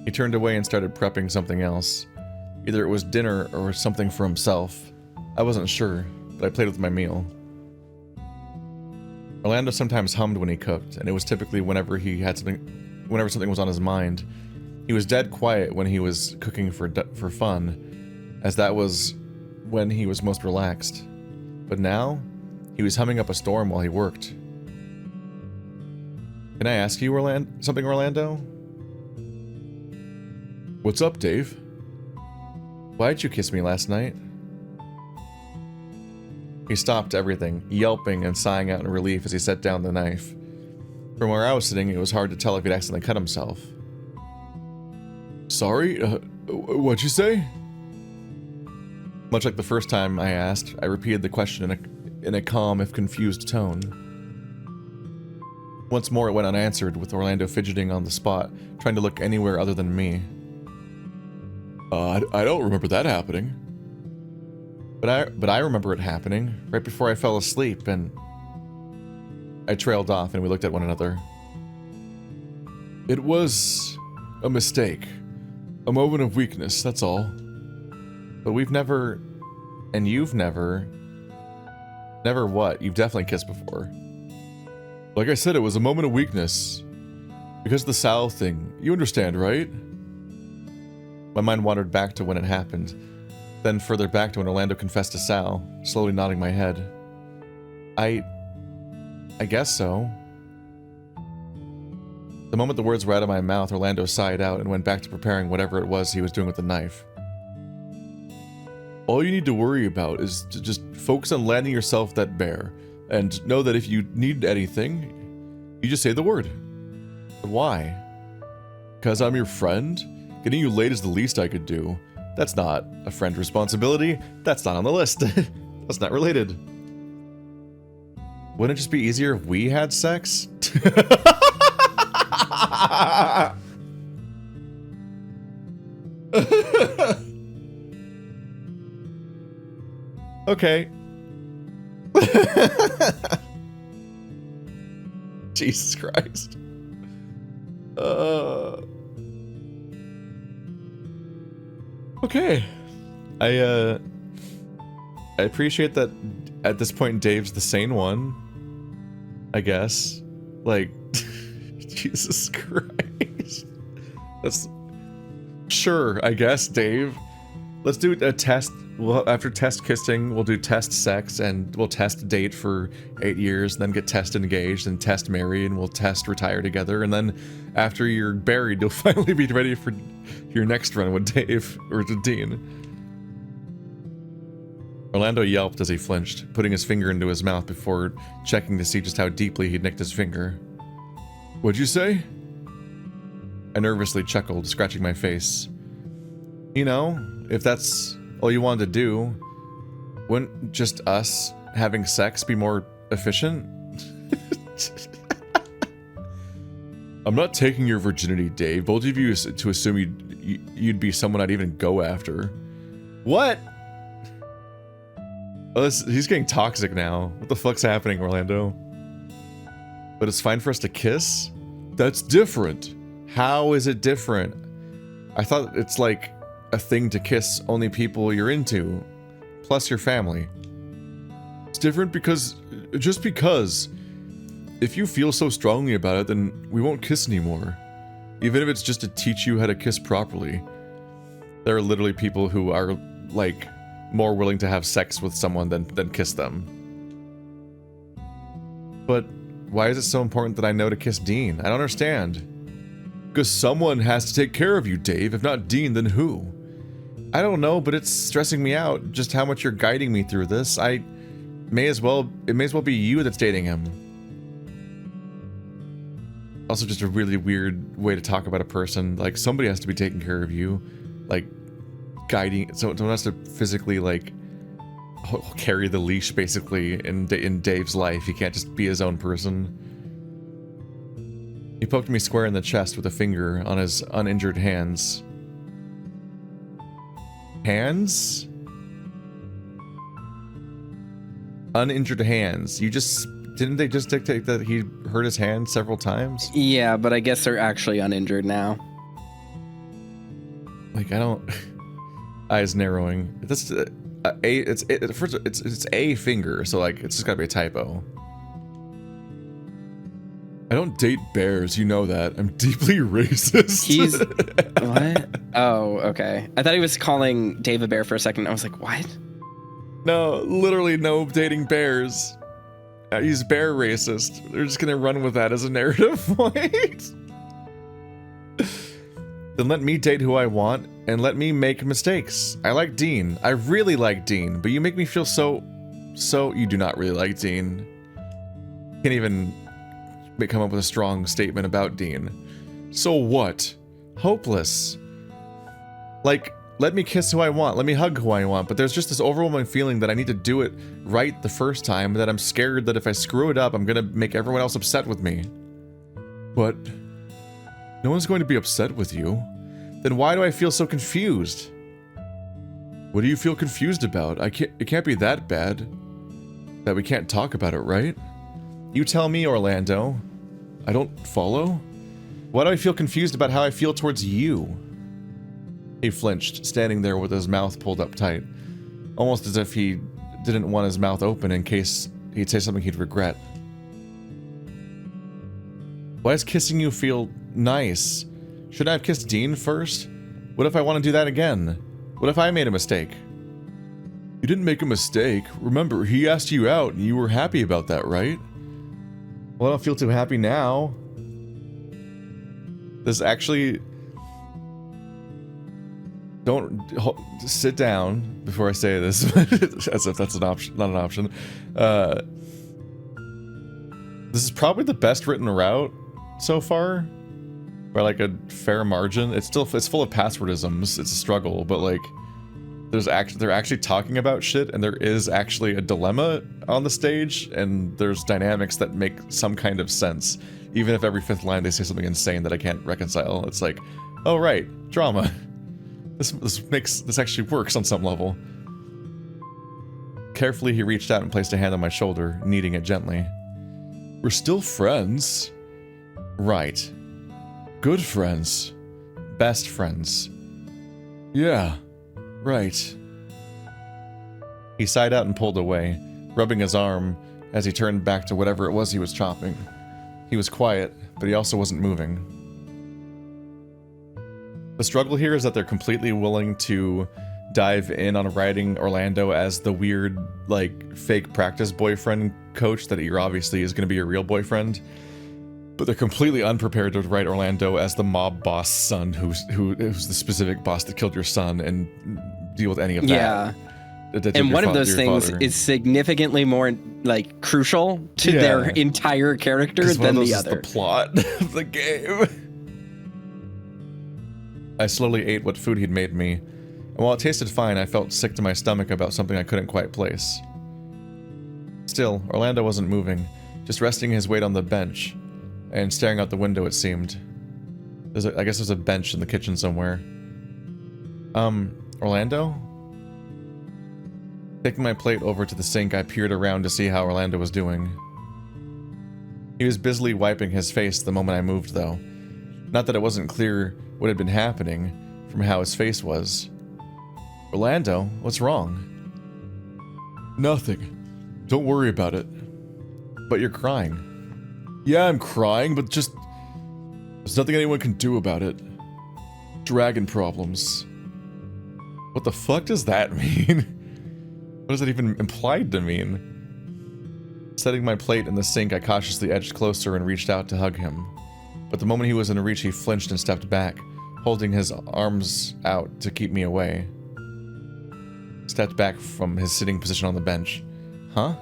He turned away and started prepping something else. Either it was dinner or something for himself. I wasn't sure, but I played with my meal. Orlando sometimes hummed when he cooked, and it was typically whenever something was on his mind. He was dead quiet when he was cooking for fun, as that was when he was most relaxed. But now, he was humming up a storm while he worked. Can I ask you something, Orlando? What's up, Dave? Why'd you kiss me last night? He stopped everything, yelping and sighing out in relief as he set down the knife. From where I was sitting, it was hard to tell if he'd accidentally cut himself. Sorry? What'd you say? Much like the first time I asked, I repeated the question in a calm, if confused tone. Once more it went unanswered, with Orlando fidgeting on the spot, trying to look anywhere other than me. I don't remember that happening. But I remember it happening, right before I fell asleep, and... I trailed off and we looked at one another. It was... a mistake. A moment of weakness, that's all. But we've never... and you've never... Never what? You've definitely kissed before. Like I said, it was a moment of weakness. Because of the Sal thing. You understand, right? My mind wandered back to when it happened, then further back to when Orlando confessed to Sal, slowly nodding my head. I guess so. The moment the words were out of my mouth, Orlando sighed out and went back to preparing whatever it was he was doing with the knife. All you need to worry about is to just focus on landing yourself that bear, and know that if you need anything, you just say the word. Why? Because I'm your friend? Getting you laid is the least I could do. That's not a friend responsibility. That's not on the list. That's not related. Wouldn't it just be easier if we had sex? Okay. Jesus Christ. Okay. I appreciate that at this point Dave's the sane one. I guess. Like, Jesus Christ. That's... Sure, I guess, Dave. Let's do a test. Well, after test kissing, we'll do test sex, and we'll test date for 8 years, and then get test engaged, and test marry, and we'll test retire together, and then after you're buried, you'll finally be ready for your next run with Dave, or with Dean. Orlando yelped as he flinched, putting his finger into his mouth before checking to see just how deeply he'd nicked his finger. What'd you say? I nervously chuckled, scratching my face. You know, if that's all you wanted to do, wouldn't just us having sex be more efficient? I'm not taking your virginity, Dave. Both of you to assume you'd be someone I'd even go after. What? Oh, he's getting toxic now. What the fuck's happening, Orlando? But it's fine for us to kiss? That's different. How is it different? I thought it's like a thing to kiss only people you're into, plus your family. It's different because, just because. If you feel so strongly about it, then we won't kiss anymore. Even if it's just to teach you how to kiss properly. There are literally people who are, like, more willing to have sex with someone than kiss them. But why is it so important that I know to kiss Dean? I don't understand. Because someone has to take care of you, Dave. If not Dean, then who? I don't know, but it's stressing me out just how much you're guiding me through this. It may as well be you that's dating him. Also just a really weird way to talk about a person. Like, somebody has to be taking care of you. Like, guiding, someone has to physically, like, carry the leash, basically, in Dave's life. He can't just be his own person. He poked me square in the chest with a finger on his uninjured hands. Hands? Uninjured hands. Didn't they just dictate that he hurt his hand several times? Yeah, but I guess they're actually uninjured now. Like, I don't... Eyes narrowing. That's it's a finger, so like it's just gotta be a typo. I don't date bears, you know that. I'm deeply racist. He's what? Oh, okay. I thought he was calling Dave a bear for a second. I was like, what? No, literally no dating bears. He's bear racist. They're just gonna run with that as a narrative point. Then let me date who I want, and let me make mistakes. I like Dean. I really like Dean, but you make me feel so... You do not really like Dean. Can't even come up with a strong statement about Dean. So what? Hopeless. Like, let me kiss who I want, let me hug who I want, but there's just this overwhelming feeling that I need to do it right the first time, that I'm scared that if I screw it up, I'm gonna make everyone else upset with me. But... no one's going to be upset with you. Then why do I feel so confused? What do you feel confused about? It can't be that bad. That we can't talk about it, right? You tell me, Orlando. I don't follow? Why do I feel confused about how I feel towards you? He flinched, standing there with his mouth pulled up tight. Almost as if he didn't want his mouth open in case he'd say something he'd regret. Why does kissing you feel nice? Shouldn't I have kissed Dean first? What if I want to do that again? What if I made a mistake? You didn't make a mistake. Remember, he asked you out and you were happy about that, right? Well, I don't feel too happy now. This actually... Don't sit down before I say this, as if that's an option, not an option. This is probably the best written route so far, by like a fair margin. It's full of passwordisms. It's a struggle, but like, they're actually talking about shit, and there is actually a dilemma on the stage, and there's dynamics that make some kind of sense, even if every fifth line they say something insane that I can't reconcile. It's like, oh right, drama. This actually works on some level. Carefully, he reached out and placed a hand on my shoulder, kneading it gently. We're still friends. Right. Good friends. Best friends. Yeah. Right. He sighed out and pulled away, rubbing his arm as he turned back to whatever it was he was chopping. He was quiet, but he also wasn't moving. The struggle here is that they're completely willing to dive in on writing Orlando as the weird, like, fake practice boyfriend coach that he obviously is going to be your real boyfriend. But they're completely unprepared to write Orlando as the mob boss son who's the specific boss that killed your son and deal with any of that. Yeah. And one of those things is significantly more, like, crucial to their entire character than the other. Is the plot of the game. I slowly ate what food he'd made me, and while it tasted fine, I felt sick to my stomach about something I couldn't quite place. Still, Orlando wasn't moving, just resting his weight on the bench, and staring out the window, it seemed. I guess there's a bench in the kitchen somewhere. Orlando? Taking my plate over to the sink, I peered around to see how Orlando was doing. He was busily wiping his face the moment I moved, though. Not that it wasn't clear what had been happening from how his face was. Orlando, what's wrong? Nothing. Don't worry about it. But you're crying. Yeah, I'm crying, but just... there's nothing anyone can do about it. Dragon problems. What the fuck does that mean? What does that even implied to mean? Setting my plate in the sink, I cautiously edged closer and reached out to hug him. But the moment he was in reach, he flinched and stepped back, holding his arms out to keep me away. Stepped back from his sitting position on the bench. Huh?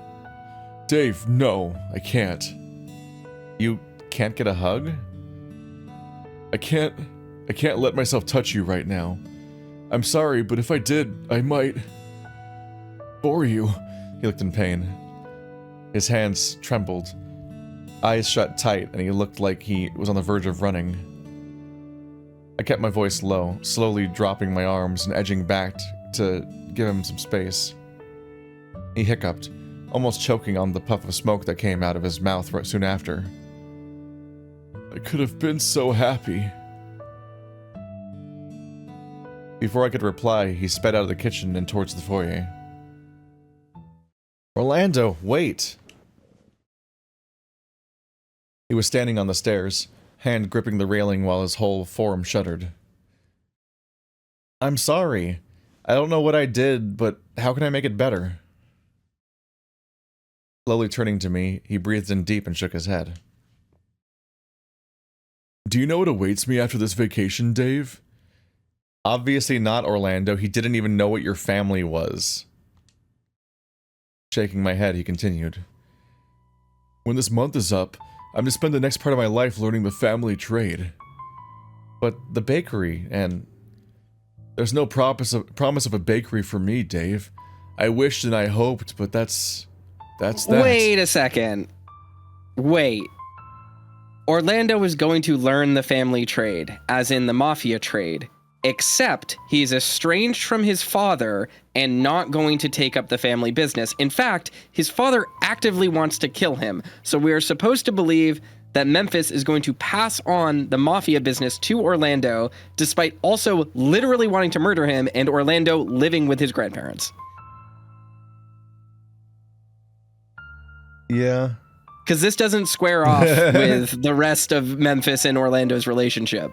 Dave, no, I can't. You can't get a hug? I can't let myself touch you right now. I'm sorry, but if I did, I might... bore you. He looked in pain. His hands trembled. Eyes shut tight, and he looked like he was on the verge of running. I kept my voice low, slowly dropping my arms and edging back to give him some space. He hiccuped, almost choking on the puff of smoke that came out of his mouth right soon after. I could have been so happy. Before I could reply, he sped out of the kitchen and towards the foyer. Orlando, wait! He was standing on the stairs, hand gripping the railing while his whole form shuddered. I'm sorry. I don't know what I did, but how can I make it better? Slowly turning to me, he breathed in deep and shook his head. Do you know what awaits me after this vacation, Dave? Obviously not, Orlando. He didn't even know what your family was. Shaking my head, he continued. When this month is up, I'm to spend the next part of my life learning the family trade. But the bakery, and... there's no promise of a bakery for me, Dave. I wished and I hoped, but that's that. Wait a second. Wait. Orlando is going to learn the family trade, as in the mafia trade, except he's estranged from his father and not going to take up the family business. In fact, his father actively wants to kill him, so we are supposed to believe that Memphis is going to pass on the mafia business to Orlando, despite also literally wanting to murder him and Orlando living with his grandparents. Yeah. Because this doesn't square off with the rest of Memphis and Orlando's relationship.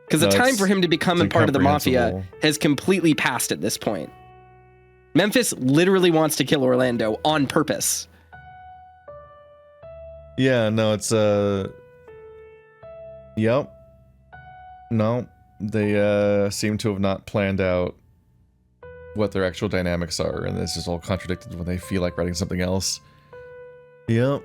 Because the time for him to become a part of the mafia has completely passed at this point. Memphis literally wants to kill Orlando on purpose. Yeah, no, it's, yep. No, they, seem to have not planned out what their actual dynamics are, and this is all contradicted when they feel like writing something else. Yep.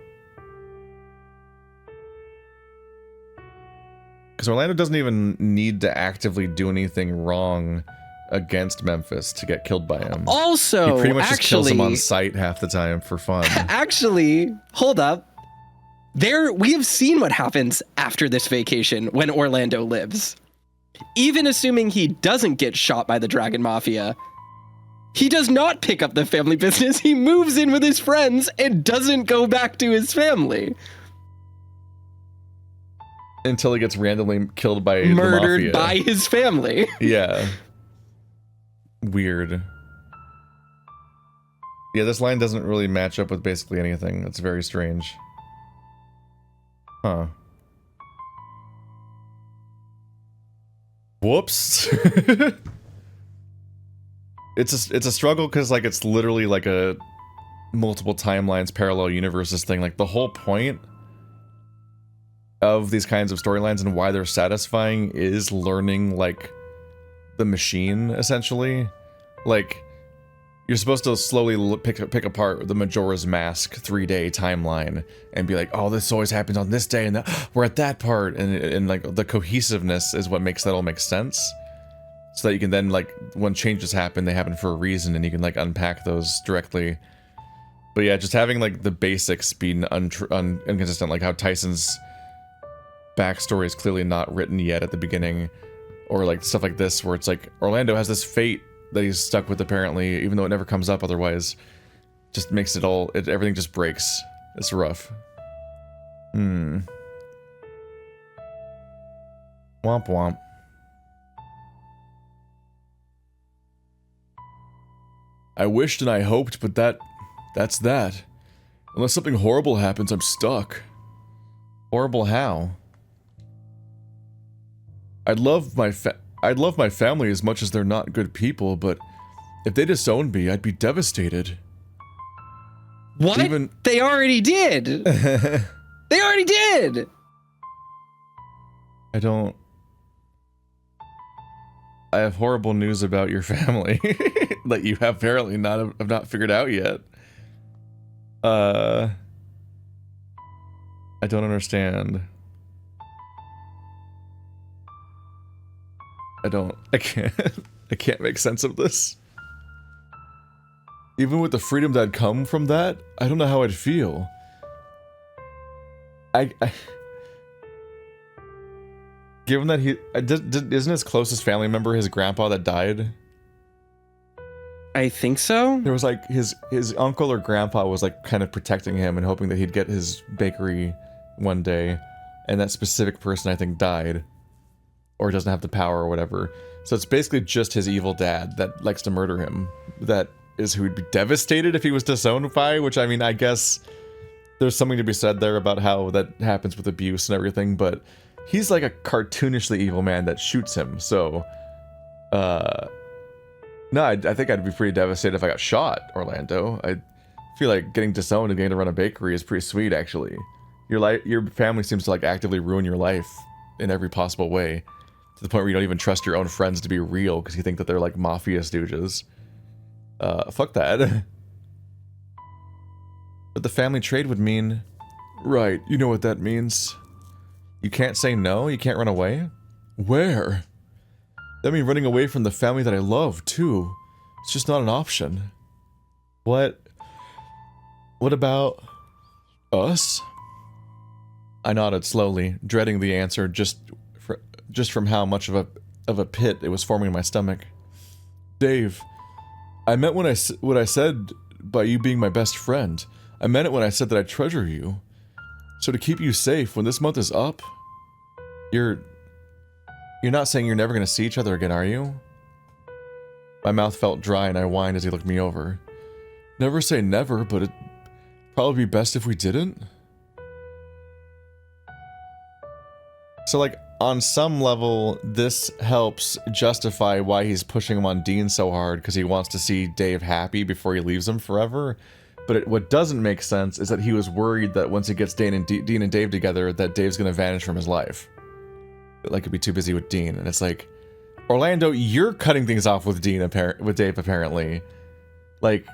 Because Orlando doesn't even need to actively do anything wrong against Memphis to get killed by him. Also, he pretty much just kills him on sight half the time for fun. Actually, hold up. We have seen what happens after this vacation when Orlando lives. Even assuming he doesn't get shot by the Dragon Mafia, he does not pick up the family business. He moves in with his friends and doesn't go back to his family. Until he gets randomly killed by murdered the mafia. by his family. Yeah. weird. Yeah, this line doesn't really match up with basically anything. It's very strange. Huh. Whoops. It's a struggle because like it's literally like a multiple timelines, parallel universes thing. Like the whole point of these kinds of storylines and why they're satisfying is learning like the machine, essentially. Like you're supposed to slowly pick apart the Majora's Mask 3-day timeline and be like, oh, this always happens on this day and we're at that part, and like the cohesiveness is what makes that all make sense. So that you can then, like, when changes happen, they happen for a reason, and you can, like, unpack those directly. But yeah, just having, like, the basics being inconsistent, like how Tyson's backstory is clearly not written yet at the beginning, or, like, stuff like this, where it's like, Orlando has this fate that he's stuck with, apparently, even though it never comes up otherwise. Just makes it all, everything just breaks. It's rough. Womp womp. I wished and I hoped, but that's that. Unless something horrible happens, I'm stuck. Horrible how? I'd love my family as much as they're not good people, but if they disowned me, I'd be devastated. What? They already did. They already did. I have horrible news about your family that you have apparently have not figured out yet. I don't understand. I can't make sense of this. Even with the freedom that'd come from that, I don't know how I'd feel. Given that isn't his closest family member his grandpa that died? I think so. There was like his uncle or grandpa was like kind of protecting him and hoping that he'd get his bakery one day, and that specific person I think died, or doesn't have the power or whatever. So it's basically just his evil dad that likes to murder him. That is who would be devastated if he was disowned by, which I mean, I guess there's something to be said there about how that happens with abuse and everything, but he's like a cartoonishly evil man that shoots him, so no, I think I'd be pretty devastated if I got shot, Orlando. I feel like getting disowned and getting to run a bakery is pretty sweet, actually. Your family seems to like actively ruin your life in every possible way, to the point where you don't even trust your own friends to be real because you think that they're like mafia stooges. Fuck that. But the family trade would mean... Right, you know what that means. You can't say no? You can't run away? Where? That means running away from the family that I love, too. It's just not an option. What? What about... us? I nodded slowly, dreading the answer just from how much of a pit it was forming in my stomach. Dave, I meant what I said by you being my best friend. I meant it when I said that I treasure you. So to keep you safe, when this month is up, you're not saying you're never going to see each other again, are you? My mouth felt dry and I whined as he looked me over. Never say never, but it'd probably be best if we didn't. So like, on some level, this helps justify why he's pushing him on Dean so hard, because he wants to see Dave happy before he leaves him forever. But what doesn't make sense is that he was worried that once he gets Dean and Dave together, that Dave's going to vanish from his life. Like, he'd be too busy with Dean. And it's like, Orlando, you're cutting things off with Dave, apparently. Like,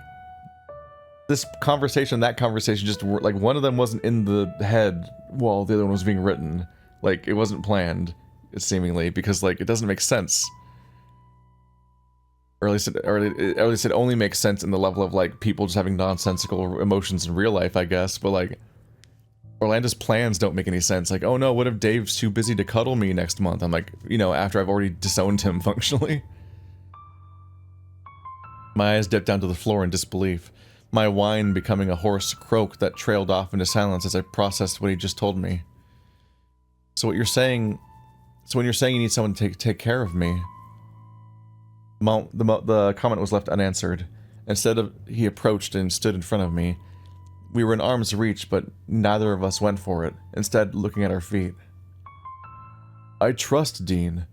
this conversation, that conversation, just, like, one of them wasn't in the head while the other one was being written. Like, it wasn't planned, seemingly, because, like, it doesn't make sense. Or at least it only makes sense in the level of, like, people just having nonsensical emotions in real life, I guess. But, like, Orlando's plans don't make any sense. Like, oh no, what if Dave's too busy to cuddle me next month? I'm like, you know, after I've already disowned him functionally. My eyes dipped down to the floor in disbelief, my whine becoming a hoarse croak that trailed off into silence as I processed what he just told me. So when you're saying you need someone to take care of me, The comment was left unanswered. Instead of, he approached and stood in front of me. We were in arm's reach, but neither of us went for it, instead looking at our feet. I trust Dean.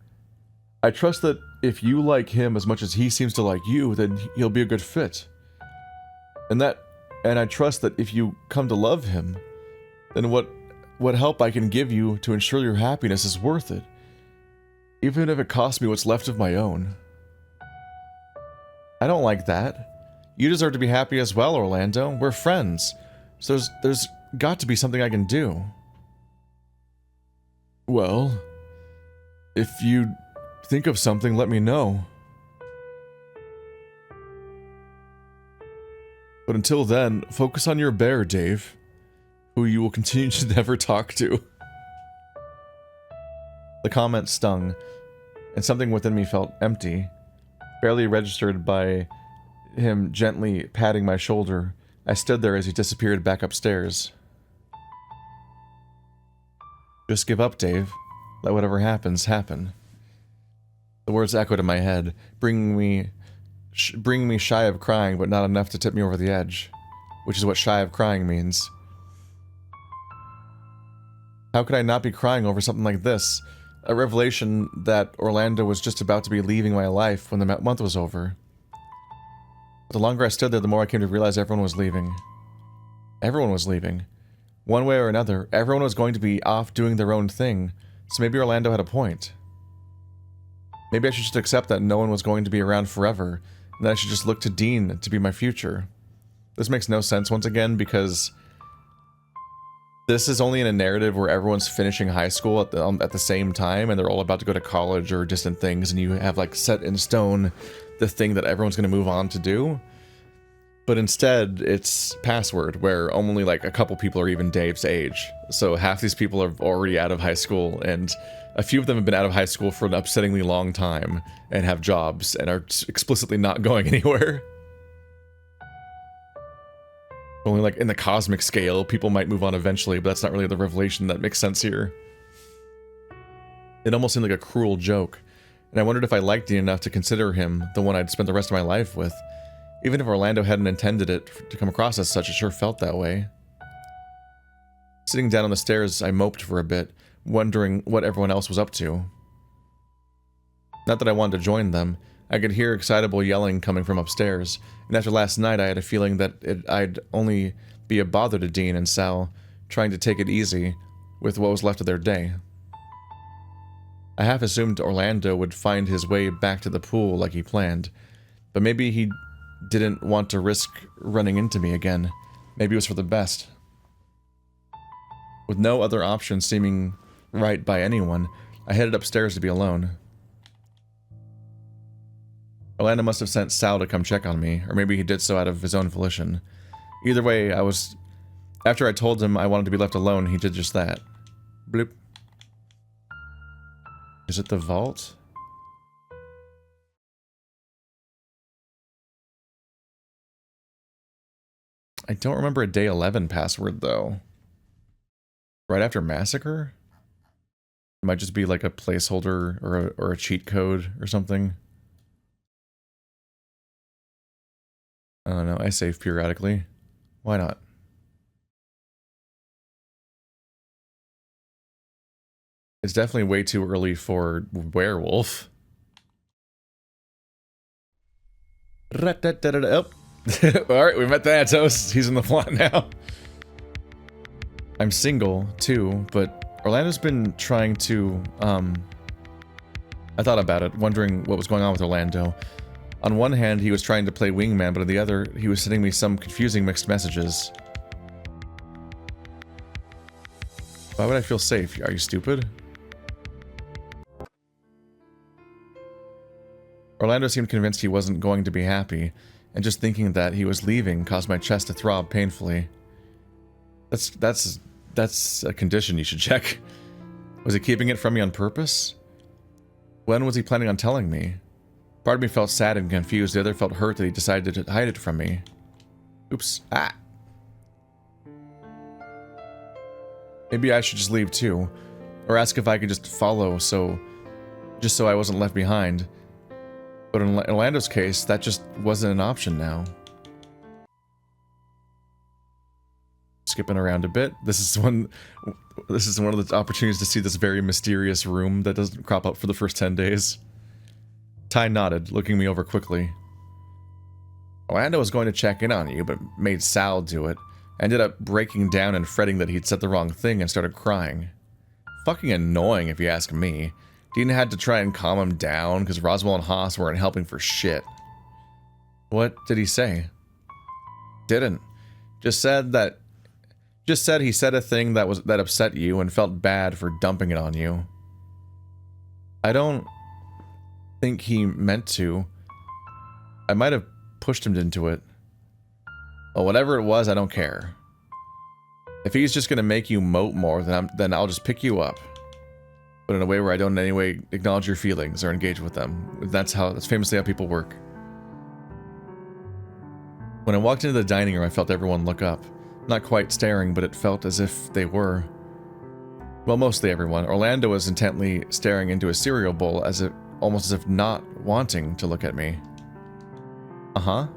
I trust that if you like him as much as he seems to like you, then he'll be a good fit. And I trust that if you come to love him, then what help I can give you to ensure your happiness is worth it. Even if it costs me what's left of my own. I don't like that. You deserve to be happy as well, Orlando. We're friends. So there's got to be something I can do. Well, if you think of something, let me know. But until then, focus on your bear, Dave, who you will continue to never talk to. The comment stung, and something within me felt empty, barely registered by him gently patting my shoulder. I stood there as he disappeared back upstairs. Just give up, Dave. Let whatever happens, happen. The words echoed in my head, bringing me shy of crying, but not enough to tip me over the edge, which is what shy of crying means. How could I not be crying over something like this? A revelation that Orlando was just about to be leaving my life when the month was over. But the longer I stood there, the more I came to realize everyone was leaving. Everyone was leaving. One way or another, everyone was going to be off doing their own thing, so maybe Orlando had a point. Maybe I should just accept that no one was going to be around forever, and that I should just look to Dean to be my future. This makes no sense once again, because this is only in a narrative where everyone's finishing high school at the same time, and they're all about to go to college or distant things, and you have like set in stone the thing that everyone's going to move on to do. But instead, it's Password, where only like a couple people are even Dave's age. So half these people are already out of high school, and a few of them have been out of high school for an upsettingly long time, and have jobs, and are explicitly not going anywhere. Only like in the cosmic scale, people might move on eventually, but that's not really the revelation that makes sense here. It almost seemed like a cruel joke, and I wondered if I liked Dean enough to consider him the one I'd spent the rest of my life with. Even if Orlando hadn't intended it to come across as such, it sure felt that way. Sitting down on the stairs, I moped for a bit, wondering what everyone else was up to. Not that I wanted to join them. I could hear excitable yelling coming from upstairs, and after last night I had a feeling that I'd only be a bother to Dean and Sal, trying to take it easy with what was left of their day. I half assumed Orlando would find his way back to the pool like he planned, but maybe he didn't want to risk running into me again. Maybe it was for the best. With no other option seeming right by anyone, I headed upstairs to be alone. Orlando must have sent Sal to come check on me, or maybe he did so out of his own volition. Either way, after I told him I wanted to be left alone, he did just that. Bloop. Is it the vault? I don't remember a day 11 password, though. Right after Massacre? It might just be like a placeholder or a cheat code or something. I don't know, I save periodically. Why not? It's definitely way too early for werewolf. Oh. Alright, we met Thanatos. He's in the plot now. I'm single, too, but Orlando's been trying to, I thought about it, wondering what was going on with Orlando. On one hand, he was trying to play wingman, but on the other, he was sending me some confusing mixed messages. Why would I feel safe? Are you stupid? Orlando seemed convinced he wasn't going to be happy, and just thinking that he was leaving caused my chest to throb painfully. That's a condition you should check. Was he keeping it from me on purpose? When was he planning on telling me? Part of me felt sad and confused, the other felt hurt that he decided to hide it from me. Oops. Ah! Maybe I should just leave too, or ask if I could just follow just so I wasn't left behind. But in Orlando's case, that just wasn't an option now. Skipping around a bit. This is one of the opportunities to see this very mysterious room that doesn't crop up for the first 10 days. Ty nodded, looking me over quickly. Orlando was going to check in on you, but made Sal do it. Ended up breaking down and fretting that he'd said the wrong thing and started crying. Fucking annoying if you ask me. Dean had to try and calm him down because Roswell and Haas weren't helping for shit. What did he say? Didn't. Just said he said a thing that upset you and felt bad for dumping it on you. I don't think he meant to. I might have pushed him into it. Well, whatever it was, I don't care. If he's just gonna make you moat more, then I'll just pick you up. But in a way where I don't in any way acknowledge your feelings or engage with them. That's famously how people work. When I walked into the dining room, I felt everyone look up. Not quite staring, but it felt as if they were. Well, mostly everyone. Orlando was intently staring into a cereal bowl, almost as if not wanting to look at me. Uh-huh.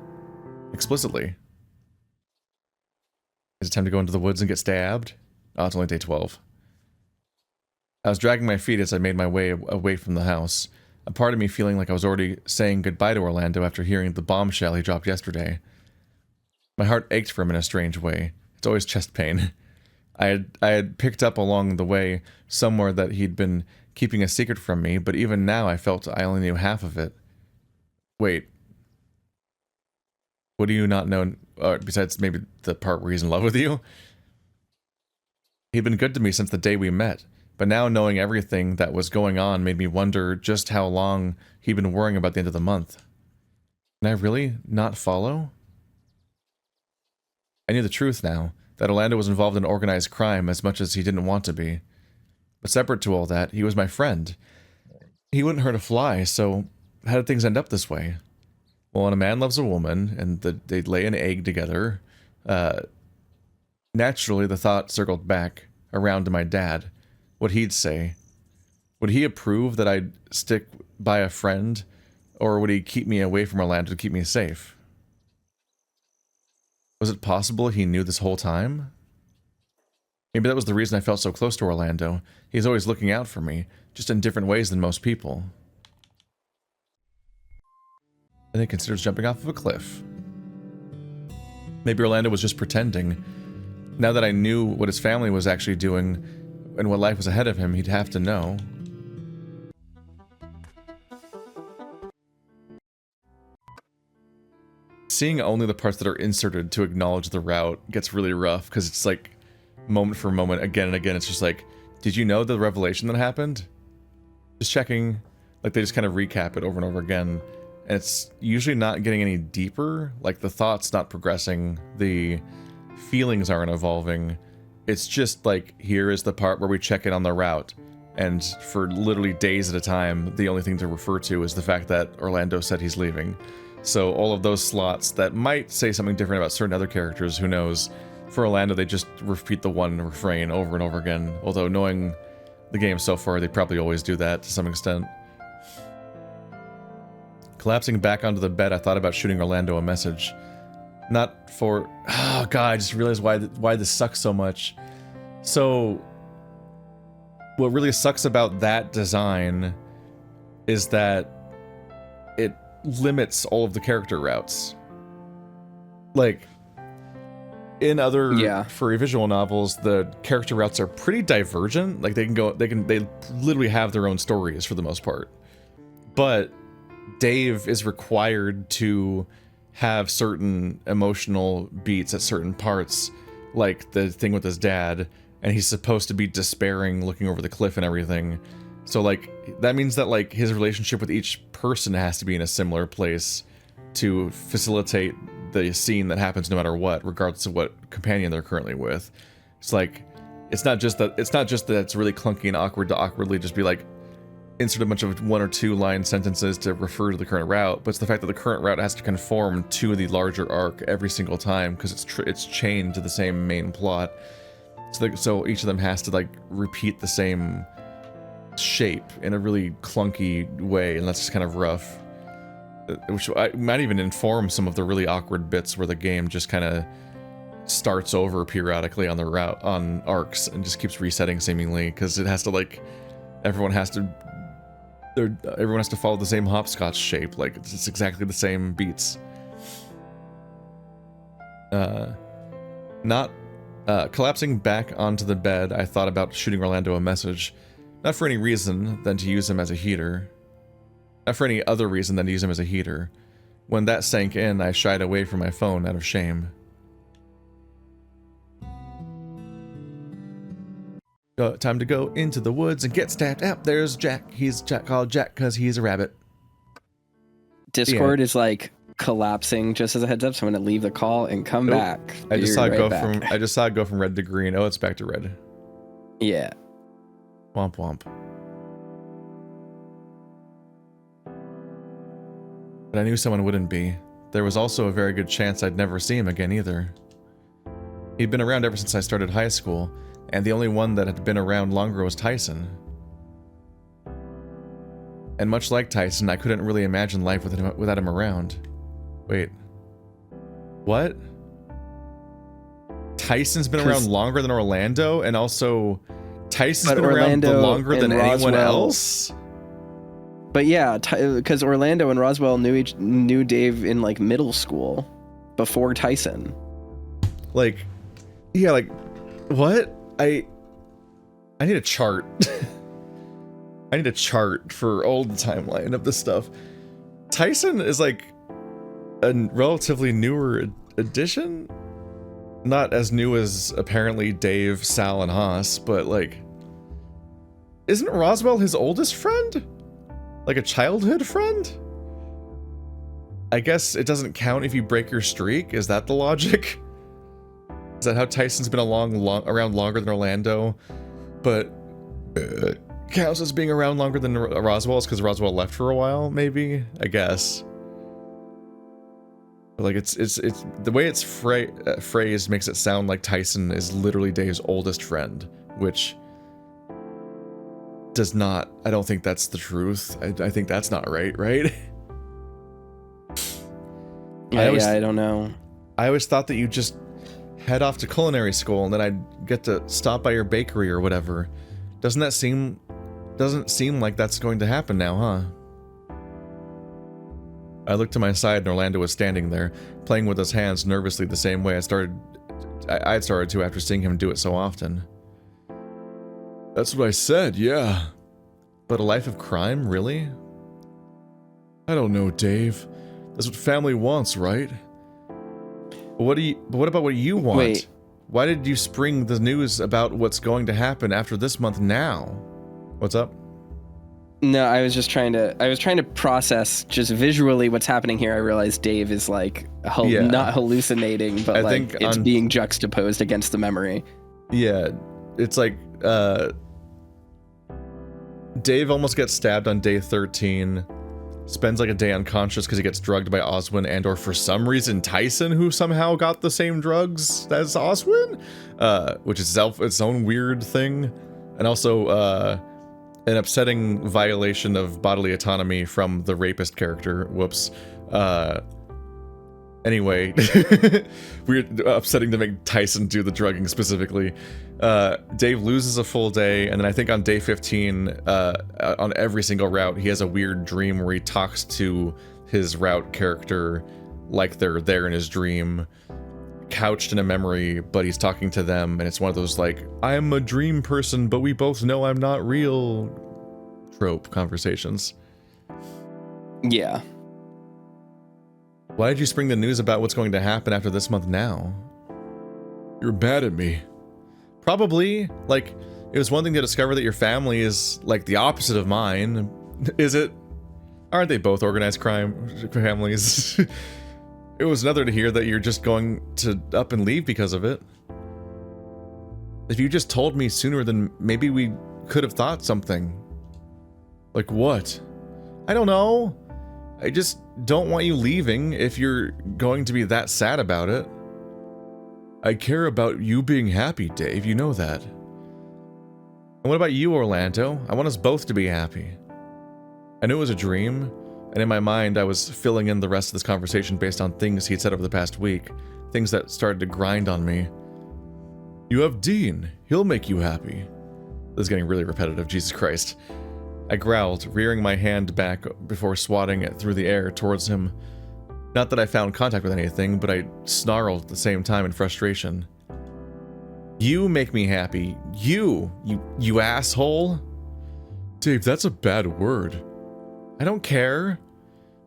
Explicitly. Is it time to go into the woods and get stabbed? Oh, it's only day 12. I was dragging my feet as I made my way away from the house, a part of me feeling like I was already saying goodbye to Orlando after hearing the bombshell he dropped yesterday. My heart ached for him in a strange way. It's always chest pain. I had picked up along the way somewhere that he'd been keeping a secret from me, but even now I felt I only knew half of it. Wait. What do you not know, besides maybe the part where he's in love with you? He'd been good to me since the day we met, but now knowing everything that was going on made me wonder just how long he'd been worrying about the end of the month. Can I really not follow? I knew the truth now, that Orlando was involved in organized crime as much as he didn't want to be. But separate to all that, he was my friend. He wouldn't hurt a fly, so how did things end up this way? Well, when a man loves a woman, and they lay an egg together, naturally the thought circled back around to my dad. What he'd say. Would he approve that I'd stick by a friend, or would he keep me away from Orlando to keep me safe? Was it possible he knew this whole time? Maybe that was the reason I felt so close to Orlando. He's always looking out for me, just in different ways than most people. And he considers jumping off of a cliff. Maybe Orlando was just pretending. Now that I knew what his family was actually doing and what life was ahead of him, he'd have to know. Seeing only the parts that are inserted to acknowledge the route gets really rough, because it's like moment for moment, again and again, it's just like, did you know the revelation that happened? Just checking. Like, they just kind of recap it over and over again. And it's usually not getting any deeper. Like, the thought's not progressing. The feelings aren't evolving. It's just like, here is the part where we check in on the route. And for literally days at a time, the only thing to refer to is the fact that Orlando said he's leaving. So all of those slots that might say something different about certain other characters, who knows? For Orlando, they just repeat the one refrain over and over again. Although knowing the game so far, they probably always do that to some extent. Collapsing back onto the bed, I thought about shooting Orlando a message. Not for... Oh god, I just realized why this sucks so much. So, what really sucks about that design is that it limits all of the character routes. Like, in other furry visual novels, the character routes are pretty divergent. Like, they literally have their own stories for the most part. But Dave is required to have certain emotional beats at certain parts, like the thing with his dad, and he's supposed to be despairing, looking over the cliff and everything. So, like, that means that, like, his relationship with each person has to be in a similar place to facilitate the scene that happens no matter what, regardless of what companion they're currently with. It's like, it's not just that it's really clunky and awkward to awkwardly just be like, insert a bunch of 1 or 2 line sentences to refer to the current route, but it's the fact that the current route has to conform to the larger arc every single time, because it's chained to the same main plot. So each of them has to, like, repeat the same shape in a really clunky way, and that's just kind of rough. which might even inform some of the really awkward bits where the game just kind of starts over periodically on the route on arcs and just keeps resetting seemingly, because it has to like everyone has to follow the same hopscotch shape, like it's exactly the same beats. Collapsing back onto the bed, I thought about shooting Orlando a message, not for any reason than to use him as a heater. Not for any other reason than to use him as a heater. When that sank in, I shied away from my phone out of shame. Time to go into the woods and get stabbed. There's Jack. He's called Jack because he's a rabbit. Discord is like collapsing. Just as a heads up, so I'm gonna leave the call and come back. I just saw it go back. from. I just saw it go from red to green. Oh, it's back to red. Yeah. Womp womp. But I knew someone wouldn't be. There was also a very good chance I'd never see him again either. He'd been around ever since I started high school, and the only one that had been around longer was Tyson. And much like Tyson, I couldn't really imagine life without him around. Wait. What? Tyson's been around longer than Orlando, and also Tyson's been around longer than anyone else? But yeah, because Orlando and Roswell knew Dave in like middle school before Tyson. Like, yeah, like, what? I need a chart. I need a chart for all the timeline of this stuff. Tyson is like a relatively newer addition. Not as new as apparently Dave, Sal, and Haas, but like, isn't Roswell his oldest friend? Like a childhood friend? I guess it doesn't count if you break your streak. Is that the logic? Is that how Tyson's been around longer than Orlando, but counts as being around longer than Roswell's because Roswell left for a while? Maybe, I guess. But like it's the way it's phrased makes it sound like Tyson is literally Dave's oldest friend, which does not. I don't think that's the truth. I think that's not right, right? I don't know. I always thought that you just head off to culinary school and then I'd get to stop by your bakery or whatever. Doesn't seem like that's going to happen now, huh? I looked to my side and Orlando was standing there, playing with his hands nervously the same way I'd started to after seeing him do it so often. That's what I said, yeah. But a life of crime, really? I don't know, Dave. That's what family wants, right? But what about what you want? Wait. Why did you spring the news about what's going to happen after this month now? What's up? No, I was trying to process just visually what's happening here. I realized Dave is like not hallucinating, but I think it's being juxtaposed against the memory. Yeah, it's like Dave almost gets stabbed on day 13, spends like a day unconscious because he gets drugged by Oswin and or for some reason Tyson, who somehow got the same drugs as Oswin, which is its own weird thing, and also an upsetting violation of bodily autonomy from the rapist character. Whoops. Anyway, weird, upsetting to make Tyson do the drugging specifically. Dave loses a full day, and then I think on day 15, on every single route, he has a weird dream where he talks to his route character like they're there in his dream, couched in a memory, but he's talking to them, and it's one of those like, I'm a dream person, but we both know I'm not real trope conversations. Yeah. Why did you spring the news about what's going to happen after this month now? You're mad at me. Probably. Like, it was one thing to discover that your family is, like, the opposite of mine. Is it? Aren't they both organized crime families? It was another to hear that you're just going to up and leave because of it. If you just told me sooner, then maybe we could have thought something. Like what? I don't know. I just don't want you leaving if you're going to be that sad about it. I care about you being happy, Dave. You know that. And what about you, Orlando? I want us both to be happy. I knew it was a dream, and in my mind I was filling in the rest of this conversation based on things he'd said over the past week, things that started to grind on me. You have Dean. He'll make you happy. This is getting really repetitive, Jesus Christ. I growled, rearing my hand back before swatting it through the air towards him. Not that I found contact with anything, but I snarled at the same time in frustration. You make me happy. You asshole. Dave, that's a bad word. I don't care.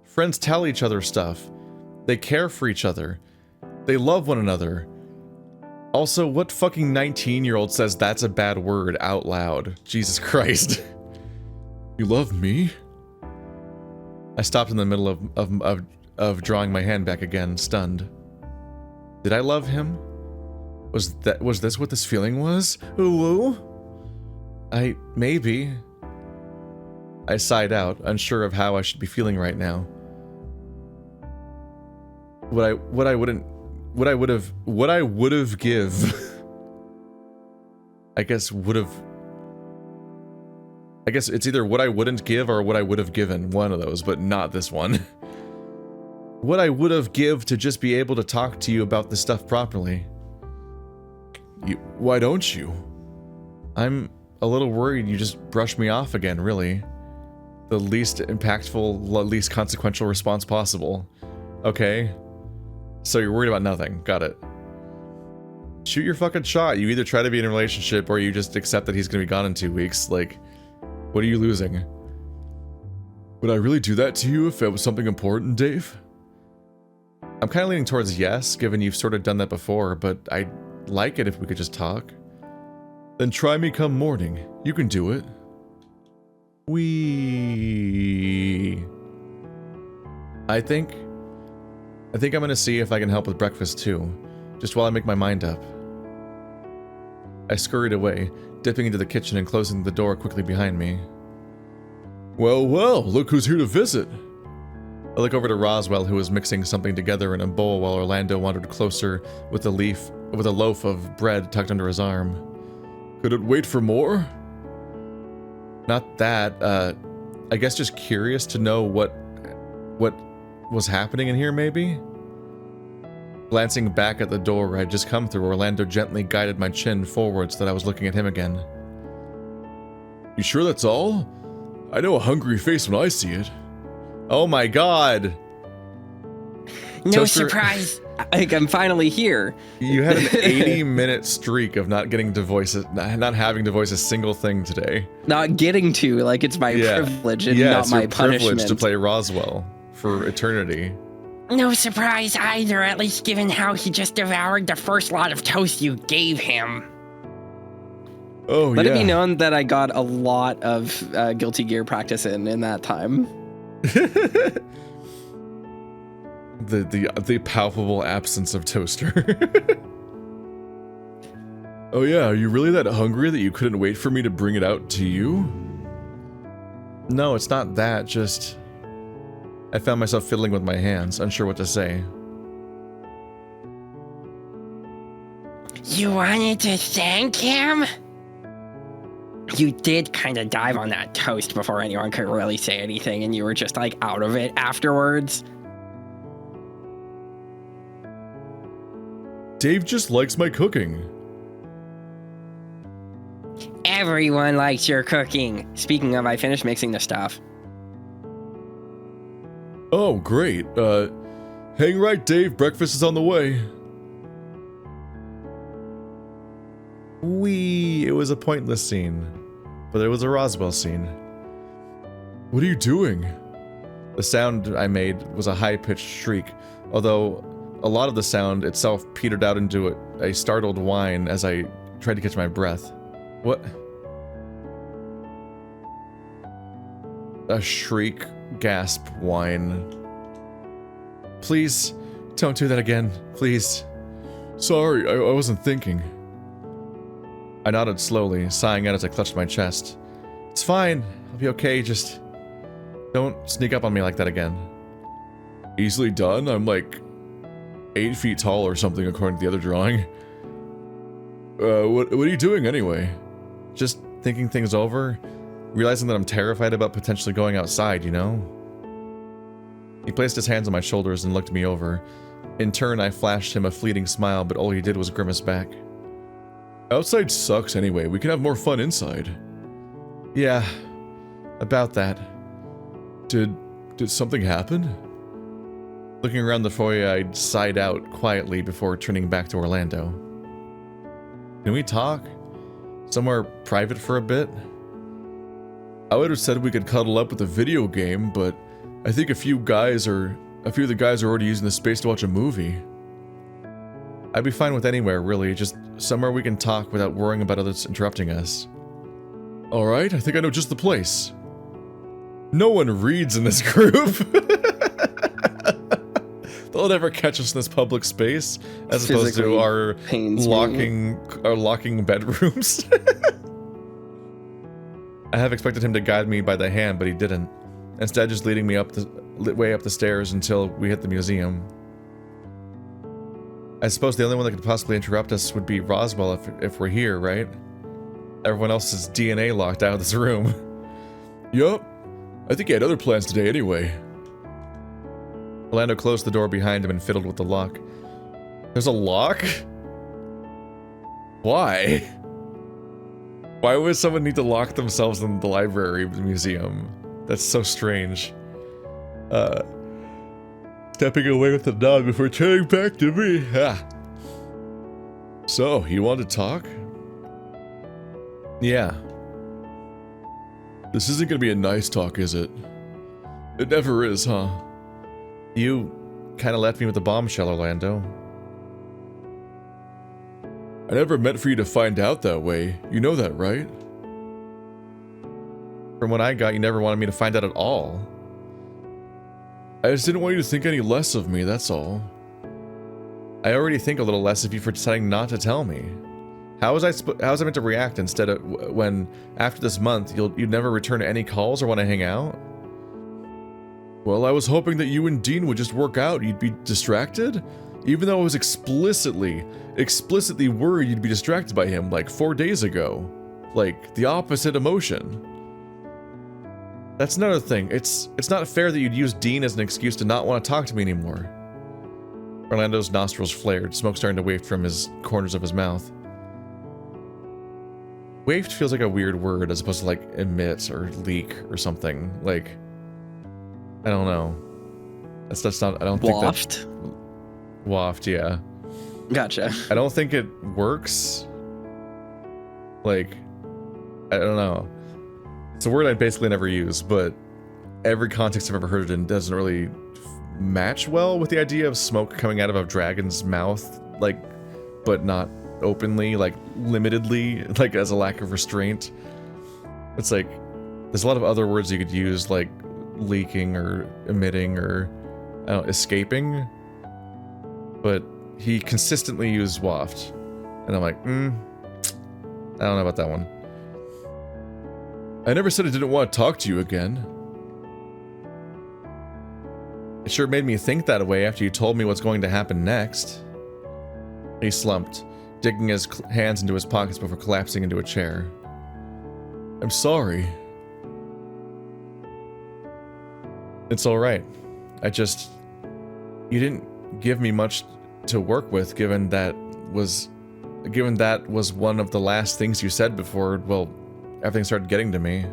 Friends tell each other stuff. They care for each other. They love one another. Also, what fucking 19-year-old says that's a bad word out loud? Jesus Christ. You love me? I stopped in the middle of drawing my hand back again, stunned. Did I love him? Was this what this feeling was? Ooh. Maybe. I sighed out, unsure of how I should be feeling right now. What I would have give. I guess it's either what I wouldn't give or what I would have given, one of those, but not this one. What I would have give to just be able to talk to you about this stuff properly. Why don't you? I'm a little worried you just brush me off again, really. The least impactful, least consequential response possible. Okay. So you're worried about nothing. Got it. Shoot your fucking shot. You either try to be in a relationship or you just accept that he's gonna be gone in 2 weeks. Like, what are you losing? Would I really do that to you if it was something important, Dave? I'm kind of leaning towards yes, given you've sort of done that before, but I'd like it if we could just talk. Then try me come morning. You can do it. I think I'm gonna see if I can help with breakfast too, just while I make my mind up. I scurried away, dipping into the kitchen and closing the door quickly behind me. Well, look who's here to visit. I look over to Roswell, who was mixing something together in a bowl while Orlando wandered closer with a loaf of bread tucked under his arm. Could it wait for more? Not that, I guess just curious to know what was happening in here, maybe? Glancing back at the door I'd just come through, Orlando gently guided my chin forward so that I was looking at him again. You sure that's all? I know a hungry face when I see it. Oh my god! No surprise! I'm finally here. You had an 80-minute streak of not having to voice a single thing today. Not getting to, like it's my privilege and not my punishment. Privilege to play Roswell for eternity. No surprise either, at least given how he just devoured the first lot of toast you gave him. Oh, Let it be known that I got a lot of Guilty Gear practice in that time. the palpable absence of toaster. Oh yeah, are you really that hungry that you couldn't wait for me to bring it out to you? No, it's not that, just... I found myself fiddling with my hands, unsure what to say. You wanted to thank him? You did kind of dive on that toast before anyone could really say anything, and you were just like out of it afterwards. Dave just likes my cooking. Everyone likes your cooking. Speaking of, I finished mixing the stuff. Oh, great. Hang right, Dave. Breakfast is on the way. It was a pointless scene, but it was a Roswell scene. What are you doing? The sound I made was a high-pitched shriek, although a lot of the sound itself petered out into a startled whine as I tried to catch my breath. What? A shriek, gasp, whine. Please, don't do that again, please. Sorry, I wasn't thinking. I nodded slowly, sighing out as I clutched my chest. It's fine, I'll be okay, just don't sneak up on me like that again. Easily done? I'm like 8 feet tall or something according to the other drawing. What are you doing anyway? Just thinking things over, realizing that I'm terrified about potentially going outside, you know? He placed his hands on my shoulders and looked me over. In turn, I flashed him a fleeting smile, but all he did was grimace back. Outside sucks anyway. We can have more fun inside. Yeah, about that. Did something happen? Looking around the foyer, I sighed out quietly before turning back to Orlando. Can we talk? Somewhere private for a bit? I would have said we could cuddle up with a video game, but I think a few of the guys are already using the space to watch a movie. I'd be fine with anywhere, really, just somewhere we can talk without worrying about others interrupting us. Alright, I think I know just the place. No one reads in this group. They'll never catch us in this public space, as opposed to our locking bedrooms. I have expected him to guide me by the hand, but he didn't. Instead, just leading me way up the stairs until we hit the museum. I suppose the only one that could possibly interrupt us would be Roswell if we're here, right? Everyone else's DNA locked out of this room. Yup. I think he had other plans today anyway. Orlando closed the door behind him and fiddled with the lock. There's a lock? Why? Why would someone need to lock themselves in the library museum? That's so strange. Stepping away with the nod before turning back to me. Ah. So, you want to talk? Yeah. This isn't gonna be a nice talk, is it? It never is, huh? You kinda left me with a bombshell, Orlando. I never meant for you to find out that way. You know that, right? From what I got, you never wanted me to find out at all. I just didn't want you to think any less of me, that's all. I already think a little less of you for deciding not to tell me. How was I meant to react instead of when, after this month, you'd never return any calls or want to hang out? Well, I was hoping that you and Dean would just work out. You'd be distracted? Even though I was explicitly worried you'd be distracted by him like 4 days ago. Like, the opposite emotion. That's another thing. It's not fair that you'd use Dean as an excuse to not want to talk to me anymore. Orlando's nostrils flared, smoke starting to waft from his corners of his mouth. Waft feels like a weird word as opposed to like emit or leak or something. Like, I don't know. That's not, I don't think that... Waft, yeah. Gotcha. I don't think it works. Like, I don't know. It's a word I basically never use, but every context I've ever heard it in doesn't really match well with the idea of smoke coming out of a dragon's mouth, like, but not openly, like, limitedly, like, as a lack of restraint. It's like, there's a lot of other words you could use, like leaking or emitting or, I don't know, escaping, but he consistently used waft, and I'm like, I don't know about that one. I never said I didn't want to talk to you again. It sure made me think that way after you told me what's going to happen next. He slumped, digging his hands into his pockets before collapsing into a chair. I'm sorry. It's alright. You didn't give me much to work with, given that was one of the last things you said before, well, everything started getting to me.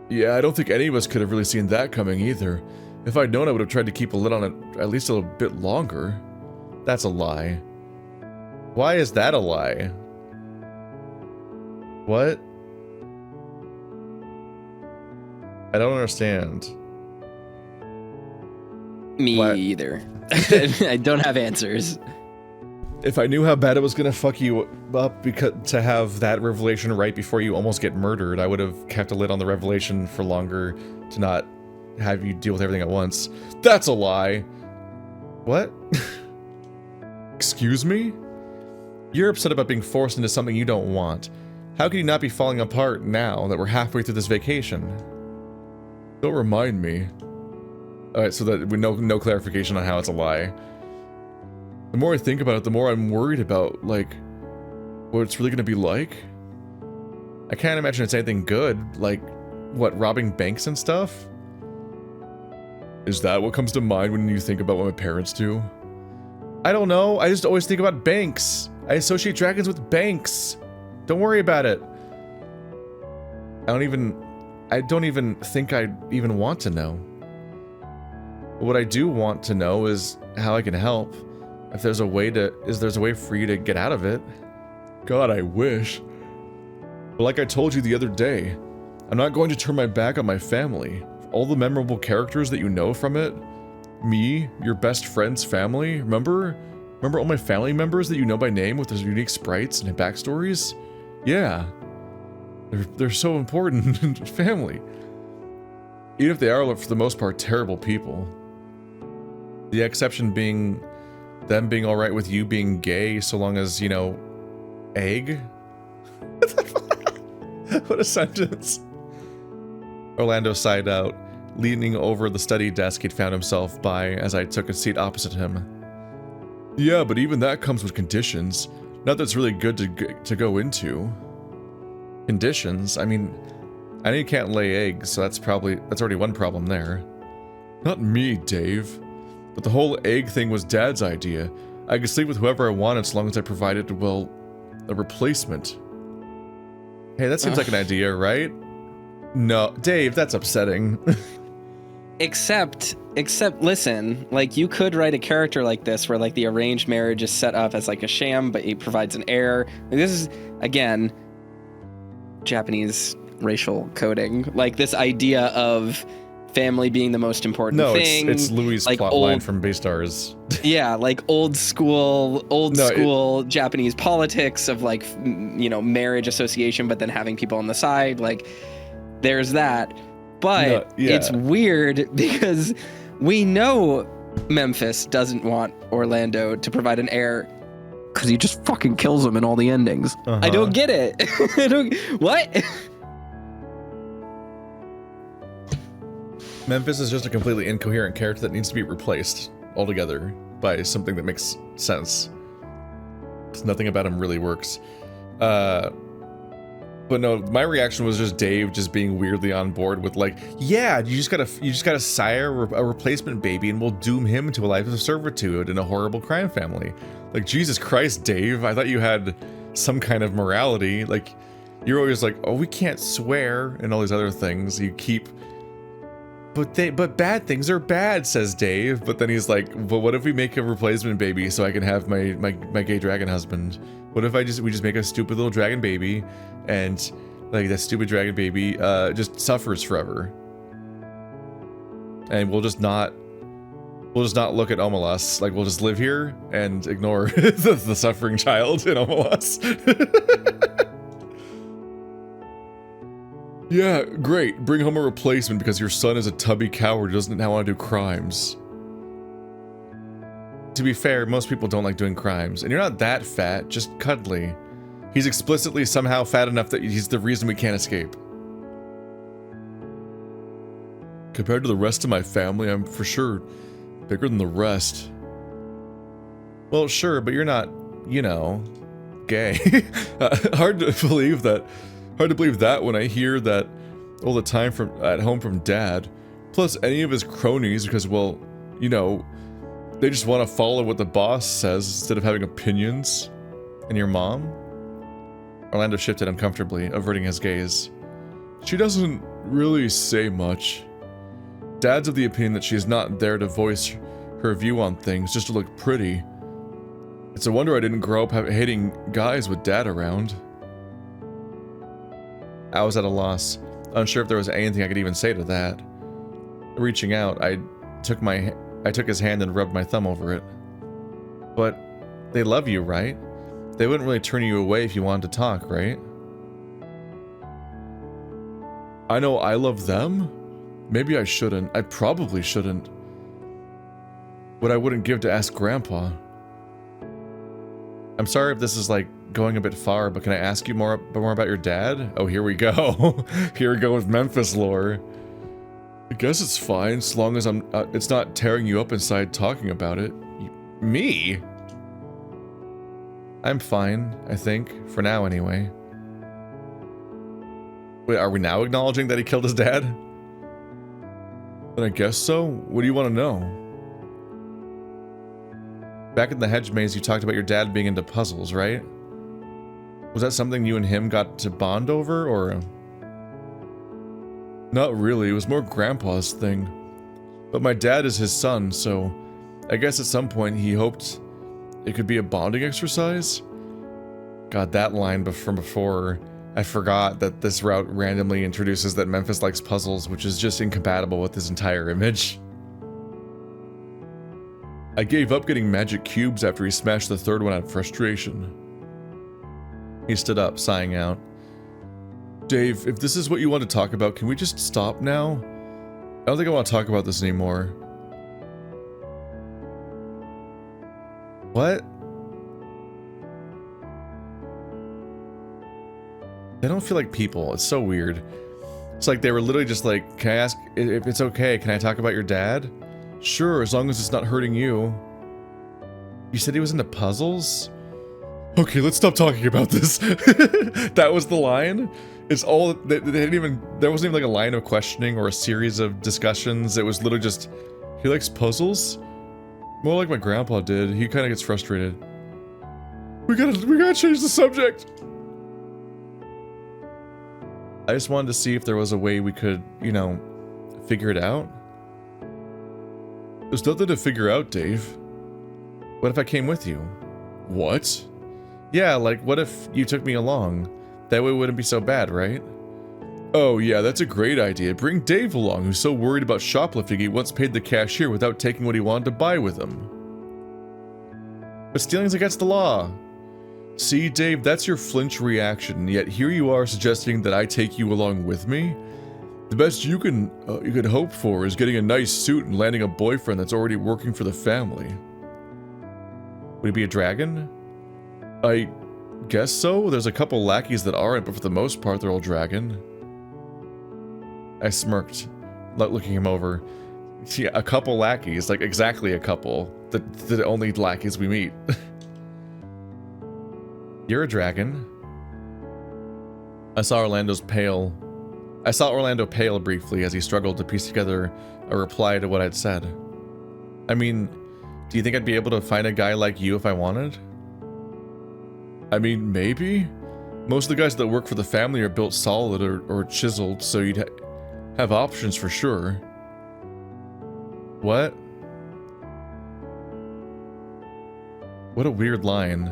Yeah, I don't think any of us could have really seen that coming either. If I'd known, I would have tried to keep a lid on it at least a little bit longer. That's a lie. Why is that a lie? What? I don't understand. Me What? either. I don't have answers. If I knew how bad it was gonna fuck you up to have that revelation right before you almost get murdered, I would have kept a lid on the revelation for longer to not have you deal with everything at once. That's a lie! What? Excuse me? You're upset about being forced into something you don't want. How could you not be falling apart now that we're halfway through this vacation? Don't remind me. Alright, so that we no clarification on how it's a lie. The more I think about it, the more I'm worried about, like, what it's really gonna be like. I can't imagine it's anything good, like, what, robbing banks and stuff? Is that what comes to mind when you think about what my parents do? I don't know. I just always think about banks. I associate dragons with banks. Don't worry about it. I don't even think I even want to know. But what I do want to know is how I can help. If there's a way for you to get out of it. God, I wish. But like I told you the other day, I'm not going to turn my back on my family. All the memorable characters that you know from it, me, your best friend's family, remember all my family members that you know by name with their unique sprites and backstories? Yeah. They're so important. Family. Even if they are, for the most part, terrible people. The exception being them being alright with you being gay so long as, you know, egg? What a sentence. Orlando sighed out, leaning over the study desk he'd found himself by as I took a seat opposite him. Yeah, but even that comes with conditions. Not that's really good to go into. Conditions? I mean, I know you can't lay eggs, so that's already one problem there. Not me, Dave. But the whole egg thing was Dad's idea. I could sleep with whoever I wanted so long as I provided, well, a replacement. Hey, that seems like an idea, right? No, Dave, that's upsetting. Except, listen, like, you could write a character like this where, like, the arranged marriage is set up as, like, a sham, but it provides an heir. Like, this is, again, Japanese racial coding. Like, this idea of family being the most important thing. No, it's Louis' like plot line from Baystars. Yeah, like old school Japanese politics of, like, you know, marriage association, but then having people on the side. Like, there's that. But it's weird because we know Memphis doesn't want Orlando to provide an heir because he just fucking kills him in all the endings. I don't get it. What? Memphis is just a completely incoherent character that needs to be replaced altogether by something that makes sense. 'Cause nothing about him really works. But no, my reaction was just Dave just being weirdly on board with, like, yeah, you just gotta sire a replacement baby and we'll doom him to a life of servitude in a horrible crime family. Like, Jesus Christ, Dave, I thought you had some kind of morality. Like, you're always like, oh, we can't swear and all these other things. You keep, but bad things are bad, says Dave. But then he's like, well, what if we make a replacement baby so I can have my gay dragon husband? What if we just make a stupid little dragon baby, and, like, that stupid dragon baby just suffers forever, and we'll just not look at Omelas. Like, we'll just live here and ignore the suffering child in Omelas. Yeah, great. Bring home a replacement because your son is a tubby coward who doesn't now want to do crimes. To be fair, most people don't like doing crimes, and you're not that fat, just cuddly. He's explicitly somehow fat enough that he's the reason we can't escape. Compared to the rest of my family, I'm for sure bigger than the rest. Well, sure, but you're not, you know, gay. Hard to believe that when I hear that all the time at home from Dad. Plus any of his cronies, because, well, you know, they just want to follow what the boss says instead of having opinions. And your mom? Orlando shifted uncomfortably, averting his gaze. She doesn't really say much. Dad's of the opinion that she's not there to voice her view on things, just to look pretty. It's a wonder I didn't grow up hating guys with Dad around. I was at a loss, unsure if there was anything I could even say to that. Reaching out, I took his hand and rubbed my thumb over it. But they love you, right? They wouldn't really turn you away if you wanted to talk, right? I know I love them? Maybe I shouldn't. I probably shouldn't. What I wouldn't give to ask Grandpa. I'm sorry if this is, like, going a bit far, but can I ask you more about your dad? Oh, here we go. Here we go with Memphis lore. I guess it's fine, as long as it's not tearing you up inside talking about it. Me? I'm fine, I think. For now, anyway. Wait, are we now acknowledging that he killed his dad? Then I guess so. What do you want to know? Back in the hedge maze, you talked about your dad being into puzzles, right? Was that something you and him got to bond over, or...? Not really, it was more Grandpa's thing. But my dad is his son, so I guess at some point he hoped it could be a bonding exercise? God, that line from before, I forgot that this route randomly introduces that Memphis likes puzzles, which is just incompatible with his entire image. I gave up getting magic cubes after he smashed the third one out of frustration. He stood up, sighing out. Dave, if this is what you want to talk about, can we just stop now? I don't think I want to talk about this anymore. What? They don't feel like people. It's so weird. It's like they were literally just like, can I ask if it's okay? Can I talk about your dad? Sure, as long as it's not hurting you. You said he was into puzzles? Okay, let's stop talking about this. That was the line? It's all, they didn't even, there wasn't even like a line of questioning or a series of discussions. It was literally just, he likes puzzles? More like my grandpa did. He kind of gets frustrated. We gotta change the subject. I just wanted to see if there was a way we could, you know, figure it out. There's nothing to figure out, Dave. What if I came with you? What? Yeah, like, what if you took me along? That way it wouldn't be so bad, right? Oh yeah, that's a great idea. Bring Dave along, who's so worried about shoplifting he once paid the cashier without taking what he wanted to buy with him. But stealing's against the law. See, Dave, that's your flinch reaction, yet here you are suggesting that I take you along with me? The best you could hope for is getting a nice suit and landing a boyfriend that's already working for the family. Would he be a dragon? I guess so. There's a couple lackeys that aren't, but for the most part, they're all dragon. I smirked, looking him over. Yeah, a couple lackeys, like exactly a couple. The only lackeys we meet. You're a dragon. I saw Orlando pale briefly as he struggled to piece together a reply to what I'd said. I mean, do you think I'd be able to find a guy like you if I wanted? I mean, maybe? Most of the guys that work for the family are built solid or chiseled, so you'd have options for sure. What? What a weird line.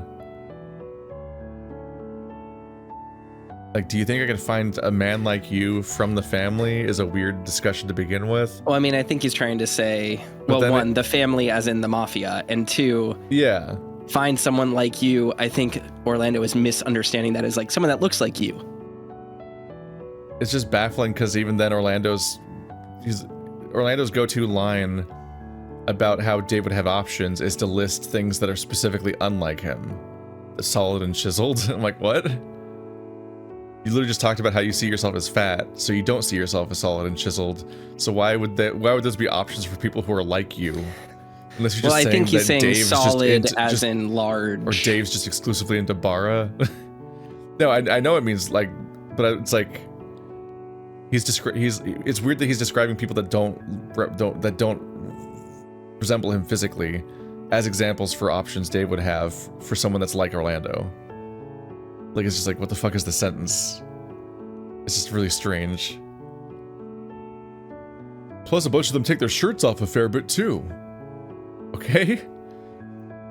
Like, do you think I could find a man like you from the family is a weird discussion to begin with? Well, I mean, I think he's trying to say, well, one, the family as in the mafia, and two, yeah, find someone like you. I think Orlando is misunderstanding that as like someone that looks like you. It's just baffling because even then Orlando's go-to line about how Dave would have options is to list things that are specifically unlike him. Solid and chiseled. I'm like, what? You literally just talked about how you see yourself as fat, so you don't see yourself as solid and chiseled. So why would those be options for people who are like you? Unless you're just I think he's saying Dave's solid as in large. Or Dave's just exclusively into bara. No, I know it means like, but it's like it's weird that he's describing people that don't resemble him physically as examples for options Dave would have for someone that's like Orlando. Like, it's just like, what the fuck is the sentence? It's just really strange. Plus, a bunch of them take their shirts off a fair bit, too. Okay?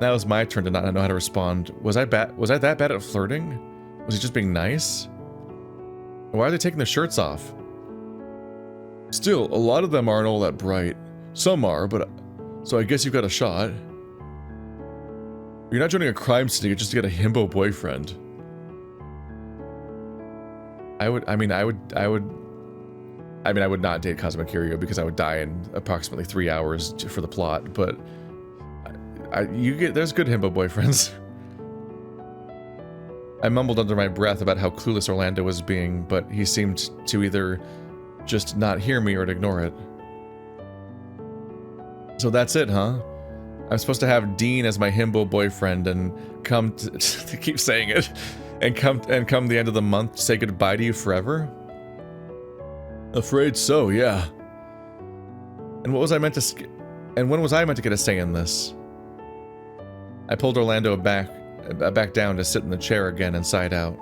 Now it was my turn to not know how to respond. Was I that bad at flirting? Was he just being nice? Why are they taking their shirts off? Still, a lot of them aren't all that bright. Some are, but... So I guess you've got a shot. You're not joining a crime syndicate just to get a himbo boyfriend. I would not date Cosmic Curio because I would die in approximately 3 hours for the plot, but there's good himbo boyfriends. I mumbled under my breath about how clueless Orlando was being, but he seemed to either just not hear me or to ignore it. So that's it, huh? I'm supposed to have Dean as my himbo boyfriend and come to keep saying it. And come the end of the month, say goodbye to you forever? Afraid so, yeah. And what was I meant to? And when was I meant to get a say in this? I pulled Orlando back down to sit in the chair again and sighed out.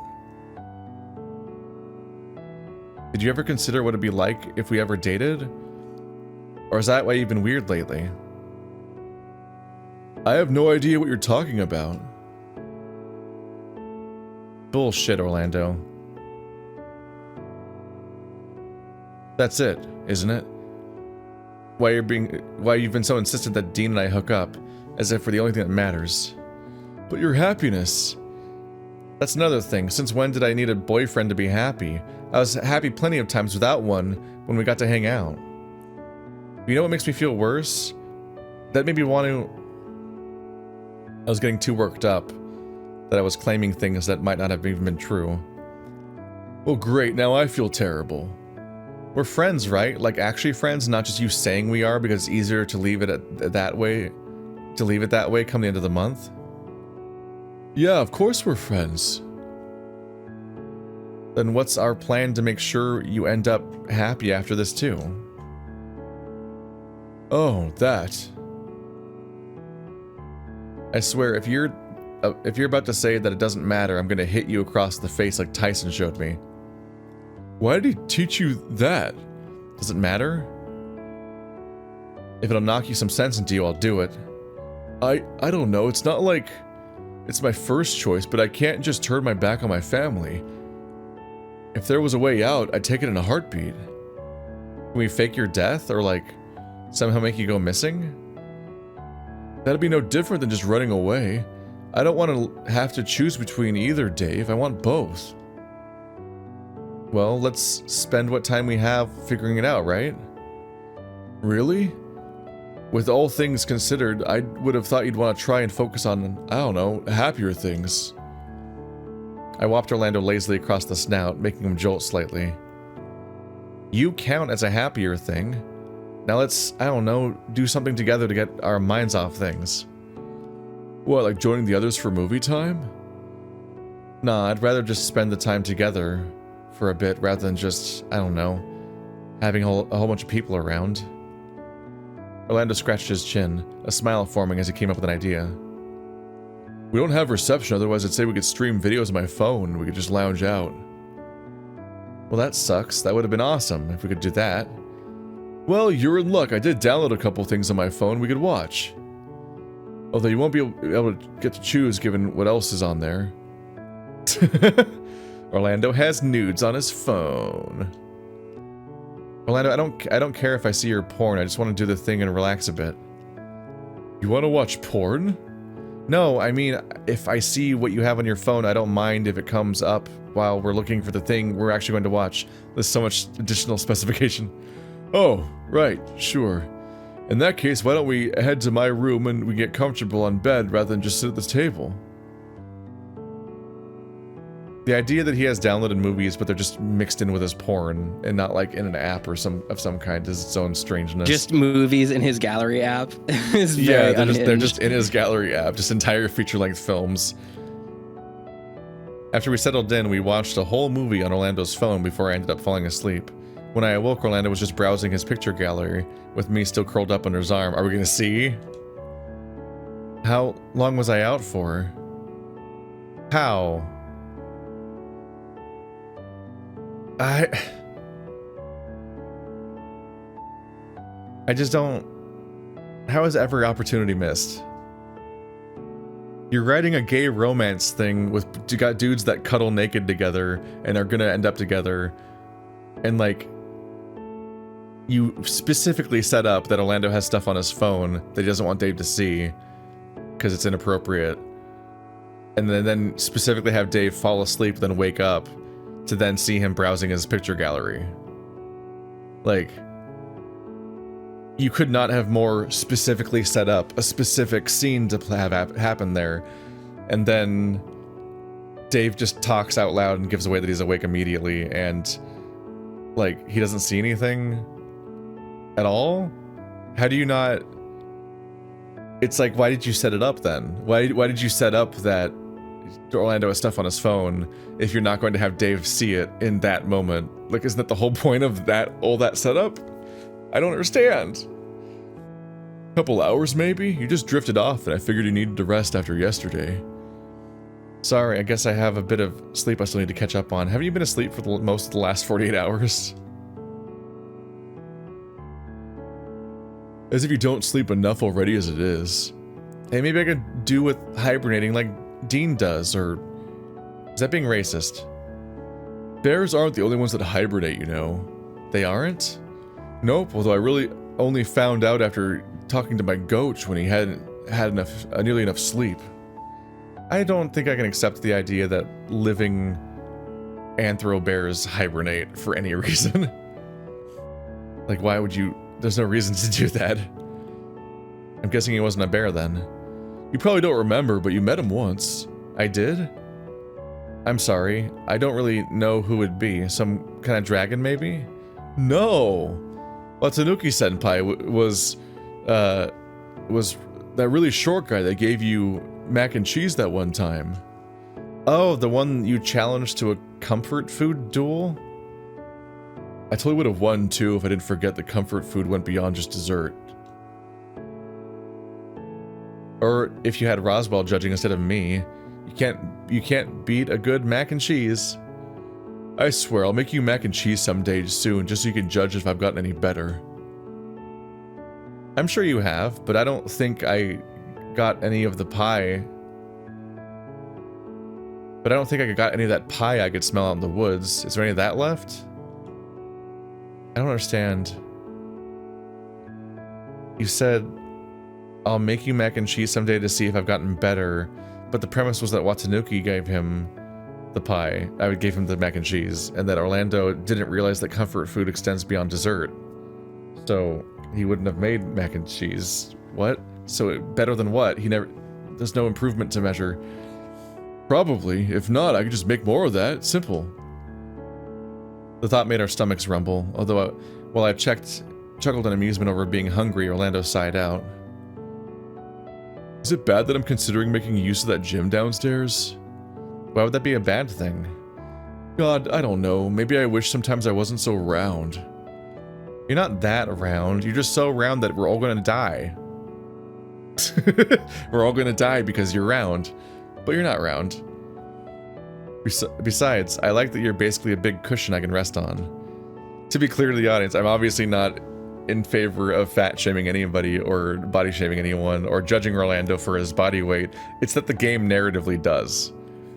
Did you ever consider what it'd be like if we ever dated? Or is that why you've been weird lately? I have no idea what you're talking about. Bullshit, Orlando. That's it, isn't it? Why you've been so insistent that Dean and I hook up, as if we're the only thing that matters. But your happiness. That's another thing. Since when did I need a boyfriend to be happy? I was happy plenty of times without one when we got to hang out. You know what makes me feel worse? That made me want to... I was getting too worked up that I was claiming things that might not have even been true. Well, great, now I feel terrible. We're friends, right? Like actually friends, not just you saying we are because it's easier to leave it that way. To leave it that way come the end of the month? Yeah, of course we're friends. Then what's our plan to make sure you end up happy after this too? Oh, that. I swear, if you're about to say that it doesn't matter, I'm gonna hit you across the face like Tyson showed me. Why did he teach you that? Does it matter? If it'll knock you some sense into you, I'll do it. I don't know, it's not like it's my first choice, but I can't just turn my back on my family. If there was a way out, I'd take it in a heartbeat. Can we fake your death, or like, somehow make you go missing? That'd be no different than just running away. I don't want to have to choose between either, Dave. I want both. Well, let's spend what time we have figuring it out, right? Really? With all things considered, I would have thought you'd want to try and focus on, I don't know, happier things. I whopped Orlando lazily across the snout, making him jolt slightly. You count as a happier thing. Now let's, I don't know, do something together to get our minds off things. What, like joining the others for movie time? Nah, I'd rather just spend the time together for a bit rather than just, I don't know, having a whole bunch of people around. Orlando scratched his chin, a smile forming as he came up with an idea. We don't have reception, otherwise I'd say we could stream videos on my phone and we could just lounge out. Well, that sucks. That would have been awesome if we could do that. Well, you're in luck. I did download a couple things on my phone we could watch. Although you won't be able to get to choose given what else is on there. Orlando has nudes on his phone. Orlando, I don't care if I see your porn. I just want to do the thing and relax a bit. You want to watch porn? No, I mean, if I see what you have on your phone, I don't mind if it comes up while we're looking for the thing we're actually going to watch. There's so much additional specification. Oh, right, sure. In that case, why don't we head to my room and we get comfortable on bed rather than just sit at this table? The idea that he has downloaded movies, but they're just mixed in with his porn and not like in an app or some kind is its own strangeness. Just movies in his gallery app. Yeah, they're just in his gallery app, just entire feature-length films. After we settled in, we watched a whole movie on Orlando's phone before I ended up falling asleep. When I awoke, Orlando was just browsing his picture gallery, with me still curled up under his arm. Are we gonna see? How long was I out for? How? I just don't... How is every opportunity missed? You're writing a gay romance thing with you got dudes that cuddle naked together and are gonna end up together, and like you specifically set up that Orlando has stuff on his phone that he doesn't want Dave to see because it's inappropriate, and then specifically have Dave fall asleep then wake up to then see him browsing his picture gallery. Like, you could not have more specifically set up a specific scene to have happen there, and then Dave just talks out loud and gives away that he's awake immediately, and like he doesn't see anything at all. How do you not? It's like, why did you set it up then? Why did you set up that Orlando has stuff on his phone if you're not going to have Dave see it in that moment? Like, isn't that the whole point of that, all that setup? I don't understand. Couple hours, maybe? You just drifted off, and I figured you needed to rest after yesterday. Sorry, I guess I have a bit of sleep I still need to catch up on. Haven't you been asleep for most of the last 48 hours? As if you don't sleep enough already as it is. Hey, maybe I could do with hibernating like Dean does, or... Is that being racist? Bears aren't the only ones that hibernate, you know. They aren't? Nope, although I really only found out after talking to my goat when he hadn't had nearly enough sleep. I don't think I can accept the idea that living anthro bears hibernate for any reason. Like, why would you... There's no reason to do that. I'm guessing he wasn't a bear then. You probably don't remember, but you met him once. I did? I'm sorry. I don't really know who it'd be. Some kind of dragon, maybe? No! Watanuki Senpai was that really short guy that gave you mac and cheese that one time. Oh, the one you challenged to a comfort food duel? I totally would have won too if I didn't forget that comfort food went beyond just dessert. Or if you had Roswell judging instead of me. You can't beat a good mac and cheese. I swear, I'll make you mac and cheese someday soon, just so you can judge if I've gotten any better. I'm sure you have, but I don't think I got any of the pie. But I don't think I got any of that pie I could smell out in the woods. Is there any of that left? I don't understand. You said, I'll make you mac and cheese someday to see if I've gotten better, but the premise was that Watanuki gave him the pie. I gave him the mac and cheese, and that Orlando didn't realize that comfort food extends beyond dessert. So he wouldn't have made mac and cheese. What? So better than what? There's no improvement to measure. Probably. If not, I could just make more of that. Simple. The thought made our stomachs rumble, although while I chuckled in amusement over being hungry, Orlando sighed out. Is it bad that I'm considering making use of that gym downstairs? Why would that be a bad thing? God, I don't know. Maybe I wish sometimes I wasn't so round. You're not that round. You're just so round that we're all gonna die. We're all gonna die because you're round. But you're not round. Besides, I like that you're basically a big cushion I can rest on. To be clear to the audience, I'm obviously not in favor of fat shaming anybody or body shaming anyone or judging Orlando for his body weight. It's that the game narratively does.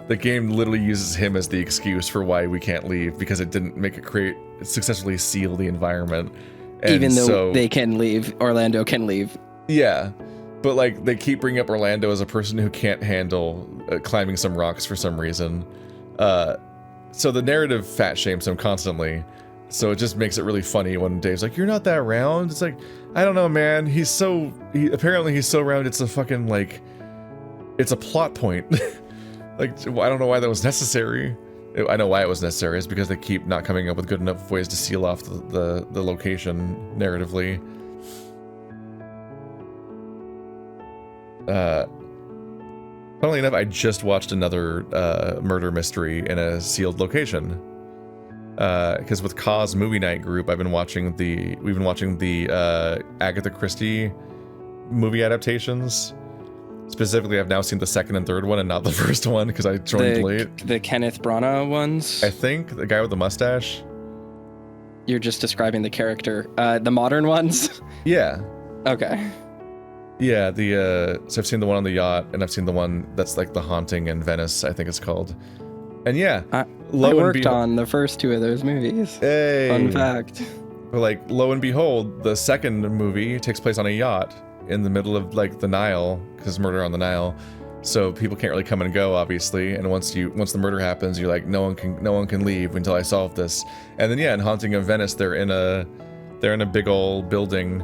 The game literally uses him as the excuse for why we can't leave, because it didn't make it successfully seal the environment. And even though they can leave, Orlando can leave. Yeah, but like they keep bringing up Orlando as a person who can't handle climbing some rocks for some reason. So the narrative fat shames him constantly. So it just makes it really funny when Dave's like, "You're not that round." It's like, I don't know, man. Apparently he's so round. It's a fucking like, it's a plot point. Like, I don't know why that was necessary. I know why it was necessary. It's because they keep not coming up with good enough ways to seal off the location narratively. Funnily enough, I just watched another murder mystery in a sealed location. Because with Kaz Movie Night Group, we've been watching the Agatha Christie movie adaptations. Specifically, I've now seen the second and third one and not the first one because I joined late. The Kenneth Branagh ones? I think, the guy with the mustache. You're just describing the character. The modern ones? Yeah. Okay. Yeah, so I've seen the one on the yacht, and I've seen the one that's like The Haunting in Venice, I think it's called. And yeah, I worked on the first two of those movies. Hey. Fun fact. But like, lo and behold, the second movie takes place on a yacht in the middle of like the Nile, because Murder on the Nile. So people can't really come and go, obviously. And once the murder happens, you're like, no one can leave until I solve this. And then yeah, in Haunting of Venice, they're in a big old building,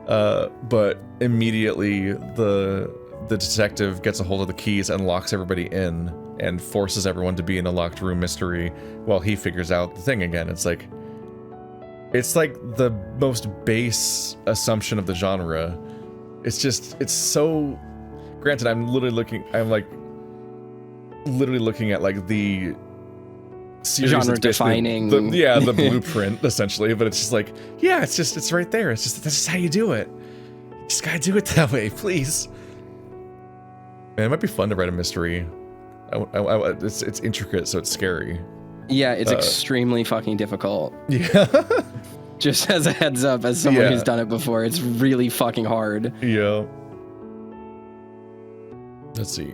but immediately the detective gets a hold of the keys and locks everybody in and forces everyone to be in a locked room mystery while he figures out the thing again. It's like the most base assumption of the genre. It's so, granted, I'm literally looking at like the series genre defining. The blueprint essentially, but it's just like, yeah, it's right there. That's just how you do it. Just gotta do it that way, please. Man, it might be fun to write a mystery. It's intricate, so it's scary. Yeah, it's extremely fucking difficult. Yeah. Just as a heads up, as someone who's done it before, it's really fucking hard. Yeah. Let's see.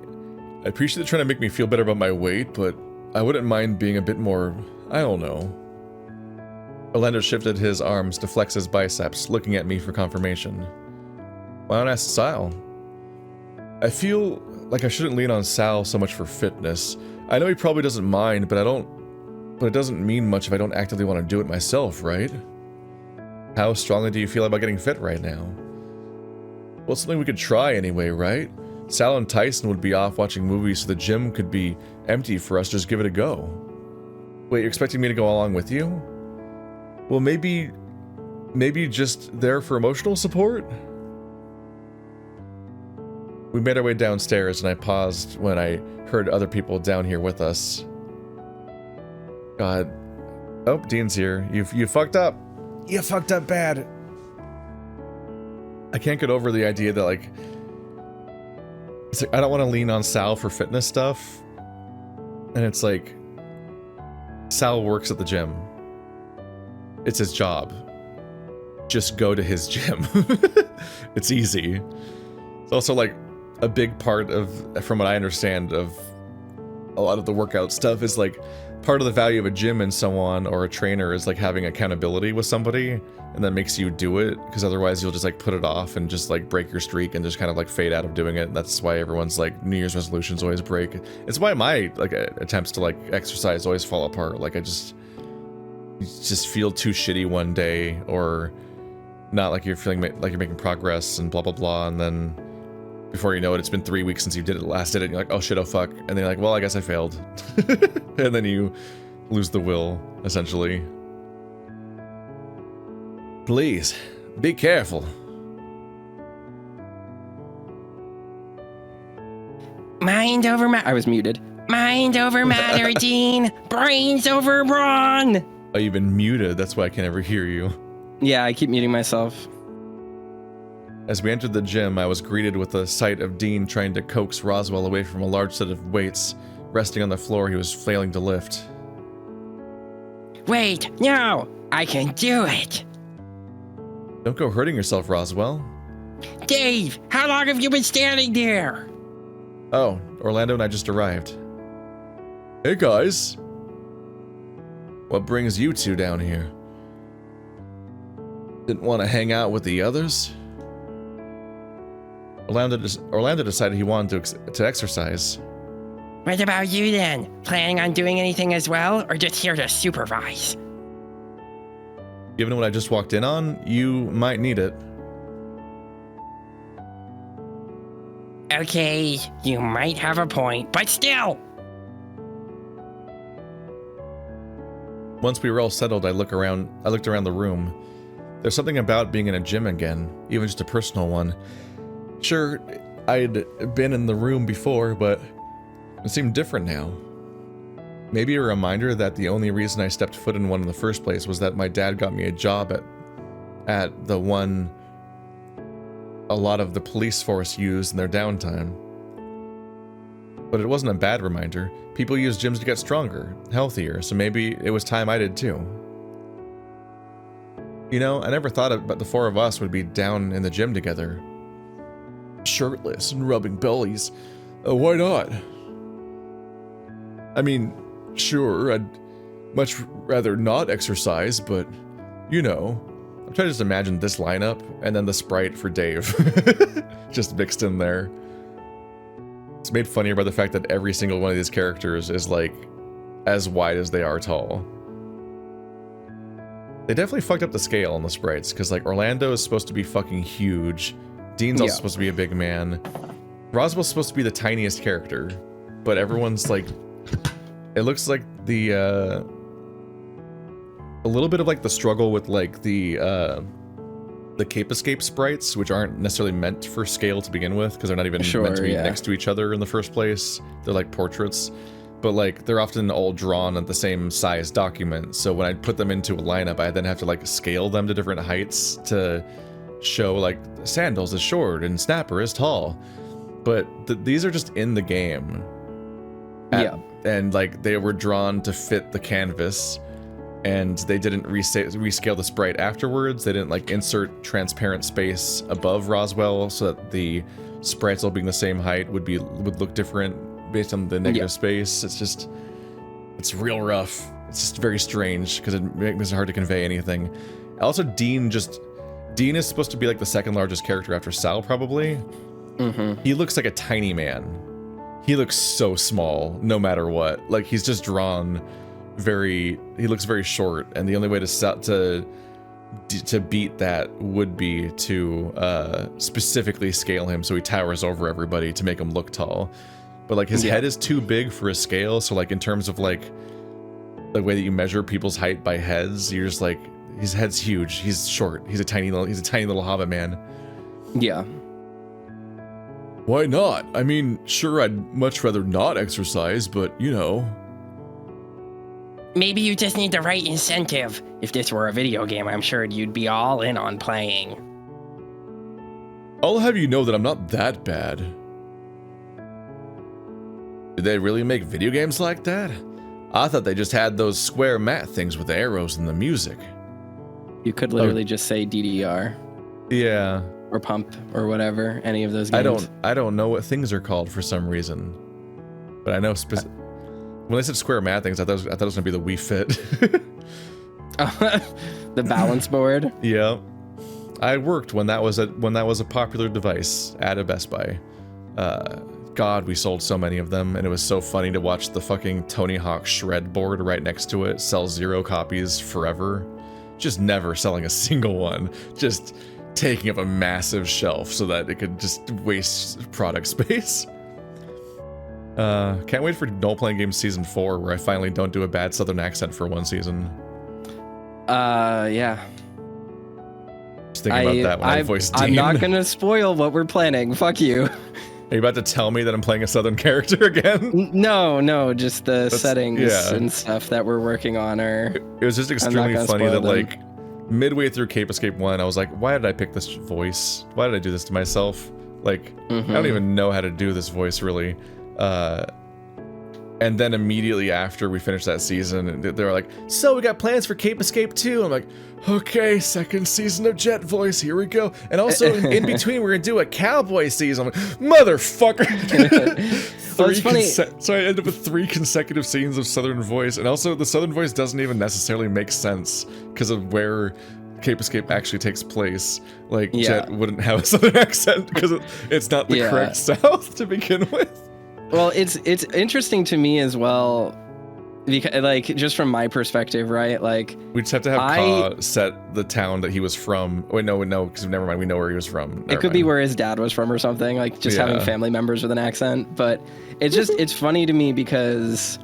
I appreciate it trying to make me feel better about my weight, but I wouldn't mind being a bit more, I don't know. Orlando shifted his arms to flex his biceps, looking at me for confirmation. Why don't I ask Sal? I feel like I shouldn't lean on Sal so much for fitness. I know he probably doesn't mind, but it doesn't mean much if I don't actively want to do it myself, right? How strongly do you feel about getting fit right now? Well, it's something we could try anyway, right? Sal and Tyson would be off watching movies, so the gym could be empty for us to just give it a go. Wait, you're expecting me to go along with you? Well, maybe just there for emotional support? We made our way downstairs, and I paused when I heard other people down here with us. God. Oh, Dean's here. You fucked up. You fucked up bad. I can't get over the idea that, like, it's like I don't want to lean on Sal for fitness stuff. And it's like, Sal works at the gym. It's his job. Just go to his gym. It's easy. It's also like a big part of, from what I understand, of a lot of the workout stuff is like part of the value of a gym and so on, or a trainer, is like having accountability with somebody, and that makes you do it, because otherwise you'll just like put it off and just like break your streak and just kind of like fade out of doing it. That's why everyone's like New Year's resolutions always break. It's why my like attempts to like exercise always fall apart. Like you just feel too shitty one day, or not like you're feeling like you're making progress and blah blah blah, and then before you know it, it's been 3 weeks since you did it last did it, and you're like, oh shit, oh fuck, and then you're like, well, I guess I failed. And then you lose the will, essentially. Please, be careful. Mind over matter. I was muted. Mind over matter, Dean. Brains over brawn. Oh, you've been muted, that's why I can't ever hear you. Yeah, I keep muting myself. As we entered the gym, I was greeted with the sight of Dean trying to coax Roswell away from a large set of weights resting on the floor he was flailing to lift. Wait, no, I can do it. Don't go hurting yourself, Roswell. Dave, how long have you been standing there? Oh, Orlando and I just arrived. Hey guys. What brings you two down here? Didn't want to hang out with the others? Orlando decided he wanted to exercise. What about you then? Planning on doing anything as well, or just here to supervise? Given what I just walked in on, you might need it. Okay, you might have a point, but still! Once we were all settled, I looked around the room. There's something about being in a gym again, even just a personal one. Sure, I'd been in the room before, but it seemed different now. Maybe a reminder that the only reason I stepped foot in one in the first place was that my dad got me a job at the one a lot of the police force used in their downtime. But it wasn't a bad reminder. People use gyms to get stronger, healthier, so maybe it was time I did too. You know, I never thought about the four of us would be down in the gym together. Shirtless and rubbing bellies. Why not? I mean, sure, I'd much rather not exercise, but, you know, I'm trying to just imagine this lineup and then the Sprite for Dave. Just mixed in there. It's made funnier by the fact that every single one of these characters is, like, as wide as they are tall. They definitely fucked up the scale on the sprites, because, like, Orlando is supposed to be fucking huge. Dean's also supposed to be a big man. Roswell's supposed to be the tiniest character, but everyone's like, it looks like the a little bit of like the struggle with like the Cape Escape sprites, which aren't necessarily meant for scale to begin with, because they're not even meant to be next to each other in the first place. They're like portraits, but like they're often all drawn at the same size document. So when I put them into a lineup, I then have to like scale them to different heights to show like Sandals is short and Snapper is tall, but these are just in the game. And like they were drawn to fit the canvas, and they didn't rescale the sprite afterwards. They didn't like insert transparent space above Roswell so that the sprites all being the same height would look different based on the negative space. It's real rough. It's just very strange because it makes it hard to convey anything. Also, Dean is supposed to be like the second largest character after Sal, probably. He looks like a tiny man. He looks so small, no matter what. Like, he's just drawn he looks very short, and the only way to beat that would be to specifically scale him so he towers over everybody to make him look tall. But like his head is too big for a scale, so like in terms of like the way that you measure people's height by heads, you're just like, his head's huge, he's short, he's a tiny little hobbit man. Yeah. Why not? I mean, sure, I'd much rather not exercise, but you know. Maybe you just need the right incentive. If this were a video game, I'm sure you'd be all in on playing. I'll have you know that I'm not that bad. Did they really make video games like that? I thought they just had those square mat things with the arrows and the music. You could literally just say DDR. Yeah. Or Pump or whatever, any of those games. I don't know what things are called for some reason. But I know when they said square mat things, I thought it was gonna be the Wii Fit. The balance board. Yeah. I worked when that was a popular device at a Best Buy. God, we sold so many of them, and it was so funny to watch the fucking Tony Hawk shred board right next to it sell 0 copies forever. Just never selling a single one. Just taking up a massive shelf so that it could just waste product space. Can't wait for Null Playing Games Season 4, where I finally don't do a bad Southern accent for one season. Yeah. Just thinking about that when I voiced Dean. I'm not gonna spoil what we're planning. Fuck you. Are you about to tell me that I'm playing a Southern character again? No, just the settings and stuff that we're working on are... It was just extremely funny that, like, midway through Cape Escape 1, I was like, why did I pick this voice? Why did I do this to myself? Like, I don't even know how to do this voice, really. And then immediately after we finished that season, they were like, so we got plans for Cape Escape 2. I'm like, okay, second season of Jet Voice, here we go. And also, in between, we're gonna do a cowboy season. I'm like, motherfucker! Well, it's funny. So I ended up with 3 consecutive scenes of Southern Voice. And also, the Southern Voice doesn't even necessarily make sense because of where Cape Escape actually takes place. Like, Jet wouldn't have a Southern accent because it's not the correct South to begin with. Well, it's interesting to me as well, because like just from my perspective, right? Like we just have to have Ka set the town that he was from. Wait, no, because never mind. We know where he was from. It could be where his dad was from or something. Like just having family members with an accent. But it's just it's funny to me because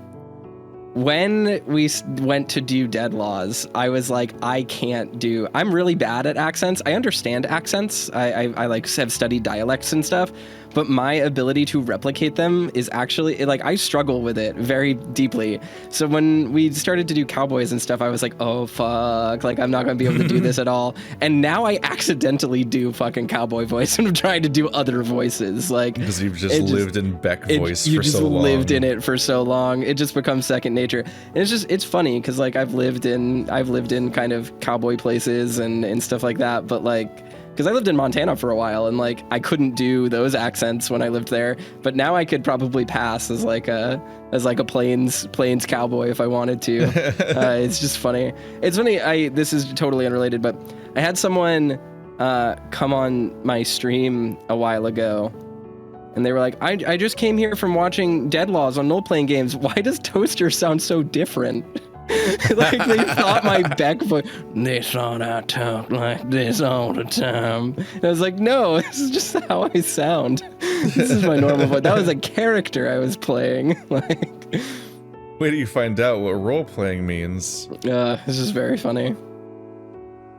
when we went to do Dead Laws, I was like, I'm really bad at accents. I understand accents. I like have studied dialects and stuff, but my ability to replicate them is actually like, I struggle with it very deeply. So when we started to do cowboys and stuff, I was like, oh fuck, like I'm not gonna be able to do this at all. And now I accidentally do fucking cowboy voice and I'm trying to do other voices. Like because you've just lived in Beck voice for so long. You just lived in it for so long. It just becomes second nature. And it's funny because like I've lived in kind of cowboy places and stuff like that, but like because I lived in Montana for a while and like I couldn't do those accents when I lived there, but now I could probably pass as like a plains cowboy if I wanted to. It's just funny. It's funny. This is totally unrelated, but I had someone come on my stream a while ago. And they were like, I just came here from watching Dead Laws on Null Playing Games. Why does Toaster sound so different? Like they thought my Beck voice, they thought I talk like this all the time. And I was like, no, this is just how I sound. This is my normal voice. That was a character I was playing. Like, wait till you find out what role playing means. This is very funny.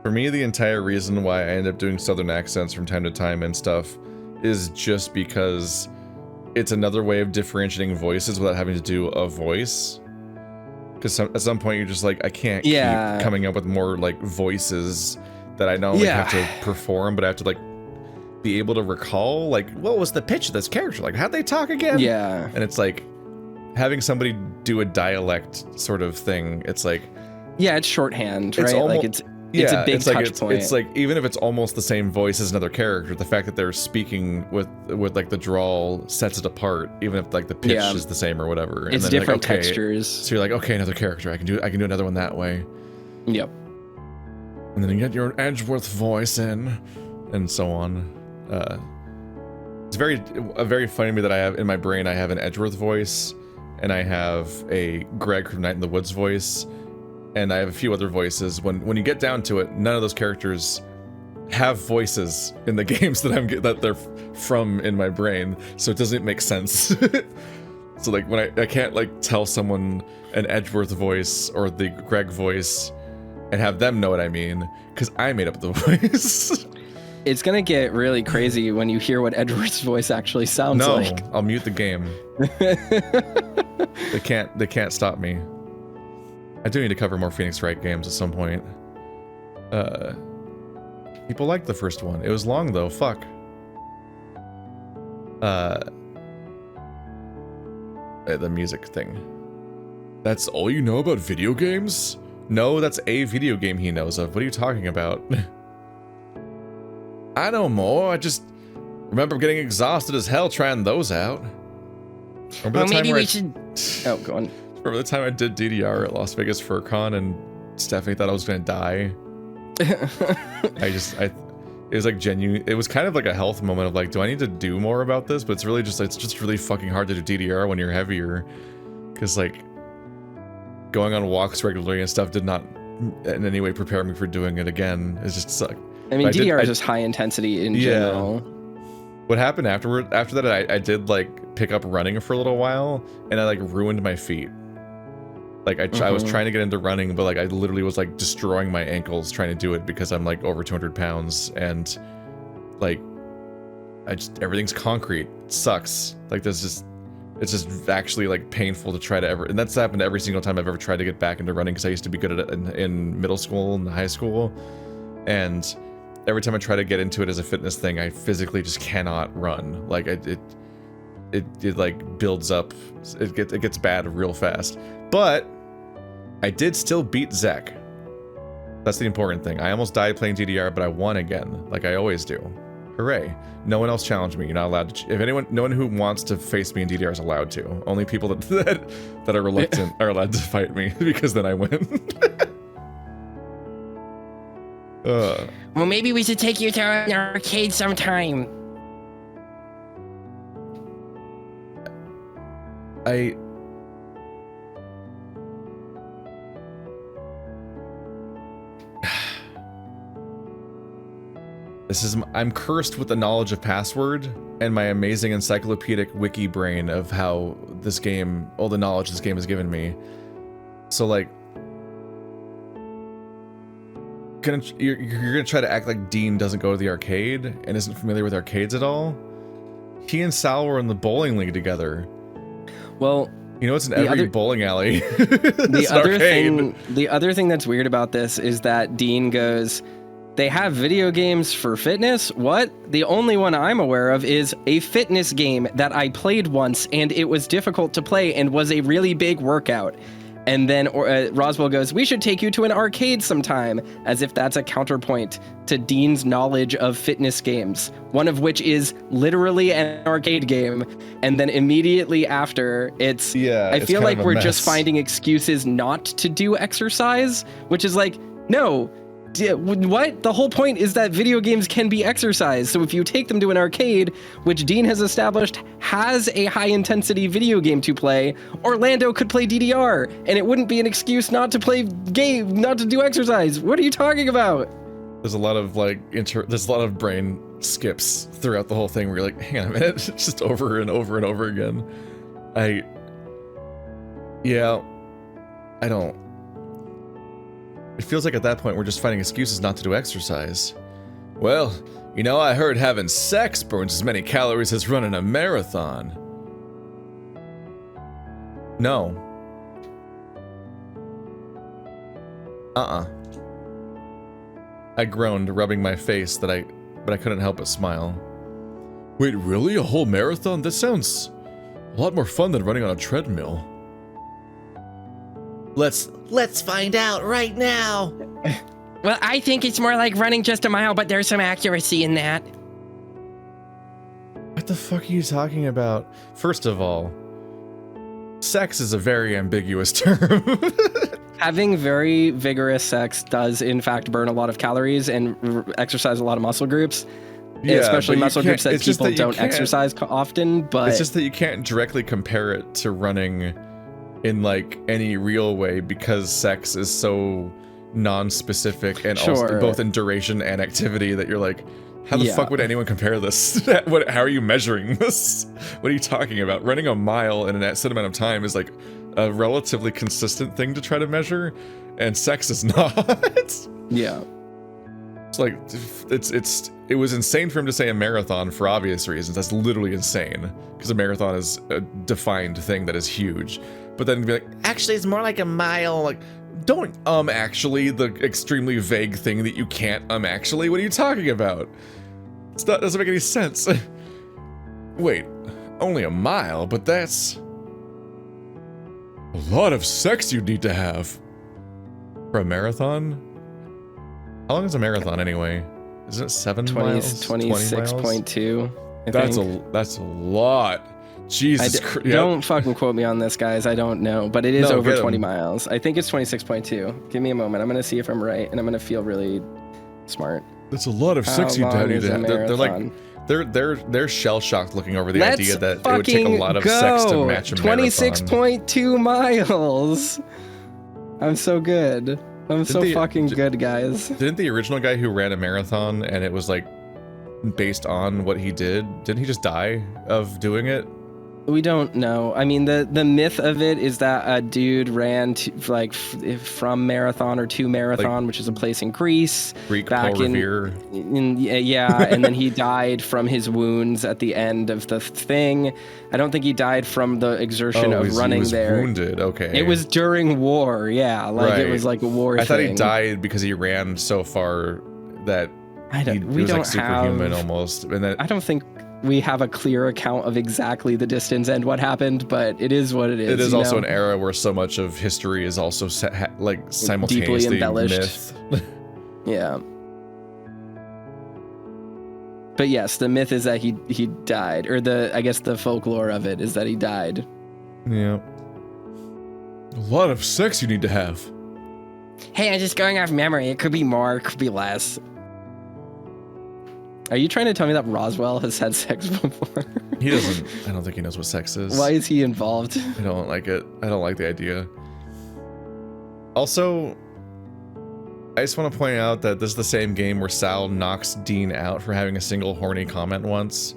For me, the entire reason why I end up doing Southern accents from time to time and stuff is just because it's another way of differentiating voices without having to do a voice. Because at some point you're just like, I can't keep coming up with more like voices that I not only have to perform, but I have to like be able to recall like what was the pitch of this character, like how'd they talk again? Yeah. And it's like having somebody do a dialect sort of thing. It's like Yeah, it's shorthand, It's right? almo- Like it's a big it's like touch point. it's like even if it's almost the same voice as another character, the fact that they're speaking with like the drawl sets it apart, even if like the pitch is the same or whatever. It's then, different like, okay, textures. So you're like, okay, another character. I can do another one that way. Yep. And then you get your Edgeworth voice in, and so on. It's very funny to me that I have in my brain I have an Edgeworth voice, and I have a Greg from Night in the Woods voice, and I have a few other voices. When you get down to it, none of those characters have voices in the games that they're from in my brain, so it doesn't make sense. So like when I can't like tell someone an Edgeworth voice or the Greg voice and have them know what I mean, because I made up the voice. It's gonna get really crazy when you hear what Edward's voice actually sounds like. I'll mute the game. They can't stop me. I do need to cover more Phoenix Wright games at some point. People liked the first one. It was long though, fuck. The music thing. That's all you know about video games? No, that's a video game he knows of. What are you talking about? I know more. I just remember getting exhausted as hell trying those out. Remember Well, the time maybe where we should. Oh, go on. Remember the time I did DDR at Las Vegas FurCon and Stephanie thought I was gonna die? It was like genuine. It was kind of like a health moment of like, do I need to do more about this? But it's just really fucking hard to do DDR when you're heavier, because like going on walks regularly and stuff did not in any way prepare me for doing it again. It just sucked. I mean, But DDR is just high intensity in general. What happened after that, I did like pick up running for a little while, and I like ruined my feet. Like I was trying to get into running, but like I literally was like destroying my ankles trying to do it because I'm like over 200 pounds, and like everything's concrete. It sucks. Like it's just actually like painful to try to ever, and that's happened every single time I've ever tried to get back into running, because I used to be good at it in middle school and high school, and every time I try to get into it as a fitness thing, I physically just cannot run. Like it like builds up. It gets bad real fast. But I did still beat Zek. That's the important thing. I almost died playing DDR, but I won again, like I always do. Hooray! No one else challenged me. You're not allowed to. No one who wants to face me in DDR is allowed to. Only people that are reluctant are allowed to fight me, because then I win. Well, maybe we should take you to an arcade sometime. I'm cursed with the knowledge of password and my amazing encyclopedic wiki brain of how this game, all the knowledge this game has given me. So like, you're gonna try to act like Dean doesn't go to the arcade and isn't familiar with arcades at all? He and Sal were in the bowling league together. Well, you know, it's in every bowling alley. The other thing that's weird about this is that Dean goes, they have video games for fitness? What? The only one I'm aware of is a fitness game that I played once, and it was difficult to play and was a really big workout. And then Roswell goes, we should take you to an arcade sometime, as if that's a counterpoint to Dean's knowledge of fitness games, one of which is literally an arcade game. And then immediately after, I feel like we're just finding excuses not to do exercise, which is like, no. What? The whole point is that video games can be exercise. So if you take them to an arcade, which Dean has established has a high intensity video game to play, Orlando could play DDR, and it wouldn't be an excuse not to play game, not to do exercise. What are you talking about? There's a lot of like there's a lot of brain skips throughout the whole thing where you're like, hang on a minute, it's just over and over and over again. I don't. It feels like at that point we're just finding excuses not to do exercise. Well, you know, I heard having sex burns as many calories as running a marathon. No. I groaned, rubbing my face but I couldn't help but smile. Wait, really? A whole marathon? That sounds a lot more fun than running on a treadmill. Let's find out right now. Well, I think it's more like running just a mile, but there's some accuracy in that. What the fuck are you talking about? First of all, sex is a very ambiguous term. Having very vigorous sex does, in fact, burn a lot of calories and exercise a lot of muscle groups. Yeah, especially but you muscle groups can't- that it's just people that you don't can't- exercise often. But It's just that you can't directly compare it to running in like any real way because sex is so non-specific and also Sure. both in duration and activity that you're like, how the Yeah. fuck would anyone compare this? How are you measuring this? What are you talking about? Running a mile in a set amount of time is like a relatively consistent thing to try to measure, and sex is not. yeah, It's like it was insane for him to say a marathon for obvious reasons. That's literally insane because a marathon is a defined thing that is huge. But then be like, Actually, it's more like a mile. like, don't actually, the extremely vague thing that you can't actually. What are you talking about? Doesn't make any sense. Wait, only a mile, but that's a lot of sex you need to have for a marathon. How long is a marathon anyway? Isn't it 7 miles? 26.2. That's a lot. Jesus Christ. Don't fucking quote me on this, guys. I don't know, but it is No, over get 20 him. miles. I think it's 26.2. Give me a moment. I'm gonna see if I'm right, and I'm gonna feel really smart. That's a lot of How sex you long need is to a have. They're like marathon? they're shell shocked looking over the Let's idea that it would take a lot of fucking sex to go. match a marathon. 26.2 miles. I'm so good. I'm so the- fucking good, guys. Didn't the original guy who ran a marathon and it was like based on what he did, didn't he just die of doing it? We don't know. I mean, the myth of it is that a dude ran from Marathon or to Marathon, which is a place in Greece. Greek Back Paul in- Revere. Yeah, and then he died from his wounds at the end of the thing. I don't think he died from the exertion of he running was there. wounded. Okay. It was during war, yeah. Like it Right. was like a war I thought he thing. died because he ran so far that he We was don't like superhuman have. almost. And then I don't think we have a clear account of exactly the distance and what happened, but it is what it is. it is you also know? an era where so much of history is also simultaneously embellished. myth. Yeah. But yes, the myth is that he died, or I guess the folklore of it is that he died. Yeah. A lot of sex you need to have. Hey, I'm just going off memory. It could be more, it could be less. Are you trying to tell me that Roswell has had sex before? He doesn't. I don't think he knows what sex is. Why is he involved? I don't like it. I don't like the idea. Also, I just want to point out that this is the same game where Sal knocks Dean out for having a single horny comment once.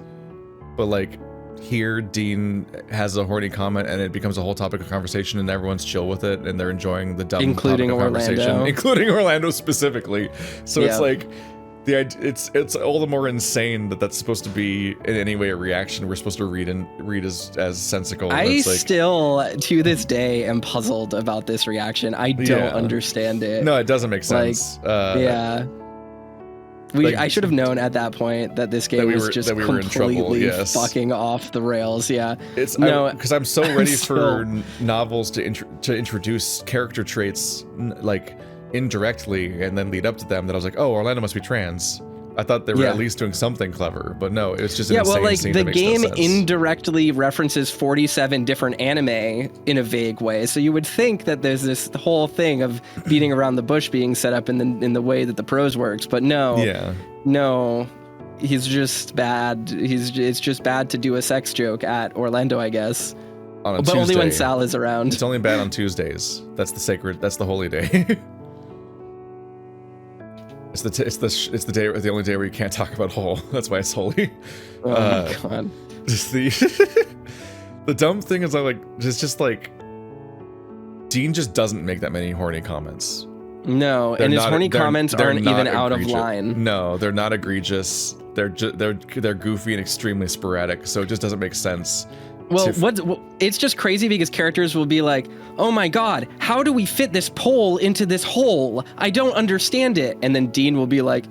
But like here, Dean has a horny comment and it becomes a whole topic of conversation and everyone's chill with it and they're enjoying the dumb Including topic of conversation, Orlando. including Orlando specifically. So Yeah. it's like it's all the more insane that that's supposed to be in any way a reaction we're supposed to read as sensical. I It's like, still, to this day, am puzzled about this reaction. I don't Yeah. understand it. no, it doesn't make sense. Yeah. like- I should have known at that point that this game we was were- just that we were in trouble, completely yes. fucking off the rails. Yeah. It's No, because I'm so I'm ready still- for novels to introduce character traits like indirectly and then lead up to them that I was like, oh, Orlando must be trans. I thought they were Yeah. at least doing something clever, but no, it's just an Yeah, insane well, like scene the that makes no game sense. indirectly references 47 different anime in a vague way. So you would think that there's this whole thing of beating around the bush being set up in the way that the prose works, but no, Yeah, no, he's just bad. It's just bad to do a sex joke at Orlando, I guess, on a but Tuesday. only when Sal is around. It's only bad on Tuesdays. That's the holy day. It's the day, the only day where you can't talk about whole. That's why it's holy. Oh my god. Just the the dumb thing is it's just like Dean just doesn't make that many horny comments. No, They're and his not- horny they're- comments they're aren't not even out of egregious. line. No, they're not egregious. They're goofy and extremely sporadic, so it just doesn't make sense Well, it's just crazy because characters will be like, oh my god, how do we fit this pole into this hole? I don't understand it. And then Dean will be like,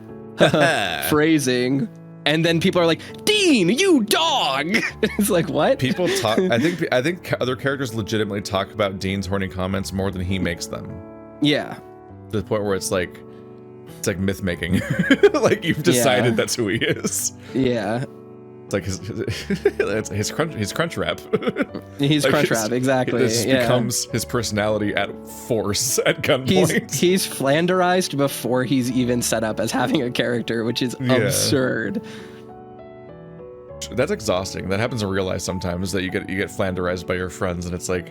phrasing. And then people are like, Dean, you dog! It's like, what? People talk. I think other characters legitimately talk about Dean's horny comments more than he makes them. Yeah. To the point where it's like myth making. Like you've decided that's who he is. Yeah. It's like his crunch wrap. He's like crunch wrap, exactly. This becomes his personality at force at gunpoint. He's flanderized before he's even set up as having a character, which is absurd. That's exhausting. That happens in real life sometimes, that you get flanderized by your friends, and it's like,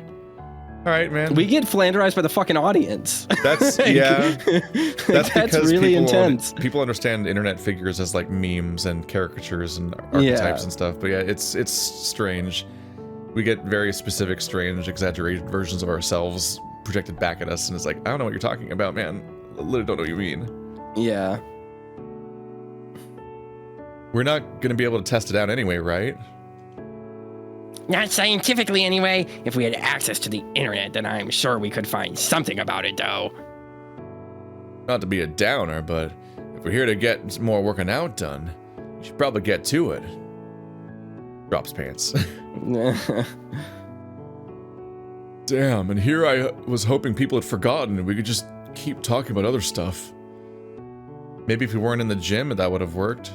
all right, man. We get flanderized by the fucking audience. That's that's because really intense. People understand internet figures as like memes and caricatures and archetypes and stuff. But yeah, it's strange. We get very specific, strange, exaggerated versions of ourselves projected back at us, and it's like, I don't know what you're talking about, man. I literally don't know what you mean. Yeah. We're not gonna be able to test it out anyway, right? Not scientifically anyway. If we had access to the internet, then I'm sure we could find something about it, though. Not to be a downer, but if we're here to get more working out done, you should probably get to it. Drops pants. Damn, and here I was hoping people had forgotten and we could just keep talking about other stuff. Maybe if we weren't in the gym, that would have worked.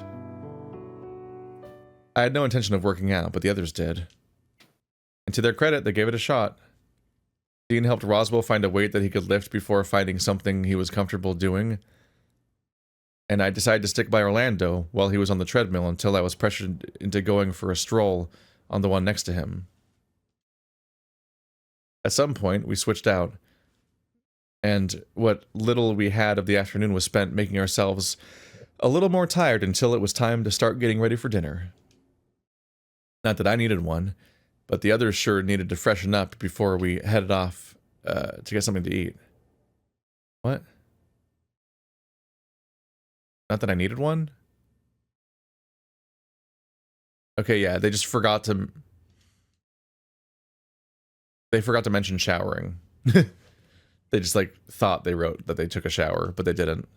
I had no intention of working out, but the others did. And to their credit, they gave it a shot. Dean helped Roswell find a weight that he could lift before finding something he was comfortable doing. And I decided to stick by Orlando while he was on the treadmill until I was pressured into going for a stroll on the one next to him. At some point, we switched out. And what little we had of the afternoon was spent making ourselves a little more tired until it was time to start getting ready for dinner. Not that I needed one, but the others sure needed to freshen up before we headed off to get something to eat. What? Not that I needed one? Okay, yeah, they just forgot to... They forgot to mention showering. They just, like, thought they wrote that they took a shower, but they didn't.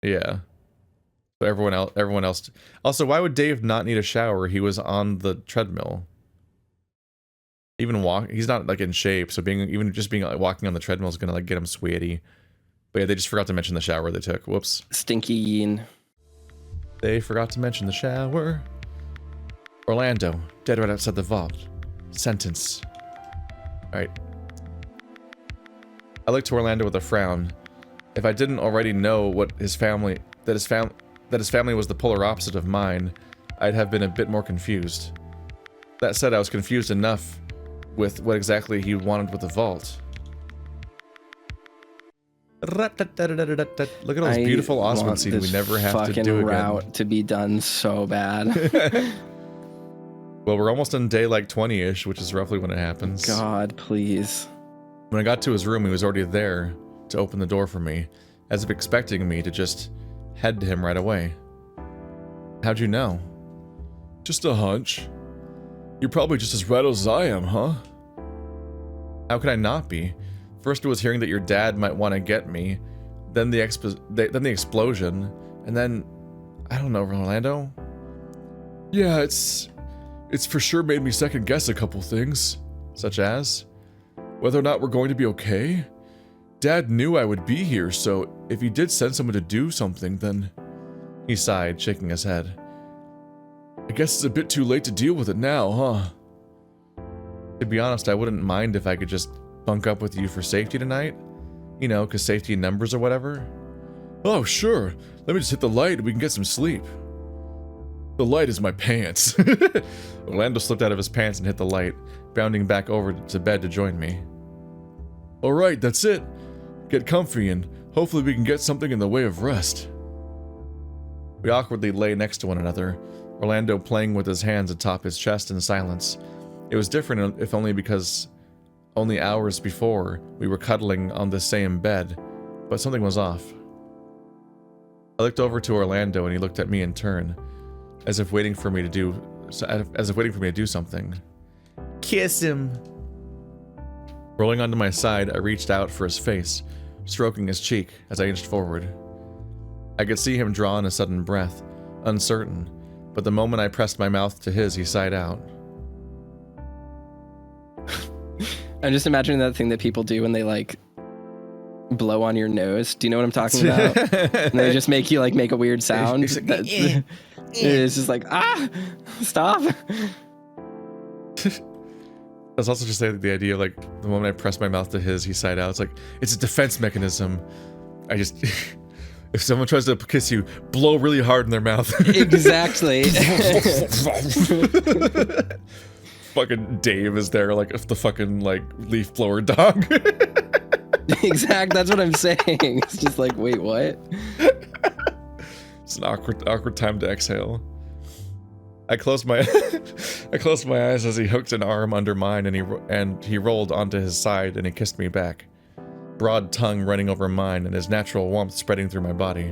Yeah. So everyone else... Also, why would Dave not need a shower? He was on the treadmill. Even he's not like in shape, so even just being like walking on the treadmill is gonna like get him sweaty. But yeah, they just forgot to mention the shower they took. Whoops. Stinky yin. They forgot to mention the shower. Orlando, dead right outside the vault. Sentence. Alright. I looked to Orlando with a frown. If I didn't already know what his family that his family was the polar opposite of mine, I'd have been a bit more confused. That said, I was confused enough with what exactly he wanted with the vault. Look at all this beautiful Osmond scene we never have to do again. Route to be done so bad. Well, we're almost on day like 20-ish, which is roughly when it happens. God, please. When I got to his room, he was already there to open the door for me, as if expecting me to just head to him right away. How'd you know? Just a hunch. You're probably just as rattled as I am, huh? How could I not be? First it was hearing that your dad might want to get me, then the explosion, and then, I don't know, Orlando? Yeah, it's for sure made me second guess a couple things. Such as? Whether or not we're going to be okay? Dad knew I would be here, so if he did send someone to do something, then... He sighed, shaking his head. I guess it's a bit too late to deal with it now, huh? To be honest, I wouldn't mind if I could just bunk up with you for safety tonight. You know, because safety in numbers or whatever. Oh, sure. Let me just hit the light and we can get some sleep. The light is my pants. Orlando slipped out of his pants and hit the light, bounding back over to bed to join me. Alright, that's it. Get comfy and hopefully we can get something in the way of rest. We awkwardly lay next to one another, Orlando playing with his hands atop his chest in silence. It was different if only because only hours before we were cuddling on the same bed, but something was off. I looked over to Orlando and he looked at me in turn, as if waiting for me to do something. kiss him. Rolling onto my side, I reached out for his face, stroking his cheek as I inched forward. I could see him draw in a sudden breath, uncertain, but the moment I pressed my mouth to his, he sighed out. I'm just imagining that thing that people do when they like blow on your nose. Do you know what I'm talking about? And they just make you like make a weird sound. It's just like, stop. That's also just the idea of like the moment I pressed my mouth to his, he sighed out. It's like, it's a defense mechanism. I just, if someone tries to kiss you, blow really hard in their mouth. Exactly. Fucking Dave is there, like the fucking like leaf blower dog. Exact. That's what I'm saying. It's just like, wait, what? It's an awkward time to exhale. I closed my eyes as he hooked an arm under mine, and he rolled onto his side and he kissed me back, broad tongue running over mine and his natural warmth spreading through my body.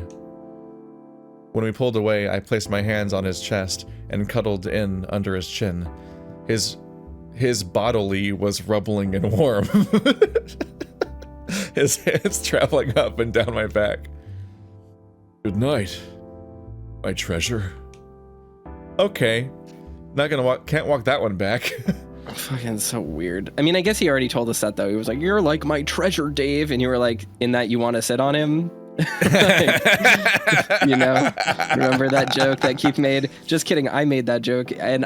When we pulled away, I placed my hands on his chest and cuddled in under his chin. His bodily was rubbling and warm. His hands traveling up and down my back. Good night, my treasure. Okay, can't walk that one back. Fucking so weird. I mean, I guess he already told us that though. He was like, "You're like my treasure, Dave," and you were like, "In that you want to sit on him." Like, you know, remember that joke that Keith made? Just kidding, I made that joke, and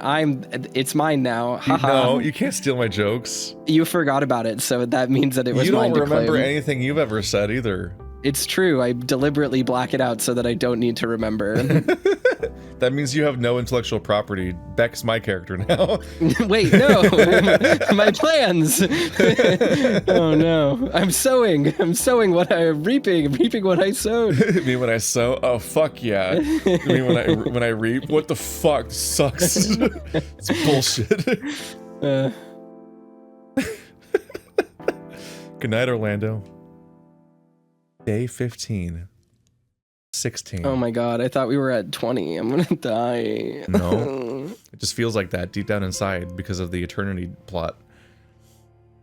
it's mine now. No, you can't steal my jokes. You forgot about it, so that means that it was mine to claim. You don't remember anything you've ever said either. It's true. I deliberately black it out so that I don't need to remember. That means you have no intellectual property. Beck's my character now. Wait, no. My plans. Oh no. I'm sowing what I'm reaping what I sowed. You mean when I sow? Oh fuck yeah. You mean when I reap? What the fuck? Sucks. It's bullshit. Good night, Orlando. Day 15. 16. Oh my god, I thought we were at 20. I'm gonna die. No. It just feels like that deep down inside because of the eternity plot.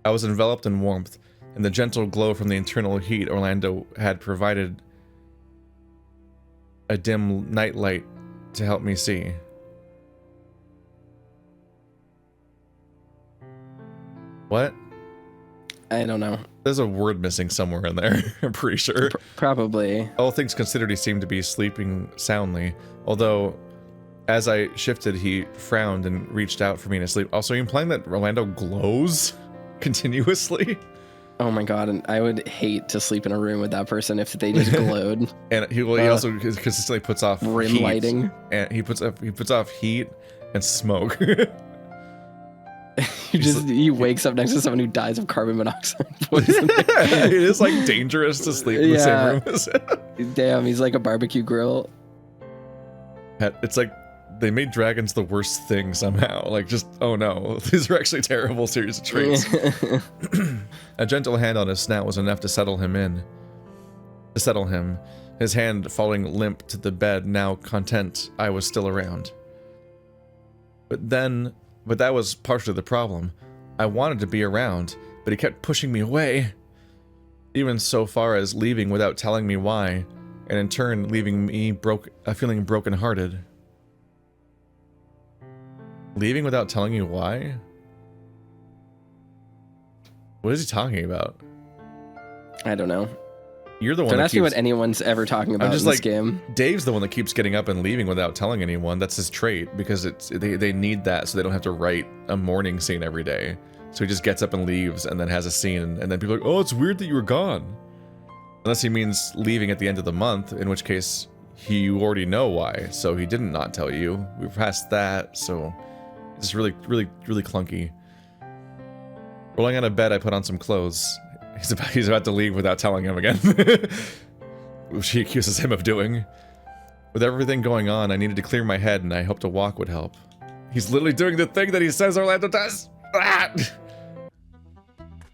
I was enveloped in warmth, and the gentle glow from the internal heat Orlando had provided a dim nightlight to help me see. What? I don't know. There's a word missing somewhere in there, I'm pretty sure. Probably. All things considered, he seemed to be sleeping soundly, although as I shifted, he frowned and reached out for me to sleep. Also, are you implying that Orlando glows continuously? Oh my god, and I would hate to sleep in a room with that person if they just glowed. And he also consistently puts off rim heat, lighting. And he puts off heat and smoke. He wakes up next to someone who dies of carbon monoxide poisoning. It is like dangerous to sleep in the same room as him. Damn, he's like a barbecue grill. It's like they made dragons the worst thing somehow. Like, just, oh no, these are actually terrible series of traits. A gentle hand on his snout was enough to settle him. His hand falling limp to the bed, now content I was still around. But that was partially the problem. I wanted to be around, but he kept pushing me away. Even so far as leaving without telling me why, and in turn leaving me feeling brokenhearted. Leaving without telling you why? What is he talking about? I don't know. You're the one Don't that ask me what anyone's ever talking about in this game. Dave's the one that keeps getting up and leaving without telling anyone. That's his trait, because they need that so they don't have to write a morning scene every day. So he just gets up and leaves and then has a scene, and then people are like, oh, it's weird that you were gone. Unless he means leaving at the end of the month, in which case you already know why, so he didn't not tell you. We're past that, so it's really, really, really clunky. Rolling out of bed, I put on some clothes. He's about to leave without telling him again. Which he accuses him of doing. With everything going on, I needed to clear my head, and I hoped a walk would help. He's literally doing the thing that he says Orlando does! Ah! At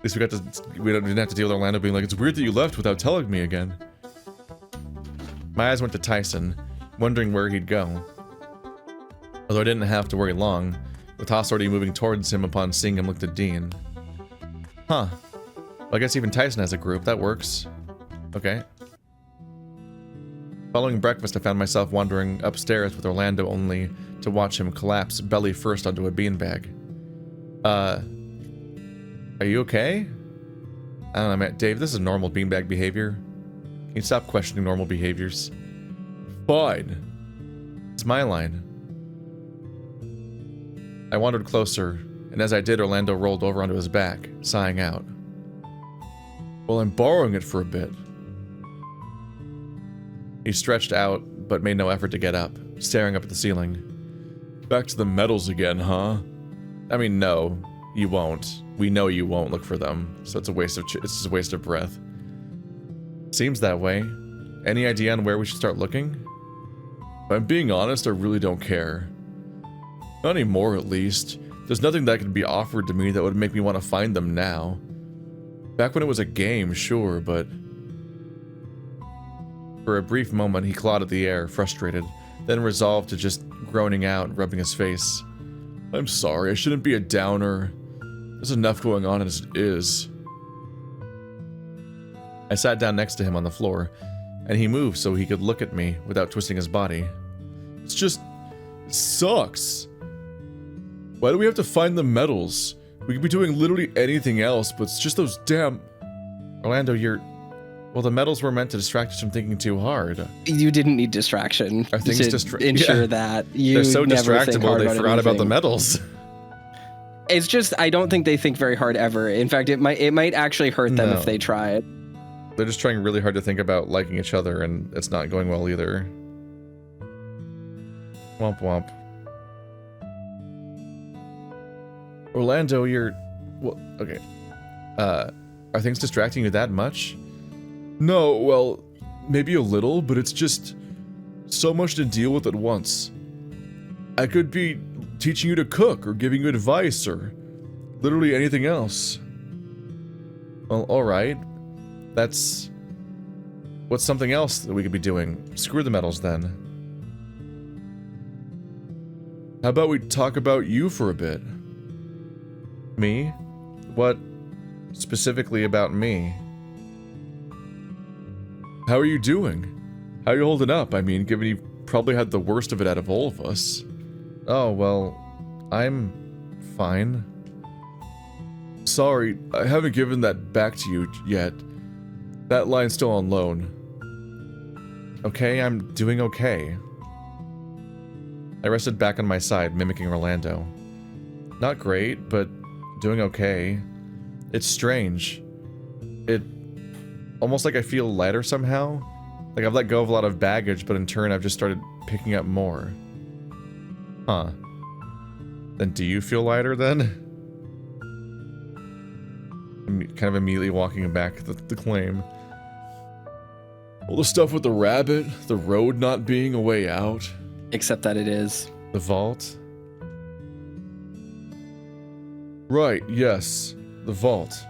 least we didn't have to deal with Orlando being like, it's weird that you left without telling me again. My eyes went to Tyson, wondering where he'd go. Although I didn't have to worry long, the toss already moving towards him upon seeing him looked at Dean. Huh. Well, I guess even Tyson has a group. That works. Okay. Following breakfast, I found myself wandering upstairs with Orlando only to watch him collapse belly first onto a beanbag. Are you okay? I don't know, man. Dave, this is normal beanbag behavior. Can you stop questioning normal behaviors? Fine. It's my line. I wandered closer, and as I did, Orlando rolled over onto his back, sighing out. Well, I'm borrowing it for a bit. He stretched out, but made no effort to get up, staring up at the ceiling. Back to the medals again, huh? I mean, no, you won't. We know you won't look for them, so it's a waste of breath. Seems that way. Any idea on where we should start looking? If I'm being honest, I really don't care. Not anymore, at least. There's nothing that could be offered to me that would make me want to find them now. Back when it was a game, sure, but... For a brief moment, he clawed at the air, frustrated, then resolved to just groaning out, rubbing his face. I'm sorry, I shouldn't be a downer. There's enough going on as it is. I sat down next to him on the floor, and he moved so he could look at me without twisting his body. It's just... it sucks. Why do we have to find the medals? We could be doing literally anything else, but it's just those damn... Orlando, you're... Well, the medals were meant to distract us from thinking too hard. You didn't need distraction. Are things to ensure that you They're so never think distractible hard they about forgot about the anything. medals. It's just I don't think they think very hard ever. In fact, it might actually hurt them if they try it. They're just trying really hard to think about liking each other, and it's not going well either. Womp womp. Orlando, you're... Well, okay. Are things distracting you that much? No, well, maybe a little, but it's just so much to deal with at once. I could be teaching you to cook, or giving you advice, or literally anything else. Well, alright. What's something else that we could be doing? Screw the medals, then. How about we talk about you for a bit? Me? What specifically about me? How are you doing? How are you holding up? I mean, given you probably had the worst of it out of all of us. Oh, well, I'm fine. Sorry, I haven't given that back to you yet. That line's still on loan. Okay, I'm doing okay. I rested back on my side, mimicking Orlando. Not great, but doing okay. It's strange. Almost like I feel lighter somehow. Like I've let go of a lot of baggage, but in turn I've just started picking up more. Huh. Then do you feel lighter then? I'm kind of immediately walking back the claim. All the stuff with the rabbit, the road not being a way out. Except that it is. The vault? Right, yes. The vault.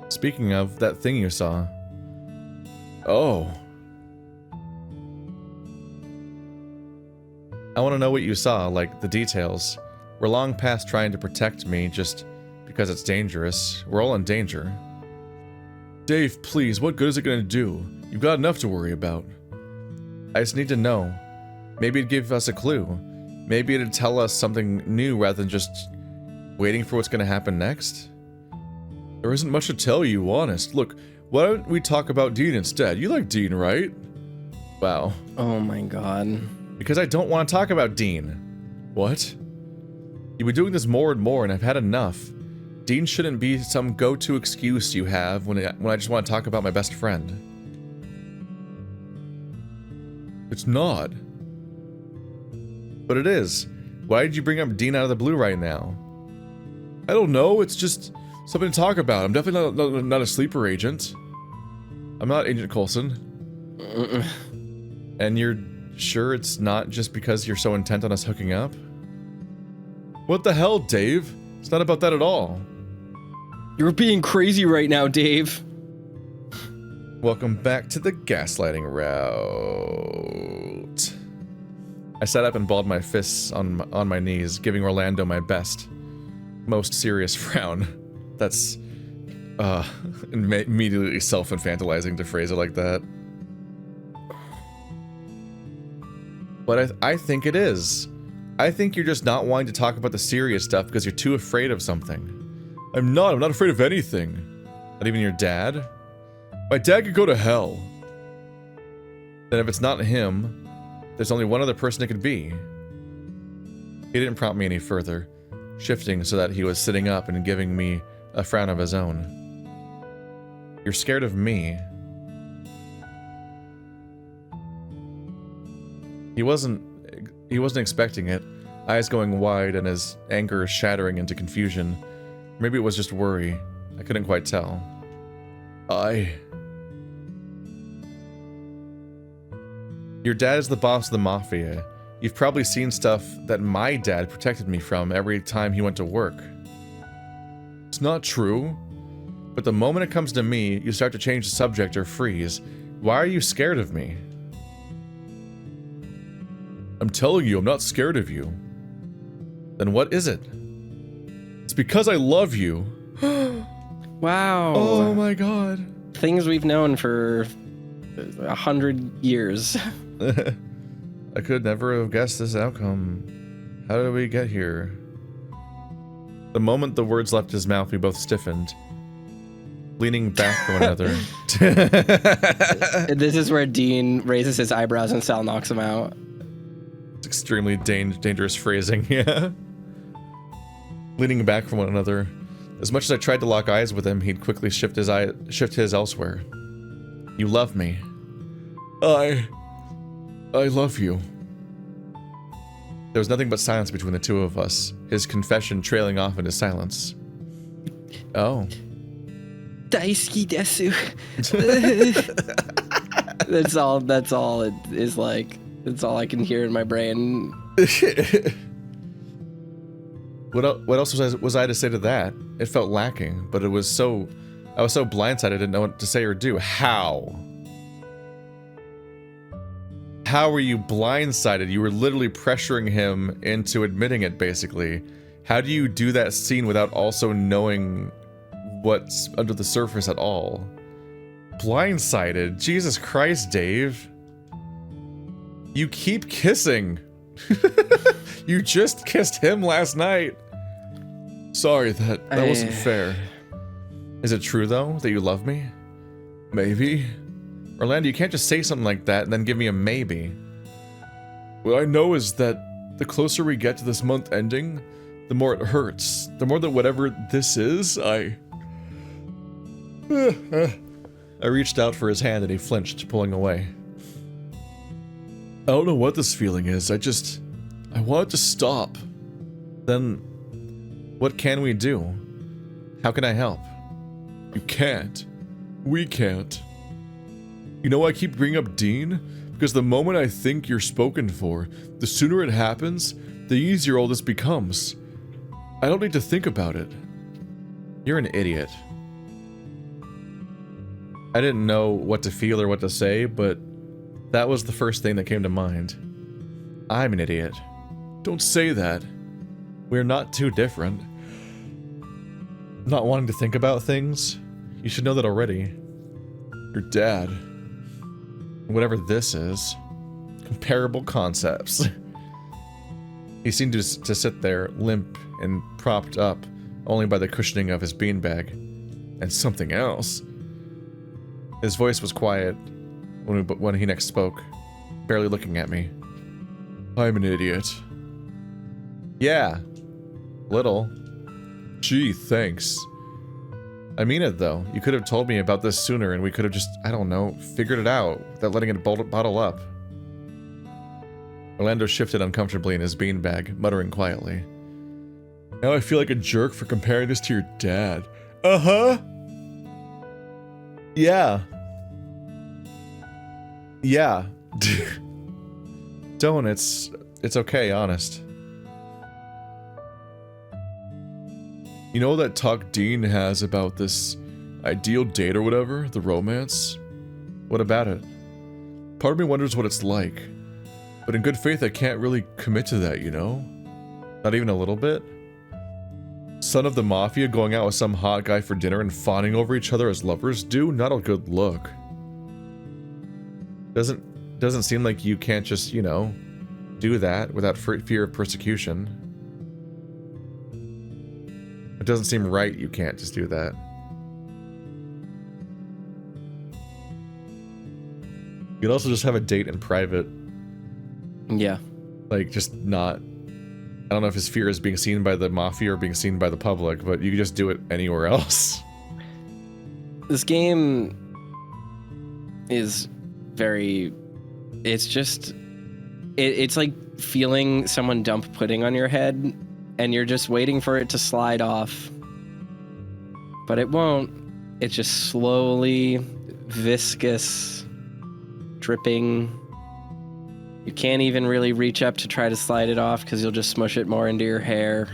Speaking of, that thing you saw. Oh. I want to know what you saw, like the details. We're long past trying to protect me just because it's dangerous. We're all in danger. Dave, please, what good is it going to do? You've got enough to worry about. I just need to know. Maybe it'd give us a clue. Maybe it'd tell us something new rather than just waiting for what's going to happen next. There isn't much to tell you, honest. Look, why don't we talk about Dean instead? You like Dean, right? Wow. Oh my god. Because I don't want to talk about Dean. What? You've been doing this more and more, and I've had enough. Dean shouldn't be some go-to excuse you have when I just want to talk about my best friend. It's not. But it is. Why did you bring up Dean out of the blue right now? I don't know, it's just something to talk about. I'm definitely not a sleeper agent. I'm not Agent Coulson. And you're sure it's not just because you're so intent on us hooking up? What the hell, Dave? It's not about that at all. You're being crazy right now, Dave. Welcome back to the gaslighting route. I sat up and balled my fists on my knees, giving Orlando my best, most serious frown. That's immediately self-infantilizing to phrase it like that. But I think it is. I think you're just not wanting to talk about the serious stuff because you're too afraid of something. I'm not afraid of anything. Not even your dad? My dad could go to hell. Then if it's not him, there's only one other person it could be. He didn't prompt me any further, shifting so that he was sitting up and giving me a frown of his own. You're scared of me. He wasn't expecting it, eyes going wide and his anger shattering into confusion. Maybe it was just worry. I couldn't quite tell. Your dad is the boss of the Mafia. You've probably seen stuff that my dad protected me from every time he went to work. It's not true. But the moment it comes to me, you start to change the subject or freeze. Why are you scared of me? I'm telling you, I'm not scared of you. Then what is it? It's because I love you. Wow. Oh my god. Things we've known for 100 years. I could never have guessed this outcome. How did we get here? The moment the words left his mouth, we both stiffened, leaning back from one another. This is where Dean raises his eyebrows and Sal knocks him out. It's extremely dangerous phrasing, yeah. Leaning back from one another. As much as I tried to lock eyes with him, he'd quickly shift his elsewhere. You love me. I love you. There was nothing but silence between the two of us, his confession trailing off into silence. Oh. Daisuki desu. That's all it is like. That's all I can hear in my brain. What else was I to say to that? It felt lacking, but I was so blindsided I didn't know what to say or do. How? How were you blindsided? You were literally pressuring him into admitting it, basically. How do you do that scene without also knowing what's under the surface at all? Blindsided? Jesus Christ, Dave. You keep kissing. You just kissed him last night. Sorry, that wasn't fair. Is it true, though, that you love me? Maybe. Orlando, you can't just say something like that and then give me a maybe. What I know is that the closer we get to this month ending, the more it hurts. The more that whatever this is, I reached out for his hand and he flinched, pulling away. I don't know what this feeling is. I want it to stop. Then, what can we do? How can I help? You can't. We can't. You know, I keep bringing up Dean because the moment I think you're spoken for, the sooner it happens, the easier all this becomes. I don't need to think about it. You're an idiot. I didn't know what to feel or what to say, but that was the first thing that came to mind. I'm an idiot. Don't say that. We're not too different. Not wanting to think about things? You should know that already. Your dad. Whatever this is. Comparable concepts. He seemed to sit there, limp and propped up only by the cushioning of his beanbag. And something else. His voice was quiet when he next spoke, barely looking at me. I'm an idiot. Yeah. Little. Gee, thanks. I mean it, though. You could have told me about this sooner and we could have just, I don't know, figured it out without letting it bottle up. Orlando shifted uncomfortably in his beanbag, muttering quietly. Now I feel like a jerk for comparing this to your dad. Uh-huh. Yeah. Yeah. Don't, it's okay, honest. You know that talk Dean has about this ideal date or whatever, the romance? What about it? Part of me wonders what it's like. But in good faith, I can't really commit to that, you know? Not even a little bit? Son of the Mafia going out with some hot guy for dinner and fawning over each other as lovers do? Not a good look. Doesn't seem like you can't just, you know, do that without fear of persecution. It doesn't seem right you can't just do that. You could also just have a date in private. Yeah. Like, just not... I don't know if his fear is being seen by the Mafia or being seen by the public, but you could just do it anywhere else. This game is very... It's just... It's like feeling someone dump pudding on your head, and you're just waiting for it to slide off. But it won't. It's just slowly, viscous, dripping. You can't even really reach up to try to slide it off because you'll just smush it more into your hair.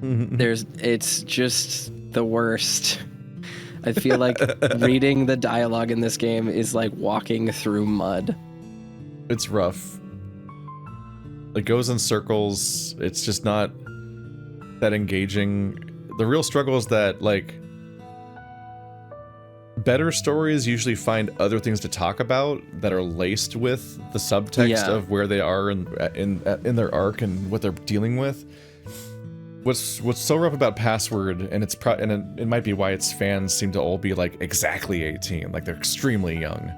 It's just the worst. I feel like reading the dialogue in this game is like walking through mud. It's rough. It goes in circles. It's just not that engaging. The real struggle is that, like, better stories usually find other things to talk about that are laced with the subtext of where they are in their arc and what they're dealing with. What's so rough about Password, and it might be why its fans seem to all be like exactly 18, like they're extremely young.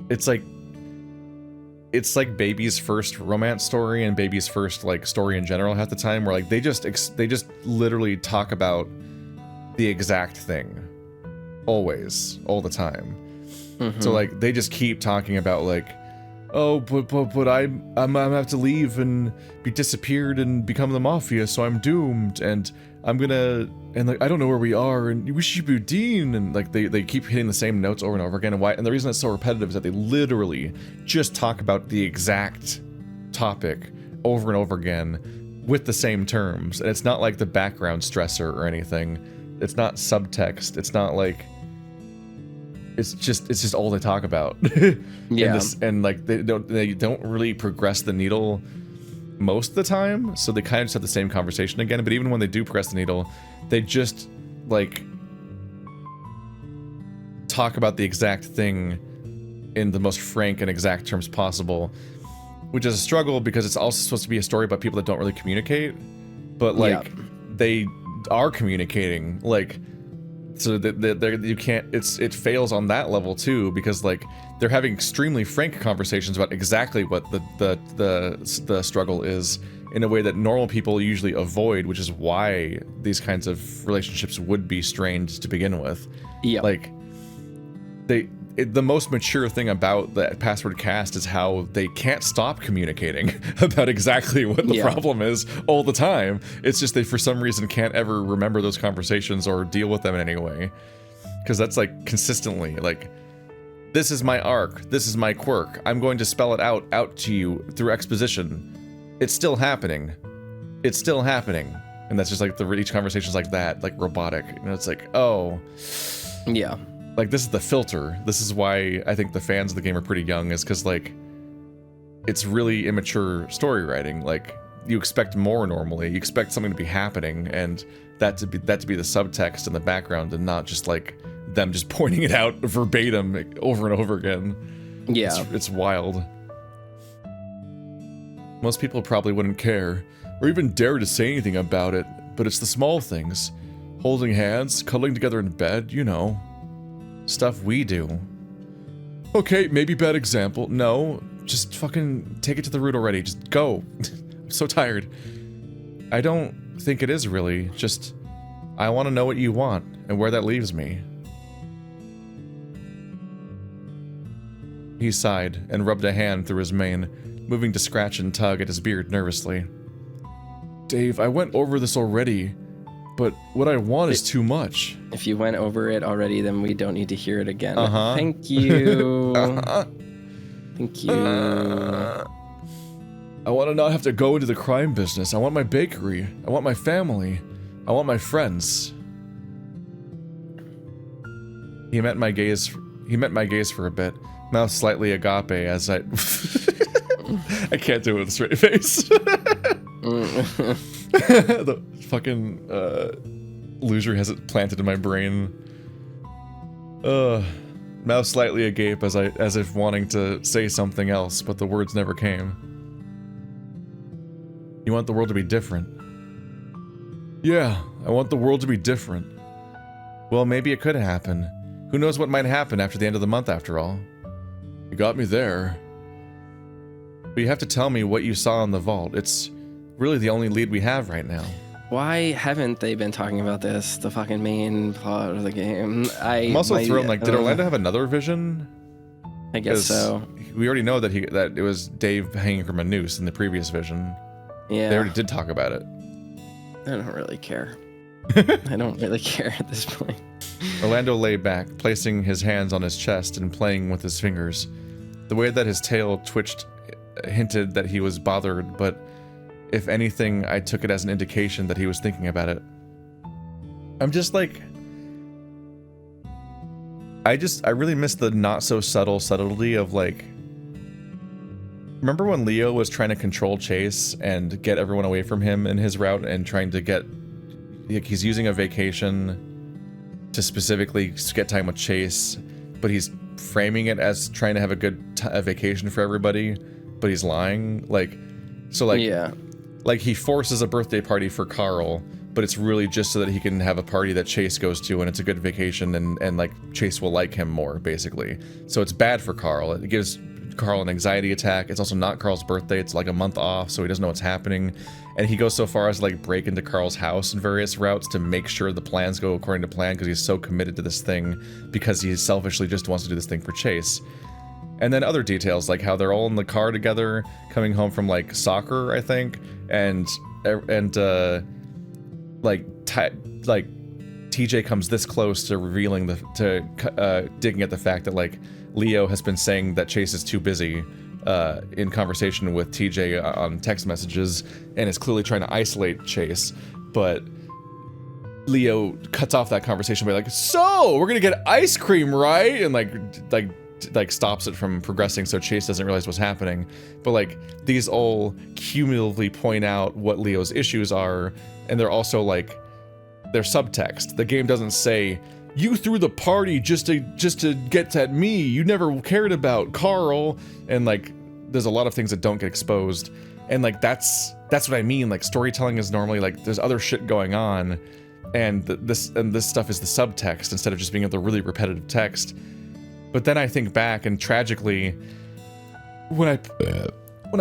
It's like Baby's first romance story and Baby's first like story in general half the time, where like they just literally talk about the exact thing. Always, all the time. So like they just keep talking about like, oh, but I'm gonna have to leave and be disappeared and become the Mafia, so I'm doomed, and I'm gonna, and like I don't know where we are, and we should be Dean, and like they keep hitting the same notes over and over again. And the reason it's so repetitive is that they literally just talk about the exact topic over and over again with the same terms, and it's not like the background stressor or anything. It's not subtext. It's not like. It's just all they talk about. Yeah. And like they don't really progress the needle most of the time, so they kind of just have the same conversation again. But even when they do progress the needle, they just like talk about the exact thing in the most frank and exact terms possible, which is a struggle because it's also supposed to be a story about people that don't really communicate, but like they are communicating, like. So that you can't. It fails on that level too, because like they're having extremely frank conversations about exactly what the struggle is in a way that normal people usually avoid, which is why these kinds of relationships would be strained to begin with. Yeah, like the most mature thing about the Password cast is how they can't stop communicating about exactly what the problem is all the time. It's just they for some reason can't ever remember those conversations or deal with them in any way. Because that's like consistently like, this is my arc, this is my quirk, I'm going to spell it out to you through exposition. It's still happening. It's still happening. And that's just like each conversation's like that, like robotic. And it's like, oh. Yeah. Like, this is the filter. This is why I think the fans of the game are pretty young, is because, like, it's really immature story writing. Like, you expect more normally. You expect something to be happening, and that to be the subtext in the background, and not just, like, them just pointing it out verbatim over and over again. Yeah. It's wild. Most people probably wouldn't care, or even dare to say anything about it, but it's the small things. Holding hands, cuddling together in bed, you know. Stuff we do. Okay, maybe bad example. No, just fucking take it to the root already. Just go. I'm so tired. I don't think it is really. Just, I want to know what you want and where that leaves me. He sighed and rubbed a hand through his mane, moving to scratch and tug at his beard nervously. Dave, I went over this already. But what I want is too much. If you went over it already, then we don't need to hear it again. Thank you. Thank you. I want to not have to go into the crime business. I want my bakery. I want my family. I want my friends. He met my gaze for a bit, Mouth slightly agape as I... I can't do it with a straight face. The fucking loser has it planted in my brain. Mouth slightly agape as if wanting to say something else, but the words never came. You want the world to be different? Yeah, I want the world to be different. Well, maybe it could happen. Who knows what might happen after the end of the month, after all? You got me there. But you have to tell me what you saw in the vault. It's really the only lead we have right now. Why haven't they been talking about this? The fucking main plot of the game. I'm also thrown, like, did Orlando have another vision? I guess so. We already know that it was Dave hanging from a noose in the previous vision. Yeah. They already did talk about it. I don't really care. I don't really care at this point. Orlando lay back, placing his hands on his chest and playing with his fingers. The way that his tail twitched hinted that he was bothered, but if anything, I took it as an indication that he was thinking about it. I'm just like... I really miss the not-so-subtle subtlety of, like... Remember when Leo was trying to control Chase and get everyone away from him in his route and trying to get... Like, he's using a vacation to specifically get time with Chase, but he's framing it as trying to have a good a vacation for everybody, but he's lying. Like, so like... Yeah. Like, he forces a birthday party for Carl, but it's really just so that he can have a party that Chase goes to, and it's a good vacation, and like, Chase will like him more, basically. So it's bad for Carl. It gives Carl an anxiety attack. It's also not Carl's birthday. It's like a month off, so he doesn't know what's happening. And he goes so far as to, like, break into Carl's house in various routes to make sure the plans go according to plan, because he's so committed to this thing, because he selfishly just wants to do this thing for Chase. And then other details, like how they're all in the car together, coming home from, like, soccer, I think, and TJ comes this close to revealing digging at the fact that, like, Leo has been saying that Chase is too busy in conversation with TJ on text messages, and is clearly trying to isolate Chase, but Leo cuts off that conversation by, like, so we're gonna get ice cream, right? And like stops it from progressing so Chase doesn't realize what's happening. But, like, these all cumulatively point out what Leo's issues are, and they're also, like, they're subtext. The game doesn't say, you threw the party just to get at me, you never cared about Carl, and, like, there's a lot of things that don't get exposed, and, like, that's what I mean. Like, storytelling is normally, like, there's other shit going on, and this stuff is the subtext instead of just being the really repetitive text. But then I think back, and tragically, when I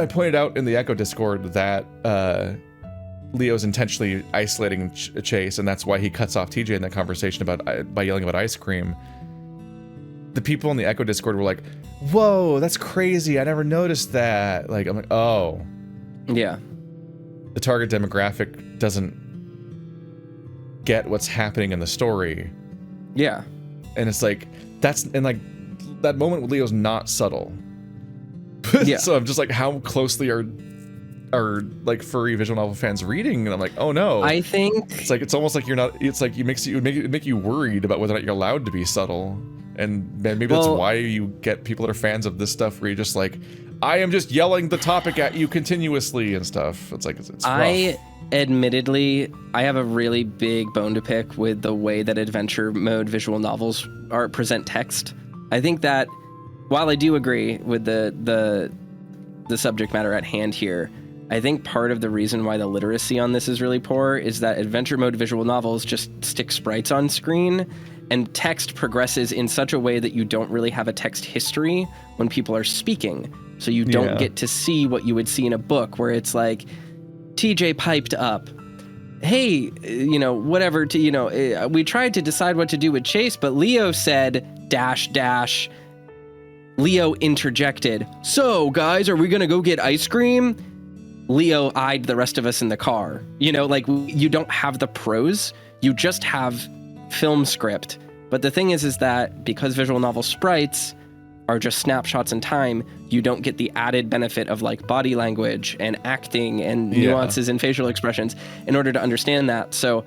pointed out in the Echo Discord that Leo's intentionally isolating Chase, and that's why he cuts off TJ in that conversation by yelling about ice cream, the people in the Echo Discord were like, whoa, that's crazy, I never noticed that. Like, I'm like, oh. Yeah. The target demographic doesn't get what's happening in the story. Yeah. And it's like, that moment with Leo's not subtle. Yeah. So I'm just like, how closely are like furry visual novel fans reading? And I'm like, oh no. I think it's almost like you're not. It's like it would make you worried about whether or not you're allowed to be subtle. And maybe that's why you get people that are fans of this stuff, where you're just like, I am just yelling the topic at you continuously and stuff. It's like, it's rough. Admittedly, I have a really big bone to pick with the way that adventure mode visual novels present text. I think that while I do agree with the subject matter at hand here, I think part of the reason why the literacy on this is really poor is that adventure mode visual novels just stick sprites on screen, and text progresses in such a way that you don't really have a text history when people are speaking. So you don't get to see what you would see in a book, where it's like, TJ piped up, hey, whatever, we tried to decide what to do with Chase, but Leo said ... Leo interjected, so guys, are we gonna go get ice cream? Leo eyed the rest of us in the car. You don't have the prose, you just have film script. But the thing is that because visual novel sprites are just snapshots in time, you don't get the added benefit of, like, body language and acting and nuances and facial expressions in order to understand that. So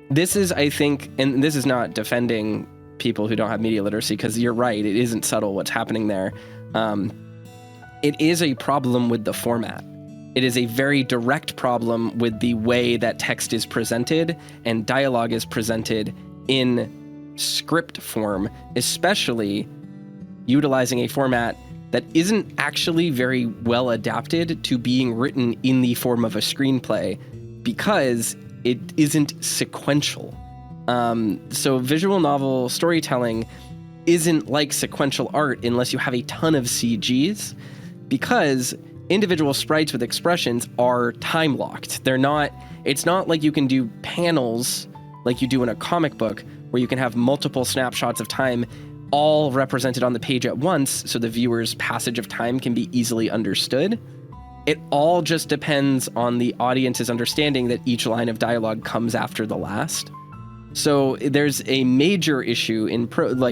this is, I think, and this is not defending people who don't have media literacy, because you're right, it isn't subtle what's happening there. It is a problem with the format. It is a very direct problem with the way that text is presented and dialogue is presented in script form, especially utilizing a format that isn't actually very well adapted to being written in the form of a screenplay because it isn't sequential. So visual novel storytelling isn't like sequential art unless you have a ton of CGs, because individual sprites with expressions are time locked. It's not like you can do panels like you do in a comic book where you can have multiple snapshots of time all represented on the page at once so the viewer's passage of time can be easily understood. It all just depends on the audience's understanding that each line of dialogue comes after the last. So there's a major issue in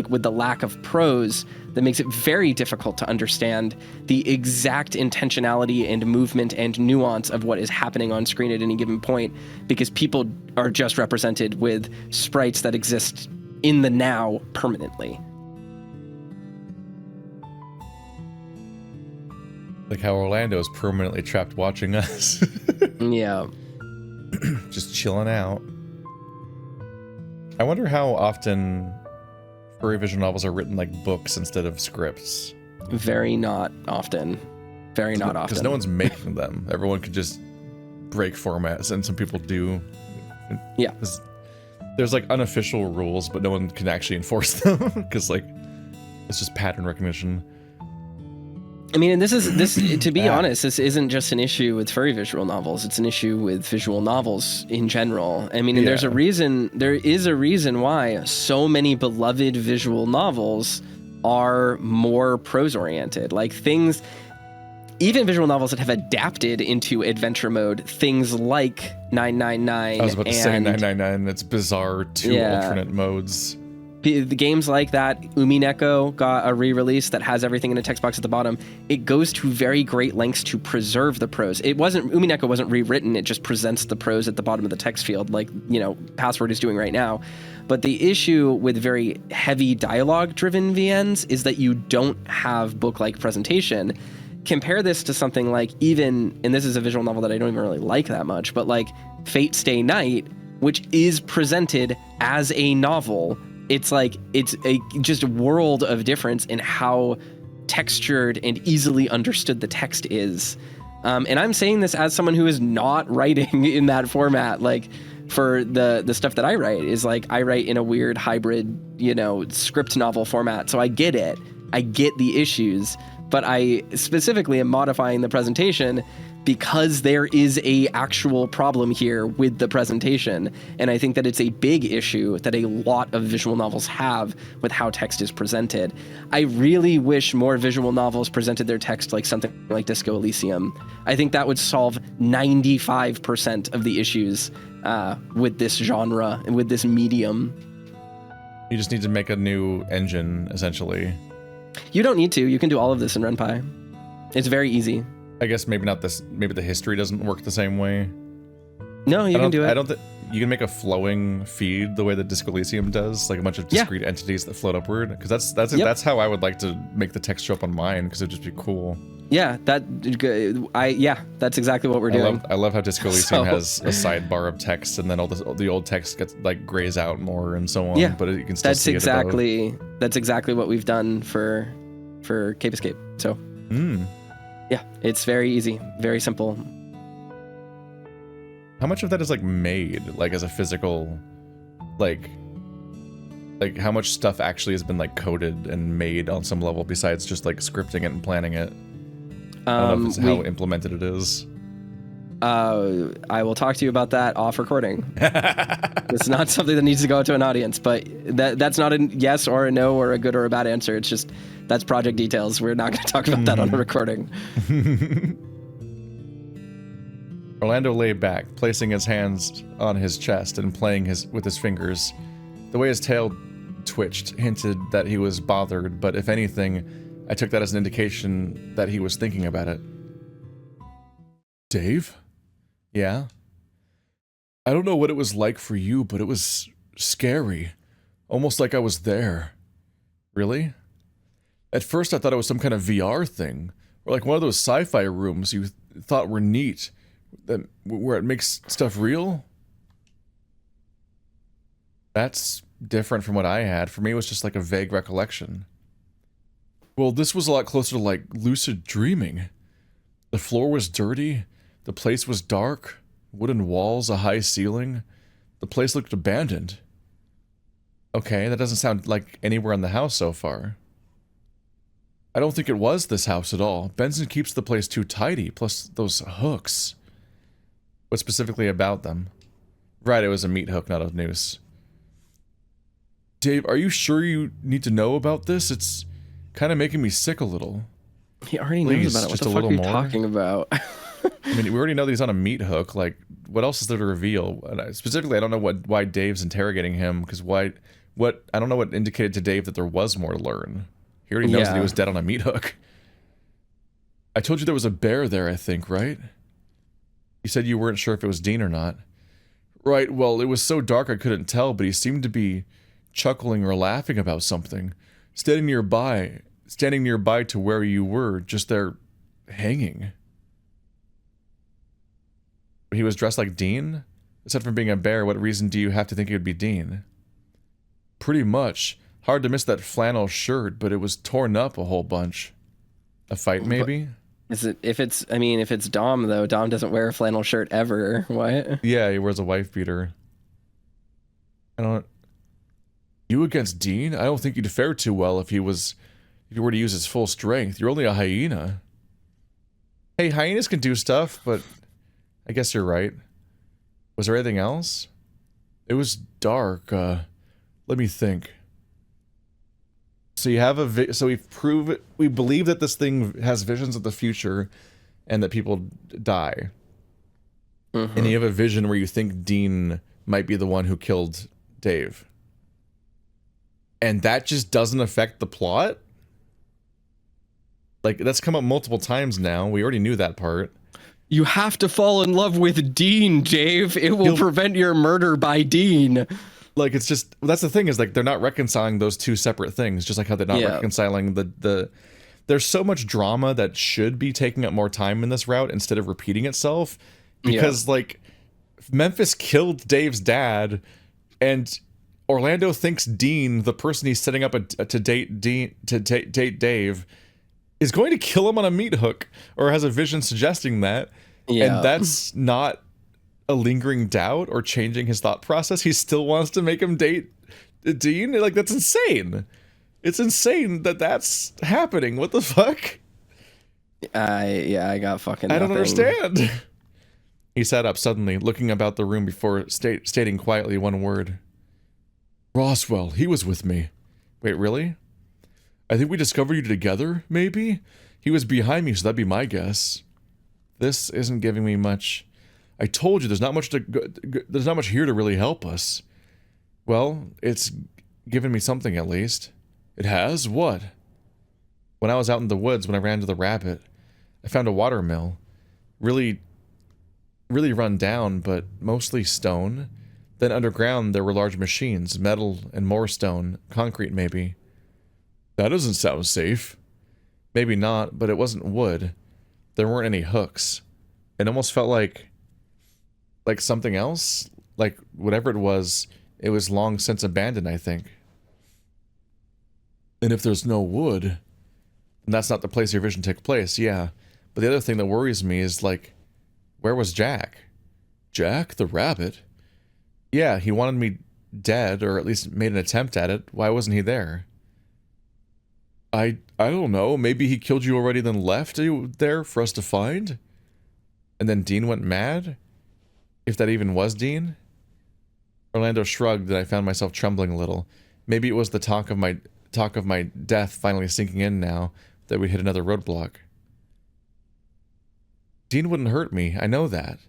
with the lack of prose that makes it very difficult to understand the exact intentionality and movement and nuance of what is happening on screen at any given point, because people are just represented with sprites that exist in the now permanently. Like how Orlando is permanently trapped watching us. Yeah. Just chilling out. I wonder how often furry visual novels are written like books instead of scripts. Very not often. Very not often. Because no one's making them. Everyone could just break formats, and some people do. Yeah. There's like unofficial rules, but no one can actually enforce them because like it's just pattern recognition. I mean, and this to be honest, this isn't just an issue with furry visual novels. It's an issue with visual novels in general. I mean, and there is a reason why so many beloved visual novels are more prose oriented. Like things, even visual novels that have adapted into adventure mode, things like 999. I was about to say 999. It's bizarre two alternate modes. The games like that, Umineko got a re-release that has everything in a text box at the bottom. It goes to very great lengths to preserve the prose. Umineko wasn't rewritten, it just presents the prose at the bottom of the text field like, Password is doing right now. But the issue with very heavy dialogue-driven VNs is that you don't have book-like presentation. Compare this to something like and this is a visual novel that I don't even really like that much, but like Fate Stay Night, which is presented as a novel. It's a just world of difference in how textured and easily understood the text is. And I'm saying this as someone who is not writing in that format. Like for the stuff that I write is like, I write in a weird hybrid, script novel format. So I get it. I get the issues, but I specifically am modifying the presentation because there is a actual problem here with the presentation. And I think that it's a big issue that a lot of visual novels have with how text is presented. I really wish more visual novels presented their text like something like Disco Elysium. I think that would solve 95% of the issues with this genre and with this medium. You just need to make a new engine, essentially. You don't need to. You can do all of this in RenPy. It's very easy. I guess maybe not this. Maybe the history doesn't work the same way. No, you can do it. I don't think you can make a flowing feed the way that Disco Elysium does, like a bunch of discrete entities that float upward. Because that's how I would like to make the text show up on mine, because it'd just be cool. Yeah, that's exactly what we're doing. I love how Disco Elysium has a sidebar of text, and then all the old text gets like grays out more and so on. Yeah, but you can still see it above. That's exactly what we've done for Cape Escape. So. Yeah, it's very easy, very simple. How much of that is like made, like as a physical, like how much stuff actually has been like coded and made on some level besides just like scripting it and planning it? I don't know if it's how implemented it is. I will talk to you about that off recording. It's not something that needs to go out to an audience, but that's not a yes or a no or a good or a bad answer. It's just, that's project details. We're not going to talk about that on a recording. Orlando lay back, placing his hands on his chest and playing with his fingers. The way his tail twitched hinted that he was bothered, but if anything, I took that as an indication that he was thinking about it. Dave? Yeah? I don't know what it was like for you, but it was scary. Almost like I was there. Really? At first I thought it was some kind of VR thing, or like one of those sci-fi rooms you thought were neat, where it makes stuff real. That's different from what I had. For me, it was just like a vague recollection. Well, this was a lot closer to like lucid dreaming. The floor was dirty, the place was dark, wooden walls, a high ceiling. The place looked abandoned. Okay, that doesn't sound like anywhere in the house so far. I don't think it was this house at all. Benson keeps the place too tidy, plus those hooks. What specifically about them? Right, it was a meat hook, not a noose. Dave, are you sure you need to know about this? It's kind of making me sick a little. He already Please, knows about it. What just the a fuck are little you more? talking about? I mean, we already know that he's on a meat hook. Like, what else is there to reveal? And specifically, I don't know why Dave's interrogating him, because I don't know what indicated to Dave that there was more to learn. He already knows that he was dead on a meat hook. I told you there was a bear there, I think, right? You said you weren't sure if it was Dean or not. Right, well, it was so dark I couldn't tell, but he seemed to be chuckling or laughing about something. Standing nearby to where you were, just there, hanging. He was dressed like Dean? Aside from being a bear, what reason do you have to think it would be Dean? Pretty much. Hard to miss that flannel shirt, but it was torn up a whole bunch. A fight, maybe? If it's Dom, though, Dom doesn't wear a flannel shirt ever. What? Yeah, he wears a wife beater. You against Dean? I don't think you'd fare too well if you were to use his full strength. You're only a hyena. Hey, hyenas can do stuff, but I guess you're right. Was there anything else? It was dark. Let me think. So you have we believe that this thing has visions of the future and that people die. Mm-hmm. And you have a vision where you think Dean might be the one who killed Dave. And that just doesn't affect the plot? Like, that's come up multiple times now. We already knew that part. You have to fall in love with Dean, Dave. It will prevent your murder by Dean. Like, it's just, that's the thing, is like they're not reconciling those two separate things, just like how they're not reconciling there's so much drama that should be taking up more time in this route instead of repeating itself, because like Memphis killed Dave's dad, and Orlando thinks Dean, the person he's setting up to date Dave, is going to kill him on a meat hook, or has a vision suggesting that, and that's not a lingering doubt or changing his thought process. He still wants to make him date Dean. Like, that's insane. It's insane that that's happening. What the fuck? I got fucking nothing. I don't understand. He sat up suddenly, looking about the room before stating quietly one word. Roswell, he was with me. Wait, really? I think we discovered you together, maybe? He was behind me, so that'd be my guess. This isn't giving me much. I told you there's not much here to really help us. Well, it's given me something at least. It has? What? When I was out in the woods, when I ran to the rabbit, I found a watermill. Really run down, but mostly stone. Then underground there were large machines, metal and more stone, concrete maybe. That doesn't sound safe. Maybe not, but it wasn't wood. There weren't any hooks. It almost felt like something else, like whatever it was long since abandoned, I think. And if there's no wood, then that's not the place your vision took place, yeah. But the other thing that worries me is, like, where was Jack? Jack, the rabbit? Yeah, he wanted me dead, or at least made an attempt at it. Why wasn't he there? I don't know. Maybe he killed you already, then left you there for us to find? And then Dean went mad? If that even was Dean? Orlando shrugged, and I found myself trembling a little. Maybe it was the talk of my death finally sinking in now that we'd hit another roadblock. Dean wouldn't hurt me, I know that.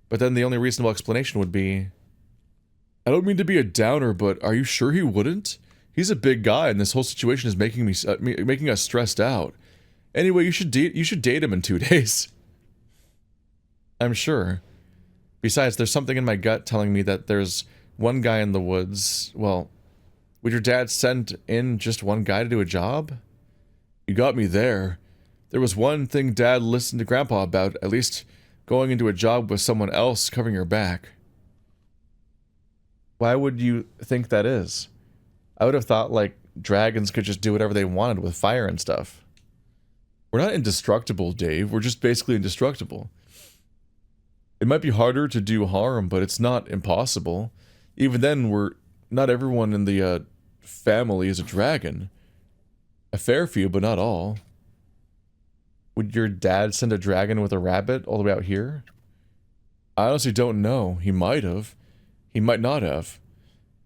But then the only reasonable explanation would be... I don't mean to be a downer, but are you sure he wouldn't? He's a big guy, and this whole situation is making us stressed out. Anyway, you should date him in 2 days. I'm sure. Besides, there's something in my gut telling me that there's one guy in the woods, well, Would your dad send in just one guy to do a job? You got me there. There was one thing Dad listened to Grandpa about, at least going into a job with someone else covering your back. Why would you think that is? I would have thought, like, dragons could just do whatever they wanted with fire and stuff. We're not indestructible, Dave. We're just basically indestructible. It might be harder to do harm, but it's not impossible. Even then, not everyone in the family is a dragon. A fair few, but not all. Would your dad send a dragon with a rabbit all the way out here? I honestly don't know. He might have. He might not have.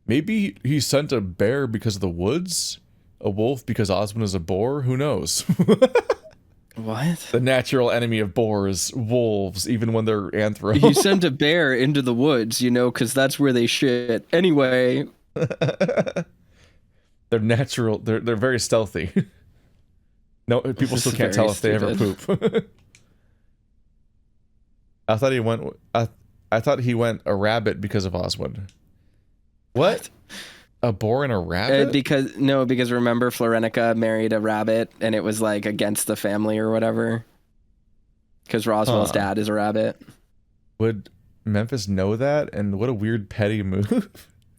Maybe he sent a bear because of the woods? A wolf because Osmond is a boar? Who knows? What? The natural enemy of boars, wolves, even when they're anthro. He sent a bear into the woods, you know, because that's where they shit. Anyway. They're natural. They're very stealthy. No, people still can't tell if they ever poop. I thought he went. I thought he went a rabbit because of Oswald. What? A boar and a rabbit? Because remember Florenica married a rabbit and it was like against the family or whatever. Because Roswell's dad is a rabbit. Would Memphis know that? And what a weird petty move.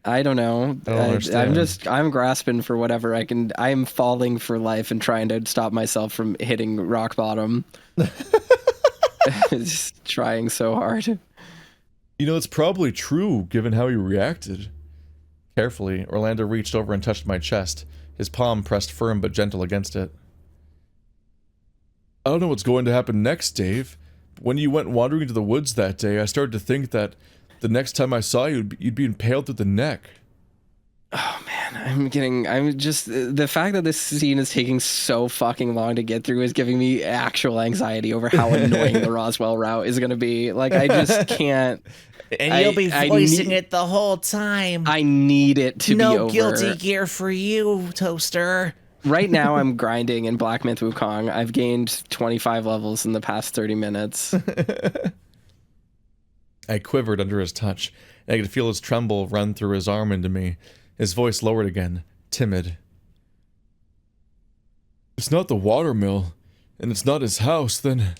I don't know. I don't understand. I'm grasping for whatever I can. I'm falling for life and trying to stop myself from hitting rock bottom. Just trying so hard. You know, it's probably true given how he reacted. Carefully, Orlando reached over and touched my chest, his palm pressed firm but gentle against it. I don't know what's going to happen next, Dave. When you went wandering into the woods that day, I started to think that the next time I saw you, you'd be impaled through the neck. Oh man, the fact that this scene is taking so fucking long to get through is giving me actual anxiety over how annoying the Roswell route is going to be. Like, I just can't. And you'll be voicing it the whole time. I need it to be over. No guilty gear for you, Toaster. Right now, I'm grinding in Black Myth Wukong. I've gained 25 levels in the past 30 minutes. I quivered under his touch, and I could feel his tremble run through his arm into me. His voice lowered again, timid. It's not the watermill, and it's not his house, then...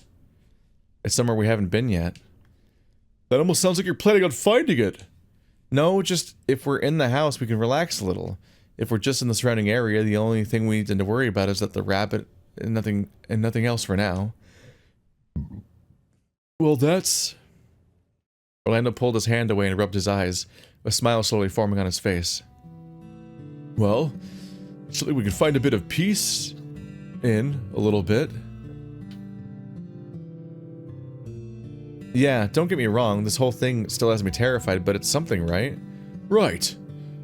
It's somewhere we haven't been yet. That almost sounds like you're planning on finding it. No, just if we're in the house, we can relax a little. If we're just in the surrounding area, the only thing we need to worry about is that the rabbit and nothing else for now. Well, that's... Orlando pulled his hand away and rubbed his eyes, a smile slowly forming on his face. Well, surely we can find a bit of peace in a little bit. Yeah, don't get me wrong, this whole thing still has me terrified, but it's something, right? Right.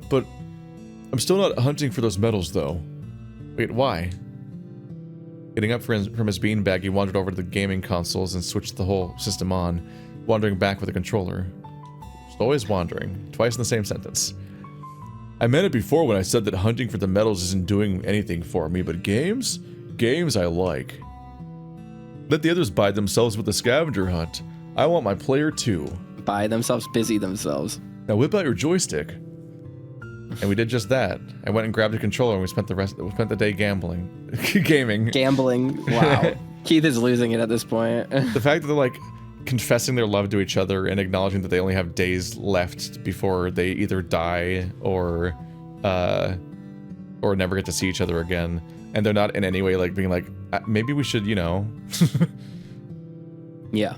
But I'm still not hunting for those medals, though. Wait, why? Getting up from his beanbag, he wandered over to the gaming consoles and switched the whole system on, wandering back with the controller. Just always wandering, twice in the same sentence. I meant it before when I said that hunting for the medals isn't doing anything for me, but games? Games I like. Let the others buy themselves with the scavenger hunt. I want my player too. Buy themselves, busy themselves. Now whip out your joystick. And we did just that. I went and grabbed a controller and we spent the day gambling. Gaming. Gambling. Wow. Keith is losing it at this point. The fact that they're like confessing their love to each other and acknowledging that they only have days left before they either die or never get to see each other again. And they're not in any way like being like, maybe we should, you know. Yeah.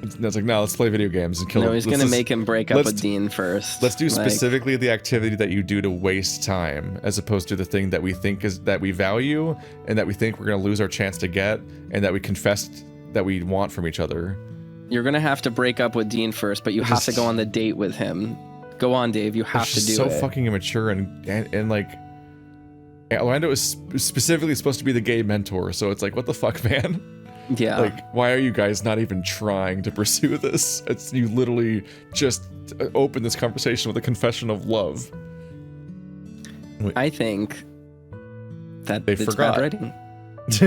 It's like, no, let's play video games and kill him. No, he's gonna make him break up with Dean first. Let's do specifically the activity that you do to waste time, as opposed to the thing that we think is that we value and that we think we're gonna lose our chance to get, and that we confessed that we want from each other. You're gonna have to break up with Dean first, but you have to go on the date with him. Go on, Dave. You have to do it. So fucking immature and like, Orlando is specifically supposed to be the gay mentor, so it's like, what the fuck, man? Yeah. Like, why are you guys not even trying to pursue this? It's you literally just open this conversation with a confession of love. I think that they it's forgot. bad writing.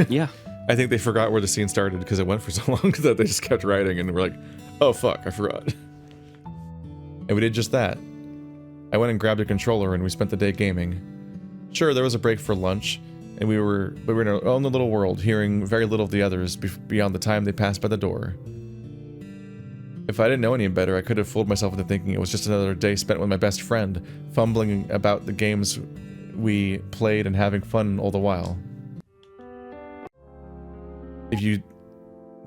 Yeah. I think they forgot where the scene started because it went for so long that they just kept writing and we're like, oh fuck, I forgot. And we did just that. I went and grabbed a controller and we spent the day gaming. Sure, there was a break for lunch, and we were in our own little world, hearing very little of the others beyond the time they passed by the door. If I didn't know any better, I could have fooled myself into thinking it was just another day spent with my best friend, fumbling about the games we played and having fun all the while. If you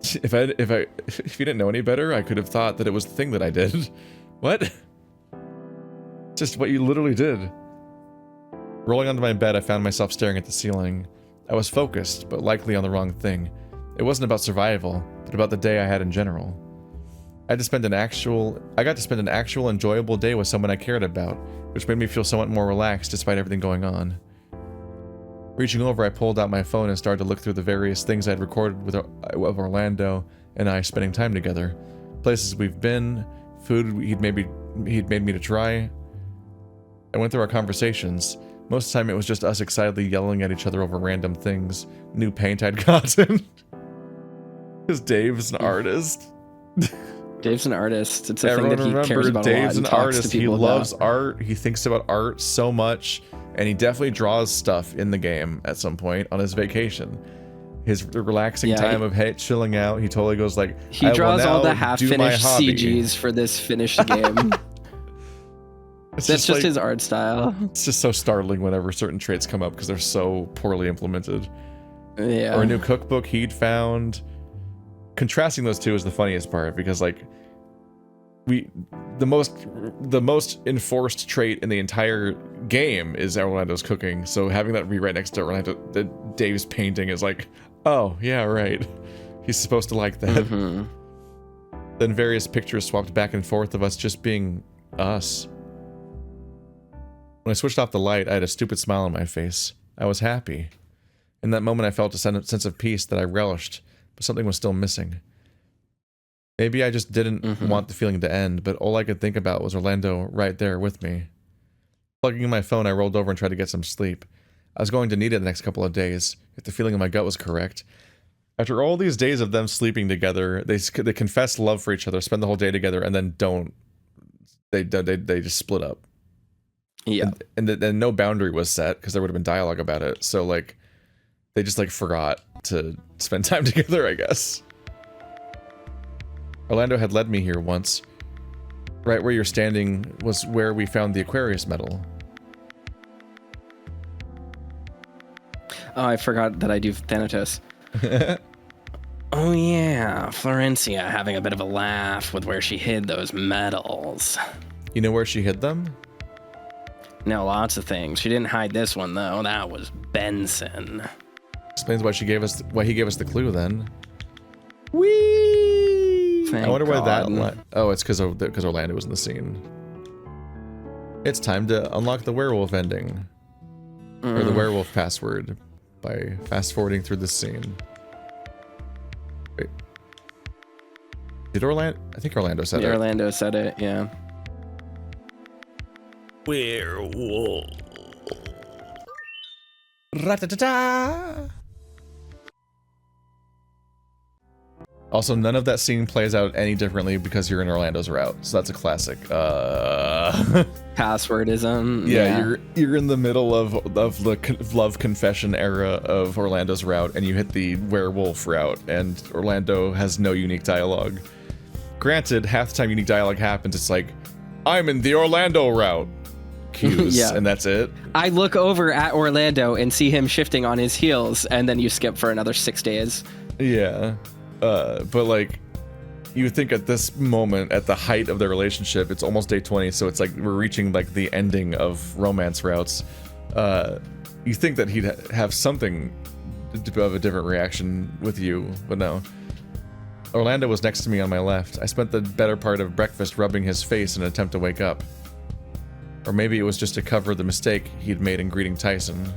didn't know any better, I could have thought that it was the thing that I did. What? Just what you literally did. Rolling onto my bed, I found myself staring at the ceiling. I was focused, but likely on the wrong thing. It wasn't about survival, but about the day I had in general. I got to spend an actual enjoyable day with someone I cared about, which made me feel somewhat more relaxed despite everything going on. Reaching over, I pulled out my phone and started to look through the various things I had recorded of Orlando and I spending time together. Places we've been, food he'd made me to try. I went through our conversations. Most of the time it was just us excitedly yelling at each other over random things. New paint I'd gotten. Because Dave's an artist. Dave's an artist. It's a Everyone thing that he remember, cares about Dave's a lot and an talks artist. to He people loves about. art. He thinks about art so much. And he definitely draws stuff in the game at some point on his vacation. His relaxing time of chilling out. He totally goes like, He draws all the do my half-finished hobby. CGs for this finished game. It's That's just like, his art style. It's just so startling whenever certain traits come up because they're so poorly implemented. Yeah. Or a new cookbook he'd found. Contrasting those two is the funniest part because like the most enforced trait in the entire game is Orlando's cooking. So having that be right next to Dave's painting is like, oh yeah, right. He's supposed to like that. Mm-hmm. Then various pictures swapped back and forth of us just being us. When I switched off the light, I had a stupid smile on my face. I was happy. In that moment, I felt a sense of peace that I relished, but something was still missing. Maybe I just didn't want the feeling to end, but all I could think about was Orlando right there with me. Plugging in my phone, I rolled over and tried to get some sleep. I was going to need it the next couple of days, if the feeling in my gut was correct. After all these days of them sleeping together, they confess love for each other, spend the whole day together, and then don't. They just split up. Yeah. And then no boundary was set because there would have been dialogue about it. So like, they just like forgot to spend time together, I guess. Orlando had led me here once. Right where you're standing was where we found the Aquarius medal. Oh, I forgot that I do Thanatos. Oh yeah, Florencia having a bit of a laugh with where she hid those medals. You know where she hid them? No, lots of things. She didn't hide this one though. That was Benson. Explains why he gave us the clue then. Thank I wonder why God. that. Oh, it's because Orlando was in the scene. It's time to unlock the werewolf ending, or the werewolf password, by fast forwarding through this scene. Wait, did Orlando? I think Orlando said it. Orlando said it. Yeah. Werewolf. Ra-ta-ta-ta! Also, none of that scene plays out any differently because you're in Orlando's route. So that's a classic. Passwordism. Yeah, you're in the middle of the love confession era of Orlando's route, and you hit the werewolf route, and Orlando has no unique dialogue. Granted, half the time unique dialogue happens, it's like, I'm in the Orlando route. Cues, Yeah. and that's it. I look over at Orlando and see him shifting on his heels, and then you skip for another 6 days. Yeah. But like, you would think at this moment, at the height of their relationship, it's almost day 20, so it's like we're reaching like the ending of romance routes. You think that he'd have something of a different reaction with you, but no. Orlando was next to me on my left. I spent the better part of breakfast rubbing his face in an attempt to wake up. Or maybe it was just to cover the mistake he'd made in greeting Tyson.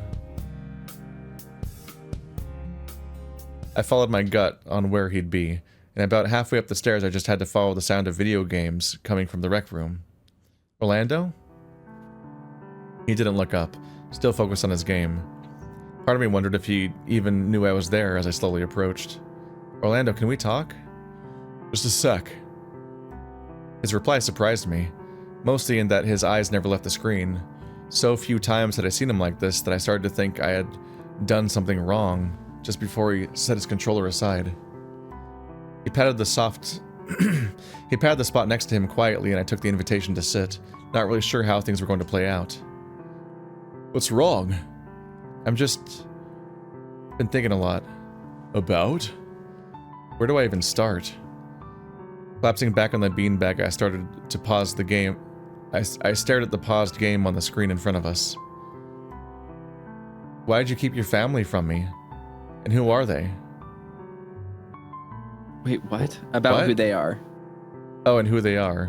I followed my gut on where he'd be, and about halfway up the stairs I just had to follow the sound of video games coming from the rec room. Orlando? He didn't look up, still focused on his game. Part of me wondered if he even knew I was there as I slowly approached. Orlando, can we talk? Just a sec. His reply surprised me. Mostly in that his eyes never left the screen. So few times had I seen him like this that I started to think I had done something wrong just before he set his controller aside. He patted the spot next to him quietly, and I took the invitation to sit, not really sure how things were going to play out. What's wrong? I'm just been thinking a lot. About? Where do I even start? Collapsing back on the beanbag, I started to pause the game. I stared at the paused game on the screen in front of us. Why did you keep your family from me? And who are they? Wait, what? About What? who they are. Oh, and who they are.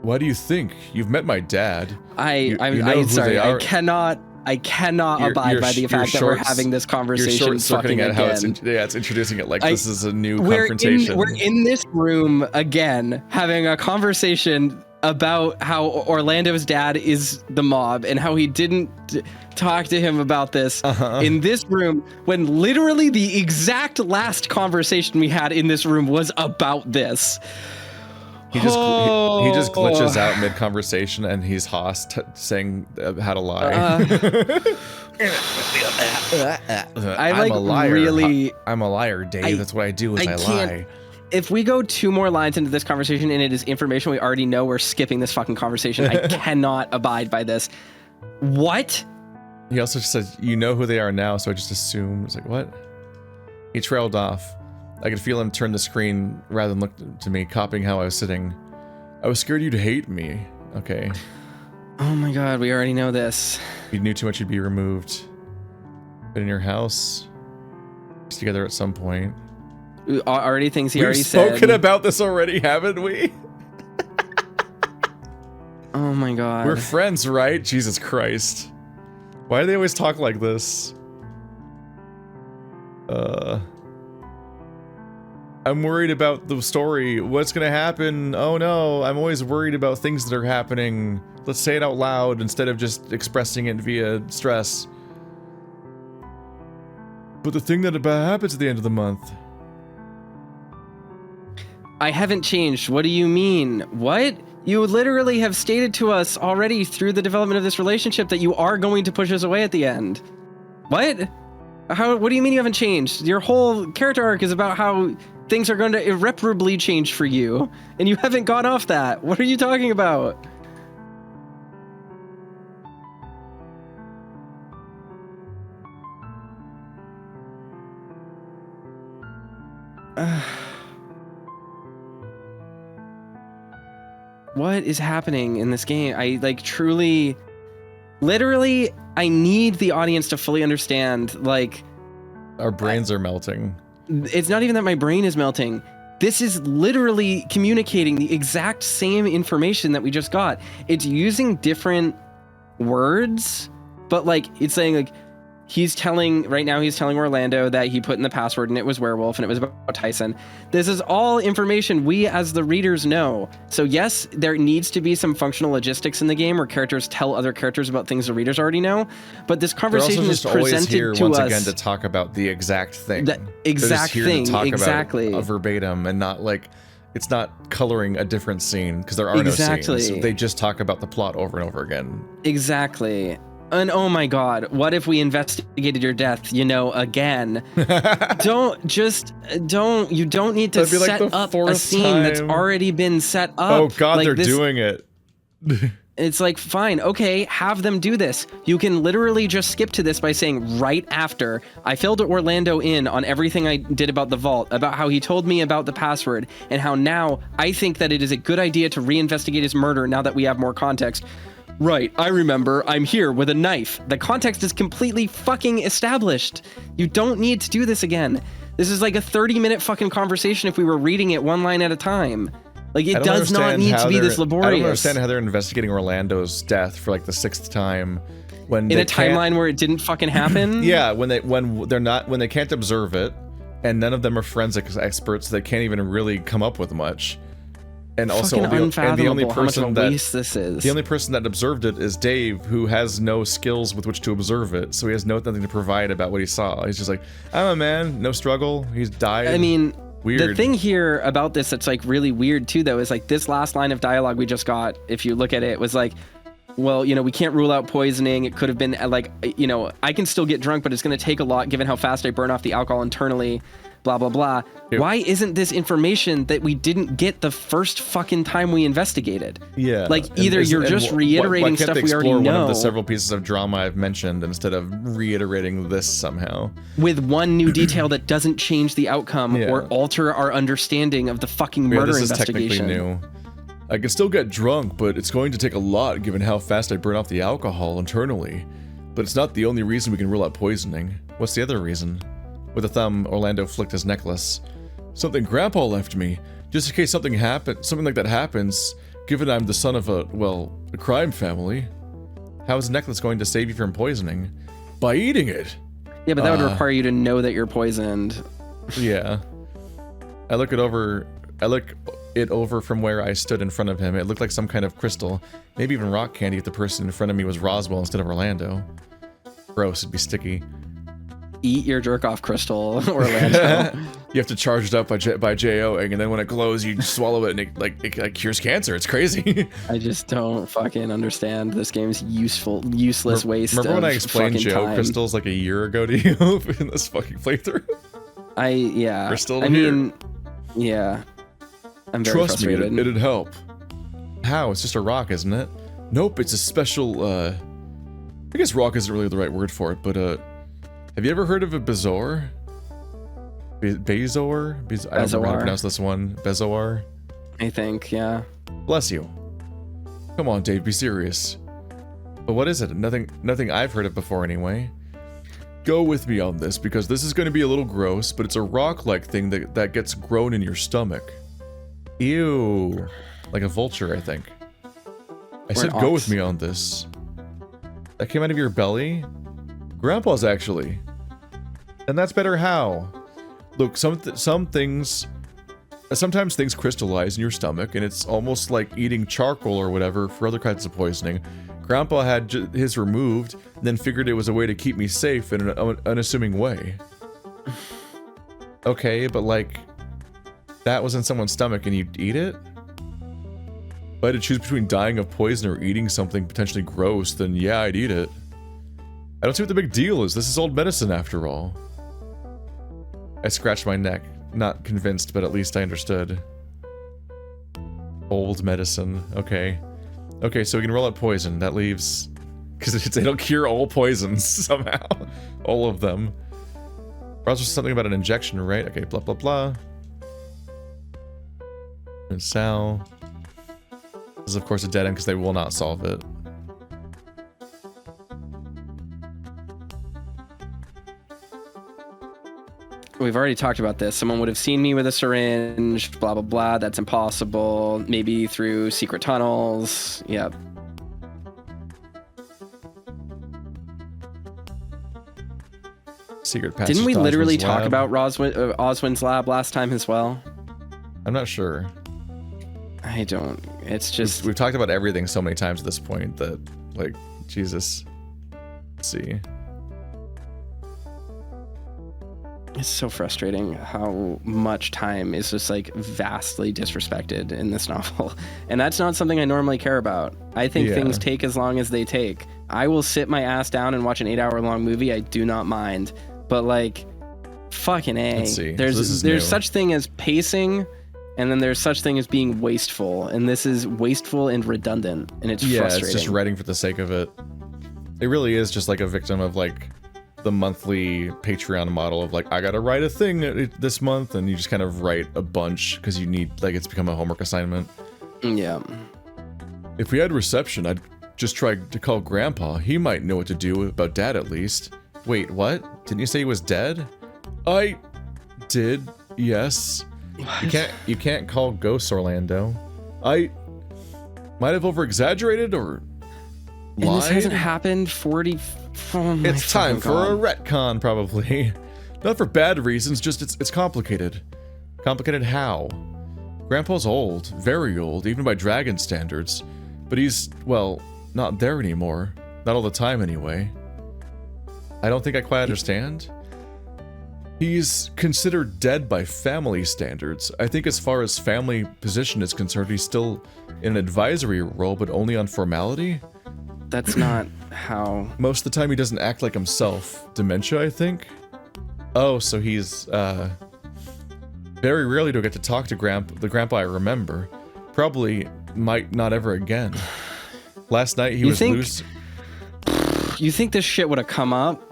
Why do you think? You've met my dad. I'm who sorry. they I are. cannot abide by the fact that we're having this You're conversation short-circuiting fucking at how again. it's introducing it like I- this is a new We're confrontation. we're in this room again, having a conversation about how Orlando's dad is the mob and how he didn't talk to him about this in this room when literally the exact last conversation we had in this room was about this. He just glitches out mid-conversation and he's Haas saying how to lie. I I'm a liar. really. I'm a liar, Dave. That's what I do is I can't- lie. If we go 2 more lines into this conversation and it is information we already know, we're skipping this fucking conversation. I cannot abide by this. What? He also just says, you know who they are now, so I just assume. It's like, what? He trailed off. I could feel him turn the screen rather than look to me, copying how I was sitting. I was scared you'd hate me. Okay. Oh my god, we already know this. If you knew too much, you'd be removed. Been in your house. Together at some point. Already things he We've already spoken said. about this already, haven't we? Oh my god. We're friends, right? Jesus Christ. Why do they always talk like this? I'm worried about the story. What's gonna happen? Oh no, I'm always worried about things that are happening. Let's say it out loud instead of just expressing it via stress. But the thing that happens at the end of the month. I haven't changed. What do you mean? What? You literally have stated to us already through the development of this relationship that you are going to push us away at the end. What? What do you mean you haven't changed? Your whole character arc is about how things are going to irreparably change for you, and you haven't gone off that. What are you talking about? What is happening in this game? I like truly, literally, I need the audience to fully understand, like, Our brains are melting. it's not even that my brain is melting. This is literally communicating the exact same information that we just got. It's using different words, but like it's saying like he's telling Orlando that he put in the password and it was werewolf and it was about Tyson. This is all information we as the readers know. So yes, there needs to be some functional logistics in the game where characters tell other characters about things the readers already know. But this conversation is presented here to once us again to talk about the exact thing. The exact thing, exactly. About a verbatim and not like it's not coloring a different scene because there are no Exactly. scenes. They just talk about the plot over and over again. Exactly. And oh my god, what if we investigated your death, again? You don't need to That'd be like set the up a fourth scene that's time. already been set up. Oh god, Like they're this- doing it. It's like, fine, okay, have them do this. You can literally just skip to this by saying right after, I filled Orlando in on everything I did about the vault, about how he told me about the password, and how now I think that it is a good idea to reinvestigate his murder now that we have more context. Right, I remember, I'm here with a knife. The context is completely fucking established. You don't need to do this again. This is like a 30-minute fucking conversation if we were reading it one line at a time. Like, it does not need to be this laborious. I don't understand how they're investigating Orlando's death for like the 6th time when in they a timeline where it didn't fucking happen. Yeah, when they can't observe it, and none of them are forensic experts, they can't even really come up with much. And also, Fucking the only unfathomable how much of a person that waste this is. the only person that observed it is Dave, who has no skills with which to observe it, so he has nothing to provide about what he saw. He's just like, I'm a man, no struggle. He's died. I mean, Weird. The thing here about this that's like really weird too, though, is like this last line of dialogue we just got, if you look at it, was like, well, you know, we can't rule out poisoning. It could have been like, you know, I can still get drunk, but it's going to take a lot given how fast I burn off the alcohol internally, blah, blah, blah. Yep. Why isn't this information that we didn't get the first fucking time we investigated? Yeah. Like, either you're just reiterating stuff we already one know of the several pieces of drama I've mentioned instead of reiterating this somehow. with one new detail that doesn't change the outcome Yeah. or alter our understanding of the fucking Yeah, murder this is investigation. technically new. I can still get drunk, but it's going to take a lot given how fast I burn off the alcohol internally. But it's not the only reason we can rule out poisoning. What's the other reason? With a thumb, Orlando flicked his necklace. Something Grandpa left me, just in case something like that happens, given I'm the son of a crime family. How is the necklace going to save you from poisoning? By eating it! Yeah, but that would require you to know that you're poisoned. Yeah. I look it over from where I stood in front of him. It looked like some kind of crystal, maybe even rock candy if the person in front of me was Roswell instead of Orlando. Gross, it'd be sticky. Eat your jerk-off crystal, Orlando. You have to charge it up by JOing, and then when it glows, you swallow it, and it cures cancer. It's crazy. I just don't fucking understand this game's useless waste Remember when of I explained fucking JO time. crystals like a year ago to you in this fucking playthrough? We're still I here. mean, yeah. I'm very Trust me, frustrated. it'd help. How? It's just a rock, isn't it? Nope, it's a special, I guess rock isn't really the right word for it, but, have you ever heard of a bezoar? Bezor? I don't know how to pronounce this one. Bezoar? I think, yeah. Bless you. Come on, Dave, be serious. But what is it? Nothing I've heard of before anyway. Go with me on this, because this is going to be a little gross, but it's a rock-like thing that gets grown in your stomach. Ew. Like a vulture, I think. I said go with me on this. That came out of your belly? Grandpa's, actually. And that's better how? Look, sometimes things crystallize in your stomach, and it's almost like eating charcoal or whatever for other kinds of poisoning. Grandpa had his removed, and then figured it was a way to keep me safe in an unassuming way. Okay, but like, that was in someone's stomach and you'd eat it? If I had to choose between dying of poison or eating something potentially gross, then yeah, I'd eat it. I don't see what the big deal is. This is old medicine after all. I scratched my neck. Not convinced, but at least I understood. Old medicine. Okay. Okay, so we can roll out poison. That leaves... Because it'll cure all poisons, somehow. All of them. Or else there's something about an injection, right? Okay, blah, blah, blah. And Sal. This is, of course, a dead end because they will not solve it. We've already talked about this. Someone would have seen me with a syringe, blah, blah, blah. That's impossible. Maybe through secret tunnels. Yep. Secret passage. Didn't we to literally Oswald's talk lab. about Oswin's lab last time as well? I'm not sure. I don't. It's just... We've talked about everything so many times at this point that, like, Jesus. Let's see. It's so frustrating how much time is just like vastly disrespected in this novel. And that's not something I normally care about. I think things take as long as they take. I will sit my ass down and watch an 8-hour-long movie. I do not mind. But like, fucking A. Let's see. There's such thing as pacing, and then there's such thing as being wasteful. And this is wasteful and redundant. And it's frustrating. It's just writing for the sake of it. It really is just like a victim of like the monthly Patreon model of like, I gotta write a thing this month, and you just kind of write a bunch because you need, like, it's become a homework assignment. Yeah. If we had reception, I'd just try to call Grandpa. He might know what to do about Dad at least. Wait, what? Didn't you say he was dead? I did, yes. You can't call ghosts, Orlando. I might have over-exaggerated or lied. And this hasn't happened 40... Oh my It's time for God. a retcon, probably. Not for bad reasons, just it's complicated. Complicated how? Grandpa's old, very old, even by dragon standards. But he's, well, not there anymore. Not all the time, anyway. I don't think I quite understand. He's considered dead by family standards. I think as far as family position is concerned, he's still in an advisory role, but only on formality. That's not how... Most of the time he doesn't act like himself. Dementia, I think? Oh, so he's, very rarely do I get to talk to the grandpa I remember. Probably might not ever again. Last night he was loose. You think this shit would have come up?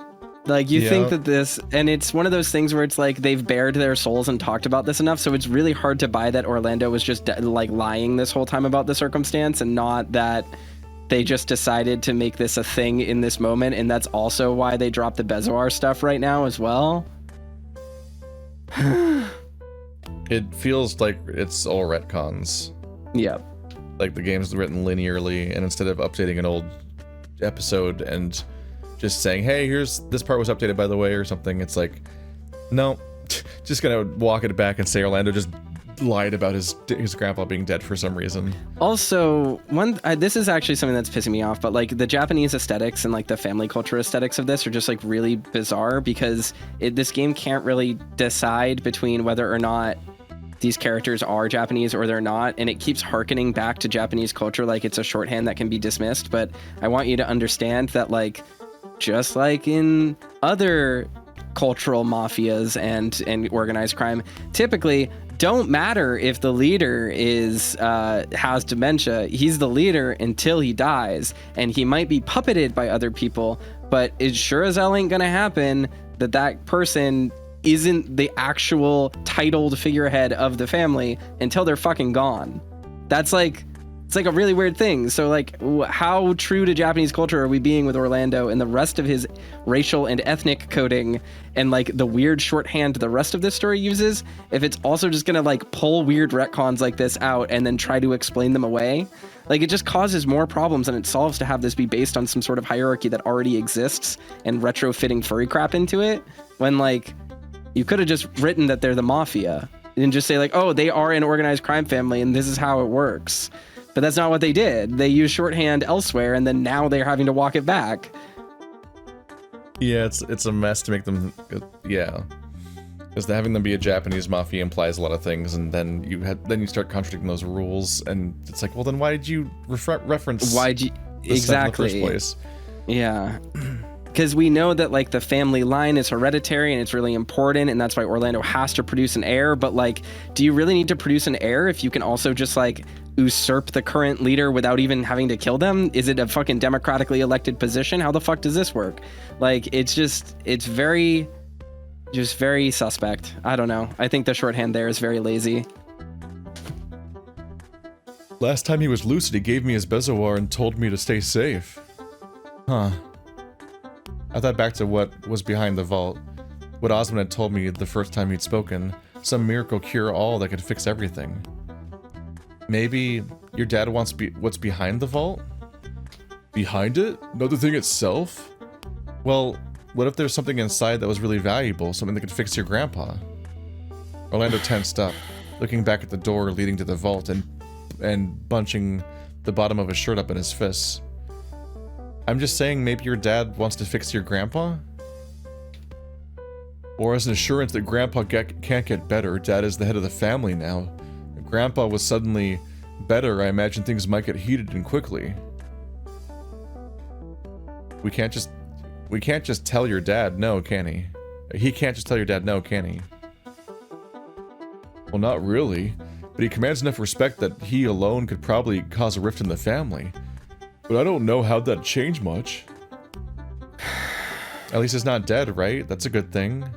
Like, you think that this, and it's one of those things where it's like they've bared their souls and talked about this enough, so it's really hard to buy that Orlando was just like lying this whole time about the circumstance, and not that they just decided to make this a thing in this moment, and that's also why they dropped the Bezoar stuff right now as well. It feels like it's all retcons. Yep. Like the game's written linearly, and instead of updating an old episode and just saying, hey, here's this part was updated by the way, or something, it's like, no, just gonna walk it back and say Orlando just lied about his grandpa being dead for some reason. Also, this is actually something that's pissing me off, but like the Japanese aesthetics and like the family culture aesthetics of this are just like really bizarre, because this game can't really decide between whether or not these characters are Japanese or they're not, and it keeps hearkening back to Japanese culture like it's a shorthand that can be dismissed. But I want you to understand that, like, just like in other cultural mafias and organized crime, typically don't matter if the leader has dementia. He's the leader until he dies, and he might be puppeted by other people, but it sure as hell ain't gonna happen that person isn't the actual titled figurehead of the family until they're fucking gone. That's like, it's like a really weird thing. So like, how true to Japanese culture are we being with Orlando and the rest of his racial and ethnic coding and like the weird shorthand the rest of this story uses, if it's also just gonna like pull weird retcons like this out and then try to explain them away? Like, it just causes more problems than it solves to have this be based on some sort of hierarchy that already exists and retrofitting furry crap into it, when like, you could have just written that they're the mafia and just say like, oh, they are an organized crime family and this is how it works. But that's not what they did. They used shorthand elsewhere, and then now they're having to walk it back. Yeah, it's a mess to make them, yeah. Because having them be a Japanese mafia implies a lot of things, and then you start contradicting those rules, and it's like, well, then why did you reference Why'd you exactly in the first place? Yeah. Because we know that like the family line is hereditary and it's really important, and that's why Orlando has to produce an heir. But like, do you really need to produce an heir if you can also just like usurp the current leader without even having to kill them? Is it a fucking democratically elected position? How the fuck does this work? Like, it's very suspect. I don't know. I think the shorthand there is very lazy. Last time he was lucid, he gave me his Bezoar and told me to stay safe. Huh. I thought back to what was behind the vault. What Osmond had told me the first time he'd spoken. Some miracle cure-all that could fix everything. Maybe your dad wants what's behind the vault? Behind it? Not the thing itself? Well, what if there's something inside that was really valuable, something that could fix your grandpa? Orlando tensed up, looking back at the door leading to the vault and bunching the bottom of his shirt up in his fists. I'm just saying, maybe your dad wants to fix your grandpa? Or as an assurance that grandpa can't get better, dad is the head of the family now. If grandpa was suddenly better, I imagine things might get heated and quickly. We can't just tell your dad no, can he? He can't just tell your dad no, can he? Well, not really, but he commands enough respect that he alone could probably cause a rift in the family. But I don't know how that'd change much. At least he's not dead, right? That's a good thing.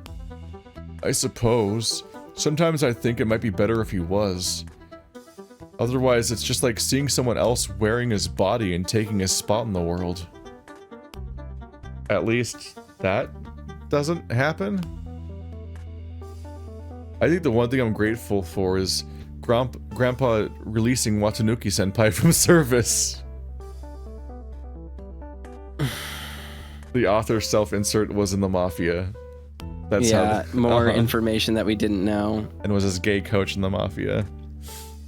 I suppose. Sometimes I think it might be better if he was. Otherwise, it's just like seeing someone else wearing his body and taking his spot in the world. At least that doesn't happen. I think the one thing I'm grateful for is Grandpa releasing Watanuki-senpai from service. The author's self-insert was in the Mafia. That's more information that we didn't know. And was his gay coach in the Mafia.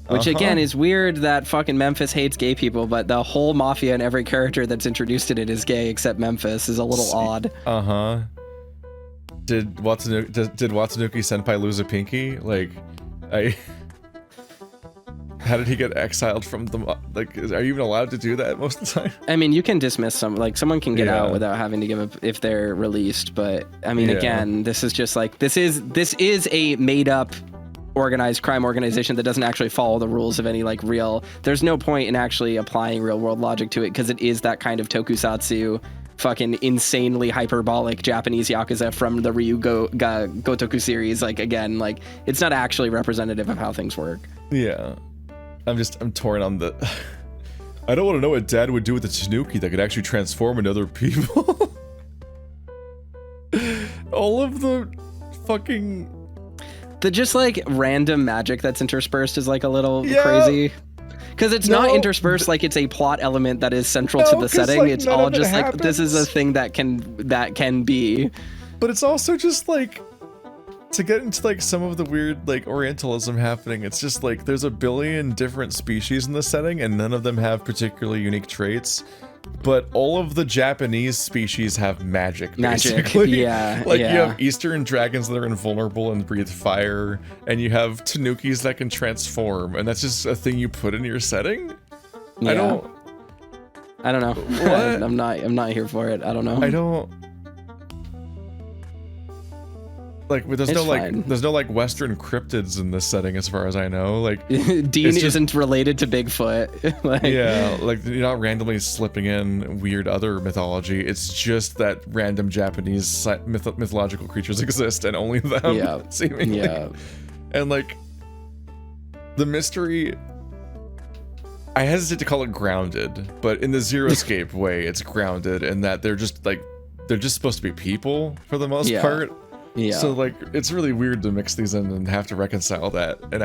Which again is weird that fucking Memphis hates gay people, but the whole Mafia and every character that's introduced in it is gay except Memphis is a little odd. did Watsunuki Senpai lose a pinky? Like, how did he get exiled from the, like, are you even allowed to do that most of the time? I mean, you can dismiss someone can get Yeah. out without having to give up if they're released, but I mean, Yeah. again, this is just like, this is a made up organized crime organization that doesn't actually follow the rules of any like real, there's no point in actually applying real world logic to it because it is that kind of tokusatsu fucking insanely hyperbolic Japanese Yakuza from the Ryu Gotoku series. Like, again, like, it's not actually representative of how things work. Yeah. I'm torn on the... I don't want to know what Dad would do with a Tanuki that could actually transform into other people. All of the fucking... The just like random magic that's interspersed is like a little Yeah. crazy. Because it's not No. interspersed like it's a plot element that is central No, to the 'cause, setting. like, It's none all of it just like, this is a happens. thing that can be. But it's also just like... To get into like some of the weird like Orientalism happening, it's just like there's a billion different species in the setting and none of them have particularly unique traits. But all of the Japanese species have magic, basically. Yeah, Like yeah. you have Eastern dragons that are invulnerable and breathe fire, and you have Tanukis that can transform, and that's just a thing you put in your setting? Yeah. I don't know. What? I'm not here for it. I don't know. I don't... Like, there's It's no like, fine. there's no like Western cryptids in this setting, as far as I know. Like, Dean It's just- isn't related to Bigfoot. Like, yeah, like you're not randomly slipping in weird other mythology. It's just that random Japanese mythological creatures exist, and only them. Yeah. Seemingly. Yeah. And like, the mystery. I hesitate to call it grounded, but in the Zero Escape way, it's grounded in that they're just supposed to be people for the most Yeah. part. Yeah. So like, it's really weird to mix these in and have to reconcile that, and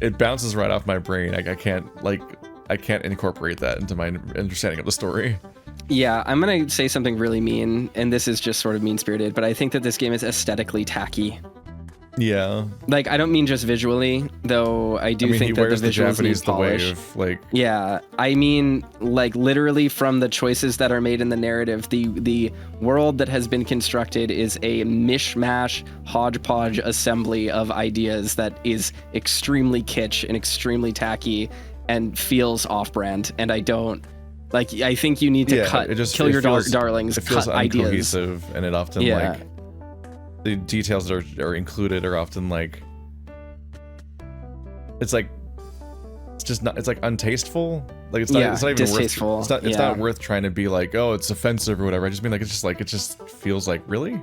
it bounces right off my brain. I can't incorporate that into my understanding of the story. Yeah, I'm gonna say something really mean, and this is just sort of mean-spirited, but I think that this game is aesthetically tacky. Yeah, Like, I don't mean just visually, though I do I mean, think he that wears the the visuals Japanese need the polish. wave, like Yeah, I mean, like, literally from the choices that are made in the narrative, the world that has been constructed is a mishmash, hodgepodge assembly of ideas that is extremely kitsch and extremely tacky and feels off-brand. And I don't like. I think you need to kill your darlings, It feels cut ideas. uncohesive, and it often Yeah. like the details that are included are often like it's like untasteful. Like it's not even distasteful. worth it's Yeah. not worth trying to be like, oh, it's offensive or whatever. I just mean like it just feels like, really?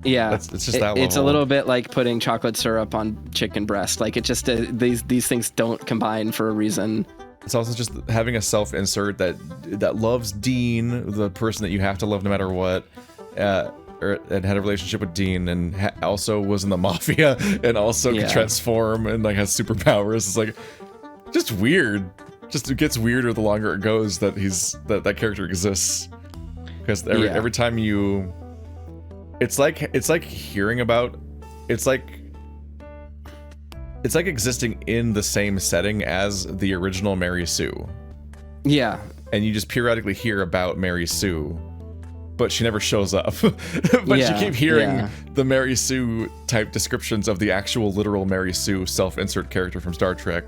Yeah, It's just that It's a level. little bit like putting chocolate syrup on chicken breast. Like, it just these things don't combine for a reason. It's also just having a self-insert that loves Dean, the person that you have to love no matter what, and had a relationship with Dean, and also was in the mafia, and also Yeah. can transform and like has superpowers. It's like just weird. Just it gets weirder the longer it goes that that character exists. Because every time you, it's like hearing about, it's like existing in the same setting as the original Mary Sue. Yeah, And you just periodically hear about Mary Sue, but she never shows up. But Yeah, you keep hearing yeah. the Mary Sue type descriptions of the actual literal Mary Sue self-insert character from Star Trek.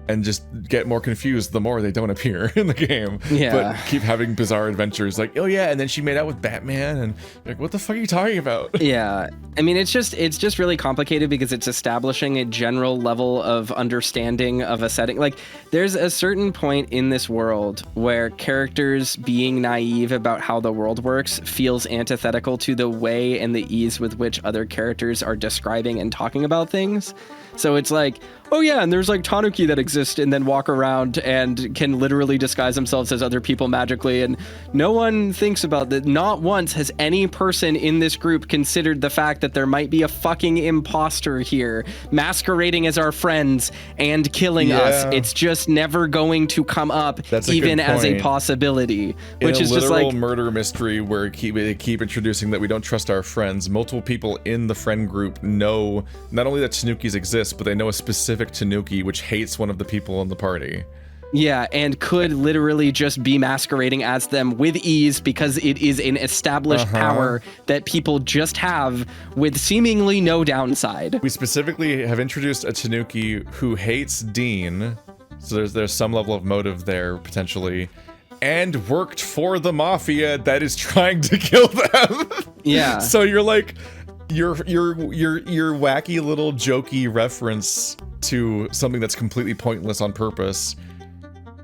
And just get more confused the more they don't appear in the game. Yeah. But keep having bizarre adventures like, oh yeah, and then she made out with Batman, and like, what the fuck are you talking about? yeah. I mean, it's just really complicated because it's establishing a general level of understanding of a setting. Like, there's a certain point in this world where characters being naive about how the world works feels antithetical to the way and the ease with which other characters are describing and talking about things. So it's like, oh yeah, and there's like Tanuki that exist and then walk around and can literally disguise themselves as other people magically, and no one thinks about that. Not once has any person in this group considered the fact that there might be a fucking imposter here masquerading as our friends and killing us. Yeah. It's just never going to come up That's a even good as a point. possibility, In which a is just literal like, murder mystery where they keep introducing that we don't trust our friends. Multiple people in the friend group know not only that Tanukis exist, but they know a specific Tanuki which hates one of the people in the party. Yeah, and could literally just be masquerading as them with ease because it is an established power that people just have with seemingly no downside. We specifically have introduced a Tanuki who hates Dean, so there's some level of motive there potentially, and worked for the mafia that is trying to kill them. Yeah. So you're like, your wacky little jokey reference to something that's completely pointless on purpose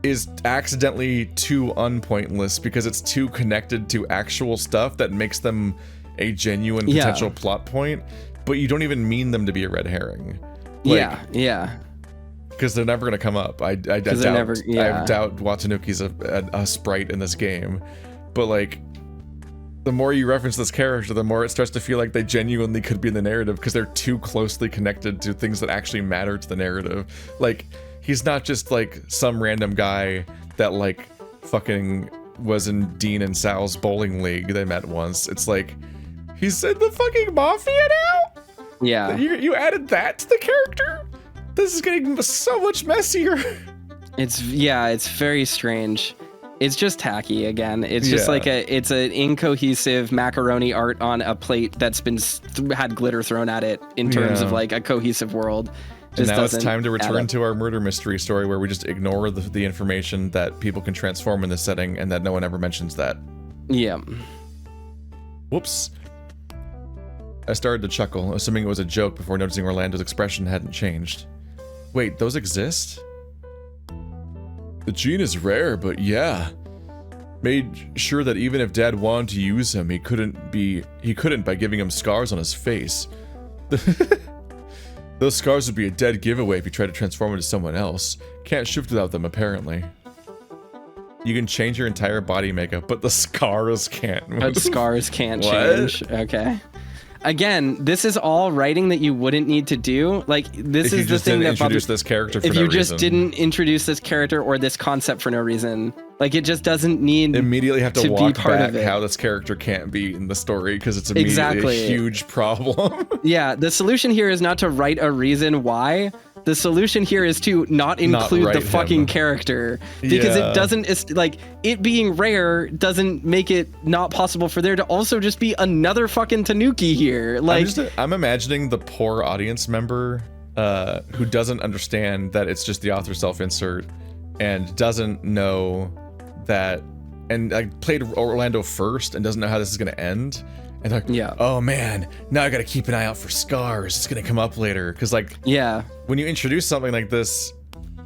is accidentally too unpointless because it's too connected to actual stuff that makes them a genuine potential plot point, but you don't even mean them to be a red herring. Like, yeah. Because they're never going to come up. I doubt Watanuki's a sprite in this game. But like, the more you reference this character, the more it starts to feel like they genuinely could be in the narrative because they're too closely connected to things that actually matter to the narrative. Like, he's not just like some random guy that like fucking was in Dean and Sal's bowling league they met once. It's like, he's in the fucking mafia now? Yeah. You added that to the character? This is getting so much messier. It's very strange. It's just tacky again. It's just like it's an incohesive macaroni art on a plate that's been had glitter thrown at it in terms of like a cohesive world. And now it's time to return to our murder mystery story where we just ignore the information that people can transform in this setting and that no one ever mentions that. Yeah. Whoops. I started to chuckle, assuming it was a joke before noticing Orlando's expression hadn't changed. Wait, those exist? The gene is rare, but yeah. Made sure that even if Dad wanted to use him, he couldn't by giving him scars on his face. Those scars would be a dead giveaway if you tried to transform into someone else. Can't shift without them, apparently. You can change your entire body makeup, but the scars can't move. But scars can't change. Okay. Again, this is all writing that you wouldn't need to do. Like, this is the thing that introduce this character for if no you just reason. Didn't introduce this character or this concept for no reason. Like, it just doesn't need immediately have to be walk part back of it. how this character can't be in the story because it's immediately a huge problem. Yeah, the solution here is not to write a reason why. The solution here is to not include the fucking character because it doesn't, it's like, it being rare doesn't make it not possible for there to also just be another fucking Tanuki here. Like, I'm imagining the poor audience member who doesn't understand that it's just the author self-insert and doesn't know that, and I played Orlando first and doesn't know how this is going to end. And like, oh man, now I gotta keep an eye out for scars. It's gonna come up later. Cause like, when you introduce something like this,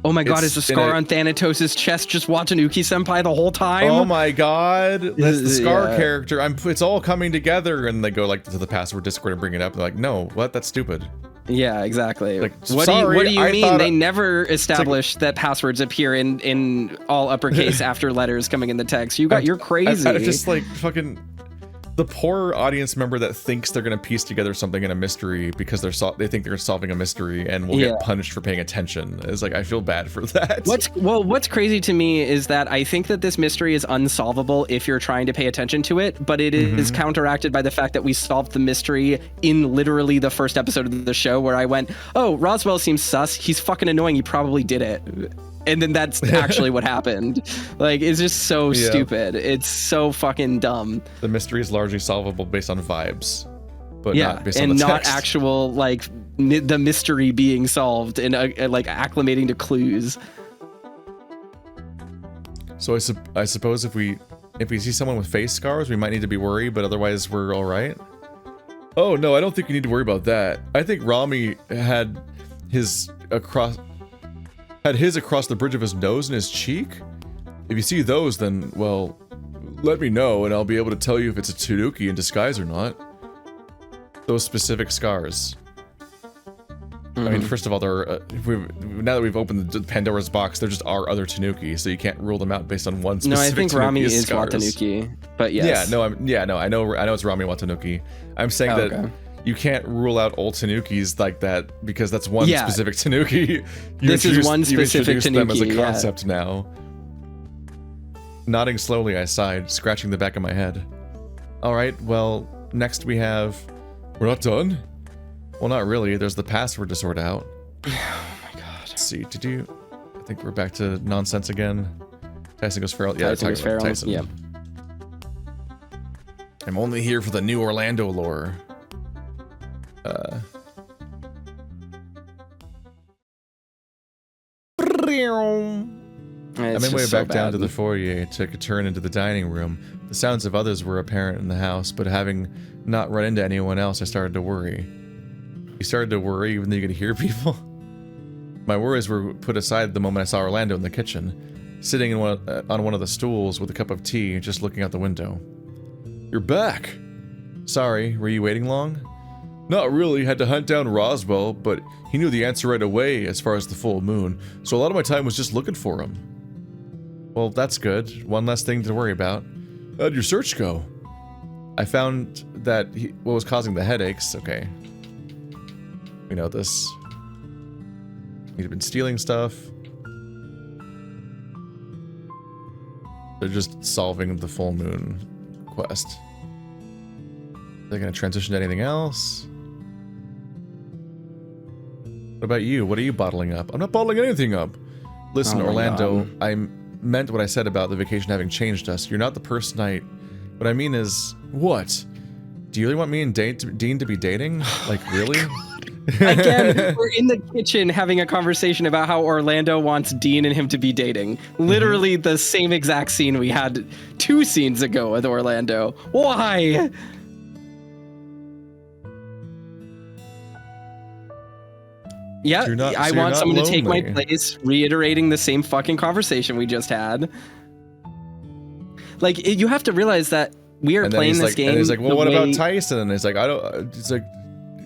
oh my god, is the scar on Thanatos' chest just Watanuki Senpai the whole time? Oh my god, that's the scar character. It's all coming together. And they go like to the password Discord and bring it up. They're like, no, what? That's stupid. Yeah, exactly. Like, what do you mean? They never established that passwords appear in all uppercase after letters coming in the text. You're crazy. I just like fucking. The poor audience member that thinks they're gonna piece together something in a mystery because they think they're solving a mystery and will get punished for paying attention. It's like, I feel bad for that. What's crazy to me is that I think that this mystery is unsolvable if you're trying to pay attention to it, but it is counteracted by the fact that we solved the mystery in literally the first episode of the show where I went, oh, Roswell seems sus. He's fucking annoying. He probably did it. And then that's actually what happened. Like, it's just so stupid. It's so fucking dumb. The mystery is largely solvable based on vibes, but not based on the text. And not text. actual, like, the mystery being solved and, like, acclimating to clues. So I suppose if we see someone with face scars, we might need to be worried, but otherwise we're all right. Oh, no, I don't think you need to worry about that. I think Rami had his across the bridge of his nose and his cheek. If you see those, then, well, let me know and I'll be able to tell you if it's a Tanuki in disguise or not. Those specific scars. I mean, first of all, now that we've opened the Pandora's box, there just are other Tanuki, so you can't rule them out based on one specific No, I think Tanuki's Rami is scars. Watanuki, but yes. I know it's Rami Watanuki. I'm saying that you can't rule out old Tanukis like that because that's one specific Tanuki. This is one specific Tanuki, them as a concept now. Nodding slowly, I sighed, scratching the back of my head. All right, well, next we have... We're not done? Well, not really. There's the password to sort out. Oh my god. Let's see, I think we're back to nonsense again. Tyson goes feral. Yeah, Tyson goes talking about feral. Tyson. Yeah. I'm only here for the new Orlando lore. I made my way back down to the foyer, took a turn into the dining room. The sounds of others were apparent in the house, but having not run into anyone else, I started to worry. You started to worry even though you could hear people? My worries were put aside the moment I saw Orlando in the kitchen, sitting on one of the stools with a cup of tea, just looking out the window. You're back! Sorry, were you waiting long? Not really, had to hunt down Roswell, but he knew the answer right away as far as the full moon, so a lot of my time was just looking for him. Well, that's good. One less thing to worry about. How'd your search go? I found that what was causing the headaches. Okay. We know this. He'd been stealing stuff. They're just solving the full moon quest. They're gonna transition to anything else? What about you? What are you bottling up? I'm not bottling anything up. Listen, Orlando, I meant what I said about the vacation having changed us. You're not the person What I mean is, what? Do you really want me and Dean to be dating? Like, really? Again, we're in the kitchen having a conversation about how Orlando wants Dean and him to be dating. Literally the same exact scene we had 2 scenes ago with Orlando. Why? Yeah, I want someone to take my place, reiterating the same fucking conversation we just had. Like, you have to realize that we are playing this game. And he's like, well, what about Tyson? And he's like, I don't. It's like,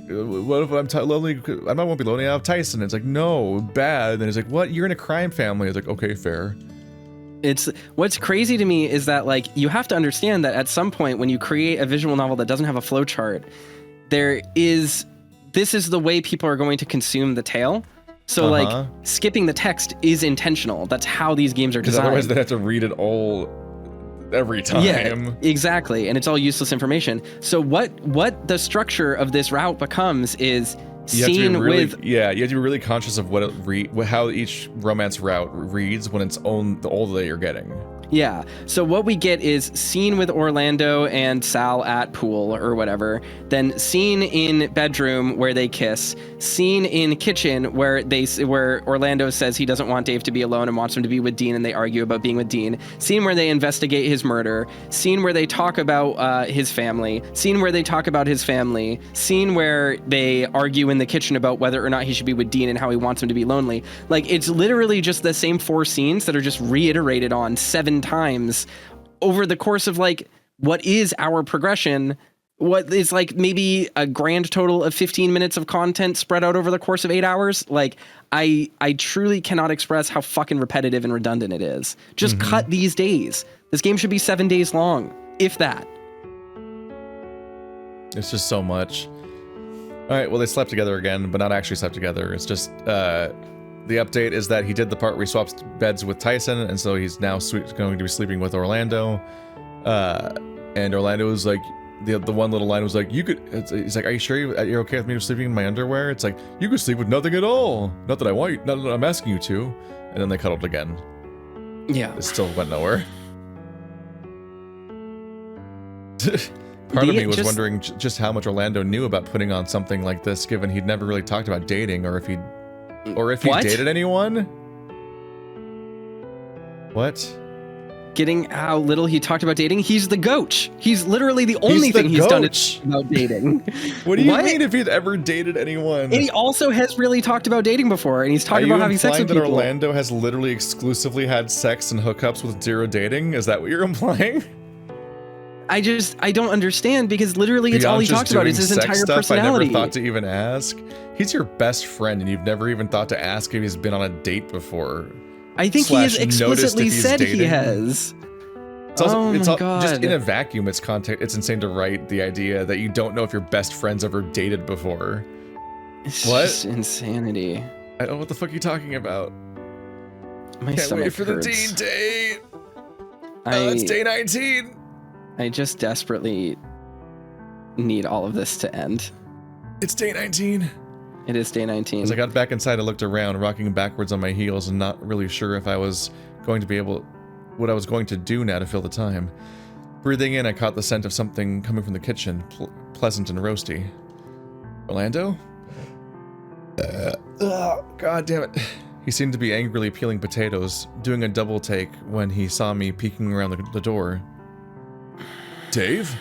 what if I'm lonely? I won't be lonely. I have Tyson. It's like, no, bad. And he's like, what? You're in a crime family. It's like, okay, fair. It's what's crazy to me is that, like, you have to understand that at some point when you create a visual novel that doesn't have a flowchart, this is the way people are going to consume the tale. So like skipping the text is intentional. That's how these games are designed. Otherwise they'd have to read it all every time. Yeah, exactly. And it's all useless information. So what the structure of this route becomes is scene with... Yeah, you have to be really conscious of how each romance route reads when it's all that you're getting. Yeah, so what we get is scene with Orlando and Sal at pool or whatever, then scene in bedroom where they kiss, scene in kitchen where Orlando says he doesn't want Dave to be alone and wants him to be with Dean and they argue about being with Dean, scene where they investigate his murder, scene where they talk about his family, scene where they talk about his family, scene where they argue in the kitchen about whether or not he should be with Dean and how he wants him to be lonely. Like, it's literally just the same 4 scenes that are just reiterated on 7 times over the course of, like, what is our progression, what is like maybe a grand total of 15 minutes of content spread out over the course of 8 hours. Like, I truly cannot express how fucking repetitive and redundant it is. Just cut these days. This game should be 7 days long, if that. It's just so much. All right, well, they slept together again, but not actually slept together. It's just the update is that he did the part where he swaps beds with Tyson, and so he's now going to be sleeping with Orlando. And Orlando was like, the one little line was like, he's like, are you sure you're okay with me sleeping in my underwear? It's like, you could sleep with nothing at all. Not that I want you, not that I'm asking you to. And then they cuddled again. Yeah. It still went nowhere. Part of me was wondering just how much Orlando knew about putting on something like this, given he'd never really talked about dating, or if he dated anyone. What? Getting how little he talked about dating? He's the goach. He's literally the only thing he's done about dating. What do you mean if he'd ever dated anyone? And he also has really talked about dating before, and he's talked about having sex with people. Are you implying that Orlando has literally exclusively had sex and hookups with 0 dating? Is that what you're implying? I don't understand, because literally it's all he talks about is his entire personality. I never thought to even ask. He's your best friend, and you've never even thought to ask if he's been on a date before. I think he has explicitly said he has. It's also, God. Just in a vacuum, it's insane to write the idea that you don't know if your best friend's ever dated before. It's just insanity. I don't know what the fuck you're talking about. My Can't wait for hurts. the Dean date. It's day 19. I just desperately need all of this to end. It's day 19. It is day 19. As I got back inside, I looked around, rocking backwards on my heels and not really sure if I was going to be able... what I was going to do now to fill the time. Breathing in, I caught the scent of something coming from the kitchen, pleasant and roasty. Orlando? God damn it. He seemed to be angrily peeling potatoes, doing a double take when he saw me peeking around the door. Dave?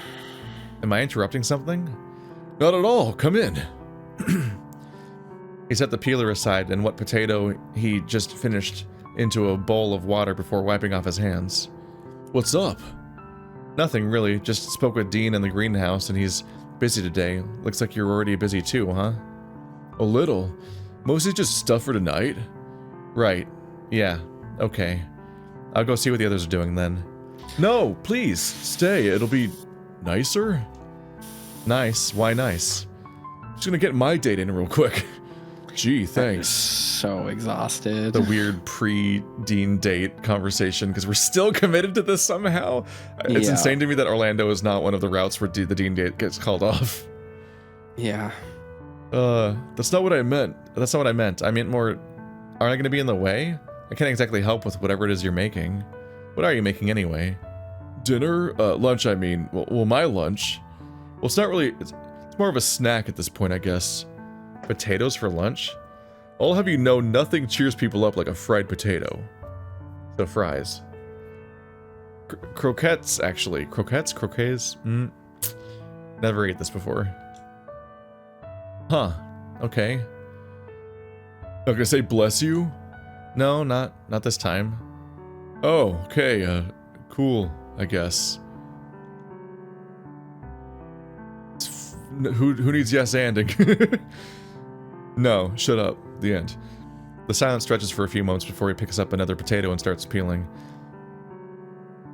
Am I interrupting something? Not at all. Come in. He set the peeler aside and what potato he just finished into a bowl of water before wiping off his hands. What's up? Nothing, really. Just spoke with Dean in the greenhouse and he's busy today. Looks like you're already busy too, huh? A little. Mostly just stuff for tonight? Right. Yeah. Okay. I'll go see what the others are doing then. No, please, stay. It'll be nicer? Nice? Why nice? Just gonna get my date in real quick. Gee, thanks. So exhausted. The weird pre-Dean date conversation, because we're still committed to this somehow. It's insane to me that Orlando is not one of the routes where the Dean date gets called off. Yeah. That's not what I meant. That's not what I meant. I meant more, aren't I gonna be in the way? I can't exactly help with whatever it is you're making. What are you making anyway? Dinner? Lunch, I mean. Well, my lunch. Well, it's not really, it's more of a snack at this point, I guess. Potatoes for lunch? I'll have you know nothing cheers people up like a fried potato. So fries. Croquettes, actually. Croquettes? Croquets? Never ate this before. Huh. Okay. Not gonna say bless you? No, not this time. Oh, okay, cool, I guess. Who needs yes-anding? No, shut up. The end. The silence stretches for a few moments before he picks up another potato and starts peeling.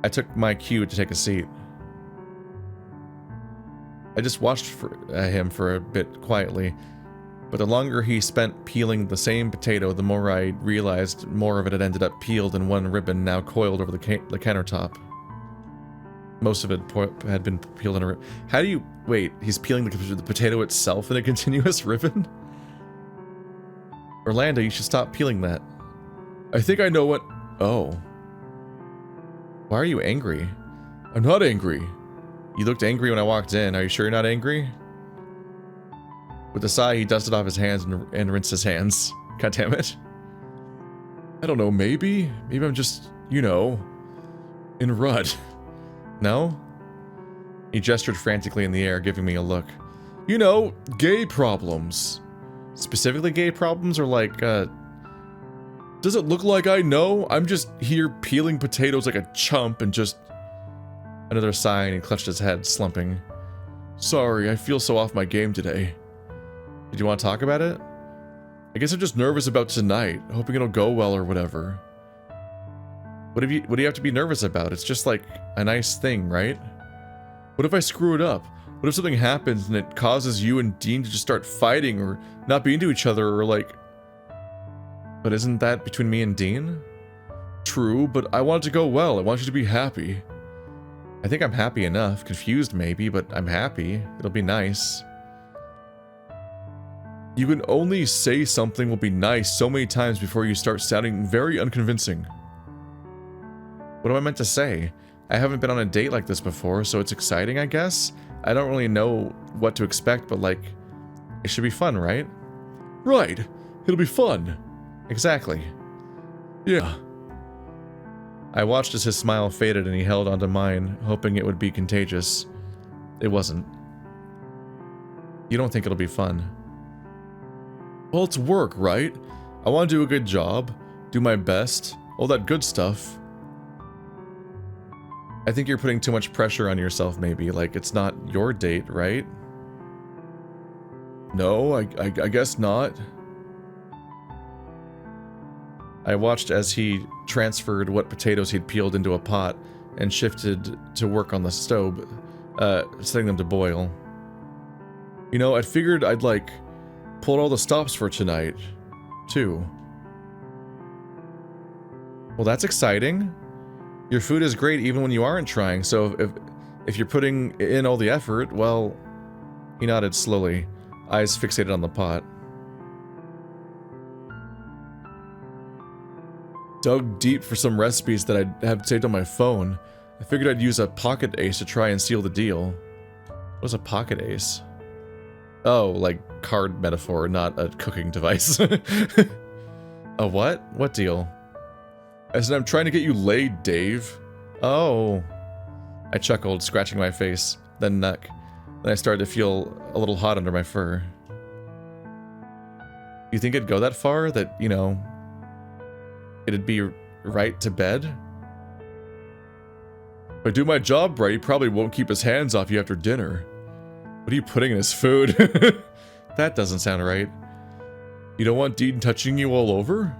I took my cue to take a seat. I just watched him for a bit quietly, but the longer he spent peeling the same potato, the more I realized more of it had ended up peeled in one ribbon now coiled over the countertop. Most of it had been peeled in a ribbon. How do you... Wait, he's peeling the potato itself in a continuous ribbon? Orlando, you should stop peeling that. I think I know what... Oh. Why are you angry? I'm not angry. You looked angry when I walked in. Are you sure you're not angry? With a sigh, he dusted off his hands and rinsed his hands. God damn it. I don't know, maybe? Maybe I'm just, you know, in a rut. No? He gestured frantically in the air, giving me a look. You know, gay problems. Specifically gay problems, or like, does it look like I know? I'm just here peeling potatoes like a chump and just... Another sigh and he clutched his head, slumping. Sorry, I feel so off my game today. Did you want to talk about it? I guess I'm just nervous about tonight, hoping it'll go well or whatever. What do you have to be nervous about? It's just like a nice thing, right? What if I screw it up? What if something happens and it causes you and Dean to just start fighting or not be into each other or like... But isn't that between me and Dean? True, but I want it to go well. I want you to be happy. I think I'm happy enough. Confused maybe, but I'm happy. It'll be nice. You can only say something will be nice so many times before you start sounding very unconvincing. What am I meant to say? I haven't been on a date like this before, so it's exciting, I guess? I don't really know what to expect, but like, it should be fun, right? Right. It'll be fun. Exactly. Yeah. I watched as his smile faded and he held onto mine, hoping it would be contagious. It wasn't. You don't think it'll be fun? Well, it's work, right? I want to do a good job, do my best, all that good stuff. I think you're putting too much pressure on yourself, maybe. Like, it's not your date, right? No, I guess not. I watched as he transferred what potatoes he'd peeled into a pot and shifted to work on the stove, setting them to boil. You know, I figured I'd, like, pull all the stops for tonight, too. Well, that's exciting. Your food is great even when you aren't trying, so if you're putting in all the effort, well... He nodded slowly, eyes fixated on the pot. dug deep for some recipes that I have saved on my phone. I figured I'd use a pocket ace to try and seal the deal. What's a pocket ace? Oh, like card metaphor, not a cooking device. A what? What deal? I said, I'm trying to get you laid, Dave. Oh. I chuckled, scratching my face, then neck. Then I started to feel a little hot under my fur. You think it'd go that far? That, you know, it'd be right to bed? If I do my job right, he probably won't keep his hands off you after dinner. What are you putting in his food? That doesn't sound right. You don't want Dean touching you all over?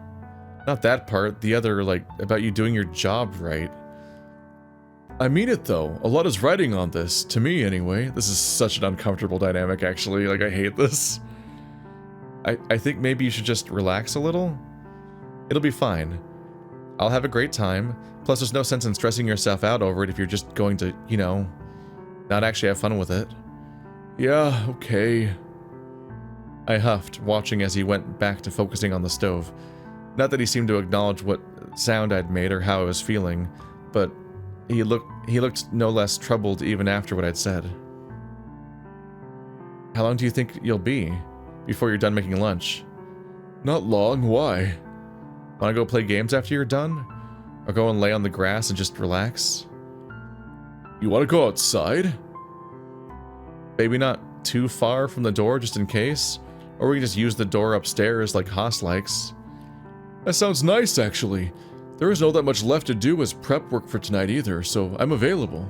Not that part, the other, like, about you doing your job right. I mean it though, a lot is riding on this, to me anyway. This is such an uncomfortable dynamic actually, like I hate this. I think maybe you should just relax a little. It'll be fine. I'll have a great time, plus there's no sense in stressing yourself out over it if you're just going to, you know, not actually have fun with it. Yeah, okay. I huffed, watching as he went back to focusing on the stove. Not that he seemed to acknowledge what sound I'd made or how I was feeling, but he looked no less troubled even after what I'd said. How long do you think you'll be before you're done making lunch? Not long, why? Wanna go play games after you're done? Or go and lay on the grass and just relax? You wanna go outside? Maybe not too far from the door just in case? Or we can just use the door upstairs like Haas likes. That sounds nice actually. There isn't all that much left to do as prep work for tonight either, so I'm available.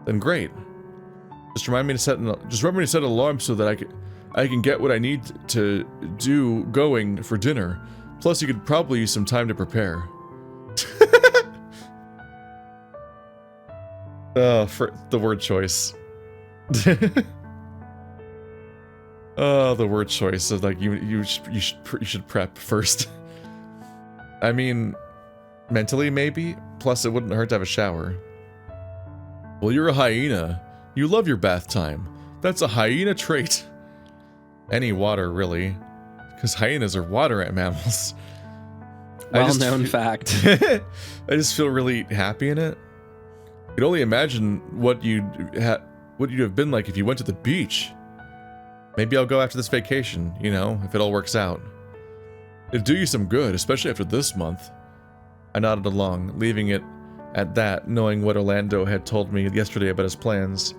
Then great. Just remember me to set an alarm so that I can get what I need to do going for dinner. Plus, you could probably use some time to prepare. Oh, for the word choice. Oh, the word choice is like you should prep first. I mean, mentally maybe. Plus, it wouldn't hurt to have a shower. Well, you're a hyena. You love your bath time. That's a hyena trait. Any water, really. Because hyenas are water mammals. Well-known fact. I just feel really happy in it. I could only imagine what you'd have been like if you went to the beach. Maybe I'll go after this vacation, you know, if it all works out. It'd do you some good, especially after this month. I nodded along, leaving it at that, knowing what Orlando had told me yesterday about his plans.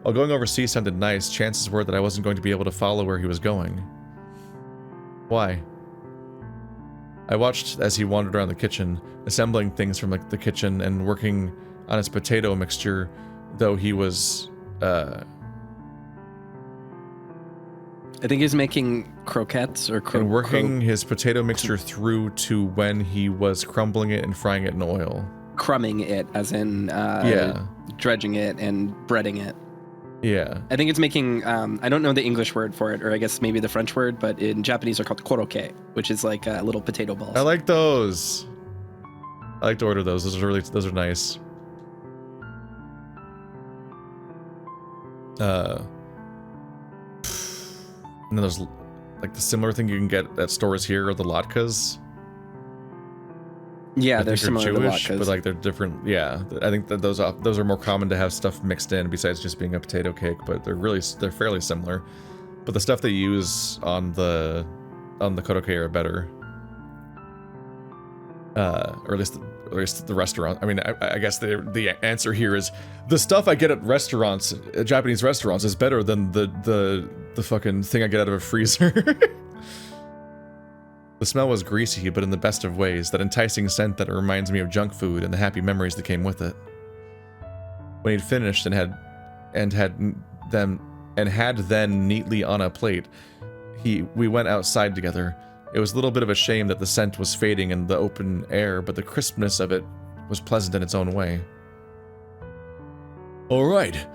While going overseas sounded nice, chances were that I wasn't going to be able to follow where he was going. Why? I watched as he wandered around the kitchen, assembling things from the kitchen and working on his potato mixture, though he was, I think he's making croquettes or and working his potato mixture through to when he was crumbling it and frying it in oil. Crumbing it, as in dredging it and breading it. Yeah. I think it's making, I don't know the English word for it, or I guess maybe the French word, but in Japanese they're called koroke, which is like little potato balls. I like those. I like to order those. Those are nice. And then there's like the similar thing you can get at stores here, or the latkes. Yeah, they're similar Jewish, to latkes. but like they're different. Yeah, I think that those are more common to have stuff mixed in besides just being a potato cake, but they're fairly similar. But the stuff they use on the koroke are better. Or at least the restaurant. I mean, I guess the answer here is the stuff I get at restaurants, Japanese restaurants, is better than the fucking thing I get out of a freezer. The smell was greasy, but in the best of ways, that enticing scent that reminds me of junk food and the happy memories that came with it. When he'd finished and had them neatly on a plate, we went outside together. It was a little bit of a shame that the scent was fading in the open air, but the crispness of it was pleasant in its own way. All right,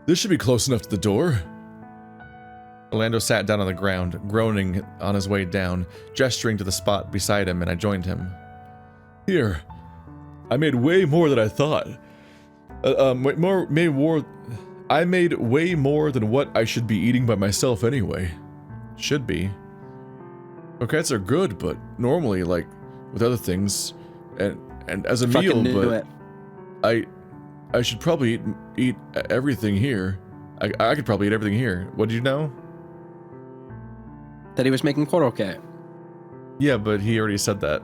this should be close enough to the door. Orlando sat down on the ground, groaning on his way down, gesturing to the spot beside him, and I joined him. Here, I made way more than I thought. I made way more than what I should be eating by myself anyway. Should be. Croquettes are good, but normally, like with other things, and as a Fucking meal, knew but it. I should probably eat everything here. I could probably eat everything here. What did you know? That he was making korokke. Yeah, but he already said that.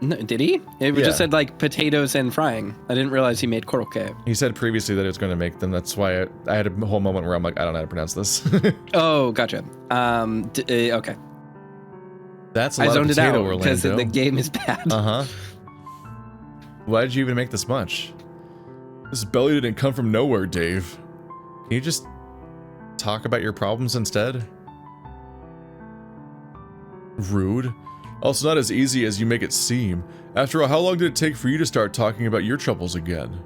No, did he? It Yeah. just said like potatoes and frying. I didn't realize he made korokke. He said previously that he was going to make them. That's why I had a whole moment where I'm like, I don't know how to pronounce this. Oh, gotcha. Okay. That's a I lot of zoned it out potato, because Orlando. the game is bad. Uh-huh. Why did you even make this much? This belly didn't come from nowhere, Dave. Can you just talk about your problems instead? Rude. Also not as easy as you make it seem. After all, how long did it take for you to start talking about your troubles again?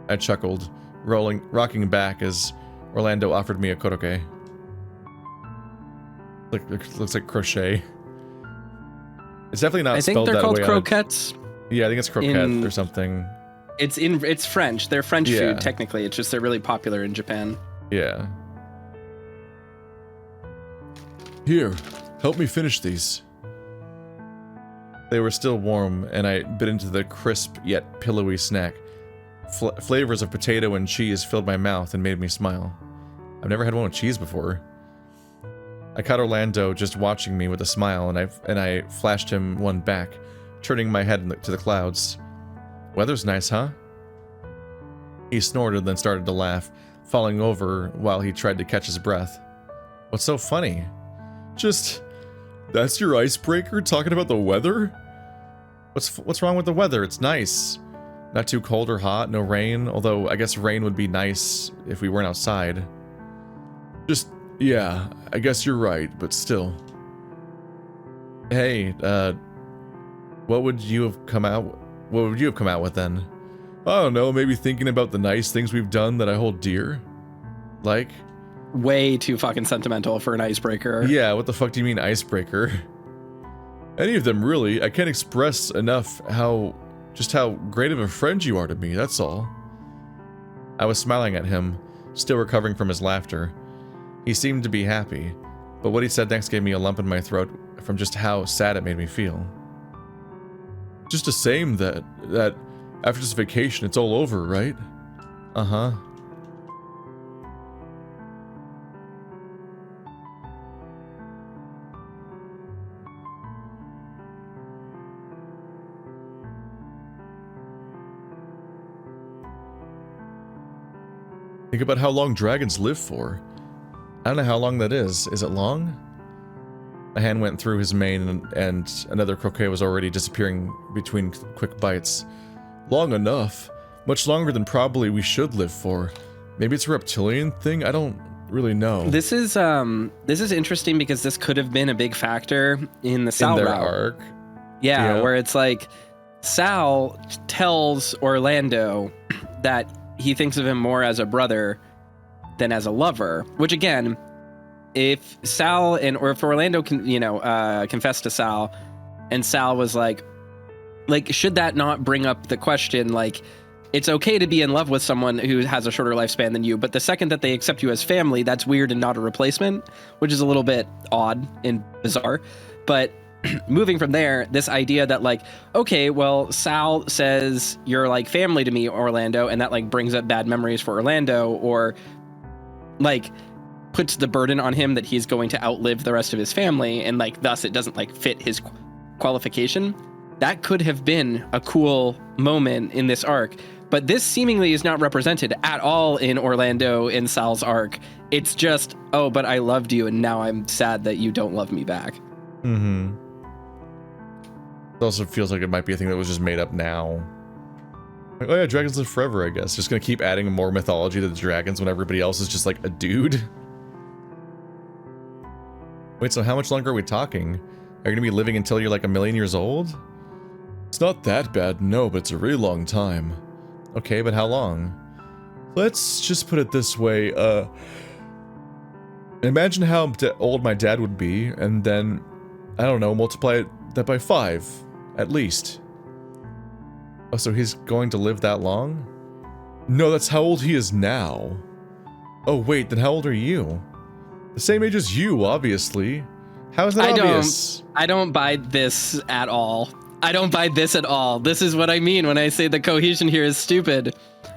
I chuckled, rocking back as Orlando offered me a korokke. Looks like crochet. It's definitely not I think spelled they're that called way. croquettes. Yeah, I think it's croquette or something. It's French. They're French Yeah. food technically. It's just they're really popular in Japan. Yeah. Here, help me finish these. They were still warm, and I bit into the crisp yet pillowy snack. Flavors of potato and cheese filled my mouth and made me smile. I've never had one with cheese before. I caught Orlando just watching me with a smile, and I flashed him one back, turning my head to the clouds. Weather's nice, huh? He snorted, then started to laugh, falling over while he tried to catch his breath. What's so funny? Just... That's your icebreaker, talking about the weather? What's wrong with the weather? It's nice. Not too cold or hot, no rain, although I guess rain would be nice if we weren't outside. Just, yeah, I guess you're right, but still. Hey, what would you have come out with then? I don't know, maybe thinking about the nice things we've done that I hold dear? Like? Way too fucking sentimental for an icebreaker. Yeah, what the fuck do you mean icebreaker? Any of them, really. I can't express enough just how great of a friend you are to me, that's all. I was smiling at him, still recovering from his laughter. He seemed to be happy, but what he said next gave me a lump in my throat from just how sad it made me feel. Just a shame that after this vacation, it's all over, right? Uh-huh. Think about how long dragons live for. I don't know how long that is. Is it long? A hand went through his mane and another croquet was already disappearing between quick bites. Long enough. Much longer than probably we should live for. Maybe it's a reptilian thing? I don't really know. This is interesting because this could have been a big factor in the Sal in their route. arc. Yeah, Yeah. where it's like Sal tells Orlando that he thinks of him more as a brother than as a lover, which again, if Orlando confessed to Sal and Sal was like, should that not bring up the question, like, it's okay to be in love with someone who has a shorter lifespan than you, but the second that they accept you as family, that's weird and not a replacement, which is a little bit odd and bizarre. But moving from there, this idea that like, okay, well, Sal says you're like family to me, Orlando, and that like brings up bad memories for Orlando, or like puts the burden on him that he's going to outlive the rest of his family, and like thus it doesn't like fit his qualification. That could have been a cool moment in this arc, but this seemingly is not represented at all in Orlando in Sal's arc. It's just, oh, but I loved you and now I'm sad that you don't love me back. Mm-hmm. It also feels like it might be a thing that was just made up now. Like, oh yeah, dragons live forever, I guess. Just gonna keep adding more mythology to the dragons when everybody else is just like a dude. Wait, so how much longer are we talking? Are you gonna be living until you're like 1,000,000 years old? It's not that bad, no, but it's a really long time. Okay, but how long? Let's just put it this way, imagine how old my dad would be, and then, I don't know, multiply that by 5, at least. Oh, so he's going to live that long? No, that's how old he is now. Oh wait, then how old are you? The same age as you, obviously. How is that obvious? I don't buy this at all. I don't buy this at all. This is what I mean when I say the cohesion here is stupid.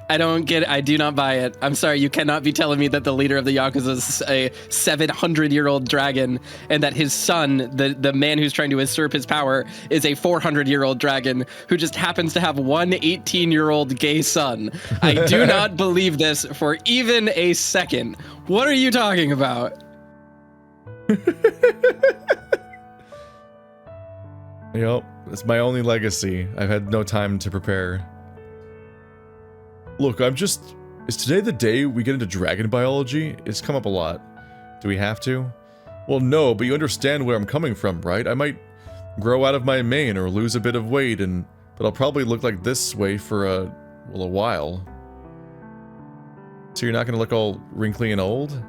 I don't get it. I do not buy it. I'm sorry, you cannot be telling me that the leader of the Yakuza is a 700-year-old dragon and that his son, the man who's trying to usurp his power, is a 400-year-old dragon who just happens to have one 18-year-old gay son. I do not believe this for even a second. What are you talking about? Yep, it's my only legacy. I've had no time to prepare. Look, is today the day we get into dragon biology? It's come up a lot. Do we have to? Well, no, but you understand where I'm coming from, right? I might grow out of my mane or lose a bit of weight, but I'll probably look like this way for a while. So you're not gonna look all wrinkly and old?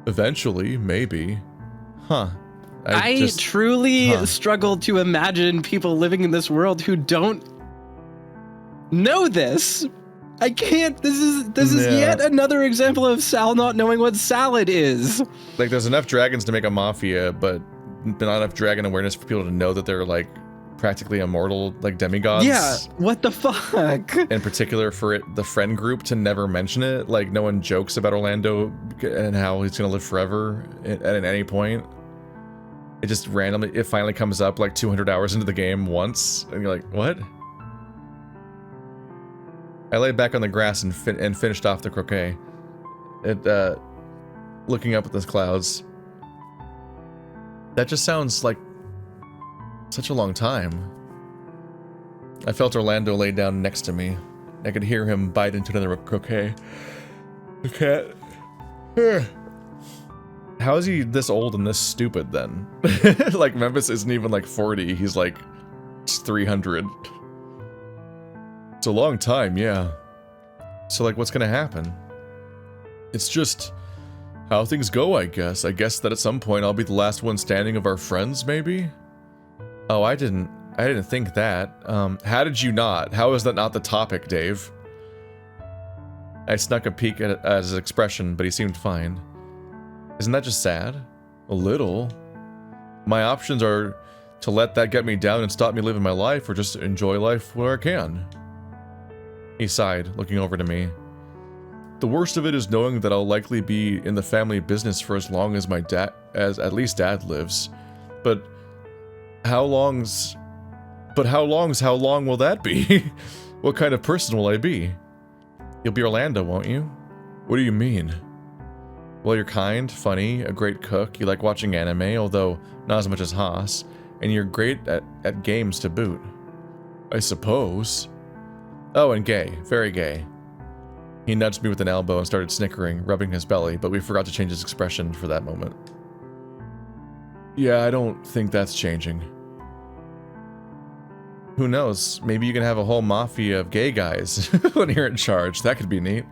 Eventually, maybe. Huh. I truly struggle to imagine people living in this world who don't know this. I can't. This is yet another example of Sal not knowing what salad is. Like, there's enough dragons to make a mafia, but not enough dragon awareness for people to know that they're, like, practically immortal, like, demigods. Yeah, what the fuck? In particular, for the friend group to never mention it. Like, no one jokes about Orlando and how he's gonna live forever at any point. It just randomly, it finally comes up, like, 200 hours into the game once, and you're like, what? I laid back on the grass and finished off the croquet. Looking up at the clouds. That just sounds like such a long time. I felt Orlando lay down next to me. I could hear him bite into another croquet. The cat. How is he this old and this stupid then? Like, Memphis isn't even like 40, he's like 300. It's a long time, yeah. So, like, what's gonna happen? It's just how things go, I guess. I guess that at some point I'll be the last one standing of our friends, maybe? Oh, I didn't think that. How did you not? How is that not the topic, Dave? I snuck a peek at his expression, but he seemed fine. Isn't that just sad? A little. My options are to let that get me down and stop me living my life, or just enjoy life where I can. He sighed, looking over to me. The worst of it is knowing that I'll likely be in the family business for as long as at least Dad lives. But how long will that be? What kind of person will I be? You'll be Orlando, won't you? What do you mean? Well, you're kind, funny, a great cook, you like watching anime, although not as much as Haas, and you're great at games to boot. I suppose. Oh, and gay. Very gay. He nudged me with an elbow and started snickering, rubbing his belly, but we forgot to change his expression for that moment. Yeah, I don't think that's changing. Who knows? Maybe you can have a whole mafia of gay guys when you're in charge. That could be neat.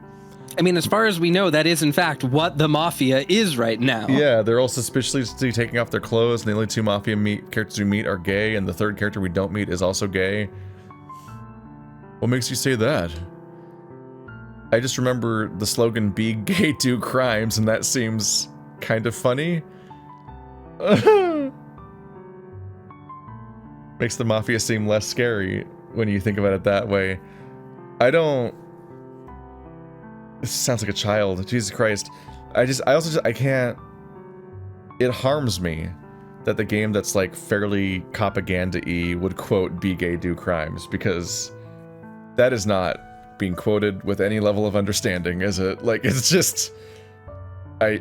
I mean, as far as we know, that is in fact what the mafia is right now. Yeah, they're all suspiciously taking off their clothes, and the only two mafia characters we meet are gay, and the third character we don't meet is also gay. What makes you say that? I just remember the slogan, "Be gay, do crimes," and that seems kind of funny. Makes the mafia seem less scary when you think about it that way. This sounds like a child. Jesus Christ. I can't. It harms me that the game that's like fairly propaganda-y would quote "Be gay, do crimes," because that is not being quoted with any level of understanding, is it? Like, it's just... I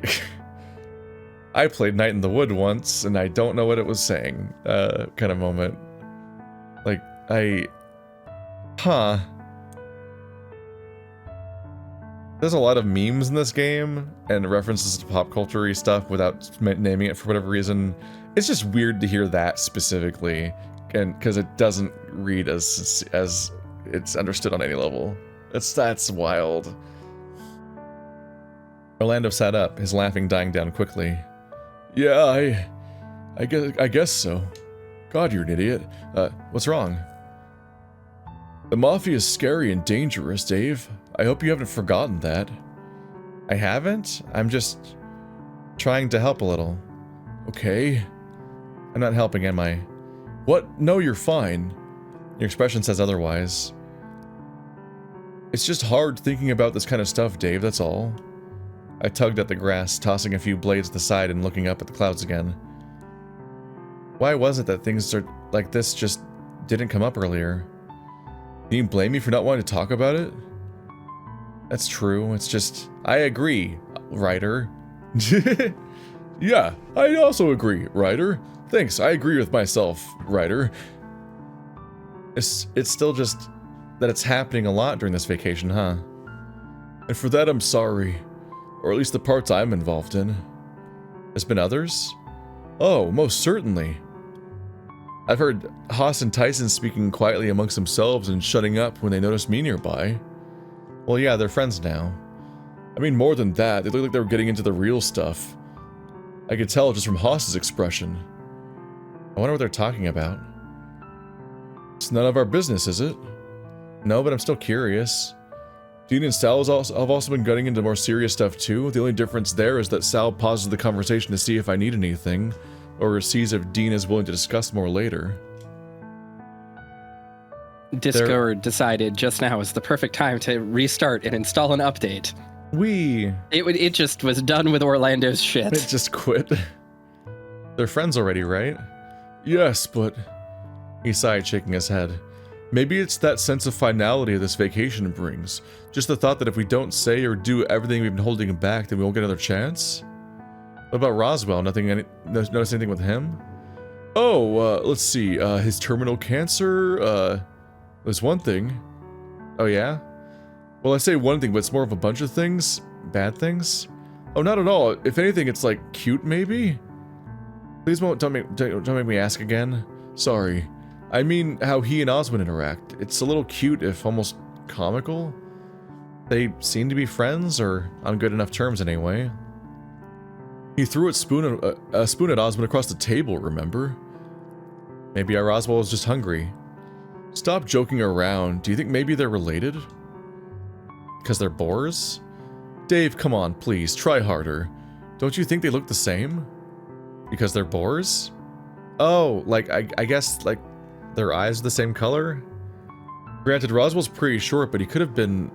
played Night in the Wood once, and I don't know what it was saying, kind of moment. Like, There's a lot of memes in this game, and references to pop culture-y stuff without naming it for whatever reason. It's just weird to hear that specifically, and because it doesn't read as it's understood on any level. That's wild. Orlando sat up, his laughing dying down quickly. Yeah, I guess so. God, you're an idiot. What's wrong? The mafia is scary and dangerous, Dave. I hope you haven't forgotten that. I haven't? I'm just trying to help a little. Okay. I'm not helping, am I? What? No, you're fine. Your expression says otherwise. It's just hard thinking about this kind of stuff, Dave, that's all. I tugged at the grass, tossing a few blades to the side and looking up at the clouds again. Why was it that things like this just didn't come up earlier? Can you blame me for not wanting to talk about it? That's true, it's just... I agree, Ryder. Yeah, I also agree, Ryder. Thanks, I agree with myself, Ryder. It's still just that it's happening a lot during this vacation, huh? And for that I'm sorry. Or at least the parts I'm involved in. There's been others? Oh, most certainly. I've heard Haas and Tyson speaking quietly amongst themselves and shutting up when they notice me nearby. Well, yeah, they're friends now. I mean, more than that, they look like they were getting into the real stuff. I could tell just from Haas's expression. I wonder what they're talking about. It's none of our business, is it? No, but I'm still curious. Dean and Sal have also been getting into more serious stuff too. The only difference there is that Sal pauses the conversation to see if I need anything, or sees if Dean is willing to discuss more later. Discord decided just now is the perfect time to restart and install an update. It just was done with Orlando's shit. It just quit. They're friends already, right? Yes, but... He sighed, shaking his head. Maybe it's that sense of finality this vacation brings. Just the thought that if we don't say or do everything we've been holding back, then we won't get another chance? What about Roswell? Notice anything with him? Oh, let's see. His terminal cancer, was one thing. Oh, yeah? Well, I say one thing, but it's more of a bunch of things. Bad things? Oh, not at all. If anything, it's like cute, maybe? Please don't make me ask again. Sorry. I mean how he and Osmond interact. It's a little cute, if almost comical. They seem to be friends, or on good enough terms anyway. He threw a spoon at Osmond across the table, remember? Maybe our Roswell was just hungry. Stop joking around. Do you think maybe they're related? Because they're boars? Dave, come on, please, try harder. Don't you think they look the same? Because they're boars? Oh, like, I guess, like, their eyes are the same color? Granted, Roswell's pretty short, but he could have been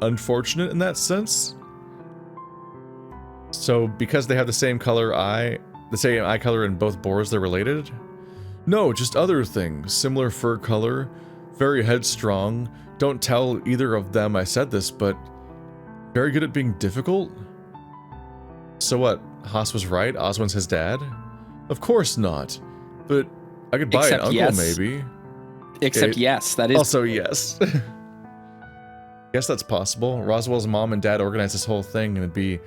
unfortunate in that sense. So, because they have the same eye color in both boars, they're related? No, just other things. Similar fur color, very headstrong. Don't tell either of them I said this, but very good at being difficult? So what, Haas was right? Osmond's his dad? Of course not. But I could buy an uncle, yes. Maybe. Except yes, that is... Also yes. Guess that's possible. Roswell's mom and dad organized this whole thing, and it'd be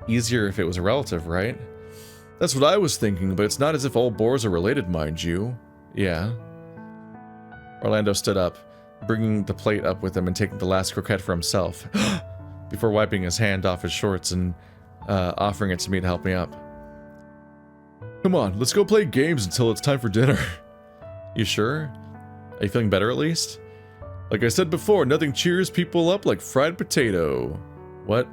easier if it was a relative, right? That's what I was thinking, but it's not as if all boars are related, mind you. Yeah. Orlando stood up, bringing the plate up with him and taking the last croquette for himself, before wiping his hand off his shorts and offering it to me to help me up. Come on, let's go play games until it's time for dinner. You sure? Are you feeling better at least? Like I said before, nothing cheers people up like fried potato. What?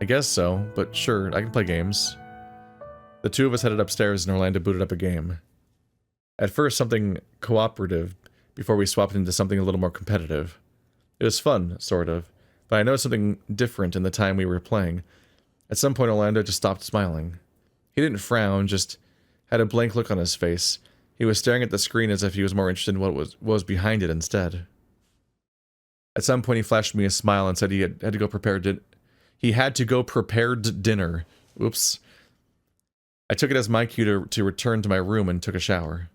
I guess so, but sure, I can play games. The two of us headed upstairs and Orlando booted up a game. At first something cooperative, before we swapped into something a little more competitive. It was fun, sort of, but I noticed something different in the time we were playing. At some point Orlando just stopped smiling. He didn't frown, just had a blank look on his face. He was staring at the screen as if he was more interested in what was behind it instead. At some point he flashed me a smile and said he had to go prepare prepared dinner. Oops. I took it as my cue to return to my room and took a shower.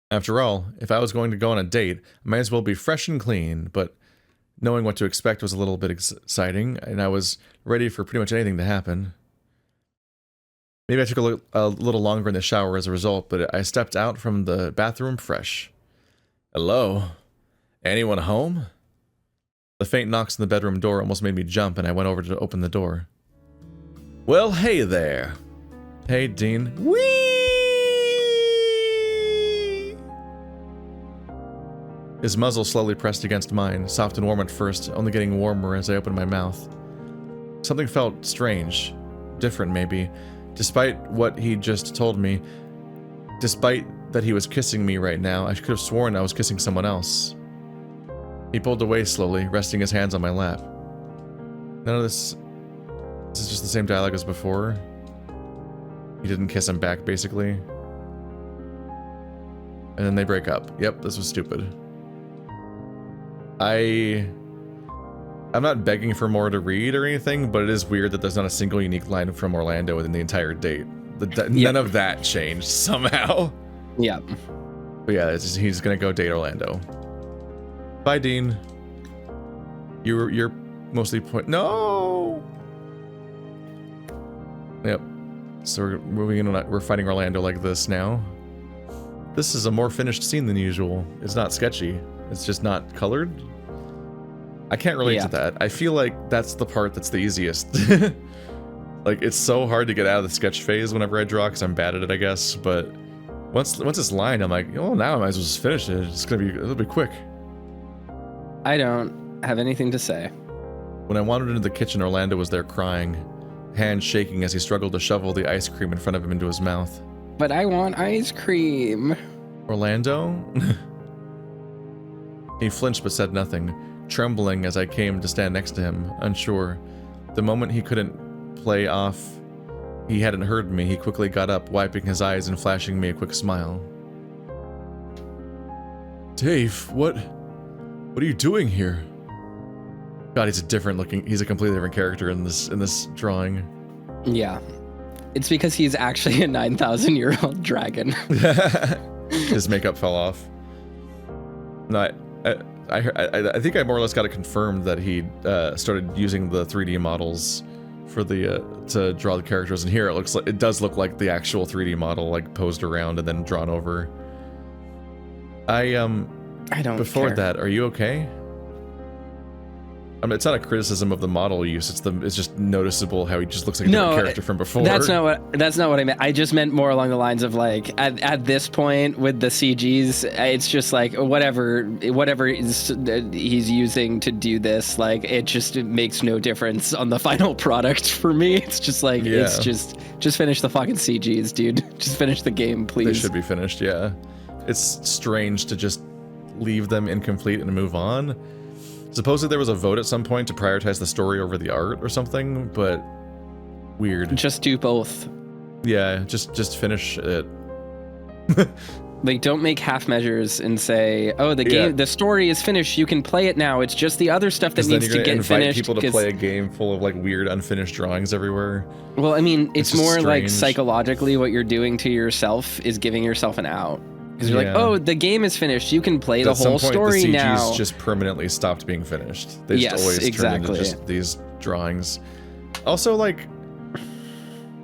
After all, if I was going to go on a date, I might as well be fresh and clean, but knowing what to expect was a little bit exciting, and I was ready for pretty much anything to happen. Maybe I took a little longer in the shower as a result, but I stepped out from the bathroom fresh. Hello? Anyone home? The faint knocks on the bedroom door almost made me jump, and I went over to open the door. Well, hey there. Hey, Dean. Whee! His muzzle slowly pressed against mine, soft and warm at first, only getting warmer as I opened my mouth. Something felt strange, different maybe, despite what he just told me. Despite that he was kissing me right now. I could have sworn I was kissing someone else. He pulled away slowly, resting his hands on my lap. None of this... This is just the same dialogue as before. He didn't kiss him back, basically. And then they break up. Yep, this was stupid. I'm not begging for more to read or anything, but it is weird that there's not a single unique line from Orlando within the entire date. None of that changed somehow. Yeah. But yeah, he's gonna go date Orlando. Bye, Dean. You're mostly No. Yep. So we're moving in. We're fighting Orlando like this now. This is a more finished scene than usual. It's not sketchy. It's just not colored. I can't relate to that. I feel like that's the part that's the easiest. Like, it's so hard to get out of the sketch phase whenever I draw because I'm bad at it, I guess. But once it's lined, I'm like, oh, now I might as well just finish it. It'll be quick. I don't have anything to say. When I wandered into the kitchen, Orlando was there crying, hands shaking as he struggled to shovel the ice cream in front of him into his mouth. But I want ice cream. Orlando? He flinched but said nothing, trembling as I came to stand next to him, unsure. The moment he couldn't play off he hadn't heard me, he quickly got up, wiping his eyes and flashing me a quick smile. Dave, what are you doing here? God, he's a completely different character in this drawing. Yeah. It's because he's actually a 9,000-year-old dragon. His makeup fell off. No, I think I more or less got it confirmed that he started using the 3D models for to draw the characters, and here it does look like the actual 3D model, like posed around and then drawn over. I don't. Before care. that, are you okay? I mean, it's not a criticism of the model use. It's just noticeable how he just looks like a different character from before. That's not what I meant. I just meant more along the lines of like at this point with the CGs, it's just like whatever he's using to do this, like it makes no difference on the final product for me. It's just like it's just finish the fucking CGs, dude. Just finish the game, please. They should be finished. Yeah, it's strange to just leave them incomplete and move on. Supposedly there was a vote at some point to prioritize the story over the art or something, but weird. Just do both. Yeah, just finish it. Like, don't make half measures and say, "Oh, the story is finished. You can play it now. It's just the other stuff that needs to get finished." People to play a game full of like weird unfinished drawings everywhere. Well, I mean, it's more strange. like psychologically what you're doing to yourself is giving yourself an out. Because you're like, oh, the game is finished. You can play the whole story the CGs now. Just permanently stopped being finished. They just always turned into just these drawings. Also, like,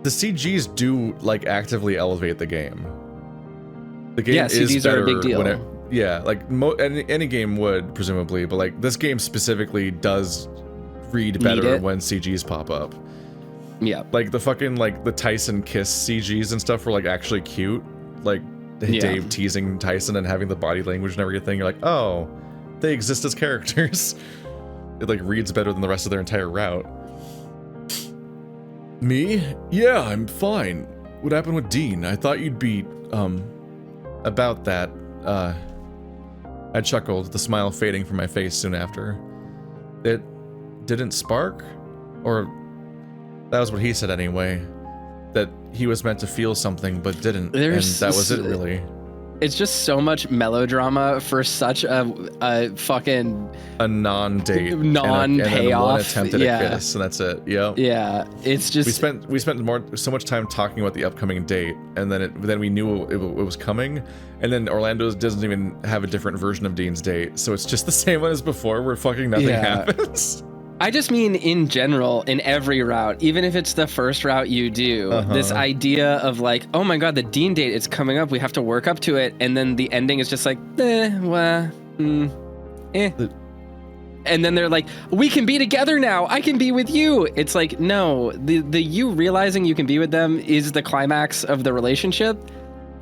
the CGs do like actively elevate the game. The game is CGs better are a big deal. Like any game would presumably, but like this game specifically does read better when CGs pop up. Yeah, like the fucking like the Tyson kiss CGs and stuff were like actually cute. Like. Dave teasing Tyson and having the body language and everything, you're like, oh, they exist as characters. It like reads better than the rest of their entire route. Me? Yeah, I'm fine. What happened with Dean? I thought you'd be, about that. I chuckled, the smile fading from my face soon after. It didn't spark? Or that was what he said anyway. That he was meant to feel something but didn't, and that was it really. It's just so much melodrama for such a fucking non-date, non-payoff, one attempt at a kiss, and that's it. Yeah, it's just we spent so much time talking about the upcoming date, and then we knew it was coming, and then Orlando doesn't even have a different version of Dean's date, so it's just the same one as before, where fucking nothing happens. I just mean in general, in every route, even if it's the first route you do, this idea of like, oh my god, the Dean date is coming up, we have to work up to it, and then the ending is just like, And then they're like, we can be together now, I can be with you. It's like, no, the you realizing you can be with them is the climax of the relationship.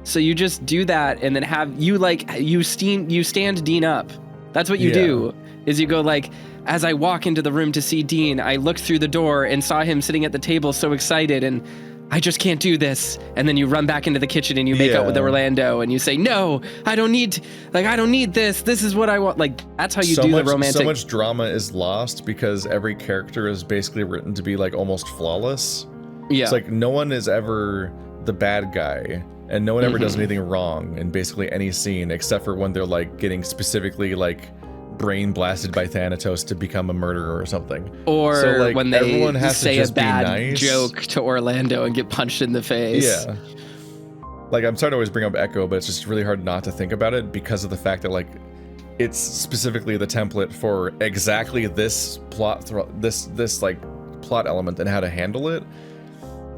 So you just do that, and then you stand Dean up. That's what you do, is you go like, as I walk into the room to see Dean, I looked through the door and saw him sitting at the table so excited, and I just can't do this. And then you run back into the kitchen and you make out with Orlando and you say, no, I don't need this. This is what I want. Like, that's how you do the romantic. So much drama is lost because every character is basically written to be like almost flawless. Yeah. It's like no one is ever the bad guy and no one ever does anything wrong in basically any scene except for when they're like getting specifically like brain blasted by Thanatos to become a murderer or something. Or so, like, when they say a bad nice joke to Orlando and get punched in the face. Yeah. Like, I'm sorry to always bring up Echo, but it's just really hard not to think about it because of the fact that, like, it's specifically the template for exactly this plot, this like plot element and how to handle it.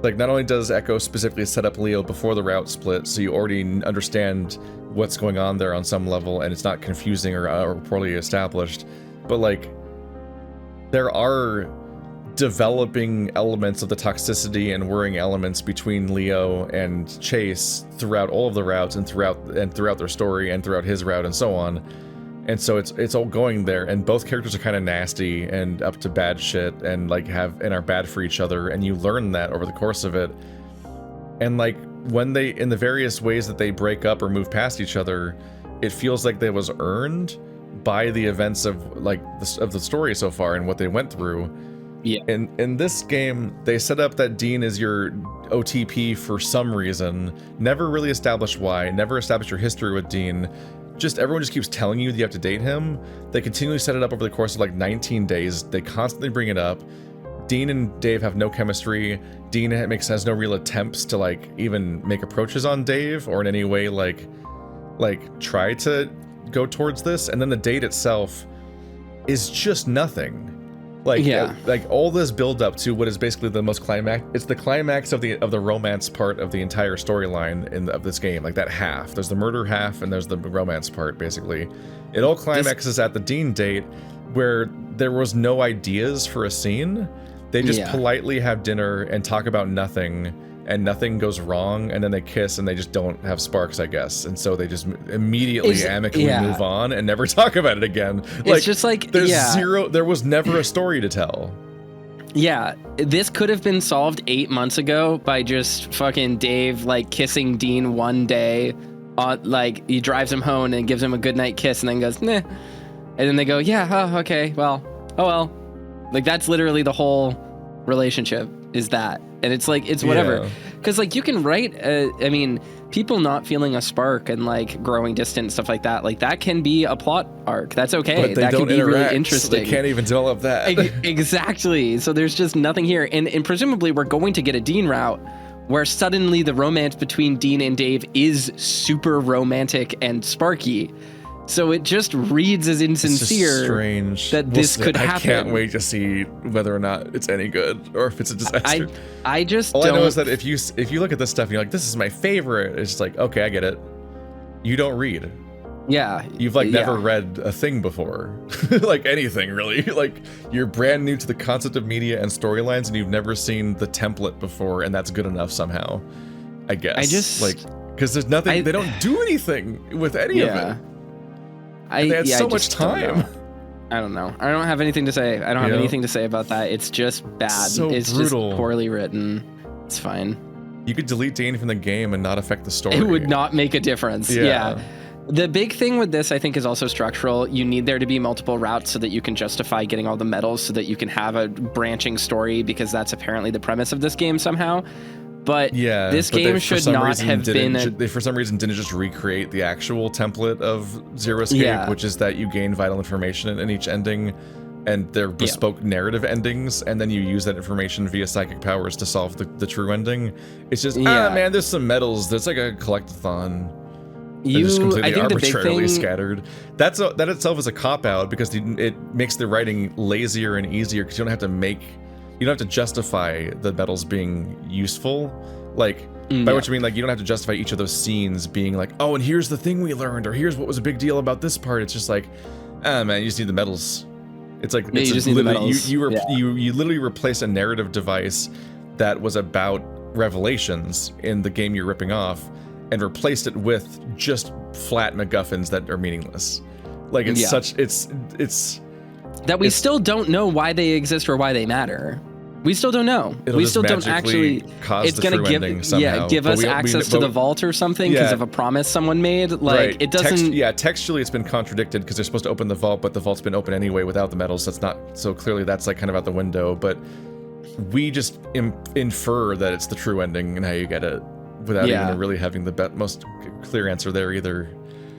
Like, not only does Echo specifically set up Leo before the route split, so you already understand what's going on there on some level, and it's not confusing or poorly established, but like, there are developing elements of the toxicity and worrying elements between Leo and Chase throughout all of the routes and throughout their story and throughout his route and so on. And so it's all going there, and both characters are kind of nasty and up to bad shit and like are bad for each other, and you learn that over the course of it. And like when they, in the various ways that they break up or move past each other, it feels like that was earned by the events of like of the story so far and what they went through. Yeah. In this game, they set up that Dean is your OTP for some reason. Never really established why. Never established your history with Dean. Just everyone just keeps telling you that you have to date him. They continually set it up over the course of like 19 days. They constantly bring it up. Dean and Dave have no chemistry. Dean has no real attempts to like even make approaches on Dave or in any way like try to go towards this. And then the date itself is just nothing. Like, like all this build up to what is basically the most climax. It's the climax of the romance part of the entire storyline of this game. Like that half. There's the murder half and there's the romance part. Basically, it all climaxes at the Dean date, where there was no ideas for a scene. They just politely have dinner and talk about nothing, and nothing goes wrong, and then they kiss and they just don't have sparks, I guess, and so they just immediately amicably move on and never talk about it again. It's just like there's there was never a story to tell. Yeah, this could have been solved 8 months ago by just fucking Dave like kissing Dean one day, like he drives him home and gives him a goodnight kiss and then goes nah, and then they go okay, well, oh well. Like that's literally the whole relationship is that. And it's like, it's whatever. Because like you can write, I mean, people not feeling a spark and like growing distant, stuff like that can be a plot arc. That's okay. But they that don't can be interact, really interesting. So they can't even develop that. Exactly. So there's just nothing here. And presumably we're going to get a Dean route where suddenly the romance between Dean and Dave is super romantic and sparky. So it just reads as insincere strange that this could happen. I can't wait to see whether or not it's any good or if it's a disaster. I just all don't... I know is that if you look at this stuff and you're like, this is my favorite, it's just like, okay, I get it. You don't read. Yeah. You've like never read a thing before. Like anything really. Like you're brand new to the concept of media and storylines and you've never seen the template before, and that's good enough somehow, I guess. I just like, because there's nothing, they don't do anything with any of it. They had so much time. I don't know. I don't have anything to say. I don't have anything to say about that. It's just bad. It's brutal. Just poorly written. It's fine. You could delete Dean from the game and not affect the story. It would not make a difference. Yeah. The big thing with this, I think, is also structural. You need there to be multiple routes so that you can justify getting all the medals so that you can have a branching story, because that's apparently the premise of this game somehow. But this game should not have been... They for some reason didn't just recreate the actual template of Zero Escape, which is that you gain vital information in each ending, and they're bespoke narrative endings, and then you use that information via psychic powers to solve the true ending. It's just, man, there's some medals. There's like a collectathon. They're just completely arbitrarily scattered. That itself is a cop-out, because it makes the writing lazier and easier, because you don't have to justify the medals being useful. Like, by which I mean, like, you don't have to justify each of those scenes being like, oh, and here's the thing we learned, or here's what was a big deal about this part. It's just like, man, you just need the medals. It's like, you just need the medals. You literally replace a narrative device that was about revelations in the game you're ripping off, and replaced it with just flat MacGuffins that are meaningless. Like, it's it's that we still don't know why they exist or why they matter. We still don't know. It'll We just still don't magically actually. cause It's the gonna true give ending somehow. give But us access to the vault or something because Yeah. of a promise someone made. Like right. it doesn't. Textually it's been contradicted because they're supposed to open the vault, but the vault's been open anyway without the medals. That's not so clearly. That's like kind of out the window. But we just infer that it's the true ending and how you get it without even really having the most clear answer there either.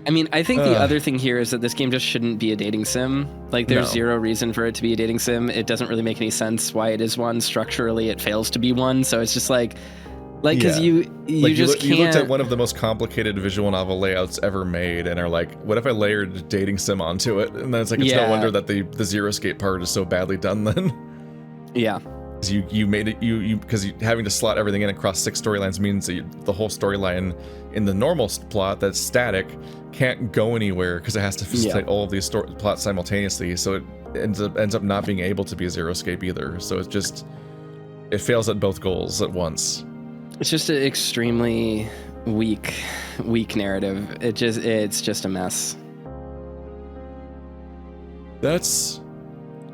I mean, I think the other thing here is that this game just shouldn't be a dating sim. Like, there's No. zero reason for it to be a dating sim. It doesn't really make any sense why it is one. Structurally, it fails to be one. So it's just like, because you just can't. You looked at one of the most complicated visual novel layouts ever made and are like, what if I layered a dating sim onto it? And then it's like, it's no wonder that the zero escape part is so badly done then. Yeah. You made it because having to slot everything in across 6 storylines means that the whole storyline in the normal plot that's static can't go anywhere because it has to facilitate all of these plots simultaneously. So it ends up not being able to be a zero escape either. So it fails at both goals at once. It's just an extremely weak narrative. It's just a mess.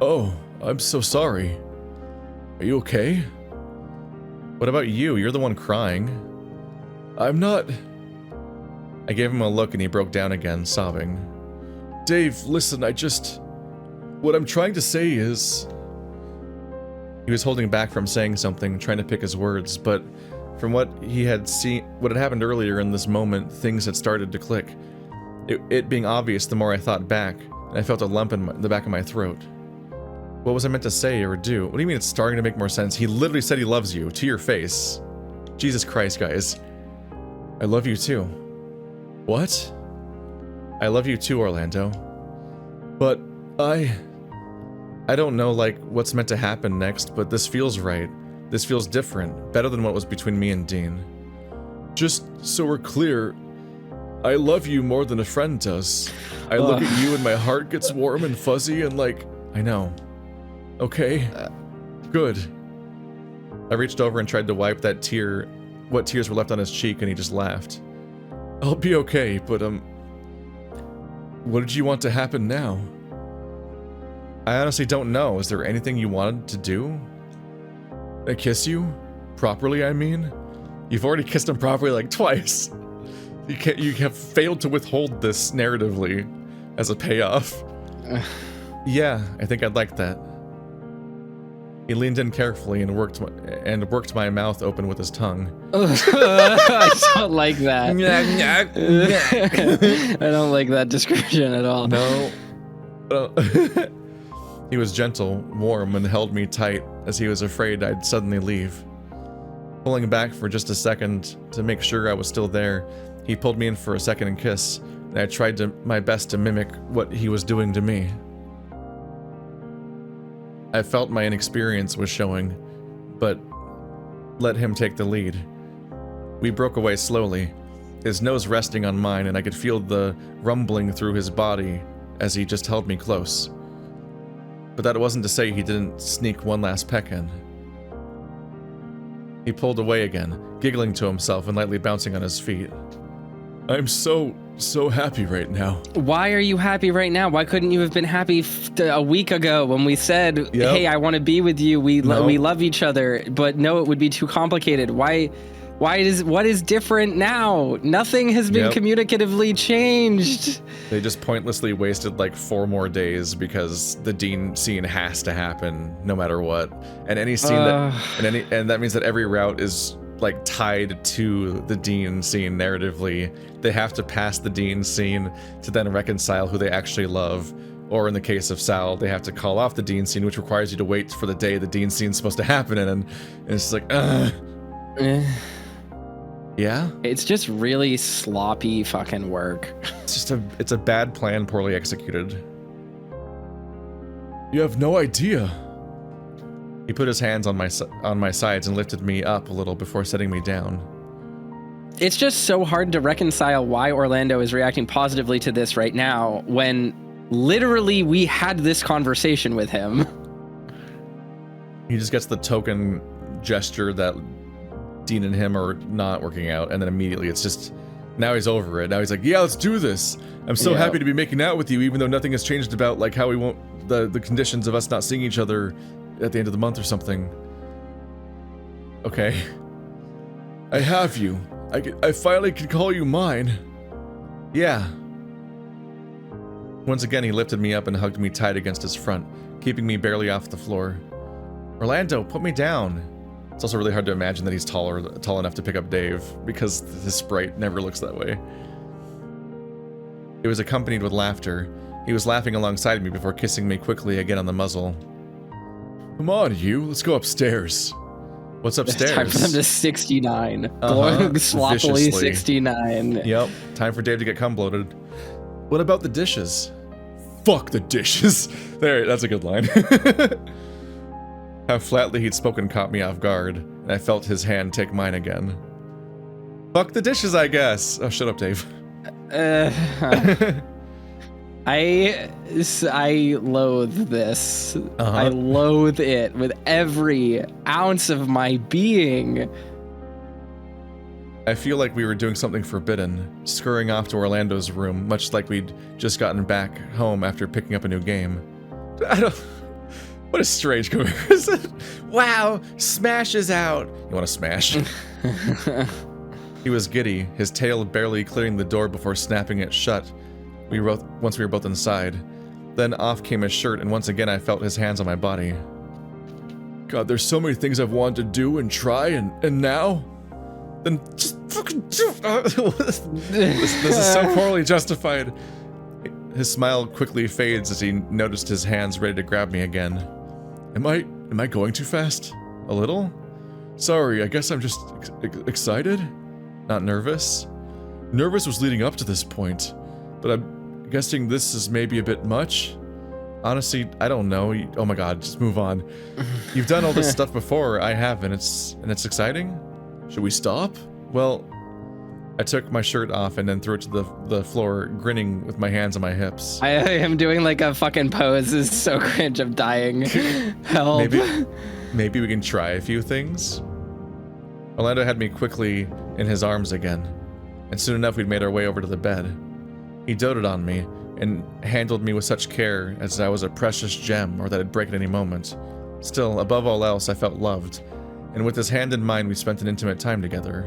Oh, I'm so sorry. Are you okay? What about you? You're the one crying. I'm not. I gave him a look and he broke down again, sobbing. Dave, listen, what I'm trying to say is... He was holding back from saying something, trying to pick his words, but from what he had seen, what had happened earlier in this moment, things had started to click. It being obvious the more I thought back, and I felt a lump in the back of my throat. What was I meant to say or do? What do you mean it's starting to make more sense? He literally said he loves you, to your face. Jesus Christ, guys. I love you too. What? I love you too, Orlando. But I don't know, like, what's meant to happen next, but this feels right. This feels different, better than what was between me and Dean. Just so we're clear, I love you more than a friend does. I look at you and my heart gets warm and fuzzy and like, I know. Okay, good. I reached over and tried to wipe what tears were left on his cheek, and he just laughed. I'll be okay, but what did you want to happen now? I honestly don't know. Is there anything you wanted to do? I kiss you? Properly, I mean? You've already kissed him properly like twice. You have failed to withhold this narratively as a payoff. Yeah, I think I'd like that. He leaned in carefully and worked my mouth open with his tongue. I don't like that. I don't like that description at all. No. He was gentle, warm, and held me tight as he was afraid I'd suddenly leave. Pulling back for just a second to make sure I was still there, he pulled me in for a second kiss, and I tried my best to mimic what he was doing to me. I felt my inexperience was showing, but let him take the lead. We broke away slowly, his nose resting on mine, and I could feel the rumbling through his body as he just held me close. But that wasn't to say he didn't sneak one last peck in. He pulled away again, giggling to himself and lightly bouncing on his feet. I'm so happy right now. Why are you happy right now? Why couldn't you have been happy a week ago when we said, hey, I want to be with you, we love each other, but no, it would be too complicated. What is different now? Nothing has been communicatively changed. They just pointlessly wasted like 4 more days because the Dean scene has to happen no matter what. And any scene and that means that every route is like tied to the Dean scene narratively. They have to pass the Dean scene to then reconcile who they actually love. Or in the case of Sal, they have to call off the Dean scene, which requires you to wait for the day the Dean scene's supposed to happen in, and it's like, Yeah? It's just really sloppy fucking work. It's a bad plan poorly executed. You have no idea. He put his hands on my sides and lifted me up a little before setting me down. It's just so hard to reconcile why Orlando is reacting positively to this right now when literally we had this conversation with him. He just gets the token gesture that Dean and him are not working out, and then immediately it's just, now he's over it. Now he's like, yeah, let's do this. I'm so happy to be making out with you, even though nothing has changed about like how we won't, the conditions of us not seeing each other at the end of the month or something. Okay. I have you. I finally can call you mine. Yeah. Once again, he lifted me up and hugged me tight against his front, keeping me barely off the floor. Orlando, put me down. It's also really hard to imagine that he's tall enough to pick up Dave, because his sprite never looks that way. It was accompanied with laughter. He was laughing alongside me before kissing me quickly again on the muzzle. Come on, you. Let's go upstairs. What's upstairs? It's time for them to 69. Viciously. Sloppily 69. Yep. Time for Dave to get cum bloated. What about the dishes? Fuck the dishes. There, that's a good line. How flatly he'd spoken caught me off guard, and I felt his hand take mine again. Fuck the dishes, I guess. Oh, shut up, Dave. I loathe this. I loathe it with every ounce of my being. I feel like we were doing something forbidden, scurrying off to Orlando's room, much like we'd just gotten back home after picking up a new game. What a strange comparison. Wow, Smash is out. You want to smash? He was giddy, his tail barely clearing the door before snapping it shut. Once we were both inside. Then off came his shirt, and once again I felt his hands on my body. God, there's so many things I've wanted to do and try, and now? Then just fucking do this is so poorly justified. His smile quickly fades as he noticed his hands ready to grab me again. Am I going too fast? A little? Sorry, I guess I'm just excited? Not nervous? Nervous was leading up to this point, but I'm guessing this is maybe a bit much? Honestly, I don't know. Oh my god, just move on. You've done all this stuff before, I haven't, and it's exciting? Should we stop? Well, I took my shirt off and then threw it to the floor, grinning with my hands on my hips. I am doing like a fucking pose. This is so cringe. I'm dying. Help. Maybe we can try a few things? Orlando had me quickly in his arms again, and soon enough we'd made our way over to the bed. He doted on me and handled me with such care as I was a precious gem or that I'd break at any moment. Still, above all else, I felt loved, and with his hand in mine we spent an intimate time together.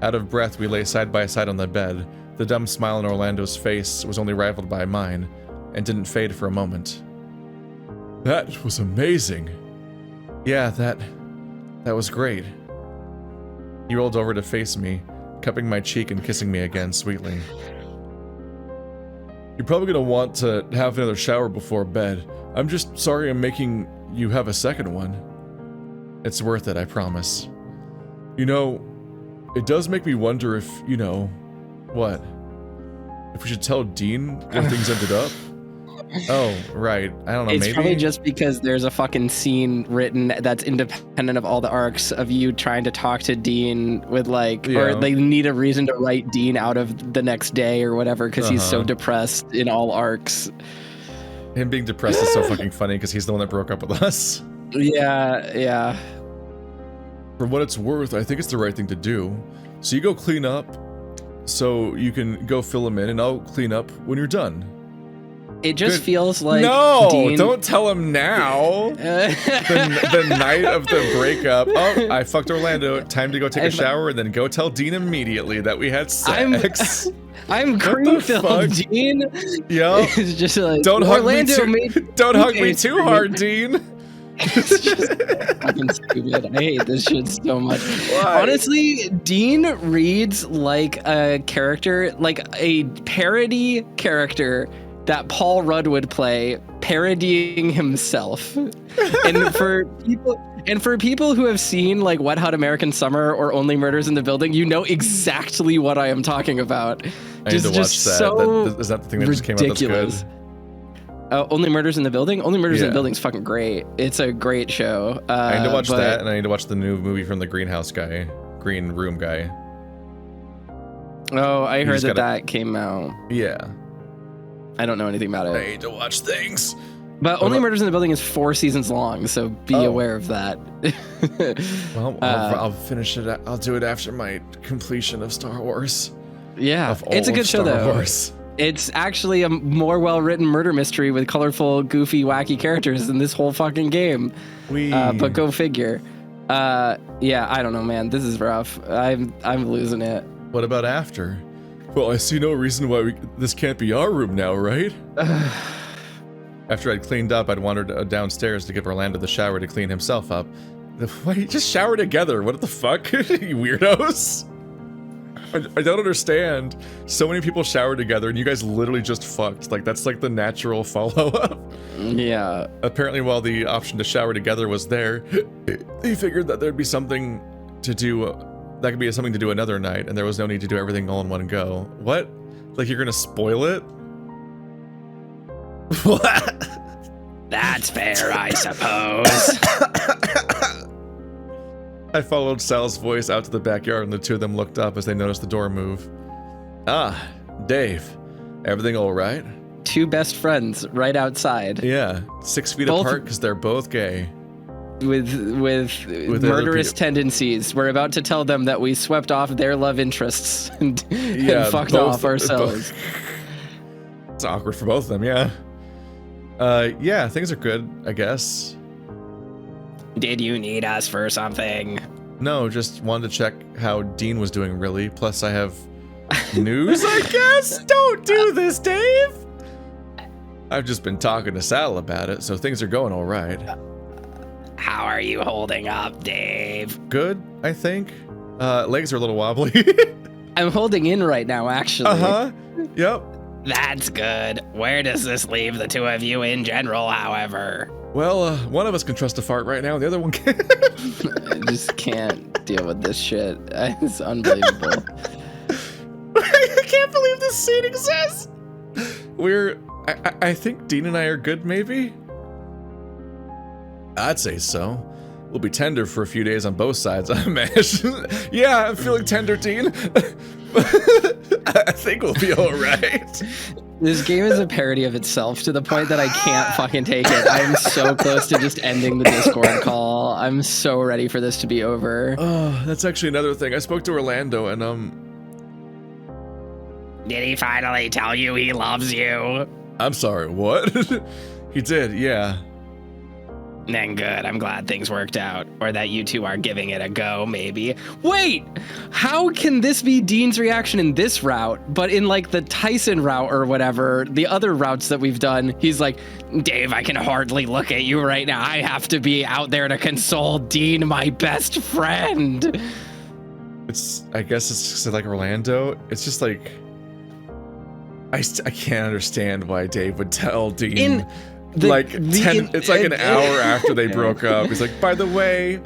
Out of breath, we lay side by side on the bed. The dumb smile on Orlando's face was only rivaled by mine, and didn't fade for a moment. That was amazing. Yeah, that was great. He rolled over to face me, cupping my cheek and kissing me again sweetly. You're probably gonna want to have another shower before bed. I'm just sorry I'm making you have a second one. It's worth it, I promise. You know, it does make me wonder if, you know, what? If we should tell Dean where things ended up? Oh, right. I don't know, It's maybe? probably just because there's a fucking scene written that's independent of all the arcs of you trying to talk to Dean with like, Yeah. or they need a reason to write Dean out of the next day or whatever because he's so depressed in all arcs. Him being depressed is so fucking funny because he's the one that broke up with us. Yeah. For what it's worth, I think it's the right thing to do. So you go clean up, so you can go fill him in, and I'll clean up when you're done. It just Good. feels like No, Dean... don't tell him now. the night of the breakup. Oh, I fucked Orlando. Time to go take a shower and then go tell Dean immediately that we had sex. I'm cream filled, Dean. Yo, It's just like don't hug me Orlando too. Don't hug me too hard, Dean. It's just fucking stupid. I hate this shit so much. Why? Honestly, Dean reads like a character, like a parody character that Paul Rudd would play, parodying himself. And for people who have seen like Wet Hot American Summer or Only Murders in the Building, you know exactly what I am talking about. I need to watch that. So Is that the thing that just came out that's ridiculous. good? Only Murders in the Building? Only Murders in Yeah. the Building is fucking great. It's a great show. I need to watch but- that, and I need to watch the new movie from the Green Room guy. Oh, I heard just that gotta- that came out. Yeah. I don't know anything about I it. need to watch things. But Only Murders in the Building is 4 seasons long, so be aware of that. Well, I'll finish it. I'll do it after my completion of Star Wars. Yeah, Of all it's a of good show Star though. Wars. It's actually a more well-written murder mystery with colorful, goofy, wacky characters than this whole fucking game. But go figure. Yeah, I don't know, man. This is rough. I'm losing it. What about after? Well, I see no reason why this can't be our room now, right? After I'd cleaned up, I'd wandered downstairs to give Orlando the shower to clean himself up. Wait, just shower together. What the fuck? You weirdos. I don't understand. So many people shower together and you guys literally just fucked. Like, that's like the natural follow-up. Yeah. Apparently, while the option to shower together was there, he figured that there'd be something to do, that could be something to do another night, and there was no need to do everything all in one go. What? Like, you're gonna spoil it? What? That's fair, I suppose. I followed Sal's voice out to the backyard, and the two of them looked up as they noticed the door move. Ah, Dave. Everything all right? Two best friends right outside. Yeah, 6 feet Both- apart because they're both gay. With other murderous people. tendencies. We're about to tell them that we swept off their love interests and fucked both- off ourselves. It's awkward for both of them, yeah. Yeah, things are good, I guess. Did you need us for something? No, just wanted to check how Dean was doing, really. Plus, I have news, I guess? Don't do this, Dave! I've just been talking to Sal about it, so things are going all right. How are you holding up, Dave? Good, I think. Legs are a little wobbly. I'm holding in right now, actually. Uh-huh. Yep. That's good. Where does this leave the two of you in general, however? Well, one of us can trust a fart right now, the other one can't. I just can't deal with this shit. It's unbelievable. I can't believe this scene exists. I think Dean and I are good, maybe? I'd say so. We'll be tender for a few days on both sides, I imagine. Yeah, I'm feeling tender, Dean. I think we'll be all right. This game is a parody of itself to the point that I can't fucking take it. I'm so close to just ending the Discord call. I'm so ready for this to be over. Oh, that's actually another thing. I spoke to Orlando and, Did he finally tell you he loves you? I'm sorry, what? He did, yeah. Then good. I'm glad things worked out. Or that you two are giving it a go, maybe. Wait! How can this be Dean's reaction in this route, but in like the Tyson route or whatever, the other routes that we've done, he's like, Dave, I can hardly look at you right now. I have to be out there to console Dean, my best friend. I guess it's just like Orlando. It's just like, I can't understand why Dave would tell Dean. It's like an hour after they broke up. He's like, by the way,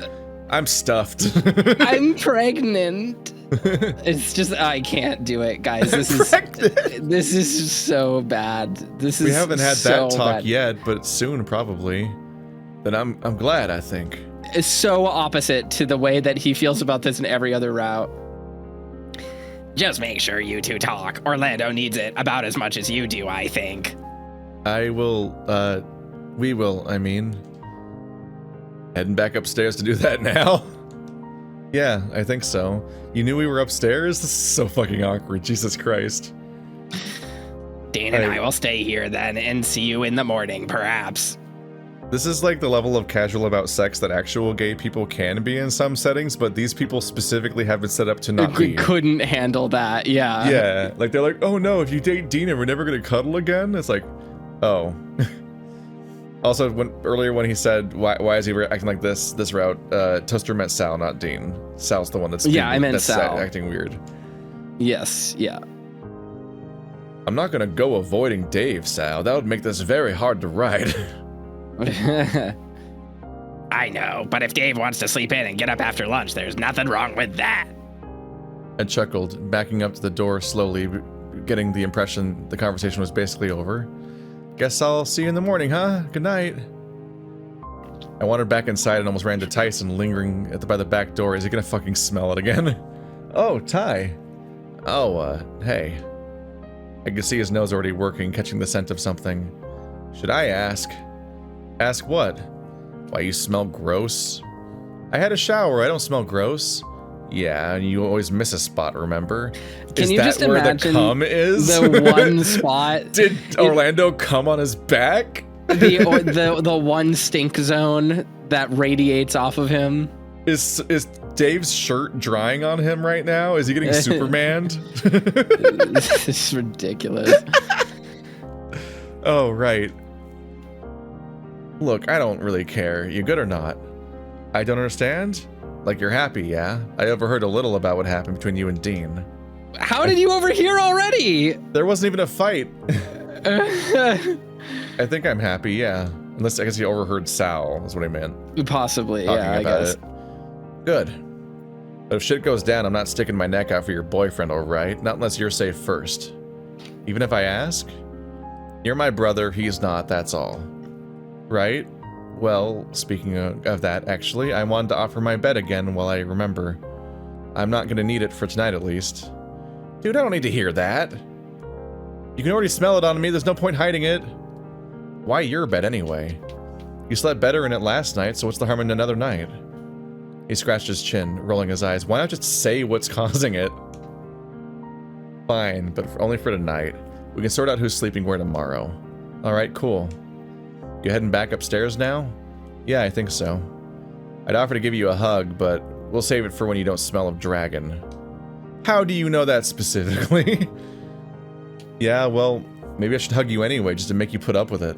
I'm stuffed. I'm pregnant. It's just, I can't do it, guys. This is so bad. We haven't had so that talk bad. yet, but soon probably. Then I'm glad, I think. It's so opposite to the way that he feels about this in every other route. Just make sure you two talk. Orlando needs it about as much as you do, I think. We will, I mean. Heading back upstairs to do that now? Yeah, I think so. You knew we were upstairs? This is so fucking awkward, Jesus Christ. Dean and I will stay here then and see you in the morning, perhaps. This is like the level of casual about sex that actual gay people can be in some settings, but these people specifically have it set up to not be. Couldn't handle that, yeah. Yeah, like they're like, oh no, if you date Dean and we're never gonna cuddle again? It's like, oh. Also, earlier when he said, why is he acting like this route, Toaster meant Sal, not Dean. Sal's the one that's I meant Sal. Acting weird. Yes, yeah. I'm not gonna go avoiding Dave, Sal. That would make this very hard to write. I know, but if Dave wants to sleep in and get up after lunch, there's nothing wrong with that. I chuckled, backing up to the door slowly, getting the impression the conversation was basically over. Guess I'll see you in the morning, huh? Good night. I wandered back inside and almost ran to Tyson, lingering by the back door. Is he gonna fucking smell it again? Oh, Ty. Oh, hey. I could see his nose already working, catching the scent of something. Should I ask? Ask what? Why you smell gross? I had a shower, I don't smell gross. Yeah, and you always miss a spot, remember? Can you just where imagine the cum is? the one spot? Did Orlando come on his back? the one stink zone that radiates off of him? Is Dave's shirt drying on him right now? Is he getting Supermaned? This is ridiculous. Oh, right. Look, I don't really care. You good or not? I don't understand? Like, you're happy, yeah? I overheard a little about what happened between you and Dean. How did you overhear already? There wasn't even a fight. I think I'm happy, yeah. Unless I guess he overheard Sal, is what I meant. Possibly, Talking yeah, I about guess. it. Good. But if shit goes down, I'm not sticking my neck out for your boyfriend, alright? Not unless you're safe first. Even if I ask? You're my brother, he's not, that's all. Right? Well, speaking of that, actually, I wanted to offer my bed again while I remember. I'm not gonna need it for tonight, at least. Dude, I don't need to hear that. You can already smell it on me, there's no point hiding it. Why your bed, anyway? You slept better in it last night, so what's the harm in another night? He scratched his chin, rolling his eyes. Why not just say what's causing it? Fine, but only for tonight. We can sort out who's sleeping where tomorrow. Alright, cool. You heading back upstairs now? Yeah, I think so. I'd offer to give you a hug, but we'll save it for when you don't smell of dragon. How do you know that specifically? Yeah, well, maybe I should hug you anyway, just to make you put up with it.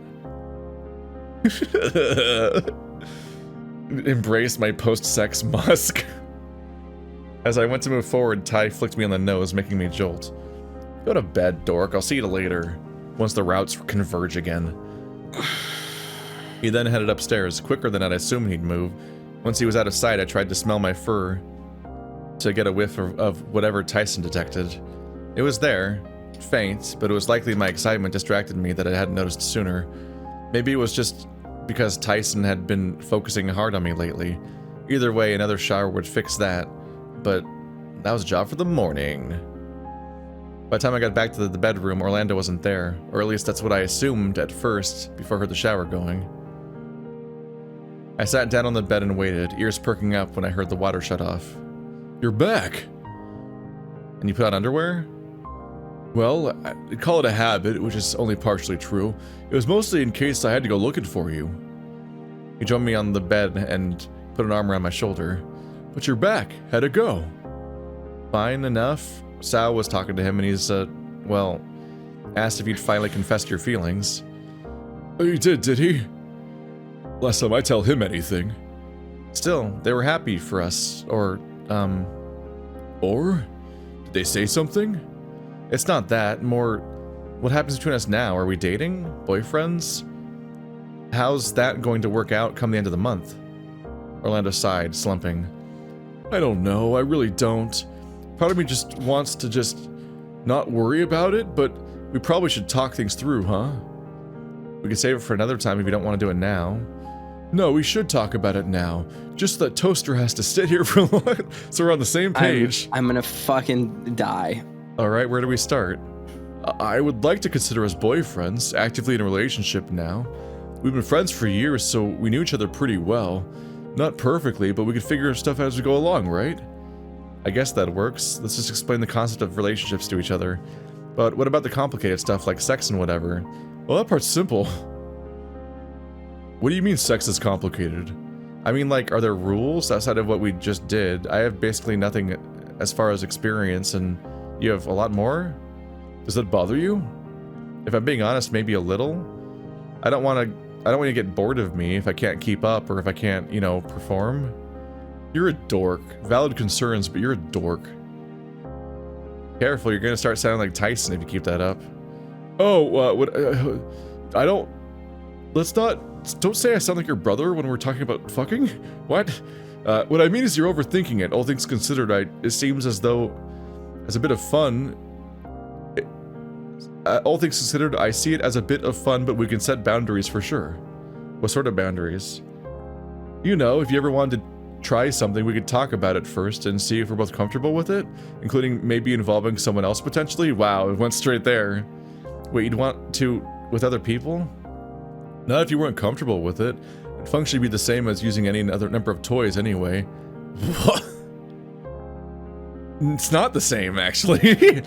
Embrace my post-sex musk. As I went to move forward, Ty flicked me on the nose, making me jolt. Go to bed, dork. I'll see you later, once the routes converge again. He then headed upstairs, quicker than I'd assumed he'd move. Once he was out of sight, I tried to smell my fur to get a whiff of whatever Tyson detected. It was there, faint, but it was likely my excitement distracted me that I hadn't noticed sooner. Maybe it was just because Tyson had been focusing hard on me lately. Either way, another shower would fix that, but that was a job for the morning. By the time I got back to the bedroom, Orlando wasn't there, or at least that's what I assumed at first before I heard the shower going. I sat down on the bed and waited, ears perking up when I heard the water shut off. You're back! And you put on underwear? Well, I'd call it a habit, which is only partially true. It was mostly in case I had to go looking for you. He joined me on the bed and put an arm around my shoulder. But you're back. How'd it go? Fine enough. Sal was talking to him and he's, well, asked if you'd finally confessed your feelings. Oh, you did he? Last time I tell him anything. Still, they were happy for us, or? Did they say something? It's not that, more, what happens between us now? Are we dating? Boyfriends? How's that going to work out come the end of the month? Orlando sighed, slumping. I don't know, I really don't. Part of me just wants to just not worry about it, but we probably should talk things through, huh? We could save it for another time if you don't want to do it now. No, we should talk about it now. Just that Toaster has to sit here for a while, so we're on the same page. I'm gonna fucking die. Alright, where do we start? I would like to consider us boyfriends, actively in a relationship now. We've been friends for years, so we knew each other pretty well. Not perfectly, but we could figure stuff out as we go along, right? I guess that works. Let's just explain the concept of relationships to each other. But what about the complicated stuff like sex and whatever? Well, that part's simple. What do you mean sex is complicated? I mean, like, are there rules outside of what we just did? I have basically nothing as far as experience, and you have a lot more? Does that bother you? If I'm being honest, maybe a little. I don't want you to get bored of me if I can't keep up or if I can't, you know, perform. You're a dork. Valid concerns, but you're a dork. Careful, you're gonna start sounding like Tyson if you keep that up. Oh, I don't... Don't say I sound like your brother when we're talking about fucking. What? What I mean is you're overthinking it. All things considered, it seems as though, as a bit of fun... all things considered, I see it as a bit of fun, but we can set boundaries for sure. What sort of boundaries? You know, if you ever wanted to try something, we could talk about it first and see if we're both comfortable with it, including maybe involving someone else potentially. Wow, it went straight there. Wait, you'd want to with other people? Not if you weren't comfortable with it. It'd functionally be the same as using any other number of toys anyway. What? It's not the same, actually.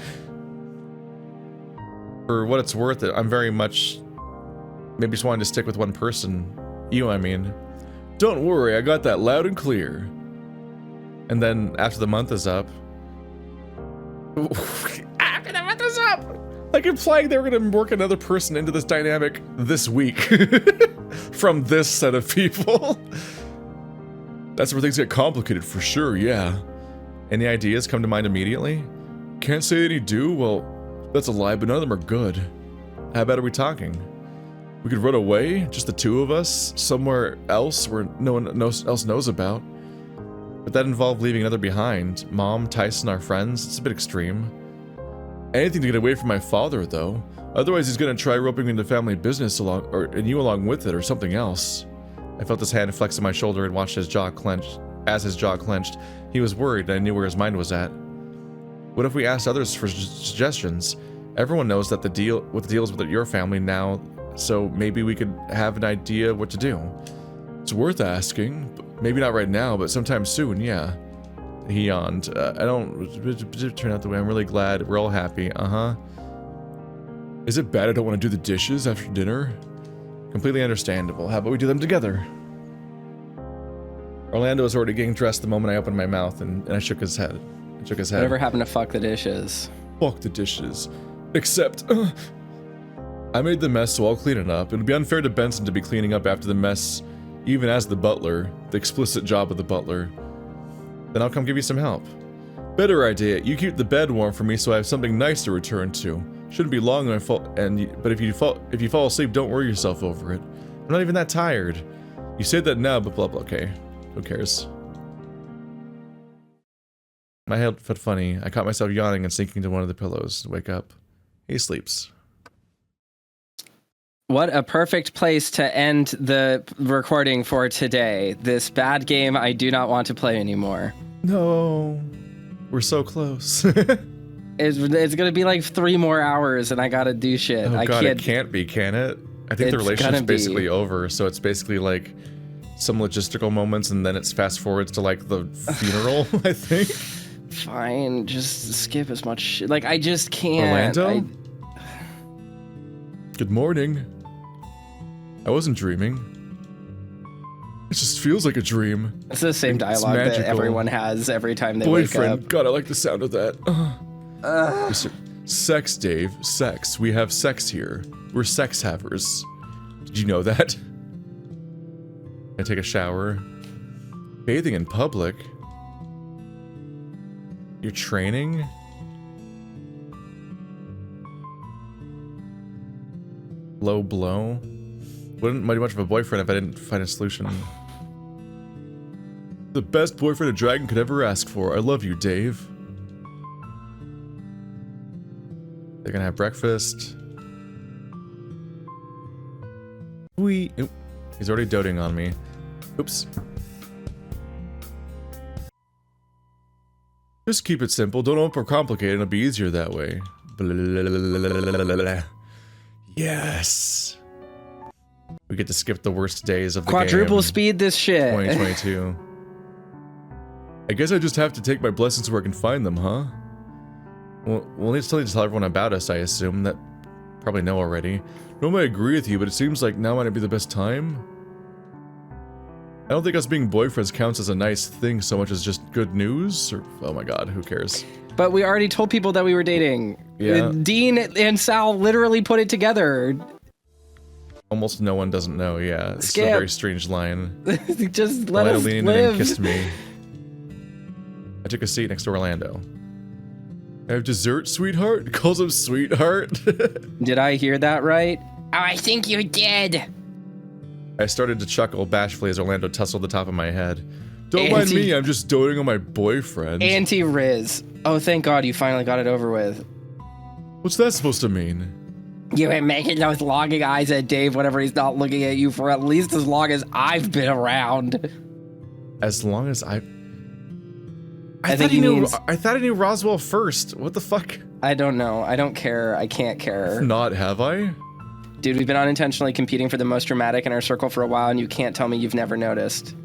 For what it's worth, I'm very much maybe just wanting to stick with one person. You, I mean. Don't worry, I got that loud and clear. And then after the month is up... After the month is up! Like implying they were gonna work another person into this dynamic this week. From this set of people. That's where things get complicated for sure, yeah. Any ideas come to mind immediately? Can't say any do? Well, that's a lie, but none of them are good. How about are we talking? We could run away, just the two of us, somewhere else where no one else knows about. But that involved leaving another behind. Mom, Tyson, our friends, it's a bit extreme. Anything to get away from my father, though. Otherwise he's gonna try roping me into family business and you along with it, or something else. I felt his hand flex on my shoulder and watched his jaw clench. As his jaw clenched, he was worried and I knew where his mind was at. What if we asked others for suggestions? Everyone knows that the deal with your family now, so maybe we could have an idea what to do. It's worth asking. Maybe not right now, but sometime soon, yeah. He yawned. I don't turn out the way. I'm really glad. We're all happy. Uh-huh. Is it bad I don't want to do the dishes after dinner? Completely understandable. How about we do them together? Orlando was already getting dressed the moment I opened my mouth, and I shook his head. Whatever happened to fuck the dishes? Fuck the dishes. Except, I made the mess, so I'll clean it up. It would be unfair to Benson to be cleaning up after the mess, even as the butler, the explicit job of the butler. Then I'll come give you some help. Better idea. You keep the bed warm for me so I have something nice to return to. Shouldn't be long when I fall, but if you fall asleep, don't worry yourself over it. I'm not even that tired. You say that now, but blah blah. Okay, who cares? My head felt funny. I caught myself yawning and sinking into one of the pillows to wake up. He sleeps. What a perfect place to end the recording for today. This bad game I do not want to play anymore. No, we're so close. It's gonna be like 3 more hours and I gotta do shit. Oh I god, can't. it can't be, can it? I think the It's relationship's gonna be. basically over, so it's basically like some logistical moments and then it's fast forwards to like the funeral, I think. Fine, just skip as much shit. Like, I just can't. Orlando? Good morning. I wasn't dreaming. It just feels like a dream. It's the same dialogue that magical. everyone has every time they Boyfriend. wake up. God, I like the sound of that. Sex, Dave. Sex. We have sex here. We're sex havers. Did you know that? I take a shower. Bathing in public? You're training? Low blow? Wouldn't be much of a boyfriend if I didn't find a solution. The best boyfriend a dragon could ever ask for. I love you, Dave. They're gonna have breakfast. Oop. He's already doting on me. Oops. Just keep it simple. Don't overcomplicate it. It'll be easier that way. Yes. We get to skip the worst days of the Quadruple game. speed this shit. 2022. I guess I just have to take my blessings where I can find them, huh? Well, we'll need to tell everyone about us, I assume. That probably know already. Normally I agree with you, but it seems like now might be the best time. I don't think us being boyfriends counts as a nice thing so much as just good news. Or, oh my god, who cares? But we already told people that we were dating. Yeah. Dean and Sal literally put it together. Almost no one doesn't know, yeah. It's Skip. a very strange line. Just let Orlando us leaned in and live. kissed me. I took a seat next to Orlando. I have dessert, sweetheart? Calls him sweetheart? Did I hear that right? Oh, I think you did. I started to chuckle bashfully as Orlando tussled the top of my head. Don't mind me, I'm just doting on my boyfriend. Anti-Riz. Oh, thank God you finally got it over with. What's that supposed to mean? You've been making those longing eyes at Dave whenever he's not looking at you for at least as long as I've been around. As long as I think thought he knew. means- I thought I knew Roswell first. What the fuck? I don't know. I don't care. I can't care. Not have I? Dude, we've been unintentionally competing for the most dramatic in our circle for a while, and you can't tell me you've never noticed.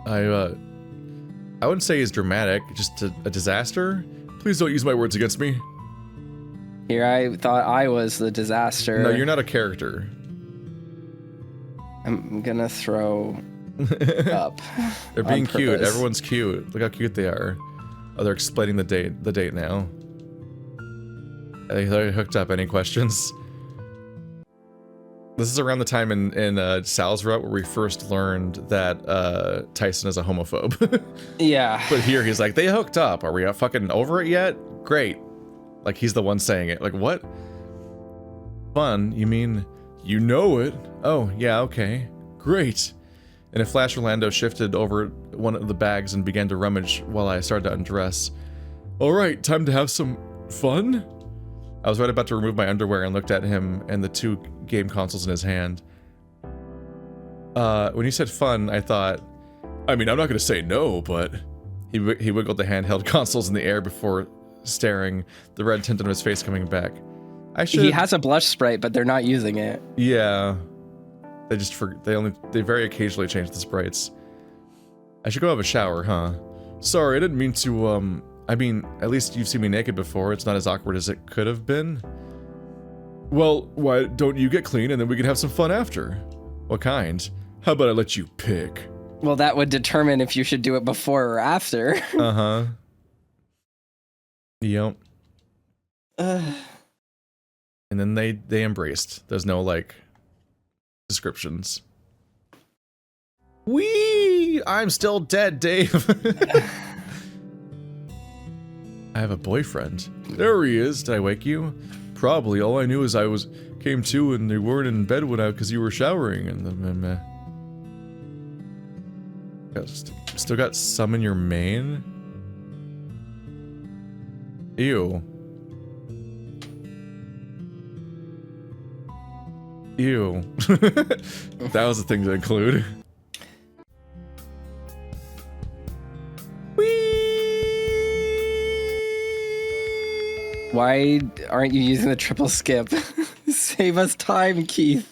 I wouldn't say he's dramatic. Just a disaster. Please don't use my words against me. Here, I thought I was the disaster. No, you're not a character. I'm gonna throw up. They're being on cute. purpose. Everyone's cute. Look how cute they are. Oh, they're explaining the date now. They're hooked up. Any questions? This is around the time in Sal's route where we first learned that Tyson is a homophobe. Yeah. But here he's like, they hooked up. Are we fucking over it yet? Great. Like he's the one saying it. Like what? Fun? You mean you know it? Oh yeah, okay, great. In a flash, Orlando shifted over one of the bags and began to rummage while I started to undress. All right, time to have some fun? I was right about to remove my underwear and looked at him and the 2 game consoles in his hand. When you said fun, I thought, I mean, I'm not going to say no, but... He wiggled the handheld consoles in the air before staring, the red tint on his face coming back. He has a blush sprite, but they're not using it. Yeah. They very occasionally change the sprites. I should go have a shower, huh? Sorry, I didn't mean to, I mean, at least you've seen me naked before. It's not as awkward as it could have been. Well, why don't you get clean and then we can have some fun after? What kind? How about I let you pick? Well, that would determine if you should do it before or after. Uh-huh. Yep. And then they embraced. There's no, like, descriptions. Wee! I'm still dead, Dave. I have a boyfriend. There he is. Did I wake you? Probably. All I knew is came to and they weren't in bed because you were showering and then still got some in your mane? Ew. Ew. That was the thing to include. Why aren't you using the triple skip? Save us time, Keith.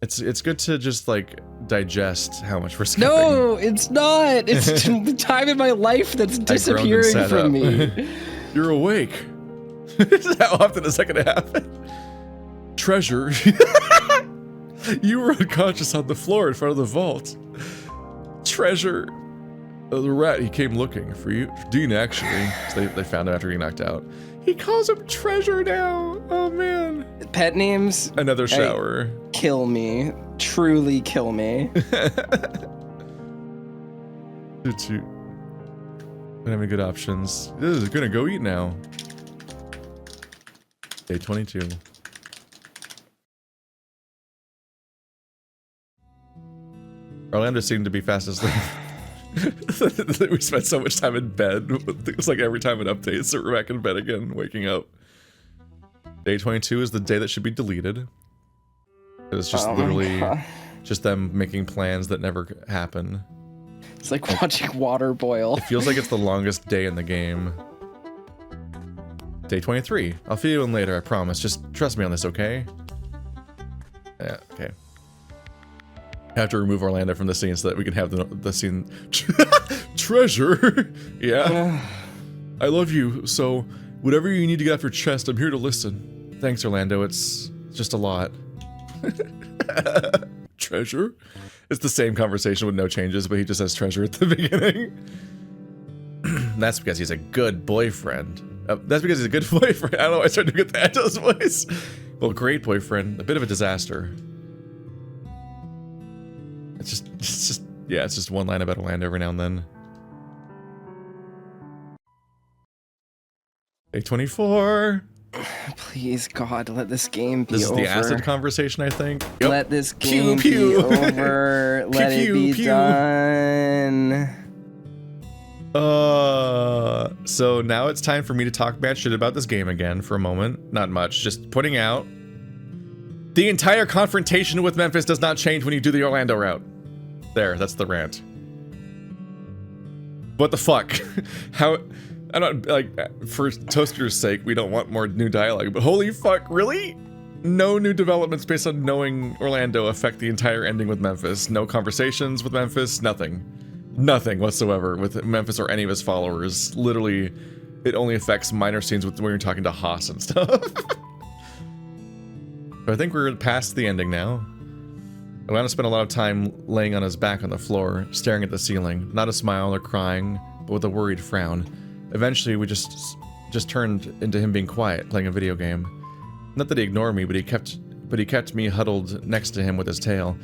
It's good to just like digest how much we're skipping. No, it's not. It's the time in my life that's disappearing from me. You're awake. How often is that gonna happen? Treasure. You were unconscious on the floor in front of the vault. Treasure. The rat, he came looking for you. Dean, actually. So they found him after getting knocked out. He calls him Treasure now. Oh, man. Pet names? Another shower. Kill me. Truly kill me. Don't have any good options. This is gonna go eat now. Day 22. Orlando seemed to be fast asleep. We spent so much time in bed. It was like every time it updates, so we're back in bed again, waking up. Day 22 is the day that should be deleted. It's just literally just them making plans that never happen. It's like watching water boil. It feels like it's the longest day in the game. Day 23. I'll fill you in later, I promise. Just trust me on this, okay? Yeah, okay. I have to remove Orlando from the scene so that we can have the scene. Treasure! Yeah. I love you, so whatever you need to get off your chest, I'm here to listen. Thanks, Orlando. It's just a lot. Treasure? It's the same conversation with no changes, but he just says treasure at the beginning. That's because he's a good boyfriend. That's because he's a good boyfriend. I don't know why I started to get the Anto's voice. Well, great boyfriend. A bit of a disaster. It's just one line about Orlando every now and then. Day 24. Please, God, let this game be This is over. the acid conversation, I think. Yep. Let this game Pew, pew. be over. Let it be pew. done. So now it's time for me to talk bad shit about this game again for a moment. Not much, just putting out. The entire confrontation with Memphis does not change when you do the Orlando route. There, that's the rant. What the fuck? How... I don't, like, for Toaster's sake, we don't want more new dialogue, but holy fuck, really? No new developments based on knowing Orlando affect the entire ending with Memphis. No conversations with Memphis, nothing. Nothing whatsoever with Memphis or any of his followers. Literally, it only affects minor scenes with when you're talking to Haas and stuff. But I think we're past the ending now. Orlando spent a lot of time laying on his back on the floor, staring at the ceiling, not a smile or crying, but with a worried frown. Eventually, we just turned into him being quiet, playing a video game. Not that he ignored me, but he kept me huddled next to him with his tail.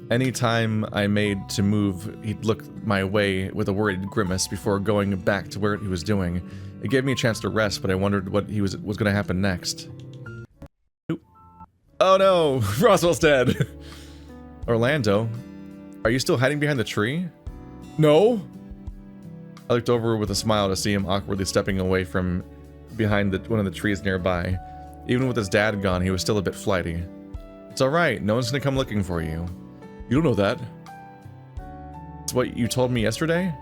Any time I made to move, he'd look my way with a worried grimace before going back to where he was doing. It gave me a chance to rest, but I wondered what was going to happen next. Oop. Oh no, Roswell's dead. Orlando, are you still hiding behind the tree? No. I looked over with a smile to see him awkwardly stepping away from behind one of the trees nearby. Even with his dad gone, he was still a bit flighty. It's alright, no one's gonna come looking for you. You don't know that. It's what you told me yesterday?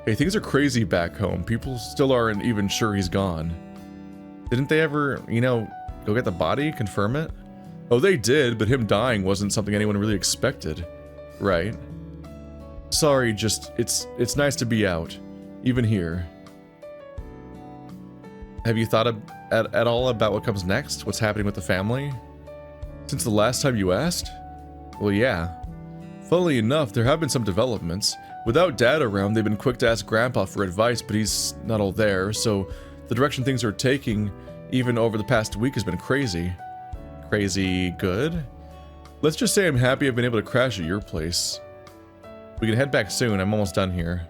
Hey, things are crazy back home. People still aren't even sure he's gone. Didn't they ever, go get the body, confirm it? Oh, they did, but him dying wasn't something anyone really expected. Right. Sorry, it's nice to be out. Even here. Have you thought at all about what comes next? What's happening with the family? Since the last time you asked? Well, yeah. Funnily enough, there have been some developments. Without Dad around, they've been quick to ask Grandpa for advice, but he's not all there, so the direction things are taking, even over the past week, has been crazy. Crazy good? Let's just say I'm happy I've been able to crash at your place. We can head back soon, I'm almost done here.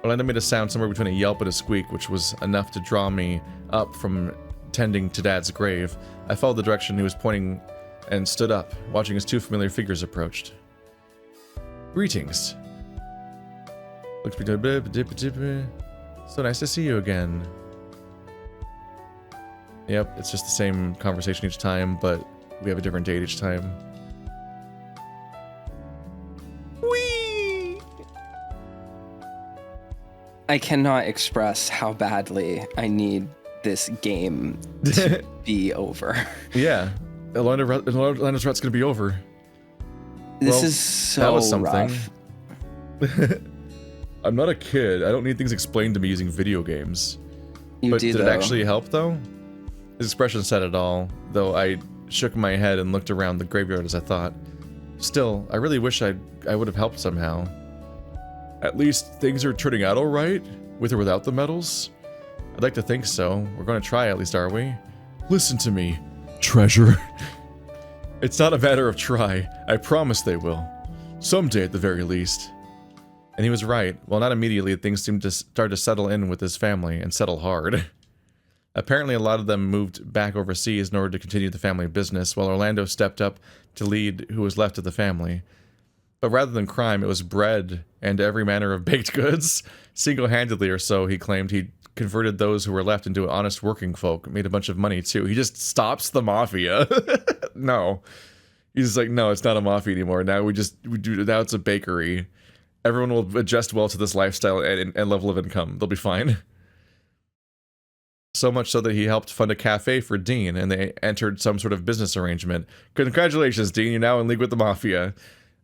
Orlando made a sound somewhere between a yelp and a squeak, which was enough to draw me up from tending to Dad's grave. I followed the direction he was pointing and stood up, watching as two familiar figures approached. Greetings. So nice to see you again. Yep, it's just the same conversation each time, but we have a different date each time. Whee! I cannot express how badly I need this game to be over. Yeah, Atlanta's Rut's gonna be over. This is so that was something. rough. I'm not a kid. I don't need things explained to me using video games. But did it actually help, though? His expression said it all, though I shook my head and looked around the graveyard as I thought. Still, I really wish I would have helped somehow. At least things are turning out alright, with or without the medals? I'd like to think so. We're going to try at least, are we? Listen to me, treasure. It's not a matter of try. I promise they will. Someday at the very least. And he was right. Well, not immediately, things seemed to start to settle in with his family, and settle hard. Apparently, a lot of them moved back overseas in order to continue the family business, while Orlando stepped up to lead who was left of the family. But rather than crime, it was bread and every manner of baked goods. Single-handedly or so, he claimed he converted those who were left into honest working folk, made a bunch of money too. He just stops the mafia. No. He's like, no, it's not a mafia anymore. Now now it's a bakery. Everyone will adjust well to this lifestyle and level of income. They'll be fine. So much so that he helped fund a cafe for Dean, and they entered some sort of business arrangement. Congratulations, Dean, you're now in league with the mafia.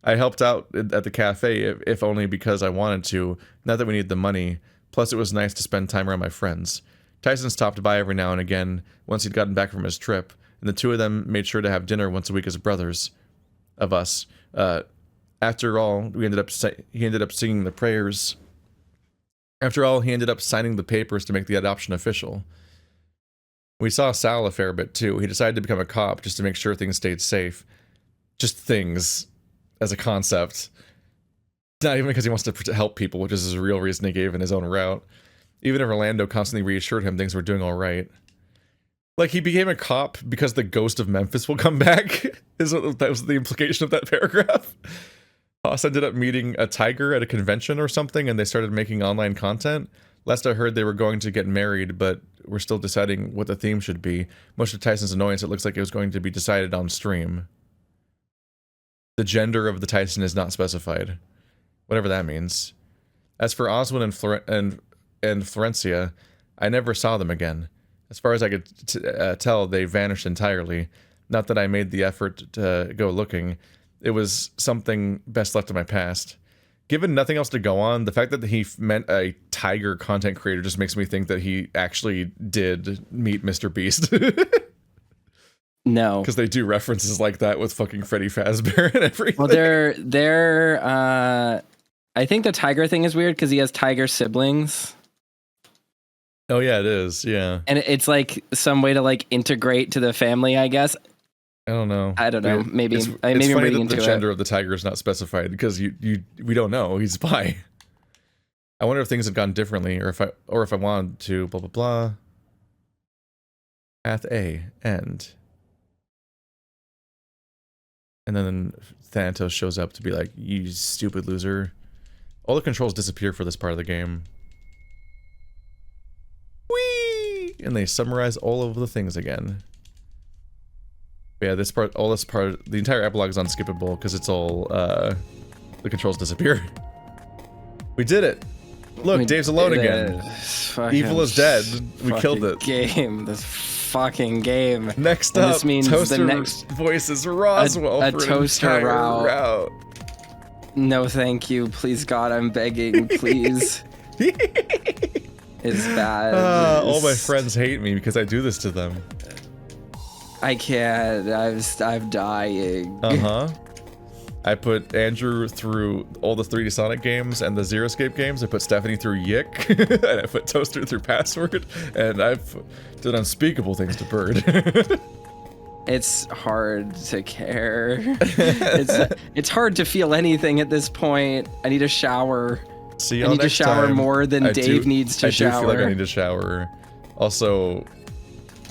I helped out at the cafe, if only because I wanted to, not that we need the money. Plus, it was nice to spend time around my friends. Tyson stopped by every now and again, once he'd gotten back from his trip, and the two of them made sure to have dinner once a week as brothers. Of us. After all, he ended up singing the prayers. After all, he ended up signing the papers to make the adoption official. We saw Sal a fair bit too. He decided to become a cop just to make sure things stayed safe. Just things, as a concept. Not even because he wants to help people, which is his real reason he gave in his own route. Even if Orlando constantly reassured him things were doing alright. Like, he became a cop because the ghost of Memphis will come back? That was the implication of that paragraph? Haas ended up meeting a tiger at a convention or something, and they started making online content. Last I heard, they were going to get married, but we're still deciding what the theme should be. Much to Tyson's annoyance, it looks like it was going to be decided on stream. The gender of the Tyson is not specified. Whatever that means. As for Oswin and Florencia, I never saw them again. As far as I could tell, they vanished entirely. Not that I made the effort to go looking. It was something best left in my past. Given nothing else to go on, the fact that he meant a tiger content creator just makes me think that he actually did meet Mr. Beast. No. Because they do references like that with fucking Freddy Fazbear and everything. Well, I think the tiger thing is weird because he has tiger siblings. Oh yeah, it is. Yeah. And it's like some way to like integrate to the family, I guess. I don't know. I don't know. Maybe it's I'm funny reading that into the it. gender of the tiger is not specified because we don't know. He's bi. I wonder if things have gone differently, or if I wanted to blah blah blah. Path A end. And then Thanatos shows up to be like, "You stupid loser." All the controls disappear for this part of the game. Whee! And they summarize all of the things again. But yeah, the entire epilogue is unskippable because it's all, the controls disappear. We did it! Look, Dave's alone again. Evil is dead. We killed it. This fucking game. Next And up, this means Toaster the next voices Roswell a for an toaster entire route. No, thank you. Please, God, I'm begging. Please. It's bad. All my friends hate me because I do this to them. I can't. I'm dying. I put Andrew through all the 3D Sonic games and the Zero Escape games. I put Stephanie through Yick, and I put Toaster through Password, and I've done unspeakable things to Bird. It's hard to care. It's hard to feel anything at this point. I need a shower. See I y'all need to next shower time. more than Dave needs to shower. I do feel like I need to shower. Also,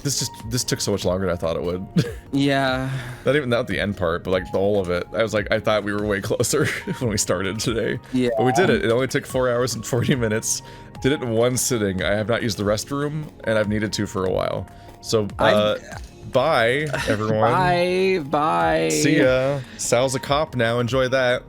this took so much longer than I thought it would. Yeah. Not the end part, but like the whole of it. I thought we were way closer when we started today. Yeah. But we did it. It only took 4 hours and 40 minutes. Did it in one sitting. I have not used the restroom, and I've needed to for a while. So, bye, everyone. Bye. See ya. Sal's a cop now. Enjoy that.